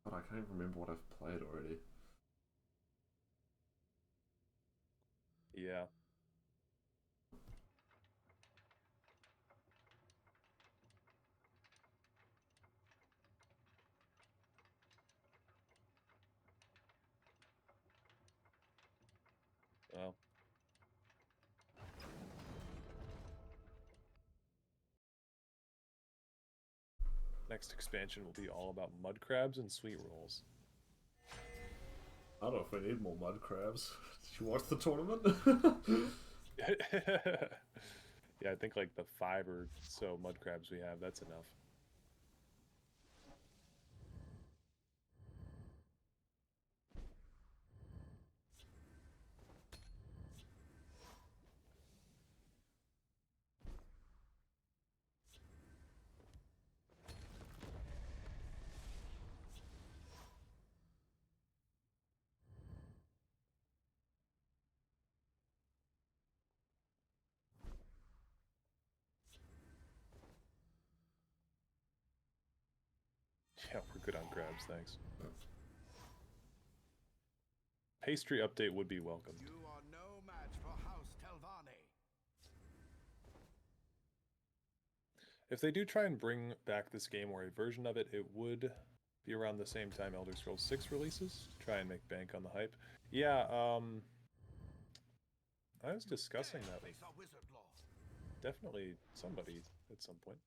But I can't remember what I've played already. Yeah. Well. Next expansion will be all about mud crabs and sweet rolls. I don't know if we need more mud crabs. Did you watch the tournament? Yeah, I think like the 5 or so mud crabs we have, that's enough. Yeah, we're good on grabs, thanks. Pastry update would be welcomed. You are no match for House Telvanni. If they do try and bring back this game or a version of it, it would be around the same time Elder Scrolls 6 releases. Try and make bank on the hype. Yeah, I was discussing that with definitely somebody at some point.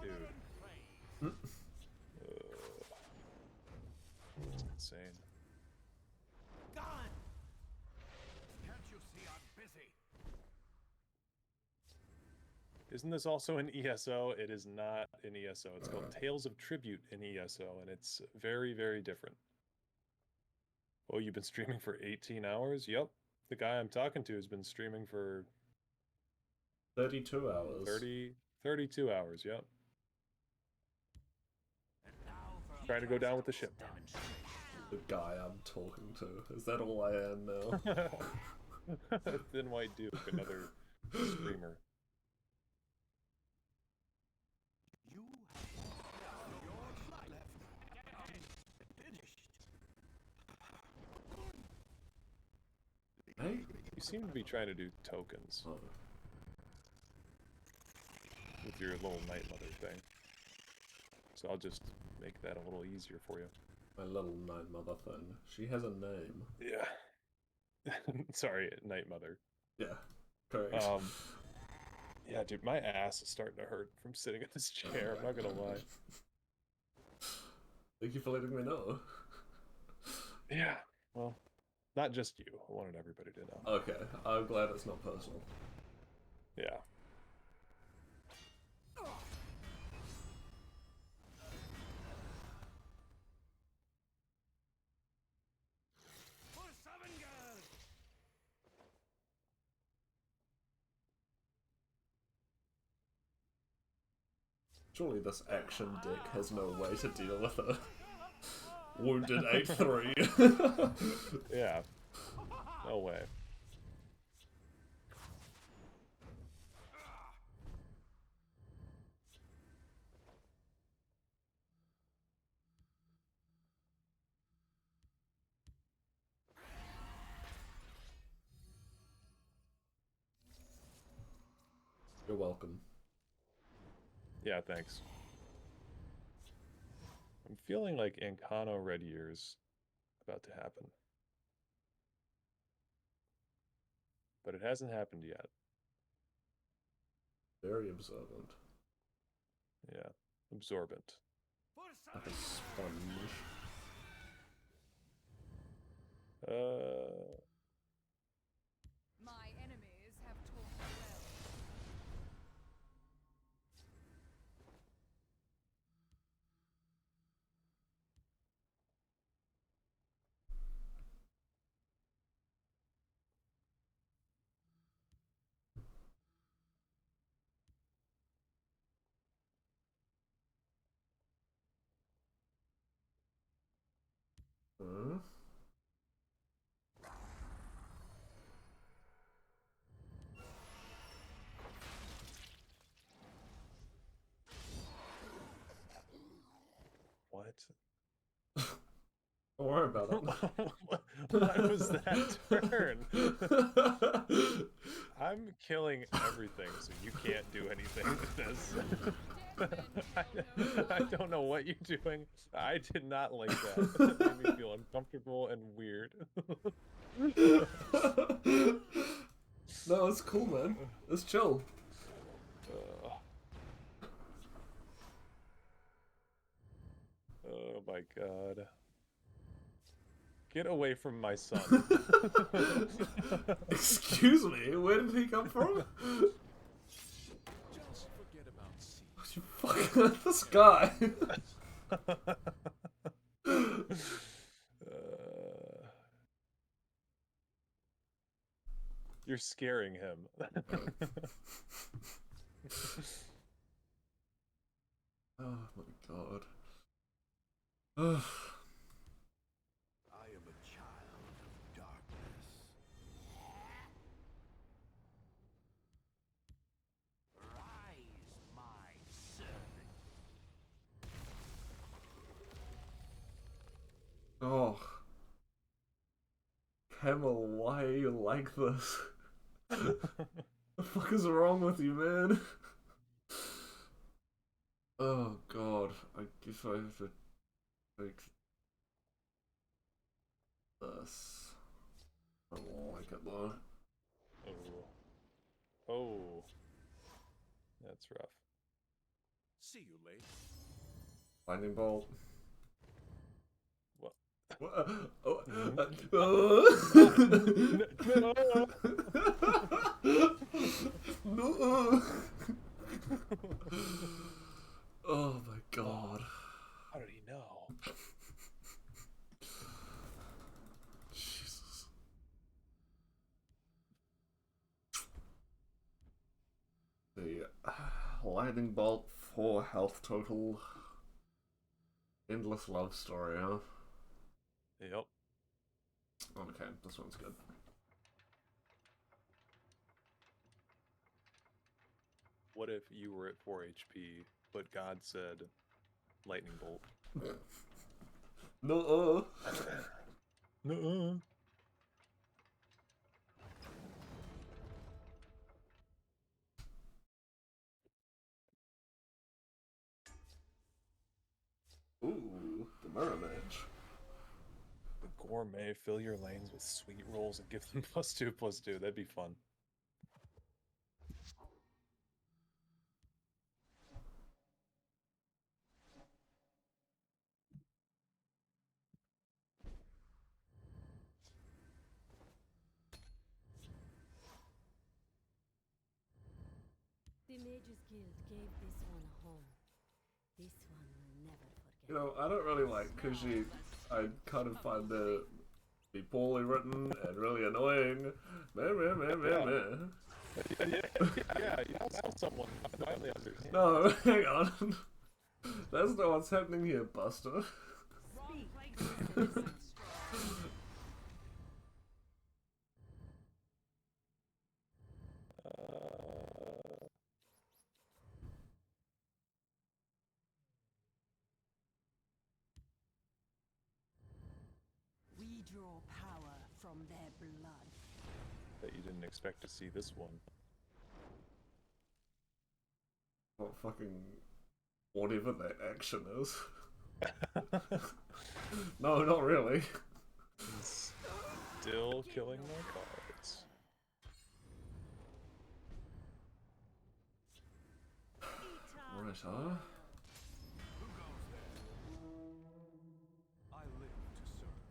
Dude. It's insane. Gone! Can't you see I'm busy? Isn't this also an ESO? It is not an ESO. It's called Tales of Tribute in ESO, and it's very, very different. Oh, you've been streaming for 18 hours? Yep. The guy I'm talking to has been streaming for 32 hours. 32 hours, yep. Trying to go down with the ship. The guy I'm talking to. Is that all I am now? Thin White Duke, another streamer. You have your life finished. Hey? You seem to be trying to do tokens. Oh. With your little Night Mother thing. So I'll just make that a little easier for you. My little Night Mother thing. She has a name. Yeah. Sorry, Night Mother. Yeah, correct. Yeah, dude, my ass is starting to hurt from sitting in this chair, I'm not gonna lie. Thank you for letting me know. Yeah, well, not just you. I wanted everybody to know. Okay, I'm glad it's not personal. Yeah. Surely this action deck has no way to deal with it. Wounded 8-3. Yeah. No way. You're welcome. Yeah, thanks. I'm feeling like Ancano Red Year's about to happen. But it hasn't happened yet. Very observant. Yeah. Absorbent. Like a sponge. My enemies have taught me well. Hmm? What? Don't worry about it. What was that turn? I'm killing everything, so you can't do anything with this. I don't know what you're doing. I did not like that. That made me feel uncomfortable and weird. No, it's cool, man. It's chill. Oh my god. Get away from my son. Excuse me, where did he come from? Just forget about C. You fucking this guy. You're scaring him. Oh my god. Ugh. I am a child of darkness. Rise, my servant. Oh. Camel, why are you like this? The fuck is wrong with you, man? Oh god, I guess I have to fix this. I don't like it though. Oh. Oh. That's rough. See you later. Lightning bolt. What? What? Oh. No. Oh my god. How did he know? Jesus. The lightning bolt, 4 health total. Endless love story, huh? Yep. Okay, this one's good. What if you were at 4 HP, but God said lightning bolt? No. No. Ooh, the mirror match. The gourmet, fill your lanes with sweet rolls and give them +2/+2. That'd be fun. The Mages Guild gave this one a home. This one will never forget. You know, I don't really like Kushi. I kind of find it be poorly written and really annoying. Meh. Yeah, you tell someone. I finally understand. No, hang on. That's not what's happening here, Buster. We draw power from their blood. Bet you didn't expect to see this one. What fucking... whatever that action is. No, not really. Still killing my cards. Right, huh? Who goes there? I live to serve.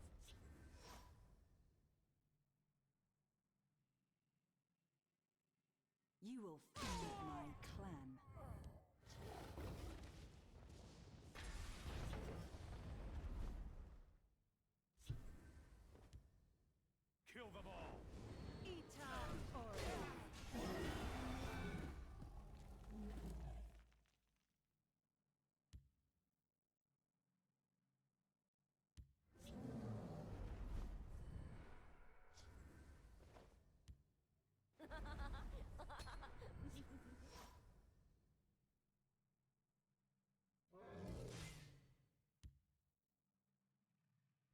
You will feed my clan. Kill them all.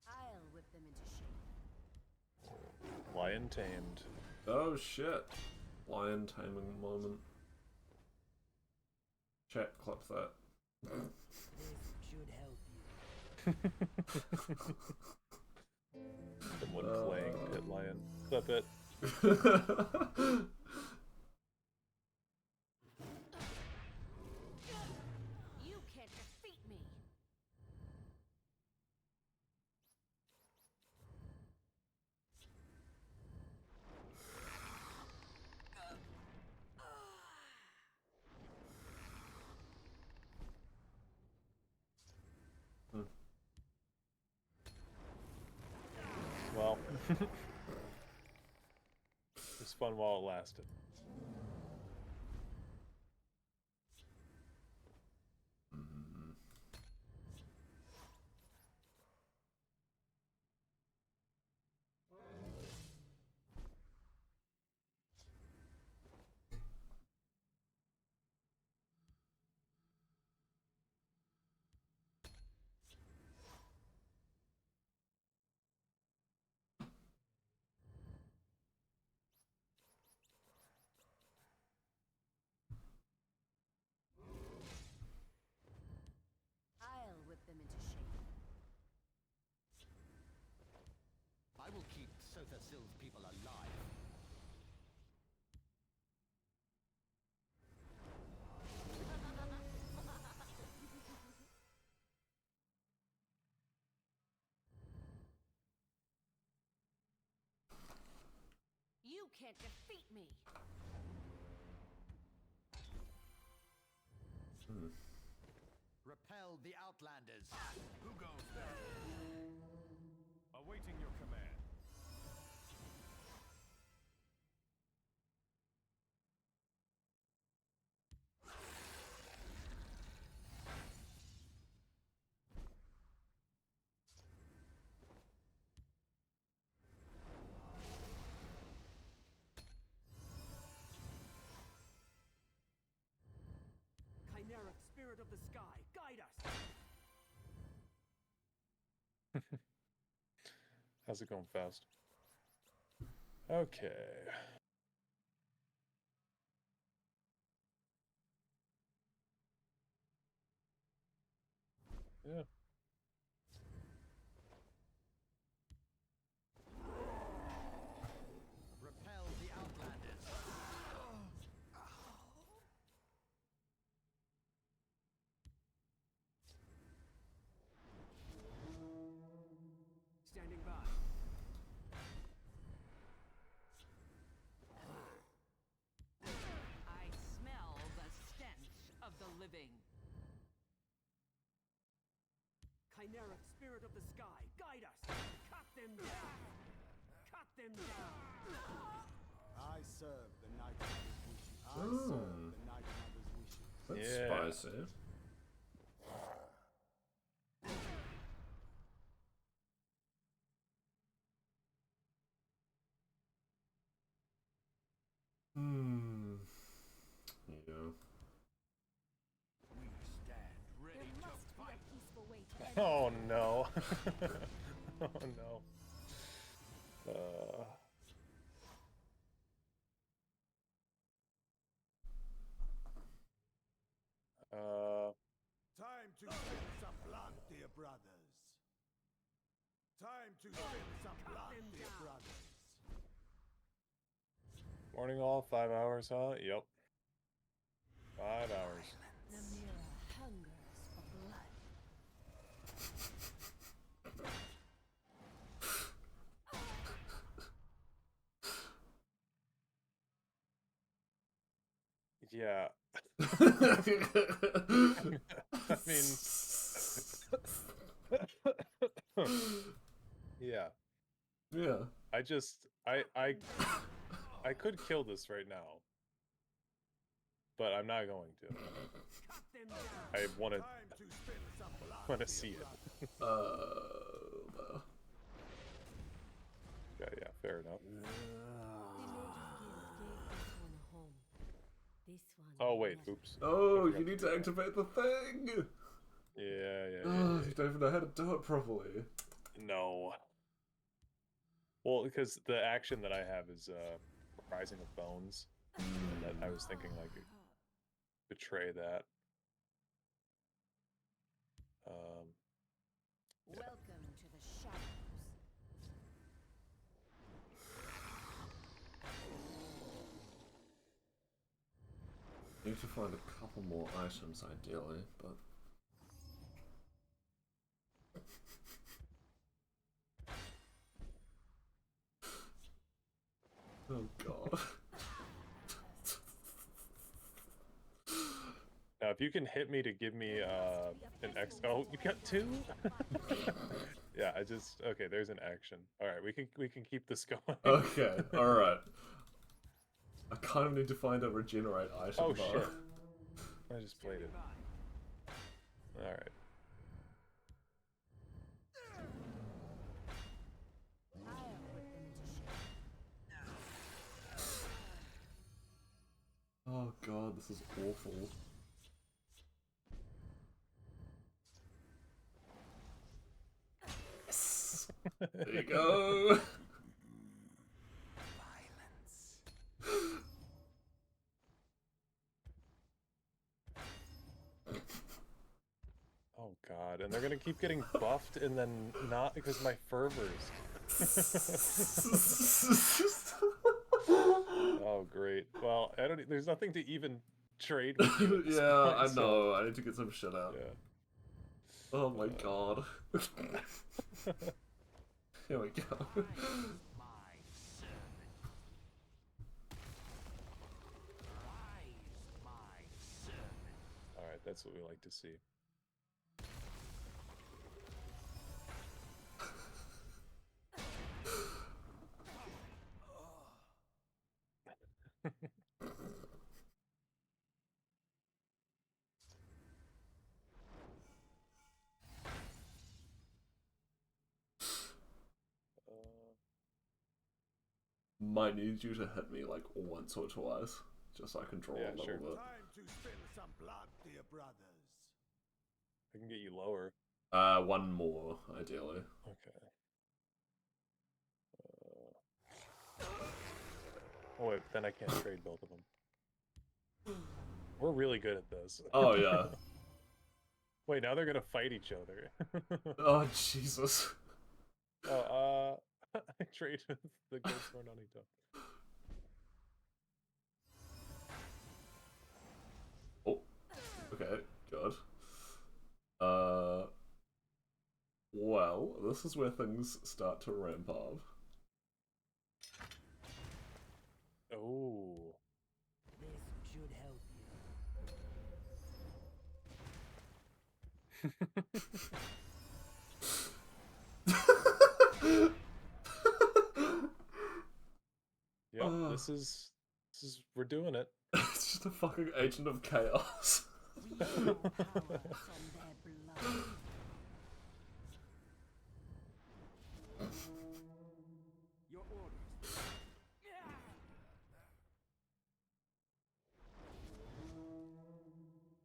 I'll whip them into shape. Lion tamed. Oh shit. Lion taming moment. Chat, clip that. This should help you. Someone playing Pit Lion. Clip it. You can't defeat me. Well. This fun while it lasted. I'll whip them into shape. I will keep Sothasill's people alive. You can't defeat me. Repel the Outlanders. Who goes there? Awaiting your command. Chimeric spirit of the sky, guide us! How's it going, Faust? Okay. Yeah. Repel the Outlanders. Standing by. I smell the stench of the living. Chimeric spirit of the sky, guide us! Cut them down! Cut them down! I serve the Night Mother's wishes. I serve the Night Mother's wishes. That's spicy. Yeah. We stand ready There to must be fight. a peaceful way to end Oh no. Oh no. Time to spill some blood, dear brothers. Time to spill some blood, dear brothers. Morning all, 5 hours, huh? Yep. 5 hours. The mirror hungers for blood. Yeah. I mean, yeah. Yeah. I could kill this right now, but I'm not going to. I want to see it. Yeah, fair enough. Oh wait, oops. Oh, you need to activate the thing. Yeah. You don't even know how to do it properly. No. Well, because the action that I have is Rising of Bones, and that I was thinking like betray that. Yeah. Welcome to the shadows. Need to find a couple more items, ideally, but. Oh god. Now, if you can hit me to give me an X. Oh, you got 2? Yeah, okay. There's an action. All right, we can keep this going. Okay, all right. I kind of need to find a regenerate item. Oh though. shit! I just played it. All right. Oh god, this is awful. Yes! There you go! Oh god, and they're gonna keep getting buffed and then not because my fervors. Oh great. Well, I don't. There's nothing to even trade with you at this Yeah, point, I so- know. I need to get some shit out. Yeah. Oh my god. Here we go. Alright, that's what we like to see. Might need you to hit me like once or twice, just so I can draw a little bit. Time to spill some blood, dear brothers. I can get you lower. One more, ideally. Okay. Oh wait, then I can't trade both of them. We're really good at this. Oh yeah. Wait, now they're gonna fight each other. Oh Jesus. Oh, I trade with the Ghostborn Onito. Oh, okay, good. Well, this is where things start to ramp up. Oh. This should help you. Yep, this is we're doing it. It's just a fucking agent of chaos. Your orders.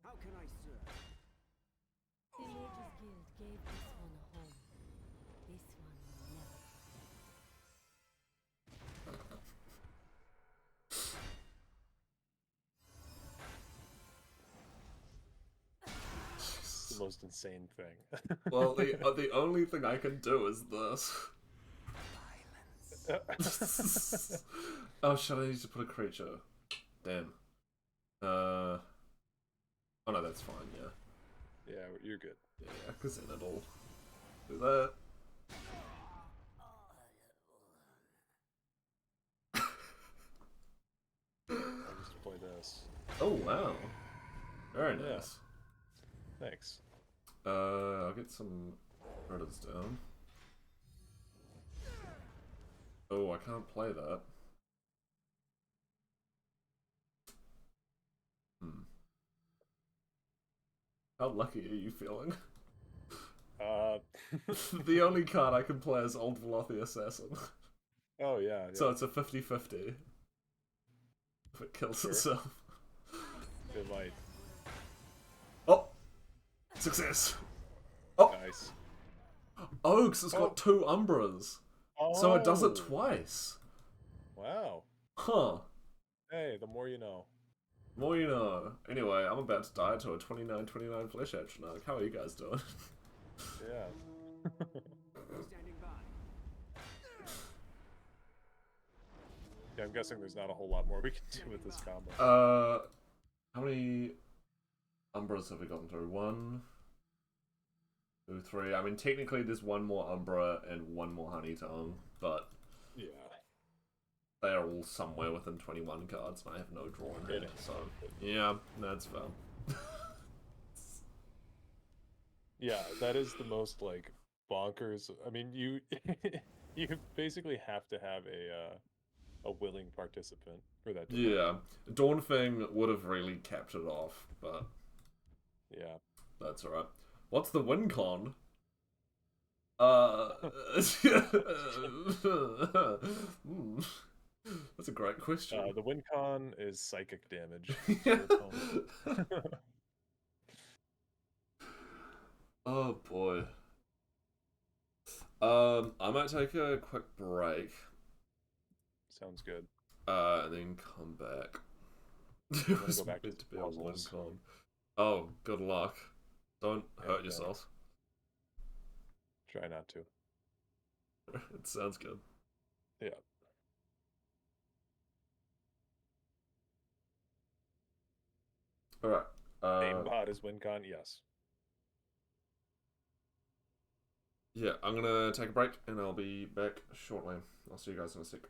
How can I serve? The Mages Guild gave this one a home. This one will never. It's the most insane thing. Well, the only thing I can do is this. Oh shit, I need to put a creature. Damn. Oh no, that's fine, yeah. Yeah, you're good. Yeah, because then it'll do that. I'll just play this. Oh wow. Very nice. Thanks. I'll get some credits down. Oh, I can't play that. How lucky are you feeling? The only card I can play is Old Velothi Assassin. Oh yeah, So it's a 50-50. If it kills itself. It might. Oh! Success! Oh! Nice. Oh, because it's got 2 Umbras. So it does it twice. Wow. Huh. Hey, the more you know. More you know. Anyway, I'm about to die to a 29-29 Flesh Atronach. How are you guys doing? Yeah. Standing by. Yeah, I'm guessing there's not a whole lot more we can do with this combo. How many Umbras have we gotten through? 1, 2, 3. I mean, technically there's 1 more Umbra and 1 more Honey Tongue, but yeah, they are all somewhere within 21 cards, and I have no draw in hand, so yeah, that's fair. Yeah, that is the most like bonkers. I mean, you you basically have to have a a willing participant for that. Yeah, Dawnfang would have really capped it off, but yeah, that's alright. What's the win con? That's a great question. The win con is psychic damage. Oh boy. I might take a quick break. Sounds good. And then come back. It was meant to be a win con. Oh, good luck. Don't hurt yourself. Try not to. It sounds good. Yeah. Alright. Aimbot is WinCon, yes. Yeah, I'm gonna take a break and I'll be back shortly. I'll see you guys in a sec.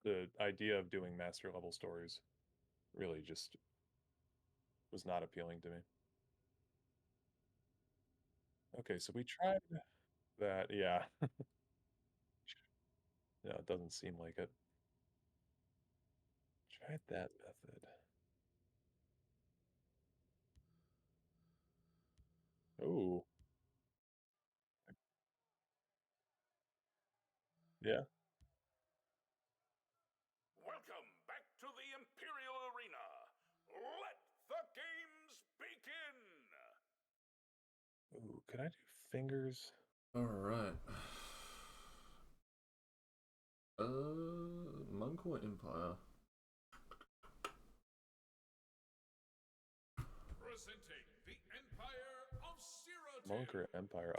the idea of doing master level stories really just was not appealing to me. Okay, so we tried that, yeah. No, it doesn't seem like it. Tried that method. Ooh. Yeah. Welcome back to the Imperial Arena. Let the games begin. Ooh, could I do fingers? Alright. Monk or Empire? Presenting the Empire of Cyrodiil. Monk or Empire?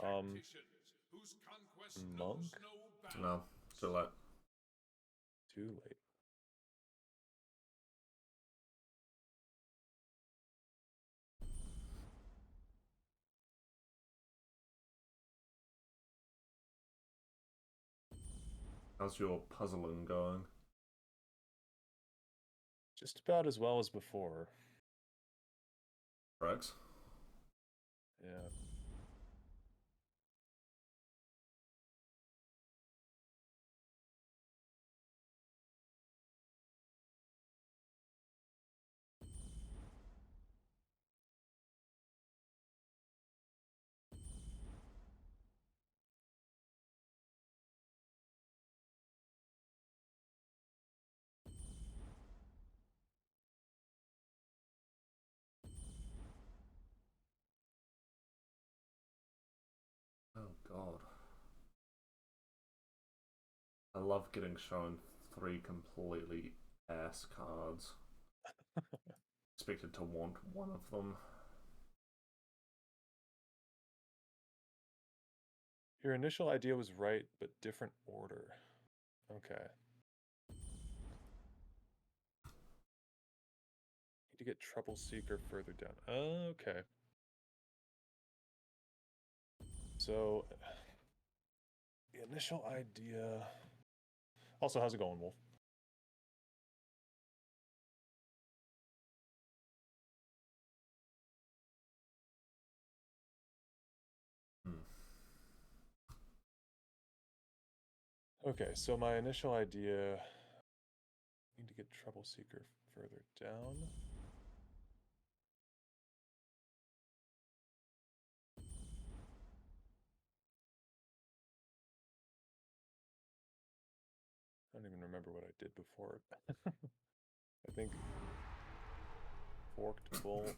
Whose conquest Monk? knows no bounds. No, too late. Too late. How's your puzzling going? Just about as well as before. Rex? Yeah. Oh god. I love getting shown 3 completely ass cards. Expected to want one of them. Your initial idea was right, but different order. Okay. Need to get Trouble Seeker further down. Okay. So, the initial idea... Also, how's it going, Wolf? Okay, so my initial idea... Need to get Trouble Seeker further down. I don't even remember what I did before. I think Forked Bolt.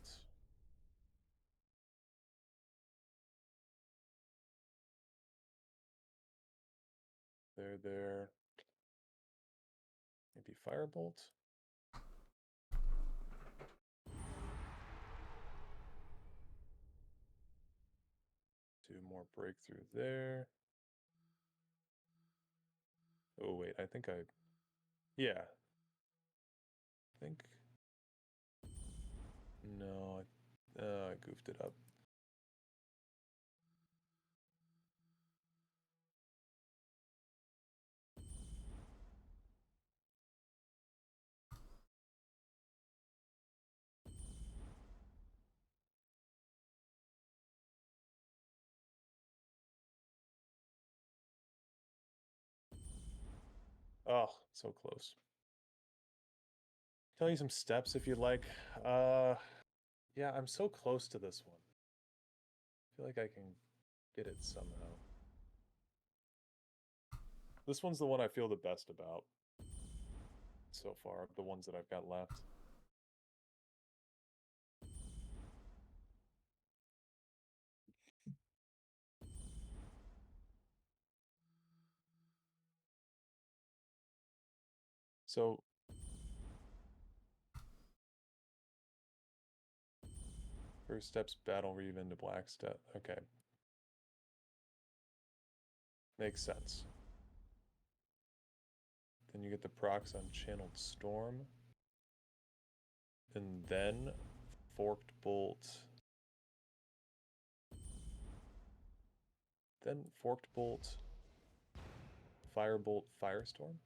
There. Maybe Firebolt. Do more breakthrough there. Oh wait, I think I... Yeah. I think... No, I goofed it up. Oh, so close. Tell you some steps if you'd like. Yeah, I'm so close to this one. I feel like I can get it somehow. This one's the one I feel the best about so far, the ones that I've got left. So first step's Battle Reeve into Black Step. Okay. Makes sense. Then you get the procs on Channeled Storm. And then Forked Bolt. Then Forked Bolt, Firebolt, Firestorm.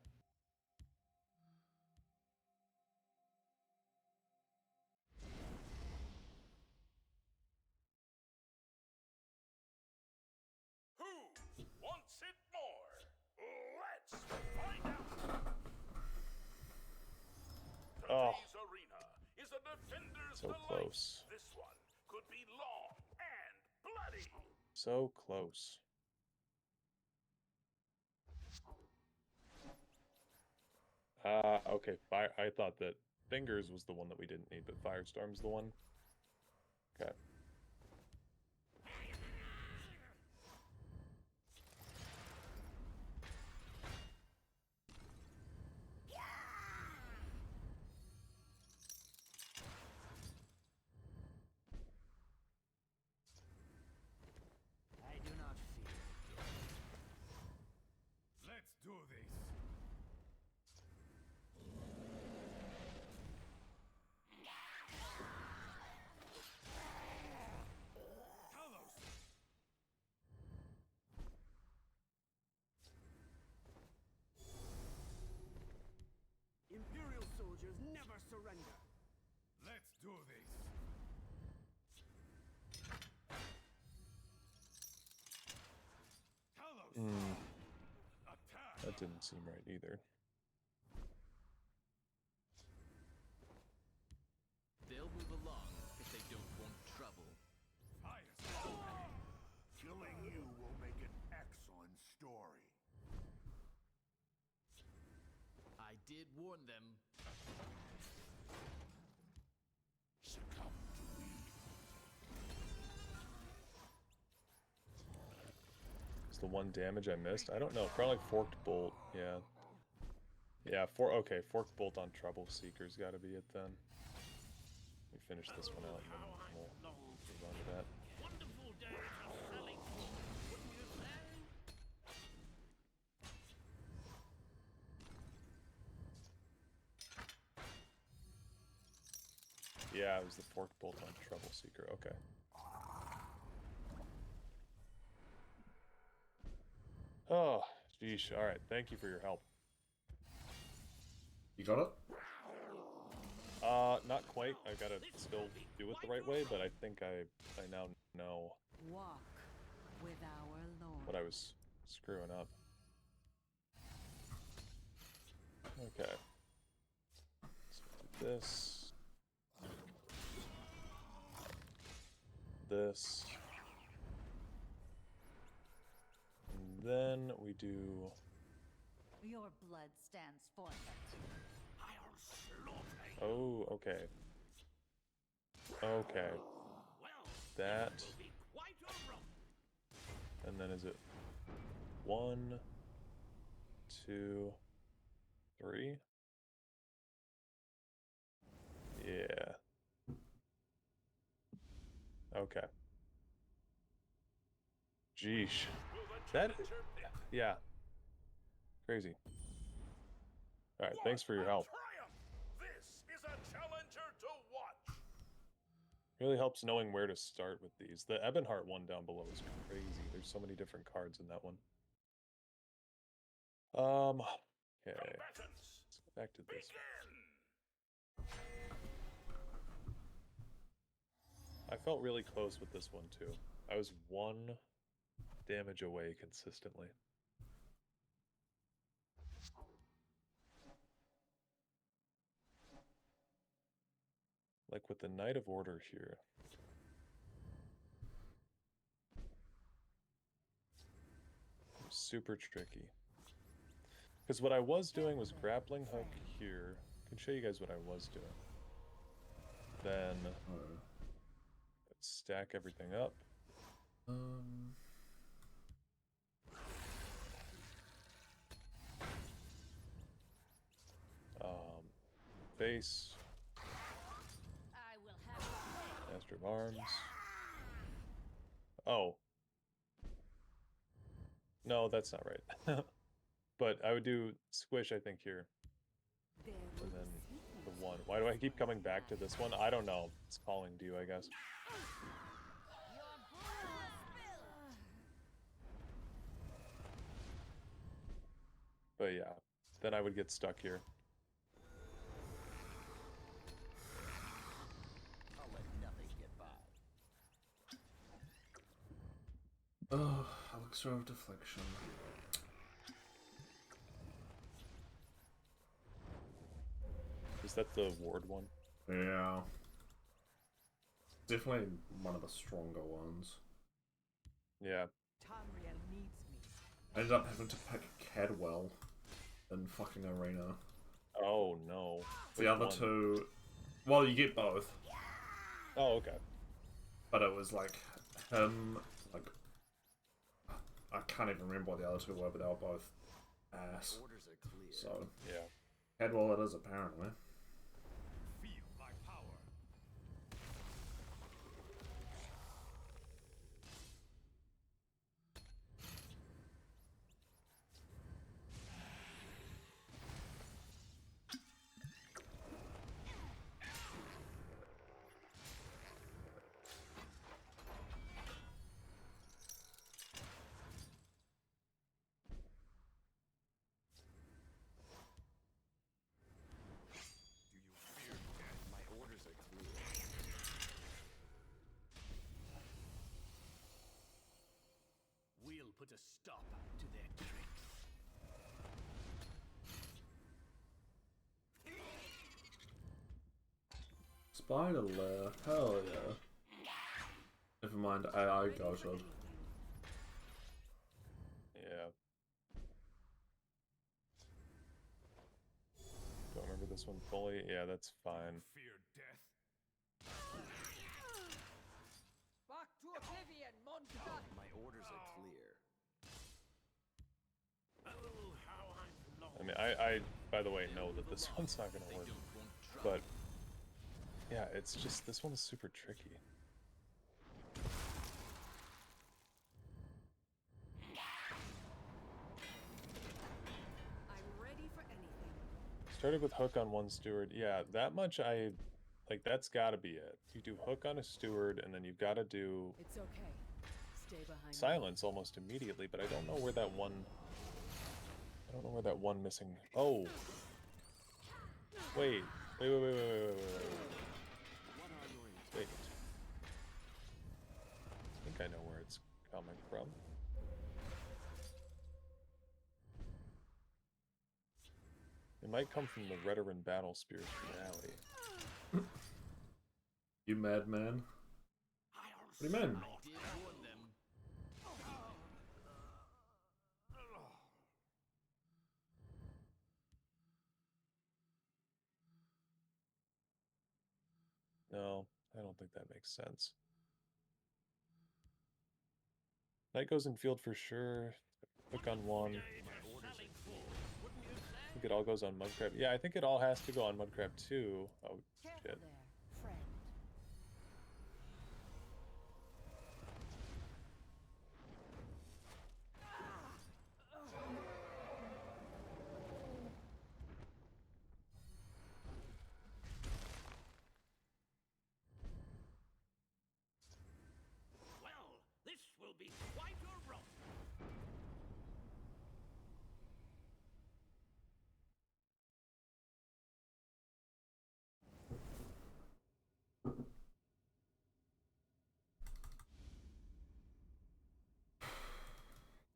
close. This one could be long and bloody. So close. Okay. Fire. I thought that Fingers was the one that we didn't need, but Firestorm's the one. Okay. I do not fear. Let's do this. Imperial soldiers never surrender. Let's do this. Attack. That didn't seem right either. They'll move along if they don't want trouble. Fire. Killing you will make an excellent story. I did warn them. Succumb to me. Is the one damage I missed? I don't know. Probably like Forked Bolt. Yeah. Yeah. Okay. Forked Bolt on Trouble Seeker's got to be it then. Let me finish this one out and then we'll move on to that. Wonderful day for selling, wouldn't you say? Yeah, it was the Forked Bolt on Trouble Seeker. Okay. Oh, geesh. All right. Thank you for your help. You got it? Not quite. I gotta still do it the right way, but I think I now know Walk with our Lord. what I was screwing up. Okay. So do this. This. And then we do... Your blood stands forfeit. I'll slaughter you. Oh, okay. Okay. Well, That. this will be quite a romp. And then is it 1, 2, 3? Yeah. Okay. Jeesh. That, yeah. Crazy. All right, thanks for your help. Triumph! This is a challenger to watch. Really helps knowing where to start with these. The Ebonheart one down below is crazy. There's so many different cards in that one. Okay. Let's go back to this one. I felt really close with this one too. I was 1 damage away consistently. Like with the Knight of Order here. Super tricky. Because what I was doing was grappling hook here. I can show you guys what I was doing. Then let's stack everything up. Base. I will have Master of Arms. Oh. No, that's not right. But I would do Squish, I think, here. And then the 1. Why do I keep coming back to this one? I don't know. It's calling to you, I guess. But yeah, then I would get stuck here. I'll let nothing get by. Oh, Elixir of Deflection. Is that the ward one? Yeah. definitely one of the stronger ones. Yeah. Tamriel needs me. I ended up having to pick Cadwell in fucking Arena. Oh no. The other two, well, you get both. Oh, okay. But it was like him, like I can't even remember what the other two were, but they were both ass. Orders are clear. So yeah, Cadwell it is apparently. Feel my power. Do you fear death? My orders are clear. We'll put a stop to their tricks. Spider lair, hell yeah. Never mind, AI goated. yeah. Don't remember this one fully. Yeah, that's fine. Fear death. Back to oblivion, monster! My orders are clear. I mean, I by the way know that this one's not gonna work, but yeah, it's just this one's super tricky. I'm ready for anything. Started with hook on one steward. Yeah, that much like that's gotta be it. You do hook on a steward, and then you've gotta do It's okay. Stay behind me. silence almost immediately, but I don't know where that one missing. Oh. Wait. Wait. I think I know where it's coming from. It might come from the Redoran Battle Spear's finale. You madman? What do you mean? No, I don't think that makes sense. Knight goes in field for sure. Hook on one. I think it all goes on Mudcrab. Yeah, I think it all has to go on Mudcrab too. Oh, Careful shit. there, friend. Well, this will be quite a romp.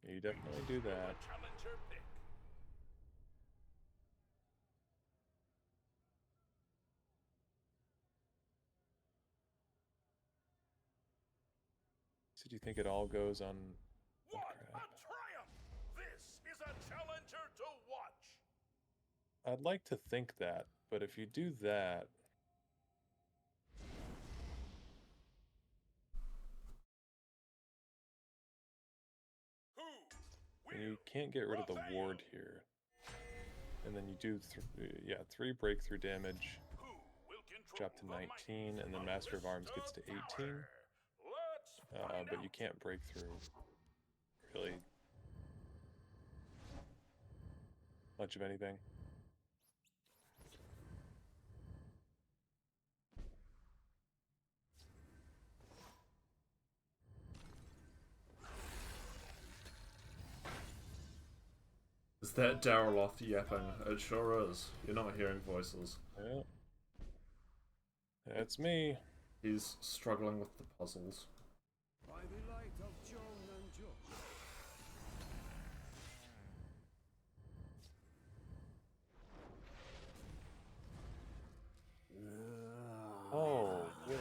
You definitely do that. Challenger pick. So do you think it all goes on What Mudcrab? a triumph! This is a challenger to watch. I'd like to think that, but if you do that, then you can't get rid of the ward here. And then you do, yeah, 3 breakthrough damage, drop to 19, and then Master of Arms gets to 18. But you can't break through really much of anything. Is that Dareloth yapping? It sure is. You're not hearing voices. Yeah. That's me. He's struggling with the puzzles. By the light of Joan and Josh. Oh, wait.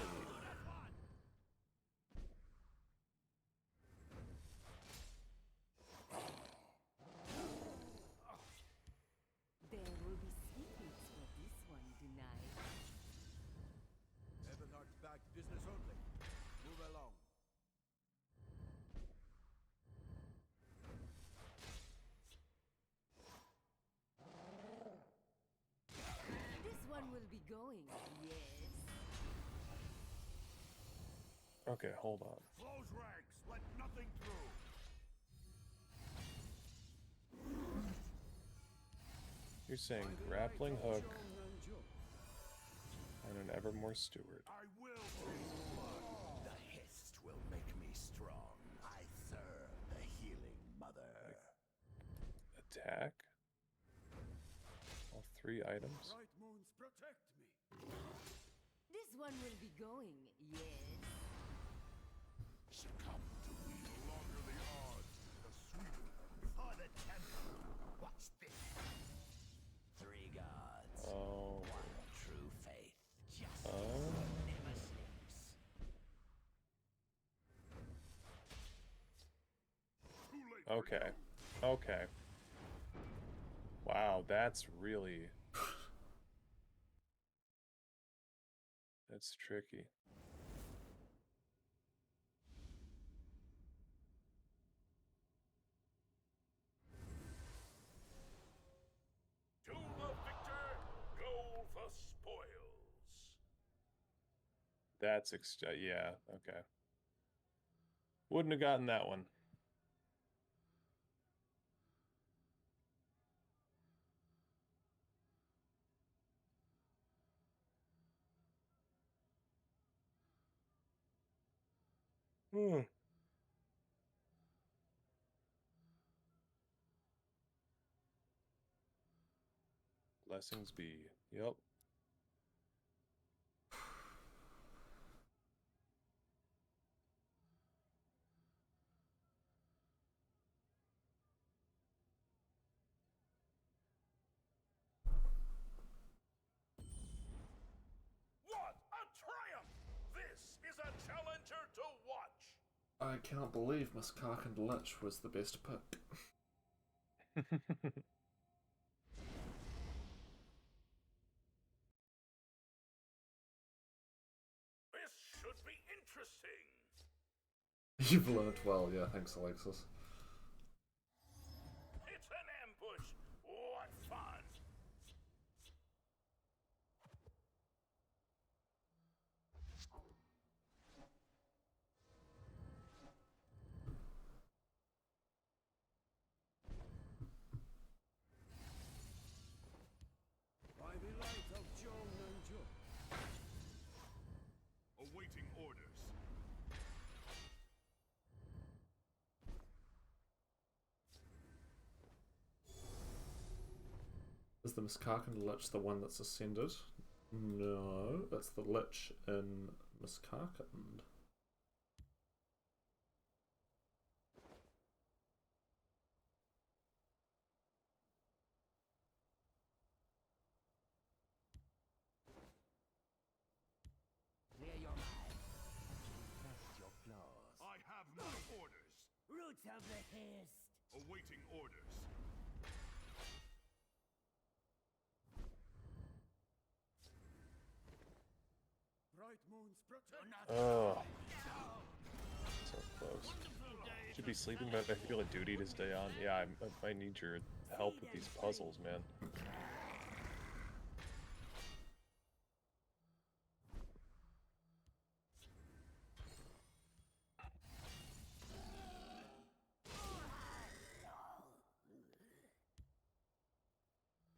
Okay, hold on. Close ranks. Let nothing through. You're saying grappling hook and an Evermore Steward. I will taste blood. The hist will make me strong. I serve the healing mother. Attack. All 3 items. Bright moons protect me. This one will be going, yes. Succumb to me. The longer the odds, the sweeter. For the temple. Watch this. 3 gods. Oh. One true faith. Justice Oh. never sleeps. Too late. for Okay. you. Okay. Wow, that's really... That's tricky. To the victor, go the spoils. That's yeah, okay. Wouldn't have gotten that one. Hmm. Blessings be. Yep. What a triumph! This is a challenger to watch. I can't believe Miss Karkand Lich was the best pick. This should be interesting. You've learnt well, yeah, thanks Alexis. It's an ambush. What fun! By the light of Jong and Jo. Awaiting orders. Is the Miss Karkand Lich the one that's ascended? No, that's the Lich in Miss Karkand. Clear your mind. Test your claws. I have my orders. Roots of the hist. Awaiting orders. Bright moons protect me. Oh. So close. Should be sleeping, but I feel a duty to stay on. Yeah, I need your help with these puzzles, man.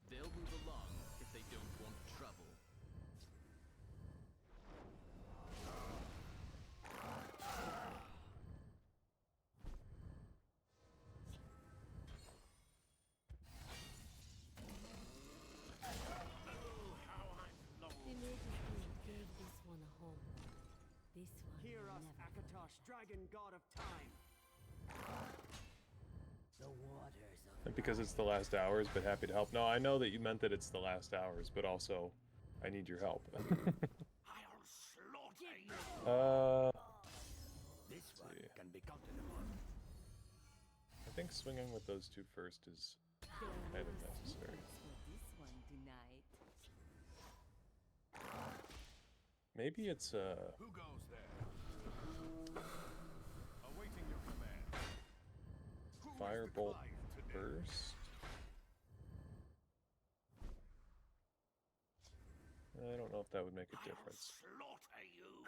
They'll move along if they don't want trouble. The Majesty gave this one a home. This one Hear will us, never Akatosh, dragon god of time. The waters of And because it's the last hours, but happy to help. No, I know that you meant that it's the last hours, but also I need your help. I'll slaughter you. this one see. can be counted upon. I think swinging with those 2 first is kind of necessary. for this one tonight. Maybe it's Who goes there? Awaiting your command. Who is the Firebolt client today? first. I don't know if that would make a difference. Slaughter you.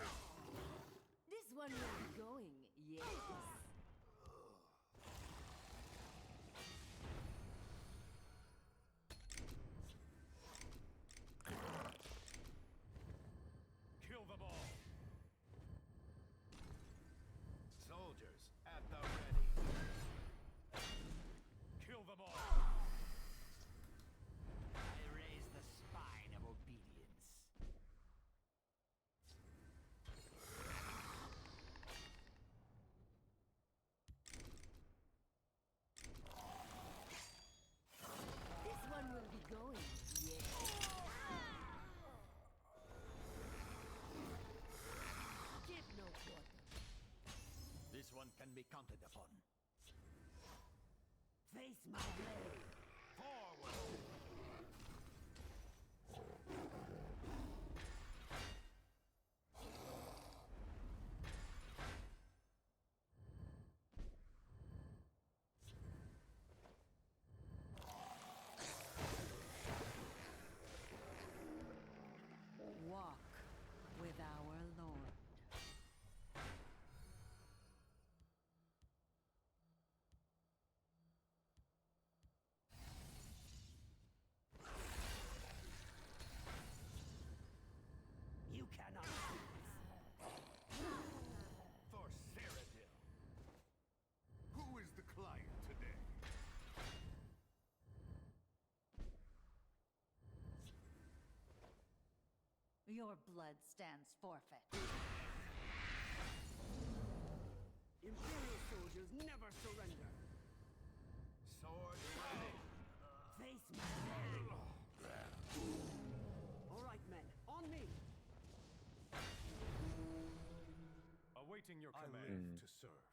This one will be going, yes. Kill them all. Soldiers at the ready. Kill them all. I raise the spine of obedience. This one will be going, yes. Give no quarter. This one can be counted upon. Face my blade. Forward! Walk with our Lord. You cannot For Cyrodiil. Who is the client today? Your blood stands forfeit. Imperial soldiers never surrender. Sword ready. Face my blade. All right, men, on me. Awaiting your command to serve.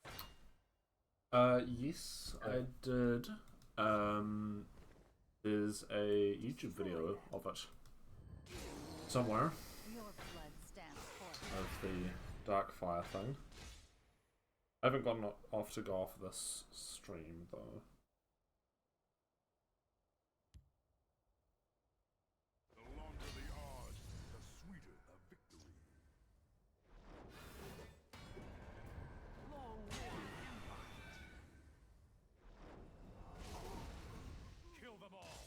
Yes, I did. There's a YouTube video of it somewhere Your blood stands forfeit. of the Darkfire thing. I haven't gotten off to go off this stream though. The longer the odds, the sweeter the victory. Long live the Empire. Kill them all.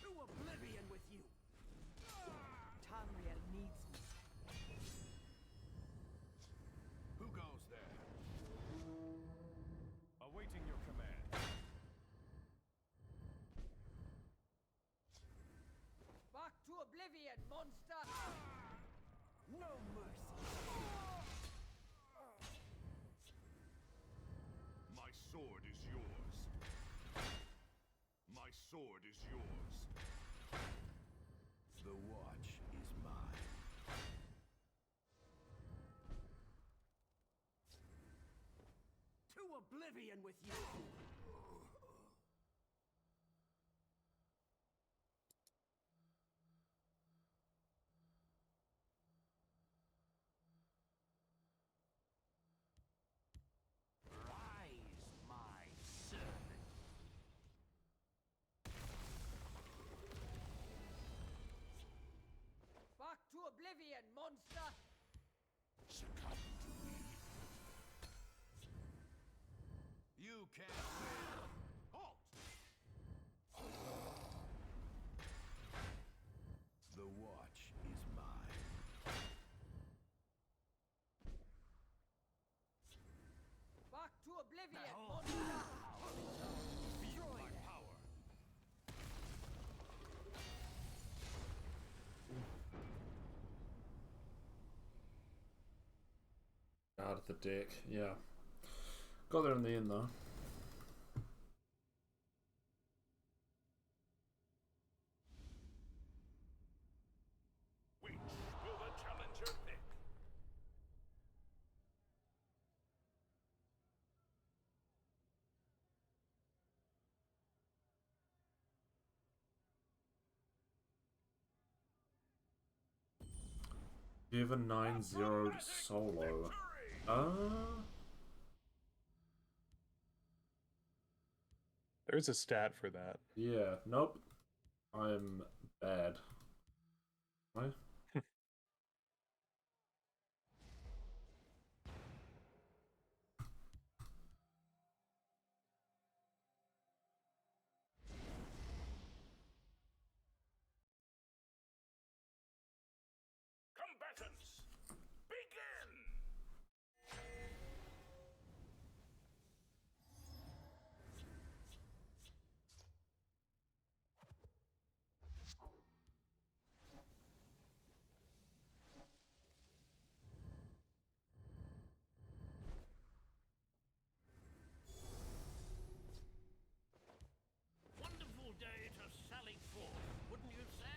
To oblivion with you. Tamriel needs me. Who goes there? Awaiting your command. Back to oblivion, monster! No mercy. My sword is yours. My sword is yours. The watch is mine. To oblivion with you. Rise, my servant. Back to oblivion, monster! Succumb to me. You can't win. Halt! The watch is mine. Back to oblivion, monster! Feel my power. Out of the deck, yeah. Got there in the end though. Which will the challenger pick? Give a 9-0 solo. There's a stat for that. Yeah, nope. I'm bad. Right? Combatants, begin! Wonderful day to sally forth, wouldn't you say?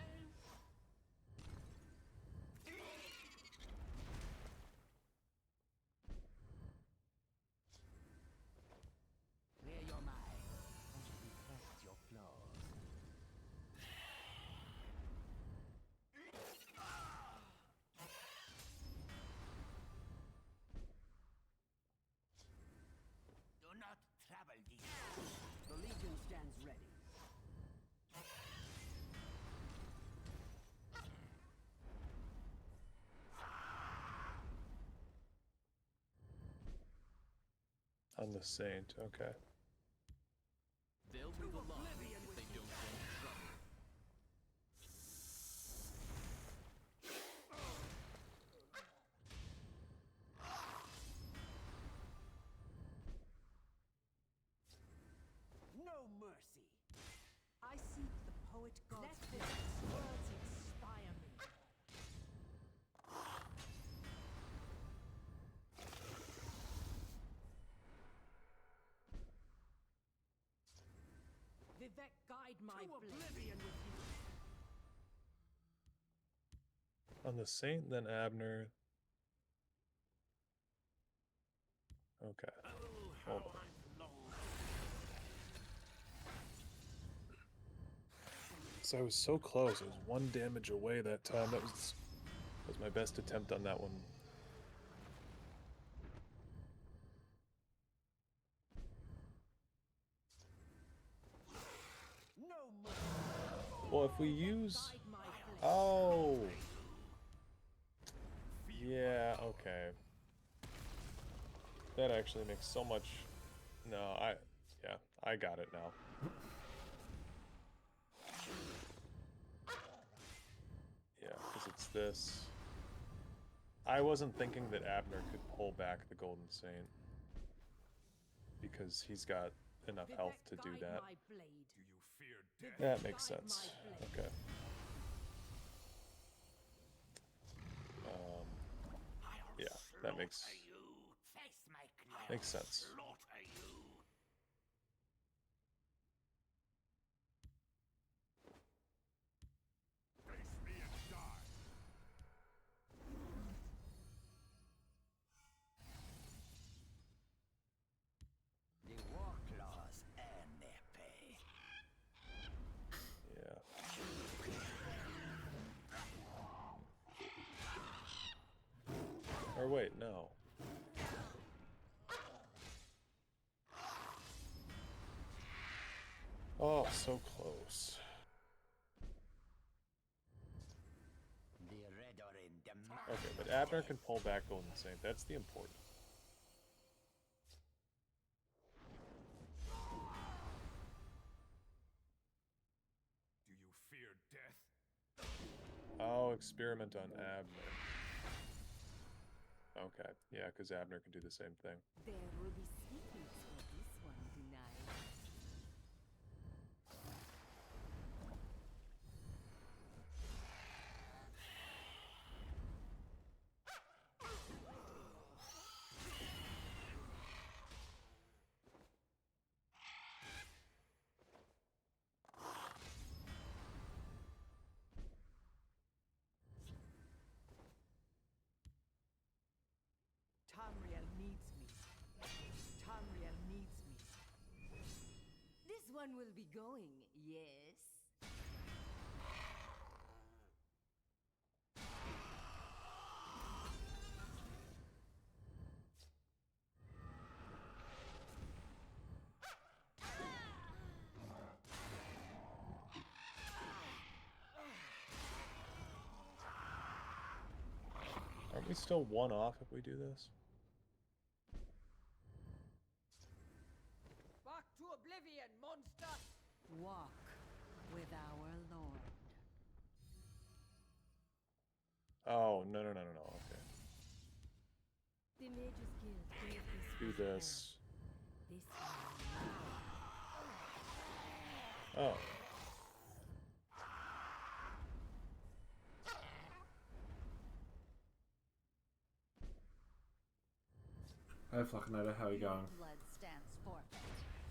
Clear your mind and reflect your flaws. Do not travel this way. The Legion stands ready. On the Saint, okay. They'll move along if they don't want trouble. No mercy. I seek the poet god's Let this words inspire me. Vivek, guide my To blade. oblivion with you. On the Saint, then Abner. Okay. Hold on. So I was so close. I was 1 damage away that time. That was my best attempt on that one. No mercy. Well, if we use... Oh! Yeah, okay. That actually makes so much... No, yeah, I got it now. Yeah, because it's this. I wasn't thinking that Abner could pull back the Golden Saint. Because he's got enough health to do that. Do you fear death? That makes sense. Okay. Yeah, that makes sense. Face me and die. The war claws earn their pay. Yeah. Or wait, no. Oh, so close. The red are in demand. Okay, but Abner can pull back Golden Saint. That's the important. Do you fear death? Oh, experiment on Abner. Okay, yeah, because Abner can do the same thing. There will be sweetmeats for this one tonight. Tamriel needs me. Tamriel needs me. This one will be going, yes? we still one off if we do this? Back to oblivion, monster! Walk with our lord. Oh, no, no, no, no, no, okay. The Mage's Guild gave this Do with this. her. This Oh. Hey Flacinator, how are you going? Blood stands forfeit.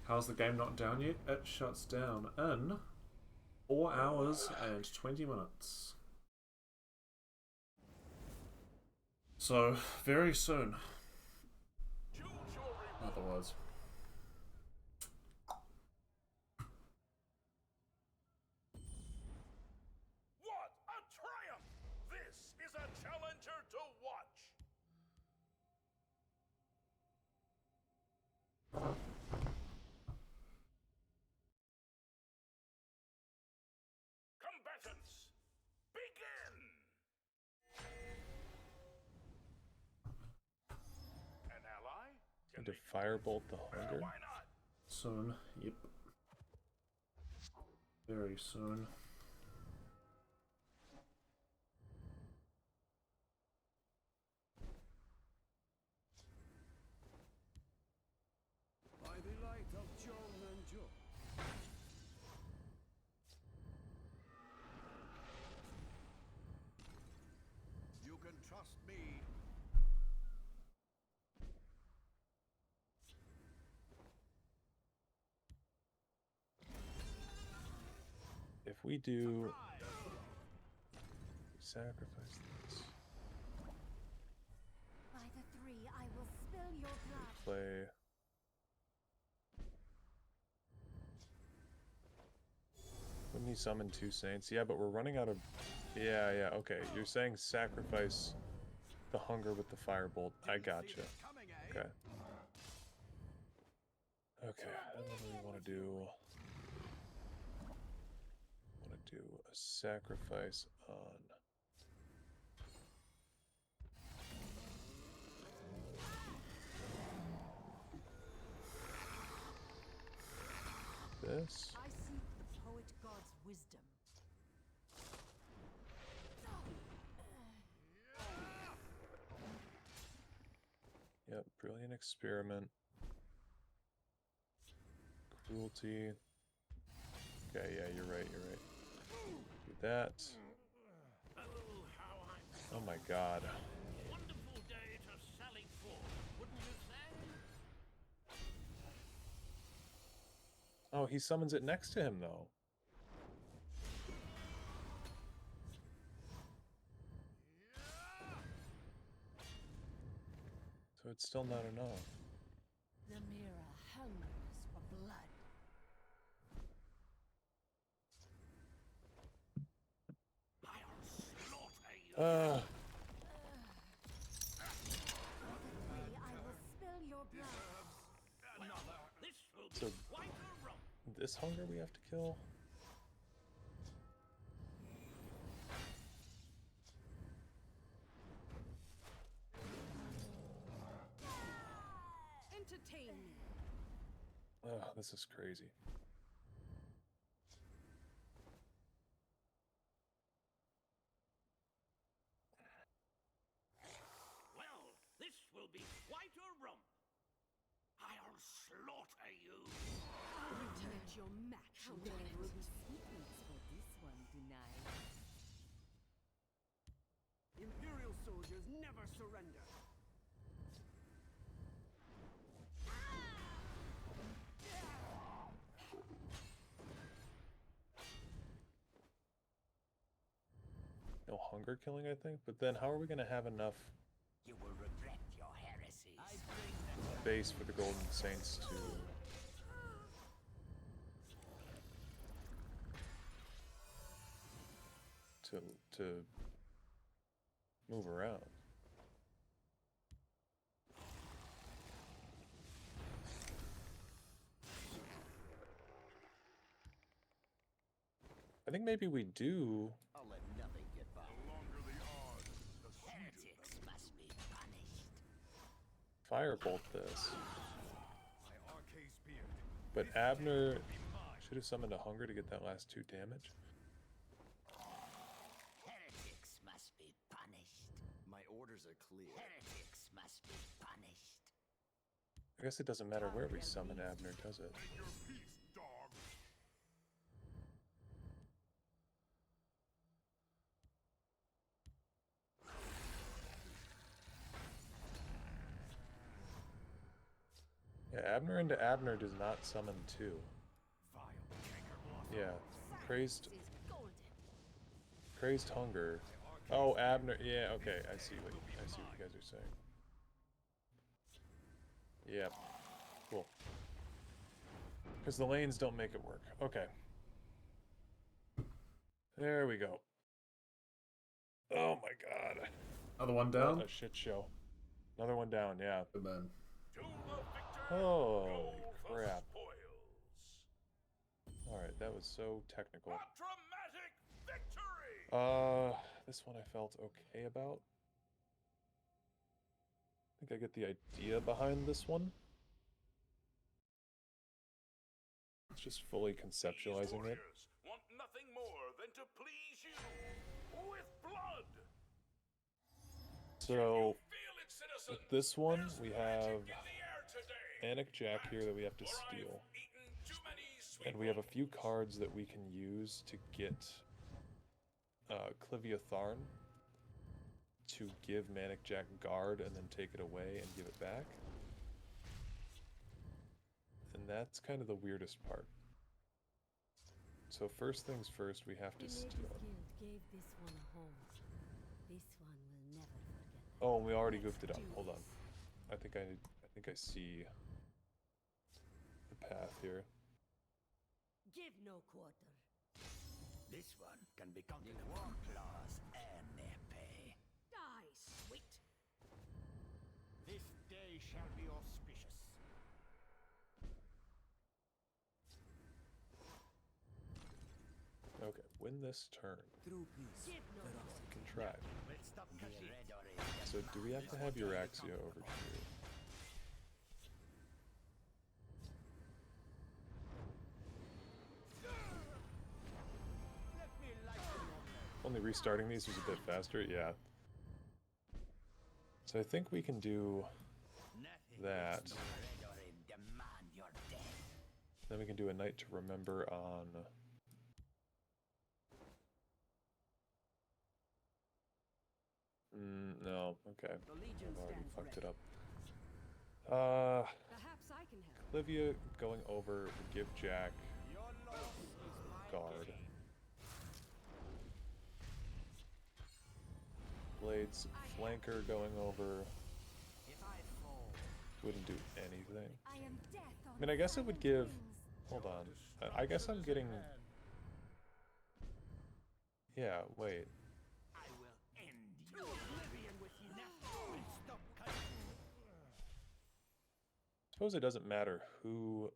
How's the game not down yet? It shuts down in 4 hours and 20 minutes. So, very soon. Otherwise. What a triumph! This is a challenger to watch! Combatants, begin! An ally? And to firebolt the hunger? Why not? Soon, yep. Very soon. By the light of John and Joe. You can trust me. If we do sacrifice this, By the three, I will spill your blood. play. Wouldn't he summon 2 saints? Yeah, but we're running out of. Yeah, okay. You're saying sacrifice the hunger with the firebolt. I gotcha. Okay. Okay, and then we want to do. Do a sacrifice on this. I seek the poet god's wisdom. Yep, brilliant experiment. Cruelty. Okay, yeah, you're right, you're right. Do that. Oh my god. Wonderful day to sally forth, wouldn't you say? Oh, he summons it next to him, though. So it's still not enough. The mirror hungers for blood. I'll slaughter you. I will spill your blood. This will be So quite a romp. this hunger we have to kill. Entertain me. Oh, this is crazy. Well, this will be quite a romp. I'll slaughter you. Return your match. There will be sweetness for this one tonight. Imperial soldiers never surrender. No hunger killing, I think. But then how are we going to have enough You will regret your heresies. base for the Golden Saints to move around? I think maybe we do. I'll let nothing get by. The longer the odds, the heretics must be firebolt this. But Abner should have summoned a hunger to get that last 2 damage. Heretics must be punished. My orders are clear. Heretics must be punished. I guess it doesn't matter where we summon Abner, does it? Yeah, Abner into Abner does not summon 2. Yeah, crazed hunger. Oh, Abner. Yeah, okay. I see what you guys are saying. Yeah. Cool. Because the lanes don't make it work. Okay. There we go. Oh my god. Another one down? What a shit show. Another one down, yeah. Good man. Holy crap. Alright, that was so technical. This one I felt okay about. I think I get the idea behind this one. It's just fully conceptualizing it. Want nothing more than to please you with blood. So, with this one, we have Manic Jack here that we have to steal. And we have a few cards that we can use to get Clivia Tharn to give Manic Jack guard and then take it away and give it back. And that's kind of the weirdest part. So first things first, we have to steal. Gave this one a home. This one will never forget. Oh, and we already goofed it up. Hold on. I think I see the path here. Give no quarter. This one can be counted on claws and their pay. Die, sweet. This day shall be auspicious. Okay, win this turn. Through peace. Give no Contrive. Let's stop So do we have to have Euraxia over here? Only restarting these was a bit faster, yeah. So I think we can do that. Then we can do a Night to Remember on... no, okay. I've already fucked it up. Perhaps I can help. Olivia going over to give Jack guard. Blades flanker going over. Wouldn't do anything. I mean, I guess it would give... Hold on. I guess I'm getting... Yeah, wait. Suppose it doesn't matter who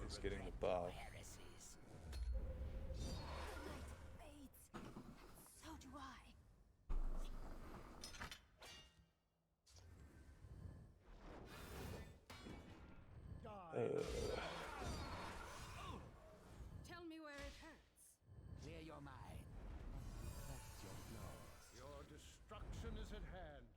is getting the buff. So do I. Tell me where it hurts. Clear your mind. Protect your claws. Your destruction is at hand.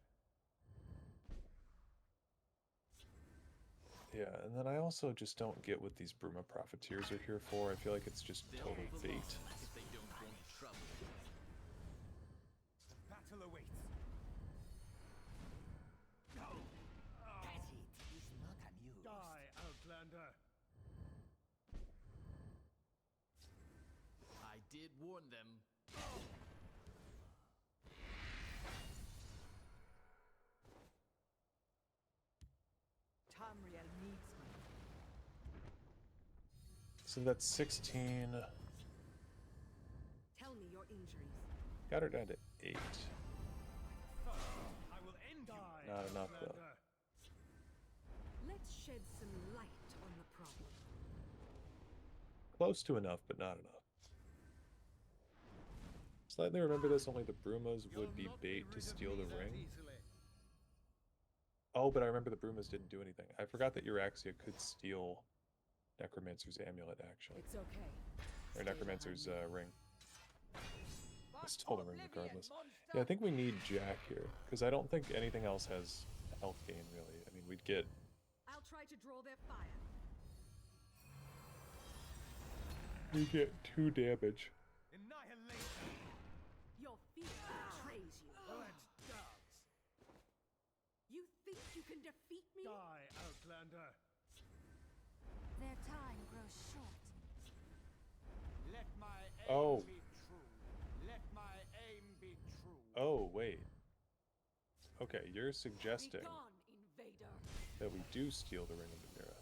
Yeah, and then I also just don't get what these Bruma Profiteers are here for. I feel like it's just total bait. If they don't want trouble. Battle awaits. Catch it. Is not amused. Die, Outlander. I did warn them. Tamriel needs me. So that's 16. Tell me your injuries. Got her down to 8. I will end you. Not enough, though. Let's shed some light on the problem. Close to enough, but not enough. Slightly remember this, only the Brumas would be bait to steal the ring. Oh, but I remember the Brumas didn't do anything. I forgot that Euraxia could steal Necromancer's amulet, actually. It's okay. Or Stay Necromancer's behind me. ring. I stole the ring regardless. Yeah, I think we need Jack here, because I don't think anything else has health gain, really. I mean, we'd get... I'll try to draw their fire. We get 2 damage. Annihilation. Your fear betrays you. Let's dance. You think you can defeat me? Die, Outlander. Their time grows short. Let my aim Oh. be true. Let my aim be true. Oh, wait. Okay, you're Be suggesting gone, invader. that we do steal the Ring of Namira.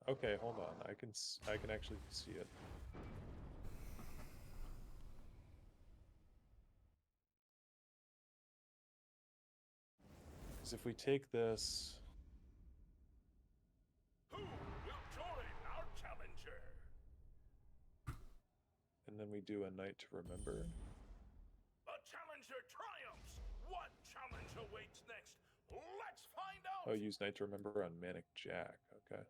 Okay, hold on. I can actually see it. Because if we take this... Who will join our challenger? and then we do a Night to Remember. The challenger triumphs! What challenge awaits next? Let's find out! Oh, use Night to Remember on Manic Jack. Okay.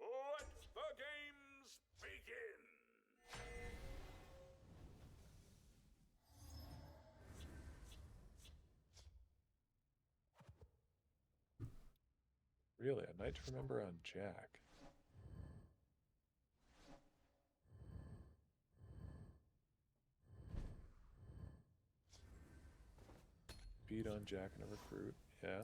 Let the games begin! Really, a Night to Remember on Jack. Beat on Jack and a recruit. Yeah.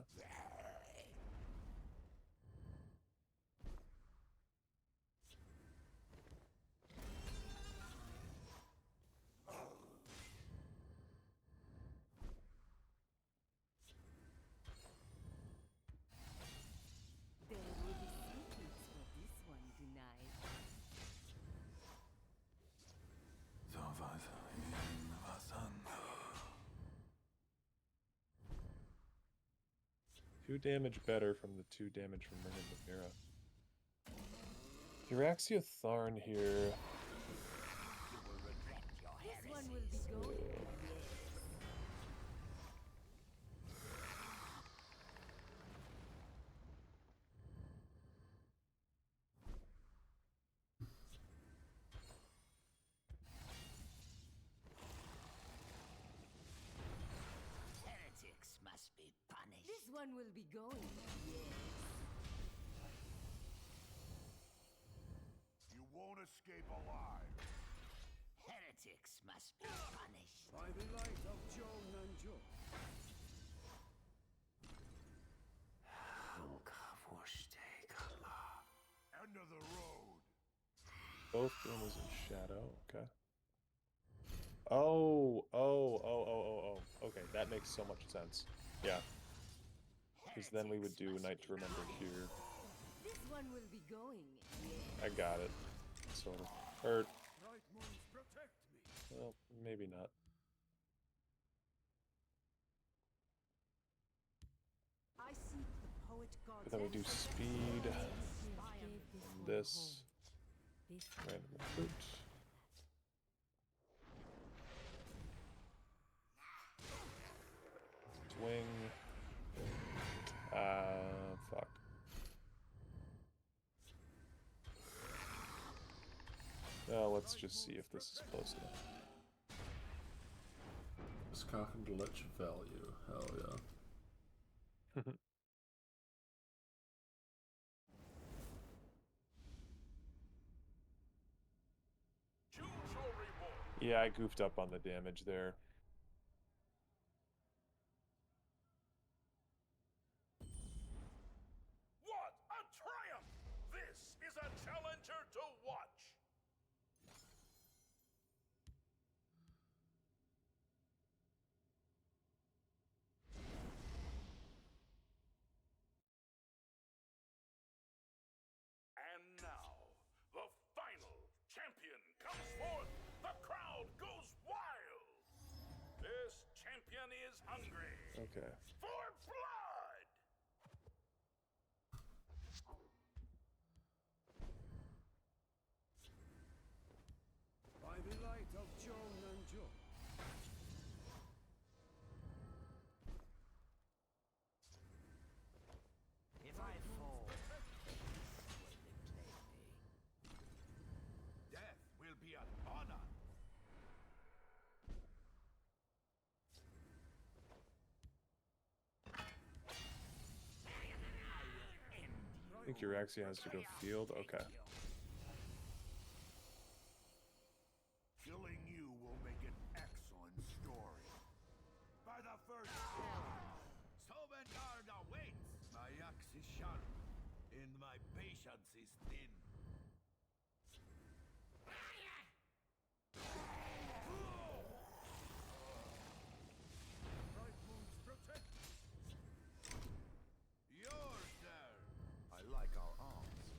There will be secrets for this one tonight. Two damage better from the 2 damage from Ring of Namira. Euraxia Tharn here. This one will be going. Heretics must be punished. This one will be going. Yes. You won't escape alive. Heretics must be punished. By the light of Joe Nanjo. End of the road. Both Brumas in Shadow. Okay. Oh. Okay, that makes so much sense. Yeah. Because then we would do a Night to Remember here. This one will be going. I got it. Sort of. Or, Bright moons protect me. well, maybe not. I seek the poet gods. But then we do speed. And this. Random recruit. Swing. Fuck. Well, let's just see if this is close enough. Scarf and Lich value. Hell yeah. Choose your reward. Yeah, I goofed up on the damage there. What a triumph! This is a challenger to watch. And now, the final champion comes forth. The crowd goes wild. This champion is hungry Okay. for blood. By the light of think your actually has to go field? Okay. Killing you will make an excellent story. By the first Sovendard awaits. My axe is sharp, and my patience is thin. Right moves protect. Yours there. I like our arms.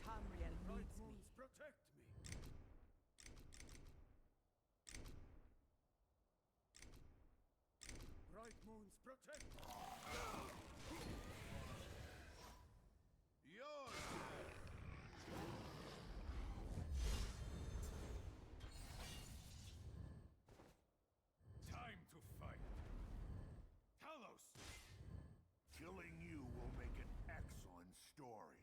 Tamriel Right needs me. moves protect me. Bright moons protect. Yours. Time to fight. Talos. Killing you will make an excellent story.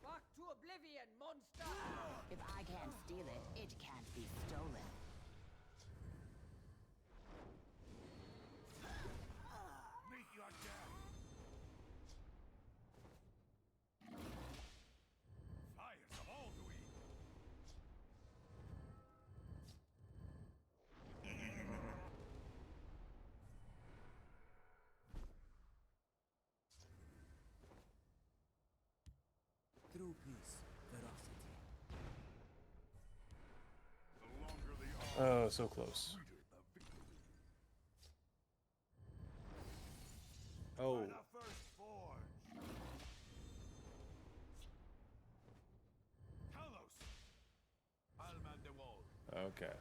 Back to oblivion, monster! If I can't steal it, it can't be stolen. Meet your death. Fires of Alduin. True peace, ferocity. The longer the Oh, so close. sweeter the victory. Oh, By the first forge. Talos. I'll man the wall. okay.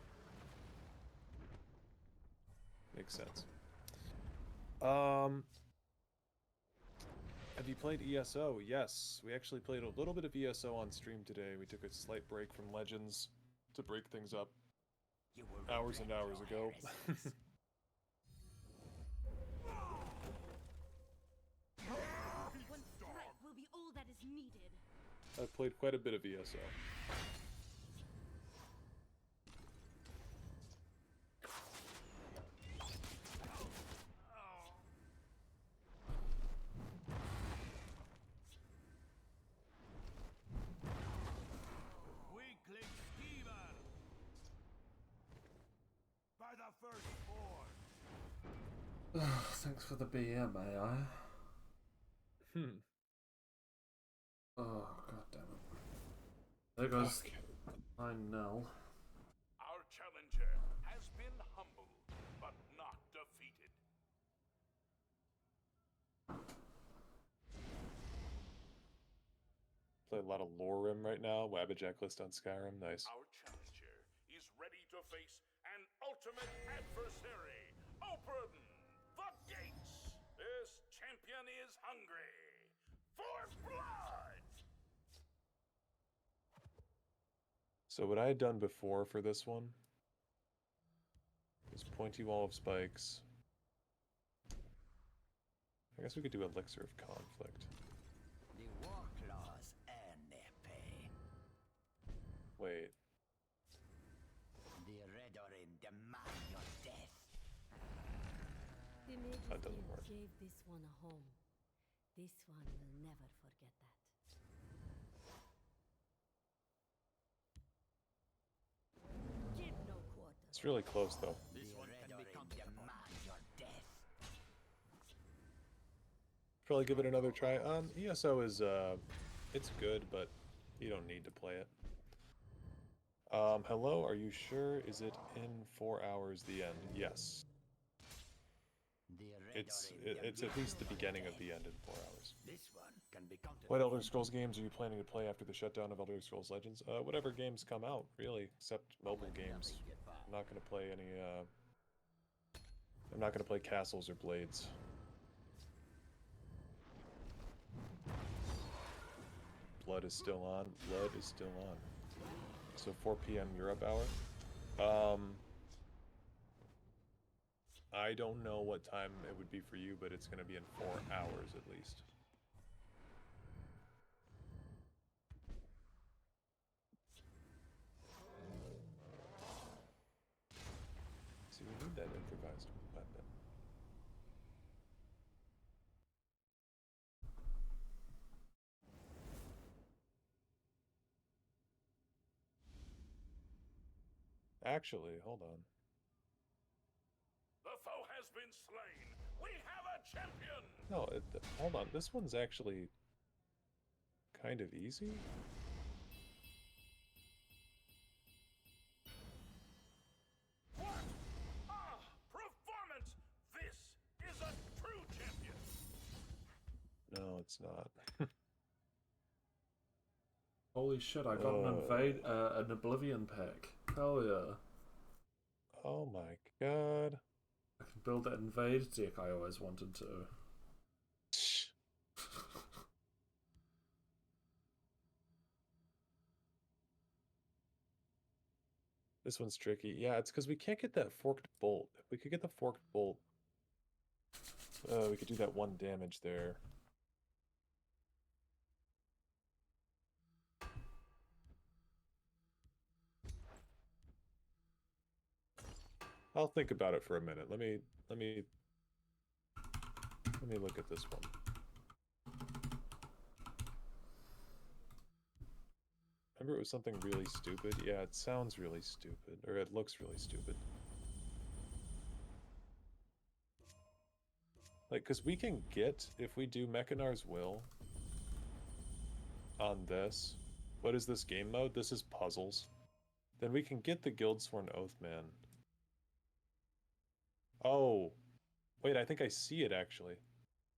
Makes sense. Have you played ESO? Yes, we actually played a little bit of ESO on stream today. We took a slight break from Legends to break things up You will hours and regret hours your ago. heresies. One strike will be all that is needed. I've played quite a bit of ESO. Weakling skeever. By the first forge. Thanks for the BM, AI. Oh, god damn it. There goes 9-0. Our challenger has been humbled, but not defeated. Play a lot of lore rim right now. Wabbajack list on Skyrim. Nice. Our challenger is ready to face an ultimate adversary. Open the gates. This champion is hungry for blood. So what I had done before for this one was Pointy Wall of Spikes. I guess we could do Elixir of Conflict. The war claws earn their pay. Wait. The Redorin demand your death. The Mages That doesn't Guild work. gave this one a home. This one will never forget that. Give no quarter. It's really close though. This one can become demand your death. Probably give it another try. ESO is it's good, but you don't need to play it. Hello, are you sure? Is it in 4 hours the end? Yes. It's at least the beginning of the end in 4 hours. This one can become What Elder Scrolls games are you planning to play after the shutdown of Elder Scrolls Legends? Whatever games come out, really, except mobile games. I'm not gonna play any I'm not gonna play Castles or Blades. Blood is still on. Blood is still on. So 4 p.m. Europe hour. I don't know what time it would be for you, but it's going to be in 4 hours at least. Actually, hold on. The foe has been slain. We have a champion. No, hold on. This one's actually kind of easy. What? Ah, performance! This is a true champion. No, it's not. Holy shit! I got an Oblivion pack. Hell yeah! Oh my god! I can build that invade deck I always wanted to. This one's tricky. Yeah, it's because we can't get that forked bolt. If we could get the forked bolt, we could do that 1 damage there. I'll think about it for a minute. Let me look at this one. Remember it was something really stupid? Yeah, it sounds really stupid. Or it looks really stupid. Like, because we can get, if we do Mechanar's Will on this, what is this game mode? This is puzzles. Then we can get the Guildsworn Oathman. Oh. Wait, I think I see it, actually.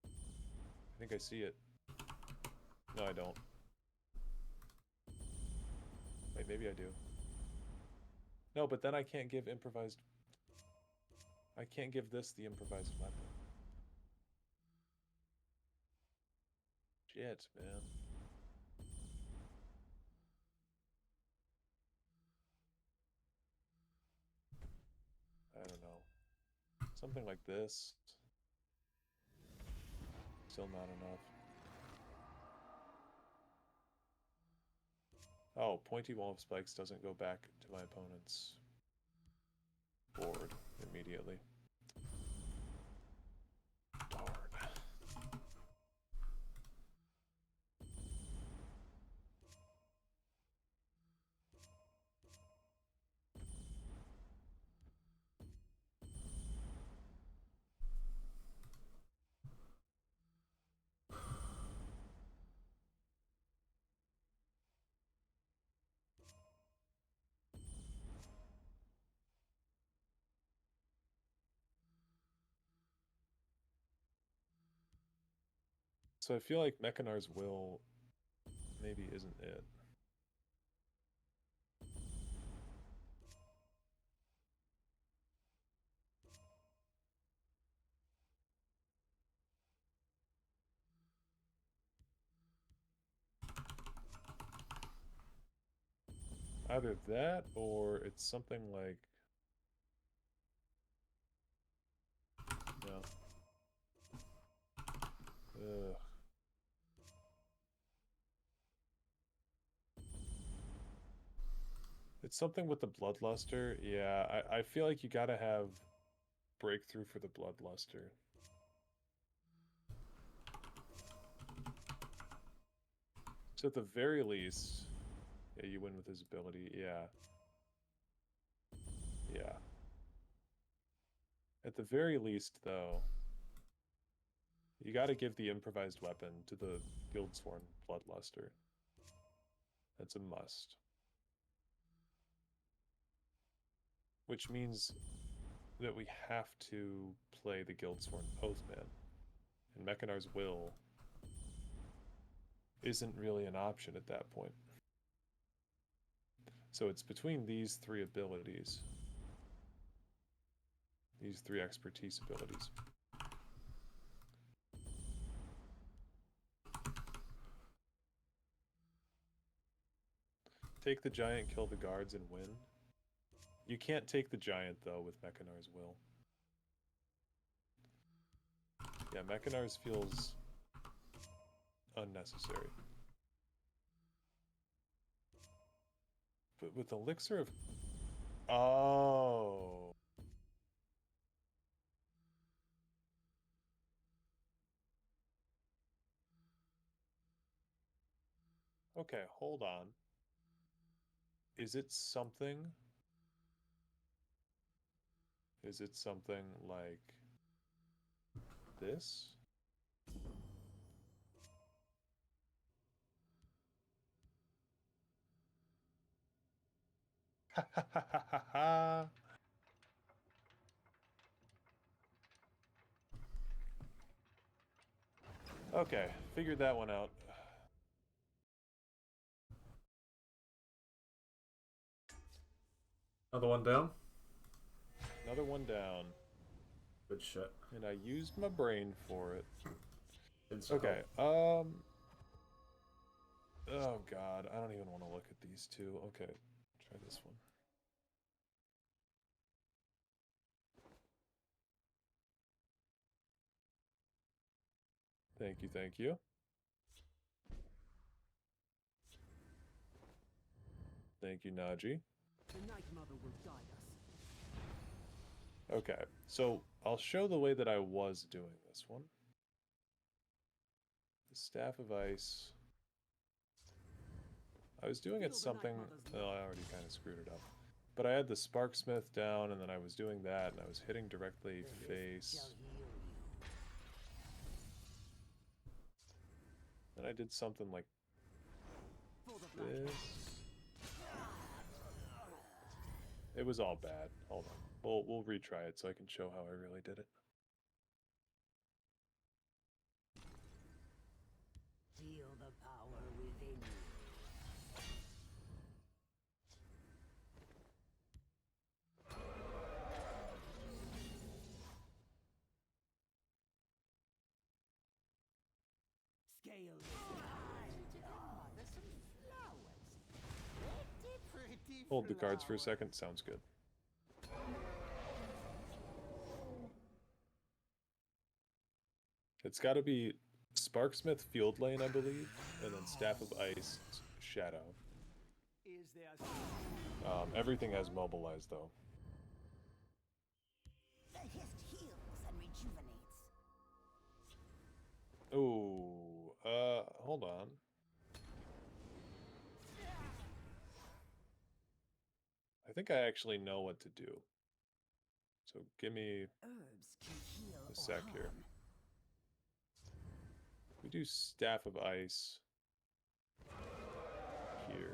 I think I see it. No, I don't. Wait, maybe I do. No, but then I can't give improvised... I can't give this the improvised weapon. Shit, man. I don't know. Something like this. Still not enough. Oh, Pointy Wall of Spikes doesn't go back to my opponent's board immediately. Darn. So I feel like Mechanar's Will maybe isn't it. Either that or it's something like... No. Ugh. It's something with the Bloodluster. Yeah, I feel like you gotta have breakthrough for the Bloodluster. So at the very least, yeah, you win with his ability. Yeah. Yeah. At the very least, though, you gotta give the improvised weapon to the Guildsworn Bloodluster. That's a must. Which means that we have to play the Guildsworn Oathman. And Mechanar's Will isn't really an option at that point. So it's between these 3 abilities. These 3 expertise abilities. Take the giant, kill the guards, and win. You can't take the giant, though, with Mechanar's Will. Yeah, Mechanar's feels unnecessary. But with Elixir of... Oh. Okay, hold on. Is it something Is it something like this? Ha ha ha ha ha. Okay, figured that one out. Another one down. Another one down. Good shit. And I used my brain for it. Okay, Oh god, I don't even want to look at these two. Okay, try this one. Thank you, thank you. Thank you, Naji. The Night Mother will guide us. Okay, so I'll show the way that I was doing this one. The Staff of Ice. I was doing it something... Oh, I already kind of screwed it up. But I had the Sparksmith down, and then I was doing that, and I was hitting directly face. Then I did something like this. It was all bad. Hold on. We'll retry it so I can show how I really did it. Feel the power within you. Scale. There's some flowers. Pretty Hold the cards for a second. Sounds good. It's got to be Sparksmith Field Lane, I believe, and then Staff of Ice Shadow. Is there Everything has mobilized though. The hist heals and rejuvenates. Ooh, hold on. I think I actually know what to do. So give me Herbs can heal a sec or here. harm. We do Staff of Ice here.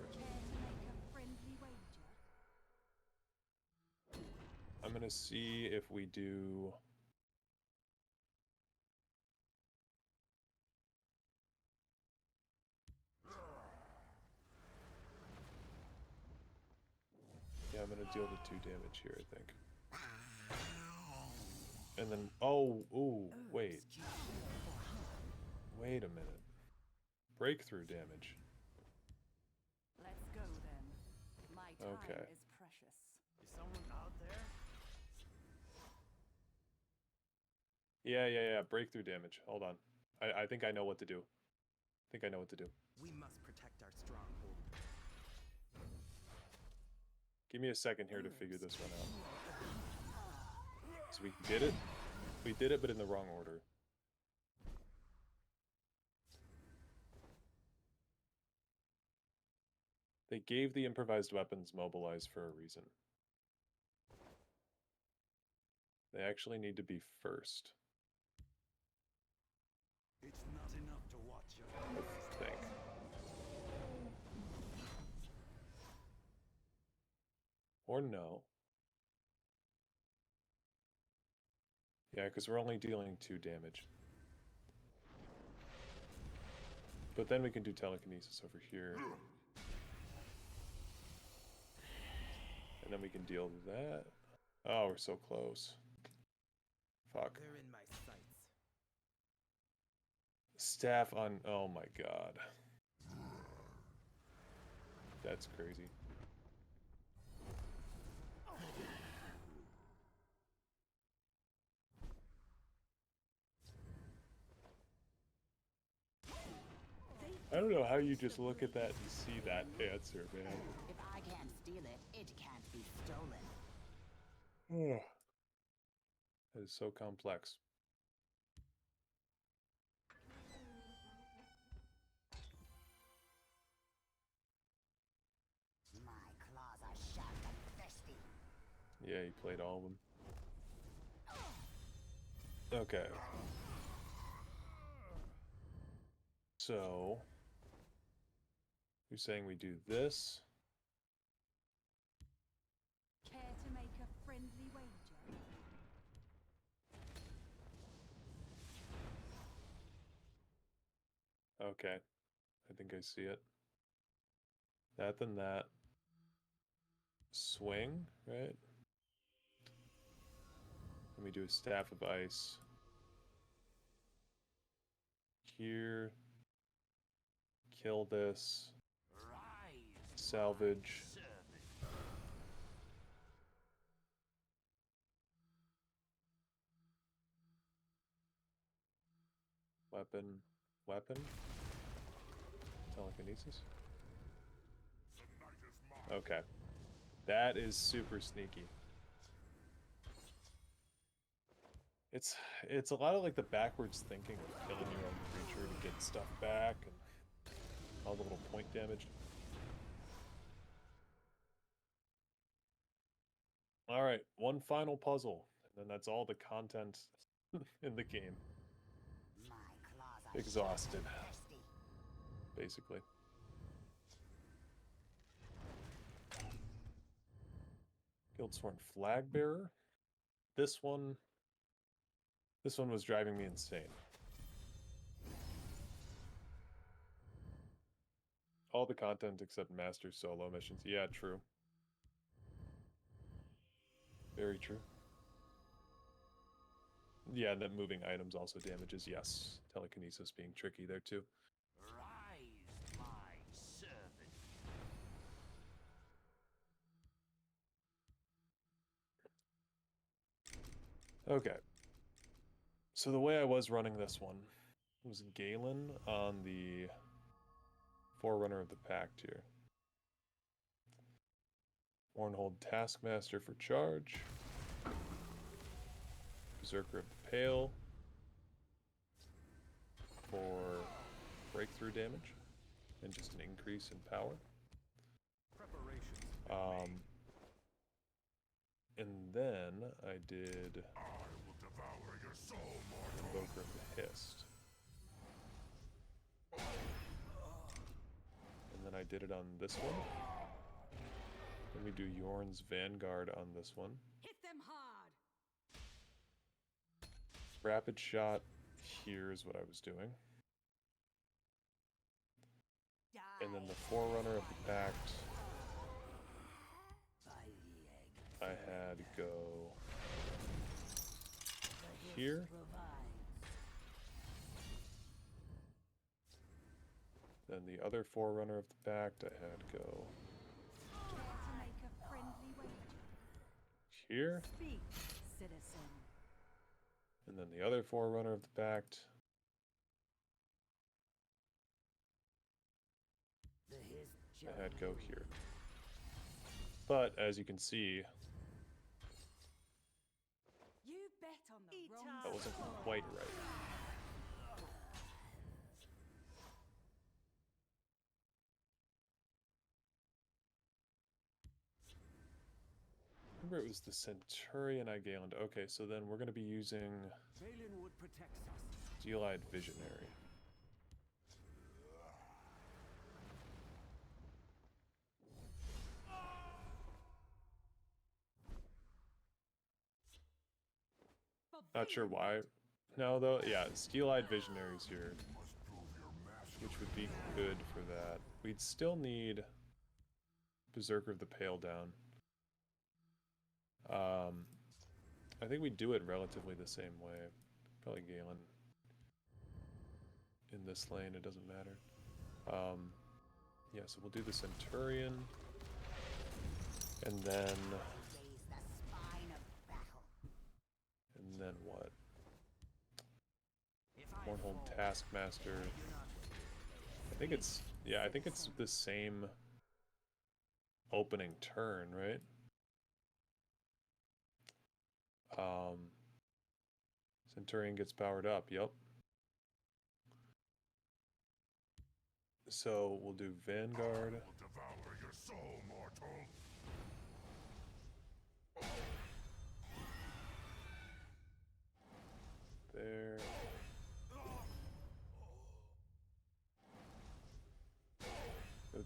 I'm gonna see if we do... Yeah, I'm gonna deal the 2 damage here, I think. And then, oh, ooh, wait. Wait a minute. Breakthrough damage. Let's go then. My time Okay. is precious. Is someone out there? Yeah, breakthrough damage. Hold on. I think I know what to do. I think I know what to do. We must protect our stronghold. Give me a second here to figure this one out. So we did it. We did it, but in the wrong order. They gave the improvised weapons mobilized for a reason. They actually need to be first. It's not enough to watch your I think. Or no. Yeah, because we're only dealing 2 damage. But then we can do telekinesis over here. And then we can deal that. Oh, we're so close. Fuck. They're in my sights. Staff on... Oh my god. That's crazy. I don't know how you just look at that and see that answer, man. If I can't steal it, it can't be stolen. That is so complex. My claws are sharp and thirsty. Yeah, he played all of them. Okay. So, you're saying we do this? Care to make a friendly wager? Okay. I think I see it. That, then that. Swing, right? Let me do a staff of ice. Here. Kill this. Salvage. Weapon. Telekinesis. Okay. That is super sneaky. It's a lot of like the backwards thinking of killing your own creature to get stuff back and all the little point damage. Alright, one final puzzle, and then that's all the content in the game. Exhausted. Basically. Guildsworn Flagbearer. This one was driving me insane. All the content except Master solo missions. Yeah, true. Very true. Yeah, that moving items also damages. Yes, telekinesis being tricky there too. Rise, my servant. Okay. So the way I was running this one was Galen on the Forerunner of the Pact here. Warnhold Taskmaster for charge. Berserker of the Pale for breakthrough damage and just an increase in power. And then I did Invoker of the Hist. And then I did it on this one. Then we do Yorn's Vanguard on this one. Hit them hard. Rapid Shot, here's what I was doing. And then the Forerunner of the Pact, I had to go here. Then the other Forerunner of the Pact, I had to go here. Speak, citizen. And then the other Forerunner of the Pact. I had to go here. But as you can see, You bet on the wrong that wasn't quite right. Remember it was the Centurion I galened. Okay, so then we're going to be using Steel-Eyed Visionary. Not sure why. No, though, yeah, Steel-Eyed Visionaries here, which would be good for that. We'd still need Berserker of the Pale down. I think we do it relatively the same way. Probably Galen. In this lane, it doesn't matter. Yeah, so we'll do the Centurion. And then... And then what? Warnhold Taskmaster. I think it's... Yeah, I think it's the same opening turn, right? Centurion gets powered up, yep. So we'll do Vanguard. Devour your soul, mortal.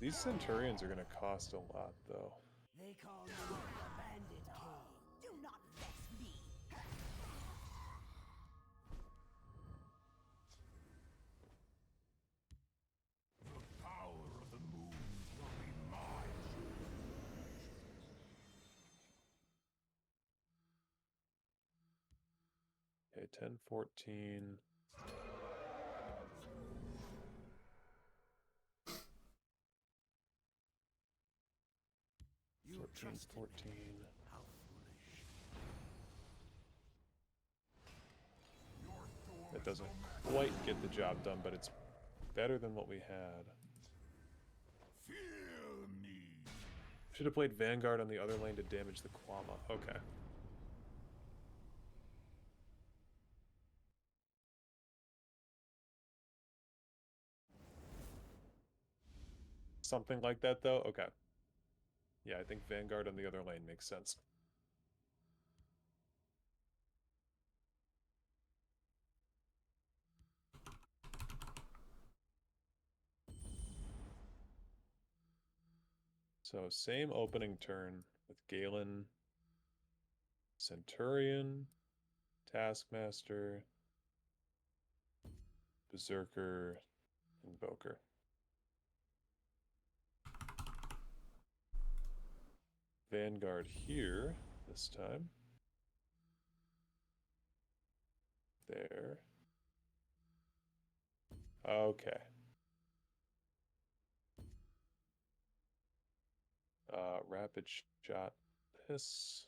These Centurions are gonna cost a lot, though. They call me the Bandit King. Do not vex me. The power of the moon will be mine. Okay, 10, 14. You 14. How foolish. That doesn't quite get the job done, but it's better than what we had. Fear me. Should have played Vanguard on the other lane to damage the Quama. Okay. Something like that, though? Okay. Yeah, I think Vanguard on the other lane makes sense. So, same opening turn with Galen, Centurion, Taskmaster, Berserker, Invoker. Vanguard here this time. There. Okay. Rapid shot this.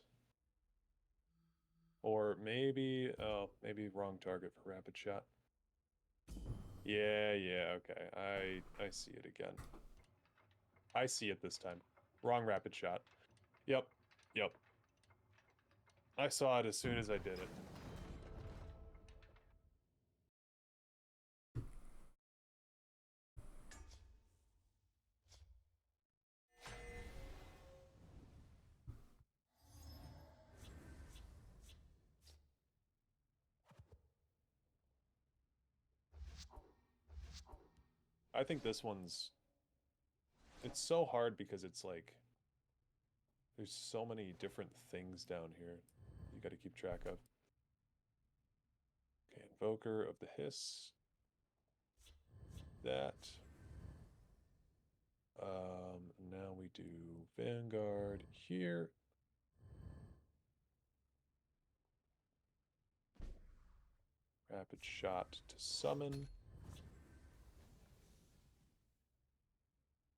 Or maybe, oh, maybe wrong target for rapid shot. Yeah, okay. I see it again. I see it this time. Wrong rapid shot. Yep. I saw it as soon as I did it. I think this one's... It's so hard because it's like... There's so many different things down here you gotta keep track of. Okay, Invoker of the Hiss. That. Now we do Vanguard here. Rapid shot to summon.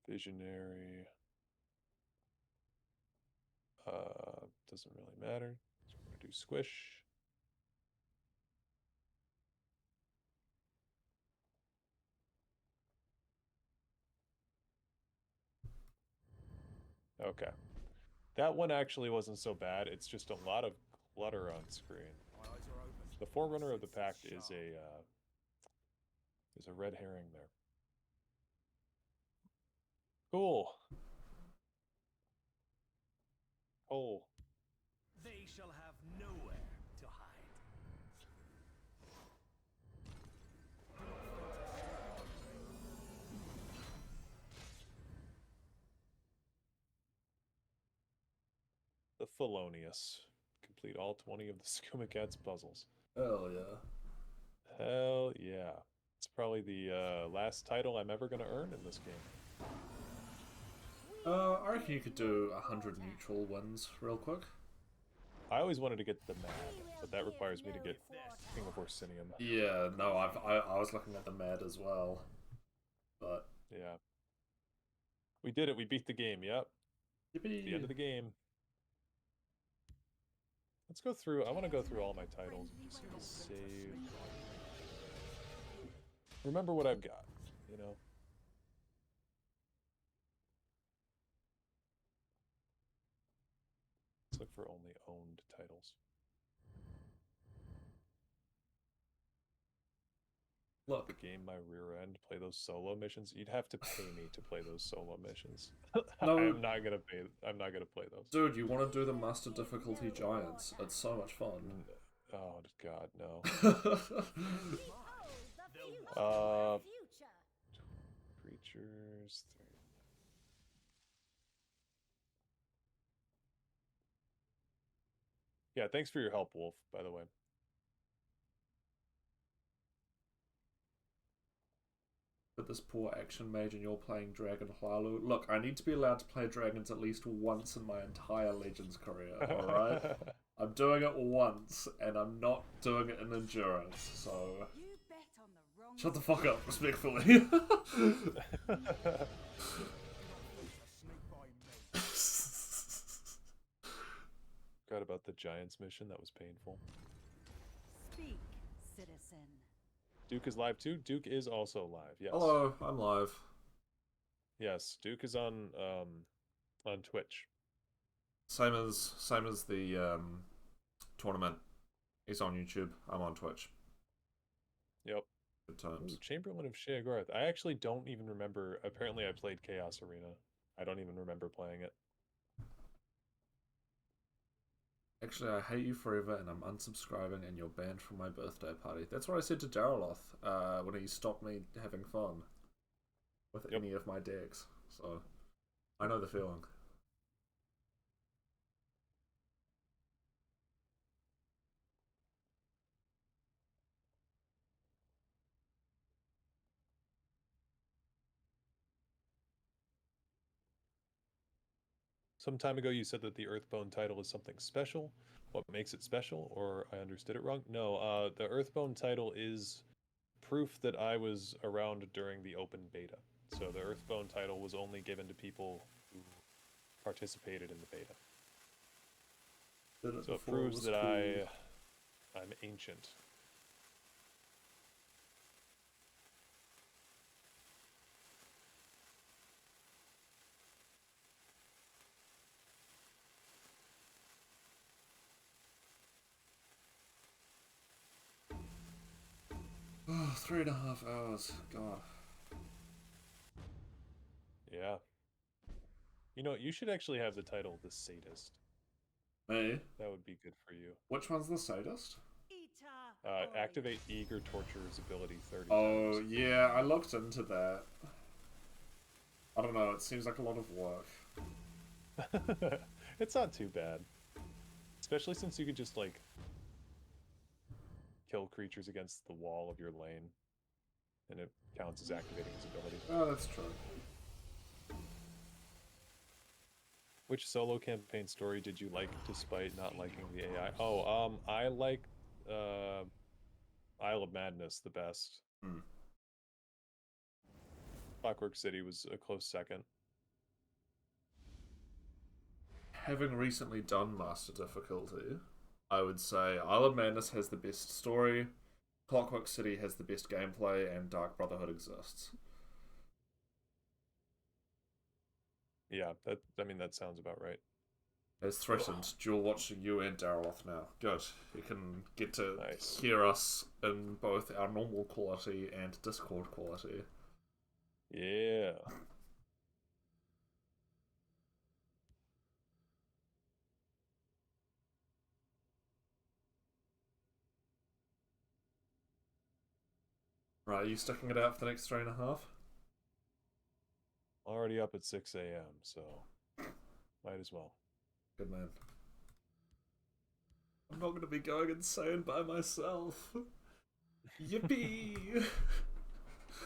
Visionary. Doesn't really matter. So we're gonna do squish. Okay. That one actually wasn't so bad. It's just a lot of clutter on screen. The Forerunner of the Pact is a red herring there. Cool. Oh. They shall have nowhere to hide. The Felonious. Complete all 20 of the Skooma Cat's puzzles. Hell yeah. Hell yeah. It's probably the last title I'm ever going to earn in this game. I reckon you could do 100 neutral wins real quick. I always wanted to get the Mad, but that requires me to get King of Orsinium. Yeah, no, I was looking at the Mad as well. But... Yeah. We did it. We beat the game. Yep. Yippee. The end of the game. Let's go through. I want to go through all my titles. Just gonna save. Remember what I've got, you know? Let's look for only owned titles. Look. The game my rear end, play those solo missions. You'd have to pay me to play those solo missions. No. I'm not gonna play those. Dude, you want to do the Master Difficulty Giants. It's so much fun. Oh god, no. Oh, the future. Creatures. Yeah, thanks for your help, Wolf, by the way. But this poor action mage and you're playing Dragon Hlalu. Look, I need to be allowed to play dragons at least once in my entire Legends career, alright? I'm doing it once, and I'm not doing it in endurance, so... You bet on the wrong Shut the fuck up, respectfully. Forgot about the Giants mission, that was painful. Speak, citizen. Duke is live too? Duke is also live, yes. Hello, I'm live. Yes, Duke is on Twitch. Same as the tournament. He's on YouTube. I'm on Twitch. Yep. Good times. Ooh, Chamberlain of Sheogorath. I actually don't even remember. Apparently I played Chaos Arena. I don't even remember playing it. Actually, I hate you forever, and I'm unsubscribing, and you're banned from my birthday party. That's what I said to Dareloth when he stopped me having fun with any of my decks. So, I know the feeling. Some time ago you said that the Earthbone title is something special. What makes it special? Or I understood it wrong? No, the Earthbone title is proof that I was around during the open beta. So the Earthbone title was only given to people who participated in the beta. So it proves that I'm ancient. Oh, 3.5 hours. God. Yeah. You know, you should actually have the title The Sadist. Me? That would be good for you. Which one's the sadist? Activate Eager Torturer's ability 30 Oh, times. yeah, I looked into that. I don't know, it seems like a lot of work. It's not too bad. Especially since you could just, like, kill creatures against the wall of your lane. And it counts as activating his ability. Oh, that's true. Which solo campaign story did you like despite not liking the AI? Oh, I like Isle of Madness the best. Clockwork City was a close second. Having recently done Master Difficulty, I would say Isle of Madness has the best story, Clockwork City has the best gameplay, and Dark Brotherhood exists. Yeah, that sounds about right. As threatened, dual watching you and Dareloth now. Good. You can get to hear us in both our normal quality and Discord quality. Yeah. Right, are you sticking it out for the next 3.5? Already up at 6 a.m., so might as well. Good man. I'm not going to be going insane by myself. Yippee!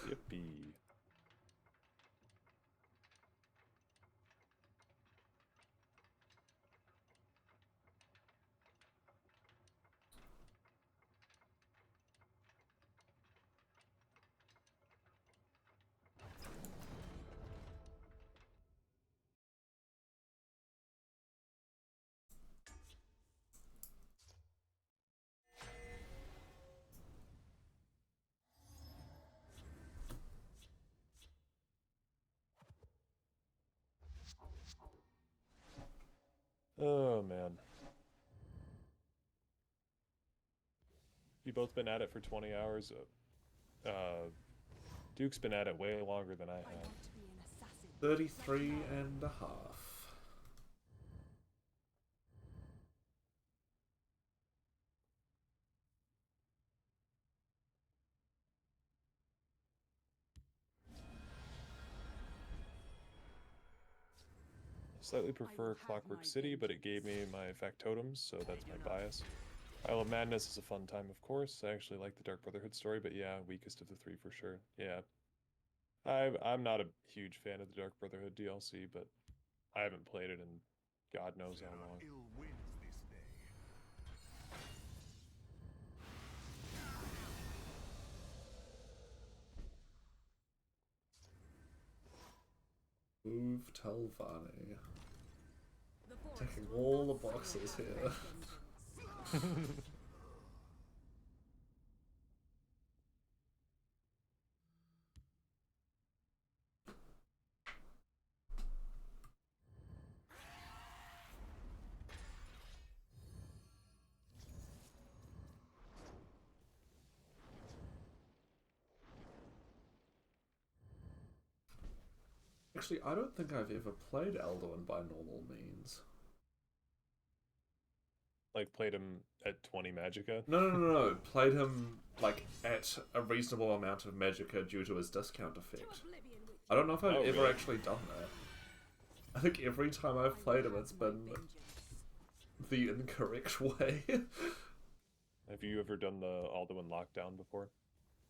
Yippee. Oh, man. You both been at it for 20 hours? Duke's been at it way longer than I have. 33.5. Slightly prefer Clockwork City, but it gave me my factotums, so that's my bias. Isle of Madness is a fun time, of course. I actually like the Dark Brotherhood story, but yeah, weakest of the three for sure. Yeah. I'm not a huge fan of the Dark Brotherhood DLC, but I haven't played it in God knows how long. Move Telvanni. Taking all the boxes here. Actually, I don't think I've ever played Alduin by normal means. Like, played him at 20 Magicka? No. Played him, like, at a reasonable amount of Magicka due to his discount effect. I don't know if I've ever really? actually done that. I think every time I've played him, it's been the incorrect way. Have you ever done the Alduin Lockdown before?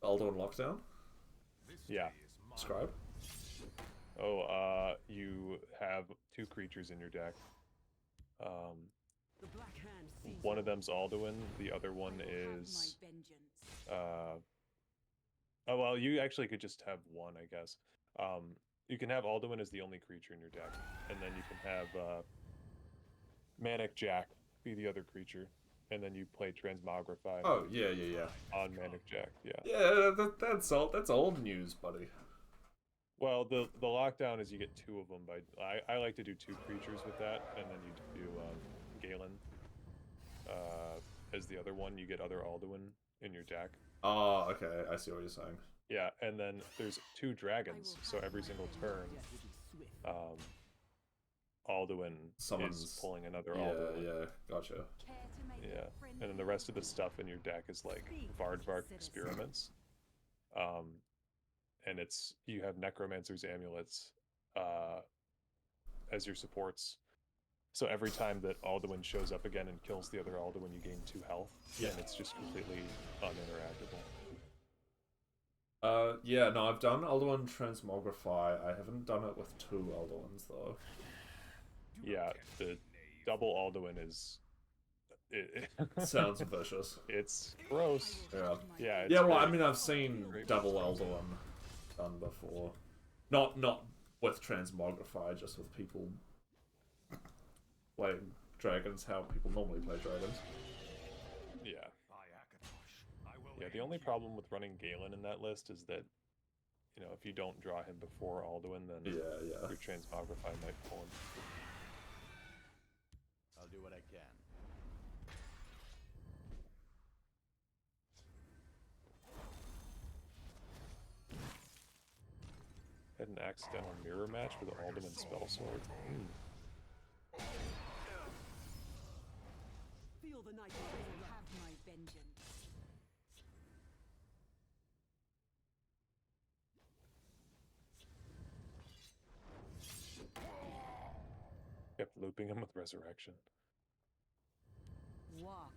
Alduin Lockdown? Yeah. Describe? Oh, you have 2 creatures in your deck. One of them's Alduin, the other one is... oh, well, you actually could just have one, I guess. You can have Alduin as the only creature in your deck, and then you can have Manic Jack be the other creature, and then you play Transmogrify. Oh, yeah. On Manic Jack, yeah. Yeah, that's old news, buddy. Well, the lockdown is you get 2 of them. I like to do 2 creatures with that, and then you do Galen as the other one. You get other Alduin in your deck. Oh, okay, I see what you're saying. Yeah, and then there's 2 dragons, so every single turn, Alduin is pulling another Alduin. Yeah, gotcha. Yeah, and then the rest of the stuff in your deck is like Vardvark Experiments. And you have Necromancer's Amulets as your supports. So every time that Alduin shows up again and kills the other Alduin, you gain 2 health. Yeah. And it's just completely uninteractable. Yeah, no, I've done Alduin Transmogrify. I haven't done it with 2 Alduins, though. Yeah, the double Alduin is... It sounds vicious. It's gross. Yeah. Yeah, yeah, well, I mean, I've seen double Alduin done before. Not with Transmogrify, just with people playing dragons, how people normally play dragons. Yeah. Yeah, the only problem with running Galen in that list is that, you know, if you don't draw him before Alduin, then your Transmogrify might pull him. I'll do what I can. Had an accidental mirror match with Alduin Spell Sword. Feel the night will have my vengeance. Kept looping him with Resurrection. Walk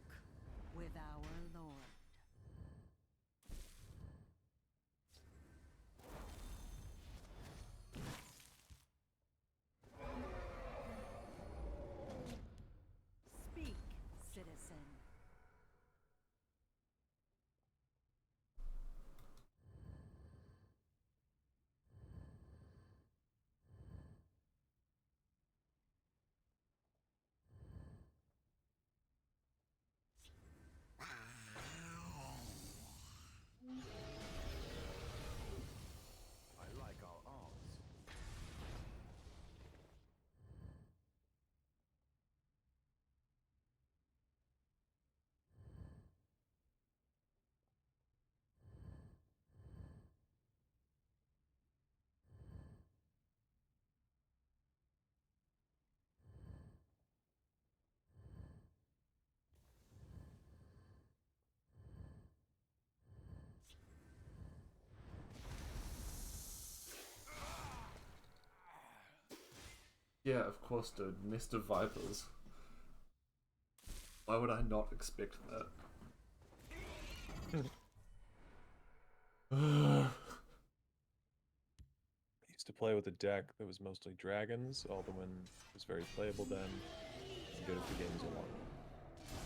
with our Lord. Speak, citizen. Yeah, of course, dude. Nest of vipers. Why would I not expect that? I used to play with a deck that was mostly dragons. Alduin was very playable then. And good if the game's along.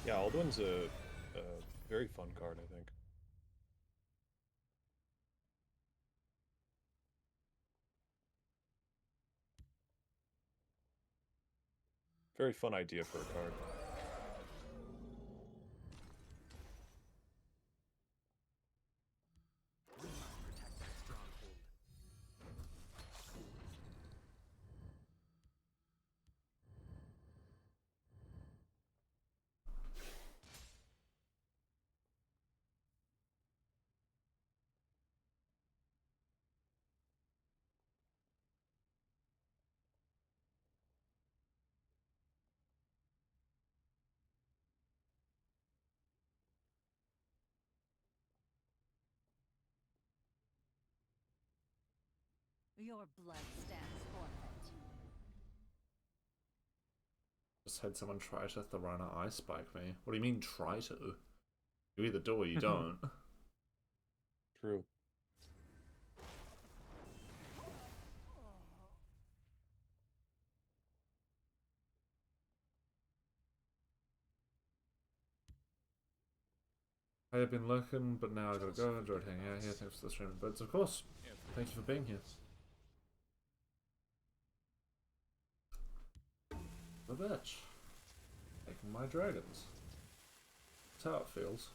Yeah, Alduin's a very fun card, I think. Very fun idea for a card. Your blood stands forfeit. Just had someone try to Thorana Ice Spike me. What do you mean try to? You either do or you don't. True. I have been lurking, but now I gotta go. Enjoyed hanging out here. Thanks for the stream and birds, of course. Thank you for being here. The bitch. Taking my dragons. That's how it feels.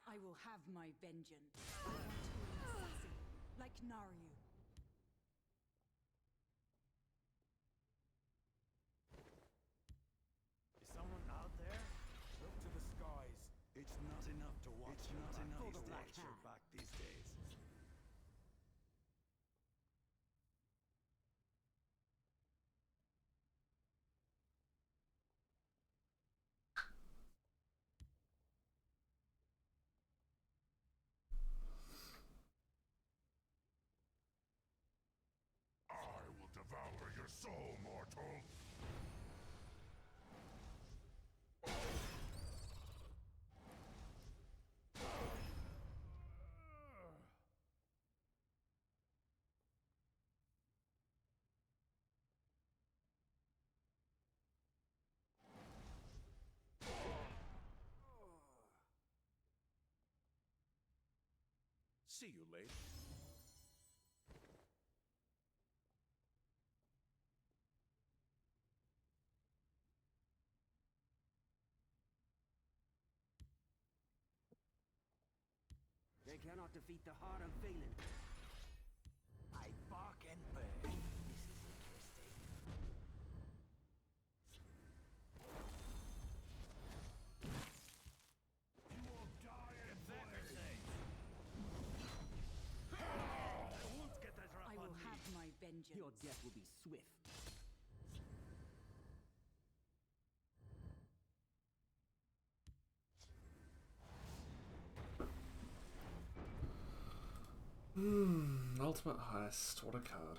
I will have my vengeance. I want to be an assassin, like Naryu. Is someone out there? Look to the skies. It's not enough to watch. It's not enough to watch your back these days. I will devour your soul, mortal. See you later. They cannot defeat the heart of Valen. I bark and burn. This is interesting. You will die in I will have my vengeance. Your death will be swift. Ultimate Heist. What a card.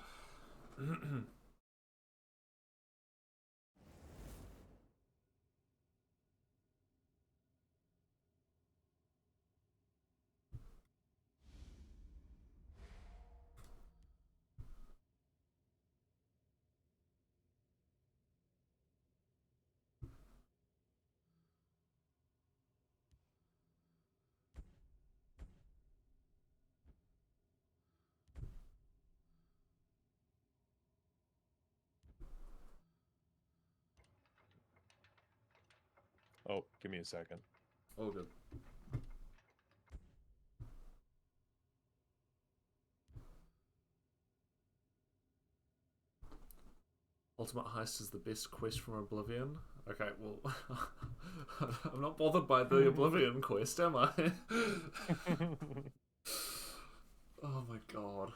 Oh, give me a second. All good. Ultimate Heist is the best quest from Oblivion. Okay, well, I'm not bothered by the Oblivion quest, am I? Oh my god.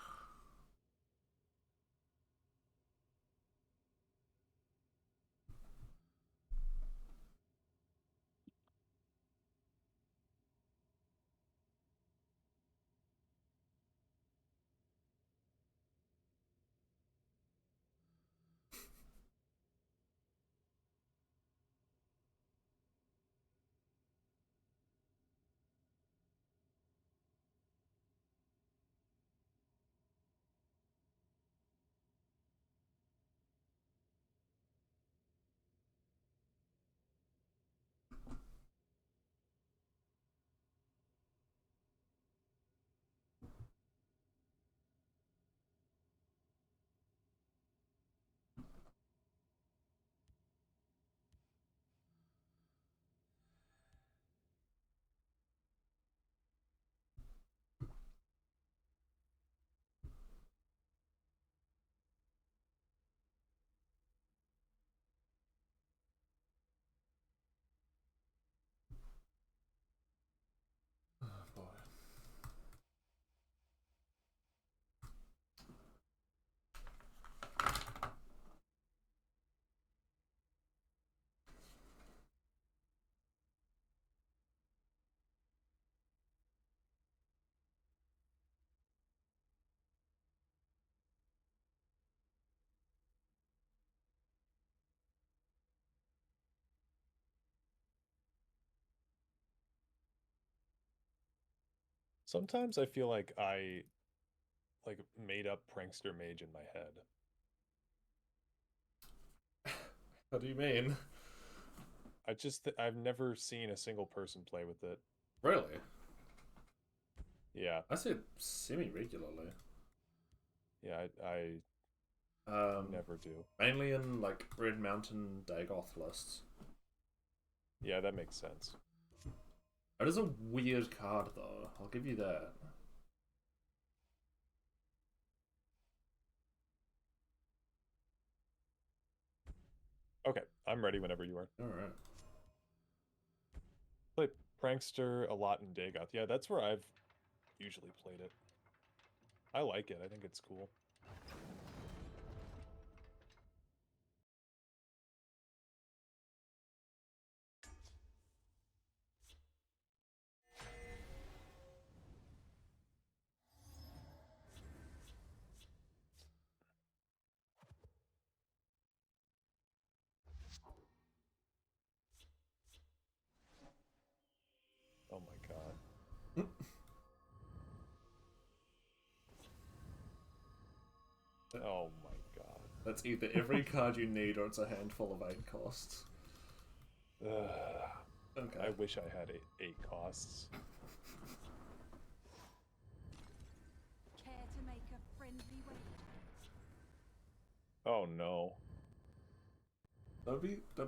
Sometimes I feel like I made up prankster mage in my head. What do you mean? I've never seen a single person play with it. Really? Yeah. I see it semi-regularly. Yeah, I never do. Mainly in like Red Mountain Dagoth lists. Yeah, that makes sense. It is a weird card though, I'll give you that. Okay, I'm ready whenever you are. Alright. Played prankster a lot in Dagoth. Yeah, that's where I've usually played it. I like it. I think it's cool. Oh my god. Oh my god. That's either every card you need or it's a handful of 8 costs. Okay. I wish I had 8 costs. Care to make a friendly way? Oh no. Don't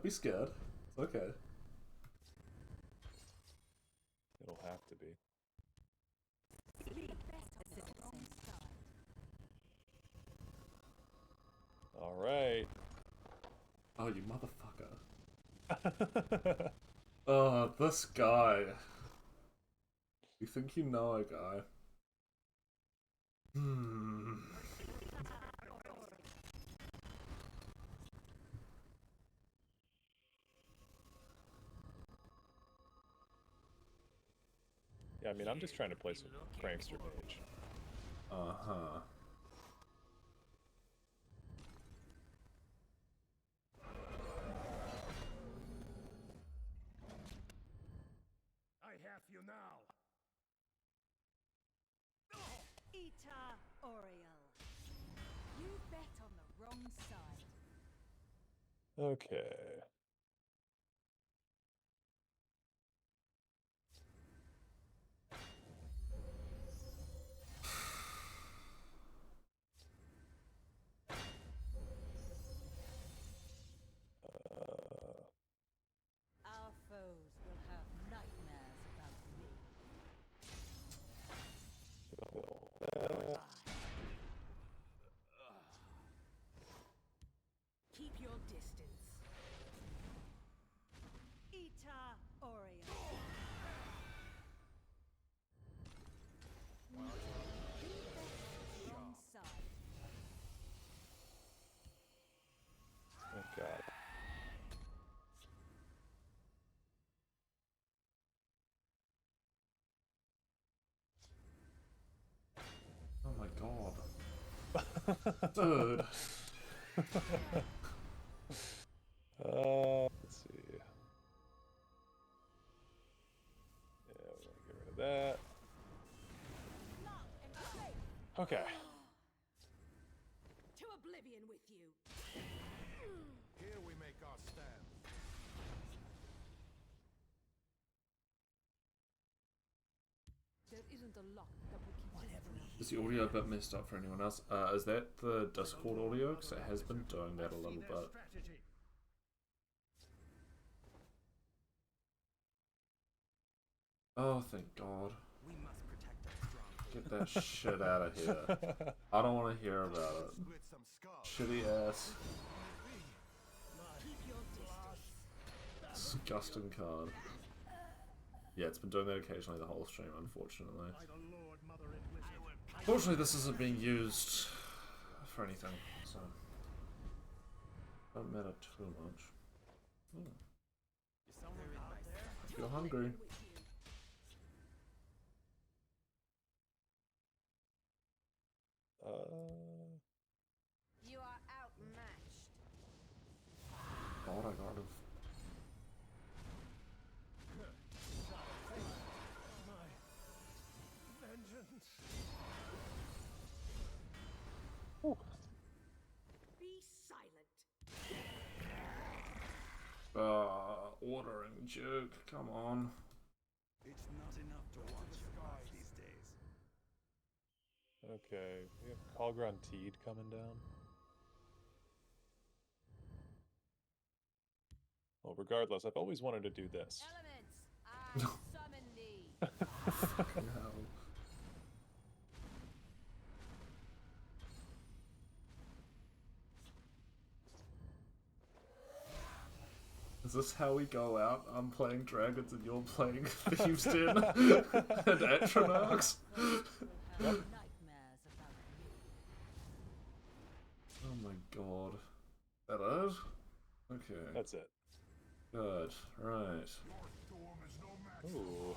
be scared. It's okay. It'll have to be. Alright. Oh, you motherfucker. Oh, this guy. You think you know a guy? Yeah, I mean, I'm just trying to play some prankster mage. Uh-huh. I have you now. Ita Oriel. You bet on the wrong side. Okay. Our foes will have nightmares about me. Keep your distance. Ita Oriel. You bet on the wrong side. Oh god. Oh my god. Dude. Let's see. Yeah, we're gonna get rid of that. Okay. To oblivion with you. Here we make our stand. There isn't a lock that will keep this Is the audio a bit messed up for anyone else? Is that the Discord audio? Because it has been doing that a little bit. Oh, thank God. We must protect our strong. Get that shit out of here. I don't want to hear about it. Split some skulls. Shitty ass. Keep your distance. Disgusting card. Yeah, it's been doing that occasionally the whole stream, unfortunately. Fortunately, this isn't being used for anything, so don't matter too much. If you're hungry. You are outmatched. God, I got of. Ordering jerk. Come on. It's not enough to watch your back these days. Okay, we have Kalgron Teed coming down. Well, regardless, I've always wanted to do this. Elements, I summon thee. Fucking hell. Is this how we go out? I'm playing dragons and you're playing Thieves' Den and Atronachs? Nightmares about you. Oh my god. That it? Okay. That's it. Good. Right. Ooh.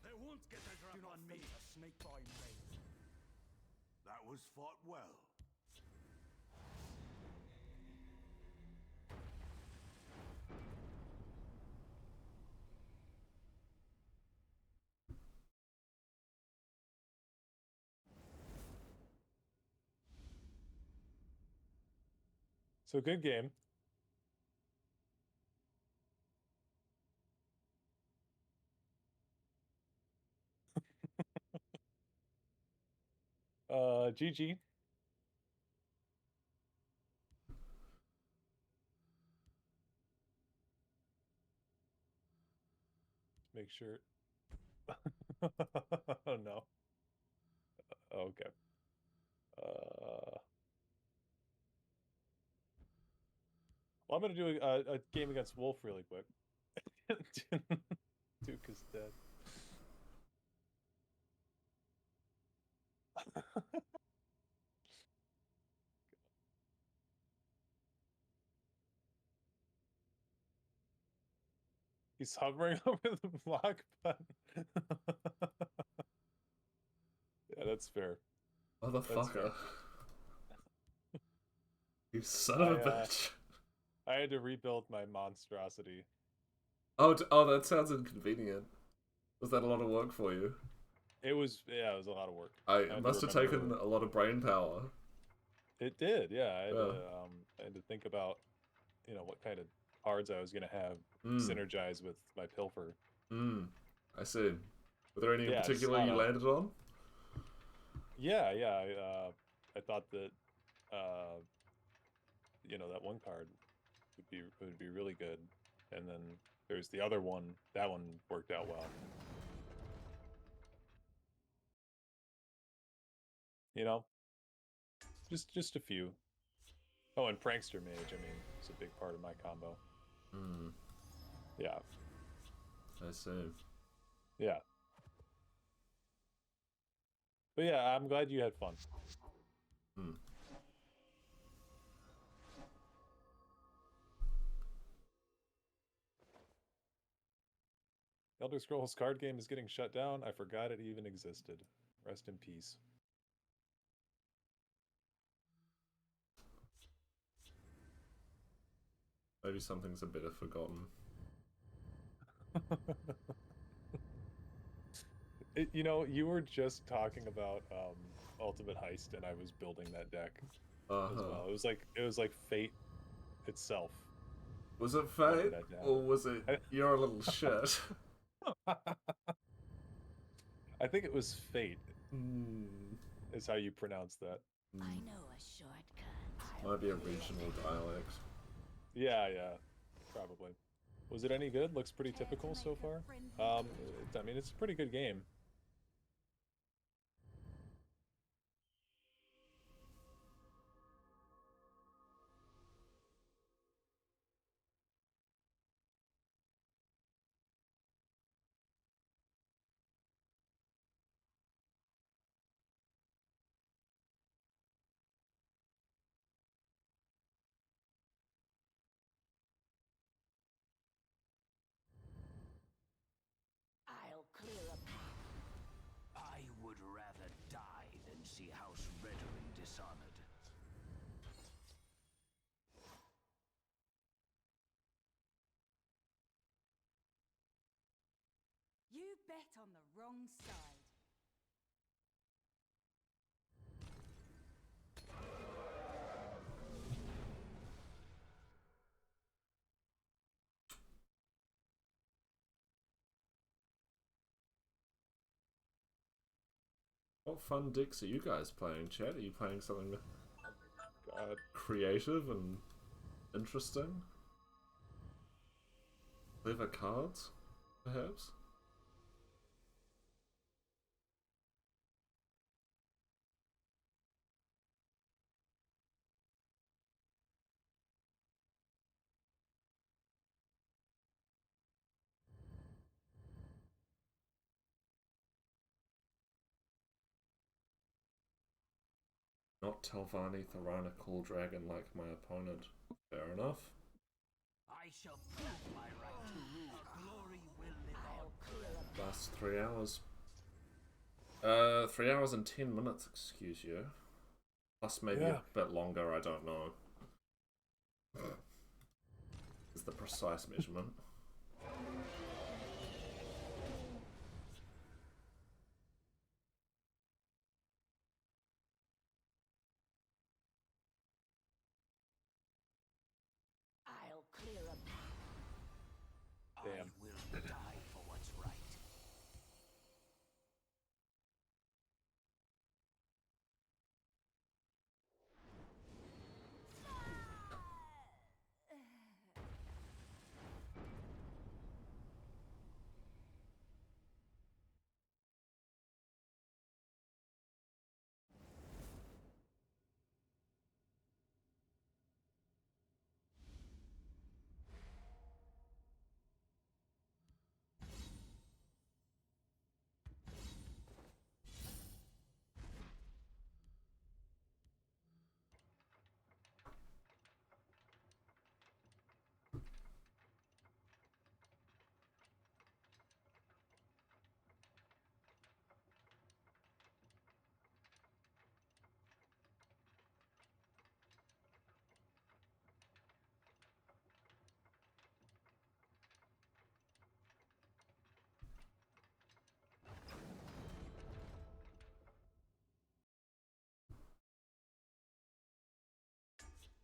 They won't get a drop on me. A snake by name. That was fought well. So good game. GG. Make sure. Oh no. Okay. Well, I'm gonna do a game against Wolf really quick. Duke is dead. He's hovering over the block button. Yeah, that's fair. Motherfucker. You son of a bitch. I had to rebuild my monstrosity. Oh, that sounds inconvenient. Was that a lot of work for you? It was, yeah, it was a lot of work. It must have taken a lot of brain power. It did, yeah. I had to think about, you know, what kind of cards I was going to have synergize with my pilfer. I see. Were there any in particular you landed on? Yeah. I thought that, you know, that one card would be really good, and then there's the other one. That one worked out well. You know, just a few. Oh, and Prankster Mage. I mean, it's a big part of my combo. Yeah. I see. Yeah. But yeah, I'm glad you had fun. Elder Scrolls card game is getting shut down. I forgot it even existed. Rest in peace. Maybe something's a bit forgotten. You know, you were just talking about Ultimate Heist, and I was building that deck as well. It was like fate itself. Was it fate, or was it you're a little shit? I think it was fate. Is how you pronounce that. I know a shortcut. Might be a regional dialect. Yeah, probably. Was it any good? Looks pretty typical so far. I mean, it's a pretty good game. I'll clear a path. I would rather die than see House Redoring dishonored. You bet on the wrong side. What fun decks are you guys playing, chat? Are you playing something God. creative and interesting? Clever cards, perhaps? Not Telvanni, Tharana, Cool Dragon like my opponent. Fair enough. I shall prove my right to rule. Glory will live on. Last 3 hours. 3 hours and 10 minutes, excuse you. Plus maybe a bit longer, I don't know. Is the precise measurement. I'll clear a path. Damn. I will die for what's right.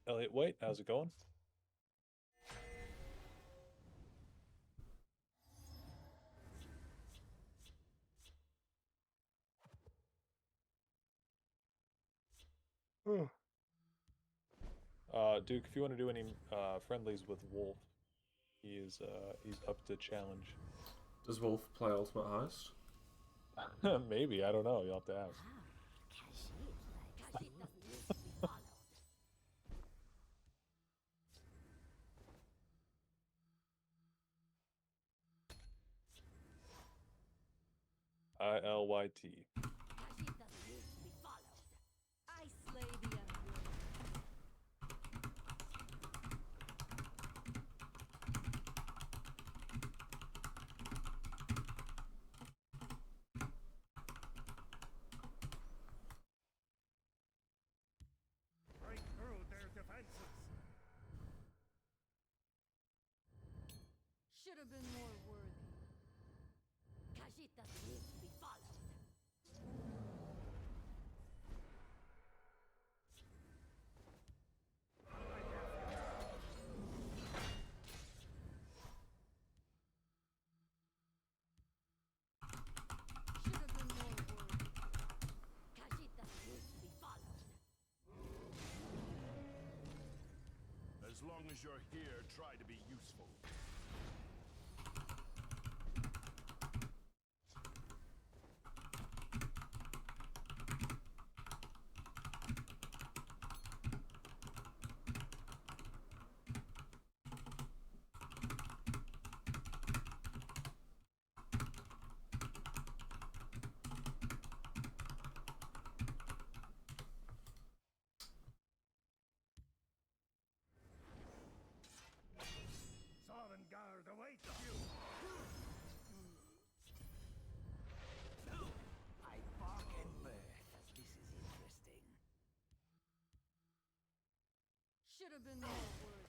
Elliot White, how's it going? Duke, if you want to do any friendlies with Wolf, he's up to challenge. Does Wolf play Ultimate Heist? Maybe, I don't know. You'll have to ask. ILYT. I slay the unworthy. Break through their defenses. Should have been more worthy. Khajiit doesn't need to be followed. Should have been more worthy. Khajiit doesn't need to be followed. As long as you're here, try to be useful. Sovngarde awaits you. I bark in birth. This is interesting. Should have been more worthy.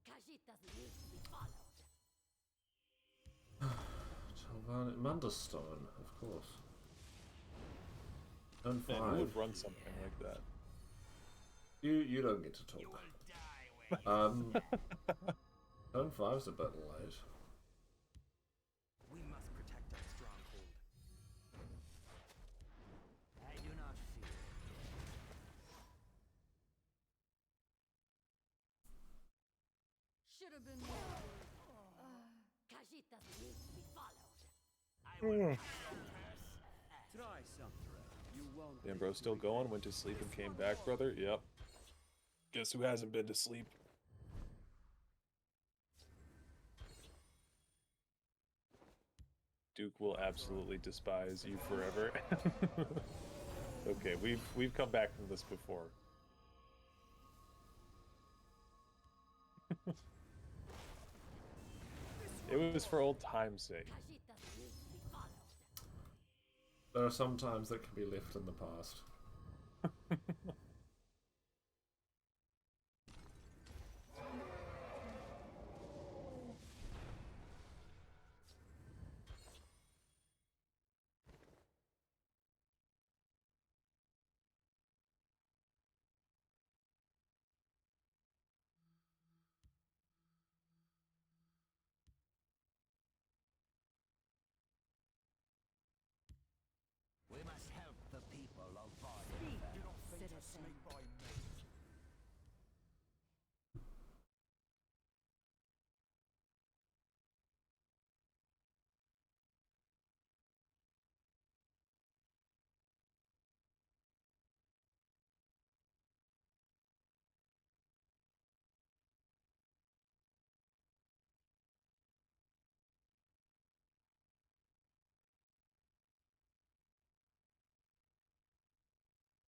Khajiit doesn't need to be followed. Telvanni, Munderstone, of course. Turn Man, who 5. would run something like that? You don't get to talk. You will die when Turn 5's a bit late. We must protect our stronghold. have been more Khajiit doesn't need to be followed. Try something. You won't. Damn, bro, still going? Went to sleep and came back, brother? Yep. Guess who hasn't been to sleep? Duke will absolutely despise you forever. Okay, we've come back from this before. It was for old time's sake. Khajiit doesn't need to be followed. There are some times that can be left in the past. We must help the people of Varda. Speak, Do not think to citizen. sneak by me.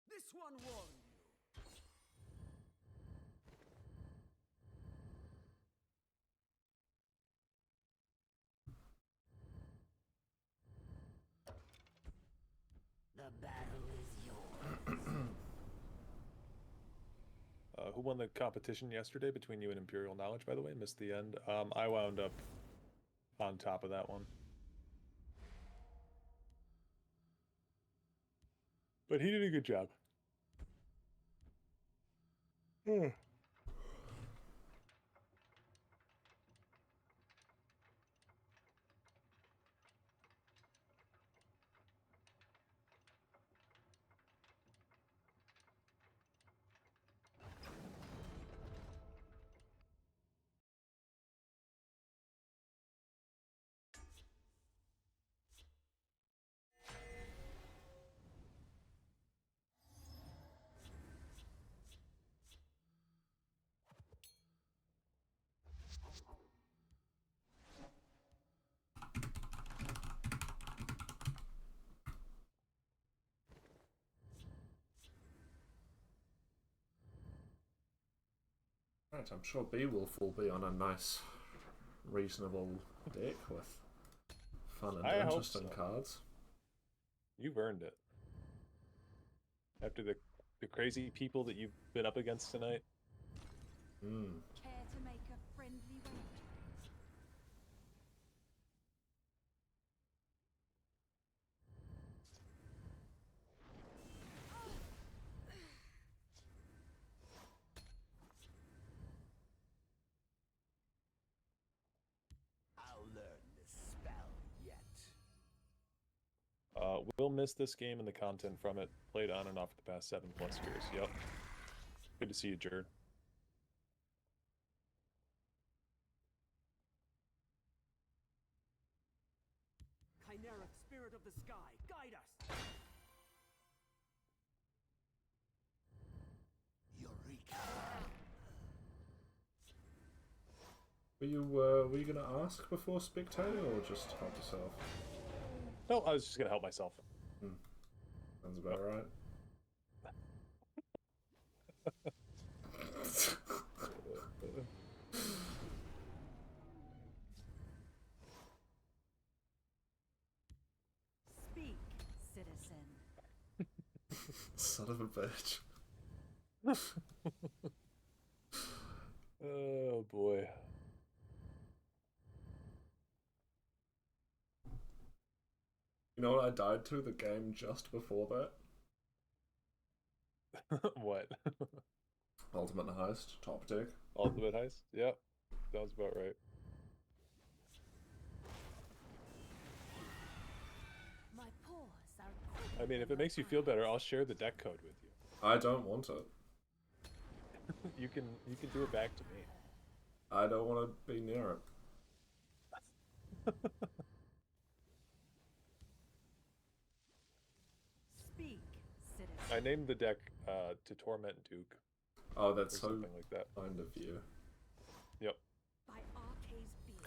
This one warned you. The battle is yours. Who won the competition yesterday between you and Imperial Knowledge, by the way? Missed the end. I wound up on top of that one. But he did a good job. Right, I'm sure Beowulf will be on a nice, reasonable deck with fun and I hope interesting so. cards. You've earned it. After the crazy people that you've been up against tonight. Care to make a friendly wager? I'll learn this spell yet. We'll miss this game and the content from it. Played on and off for the past 7+ years. Yep. Good to see you, Jared. Chimeric spirit of the sky, guide us! Eureka! Were you gonna ask before spectating or just help yourself? No, I was just gonna help myself. Sounds about right. Speak, citizen. Son of a bitch. Oh boy. You know what I died to the game just before that? What? Ultimate Heist, top deck. Ultimate Heist? Yep. Sounds about right. My paws are I mean, if it makes you feel better, I'll share the deck code with you. I don't want it. You can do it back to me. I don't want to be near it. Speak, citizen. I named the deck to torment Duke. Oh, that's or so something like that. kind of you. Yep. By Arce's being,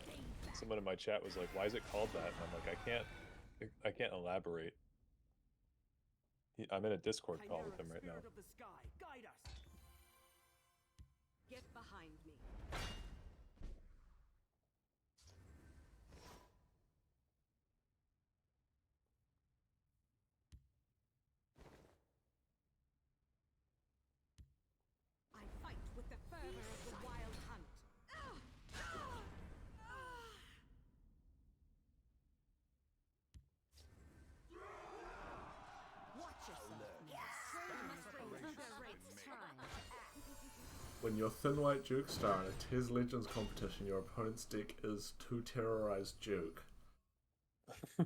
stay back. Someone in my chat was like, "Why is it called that?" And I'm like, I can't elaborate. I'm in a Discord call with him right now. Spirit of the sky, guide us. Get behind me. I fight with the fervor of the wild hunt. Watch yourself. When you're Thin White Duke Star in a Tez Legends competition, your opponent's deck is to terrorize Duke. My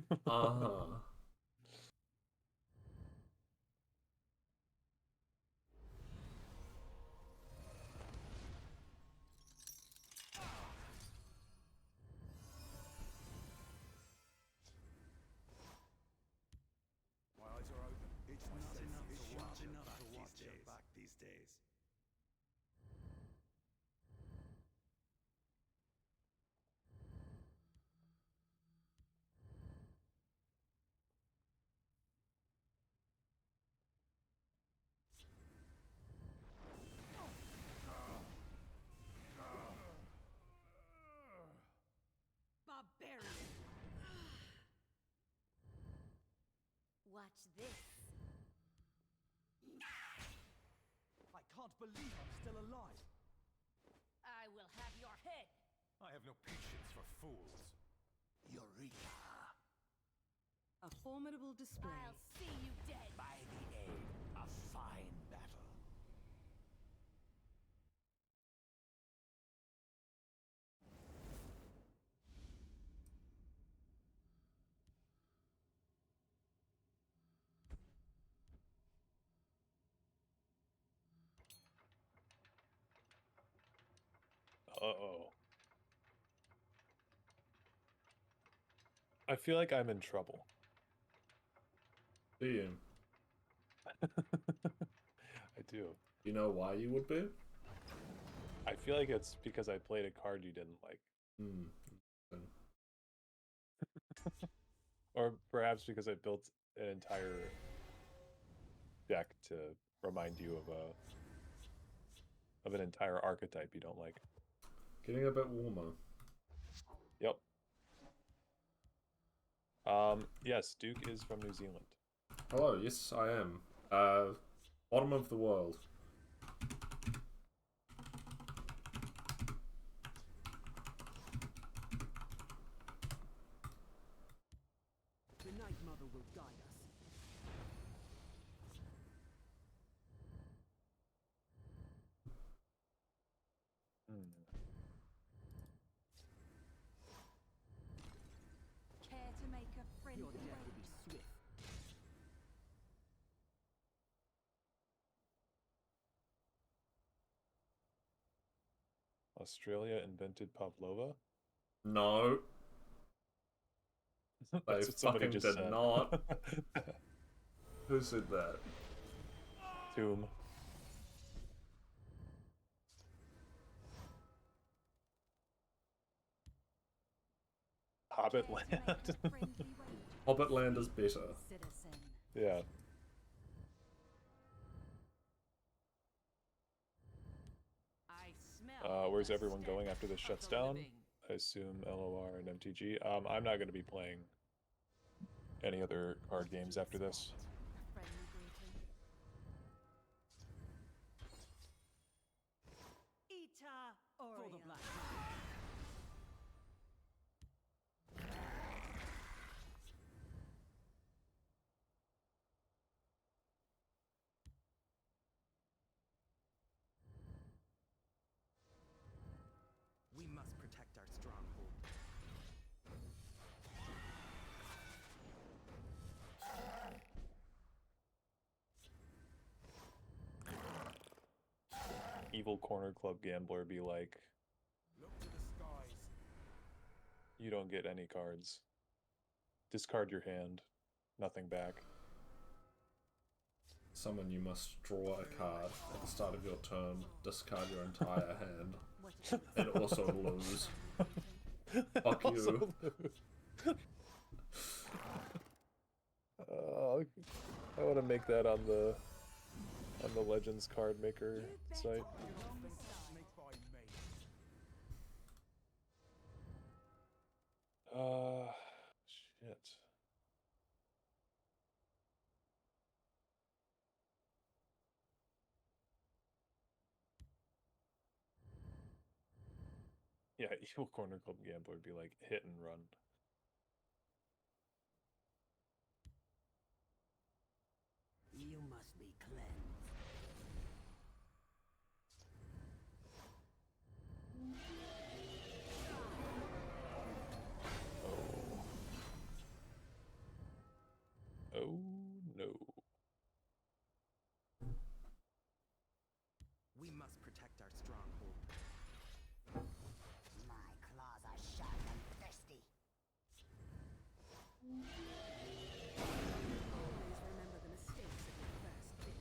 eyes are open. It's not enough to watch your back these days. Barbarian. Watch this. I can't believe I'm still alive. I will have your head. I have no patience for fools. Eureka! A formidable display. I'll see you dead. By the aid, a fine battle. Uh-oh. I feel like I'm in trouble. Do you? I do. You know why you would be? I feel like it's because I played a card you didn't like. Or perhaps because I built an entire deck to remind you of an entire archetype you don't like. Getting a bit warmer. Yep. Yes, Duke is from New Zealand. Hello, yes I am. Bottom of the world. The Night Mother will guide us. Care to make a friendly Your death will be swift. Australia invented pavlova? No. They That's what somebody fucking just did said. not. Who said that? Tomb. Hobbitland. Hobbitland is better. Citizen. Yeah. I smell Where's the everyone going stench after this of shuts the down? living. I assume LOR and MTG. I'm not going to be playing any other card games after this. A friendly greeting. Ita For the Oriel. Black We must protect our stronghold. Evil Corner Club Gambler be like, You don't get any cards. Discard your hand. Nothing back. Summon, you must draw a card at the start of your turn, discard your entire hand, and also lose. Fuck you. I want to make that on the Legends card maker site. Shit. Yeah, Evil Corner Club Gambler would be like hit and run. You must be cleansed. Oh no. We must protect our stronghold. My claws are sharp and thirsty. Always remember the mistakes of your first bit.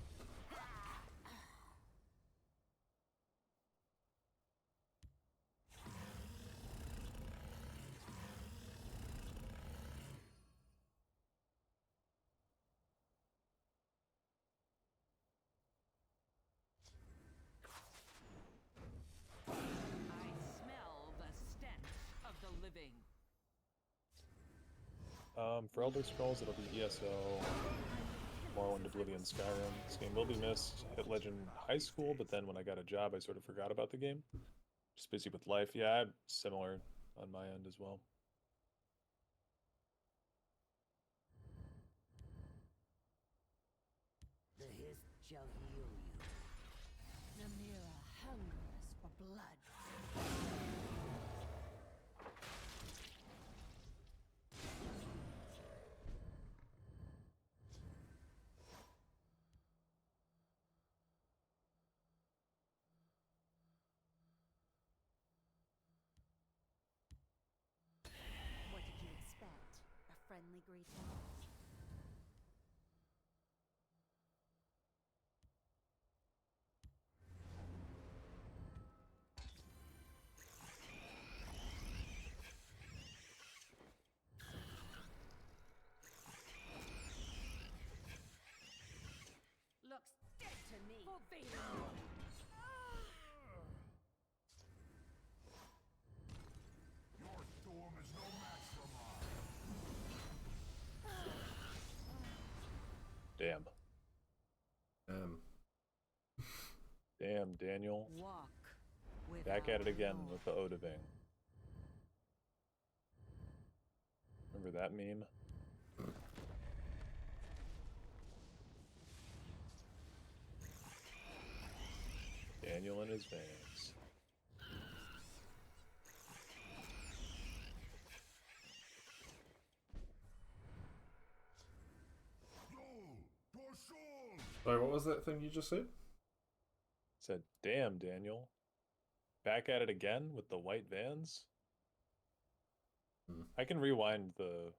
I smell the stench of the living. For Elder Scrolls, it'll be ESO, Morrowind, Oblivion, Skyrim. This game will be missed. Hit Legend high school, but then when I got a job, I sort of forgot about the game. Just busy with life. Yeah, similar on my end as well. The hiss shall heal you. Namira hungers for blood. What did you expect? A friendly greeting? Looks dead to me. For Vader. Your storm is no match for mine. Damn. Damn, Daniel. Walk Back at it again with the Odaving. Remember that meme? Daniel in his veins. Sorry, what was that thing you just said? Said, damn, Daniel. Back at it again with the white vans? I can rewind the...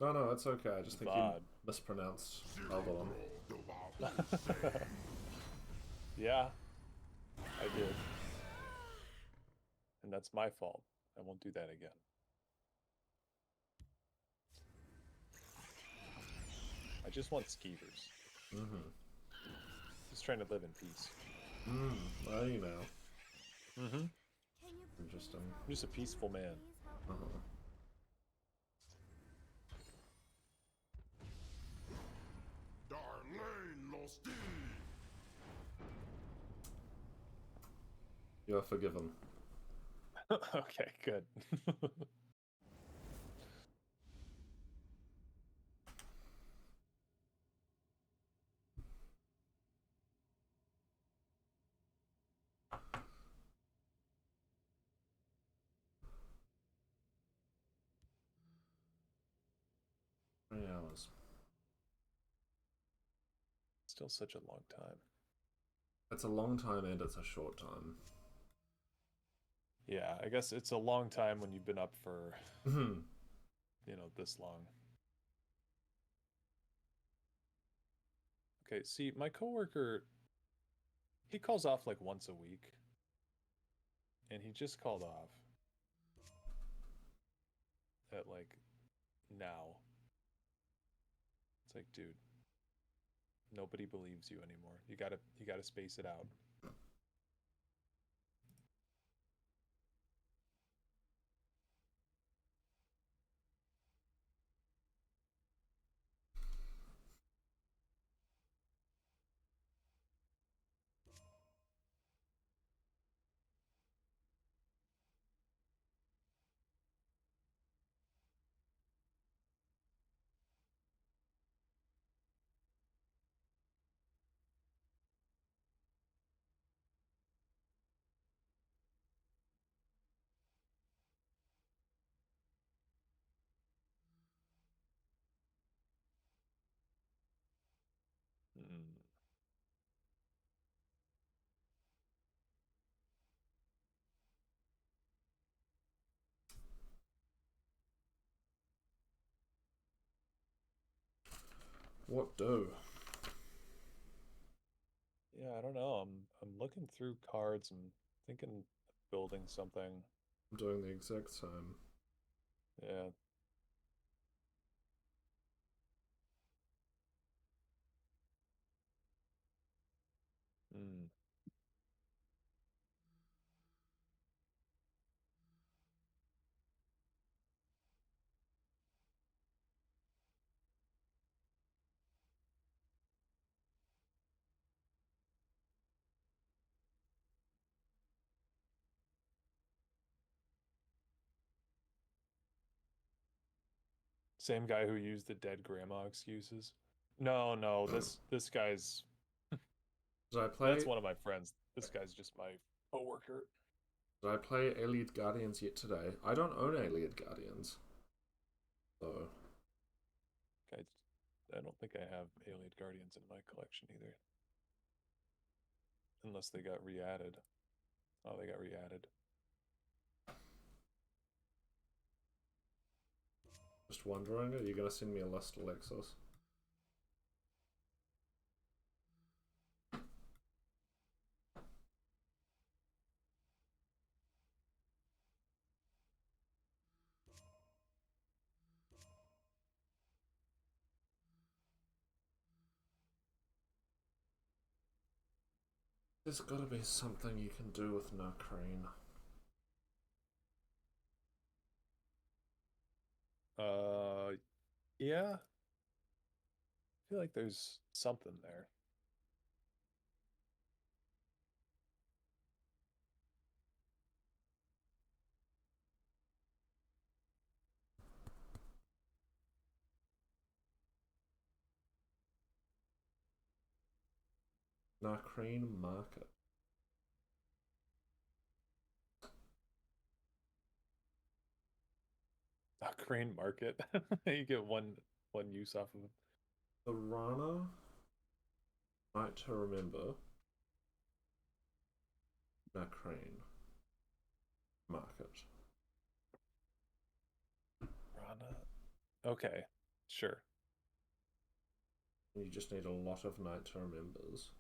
No, it's okay. I just think you VOD. mispronounced Alderaan. Yeah, I did. And that's my fault. I won't do that again. I just want skeevers. Just trying to live in peace. Well, you know. Interesting. I'm just a peaceful man. Darlene Losti. You are forgiven. Okay, good. Hours. Still such a long time. It's a long time and it's a short time. Yeah, I guess it's a long time when you've been up for, this long. Okay, see, my coworker, he calls off like once a week. And he just called off at like now. It's like, dude, nobody believes you anymore. You gotta space it out. Mm. What do? Yeah, I don't know. I'm looking through cards and thinking of building something. I'm doing the exact same. Yeah. Hmm. Same guy who used the dead grandma excuses. No, this guy's Did I play? that's one of my friends. This guy's just my coworker. Did I play Alien Guardians yet today? I don't own Alien Guardians. So. I don't think I have Alien Guardians in my collection either. Unless they got re-added. Oh, they got re-added. Just wondering, are you going to send me a list, Alexis? There's got to be something you can do with Nakreen. Yeah. I feel like there's something there. Nakreen Market. Crane Market. You get one use off of it. The Rana. Night to Remember. Nakreen Market. Rana. Okay, sure. You just need a lot of Night to Remembers.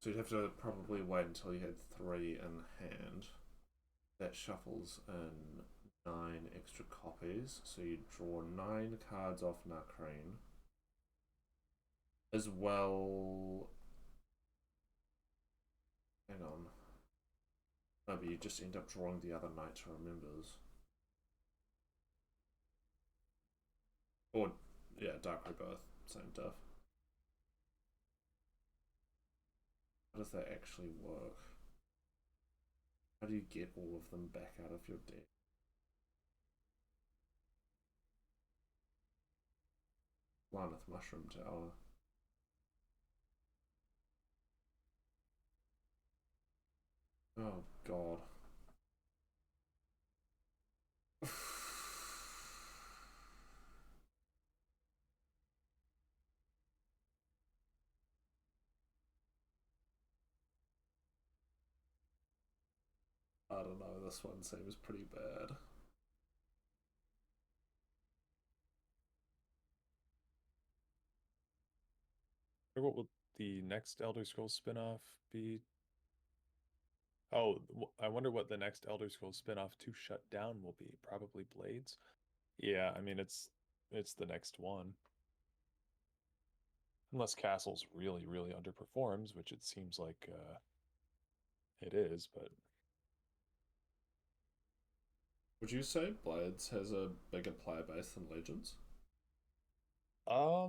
So you'd have to probably wait until you had 3 in hand. That shuffles in 9 extra copies. So you draw 9 cards off Nakreen. As well. Hang on. No, but you just end up drawing the other Night to Remembers. Or, yeah, Dark Rebirth. Same diff. How does that actually work? How do you get all of them back out of your deck? Laneth Mushroom Tower. Oh god. I don't know, this one seems pretty bad. What will the next Elder Scrolls spin-off be? Oh, I wonder what the next Elder Scrolls spin-off to shut down will be. Probably Blades. Yeah, I mean it's the next one. Unless Castles really, really underperforms, which it seems like it is, but would you say Blades has a bigger player base than Legends? I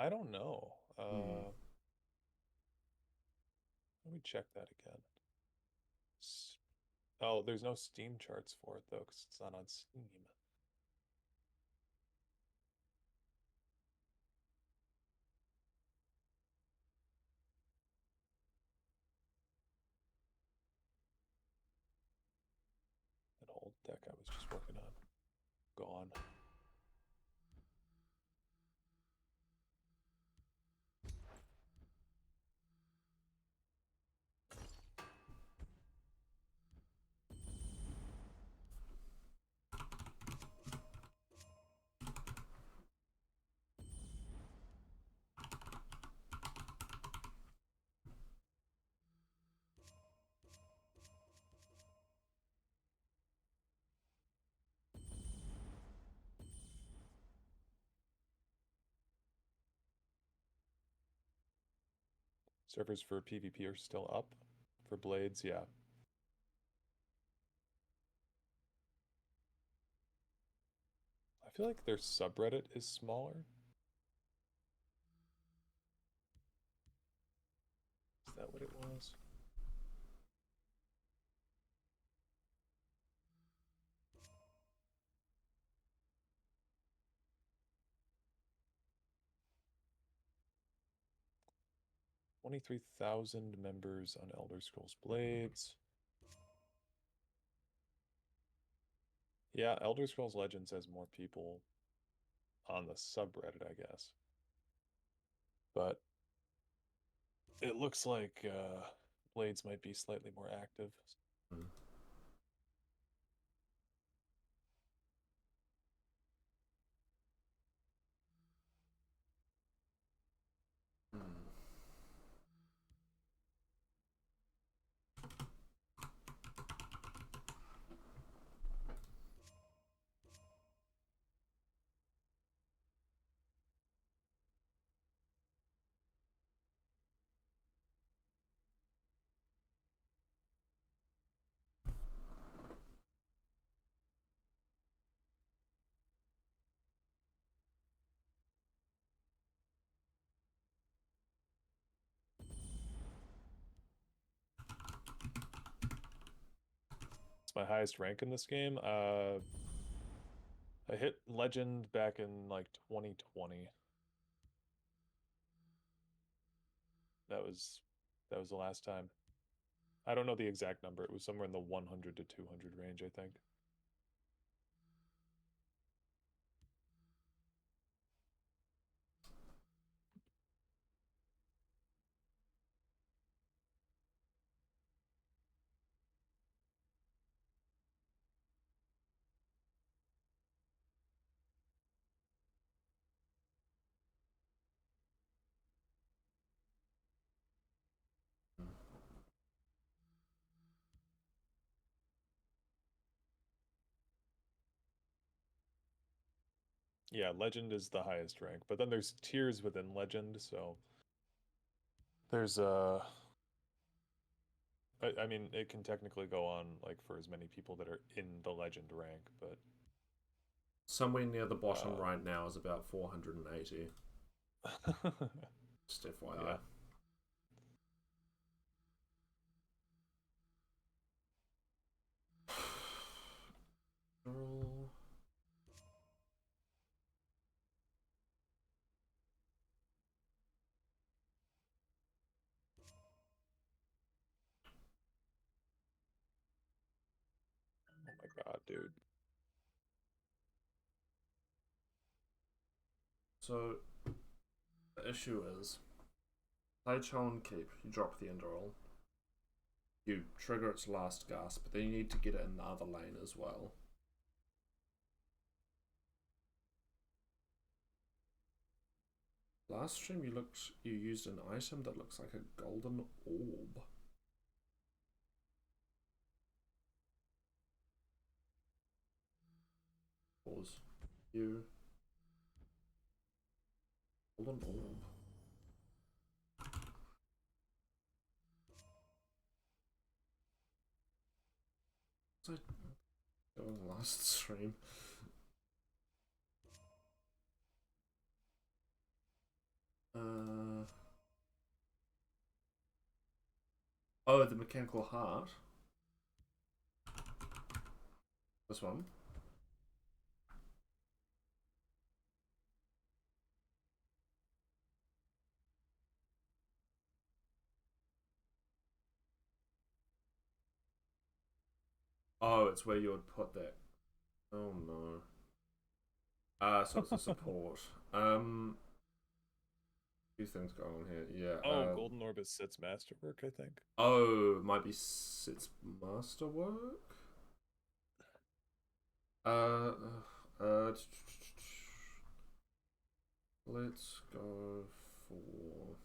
don't know. Hmm. Let me check that again. Oh, there's no Steam charts for it though, because it's not on Steam. That old deck I was just working on. Gone. Servers for PvP are still up. For Blades, yeah. I feel like their subreddit is smaller. Is that what it was? $23,000 members on Elder Scrolls Blades. Yeah, Elder Scrolls Legends has more people on the subreddit, I guess. But it looks like Blades might be slightly more active. Hmm. It's my highest rank in this game. I hit Legend back in like 2020. That was the last time. I don't know the exact number. It was somewhere in the 100 to 200 range, I think. Yeah, Legend is the highest rank, but then there's tiers within Legend, so there's I mean, it can technically go on like for as many people that are in the Legend rank, but somewhere near the bottom right now is about 480. Just FYI. Yeah. Oh my god, dude. So, the issue is, play Chow and Keep, you drop the end roll. you trigger its last gasp, but then you need to get it in the other lane as well. Last stream you used an item that looks like a golden orb. Pause. You golden orb. Was I going last stream? Oh, the mechanical heart. This one. Oh, it's where you would put that. Oh no. So it's a support. Few things going on here. Yeah. Oh, Golden Orb is Sid's masterwork, I think. Oh, might be Sid's masterwork. Let's go for.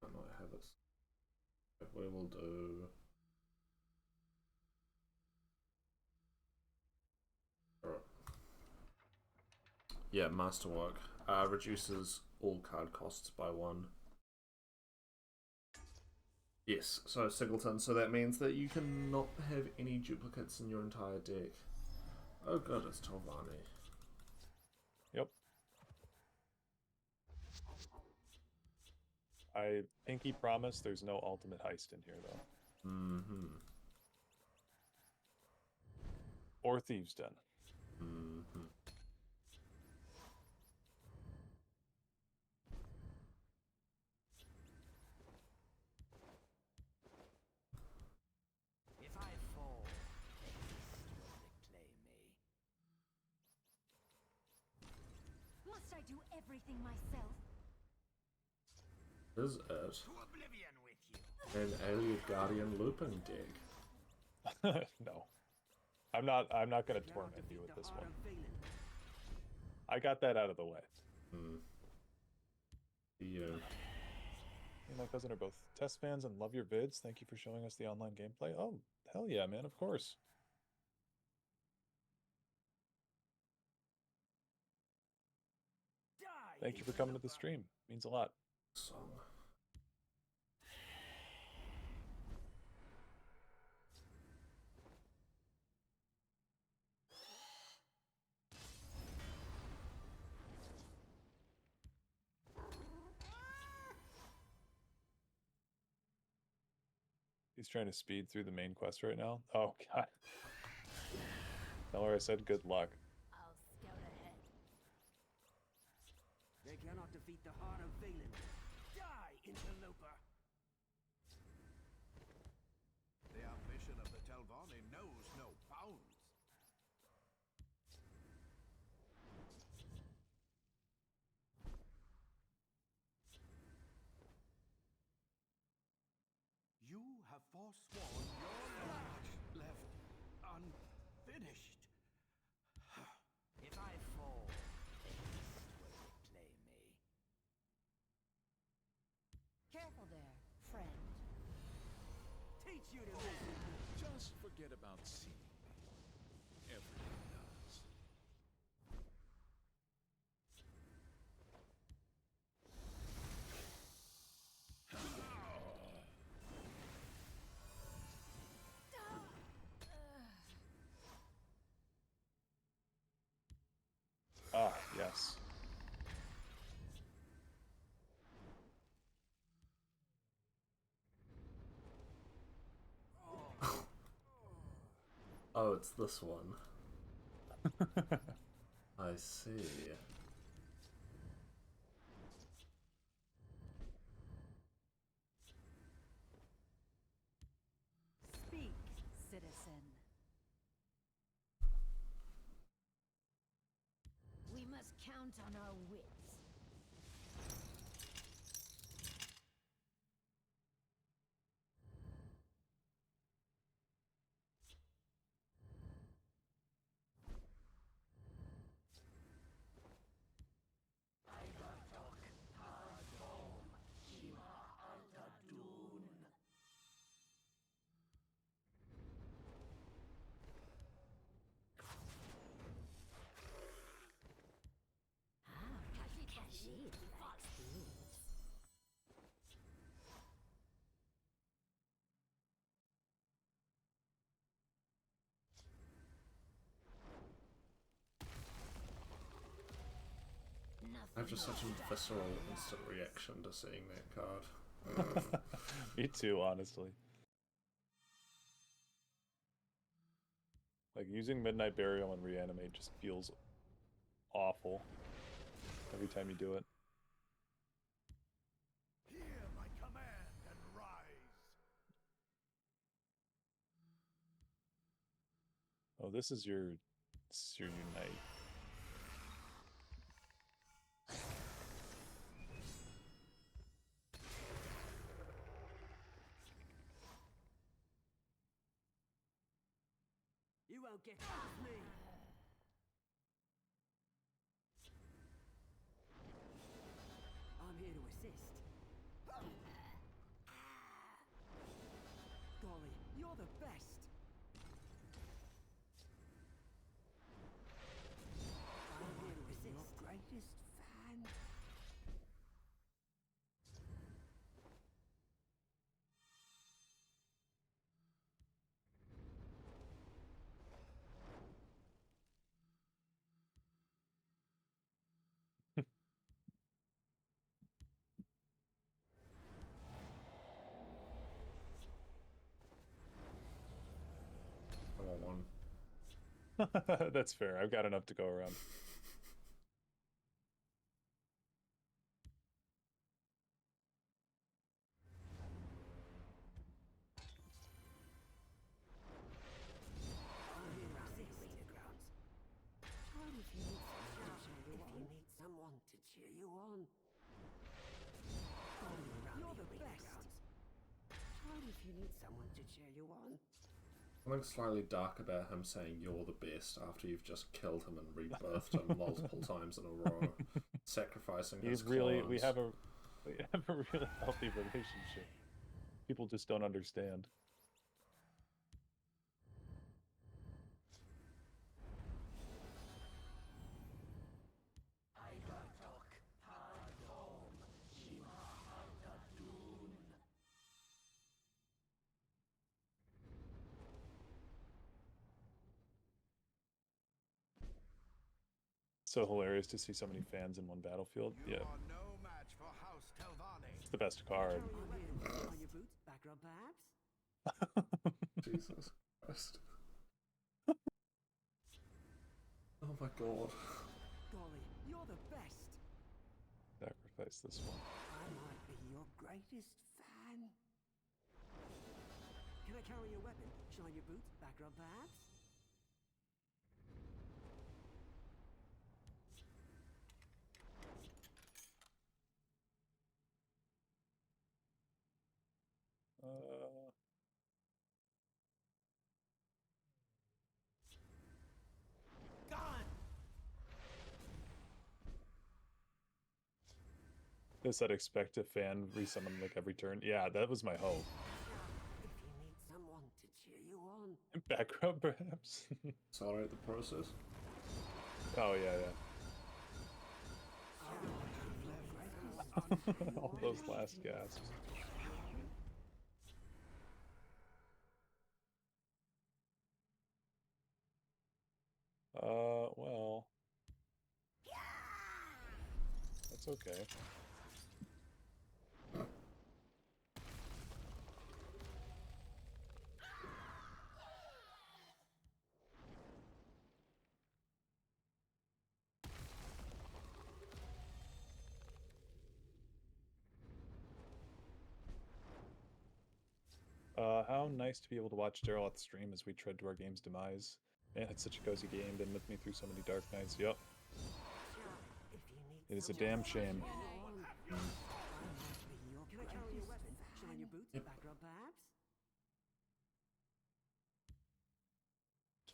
I might have it. We will do. Alright. Yeah, masterwork. Reduces all card costs by 1. Yes, so Singleton, so that means that you cannot have any duplicates in your entire deck. Oh god, it's Telvanni. Yep. I think he promised there's no ultimate heist in here, though. Mm-hmm. Or Thieves' Den. Mm-hmm. If I fall, haste will reclaim me. Must I do everything myself? Is it To oblivion with you. an Alien Guardian looping deck? No. I'm not gonna torment you with this one. I got that out of the way. Yeah. Me and my cousin are both test fans and love your vids. Thank you for showing us the online gameplay. Oh, hell yeah, man, of course. Thank you for coming to the stream. Means a lot. Song. He's trying to speed through the main quest right now. Oh, God. Tell her I said good luck. I'll scout ahead. They cannot defeat the heart of Valen. Die, interloper! The ambition of the Telvanni knows no bounds. You have forsworn your life left unfinished. If I fall, haste will reclaim me. Careful there, friend. Teach you to listen. Just forget about seeing me. Everyone does. Ah, yes. Oh, it's this one. I see. Speak, citizen. count on our wits. I have just such a visceral instant reaction to seeing that card. Me too, honestly. Like, using Midnight Burial and Reanimate just feels awful every time you do it. Hear my command and rise. Oh, this is your Unite. You won't get past me. I'm here to assist. Golly, you're the best. I'm here to assist. Your greatest fan. I want one. That's fair. I've got enough to go around. Someone to cheer you on. You're the best. Shout if you need someone to cheer you on. Something slightly dark about him saying you're the best after you've just killed him and rebirthed him multiple times in a row, sacrificing his clones. We have a really healthy relationship. People just don't understand. So hilarious to see so many fans in one battlefield. Yeah. No match for House Telvanni. It's the best card. On your boots, back rub perhaps? Jesus Christ. Oh my god. Golly, you're the best. Sacrifice this one. I might be your greatest fan. Can I carry your weapon? Shine your boots, back rub perhaps? Does that expect a fan resummon like every turn? Yeah, that was my hope. If you need someone to cheer you on. Back rub, perhaps? Accelerate the process. Oh, yeah, yeah. All those last gasps. Well. That's okay. How nice to be able to watch Dareloth stream as we tread to our game's demise. Man, it's such a cozy game, been with me through so many dark nights. Yup. It is a damn shame. Can I carry your weapon? Shine your boots, back rub perhaps?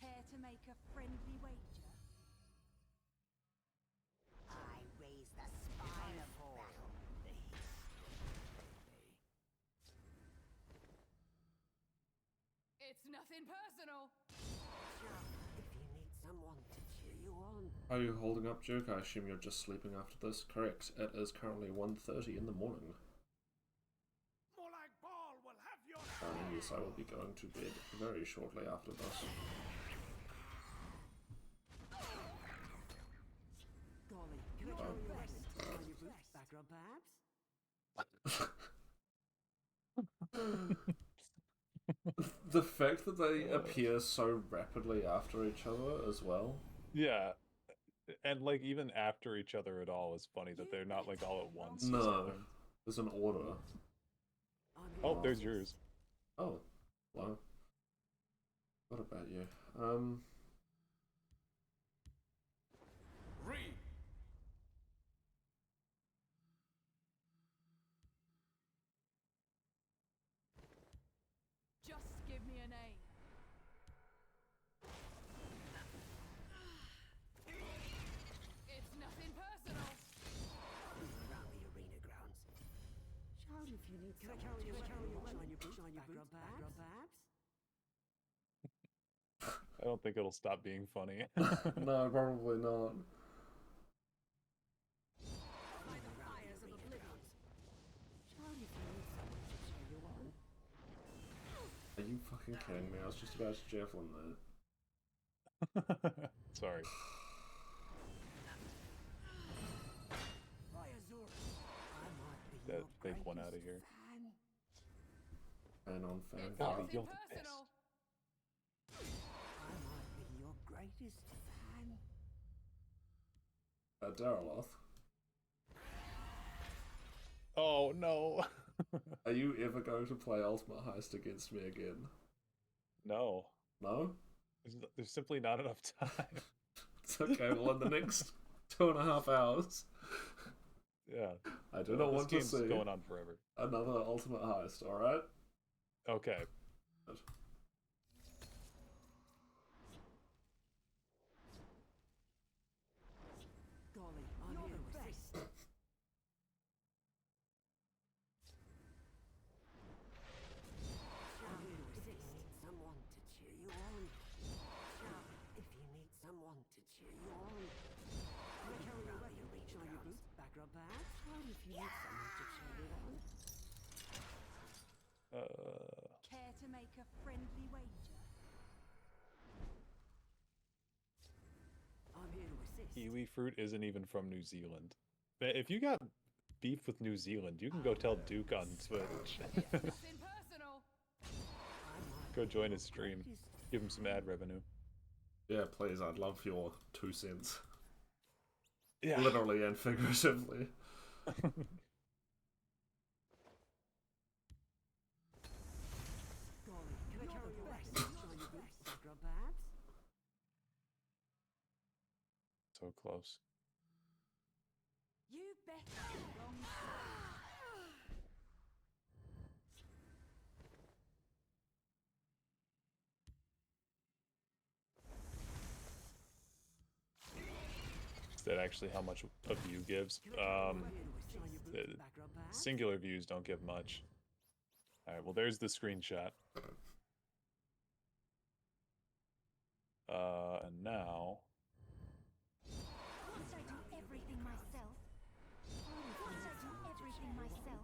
Care to make a friendly wager? I raise the spine of battle. It's nothing personal. If you need someone to cheer you on. Are you holding up, Joke? I assume you're just sleeping after this. Correct. It is currently 1:30 in the morning. More like ball will have your Yes, I will be going to bed very shortly after this. Golly, can I carry your weapon? Shine your boots, back rub perhaps? The fact that they appear so rapidly after each other as well. Yeah. And like even after each other at all is funny that they're not like all at once. or No, something. there's an order. Oh, there's yours. Oh, well. What about you? Read. Just give me a name. It's nothing personal. Around the arena grounds. Shout if you need someone to cheer you on. Shine your boots, back rub perhaps? I don't think it'll stop being funny. No, probably not. Are you fucking kidding me? I was just about to javelin there. Sorry. That fake one out of here. And on fan. Oh, you're the best. I might be your greatest fan. Dareloth. Oh no. Are you ever going to play Ultimate Heist against me again? No. No? There's simply not enough time. It's okay, well in the next 2.5 hours. Yeah. I do not want to game's see going on forever. another Ultimate Heist, alright? Okay. Good. Golly, I'm here to assist. I'm here to assist. Someone to cheer you on. Shout if you need someone to cheer you on. Can I carry your weapon? Shine your boots, back rub perhaps? Shout if you need someone to cheer you on. Care to make a friendly wager? I'm here to assist. Kiwi fruit isn't even from New Zealand. If you got beef with New Zealand, you can go tell Duke on Twitch. Nothing personal. Go join his stream. Give him some ad revenue. Yeah, please, I'd love your 2 cents. Yeah. Literally and figuratively. Golly, can I carry your weapon? Shine your boots, back rub perhaps? So close. You bet the wrong side. Is that actually how much a view gives? Singular views don't give much. Alright, well there's the screenshot. And now... Must I do everything myself? Must I do everything myself?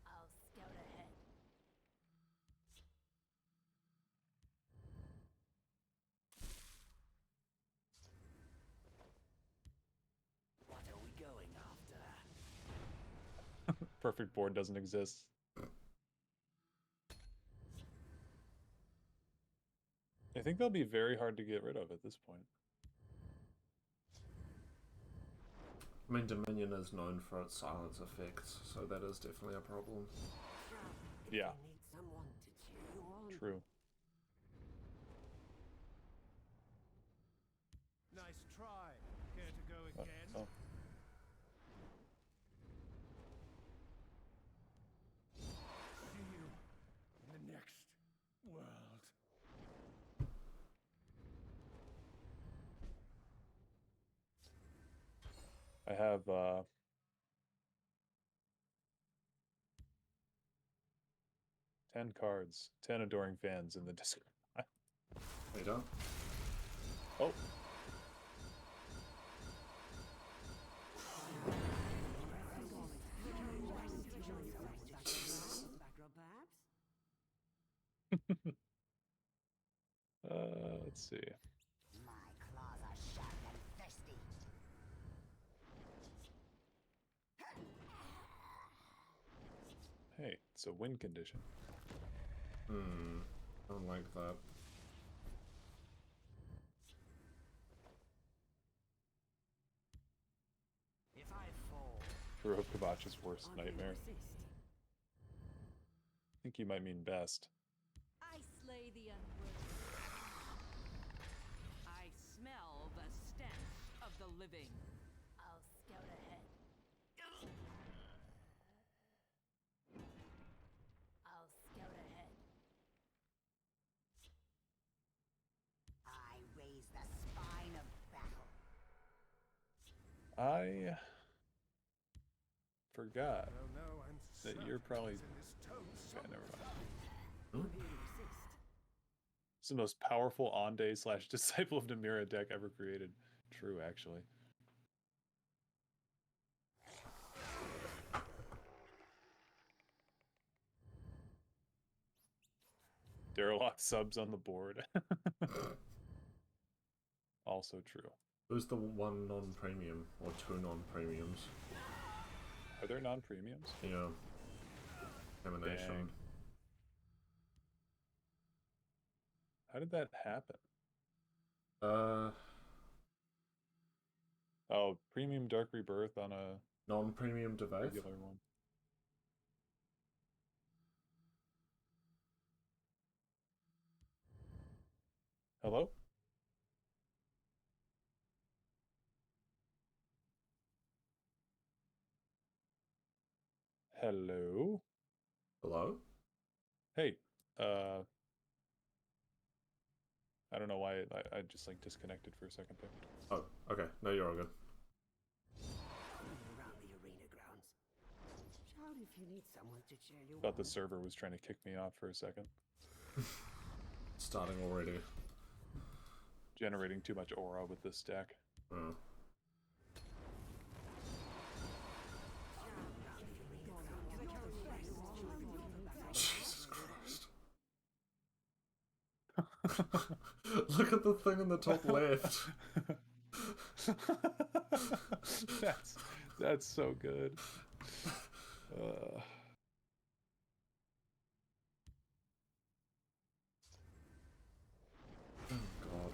I'll scout ahead. What are we going after? Perfect board doesn't exist. I think they'll be very hard to get rid of at this point. I mean, Dominion is known for its silence effects, so that is definitely a problem. Yeah. True. Nice try. Care to go again? Oh. See you in the next world. I have 10 cards, 10 adoring fans in the Discord. You don't? Oh. Let's see. My claws are sharp and thirsty. Hey, it's a win condition. Don't like that. If I fall, Hero Kabach's worst nightmare. I think you might mean best. I slay the unworthy. I smell the stench of the living. I'll scout ahead. I'll scout ahead. I raise the spine of battle. I forgot Oh no, I'm that you're probably... in this tone Okay, never mind. I'm here to assist. It's the most powerful on-day / Disciple of Namira deck ever created. True, actually. Dareloth subs on the board. Also true. Who's the one non-premium or two non-premiums? Are there non-premiums? Yeah. Emanation. Dang. How did that happen? Oh, premium Dark Rebirth on a non-premium device. regular one. Hello? Hello? Hello? Hey, I don't know why I just like disconnected for a second there. Oh, okay. No, you're all good. Around the arena grounds. Shout if you need someone to cheer you Thought the on. server was trying to kick me off for a second. Starting already. Generating too much aura with this deck. Oh. Jesus Christ. Look at the thing in the top left. That's so good. Oh God.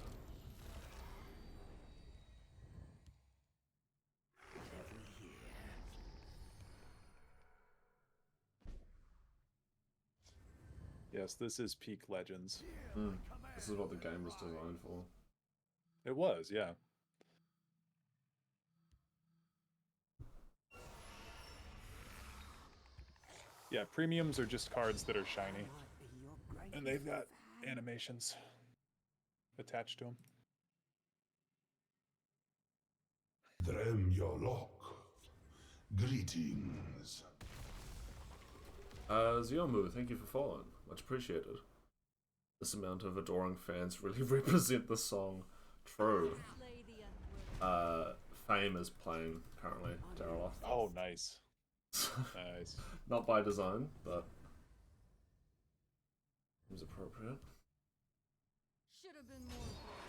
Yes, this is peak Legends. This is what the game was designed for. It was, yeah. Yeah, premiums are just cards that are shiny. And they've got animations attached to them. Dremyolok. Greetings. Ziomu, thank you for following. Much appreciated. This amount of adoring fans really represent the song. True. Slay the unworthy. Fame is playing currently, Dareloth. Oh, nice. Nice. Not by design, but seems appropriate. Should have been more.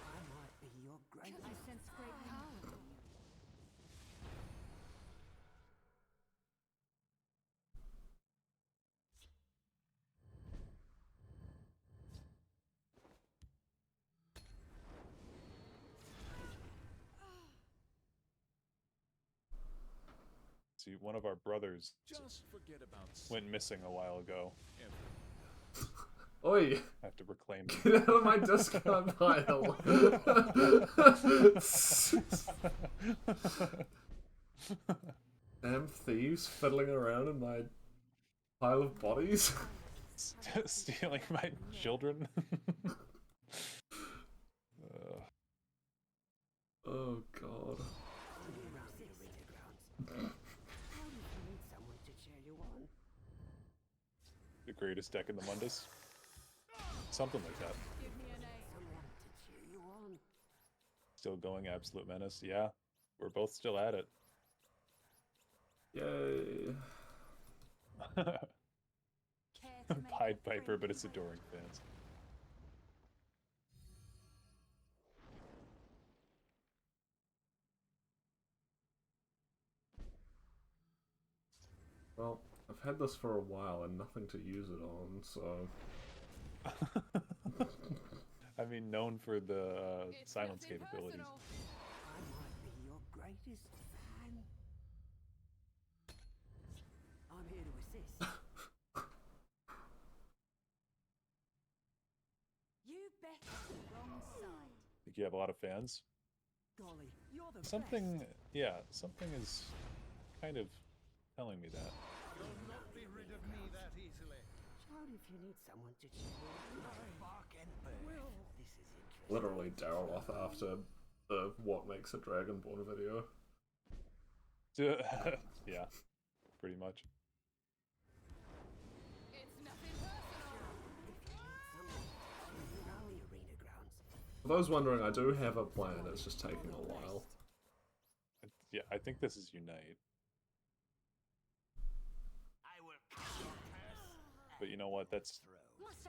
I might be your great. I sense great power in you. See, one of our brothers Just forget about went missing a while ago. Oi! I have to reclaim them. Get out of my discard pile! Damn thieves fiddling around in my pile of bodies. Stealing my children. Oh god. The greatest deck in the Mundus. Something like that. Still going Absolute Menace. Yeah, we're both still at it. Yay. Pied Piper, but it's adoring fans. Well, I've had this for a while and nothing to use it on, so... I mean, known for the silence capabilities. I might be your greatest fan. I'm here to assist. You bet on the wrong side. Think you have a lot of fans? Golly, you're the Something, best. yeah, something is kind of telling me that. You'll not be rid of me that easily. Shout if you need someone to cheer you on. Bark and burn. This is interesting. Literally Dareloth after the What Makes a Dragonborn video. Yeah, pretty much. It's nothing personal. For those wondering, I do have a plan, it's just taking a while. Yeah, I think this is Unite. But you know what, that's...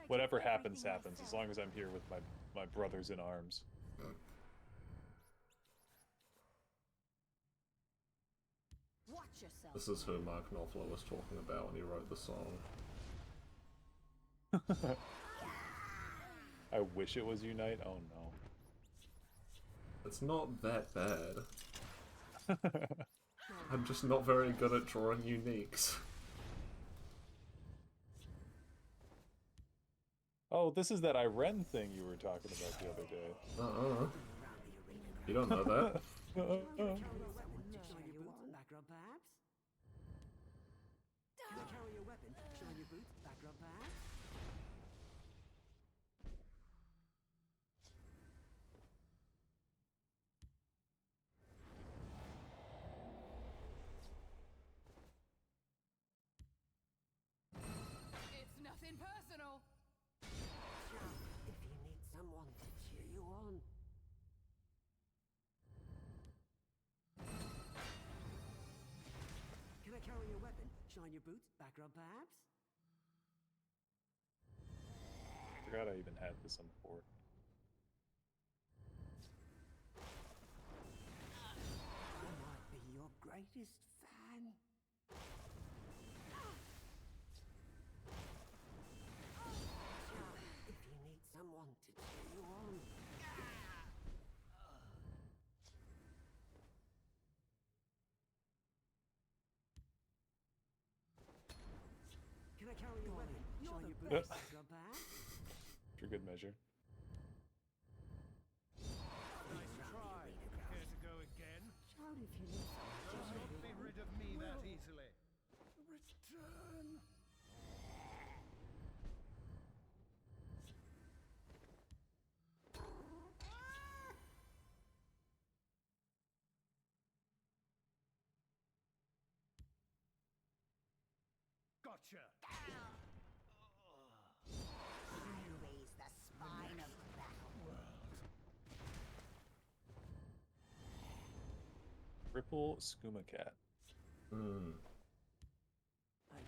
Whatever happens, happens, as long as I'm here with my brothers in arms. Watch yourself. This is who Mark Knopfler was talking about when he wrote the song. I wish it was Unite. Oh no. It's not that bad. I'm just not very good at drawing uniques. Oh, this is that Iren thing you were talking about the other day. You don't know that? Can I carry your weapon? Shine your boots, back rub perhaps? It's nothing personal. If you need someone to cheer you on. Can I carry your weapon? Shine your boots, back rub perhaps? I forgot I even had this on the board. I might be your greatest fan. If you need someone to cheer you on. Can I carry your weapon? Shine your boots, back rub perhaps? For good measure. Nice try. Care to go again? Shout if you need someone to You'll cheer not you be on. rid of me that easily. Return. Gotcha. You raise the spine of battle. Ripple Skooma Cat. Are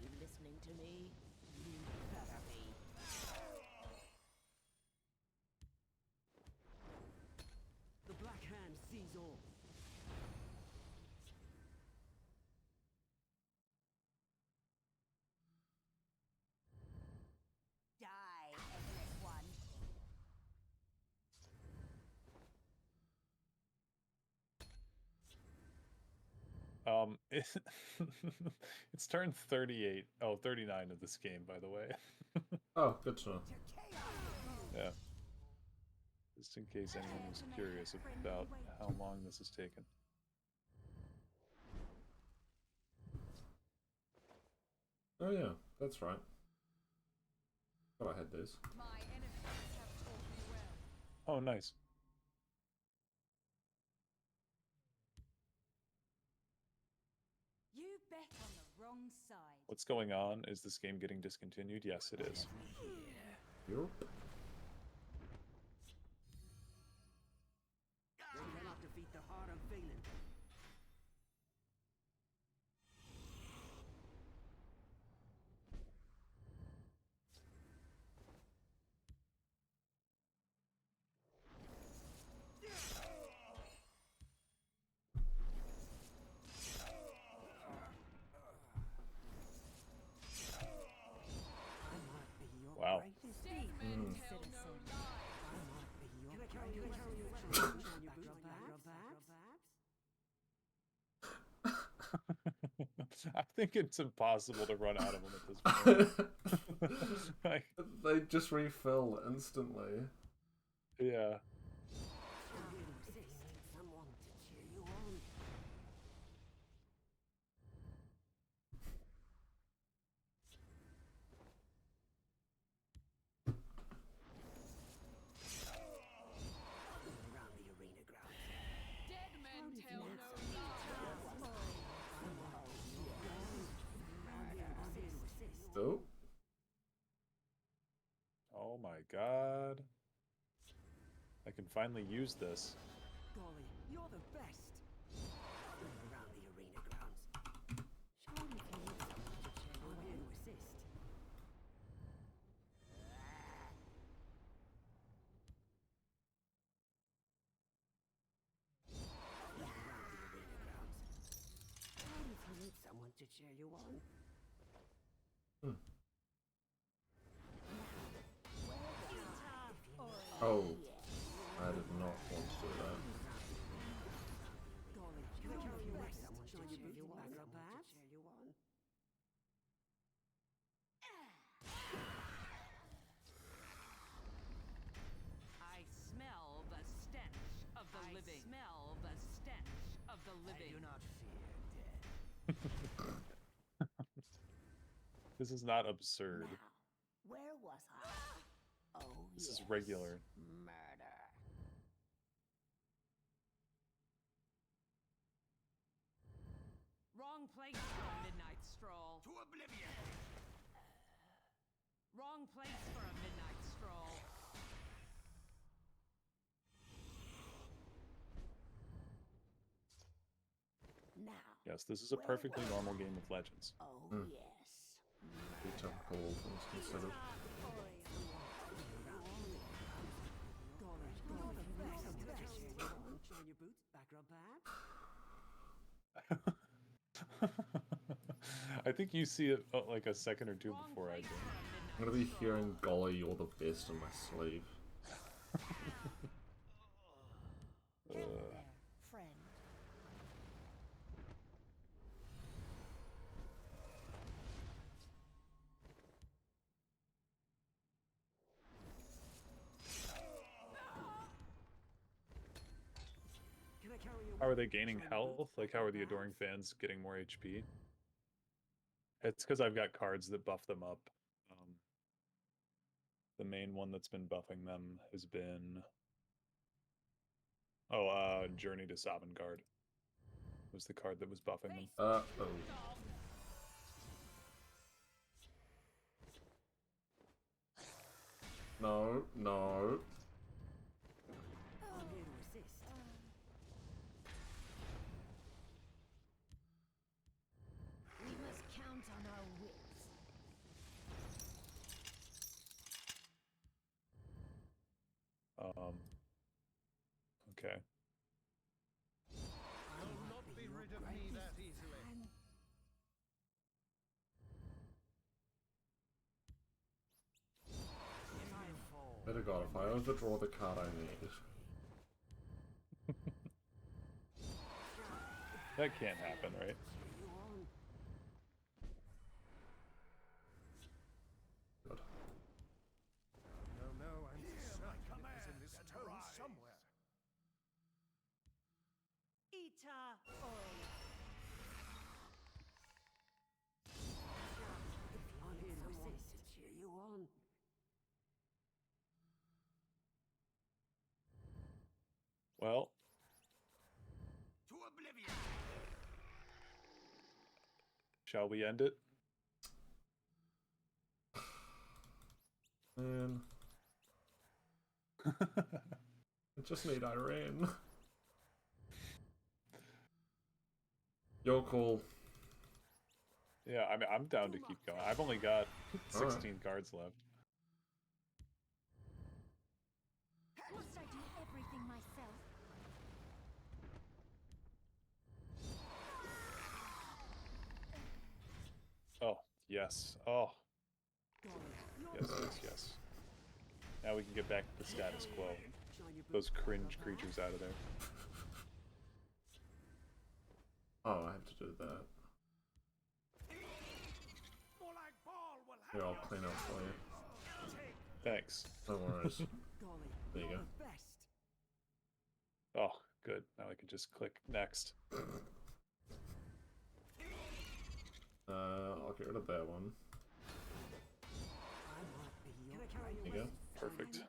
you listening to me? You better be. The Black Hand sees all. Die, ignorant one. It's turn 38. Oh, 39 of this game, by the way. Oh, good to know. Yeah. Just in case anyone was curious about how long this has taken. Oh yeah, that's right. Thought I had this. My enemies have taught me well. Oh, nice. You bet on the wrong side. What's going on? Is this game getting discontinued? Yes, it is. Yep. You cannot defeat the heart of Valen. Wow. Dead men tell no lies. I think it's impossible to run out of them at this point. Like, They just refill instantly. yeah. Someone to cheer you on. Around the arena grounds. Dead men tell no lies. Oh. Oh my god. I can finally use this. Golly, you're the best. Around the arena grounds. Show me if you need someone to cheer you on. To assist. Around the arena grounds. Show me if you need someone to cheer you on. Oh. I did not want to do that. Golly, you can you need someone to cheer you on. Perhaps? Cheer you on. I smell the stench of the living. Smell the stench of the living. I do not fear death. This is not absurd. Now, where was I? Oh, This is yes. regular. Murder. Wrong place for a midnight stroll. To oblivion! Wrong place for a midnight stroll. Now, Yes, this is a perfectly normal game of Legends. oh, Hmm. yes. Be typical, all things considered. Golly, you're the best. Someone to cheer you on. Shine your boots. Back rub perhaps? I think you see it like a second or two Wrong before I place do. for a I'm gonna midnight be hearing "Golly, you're the best" in my sleep. Hello there, friend. Can I carry you? How are they gaining health? Like, how are the Adoring fans getting more HP? It's because I've got cards that buff them up. The main one that's been buffing them has been... Oh, Journey to Sovngarde was the card that was buffing them. Oh. No, no. I'm here to assist. We must count on our wits. Okay. You'll not be rid of me that easily. Better God, if I overdraw the card I need. That can't happen, right? Good. No, I'm Well. To oblivion. Shall we end it? Man. I just need Irene. Your call. Yeah, I mean, I'm down to keep going. I've only got 16 cards left. Must I do everything myself? Oh, yes. Oh. Yes, yes, yes. Now we can get back to the status quo. Those cringe creatures out of there. Oh, I have to do that. Here, I'll clean up for you. Thanks. No worries. There you go. Oh, good. Now I can just click next. I'll get rid of that one. There you go. Perfect.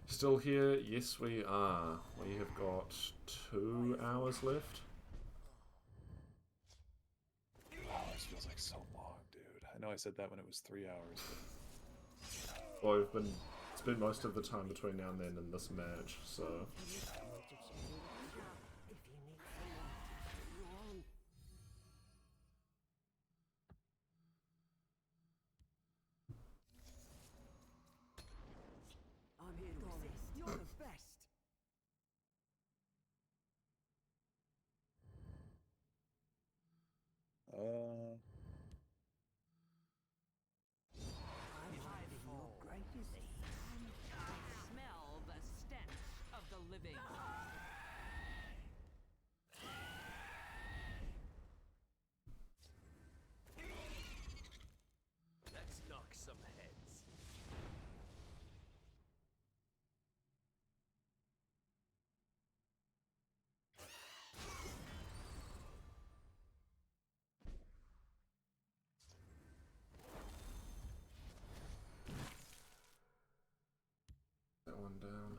Still here? Yes, we are. We have got 2 hours left. Oh, this feels like so long, dude. I know I said that when it was 3 hours. But... Well, we've been spent most of the time between now and then in this match, so... I'm here to assist. You're the best. Smell the stench of the living. Let's knock some heads. That one down.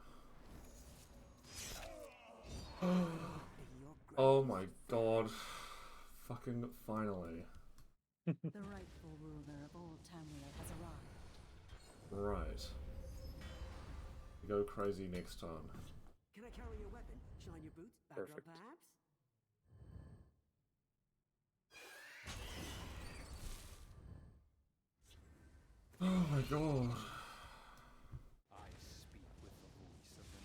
Oh my god. Fucking finally. The rightful ruler of old Tamriel has arrived. Right. Go crazy next time. Can I carry your weapon? Shine your boots? Back rub, Perfect. perhaps? Oh my god. I speak with the voice of the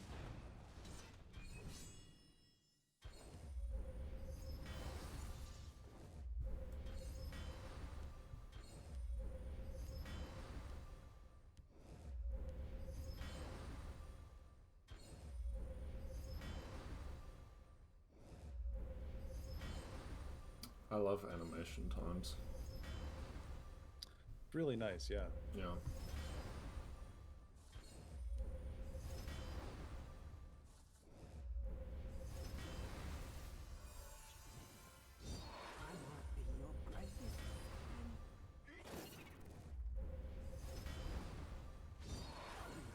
I love animation times. Really nice, yeah. Yeah. I might be your greatest fan.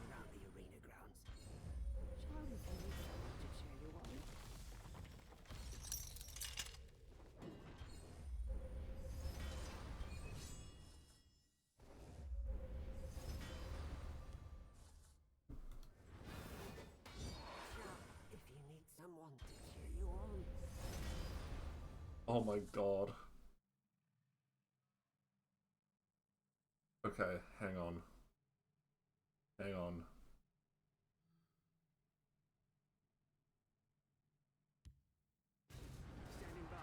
Around the arena grounds. Child, if you need someone to cheer you on. If you need someone to cheer you on. Oh my god. Okay, hang on. Hang on. Standing by.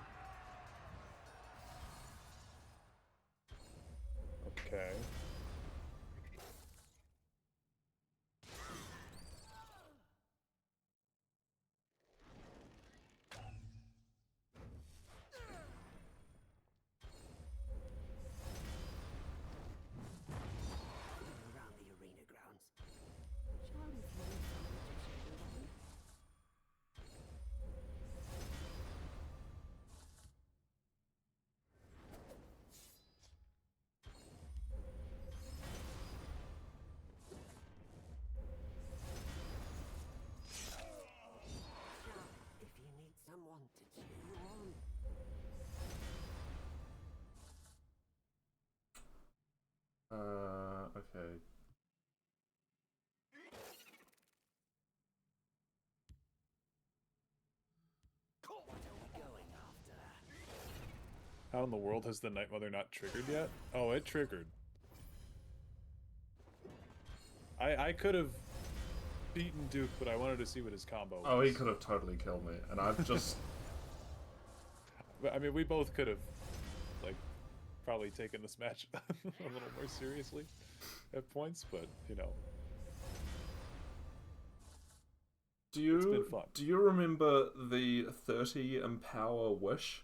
Okay. Around the arena grounds. How in the world has the Night Mother not triggered yet? Oh, it triggered. I could have beaten Duke, but I wanted to see what his combo was. Oh, he could have totally killed me, and I've just... But, I mean, we both could have, like, probably taken this match a little more seriously at points, but, you know. It's been fun. Do you remember the 30 Empower Wish?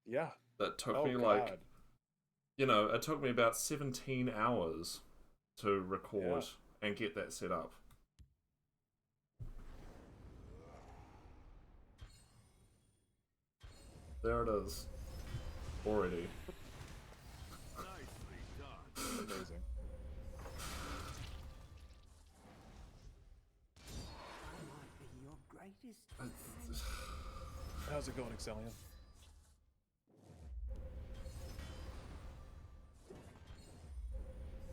Yeah. That took me, like... You know, it took me about 17 hours to record and get that set up. There it is. Already. Nicely done. Amazing. I might be your greatest fan. How's it going, Excellion?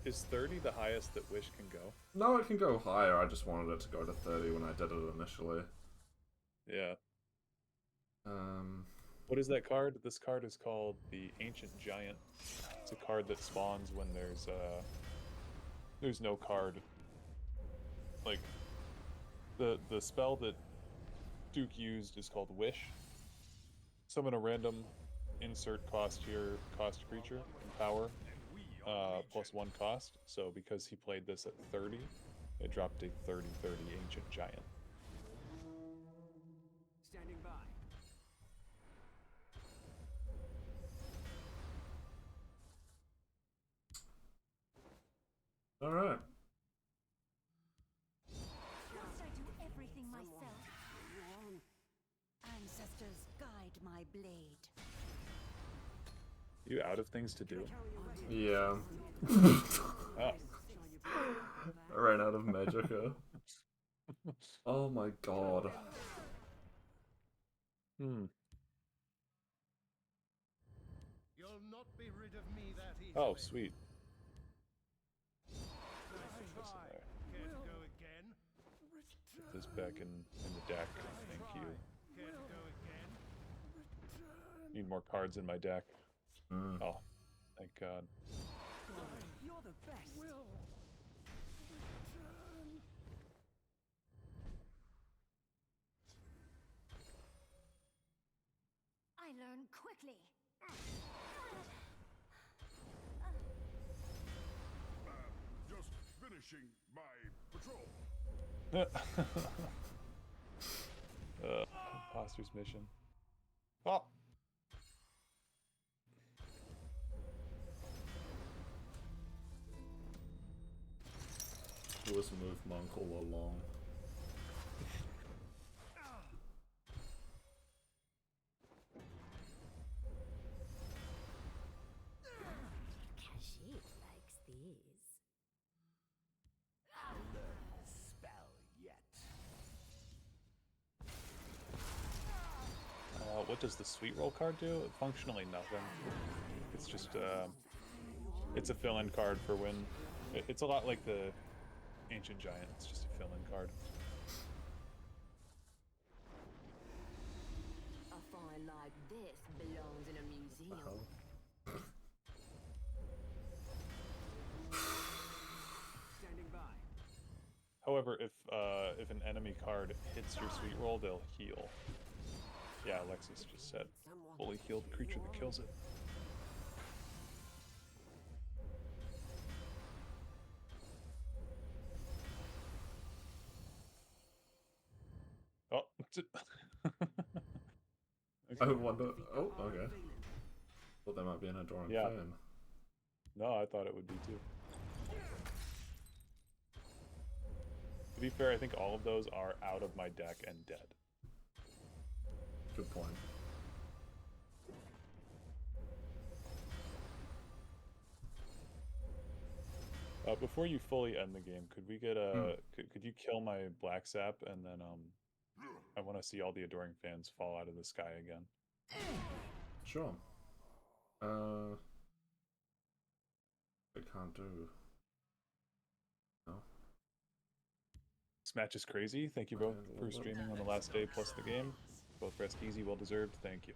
Is 30 the highest that Wish can go? No, it can go higher. I just wanted it to go to 30 when I did it initially. Yeah. What is that card? This card is called the Ancient Giant. It's a card that spawns when there's no card. Like the spell that Duke used is called Wish. Summon a random insert cost creature in power. Plus 1 cost, so because he played this at 30, it dropped a 30/30 Ancient Giant. Standing by. Alright. Must I do everything myself? Ancestors, guide my blade. You out of things to do? Yeah. Oh. I ran out of Magicka. Oh my god. You'll not be rid of me that easily. Oh, sweet. Care to go again? Put this back in the deck. Thank you. Care to go again? Need more cards in my deck. Oh, thank God. You're the best. I learn quickly. Just finishing my patrol. Imposter's mission. Oh! It was move monk all along. Kashif likes these. Spell yet. What does the Sweet Roll card do? Functionally nothing. It's just, it's a fill-in card for when... It's a lot like the Ancient Giant. It's just a fill-in card. A find like this belongs in a museum. Standing by. However, if an enemy card hits your Sweet Roll, they'll heal. Yeah, Alexis just said, fully healed creature that kills it. Oh. I wonder... Oh, okay. Thought that might be an Adoring Fan. No, I thought it would be too. To be fair, I think all of those are out of my deck and dead. Good point. Before you fully end the game, could we get a... Could you kill my Black Sap and then I want to see all the Adoring Fans fall out of the sky again. Sure. I can't do... No. This match is crazy. Thank you both for streaming on the last day plus the game. Both rest easy, well deserved. Thank you.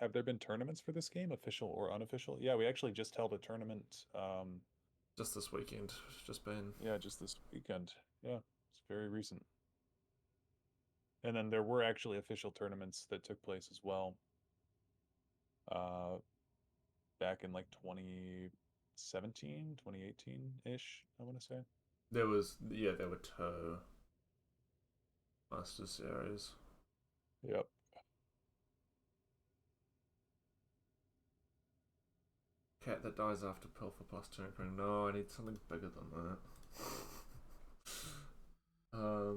have there been tournaments for this game, official or unofficial? Yeah, we actually just held a tournament. Just this weekend. It's just been. Yeah, just this weekend. Yeah, it's very recent. And then there were actually official tournaments that took place as well. Back in like 2017, 2018-ish, I want to say. There were two Master Series. Yep. Cat that dies after pill for plus 2 ring. No, I need something bigger than that. I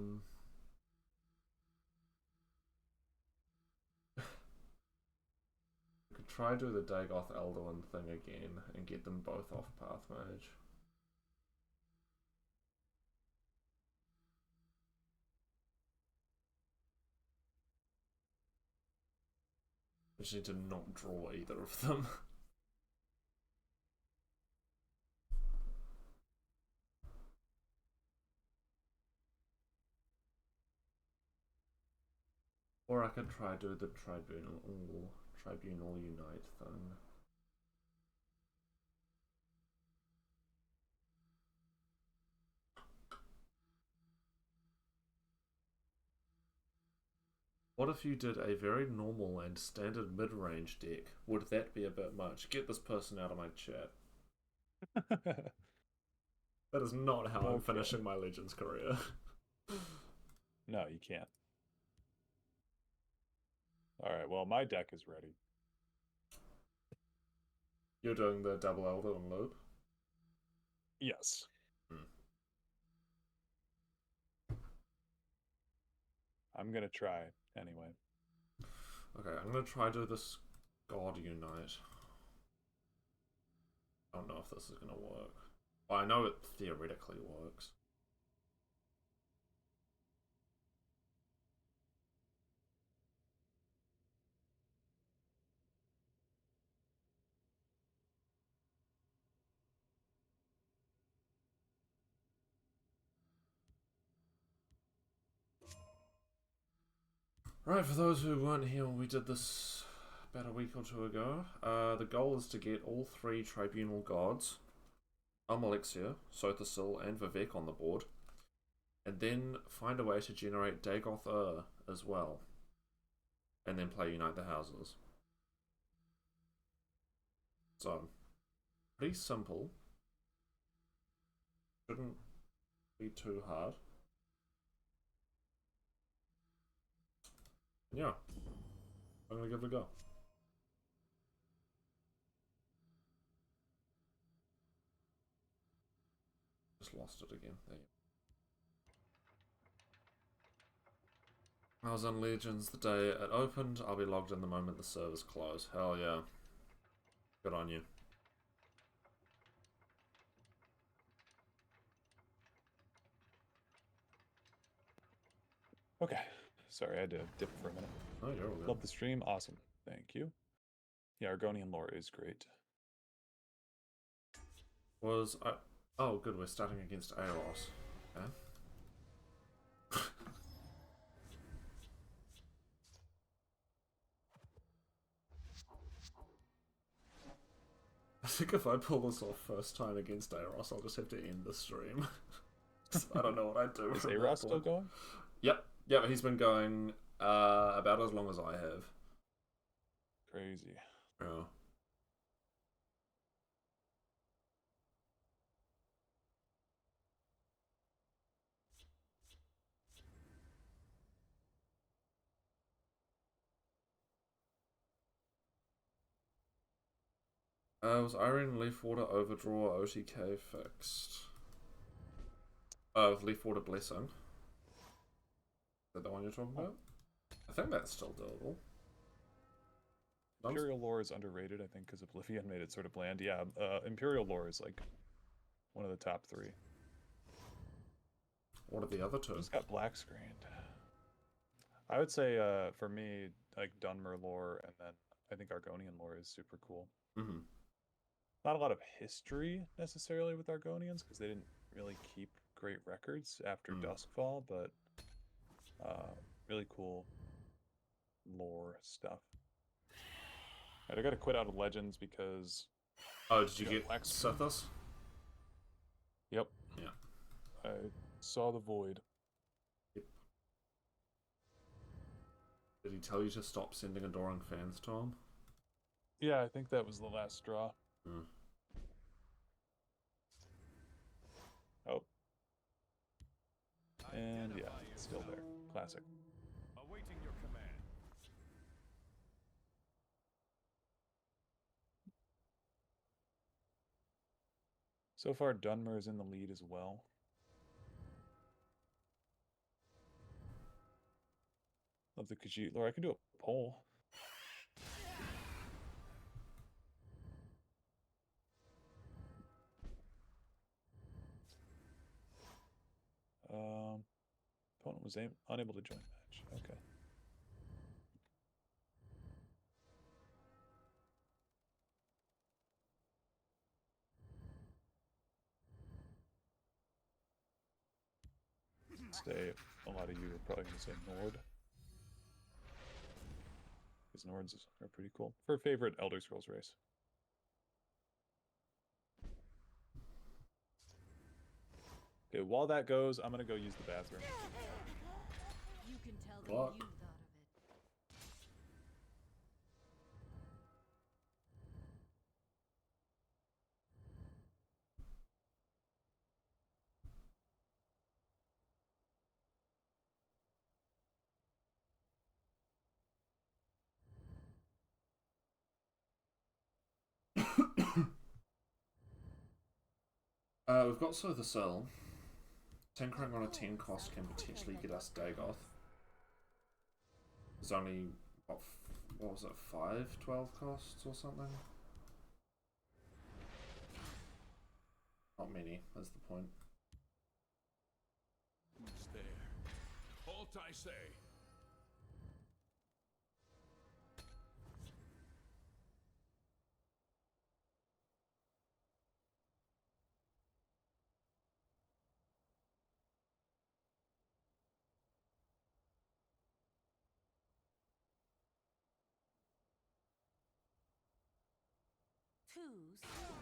could try do the Dagoth Elderwin thing again and get them both off Path Mage. I just need to not draw either of them. Or I could try do the Tribunal Unite thing. What if you did a very normal and standard mid-range deck? Would that be a bit much? Get this person out of my chat. That is not how I'm finishing my Legends career. No, you can't. Alright, well, my deck is ready. You're doing the double Elder and loop? Yes. I'm gonna try, anyway. Okay, I'm gonna try do this God Unite. I don't know if this is gonna work. Well, I know it theoretically works. Right, for those who weren't here when we did this about a week or two ago, the goal is to get all 3 Tribunal Gods, Almalexia, Sothasil, and Vivek on the board, and then find a way to generate Dagoth as well, and then play Unite the Houses. So, pretty simple. Shouldn't be too hard. Yeah, I'm gonna give it a go. Just lost it again. There you go. I was on Legends the day it opened. I'll be logged in the moment the servers close. Hell yeah. Good on you. Okay. Sorry, I had to dip for a minute. Oh, you're all good. Love the stream. Awesome. Thank you. Yeah, Argonian lore is great. Oh, good. We're starting against Aeros. Okay. I think if I pull this off first time against Aeros, I'll just have to end the stream. I don't know what I'd do. Is Aeros still going? Yep. Yep, he's been going about as long as I have. Crazy. Yeah. Was Iron Leafwater Overdraw OTK fixed? With Leafwater Blessing. Is that the one you're talking about? I think that's still doable. Imperial lore is underrated, I think, because Oblivion made it sort of bland. Yeah, Imperial lore is like one of the top 3. What are the other 2? It's got black screened. I would say, for me, like Dunmer lore, and then I think Argonian lore is super cool. Mm-hmm. Not a lot of history necessarily with Argonians, because they didn't really keep great records after Duskfall, but really cool lore stuff. Alright, I gotta quit out of Legends because... Oh, did you got get black screen. Sithis? Yep. Yeah. I saw the void. Yep. Did he tell you to stop sending adoring fans to him? Yeah, I think that was the last straw. Hmm. Oh. And yeah, it's still there. Classic. Awaiting your command. So far, Dunmer is in the lead as well. Love the Khajiit lore. I can do a poll. Opponent was unable to join match. Okay. Say a lot of you are probably going to say Nord. Because Nords are pretty cool. For a favorite Elder Scrolls race. Okay, while that goes, I'm going to go use the bathroom. You can tell them Fuck. you thought of it. We've got So the Cell. Tinkering on a 10 cost can potentially get us Dagoth. There's only, what was it, 5 12 costs or something? Not many, is the point. Who's there? Halt, I say. Too soon.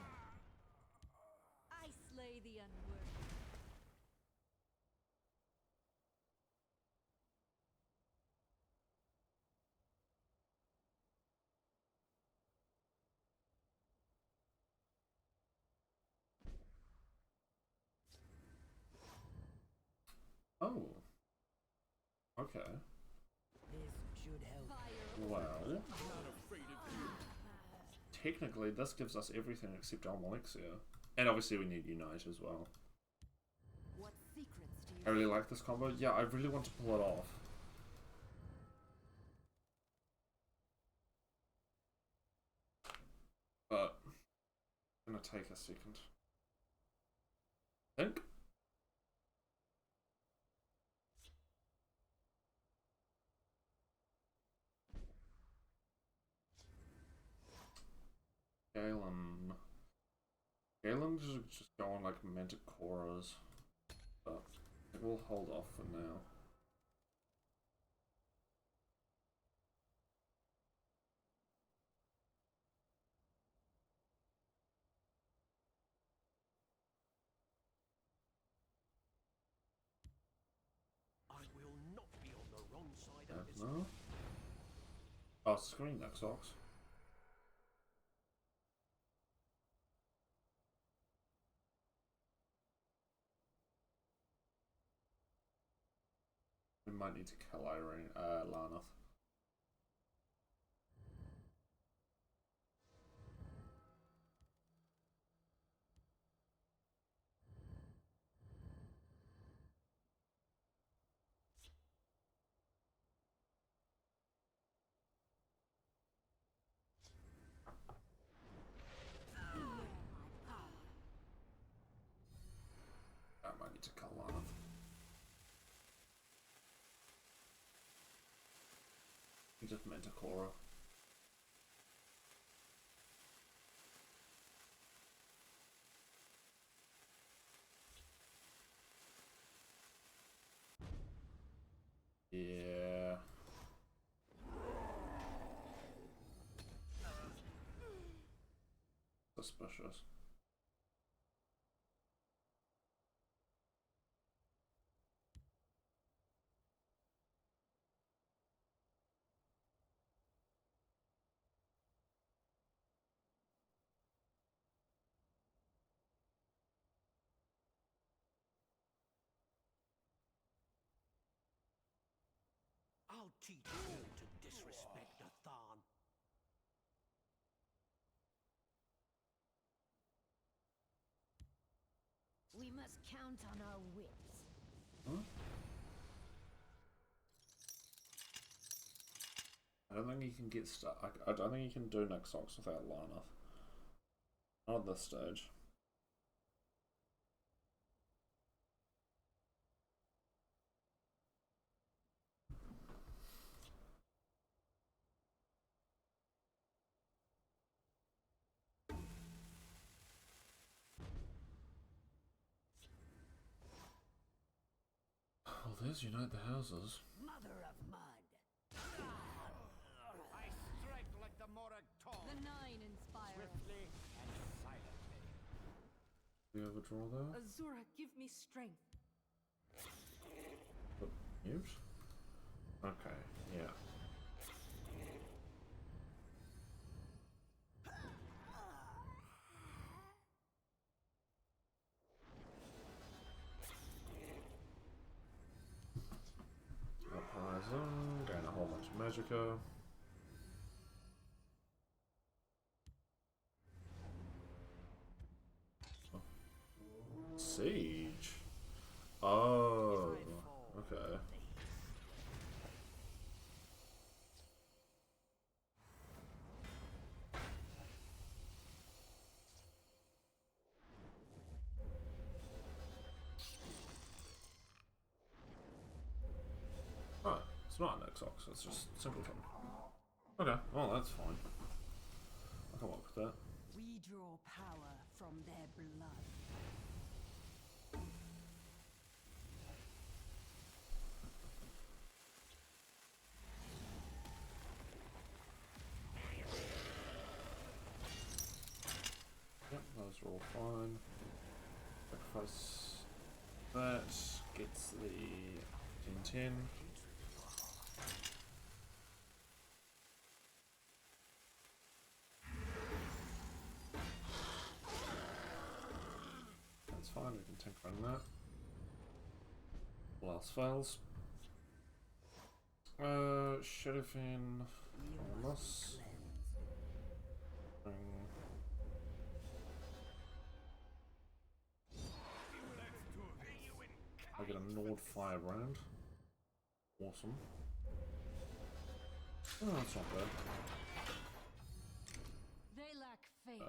I slay the unworthy. Oh. Okay. This should help. Well, technically this gives us everything except Elm Elixir. And obviously we need Unite as well. What secrets do you I really like this combo. Yeah, I really want to pull it off. But it's gonna take a second. I think. Galen's just going like Manticoras, but we'll hold off for now. I will not be on the wrong side of this. No? Oh, screen that socks. We might need to kill Irene, Lanath. I might need to kill Lanath. He just Manticora. Yeah. suspicious. I'll teach you to disrespect a Thon. We must count on our wits. Huh? I don't think you can get stuck. I don't think you can do Nexox without Lana. Not at this stage. Well, there's Unite the Houses. Mother of mud. I strike like the Morag Tong. The Nine inspire us. Swiftly and silently. Do you ever draw there? Azura, give me strength. Mute? Okay, yeah. Uprising, gain a whole bunch of magicka. Siege. Oh, okay. Oh, it's not an Xbox, it's just Simpleton. Okay, well that's fine. I can work with that. We draw power from their blood. Yep, those are all fine. Sacrifice that, gets the 10-10. That's fine, we can tank run that. Blast fails. Sheriffin almost. I get a Nord Firebrand. Awesome. Oh, that's not bad. They lack faith.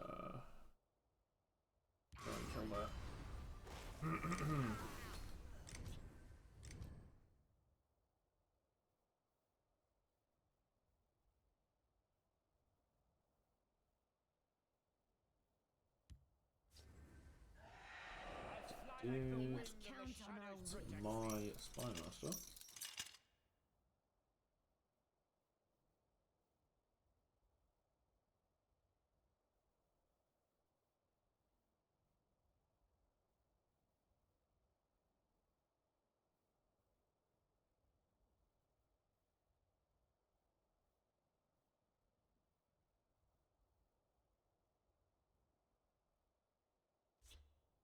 Go and kill that. Count on our wits. My Spymaster.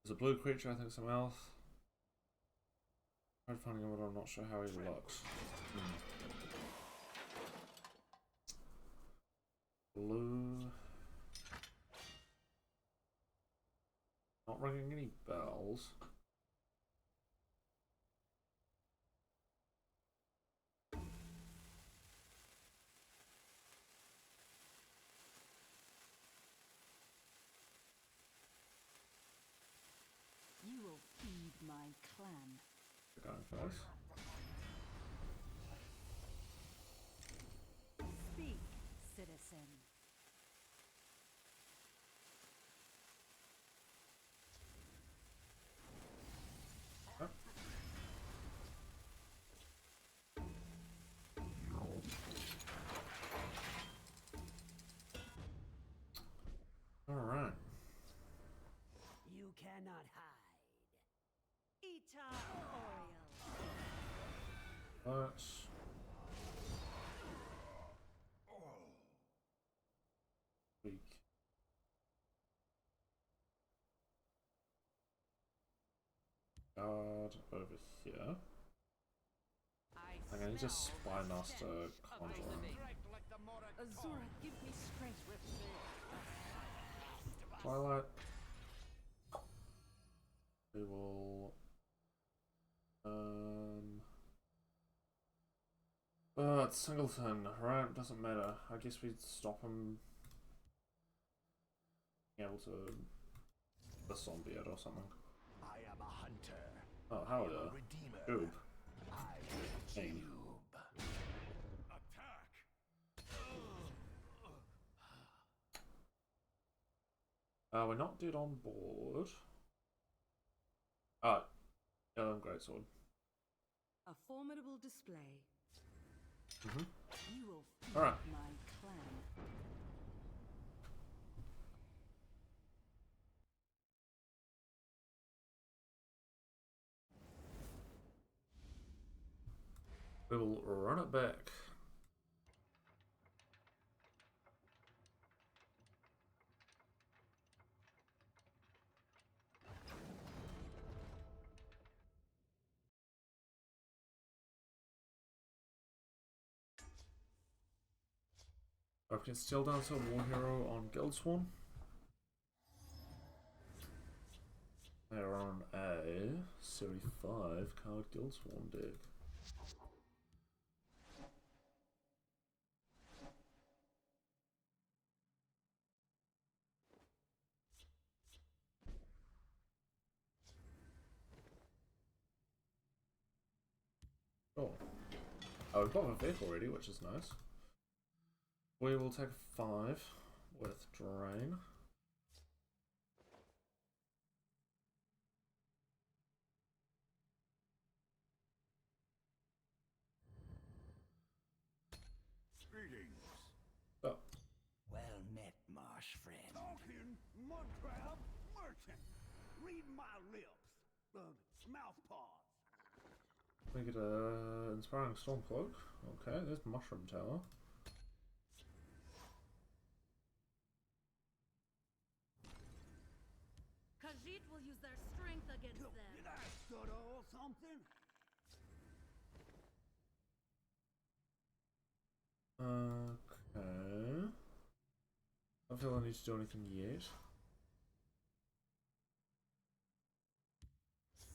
There's a blue creature, I think it's a mouth. I'm finding him, but I'm not sure how he looks. Blue. Not ringing any bells. You will feed my clan. Going first. Speak, citizen. Huh? All right. Let's... Weak. Guard over here. I'm gonna just Spy Master Conjurer. Azura, give me strength. Twilight. We will... it's Singleton, right? Doesn't matter. I guess we'd stop him being able to the zombie it or something. I am a hunter. Oh, hello. Goob. Cube. We're not dead on board. Ah, greatsword. A formidable display. Mm-hmm. You will feed All right. my clan. We will run it back. I can still dance a War Hero on Guildsworn. They're on a Series 5 card Guildsworn deck. Oh. Oh, we've got a vehicle already, which is nice. We will take 5 with Drain. Greetings. Oh. Well met, marsh friend. Talking mud crab merchant. Read my lips. Mouth paws. We get a Inspiring Stormcloak. Okay, there's Mushroom Tower. Khajiit will use their strength against them. Did I stutter or something? Okay. I don't feel I need to do anything yet.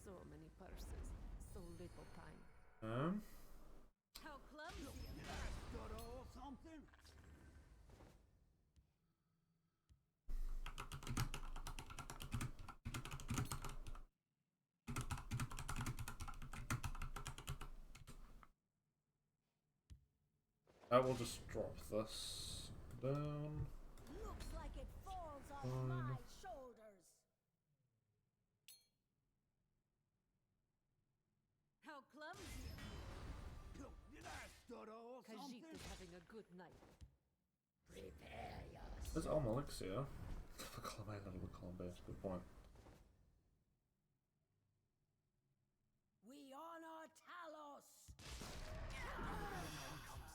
So many purses, so little time. How clumsy of Did I stutter or something? I will just drop this down. Looks like it falls on my shoulders. How clumsy of you. Did I stutter or Khajiit something? is having a good night. Prepare yourself. There's Elixir. My little combat. Good point. We honor Talos.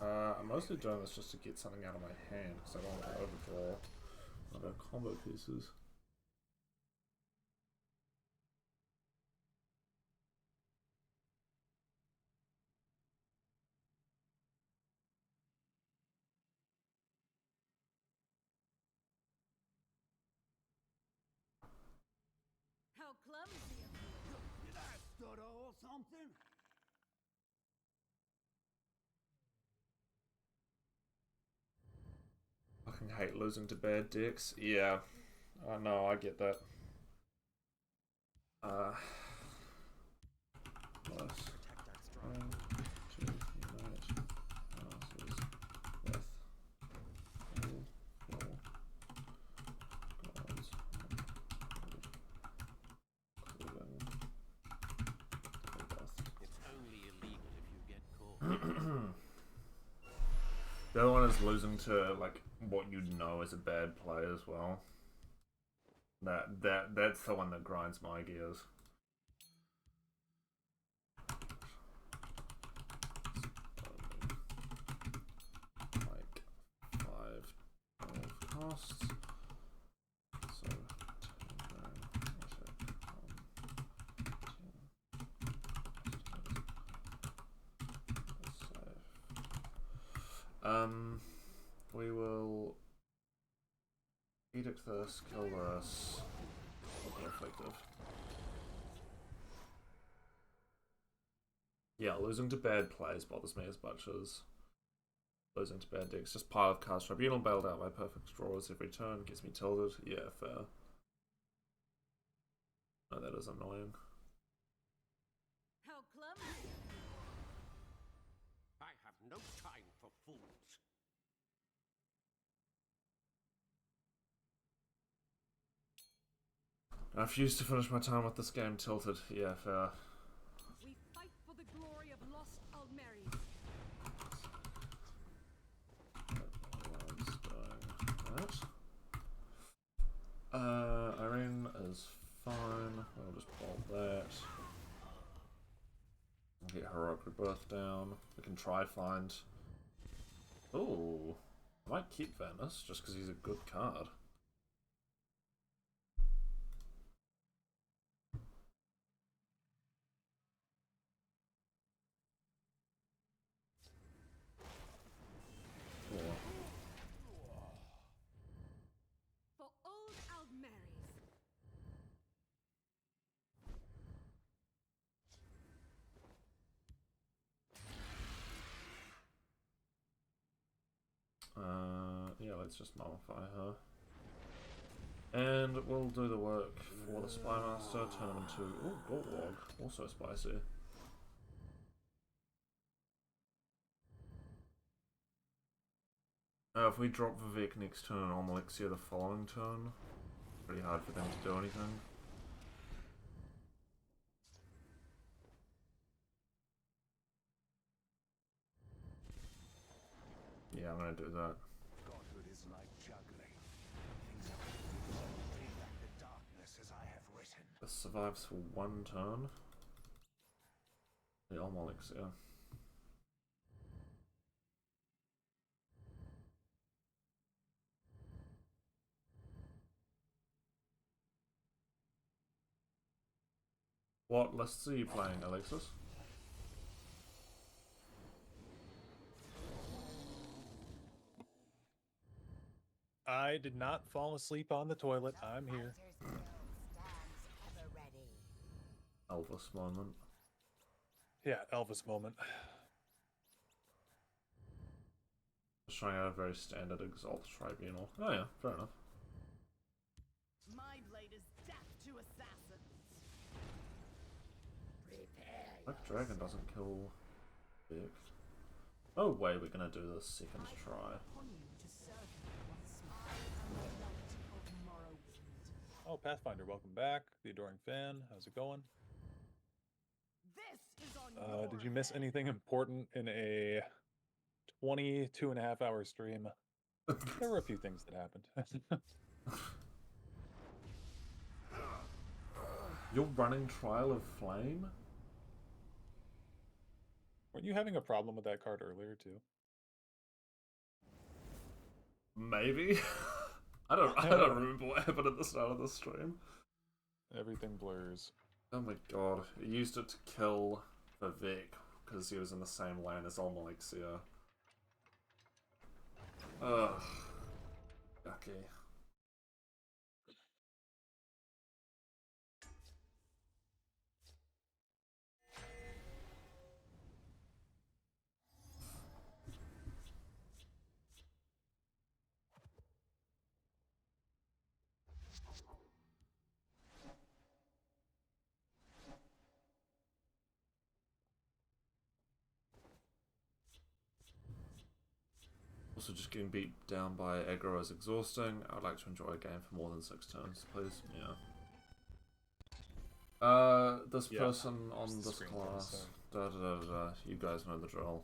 I'm mostly doing this just to get something out of my hand because I don't want to overdraw other combo pieces. How clumsy of you. Did I stutter or something? Fucking hate losing to bad decks. Yeah, I know, I get that. Plus, trying to unite passes with all 4 gods, including It's only illegal if you get caught. The other one is losing to like what you'd know as a bad play as well. That's the one that grinds my gears. costs. So we will edict this, kill this. Will be effective. Yeah, losing to bad plays bothers me as much as losing to bad decks. Just pile of cast tribunal, bailed out by perfect draws every turn, gets me tilted. Yeah, fair. Oh, that is annoying. How clumsy! I have no time for fools. I refuse to finish my time with this game tilted. Yeah, fair. We fight for the glory of lost Almeris. Irene is fine. I'll just bolt that. Get Heroic Rebirth down. We can try find. Ooh, I might keep Venice just because he's a good card. For old Almeris. Yeah, let's just mummify her. And we'll do the work for the Spy Master, turn him into... Ooh, Gortlog, also spicy. If we drop Vivek next turn and on Elixir the following turn, pretty hard for them to do anything. Yeah, I'm gonna do that. Godhood is like juggling. Things have to bring back the darkness as I have written. This survives for one turn. The Elixir. What lists are you playing, Alexis? I did not fall asleep on the toilet. I'm here. Elvis moment. Yeah, Elvis moment. Just trying out a very standard Exalt Tribunal. Oh yeah, fair enough. My blade is death to assassins. Black Dragon doesn't kill Vic. Oh wait, we're gonna do this second try. Oh, Pathfinder, welcome back. The Adoring Fan, how's it going? This is on Did you miss anything important in a 22.5-hour stream? There were a few things that happened. You're running Trial of Flame? Weren't you having a problem with that card earlier, too? Maybe? I don't remember what happened at the start of the stream. Everything blurs. Oh my god. He used it to kill Vivek because he was in the same lane as Elixir. Ugh. Yucky. Also, just getting beat down by aggro is exhausting. I'd like to enjoy a game for more than 6 turns, please. Yeah. This person on this class. Da da da da. You guys know the drill.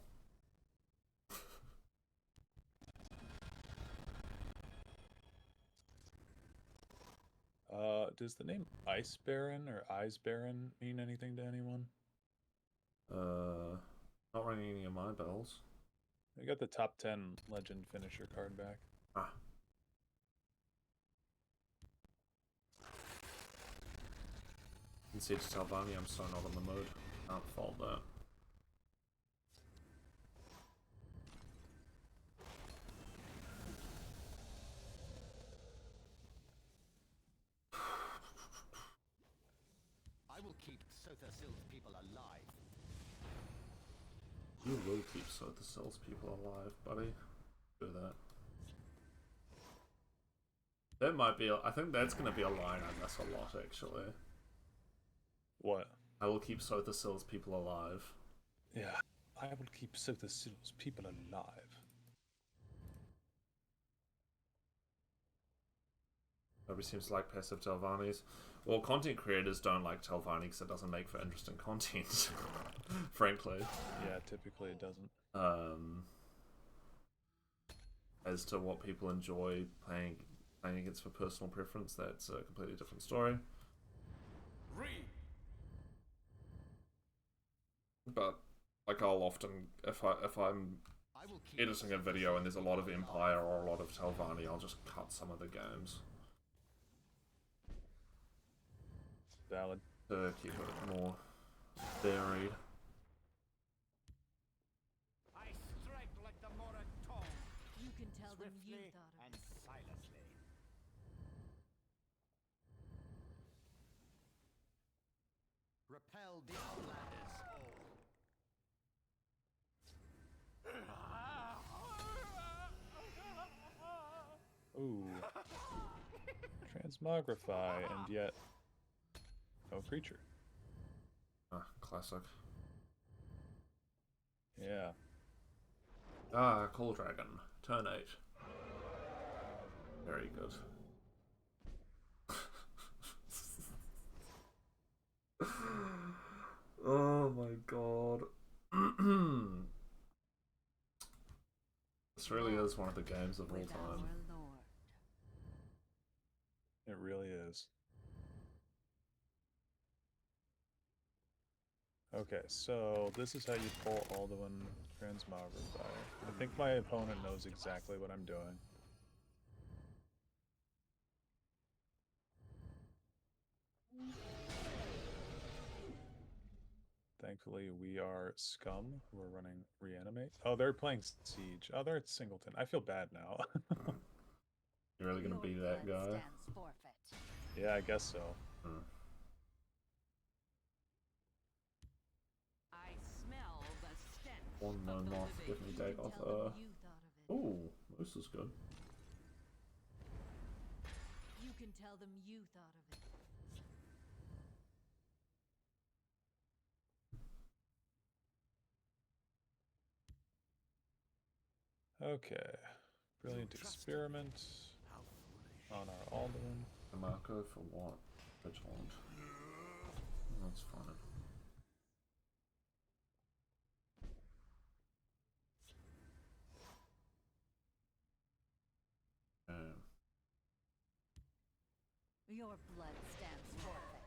Does the name Ice Baron or Eyes Baron mean anything to anyone? Not ringing any of my bells. I got the top 10 legend finisher card back. Ah. And said to Talvani, I'm so not in the mood. Can't fault that. I will keep Sothasil's people alive. You will keep Sothasil's people alive, buddy. Do that. That might be. I think that's going to be a line I miss a lot, actually. What? I will keep Sothasil's people alive. Yeah, I will keep Sothasil's people alive. Nobody seems to like passive Telvannis. Well, content creators don't like Telvanni because it doesn't make for interesting content, frankly. Yeah, typically it doesn't. As to what people enjoy playing against for personal preference, that's a completely different story. But like, I'll often, if I'm editing a video and there's a lot of Empire or a lot of Telvanni, I'll just cut some of the games. Valid. To keep it more varied. I strike like the Moraton. You can tell them you Swiftly thought of and it. silently. Repel the outlanders all. Ooh. Transmogrify, and yet no creature. Ah, classic. Yeah. Ah, Call Dragon. Turn 8. Very good. Oh my god. This really is one of the games of all With our time. Lord. It really is. Okay, so this is how you pull Alduin Transmogrify. I think my opponent knows exactly what I'm doing. Thankfully, we are Scum, who are running Reanimate. Oh, they're playing Siege. Oh, they're at Singleton. I feel bad now. You're really gonna be that guy? Yeah, I guess so. I smell the stench. One no moth, give me Dagoth. Ooh, this is good. You can tell them you thought of it. Okay. Brilliant experiment on our Alduin. Marco for what? Vigilant. That's fine. Your blood stands forfeit.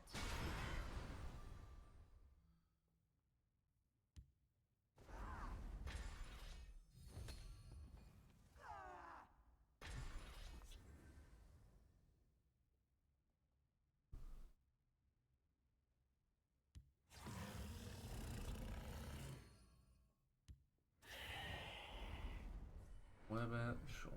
What about sure?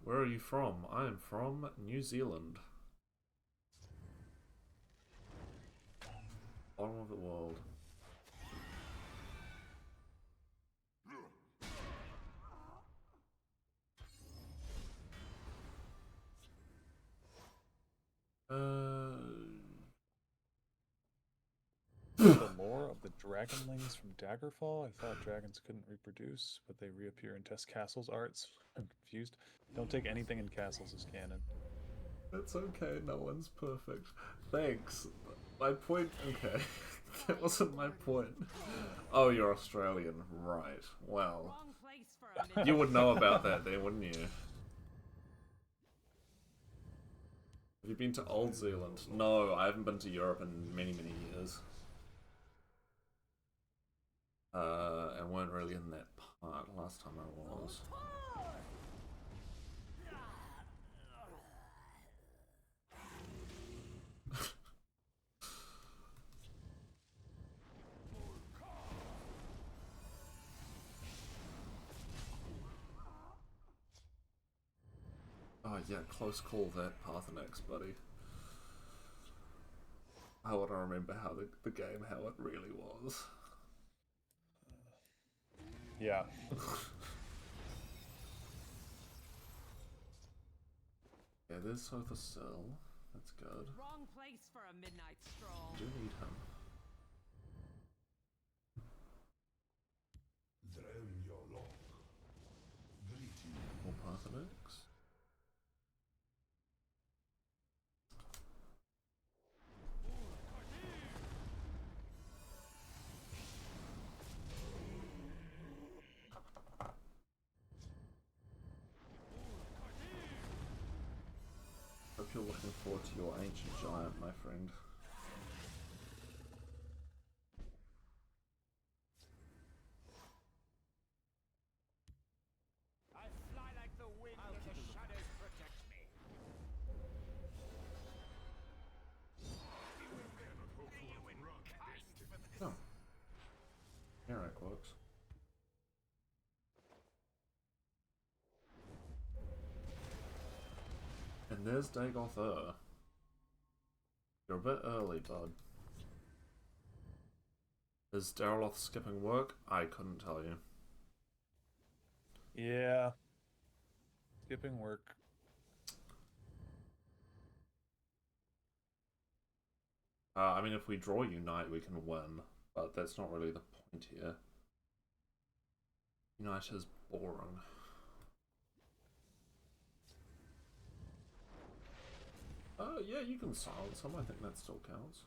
Where are you from? I am from New Zealand. Bottom of the world. The lore of the dragonlings from Daggerfall? I thought dragons couldn't reproduce, but they reappear in test castles arts. I'm confused. Don't take anything in castles as canon. That's okay, no one's perfect. Thanks. My point, okay. That wasn't my point. Oh, you're Australian, right. Well, you would know about that then, wouldn't you? Have you been to Old Zealand? No, I haven't been to Europe in many, many years. And weren't really in that part last time I was. Oh yeah, close call that Parthenax, buddy. I want to remember how the game, how it really was. Yeah. Yeah, there's Sofa Cell. That's good. Wrong place for a midnight stroll. Do need him. More Parthenax. Hope you're looking forward to your ancient giant, my friend. I fly like the wind and the shadows protect me. Oh. Eric works. And there's Dagoth Ur. You're a bit early, bud. Is Dareloth skipping work? I couldn't tell you. Yeah. Skipping work. I mean, if we draw Unite, we can win, but that's not really the point here. Unite is boring. Yeah, you can silence him. I think that still counts.